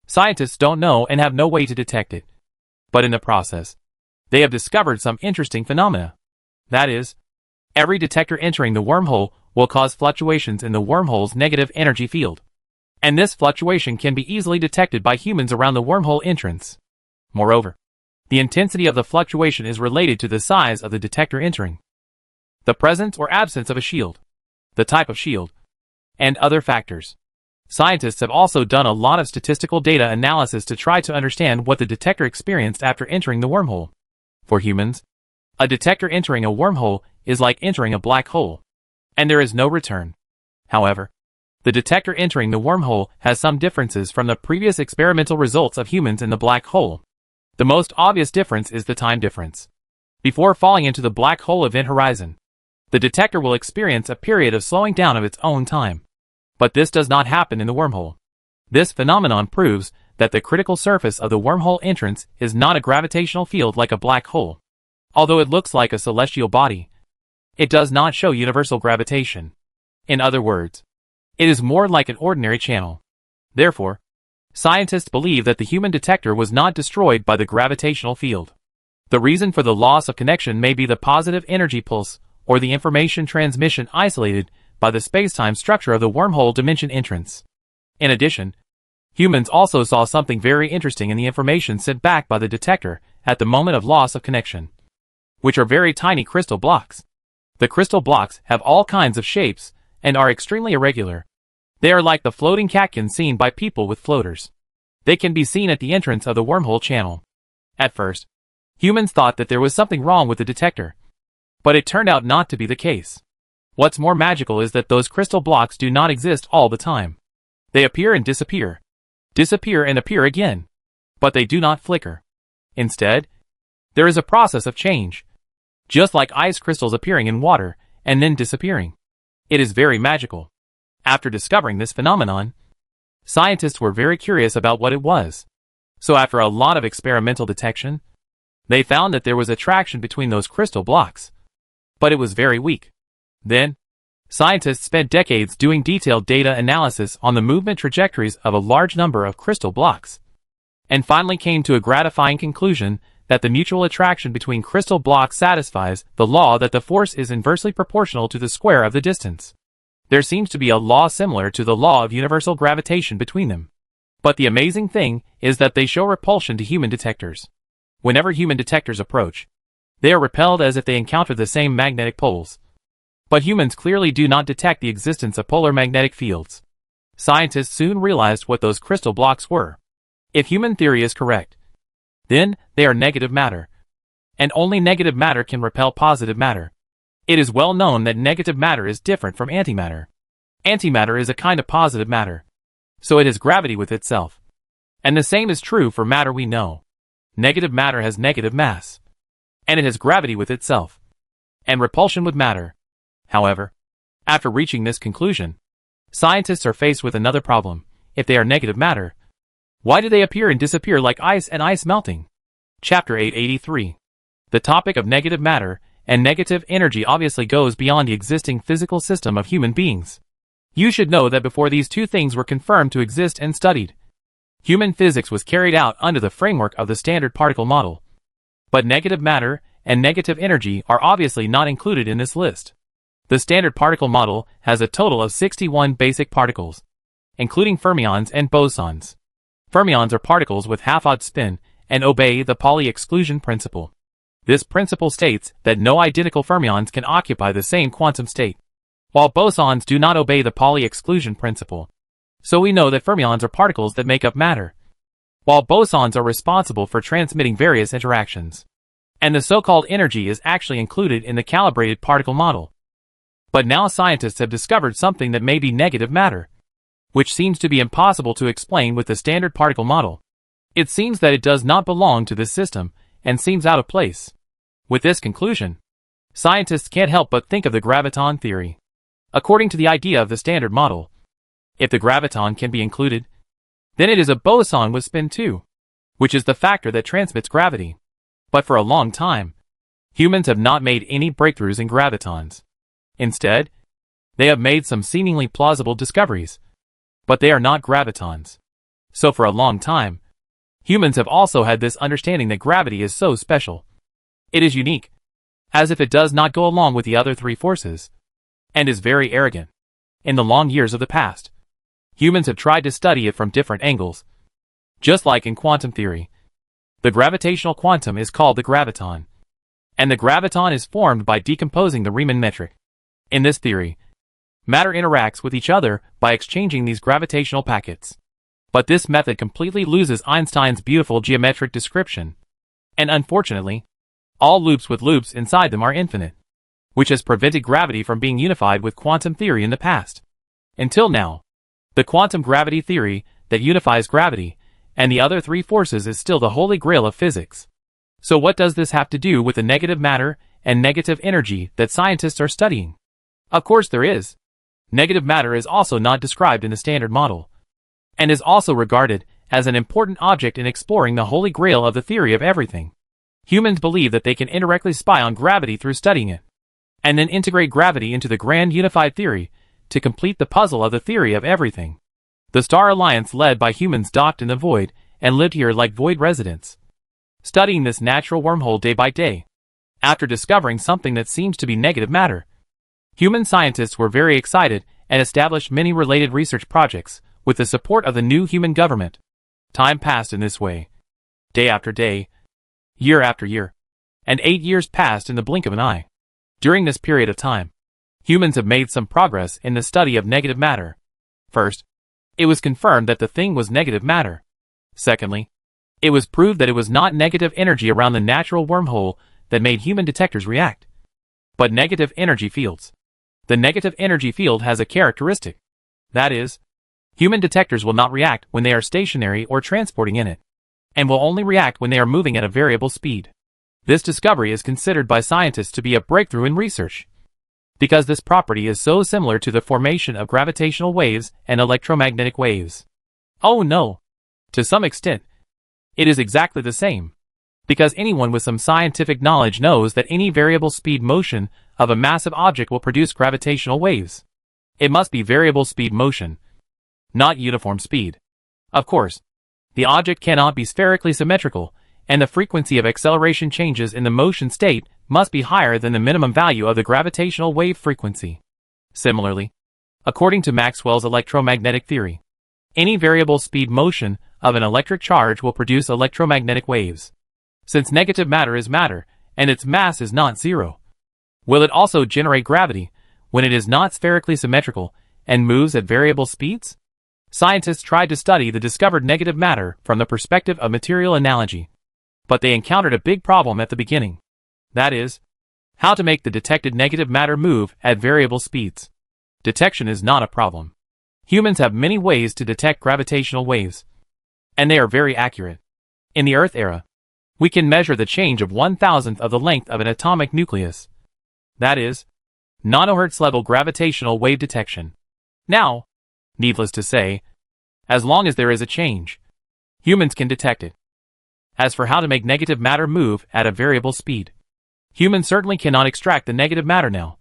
Scientists don't know and have no way to detect it. But in the process, they have discovered some interesting phenomena. That is, every detector entering the wormhole will cause fluctuations in the wormhole's negative energy field. And this fluctuation can be easily detected by humans around the wormhole entrance. Moreover, the intensity of the fluctuation is related to the size of the detector entering, the presence or absence of a shield, the type of shield, and other factors. Scientists have also done a lot of statistical data analysis to try to understand what the detector experienced after entering the wormhole. For humans, a detector entering a wormhole is like entering a black hole, and there is no return. However, the detector entering the wormhole has some differences from the previous experimental results of humans in the black hole. The most obvious difference is the time difference. Before falling into the black hole event horizon, the detector will experience a period of slowing down of its own time. But this does not happen in the wormhole. This phenomenon proves that the critical surface of the wormhole entrance is not a gravitational field like a black hole. Although it looks like a celestial body, it does not show universal gravitation. In other words, it is more like an ordinary channel. Therefore, scientists believe that the human detector was not destroyed by the gravitational field. The reason for the loss of connection may be the positive energy pulse, or the information transmission isolated by the spacetime structure of the wormhole dimension entrance. In addition, humans also saw something very interesting in the information sent back by the detector at the moment of loss of connection, which are very tiny crystal blocks. The crystal blocks have all kinds of shapes and are extremely irregular. They are like the floating catkins seen by people with floaters. They can be seen at the entrance of the wormhole channel. At first, humans thought that there was something wrong with the detector, but it turned out not to be the case. What's more magical is that those crystal blocks do not exist all the time. They appear and disappear and appear again, but they do not flicker. Instead, there is a process of change, just like ice crystals appearing in water and then disappearing. It is very magical. After discovering this phenomenon, scientists were very curious about what it was. So after a lot of experimental detection, they found that there was attraction between those crystal blocks, but it was very weak. Then, scientists spent decades doing detailed data analysis on the movement trajectories of a large number of crystal blocks, and finally came to a gratifying conclusion that the mutual attraction between crystal blocks satisfies the law that the force is inversely proportional to the square of the distance. There seems to be a law similar to the law of universal gravitation between them. But the amazing thing is that they show repulsion to human detectors. Whenever human detectors approach, they are repelled as if they encounter the same magnetic poles. But humans clearly do not detect the existence of polar magnetic fields. Scientists soon realized what those crystal blocks were. If human theory is correct, then they are negative matter. And only negative matter can repel positive matter. It is well known that negative matter is different from antimatter. Antimatter is a kind of positive matter, so it has gravity with itself. And the same is true for matter we know. Negative matter has negative mass, and it has gravity with itself, and repulsion with matter. However, after reaching this conclusion, scientists are faced with another problem. If they are negative matter, why do they appear and disappear like ice and ice melting? Chapter 883. The topic of negative matter and negative energy obviously goes beyond the existing physical system of human beings. You should know that before these two things were confirmed to exist and studied, human physics was carried out under the framework of the standard particle model. But negative matter and negative energy are obviously not included in this list. The standard particle model has a total of 61 basic particles, including fermions and bosons. Fermions are particles with half-odd spin and obey the Pauli exclusion principle. This principle states that no identical fermions can occupy the same quantum state, while bosons do not obey the Pauli exclusion principle. So we know that fermions are particles that make up matter, while bosons are responsible for transmitting various interactions. And the so-called energy is actually included in the calibrated particle model. But now scientists have discovered something that may be negative matter, which seems to be impossible to explain with the standard particle model. It seems that it does not belong to this system, and seems out of place. With this conclusion, scientists can't help but think of the graviton theory. According to the idea of the Standard Model, if the graviton can be included, then it is a boson with spin 2, which is the factor that transmits gravity. But for a long time, humans have not made any breakthroughs in gravitons. Instead, they have made some seemingly plausible discoveries, but they are not gravitons. So for a long time, humans have also had this understanding that gravity is so special. It is unique, as if it does not go along with the other three forces, and is very arrogant. In the long years of the past, humans have tried to study it from different angles. Just like in quantum theory, the gravitational quantum is called the graviton, and the graviton is formed by decomposing the Riemann metric. In this theory, matter interacts with each other by exchanging these gravitational packets. But this method completely loses Einstein's beautiful geometric description, and unfortunately, all loops with loops inside them are infinite, which has prevented gravity from being unified with quantum theory in the past. Until now, the quantum gravity theory that unifies gravity and the other three forces is still the holy grail of physics. So what does this have to do with the negative matter and negative energy that scientists are studying? Of course there is. Negative matter is also not described in the Standard Model, and is also regarded as an important object in exploring the holy grail of the theory of everything. Humans believe that they can indirectly spy on gravity through studying it, and then integrate gravity into the grand unified theory to complete the puzzle of the theory of everything. The Star Alliance led by humans docked in the void and lived here like void residents, studying this natural wormhole day by day. After discovering something that seems to be negative matter, human scientists were very excited and established many related research projects with the support of the new human government. Time passed in this way, day after day, year after year, and 8 years passed in the blink of an eye. During this period of time, humans have made some progress in the study of negative matter. First, it was confirmed that the thing was negative matter. Secondly, it was proved that it was not negative energy around the natural wormhole that made human detectors react, but negative energy fields. The negative energy field has a characteristic. That is, human detectors will not react when they are stationary or transporting in it, and will only react when they are moving at a variable speed. This discovery is considered by scientists to be a breakthrough in research, because this property is so similar to the formation of gravitational waves and electromagnetic waves. Oh no! To some extent, it is exactly the same, because anyone with some scientific knowledge knows that any variable speed motion of a massive object will produce gravitational waves. It must be variable speed motion, not uniform speed. Of course, the object cannot be spherically symmetrical, and the frequency of acceleration changes in the motion state must be higher than the minimum value of the gravitational wave frequency. Similarly, according to Maxwell's electromagnetic theory, any variable speed motion of an electric charge will produce electromagnetic waves. Since negative matter is matter, and its mass is not zero, will it also generate gravity when it is not spherically symmetrical and moves at variable speeds? Scientists tried to study the discovered negative matter from the perspective of material analogy, but they encountered a big problem at the beginning. That is, how to make the detected negative matter move at variable speeds. Detection is not a problem. Humans have many ways to detect gravitational waves, and they are very accurate. In the Earth era, we can measure the change of 1,000th of the length of an atomic nucleus. That is, nanohertz level gravitational wave detection. Now, needless to say, as long as there is a change, humans can detect it. As for how to make negative matter move at a variable speed, humans certainly cannot extract the negative matter now,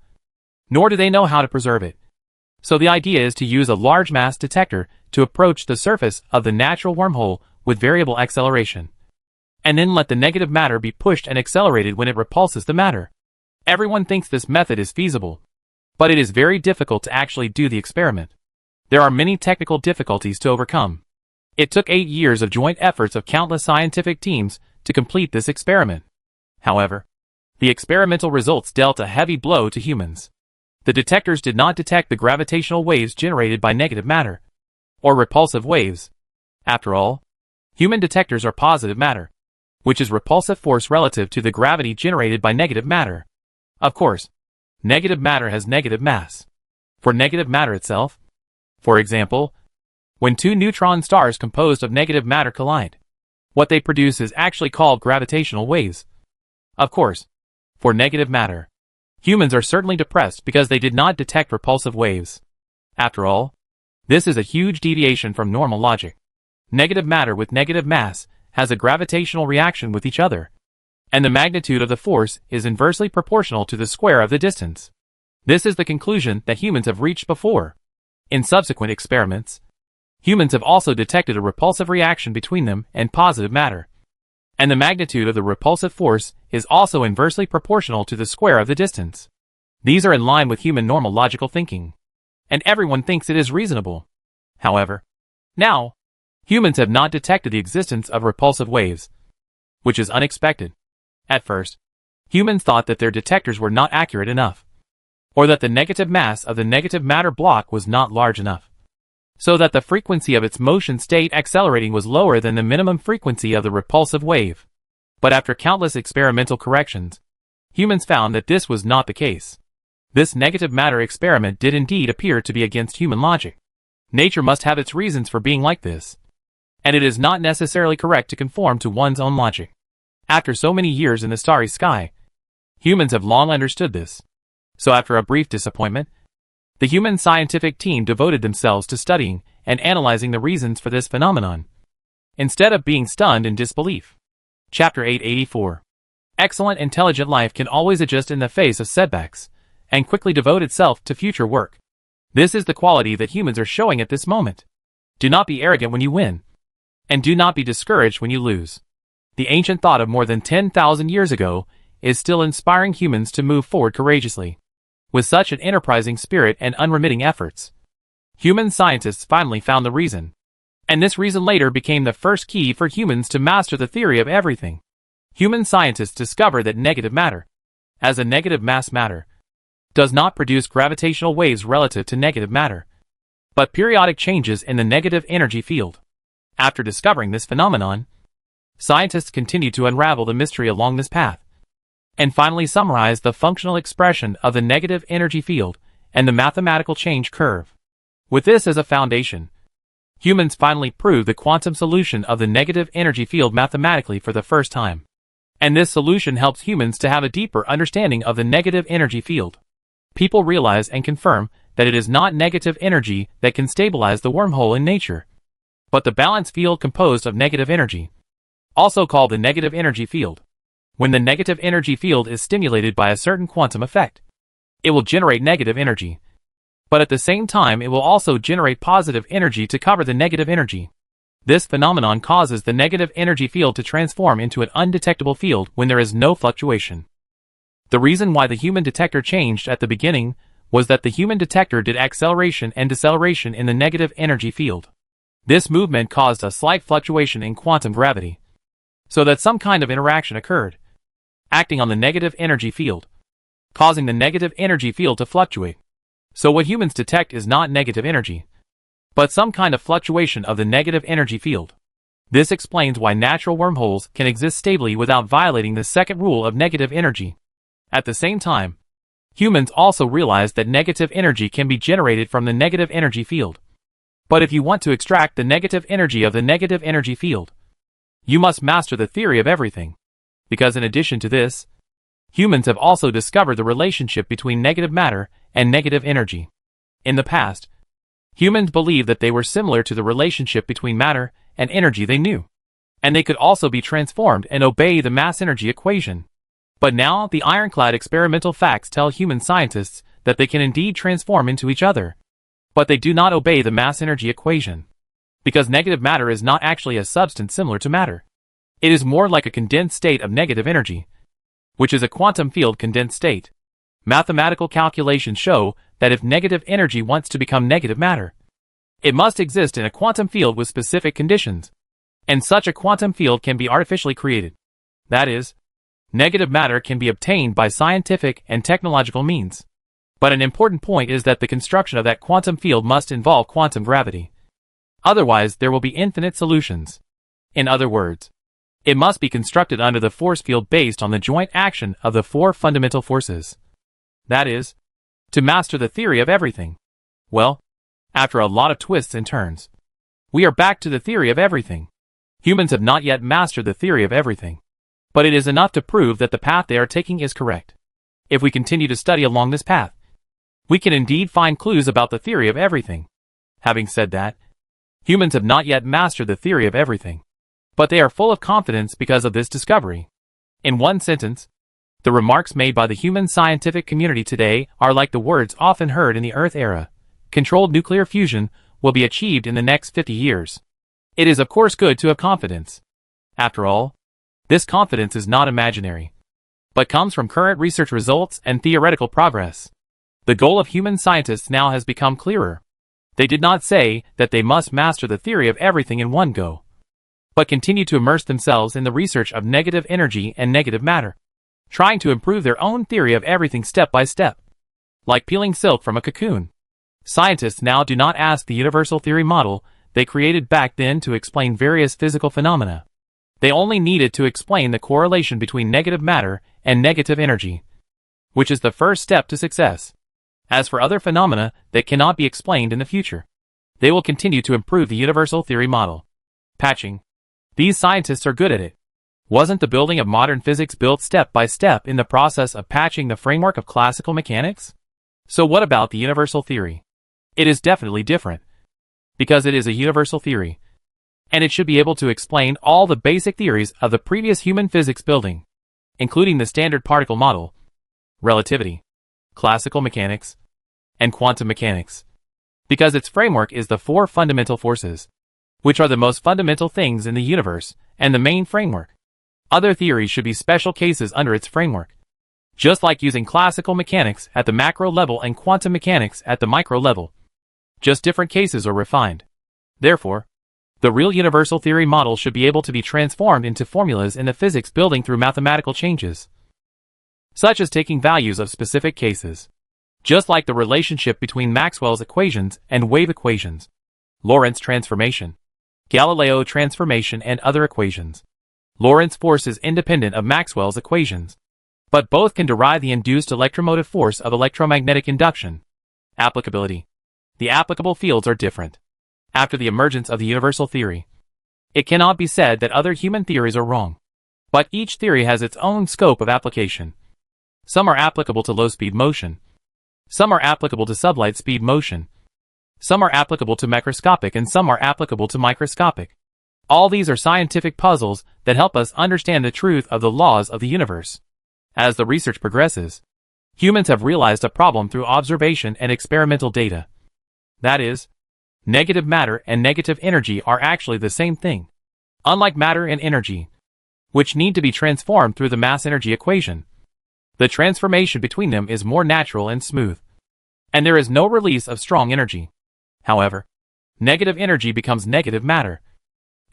nor do they know how to preserve it. So the idea is to use a large mass detector to approach the surface of the natural wormhole with variable acceleration, and then let the negative matter be pushed and accelerated when it repulses the matter. Everyone thinks this method is feasible, but it is very difficult to actually do the experiment. There are many technical difficulties to overcome. It took 8 years of joint efforts of countless scientific teams to complete this experiment. However, the experimental results dealt a heavy blow to humans. The detectors did not detect the gravitational waves generated by negative matter, or repulsive waves. After all, human detectors are positive matter, which is repulsive force relative to the gravity generated by negative matter. Of course, negative matter has negative mass. For negative matter itself, for example, when two neutron stars composed of negative matter collide, What they produce is actually called gravitational waves. Of course, for negative matter, humans are certainly depressed because they did not detect repulsive waves. After all, this is a huge deviation from normal logic. Negative matter with negative mass has a gravitational reaction with each other, and the magnitude of the force is inversely proportional to the square of the distance. This is the conclusion that humans have reached before. In subsequent experiments, humans have also detected a repulsive reaction between them and positive matter, and the magnitude of the repulsive force is also inversely proportional to the square of the distance. These are in line with human normal logical thinking, and everyone thinks it is reasonable. However, now, humans have not detected the existence of repulsive waves, which is unexpected. At first, humans thought that their detectors were not accurate enough, or that the negative mass of the negative matter block was not large enough, so that the frequency of its motion state accelerating was lower than the minimum frequency of the repulsive wave. But after countless experimental corrections, humans found that this was not the case. This negative matter experiment did indeed appear to be against human logic. Nature must have its reasons for being like this, and it is not necessarily correct to conform to one's own logic. After so many years in the starry sky, humans have long understood this. So after a brief disappointment, the human scientific team devoted themselves to studying and analyzing the reasons for this phenomenon, instead of being stunned in disbelief. Chapter 884. Excellent intelligent life can always adjust in the face of setbacks, and quickly devote itself to future work. This is the quality that humans are showing at this moment. Do not be arrogant when you win, and do not be discouraged when you lose. The ancient thought of more than 10,000 years ago is still inspiring humans to move forward courageously, with such an enterprising spirit and unremitting efforts. Human scientists finally found the reason, and this reason later became the first key for humans to master the theory of everything. Human scientists discovered that negative matter, as a negative mass matter, does not produce gravitational waves relative to negative matter, but periodic changes in the negative energy field. After discovering this phenomenon, scientists continued to unravel the mystery along this path, and finally summarized the functional expression of the negative energy field and the mathematical change curve. With this as a foundation, humans finally proved the quantum solution of the negative energy field mathematically for the first time. And this solution helps humans to have a deeper understanding of the negative energy field. People realize and confirm that it is not negative energy that can stabilize the wormhole in nature, but the balanced field composed of negative energy, also called the negative energy field. When the negative energy field is stimulated by a certain quantum effect, it will generate negative energy, but at the same time it will also generate positive energy to cover the negative energy. This phenomenon causes the negative energy field to transform into an undetectable field when there is no fluctuation. The reason why the human detector changed at the beginning was that the human detector did acceleration and deceleration in the negative energy field. This movement caused a slight fluctuation in quantum gravity, so that some kind of interaction occurred, acting on the negative energy field, causing the negative energy field to fluctuate. So what humans detect is not negative energy, but some kind of fluctuation of the negative energy field. This explains why natural wormholes can exist stably without violating the second rule of negative energy. At the same time, humans also realize that negative energy can be generated from the negative energy field. But if you want to extract the negative energy of the negative energy field, you must master the theory of everything. Because in addition to this, humans have also discovered the relationship between negative matter and negative energy. In the past, humans believed that they were similar to the relationship between matter and energy they knew, and they could also be transformed and obey the mass-energy equation. But now, the ironclad experimental facts tell human scientists that they can indeed transform into each other, but they do not obey the mass-energy equation, because negative matter is not actually a substance similar to matter. It is more like a condensed state of negative energy, which is a quantum field condensed state. Mathematical calculations show that if negative energy wants to become negative matter, it must exist in a quantum field with specific conditions, and such a quantum field can be artificially created. That is, negative matter can be obtained by scientific and technological means. But an important point is that the construction of that quantum field must involve quantum gravity. Otherwise, there will be infinite solutions. In other words, it must be constructed under the force field based on the joint action of the four fundamental forces. That is, to master the theory of everything. Well, after a lot of twists and turns, we are back to the theory of everything. Humans have not yet mastered the theory of everything. But it is enough to prove that the path they are taking is correct. If we continue to study along this path, we can indeed find clues about the theory of everything. Having said that, humans have not yet mastered the theory of everything. But they are full of confidence because of this discovery. In one sentence, the remarks made by the human scientific community today are like the words often heard in the Earth era. Controlled nuclear fusion will be achieved in the next 50 years. It is of course good to have confidence. After all, this confidence is not imaginary, but comes from current research results and theoretical progress. The goal of human scientists now has become clearer. They did not say that they must master the theory of everything in one go, but continue to immerse themselves in the research of negative energy and negative matter, trying to improve their own theory of everything step by step. Like peeling silk from a cocoon, scientists now do not ask the universal theory model they created back then to explain various physical phenomena. They only needed to explain the correlation between negative matter and negative energy, which is the first step to success. As for other phenomena that cannot be explained in the future, they will continue to improve the universal theory model. Patching. These scientists are good at it. Wasn't the building of modern physics built step by step in the process of patching the framework of classical mechanics? So what about the universal theory? It is definitely different, because it is a universal theory, and it should be able to explain all the basic theories of the previous human physics building, including the standard particle model, relativity, classical mechanics, and quantum mechanics, because its framework is the four fundamental forces, which are the most fundamental things in the universe, and the main framework. Other theories should be special cases under its framework, just like using classical mechanics at the macro level and quantum mechanics at the micro level. Just different cases are refined. Therefore, the real universal theory model should be able to be transformed into formulas in the physics building through mathematical changes, such as taking values of specific cases, just like the relationship between Maxwell's equations and wave equations, Lorentz transformation, Galileo transformation, and other equations. Lorentz force is independent of Maxwell's equations, but both can derive the induced electromotive force of electromagnetic induction. Applicability. The applicable fields are different. After the emergence of the universal theory, it cannot be said that other human theories are wrong, but each theory has its own scope of application. Some are applicable to low-speed motion. Some are applicable to sublight-speed motion. Some are applicable to macroscopic and some are applicable to microscopic. All these are scientific puzzles that help us understand the truth of the laws of the universe. As the research progresses, humans have realized a problem through observation and experimental data. That is, negative matter and negative energy are actually the same thing. Unlike matter and energy, which need to be transformed through the mass-energy equation, the transformation between them is more natural and smooth, and there is no release of strong energy. However, negative energy becomes negative matter,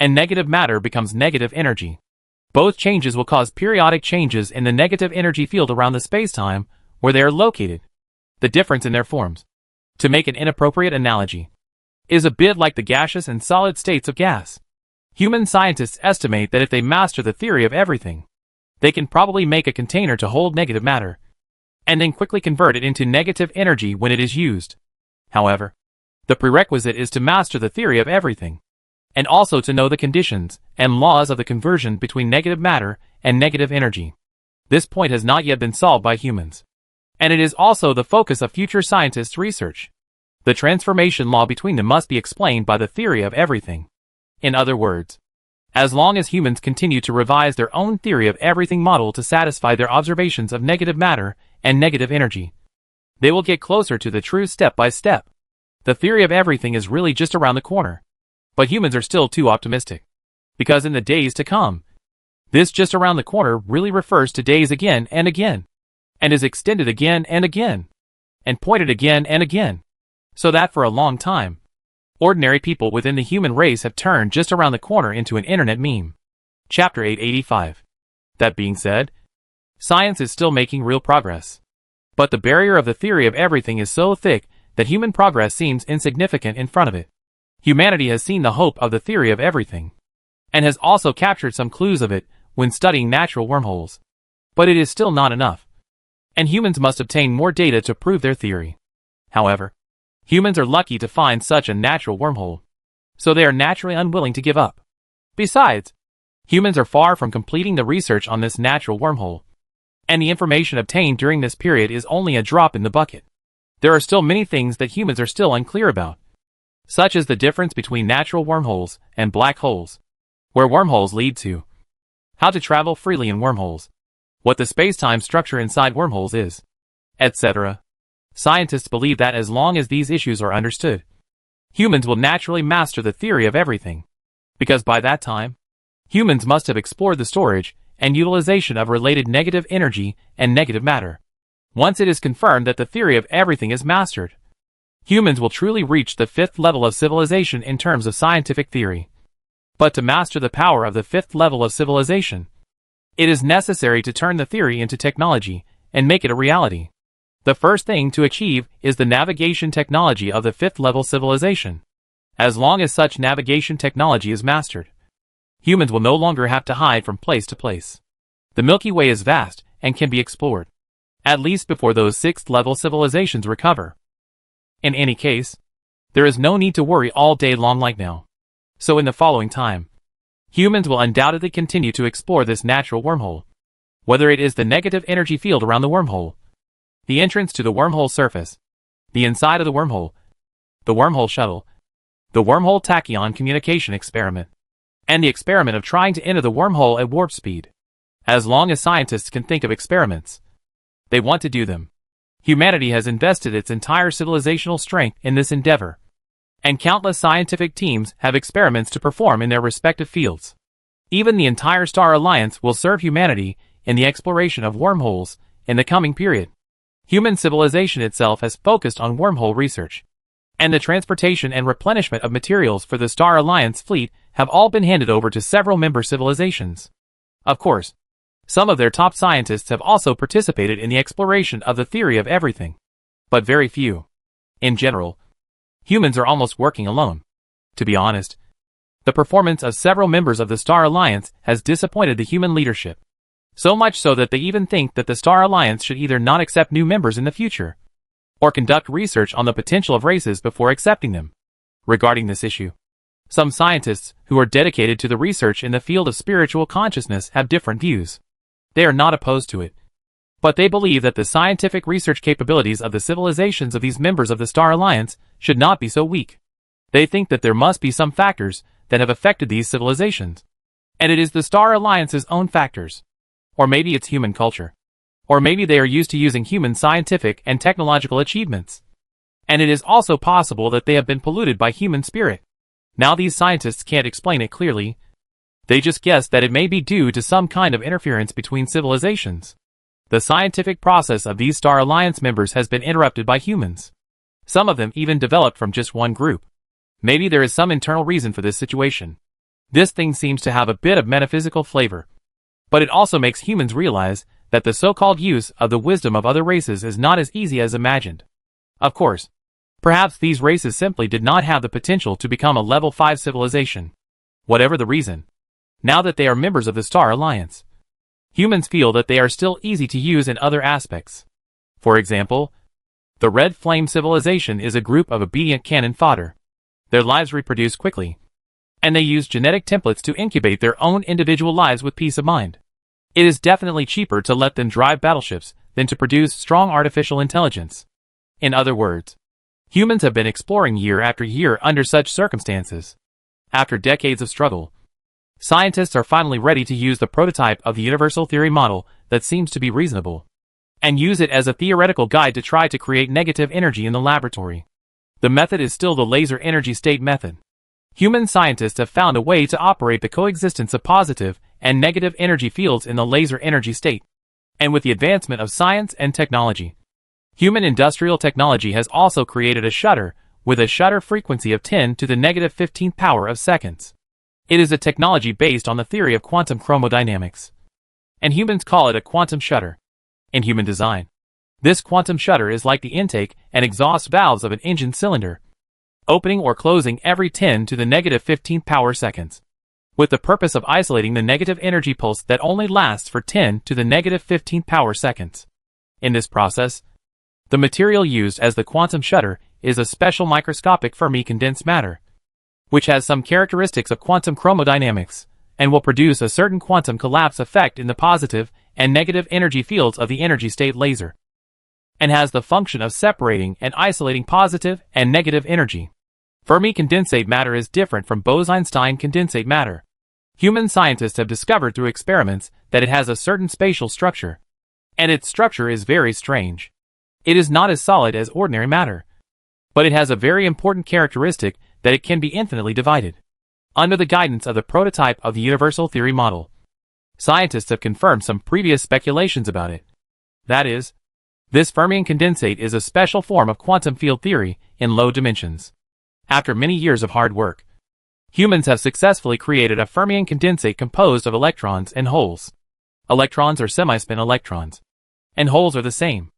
and negative matter becomes negative energy. Both changes will cause periodic changes in the negative energy field around the spacetime where they are located. The difference in their forms, to make an inappropriate analogy, is a bit like the gaseous and solid states of gas. Human scientists estimate that if they master the theory of everything, they can probably make a container to hold negative matter, and then quickly convert it into negative energy when it is used. However, the prerequisite is to master the theory of everything, and also to know the conditions and laws of the conversion between negative matter and negative energy. This point has not yet been solved by humans, and it is also the focus of future scientists' research. The transformation law between them must be explained by the theory of everything. In other words, as long as humans continue to revise their own theory of everything model to satisfy their observations of negative matter and negative energy, they will get closer to the truth step by step. The theory of everything is really just around the corner, but humans are still too optimistic, because in the days to come, this just around the corner really refers to days again and again, and is extended again and again, and pointed again and again, so that for a long time, ordinary people within the human race have turned just around the corner into an internet meme. Chapter 885. That being said, science is still making real progress, but the barrier of the theory of everything is so thick that human progress seems insignificant in front of it. Humanity has seen the hope of the theory of everything, and has also captured some clues of it when studying natural wormholes. But it is still not enough, and humans must obtain more data to prove their theory. However, humans are lucky to find such a natural wormhole, so they are naturally unwilling to give up. Besides, humans are far from completing the research on this natural wormhole, and the information obtained during this period is only a drop in the bucket. There are still many things that humans are still unclear about, such as the difference between natural wormholes and black holes, where wormholes lead to, how to travel freely in wormholes, what the space-time structure inside wormholes is, etc. Scientists believe that as long as these issues are understood, humans will naturally master the theory of everything, because by that time, humans must have explored the storage and utilization of related negative energy and negative matter. Once it is confirmed that the theory of everything is mastered, humans will truly reach the fifth level of civilization in terms of scientific theory. But to master the power of the fifth level of civilization, it is necessary to turn the theory into technology and make it a reality. The first thing to achieve is the navigation technology of the fifth level civilization. As long as such navigation technology is mastered, humans will no longer have to hide from place to place. The Milky Way is vast and can be explored, at least before those sixth level civilizations recover. In any case, there is no need to worry all day long like now. So in the following time, humans will undoubtedly continue to explore this natural wormhole, whether it is the negative energy field around the wormhole, the entrance to the wormhole surface, the inside of the wormhole shuttle, the wormhole tachyon communication experiment, and the experiment of trying to enter the wormhole at warp speed. As long as scientists can think of experiments, they want to do them. Humanity has invested its entire civilizational strength in this endeavor, and countless scientific teams have experiments to perform in their respective fields. Even the entire Star Alliance will serve humanity in the exploration of wormholes in the coming period. Human civilization itself has focused on wormhole research, and the transportation and replenishment of materials for the Star Alliance fleet have all been handed over to several member civilizations. Of course, some of their top scientists have also participated in the exploration of the theory of everything, but very few. In general, humans are almost working alone. To be honest, the performance of several members of the Star Alliance has disappointed the human leadership. So much so that they even think that the Star Alliance should either not accept new members in the future, or conduct research on the potential of races before accepting them. Regarding this issue, some scientists who are dedicated to the research in the field of spiritual consciousness have different views. They are not opposed to it, but they believe that the scientific research capabilities of the civilizations of these members of the Star Alliance should not be so weak. They think that there must be some factors that have affected these civilizations, and it is the Star Alliance's own factors. Or maybe it's human culture. Or maybe they are used to using human scientific and technological achievements. And it is also possible that they have been polluted by human spirit. Now these scientists can't explain it clearly. They just guess that it may be due to some kind of interference between civilizations. The scientific process of these Star Alliance members has been interrupted by humans. Some of them even developed from just one group. Maybe there is some internal reason for this situation. This thing seems to have a bit of metaphysical flavor. But it also makes humans realize that the so-called use of the wisdom of other races is not as easy as imagined. Of course, perhaps these races simply did not have the potential to become a level 5 civilization. Whatever the reason, now that they are members of the Star Alliance, humans feel that they are still easy to use in other aspects. For example, the Red Flame civilization is a group of obedient cannon fodder. Their lives reproduce quickly, and they use genetic templates to incubate their own individual lives with peace of mind. It is definitely cheaper to let them drive battleships than to produce strong artificial intelligence. In other words, humans have been exploring year after year under such circumstances. After decades of struggle, scientists are finally ready to use the prototype of the universal theory model that seems to be reasonable, and use it as a theoretical guide to try to create negative energy in the laboratory. The method is still the laser energy state method. Human scientists have found a way to operate the coexistence of positive and negative energy fields in the laser energy state. And with the advancement of science and technology, human industrial technology has also created a shutter with a shutter frequency of 10 to the negative 15th power of seconds. It is a technology based on the theory of quantum chromodynamics, and humans call it a quantum shutter. In human design, this quantum shutter is like the intake and exhaust valves of an engine cylinder, opening or closing every 10 to the negative 15th power seconds, with the purpose of isolating the negative energy pulse that only lasts for 10 to the negative 15th power seconds. In this process, the material used as the quantum shutter is a special microscopic Fermi condensed matter. which has some characteristics of quantum chromodynamics, and will produce a certain quantum collapse effect in the positive and negative energy fields of the energy state laser, and has the function of separating and isolating positive and negative energy. Fermi condensate matter is different from Bose-Einstein condensate matter. Human scientists have discovered through experiments that it has a certain spatial structure, and its structure is very strange. It is not as solid as ordinary matter, but it has a very important characteristic that it can be infinitely divided. Under the guidance of the prototype of the universal theory model, scientists have confirmed some previous speculations about it. That is, this Fermion condensate is a special form of quantum field theory in low dimensions. After many years of hard work, humans have successfully created a Fermion condensate composed of electrons and holes. Electrons are semispin electrons, and holes are the same,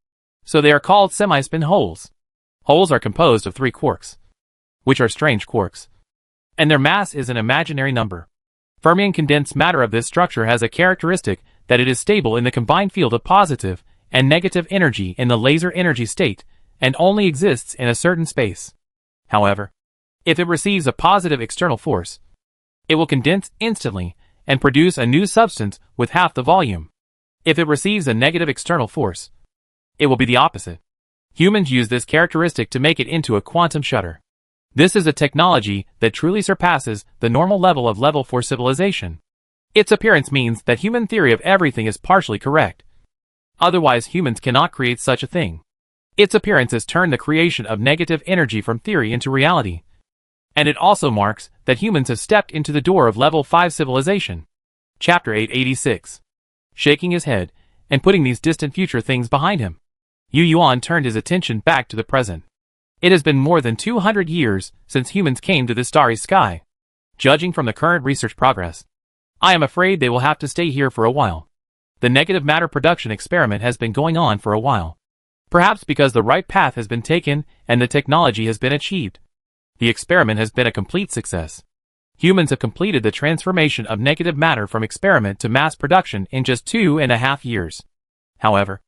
so they are called semispin holes. Holes are composed of 3 quarks, which are strange quarks, and their mass is an imaginary number. Fermion condensed matter of this structure has a characteristic that it is stable in the combined field of positive and negative energy in the laser energy state, and only exists in a certain space. However, if it receives a positive external force, it will condense instantly and produce a new substance with half the volume. If it receives a negative external force, it will be the opposite. Humans use this characteristic to make it into a quantum shutter. This is a technology that truly surpasses the normal level of level 4 civilization. Its appearance means that human theory of everything is partially correct. Otherwise, humans cannot create such a thing. Its appearance has turned the creation of negative energy from theory into reality. And it also marks that humans have stepped into the door of level 5 civilization. Chapter 886. Shaking his head and putting these distant future things behind him, Yu Yuan turned his attention back to the present. It has been more than 200 years since humans came to this starry sky. Judging from the current research progress, I am afraid they will have to stay here for a while. The negative matter production experiment has been going on for a while. Perhaps because the right path has been taken and the technology has been achieved. The experiment has been a complete success. Humans have completed the transformation of negative matter from experiment to mass production in just 2.5 years. However,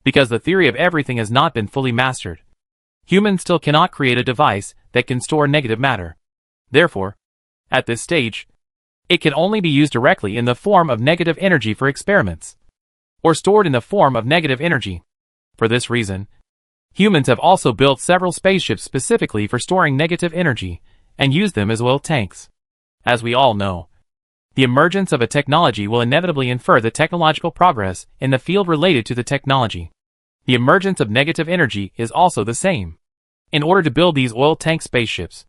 because the theory of everything has not been fully mastered, humans still cannot create a device that can store negative matter. Therefore, at this stage, it can only be used directly in the form of negative energy for experiments, or stored in the form of negative energy. For this reason, humans have also built several spaceships specifically for storing negative energy, and use them as oil tanks. As we all know, the emergence of a technology will inevitably infer the technological progress in the field related to the technology. The emergence of negative energy is also the same. In order to build these oil tank spaceships,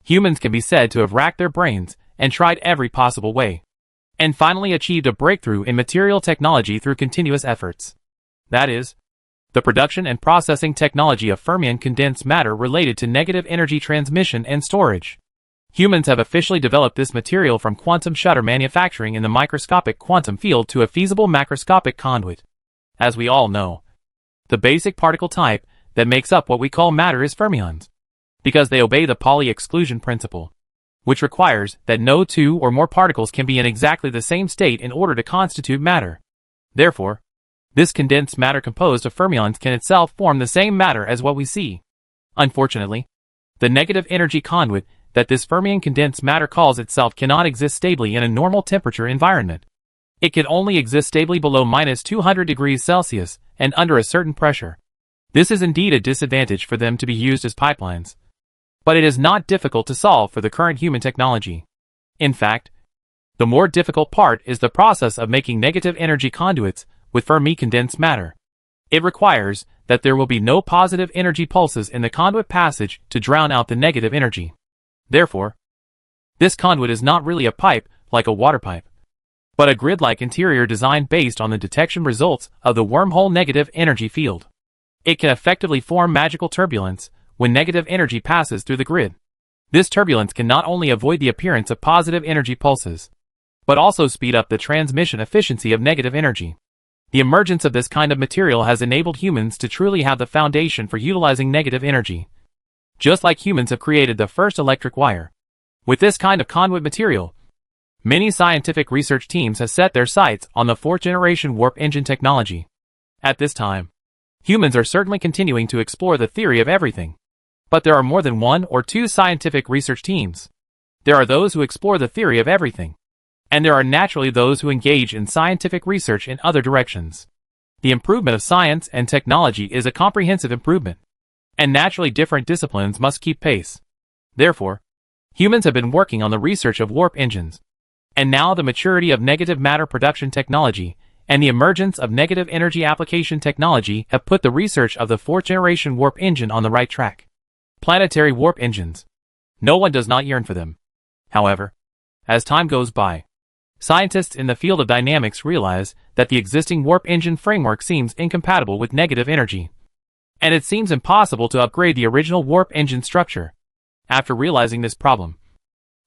humans can be said to have racked their brains and tried every possible way, and finally achieved a breakthrough in material technology through continuous efforts. That is, the production and processing technology of Fermion condensed matter related to negative energy transmission and storage. Humans have officially developed this material from quantum shutter manufacturing in the microscopic quantum field to a feasible macroscopic conduit. As we all know, the basic particle type that makes up what we call matter is fermions, because they obey the Pauli exclusion principle, which requires that no 2 or more particles can be in exactly the same state in order to constitute matter. Therefore, this condensed matter composed of fermions can itself form the same matter as what we see. Unfortunately, the negative energy conduit that this Fermion condensed matter calls itself cannot exist stably in a normal temperature environment. It can only exist stably below -200 degrees Celsius and under a certain pressure. This is indeed a disadvantage for them to be used as pipelines. But it is not difficult to solve for the current human technology. In fact, the more difficult part is the process of making negative energy conduits with Fermi condensed matter. It requires that there will be no positive energy pulses in the conduit passage to drown out the negative energy. Therefore, this conduit is not really a pipe like a water pipe, but a grid-like interior design based on the detection results of the wormhole negative energy field. It can effectively form magical turbulence when negative energy passes through the grid. This turbulence can not only avoid the appearance of positive energy pulses, but also speed up the transmission efficiency of negative energy. The emergence of this kind of material has enabled humans to truly have the foundation for utilizing negative energy. Just like humans have created the first electric wire. With this kind of conduit material, many scientific research teams have set their sights on the 4th-generation warp engine technology. At this time, humans are certainly continuing to explore the theory of everything. But there are more than 1 or 2 scientific research teams There are those who explore the theory of everything. And there are naturally those who engage in scientific research in other directions. The improvement of science and technology is a comprehensive improvement. And naturally different disciplines must keep pace. Therefore, humans have been working on the research of warp engines. And now the maturity of negative matter production technology and the emergence of negative energy application technology have put the research of the fourth-generation warp engine on the right track. Planetary warp engines. No one does not yearn for them. However, as time goes by, scientists in the field of dynamics realize that the existing warp engine framework seems incompatible with negative energy. And it seems impossible to upgrade the original warp engine structure. After realizing this problem,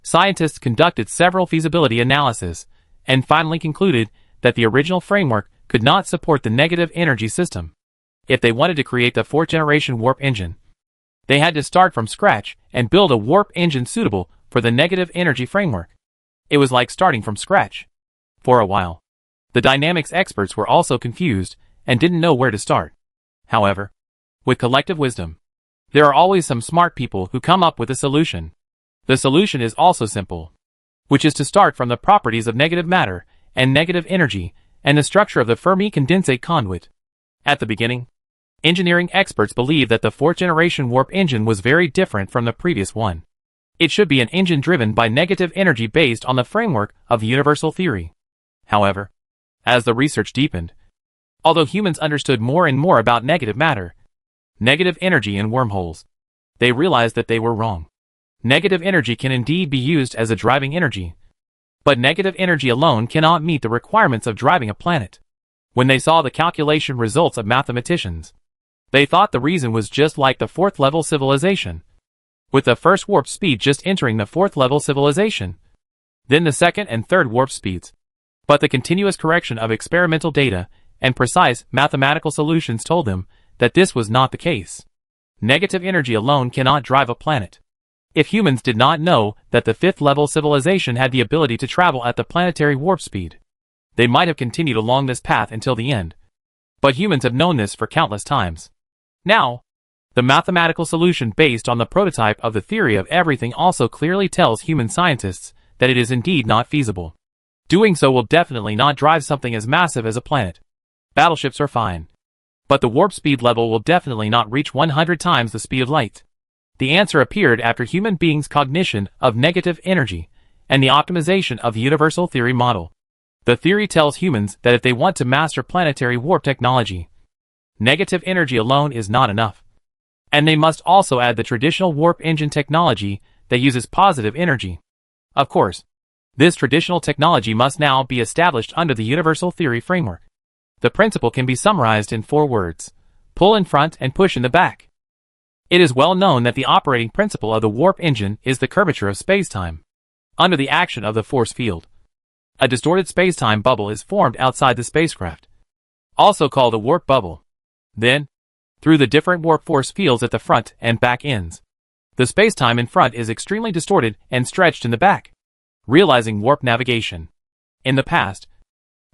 scientists conducted several feasibility analyses and finally concluded that the original framework could not support the negative energy system. If they wanted to create the fourth-generation warp engine, they had to start from scratch and build a warp engine suitable for the negative energy framework. It was like starting from scratch. For a while, the dynamics experts were also confused and didn't know where to start. However, with collective wisdom, there are always some smart people who come up with a solution. The solution is also simple, which is to start from the properties of negative matter and negative energy and the structure of the Fermi condensate conduit. At the beginning, engineering experts believed that the fourth-generation warp engine was very different from the previous one. It should be an engine driven by negative energy based on the framework of the universal theory. However, as the research deepened, although humans understood more and more about negative matter, negative energy and wormholes, they realized that they were wrong. Negative energy can indeed be used as a driving energy, but negative energy alone cannot meet the requirements of driving a planet. When they saw the calculation results of mathematicians, they thought the reason was just like the fourth-level civilization, with the first warp speed just entering the fourth-level civilization, then the second and third warp speeds. But the continuous correction of experimental data and precise mathematical solutions told them that this was not the case. Negative energy alone cannot drive a planet. If humans did not know that the fifth-level civilization had the ability to travel at the planetary warp speed, they might have continued along this path until the end. But humans have known this for countless times. Now, the mathematical solution based on the prototype of the theory of everything also clearly tells human scientists that it is indeed not feasible. Doing so will definitely not drive something as massive as a planet. Battleships are fine, but the warp speed level will definitely not reach 100 times the speed of light. The answer appeared after human beings' cognition of negative energy and the optimization of the universal theory model. The theory tells humans that if they want to master planetary warp technology, negative energy alone is not enough. And they must also add the traditional warp engine technology that uses positive energy. Of course, this traditional technology must now be established under the universal theory framework. The principle can be summarized in 4 words: pull in front and push in the back. It is well known that the operating principle of the warp engine is the curvature of spacetime. Under the action of the force field, a distorted spacetime bubble is formed outside the spacecraft, also called a warp bubble. Then, through the different warp force fields at the front and back ends, the spacetime in front is extremely distorted and stretched in the back, realizing warp navigation. In the past,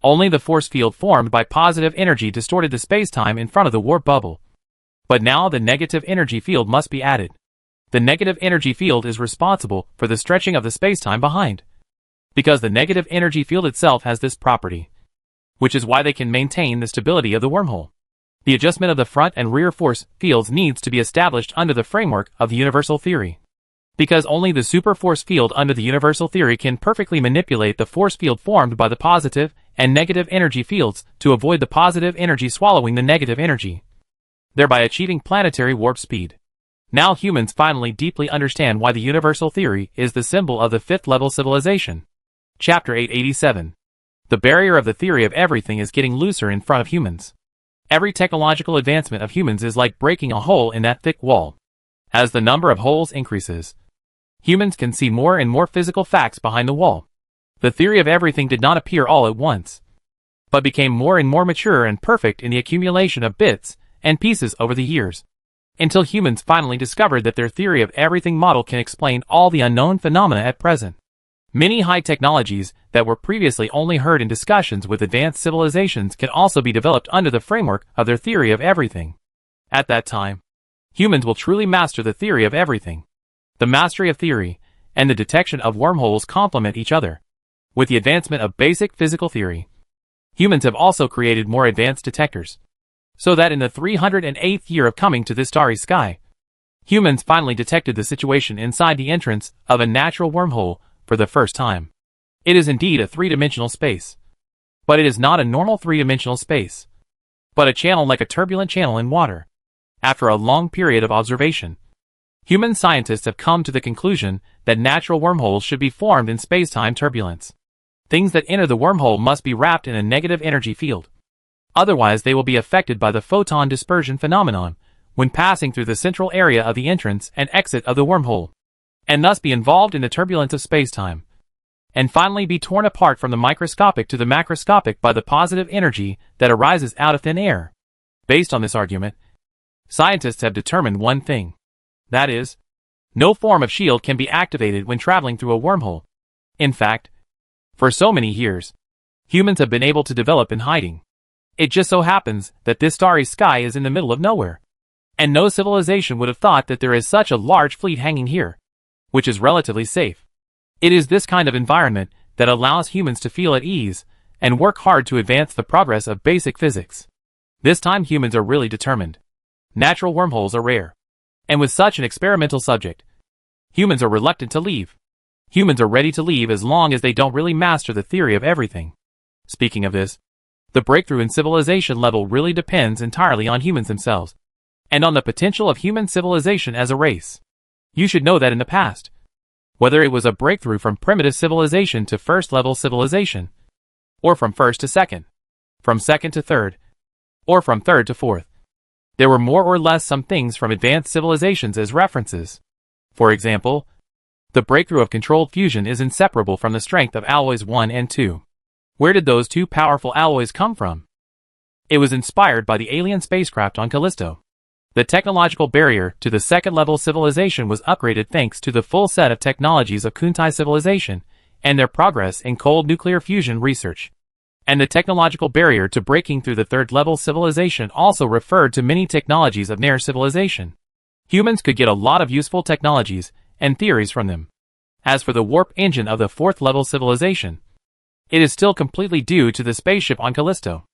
only the force field formed by positive energy distorted the spacetime in front of the warp bubble. But now the negative energy field must be added. The negative energy field is responsible for the stretching of the spacetime behind, because the negative energy field itself has this property, which is why they can maintain the stability of the wormhole. The adjustment of the front and rear force fields needs to be established under the framework of the universal theory, because only the super force field under the universal theory can perfectly manipulate the force field formed by the positive and negative energy fields to avoid the positive energy swallowing the negative energy, thereby achieving planetary warp speed. Now humans finally deeply understand why the universal theory is the symbol of the fifth-level civilization. Chapter 887. The barrier of the theory of everything is getting looser in front of humans. Every technological advancement of humans is like breaking a hole in that thick wall. As the number of holes increases, humans can see more and more physical facts behind the wall. The theory of everything did not appear all at once, but became more and more mature and perfect in the accumulation of bits and pieces over the years, until humans finally discovered that their theory of everything model can explain all the unknown phenomena at present. Many high technologies that were previously only heard in discussions with advanced civilizations can also be developed under the framework of their theory of everything. At that time, humans will truly master the theory of everything. The mastery of theory and the detection of wormholes complement each other. With the advancement of basic physical theory, humans have also created more advanced detectors, so that in the 308th year of coming to this starry sky, humans finally detected the situation inside the entrance of a natural wormhole for the first time. It is indeed a three-dimensional space, but it is not a normal three-dimensional space, but a channel like a turbulent channel in water. After a long period of observation, human scientists have come to the conclusion that natural wormholes should be formed in space-time turbulence. Things that enter the wormhole must be wrapped in a negative energy field. Otherwise they will be affected by the photon dispersion phenomenon when passing through the central area of the entrance and exit of the wormhole, and thus be involved in the turbulence of space-time, and finally be torn apart from the microscopic to the macroscopic by the positive energy that arises out of thin air. Based on this argument, scientists have determined one thing. That is, no form of shield can be activated when traveling through a wormhole. In fact, for so many years, humans have been able to develop in hiding. It just so happens that this starry sky is in the middle of nowhere, and no civilization would have thought that there is such a large fleet hanging here, which is relatively safe. It is this kind of environment that allows humans to feel at ease and work hard to advance the progress of basic physics. This time humans are really determined. Natural wormholes are rare, and with such an experimental subject, humans are reluctant to leave. Humans are ready to leave as long as they don't really master the theory of everything. Speaking of this, the breakthrough in civilization level really depends entirely on humans themselves, and on the potential of human civilization as a race. You should know that in the past, whether it was a breakthrough from primitive civilization to first-level civilization, or from first to second, from second to third, or from third to fourth, there were more or less some things from advanced civilizations as references. For example, the breakthrough of controlled fusion is inseparable from the strength of alloys 1 and 2. Where did those two powerful alloys come from? It was inspired by the alien spacecraft on Callisto. The technological barrier to the second-level civilization was upgraded thanks to the full set of technologies of Kuntai civilization and their progress in cold nuclear fusion research. And the technological barrier to breaking through the third-level civilization also referred to many technologies of Nair civilization. Humans could get a lot of useful technologies and theories from them. As for the warp engine of the fourth-level civilization, it is still completely due to the spaceship on Callisto.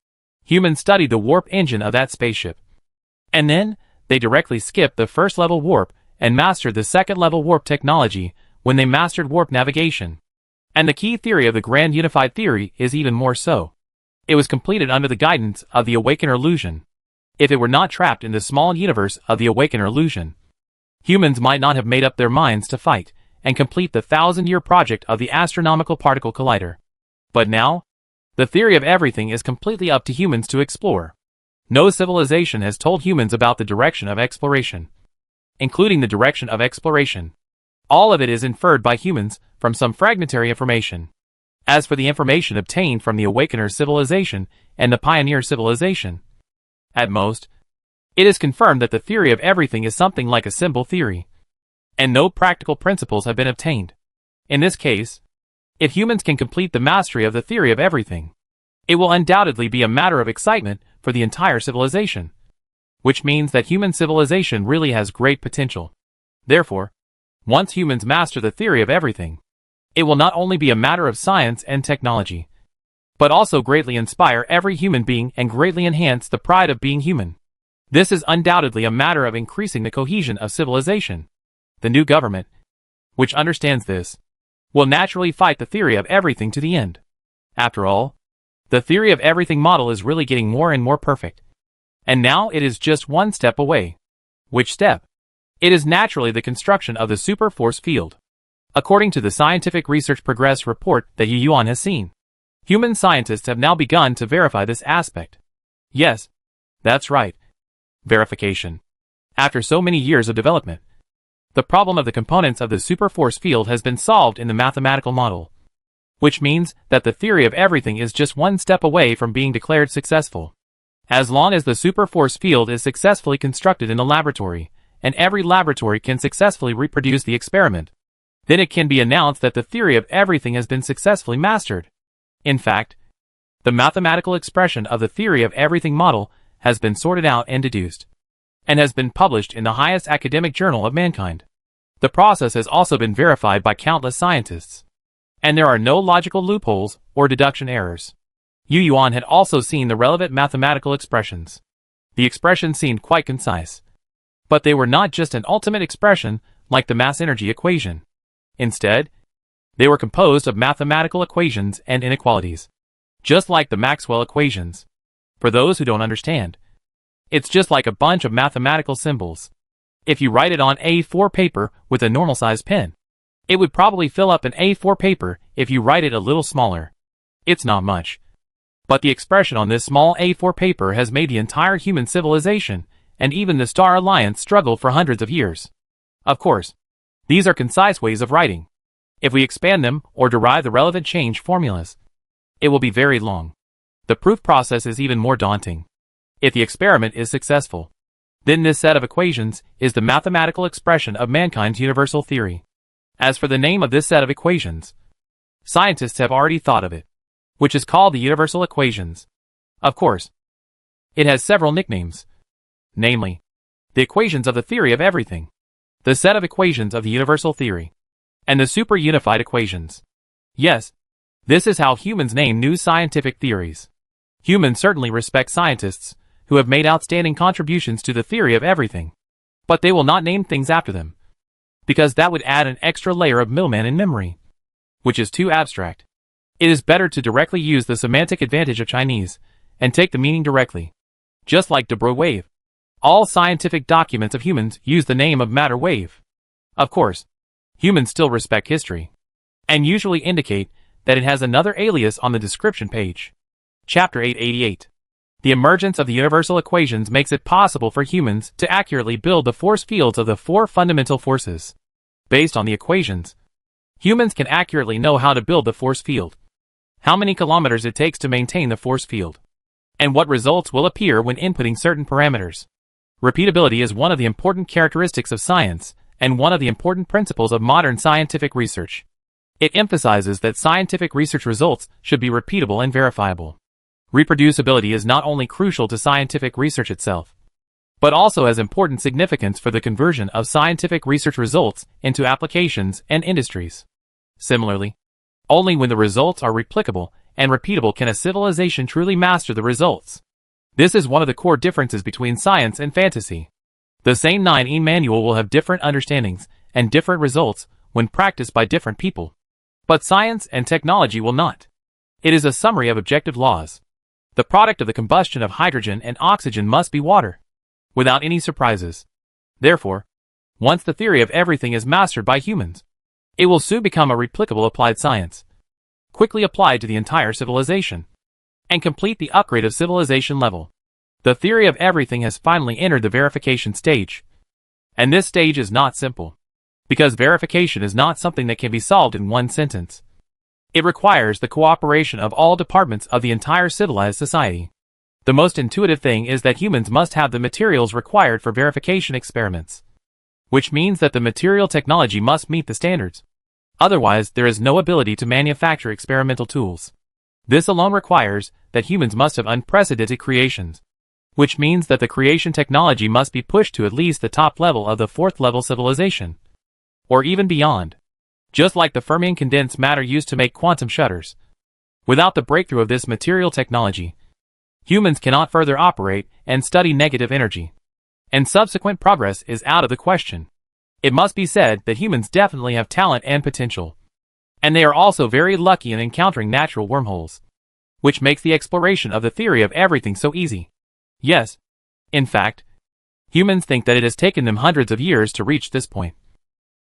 Humans studied the warp engine of that spaceship, and then they directly skipped the first-level warp and mastered the second-level warp technology when they mastered warp navigation. And the key theory of the Grand Unified Theory is even more so. It was completed under the guidance of the Awakener illusion. If it were not trapped in the small universe of the Awakener illusion, humans might not have made up their minds to fight and complete the 1,000-year project of the astronomical particle collider. But now, the theory of everything is completely up to humans to explore. No civilization has told humans about the direction of exploration, including the direction of exploration. All of it is inferred by humans from some fragmentary information. As for the information obtained from the Awakener civilization and the Pioneer civilization, at most, it is confirmed that the theory of everything is something like a symbol theory, and no practical principles have been obtained. In this case, if humans can complete the mastery of the theory of everything, it will undoubtedly be a matter of excitement for the entire civilization, which means that human civilization really has great potential. Therefore, once humans master the theory of everything, it will not only be a matter of science and technology, but also greatly inspire every human being and greatly enhance the pride of being human. This is undoubtedly a matter of increasing the cohesion of civilization. The new government, which understands this, will naturally fight the theory of everything to the end. After all, the theory of everything model is really getting more and more perfect. And now it is just one step away. Which step? It is naturally the construction of the super force field. According to the Scientific Research Progress report that Yuan has seen, human scientists have now begun to verify this aspect. Yes, that's right. Verification. After so many years of development, the problem of the components of the super force field has been solved in the mathematical model, which means that the theory of everything is just one step away from being declared successful. As long as the super force field is successfully constructed in the laboratory, and every laboratory can successfully reproduce the experiment, then it can be announced that the theory of everything has been successfully mastered. In fact, the mathematical expression of the theory of everything model has been sorted out and deduced, and has been published in the highest academic journal of mankind. The process has also been verified by countless scientists. And there are no logical loopholes or deduction errors. Yu Yuan had also seen the relevant mathematical expressions. The expressions seemed quite concise. But they were not just an ultimate expression like the mass-energy equation. Instead, they were composed of mathematical equations and inequalities. Just like the Maxwell equations. For those who don't understand, it's just like a bunch of mathematical symbols. If you write it on A4 paper with a normal-sized pen, it would probably fill up an A4 paper if you write it a little smaller. It's not much. But the expression on this small A4 paper has made the entire human civilization, and even the Star Alliance, struggle for hundreds of years. Of course, these are concise ways of writing. If we expand them or derive the relevant change formulas, it will be very long. The proof process is even more daunting. If the experiment is successful, then this set of equations is the mathematical expression of mankind's universal theory. As for the name of this set of equations, scientists have already thought of it, which is called the universal equations. Of course, it has several nicknames, namely, the equations of the theory of everything, the set of equations of the universal theory, and the super unified equations. Yes, this is how humans name new scientific theories. Humans certainly respect scientists who have made outstanding contributions to the theory of everything, but they will not name things after them, because that would add an extra layer of middleman in memory, which is too abstract. It is better to directly use the semantic advantage of Chinese and take the meaning directly. Just like de Broglie wave. All scientific documents of humans use the name of matter wave. Of course, humans still respect history, and usually indicate that it has another alias on the description page. Chapter 888. The emergence of the universal equations makes it possible for humans to accurately build the force fields of the four fundamental forces. Based on the equations, humans can accurately know how to build the force field, how many kilometers it takes to maintain the force field, and what results will appear when inputting certain parameters. Repeatability is one of the important characteristics of science, and one of the important principles of modern scientific research. It emphasizes that scientific research results should be repeatable and verifiable. Reproducibility is not only crucial to scientific research itself, but also has important significance for the conversion of scientific research results into applications and industries. Similarly, only when the results are replicable and repeatable can a civilization truly master the results. This is one of the core differences between science and fantasy. The same 9E manual will have different understandings and different results when practiced by different people. But science and technology will not. It is a summary of objective laws. The product of the combustion of hydrogen and oxygen must be water, without any surprises. Therefore, once the theory of everything is mastered by humans, it will soon become a replicable applied science, quickly applied to the entire civilization, and complete the upgrade of civilization level. The theory of everything has finally entered the verification stage. And this stage is not simple, because verification is not something that can be solved in one sentence. It requires the cooperation of all departments of the entire civilized society. The most intuitive thing is that humans must have the materials required for verification experiments, which means that the material technology must meet the standards. Otherwise, there is no ability to manufacture experimental tools. This alone requires that humans must have unprecedented creations, which means that the creation technology must be pushed to at least the top level of the fourth level civilization, or even beyond. Just like the Fermion condensed matter used to make quantum shutters. Without the breakthrough of this material technology, humans cannot further operate and study negative energy, and subsequent progress is out of the question. It must be said that humans definitely have talent and potential, and they are also very lucky in encountering natural wormholes, which makes the exploration of the theory of everything so easy. Yes, in fact, humans think that it has taken them hundreds of years to reach this point.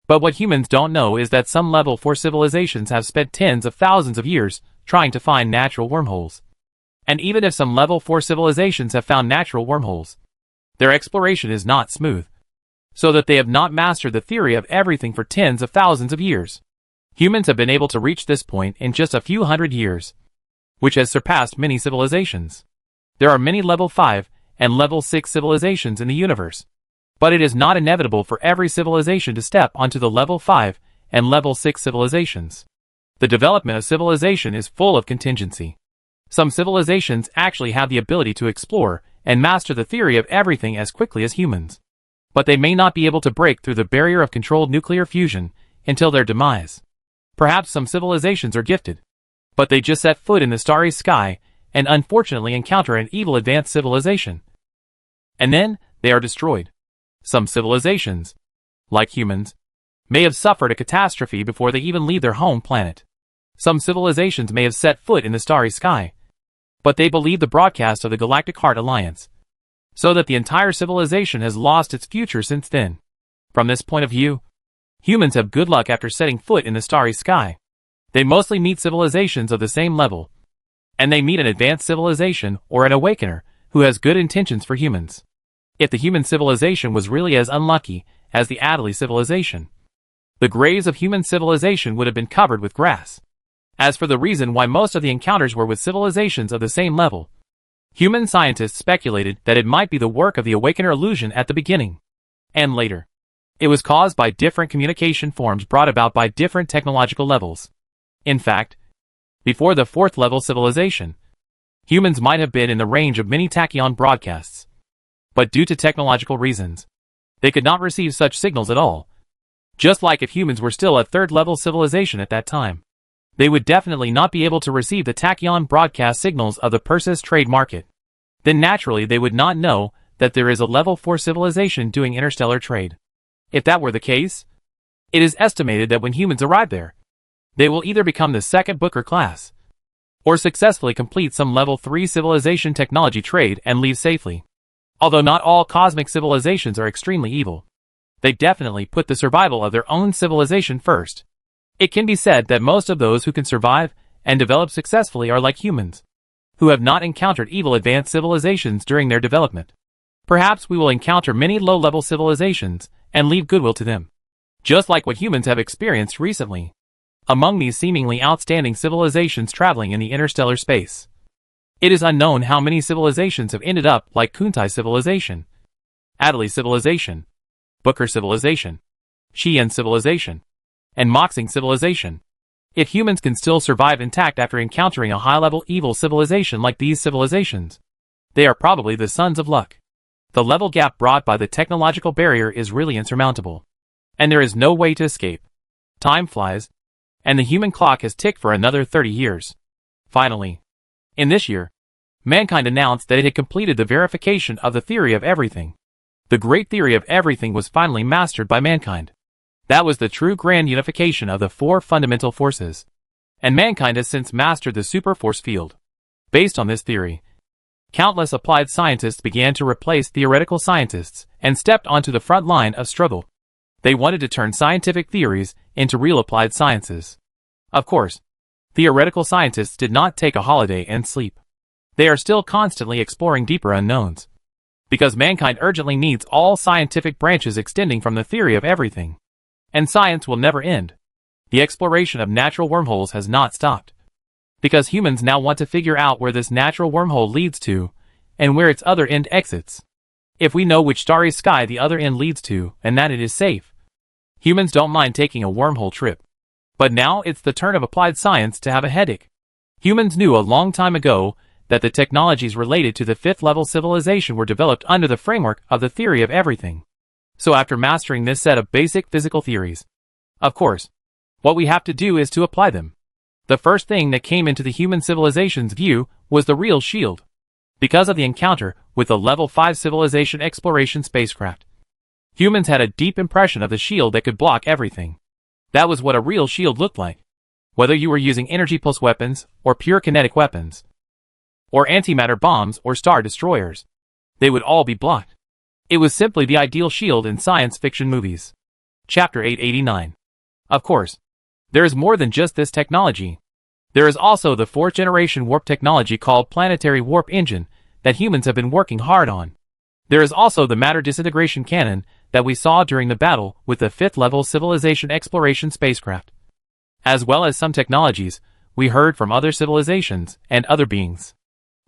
But what humans don't know is that some level 4 civilizations have spent tens of thousands of years trying to find natural wormholes. And even if some level 4 civilizations have found natural wormholes, their exploration is not smooth, so that they have not mastered the theory of everything for tens of thousands of years. Humans have been able to reach this point in just a few hundred years, which has surpassed many civilizations. There are many level 5 and level 6 civilizations in the universe, but it is not inevitable for every civilization to step onto the level 5 and level 6 civilizations. The development of civilization is full of contingency. Some civilizations actually have the ability to explore and master the theory of everything as quickly as humans. but they may not be able to break through the barrier of controlled nuclear fusion until their demise. Perhaps some civilizations are gifted, but they just set foot in the starry sky and unfortunately encounter an evil advanced civilization. And then, they are destroyed. Some civilizations, like humans, may have suffered a catastrophe before they even leave their home planet. Some civilizations may have set foot in the starry sky, but they believe the broadcast of the Galactic Heart Alliance, so that the entire civilization has lost its future since then. From this point of view, humans have good luck after setting foot in the starry sky. They mostly meet civilizations of the same level, and they meet an advanced civilization or an awakener who has good intentions for humans. If the human civilization was really as unlucky as the Adderley civilization, the graves of human civilization would have been covered with grass. As for the reason why most of the encounters were with civilizations of the same level, human scientists speculated that it might be the work of the Awakener illusion at the beginning, and later. It was caused by different communication forms brought about by different technological levels. In fact, before the fourth level civilization, humans might have been in the range of many tachyon broadcasts. But due to technological reasons, they could not receive such signals at all. Just like if humans were still a third level civilization at that time, they would definitely not be able to receive the tachyon broadcast signals of the Persis trade market. Then naturally they would not know that there is a level 4 civilization doing interstellar trade. If that were the case, it is estimated that when humans arrive there, they will either become the second Booker class, or successfully complete some level 3 civilization technology trade and leave safely. Although not all cosmic civilizations are extremely evil, they definitely put the survival of their own civilization first. It can be said that most of those who can survive and develop successfully are like humans, who have not encountered evil advanced civilizations during their development. Perhaps we will encounter many low-level civilizations and leave goodwill to them, just like what humans have experienced recently among these seemingly outstanding civilizations traveling in the interstellar space. It is unknown how many civilizations have ended up like Kuntai civilization, Adderley civilization, Booker civilization, Xi'an civilization, and Moxing civilization. If humans can still survive intact after encountering a high-level evil civilization like these civilizations, they are probably the sons of luck. The level gap brought by the technological barrier is really insurmountable, and there is no way to escape. Time flies, and the human clock has ticked for another 30 years. Finally, in this year, mankind announced that it had completed the verification of the theory of everything. The great theory of everything was finally mastered by mankind. That was the true grand unification of the four fundamental forces. And mankind has since mastered the superforce field. Based on this theory, countless applied scientists began to replace theoretical scientists and stepped onto the front line of struggle. They wanted to turn scientific theories into real applied sciences. Of course, theoretical scientists did not take a holiday and sleep. They are still constantly exploring deeper unknowns, because mankind urgently needs all scientific branches extending from the theory of everything. And science will never end. The exploration of natural wormholes has not stopped, because humans now want to figure out where this natural wormhole leads to, and where its other end exits. If we know which starry sky the other end leads to, and that it is safe, humans don't mind taking a wormhole trip. But now it's the turn of applied science to have a headache. Humans knew a long time ago that the technologies related to the fifth level civilization were developed under the framework of the theory of everything. So after mastering this set of basic physical theories, of course, what we have to do is to apply them. The first thing that came into the human civilization's view was the real shield. Because of the encounter with the level 5 civilization exploration spacecraft, humans had a deep impression of the shield that could block everything. That was what a real shield looked like. Whether you were using energy pulse weapons, or pure kinetic weapons, or antimatter bombs or star destroyers, they would all be blocked. It was simply the ideal shield in science fiction movies. Chapter 889. Of course, there is more than just this technology. There is also the 4th generation warp technology called planetary warp engine that humans have been working hard on. There is also the matter disintegration cannon that we saw during the battle with the 5th level civilization exploration spacecraft, as well as some technologies we heard from other civilizations and other beings,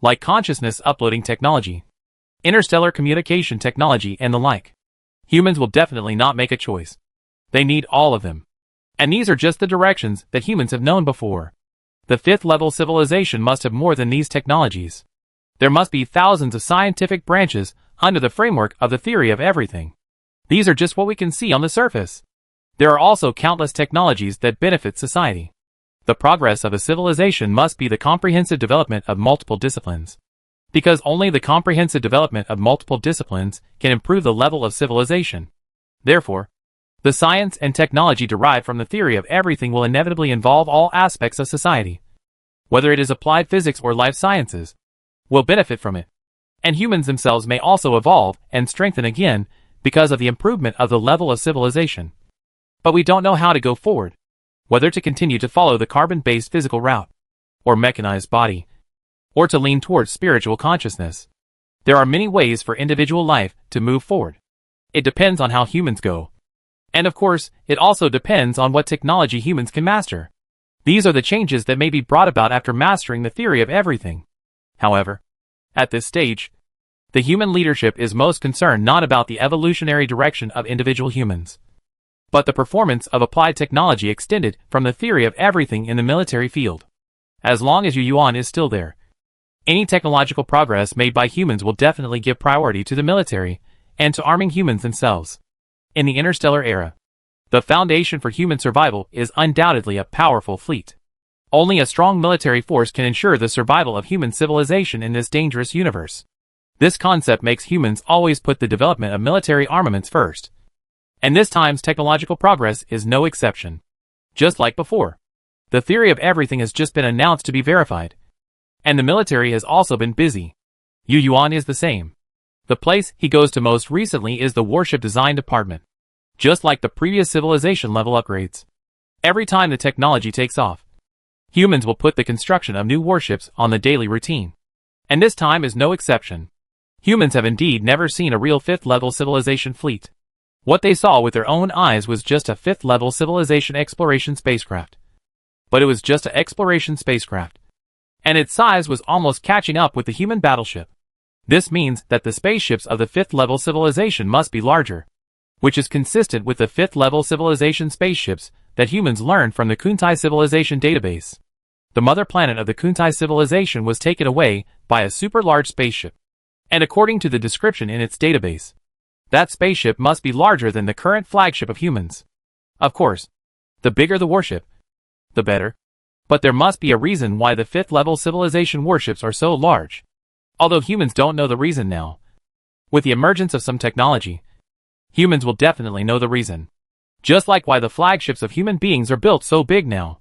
like consciousness uploading technology, interstellar communication technology, and the like. Humans will definitely not make a choice. They need all of them. And these are just the directions that humans have known before. The 5th level civilization must have more than these technologies. There must be thousands of scientific branches under the framework of the theory of everything. These are just what we can see on the surface. There are also countless technologies that benefit society. The progress of a civilization must be the comprehensive development of multiple disciplines. Because only the comprehensive development of multiple disciplines can improve the level of civilization. Therefore, the science and technology derived from the theory of everything will inevitably involve all aspects of society. Whether it is applied physics or life sciences, will benefit from it. And humans themselves may also evolve and strengthen again because of the improvement of the level of civilization. But we don't know how to go forward, whether to continue to follow the carbon-based physical route, or mechanized body, or to lean towards spiritual consciousness. There are many ways for individual life to move forward. It depends on how humans go. And of course, it also depends on what technology humans can master. These are the changes that may be brought about after mastering the theory of everything. However, at this stage, the human leadership is most concerned not about the evolutionary direction of individual humans, but the performance of applied technology extended from the theory of everything in the military field. As long as Yuan is still there, any technological progress made by humans will definitely give priority to the military and to arming humans themselves. In the interstellar era, the foundation for human survival is undoubtedly a powerful fleet. Only a strong military force can ensure the survival of human civilization in this dangerous universe. This concept makes humans always put the development of military armaments first. And this time's technological progress is no exception. Just like before, the theory of everything has just been announced to be verified. And the military has also been busy. Yuan is the same. The place he goes to most recently is the warship design department. Just like the previous civilization level upgrades. Every time the technology takes off, humans will put the construction of new warships on the daily routine. And this time is no exception. Humans have indeed never seen a real 5th level civilization fleet. What they saw with their own eyes was just a 5th level civilization exploration spacecraft. But it was just an exploration spacecraft. And its size was almost catching up with the human battleship. This means that the spaceships of the 5th level civilization must be larger, which is consistent with the 5th level civilization spaceships that humans learned from the Kuntai civilization database. The mother planet of the Kuntai civilization was taken away by a super large spaceship. And according to the description in its database, that spaceship must be larger than the current flagship of humans. Of course, the bigger the warship, the better. But there must be a reason why the 5th level civilization warships are so large. Although humans don't know the reason now. With the emergence of some technology, humans will definitely know the reason. Just like why the flagships of human beings are built so big now.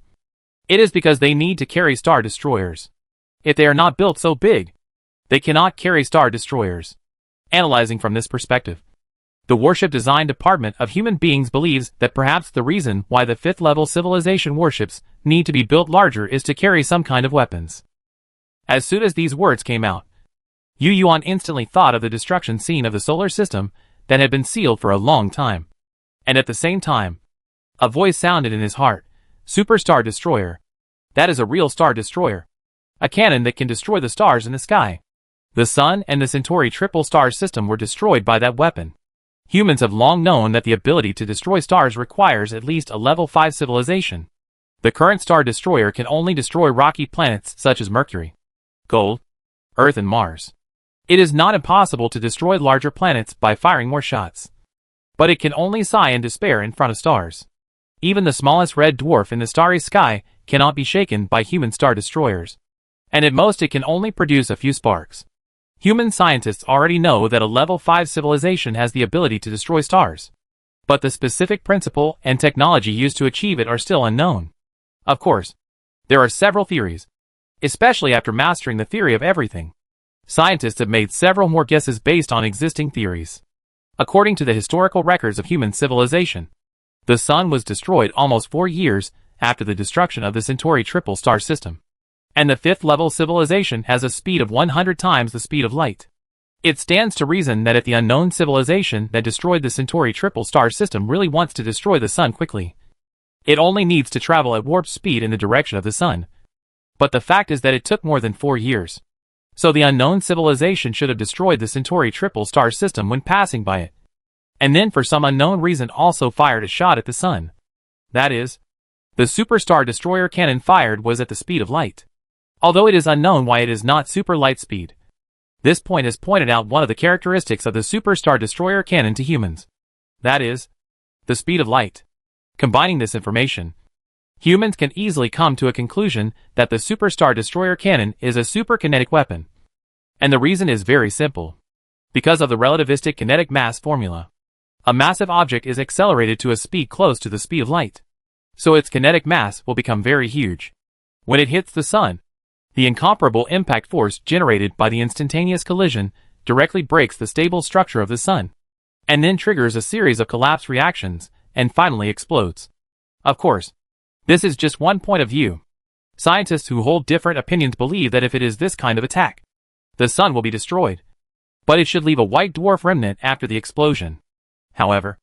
It is because they need to carry star destroyers. If they are not built so big, they cannot carry star destroyers. Analyzing from this perspective, the warship design department of human beings believes that perhaps the reason why the 5th level civilization warships need to be built larger is to carry some kind of weapons. As soon as these words came out, Yuan instantly thought of the destruction scene of the solar system that had been sealed for a long time. And at the same time, a voice sounded in his heart, Super Star Destroyer. That is a real star destroyer. A cannon that can destroy the stars in the sky. The Sun and the Centauri triple star system were destroyed by that weapon. Humans have long known that the ability to destroy stars requires at least a level 5 civilization. The current star destroyer can only destroy rocky planets such as Mercury, Gold, Earth and Mars. It is not impossible to destroy larger planets by firing more shots. But it can only sigh in despair in front of stars. Even the smallest red dwarf in the starry sky cannot be shaken by human star destroyers. And at most it can only produce a few sparks. Human scientists already know that a level 5 civilization has the ability to destroy stars. But the specific principle and technology used to achieve it are still unknown. Of course, there are several theories, especially after mastering the theory of everything. Scientists have made several more guesses based on existing theories. According to the historical records of human civilization, the Sun was destroyed almost 4 years after the destruction of the Centauri triple star system. And the 5th level civilization has a speed of 100 times the speed of light. It stands to reason that if the unknown civilization that destroyed the Centauri triple star system really wants to destroy the Sun quickly, it only needs to travel at warp speed in the direction of the Sun. But the fact is that it took more than 4 years. So the unknown civilization should have destroyed the Centauri triple star system when passing by it. And then for some unknown reason also fired a shot at the Sun. That is, the superstar destroyer cannon fired was at the speed of light. Although it is unknown why it is not super light speed. This point has pointed out one of the characteristics of the superstar destroyer cannon to humans. That is, the speed of light. Combining this information, humans can easily come to a conclusion that the superstar destroyer cannon is a superkinetic weapon. And the reason is very simple. Because of the relativistic kinetic mass formula. A massive object is accelerated to a speed close to the speed of light. So its kinetic mass will become very huge. When it hits the sun, the incomparable impact force generated by the instantaneous collision directly breaks the stable structure of the sun, and then triggers a series of collapse reactions, and finally explodes. Of course, this is just one point of view. Scientists who hold different opinions believe that if it is this kind of attack, the sun will be destroyed, but it should leave a white dwarf remnant after the explosion. However,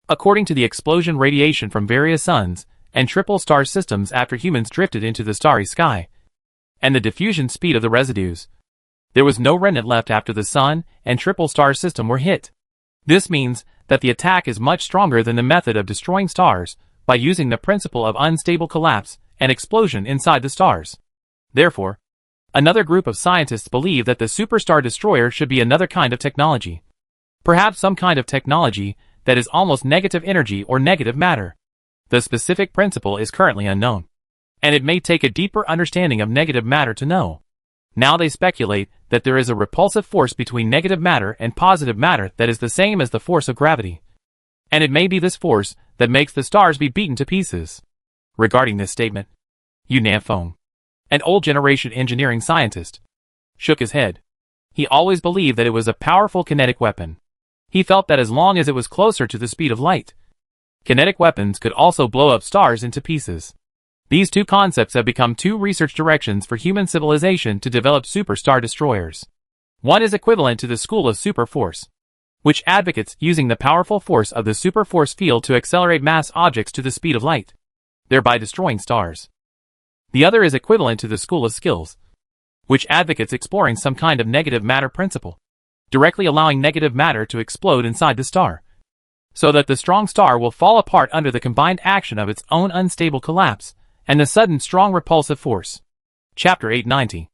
according to the explosion radiation from various suns and triple star systems after humans drifted into the starry sky, and the diffusion speed of the residues, there was no remnant left after the sun and triple star system were hit. This means that the attack is much stronger than the method of destroying stars by using the principle of unstable collapse and explosion inside the stars. Therefore, another group of scientists believe that the superstar destroyer should be another kind of technology. Perhaps some kind of technology that is almost negative energy or negative matter. The specific principle is currently unknown, and it may take a deeper understanding of negative matter to know. Now they speculate that there is a repulsive force between negative matter and positive matter that is the same as the force of gravity. And it may be this force that makes the stars be beaten to pieces. Regarding this statement, Yu Nanfeng, an old generation engineering scientist, shook his head. He always believed that it was a powerful kinetic weapon. He felt that as long as it was closer to the speed of light, kinetic weapons could also blow up stars into pieces. These two concepts have become two research directions for human civilization to develop superstar destroyers. One is equivalent to the school of superforce, which advocates using the powerful force of the superforce field to accelerate mass objects to the speed of light, thereby destroying stars. The other is equivalent to the school of skills, which advocates exploring some kind of negative matter principle, directly allowing negative matter to explode inside the star, so that the strong star will fall apart under the combined action of its own unstable collapse and the sudden strong repulsive force. Chapter 890.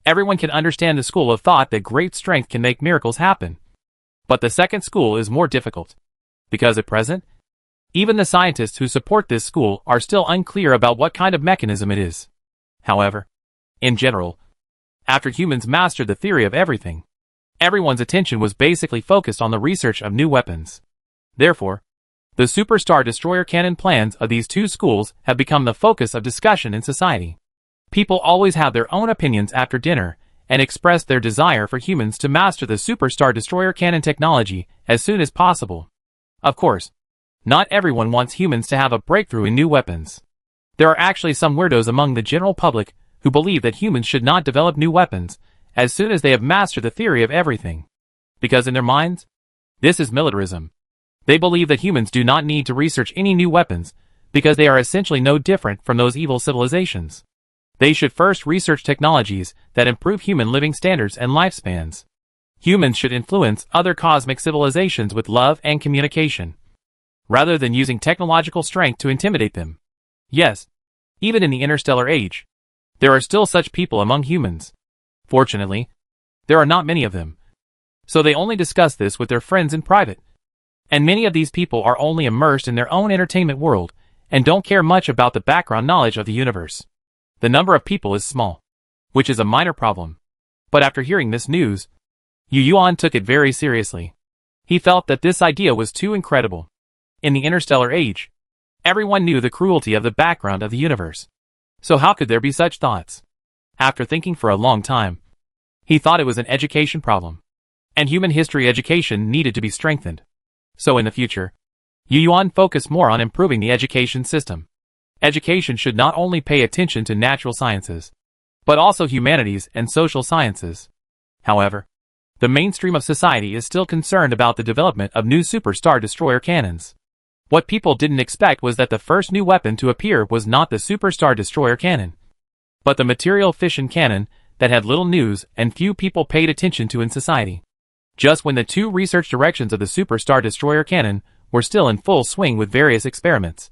Everyone can understand the school of thought that great strength can make miracles happen. But the second school is more difficult, because at present, even the scientists who support this school are still unclear about what kind of mechanism it is. However, in general, after humans mastered the theory of everything, everyone's attention was basically focused on the research of new weapons. Therefore, the superstar destroyer cannon plans of these two schools have become the focus of discussion in society. People always have their own opinions after dinner and express their desire for humans to master the superstar destroyer cannon technology as soon as possible. Of course, not everyone wants humans to have a breakthrough in new weapons. There are actually some weirdos among the general public who believe that humans should not develop new weapons as soon as they have mastered the theory of everything. Because in their minds, this is militarism. They believe that humans do not need to research any new weapons because they are essentially no different from those evil civilizations. They should first research technologies that improve human living standards and lifespans. Humans should influence other cosmic civilizations with love and communication, rather than using technological strength to intimidate them. Yes, even in the interstellar age, there are still such people among humans. Fortunately, there are not many of them. So they only discuss this with their friends in private. And many of these people are only immersed in their own entertainment world and don't care much about the background knowledge of the universe. The number of people is small, which is a minor problem. But after hearing this news, Yu Yuan took it very seriously. He felt that this idea was too incredible. In the interstellar age, everyone knew the cruelty of the background of the universe. So how could there be such thoughts? After thinking for a long time, he thought it was an education problem, and human history education needed to be strengthened. So in the future, Yu Yuan focused more on improving the education system. Education should not only pay attention to natural sciences, but also humanities and social sciences. However, the mainstream of society is still concerned about the development of new superstar destroyer cannons. What people didn't expect was that the first new weapon to appear was not the superstar destroyer cannon, but the material fission cannon that had little news and few people paid attention to in society. Just when the two research directions of the superstar destroyer cannon were still in full swing with various experiments,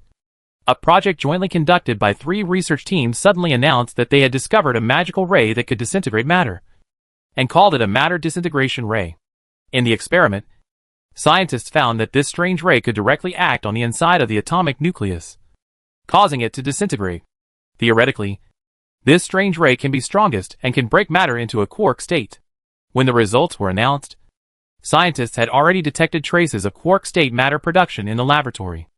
a project jointly conducted by 3 research teams suddenly announced that they had discovered a magical ray that could disintegrate matter, and called it a matter disintegration ray. In the experiment, Scientists found that this strange ray could directly act on the inside of the atomic nucleus, causing it to disintegrate. Theoretically, this strange ray can be strongest and can break matter into a quark state. When the results were announced, scientists had already detected traces of quark state matter production in the laboratory.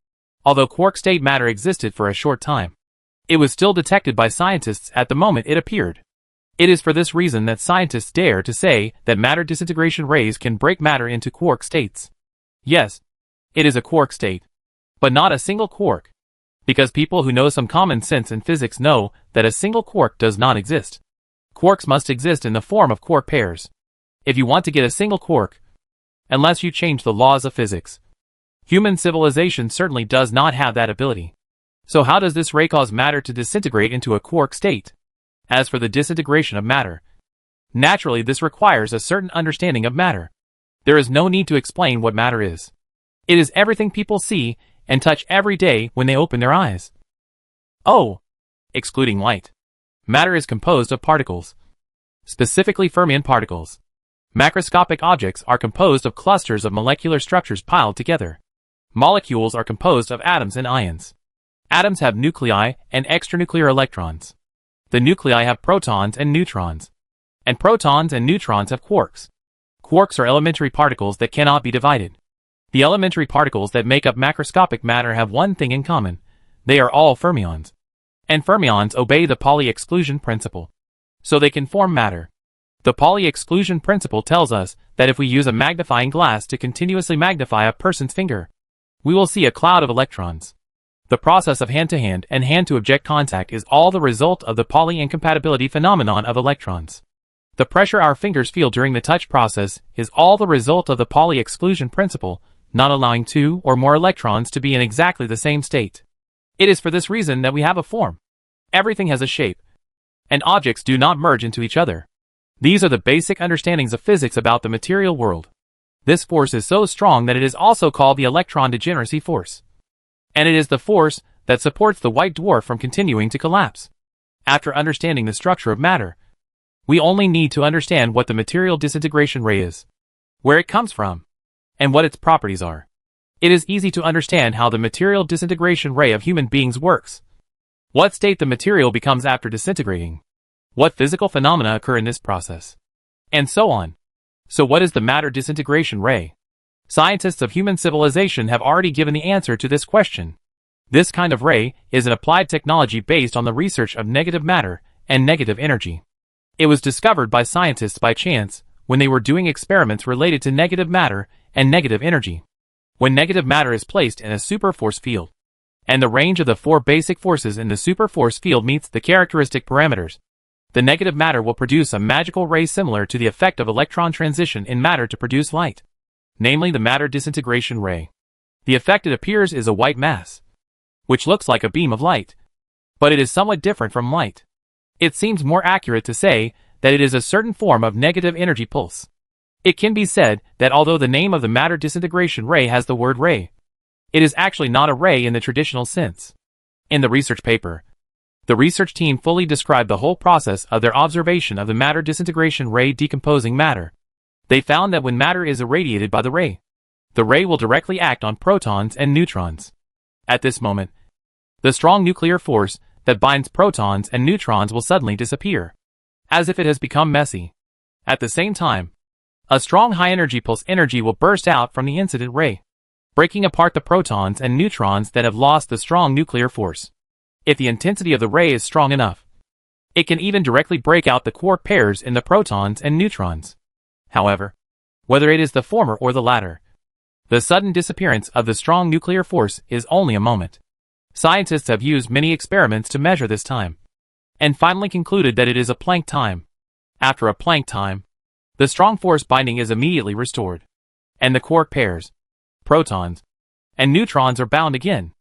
Although quark state matter existed for a short time, it was still detected by scientists at the moment it appeared. It is for this reason that scientists dare to say that matter disintegration rays can break matter into quark states. Yes, it is a quark state, but not a single quark, because people who know some common sense in physics know that a single quark does not exist. Quarks must exist in the form of quark pairs. If you want to get a single quark, unless you change the laws of physics, human civilization certainly does not have that ability. So how does this ray cause matter to disintegrate into a quark state? As for the disintegration of matter, naturally this requires a certain understanding of matter. There is no need to explain what matter is. It is everything people see and touch every day when they open their eyes. Oh, excluding light. Matter is composed of particles, specifically fermion particles. Macroscopic objects are composed of clusters of molecular structures piled together. Molecules are composed of atoms and ions. Atoms have nuclei and extranuclear electrons. The nuclei have protons and neutrons. And protons and neutrons have quarks. Quarks are elementary particles that cannot be divided. The elementary particles that make up macroscopic matter have one thing in common. They are all fermions. And fermions obey the Pauli exclusion principle, so they can form matter. The Pauli exclusion principle tells us that if we use a magnifying glass to continuously magnify a person's finger, we will see a cloud of electrons. The process of hand-to-hand and hand-to-object contact is all the result of the Pauli incompatibility phenomenon of electrons. The pressure our fingers feel during the touch process is all the result of the Pauli exclusion principle, not allowing two or more electrons to be in exactly the same state. It is for this reason that we have a form. Everything has a shape, and objects do not merge into each other. These are the basic understandings of physics about the material world. This force is so strong that it is also called the electron degeneracy force. And it is the force that supports the white dwarf from continuing to collapse. After understanding the structure of matter, we only need to understand what the material disintegration ray is, where it comes from, and what its properties are. It is easy to understand how the material disintegration ray of human beings works. What state the material becomes after disintegrating. What physical phenomena occur in this process. And so on. So what is the matter disintegration ray? Scientists of human civilization have already given the answer to this question. This kind of ray is an applied technology based on the research of negative matter and negative energy. It was discovered by scientists by chance when they were doing experiments related to negative matter and negative energy. When negative matter is placed in a superforce field, and the range of the four basic forces in the superforce field meets the characteristic parameters, the negative matter will produce a magical ray similar to the effect of electron transition in matter to produce light, namely the matter disintegration ray. The effect it appears is a white mass, which looks like a beam of light, but it is somewhat different from light. It seems more accurate to say that it is a certain form of negative energy pulse. It can be said that although the name of the matter disintegration ray has the word ray, it is actually not a ray in the traditional sense. In the research paper, the research team fully described the whole process of their observation of the matter disintegration ray decomposing matter. They found that when matter is irradiated by the ray will directly act on protons and neutrons. At this moment, the strong nuclear force that binds protons and neutrons will suddenly disappear, as if it has become messy. At the same time, a strong high-energy pulse energy will burst out from the incident ray, breaking apart the protons and neutrons that have lost the strong nuclear force. If the intensity of the ray is strong enough, it can even directly break out the quark pairs in the protons and neutrons. However, whether it is the former or the latter, the sudden disappearance of the strong nuclear force is only a moment. Scientists have used many experiments to measure this time, and finally concluded that it is a Planck time. After a Planck time, the strong force binding is immediately restored, and the quark pairs, protons, and neutrons are bound again.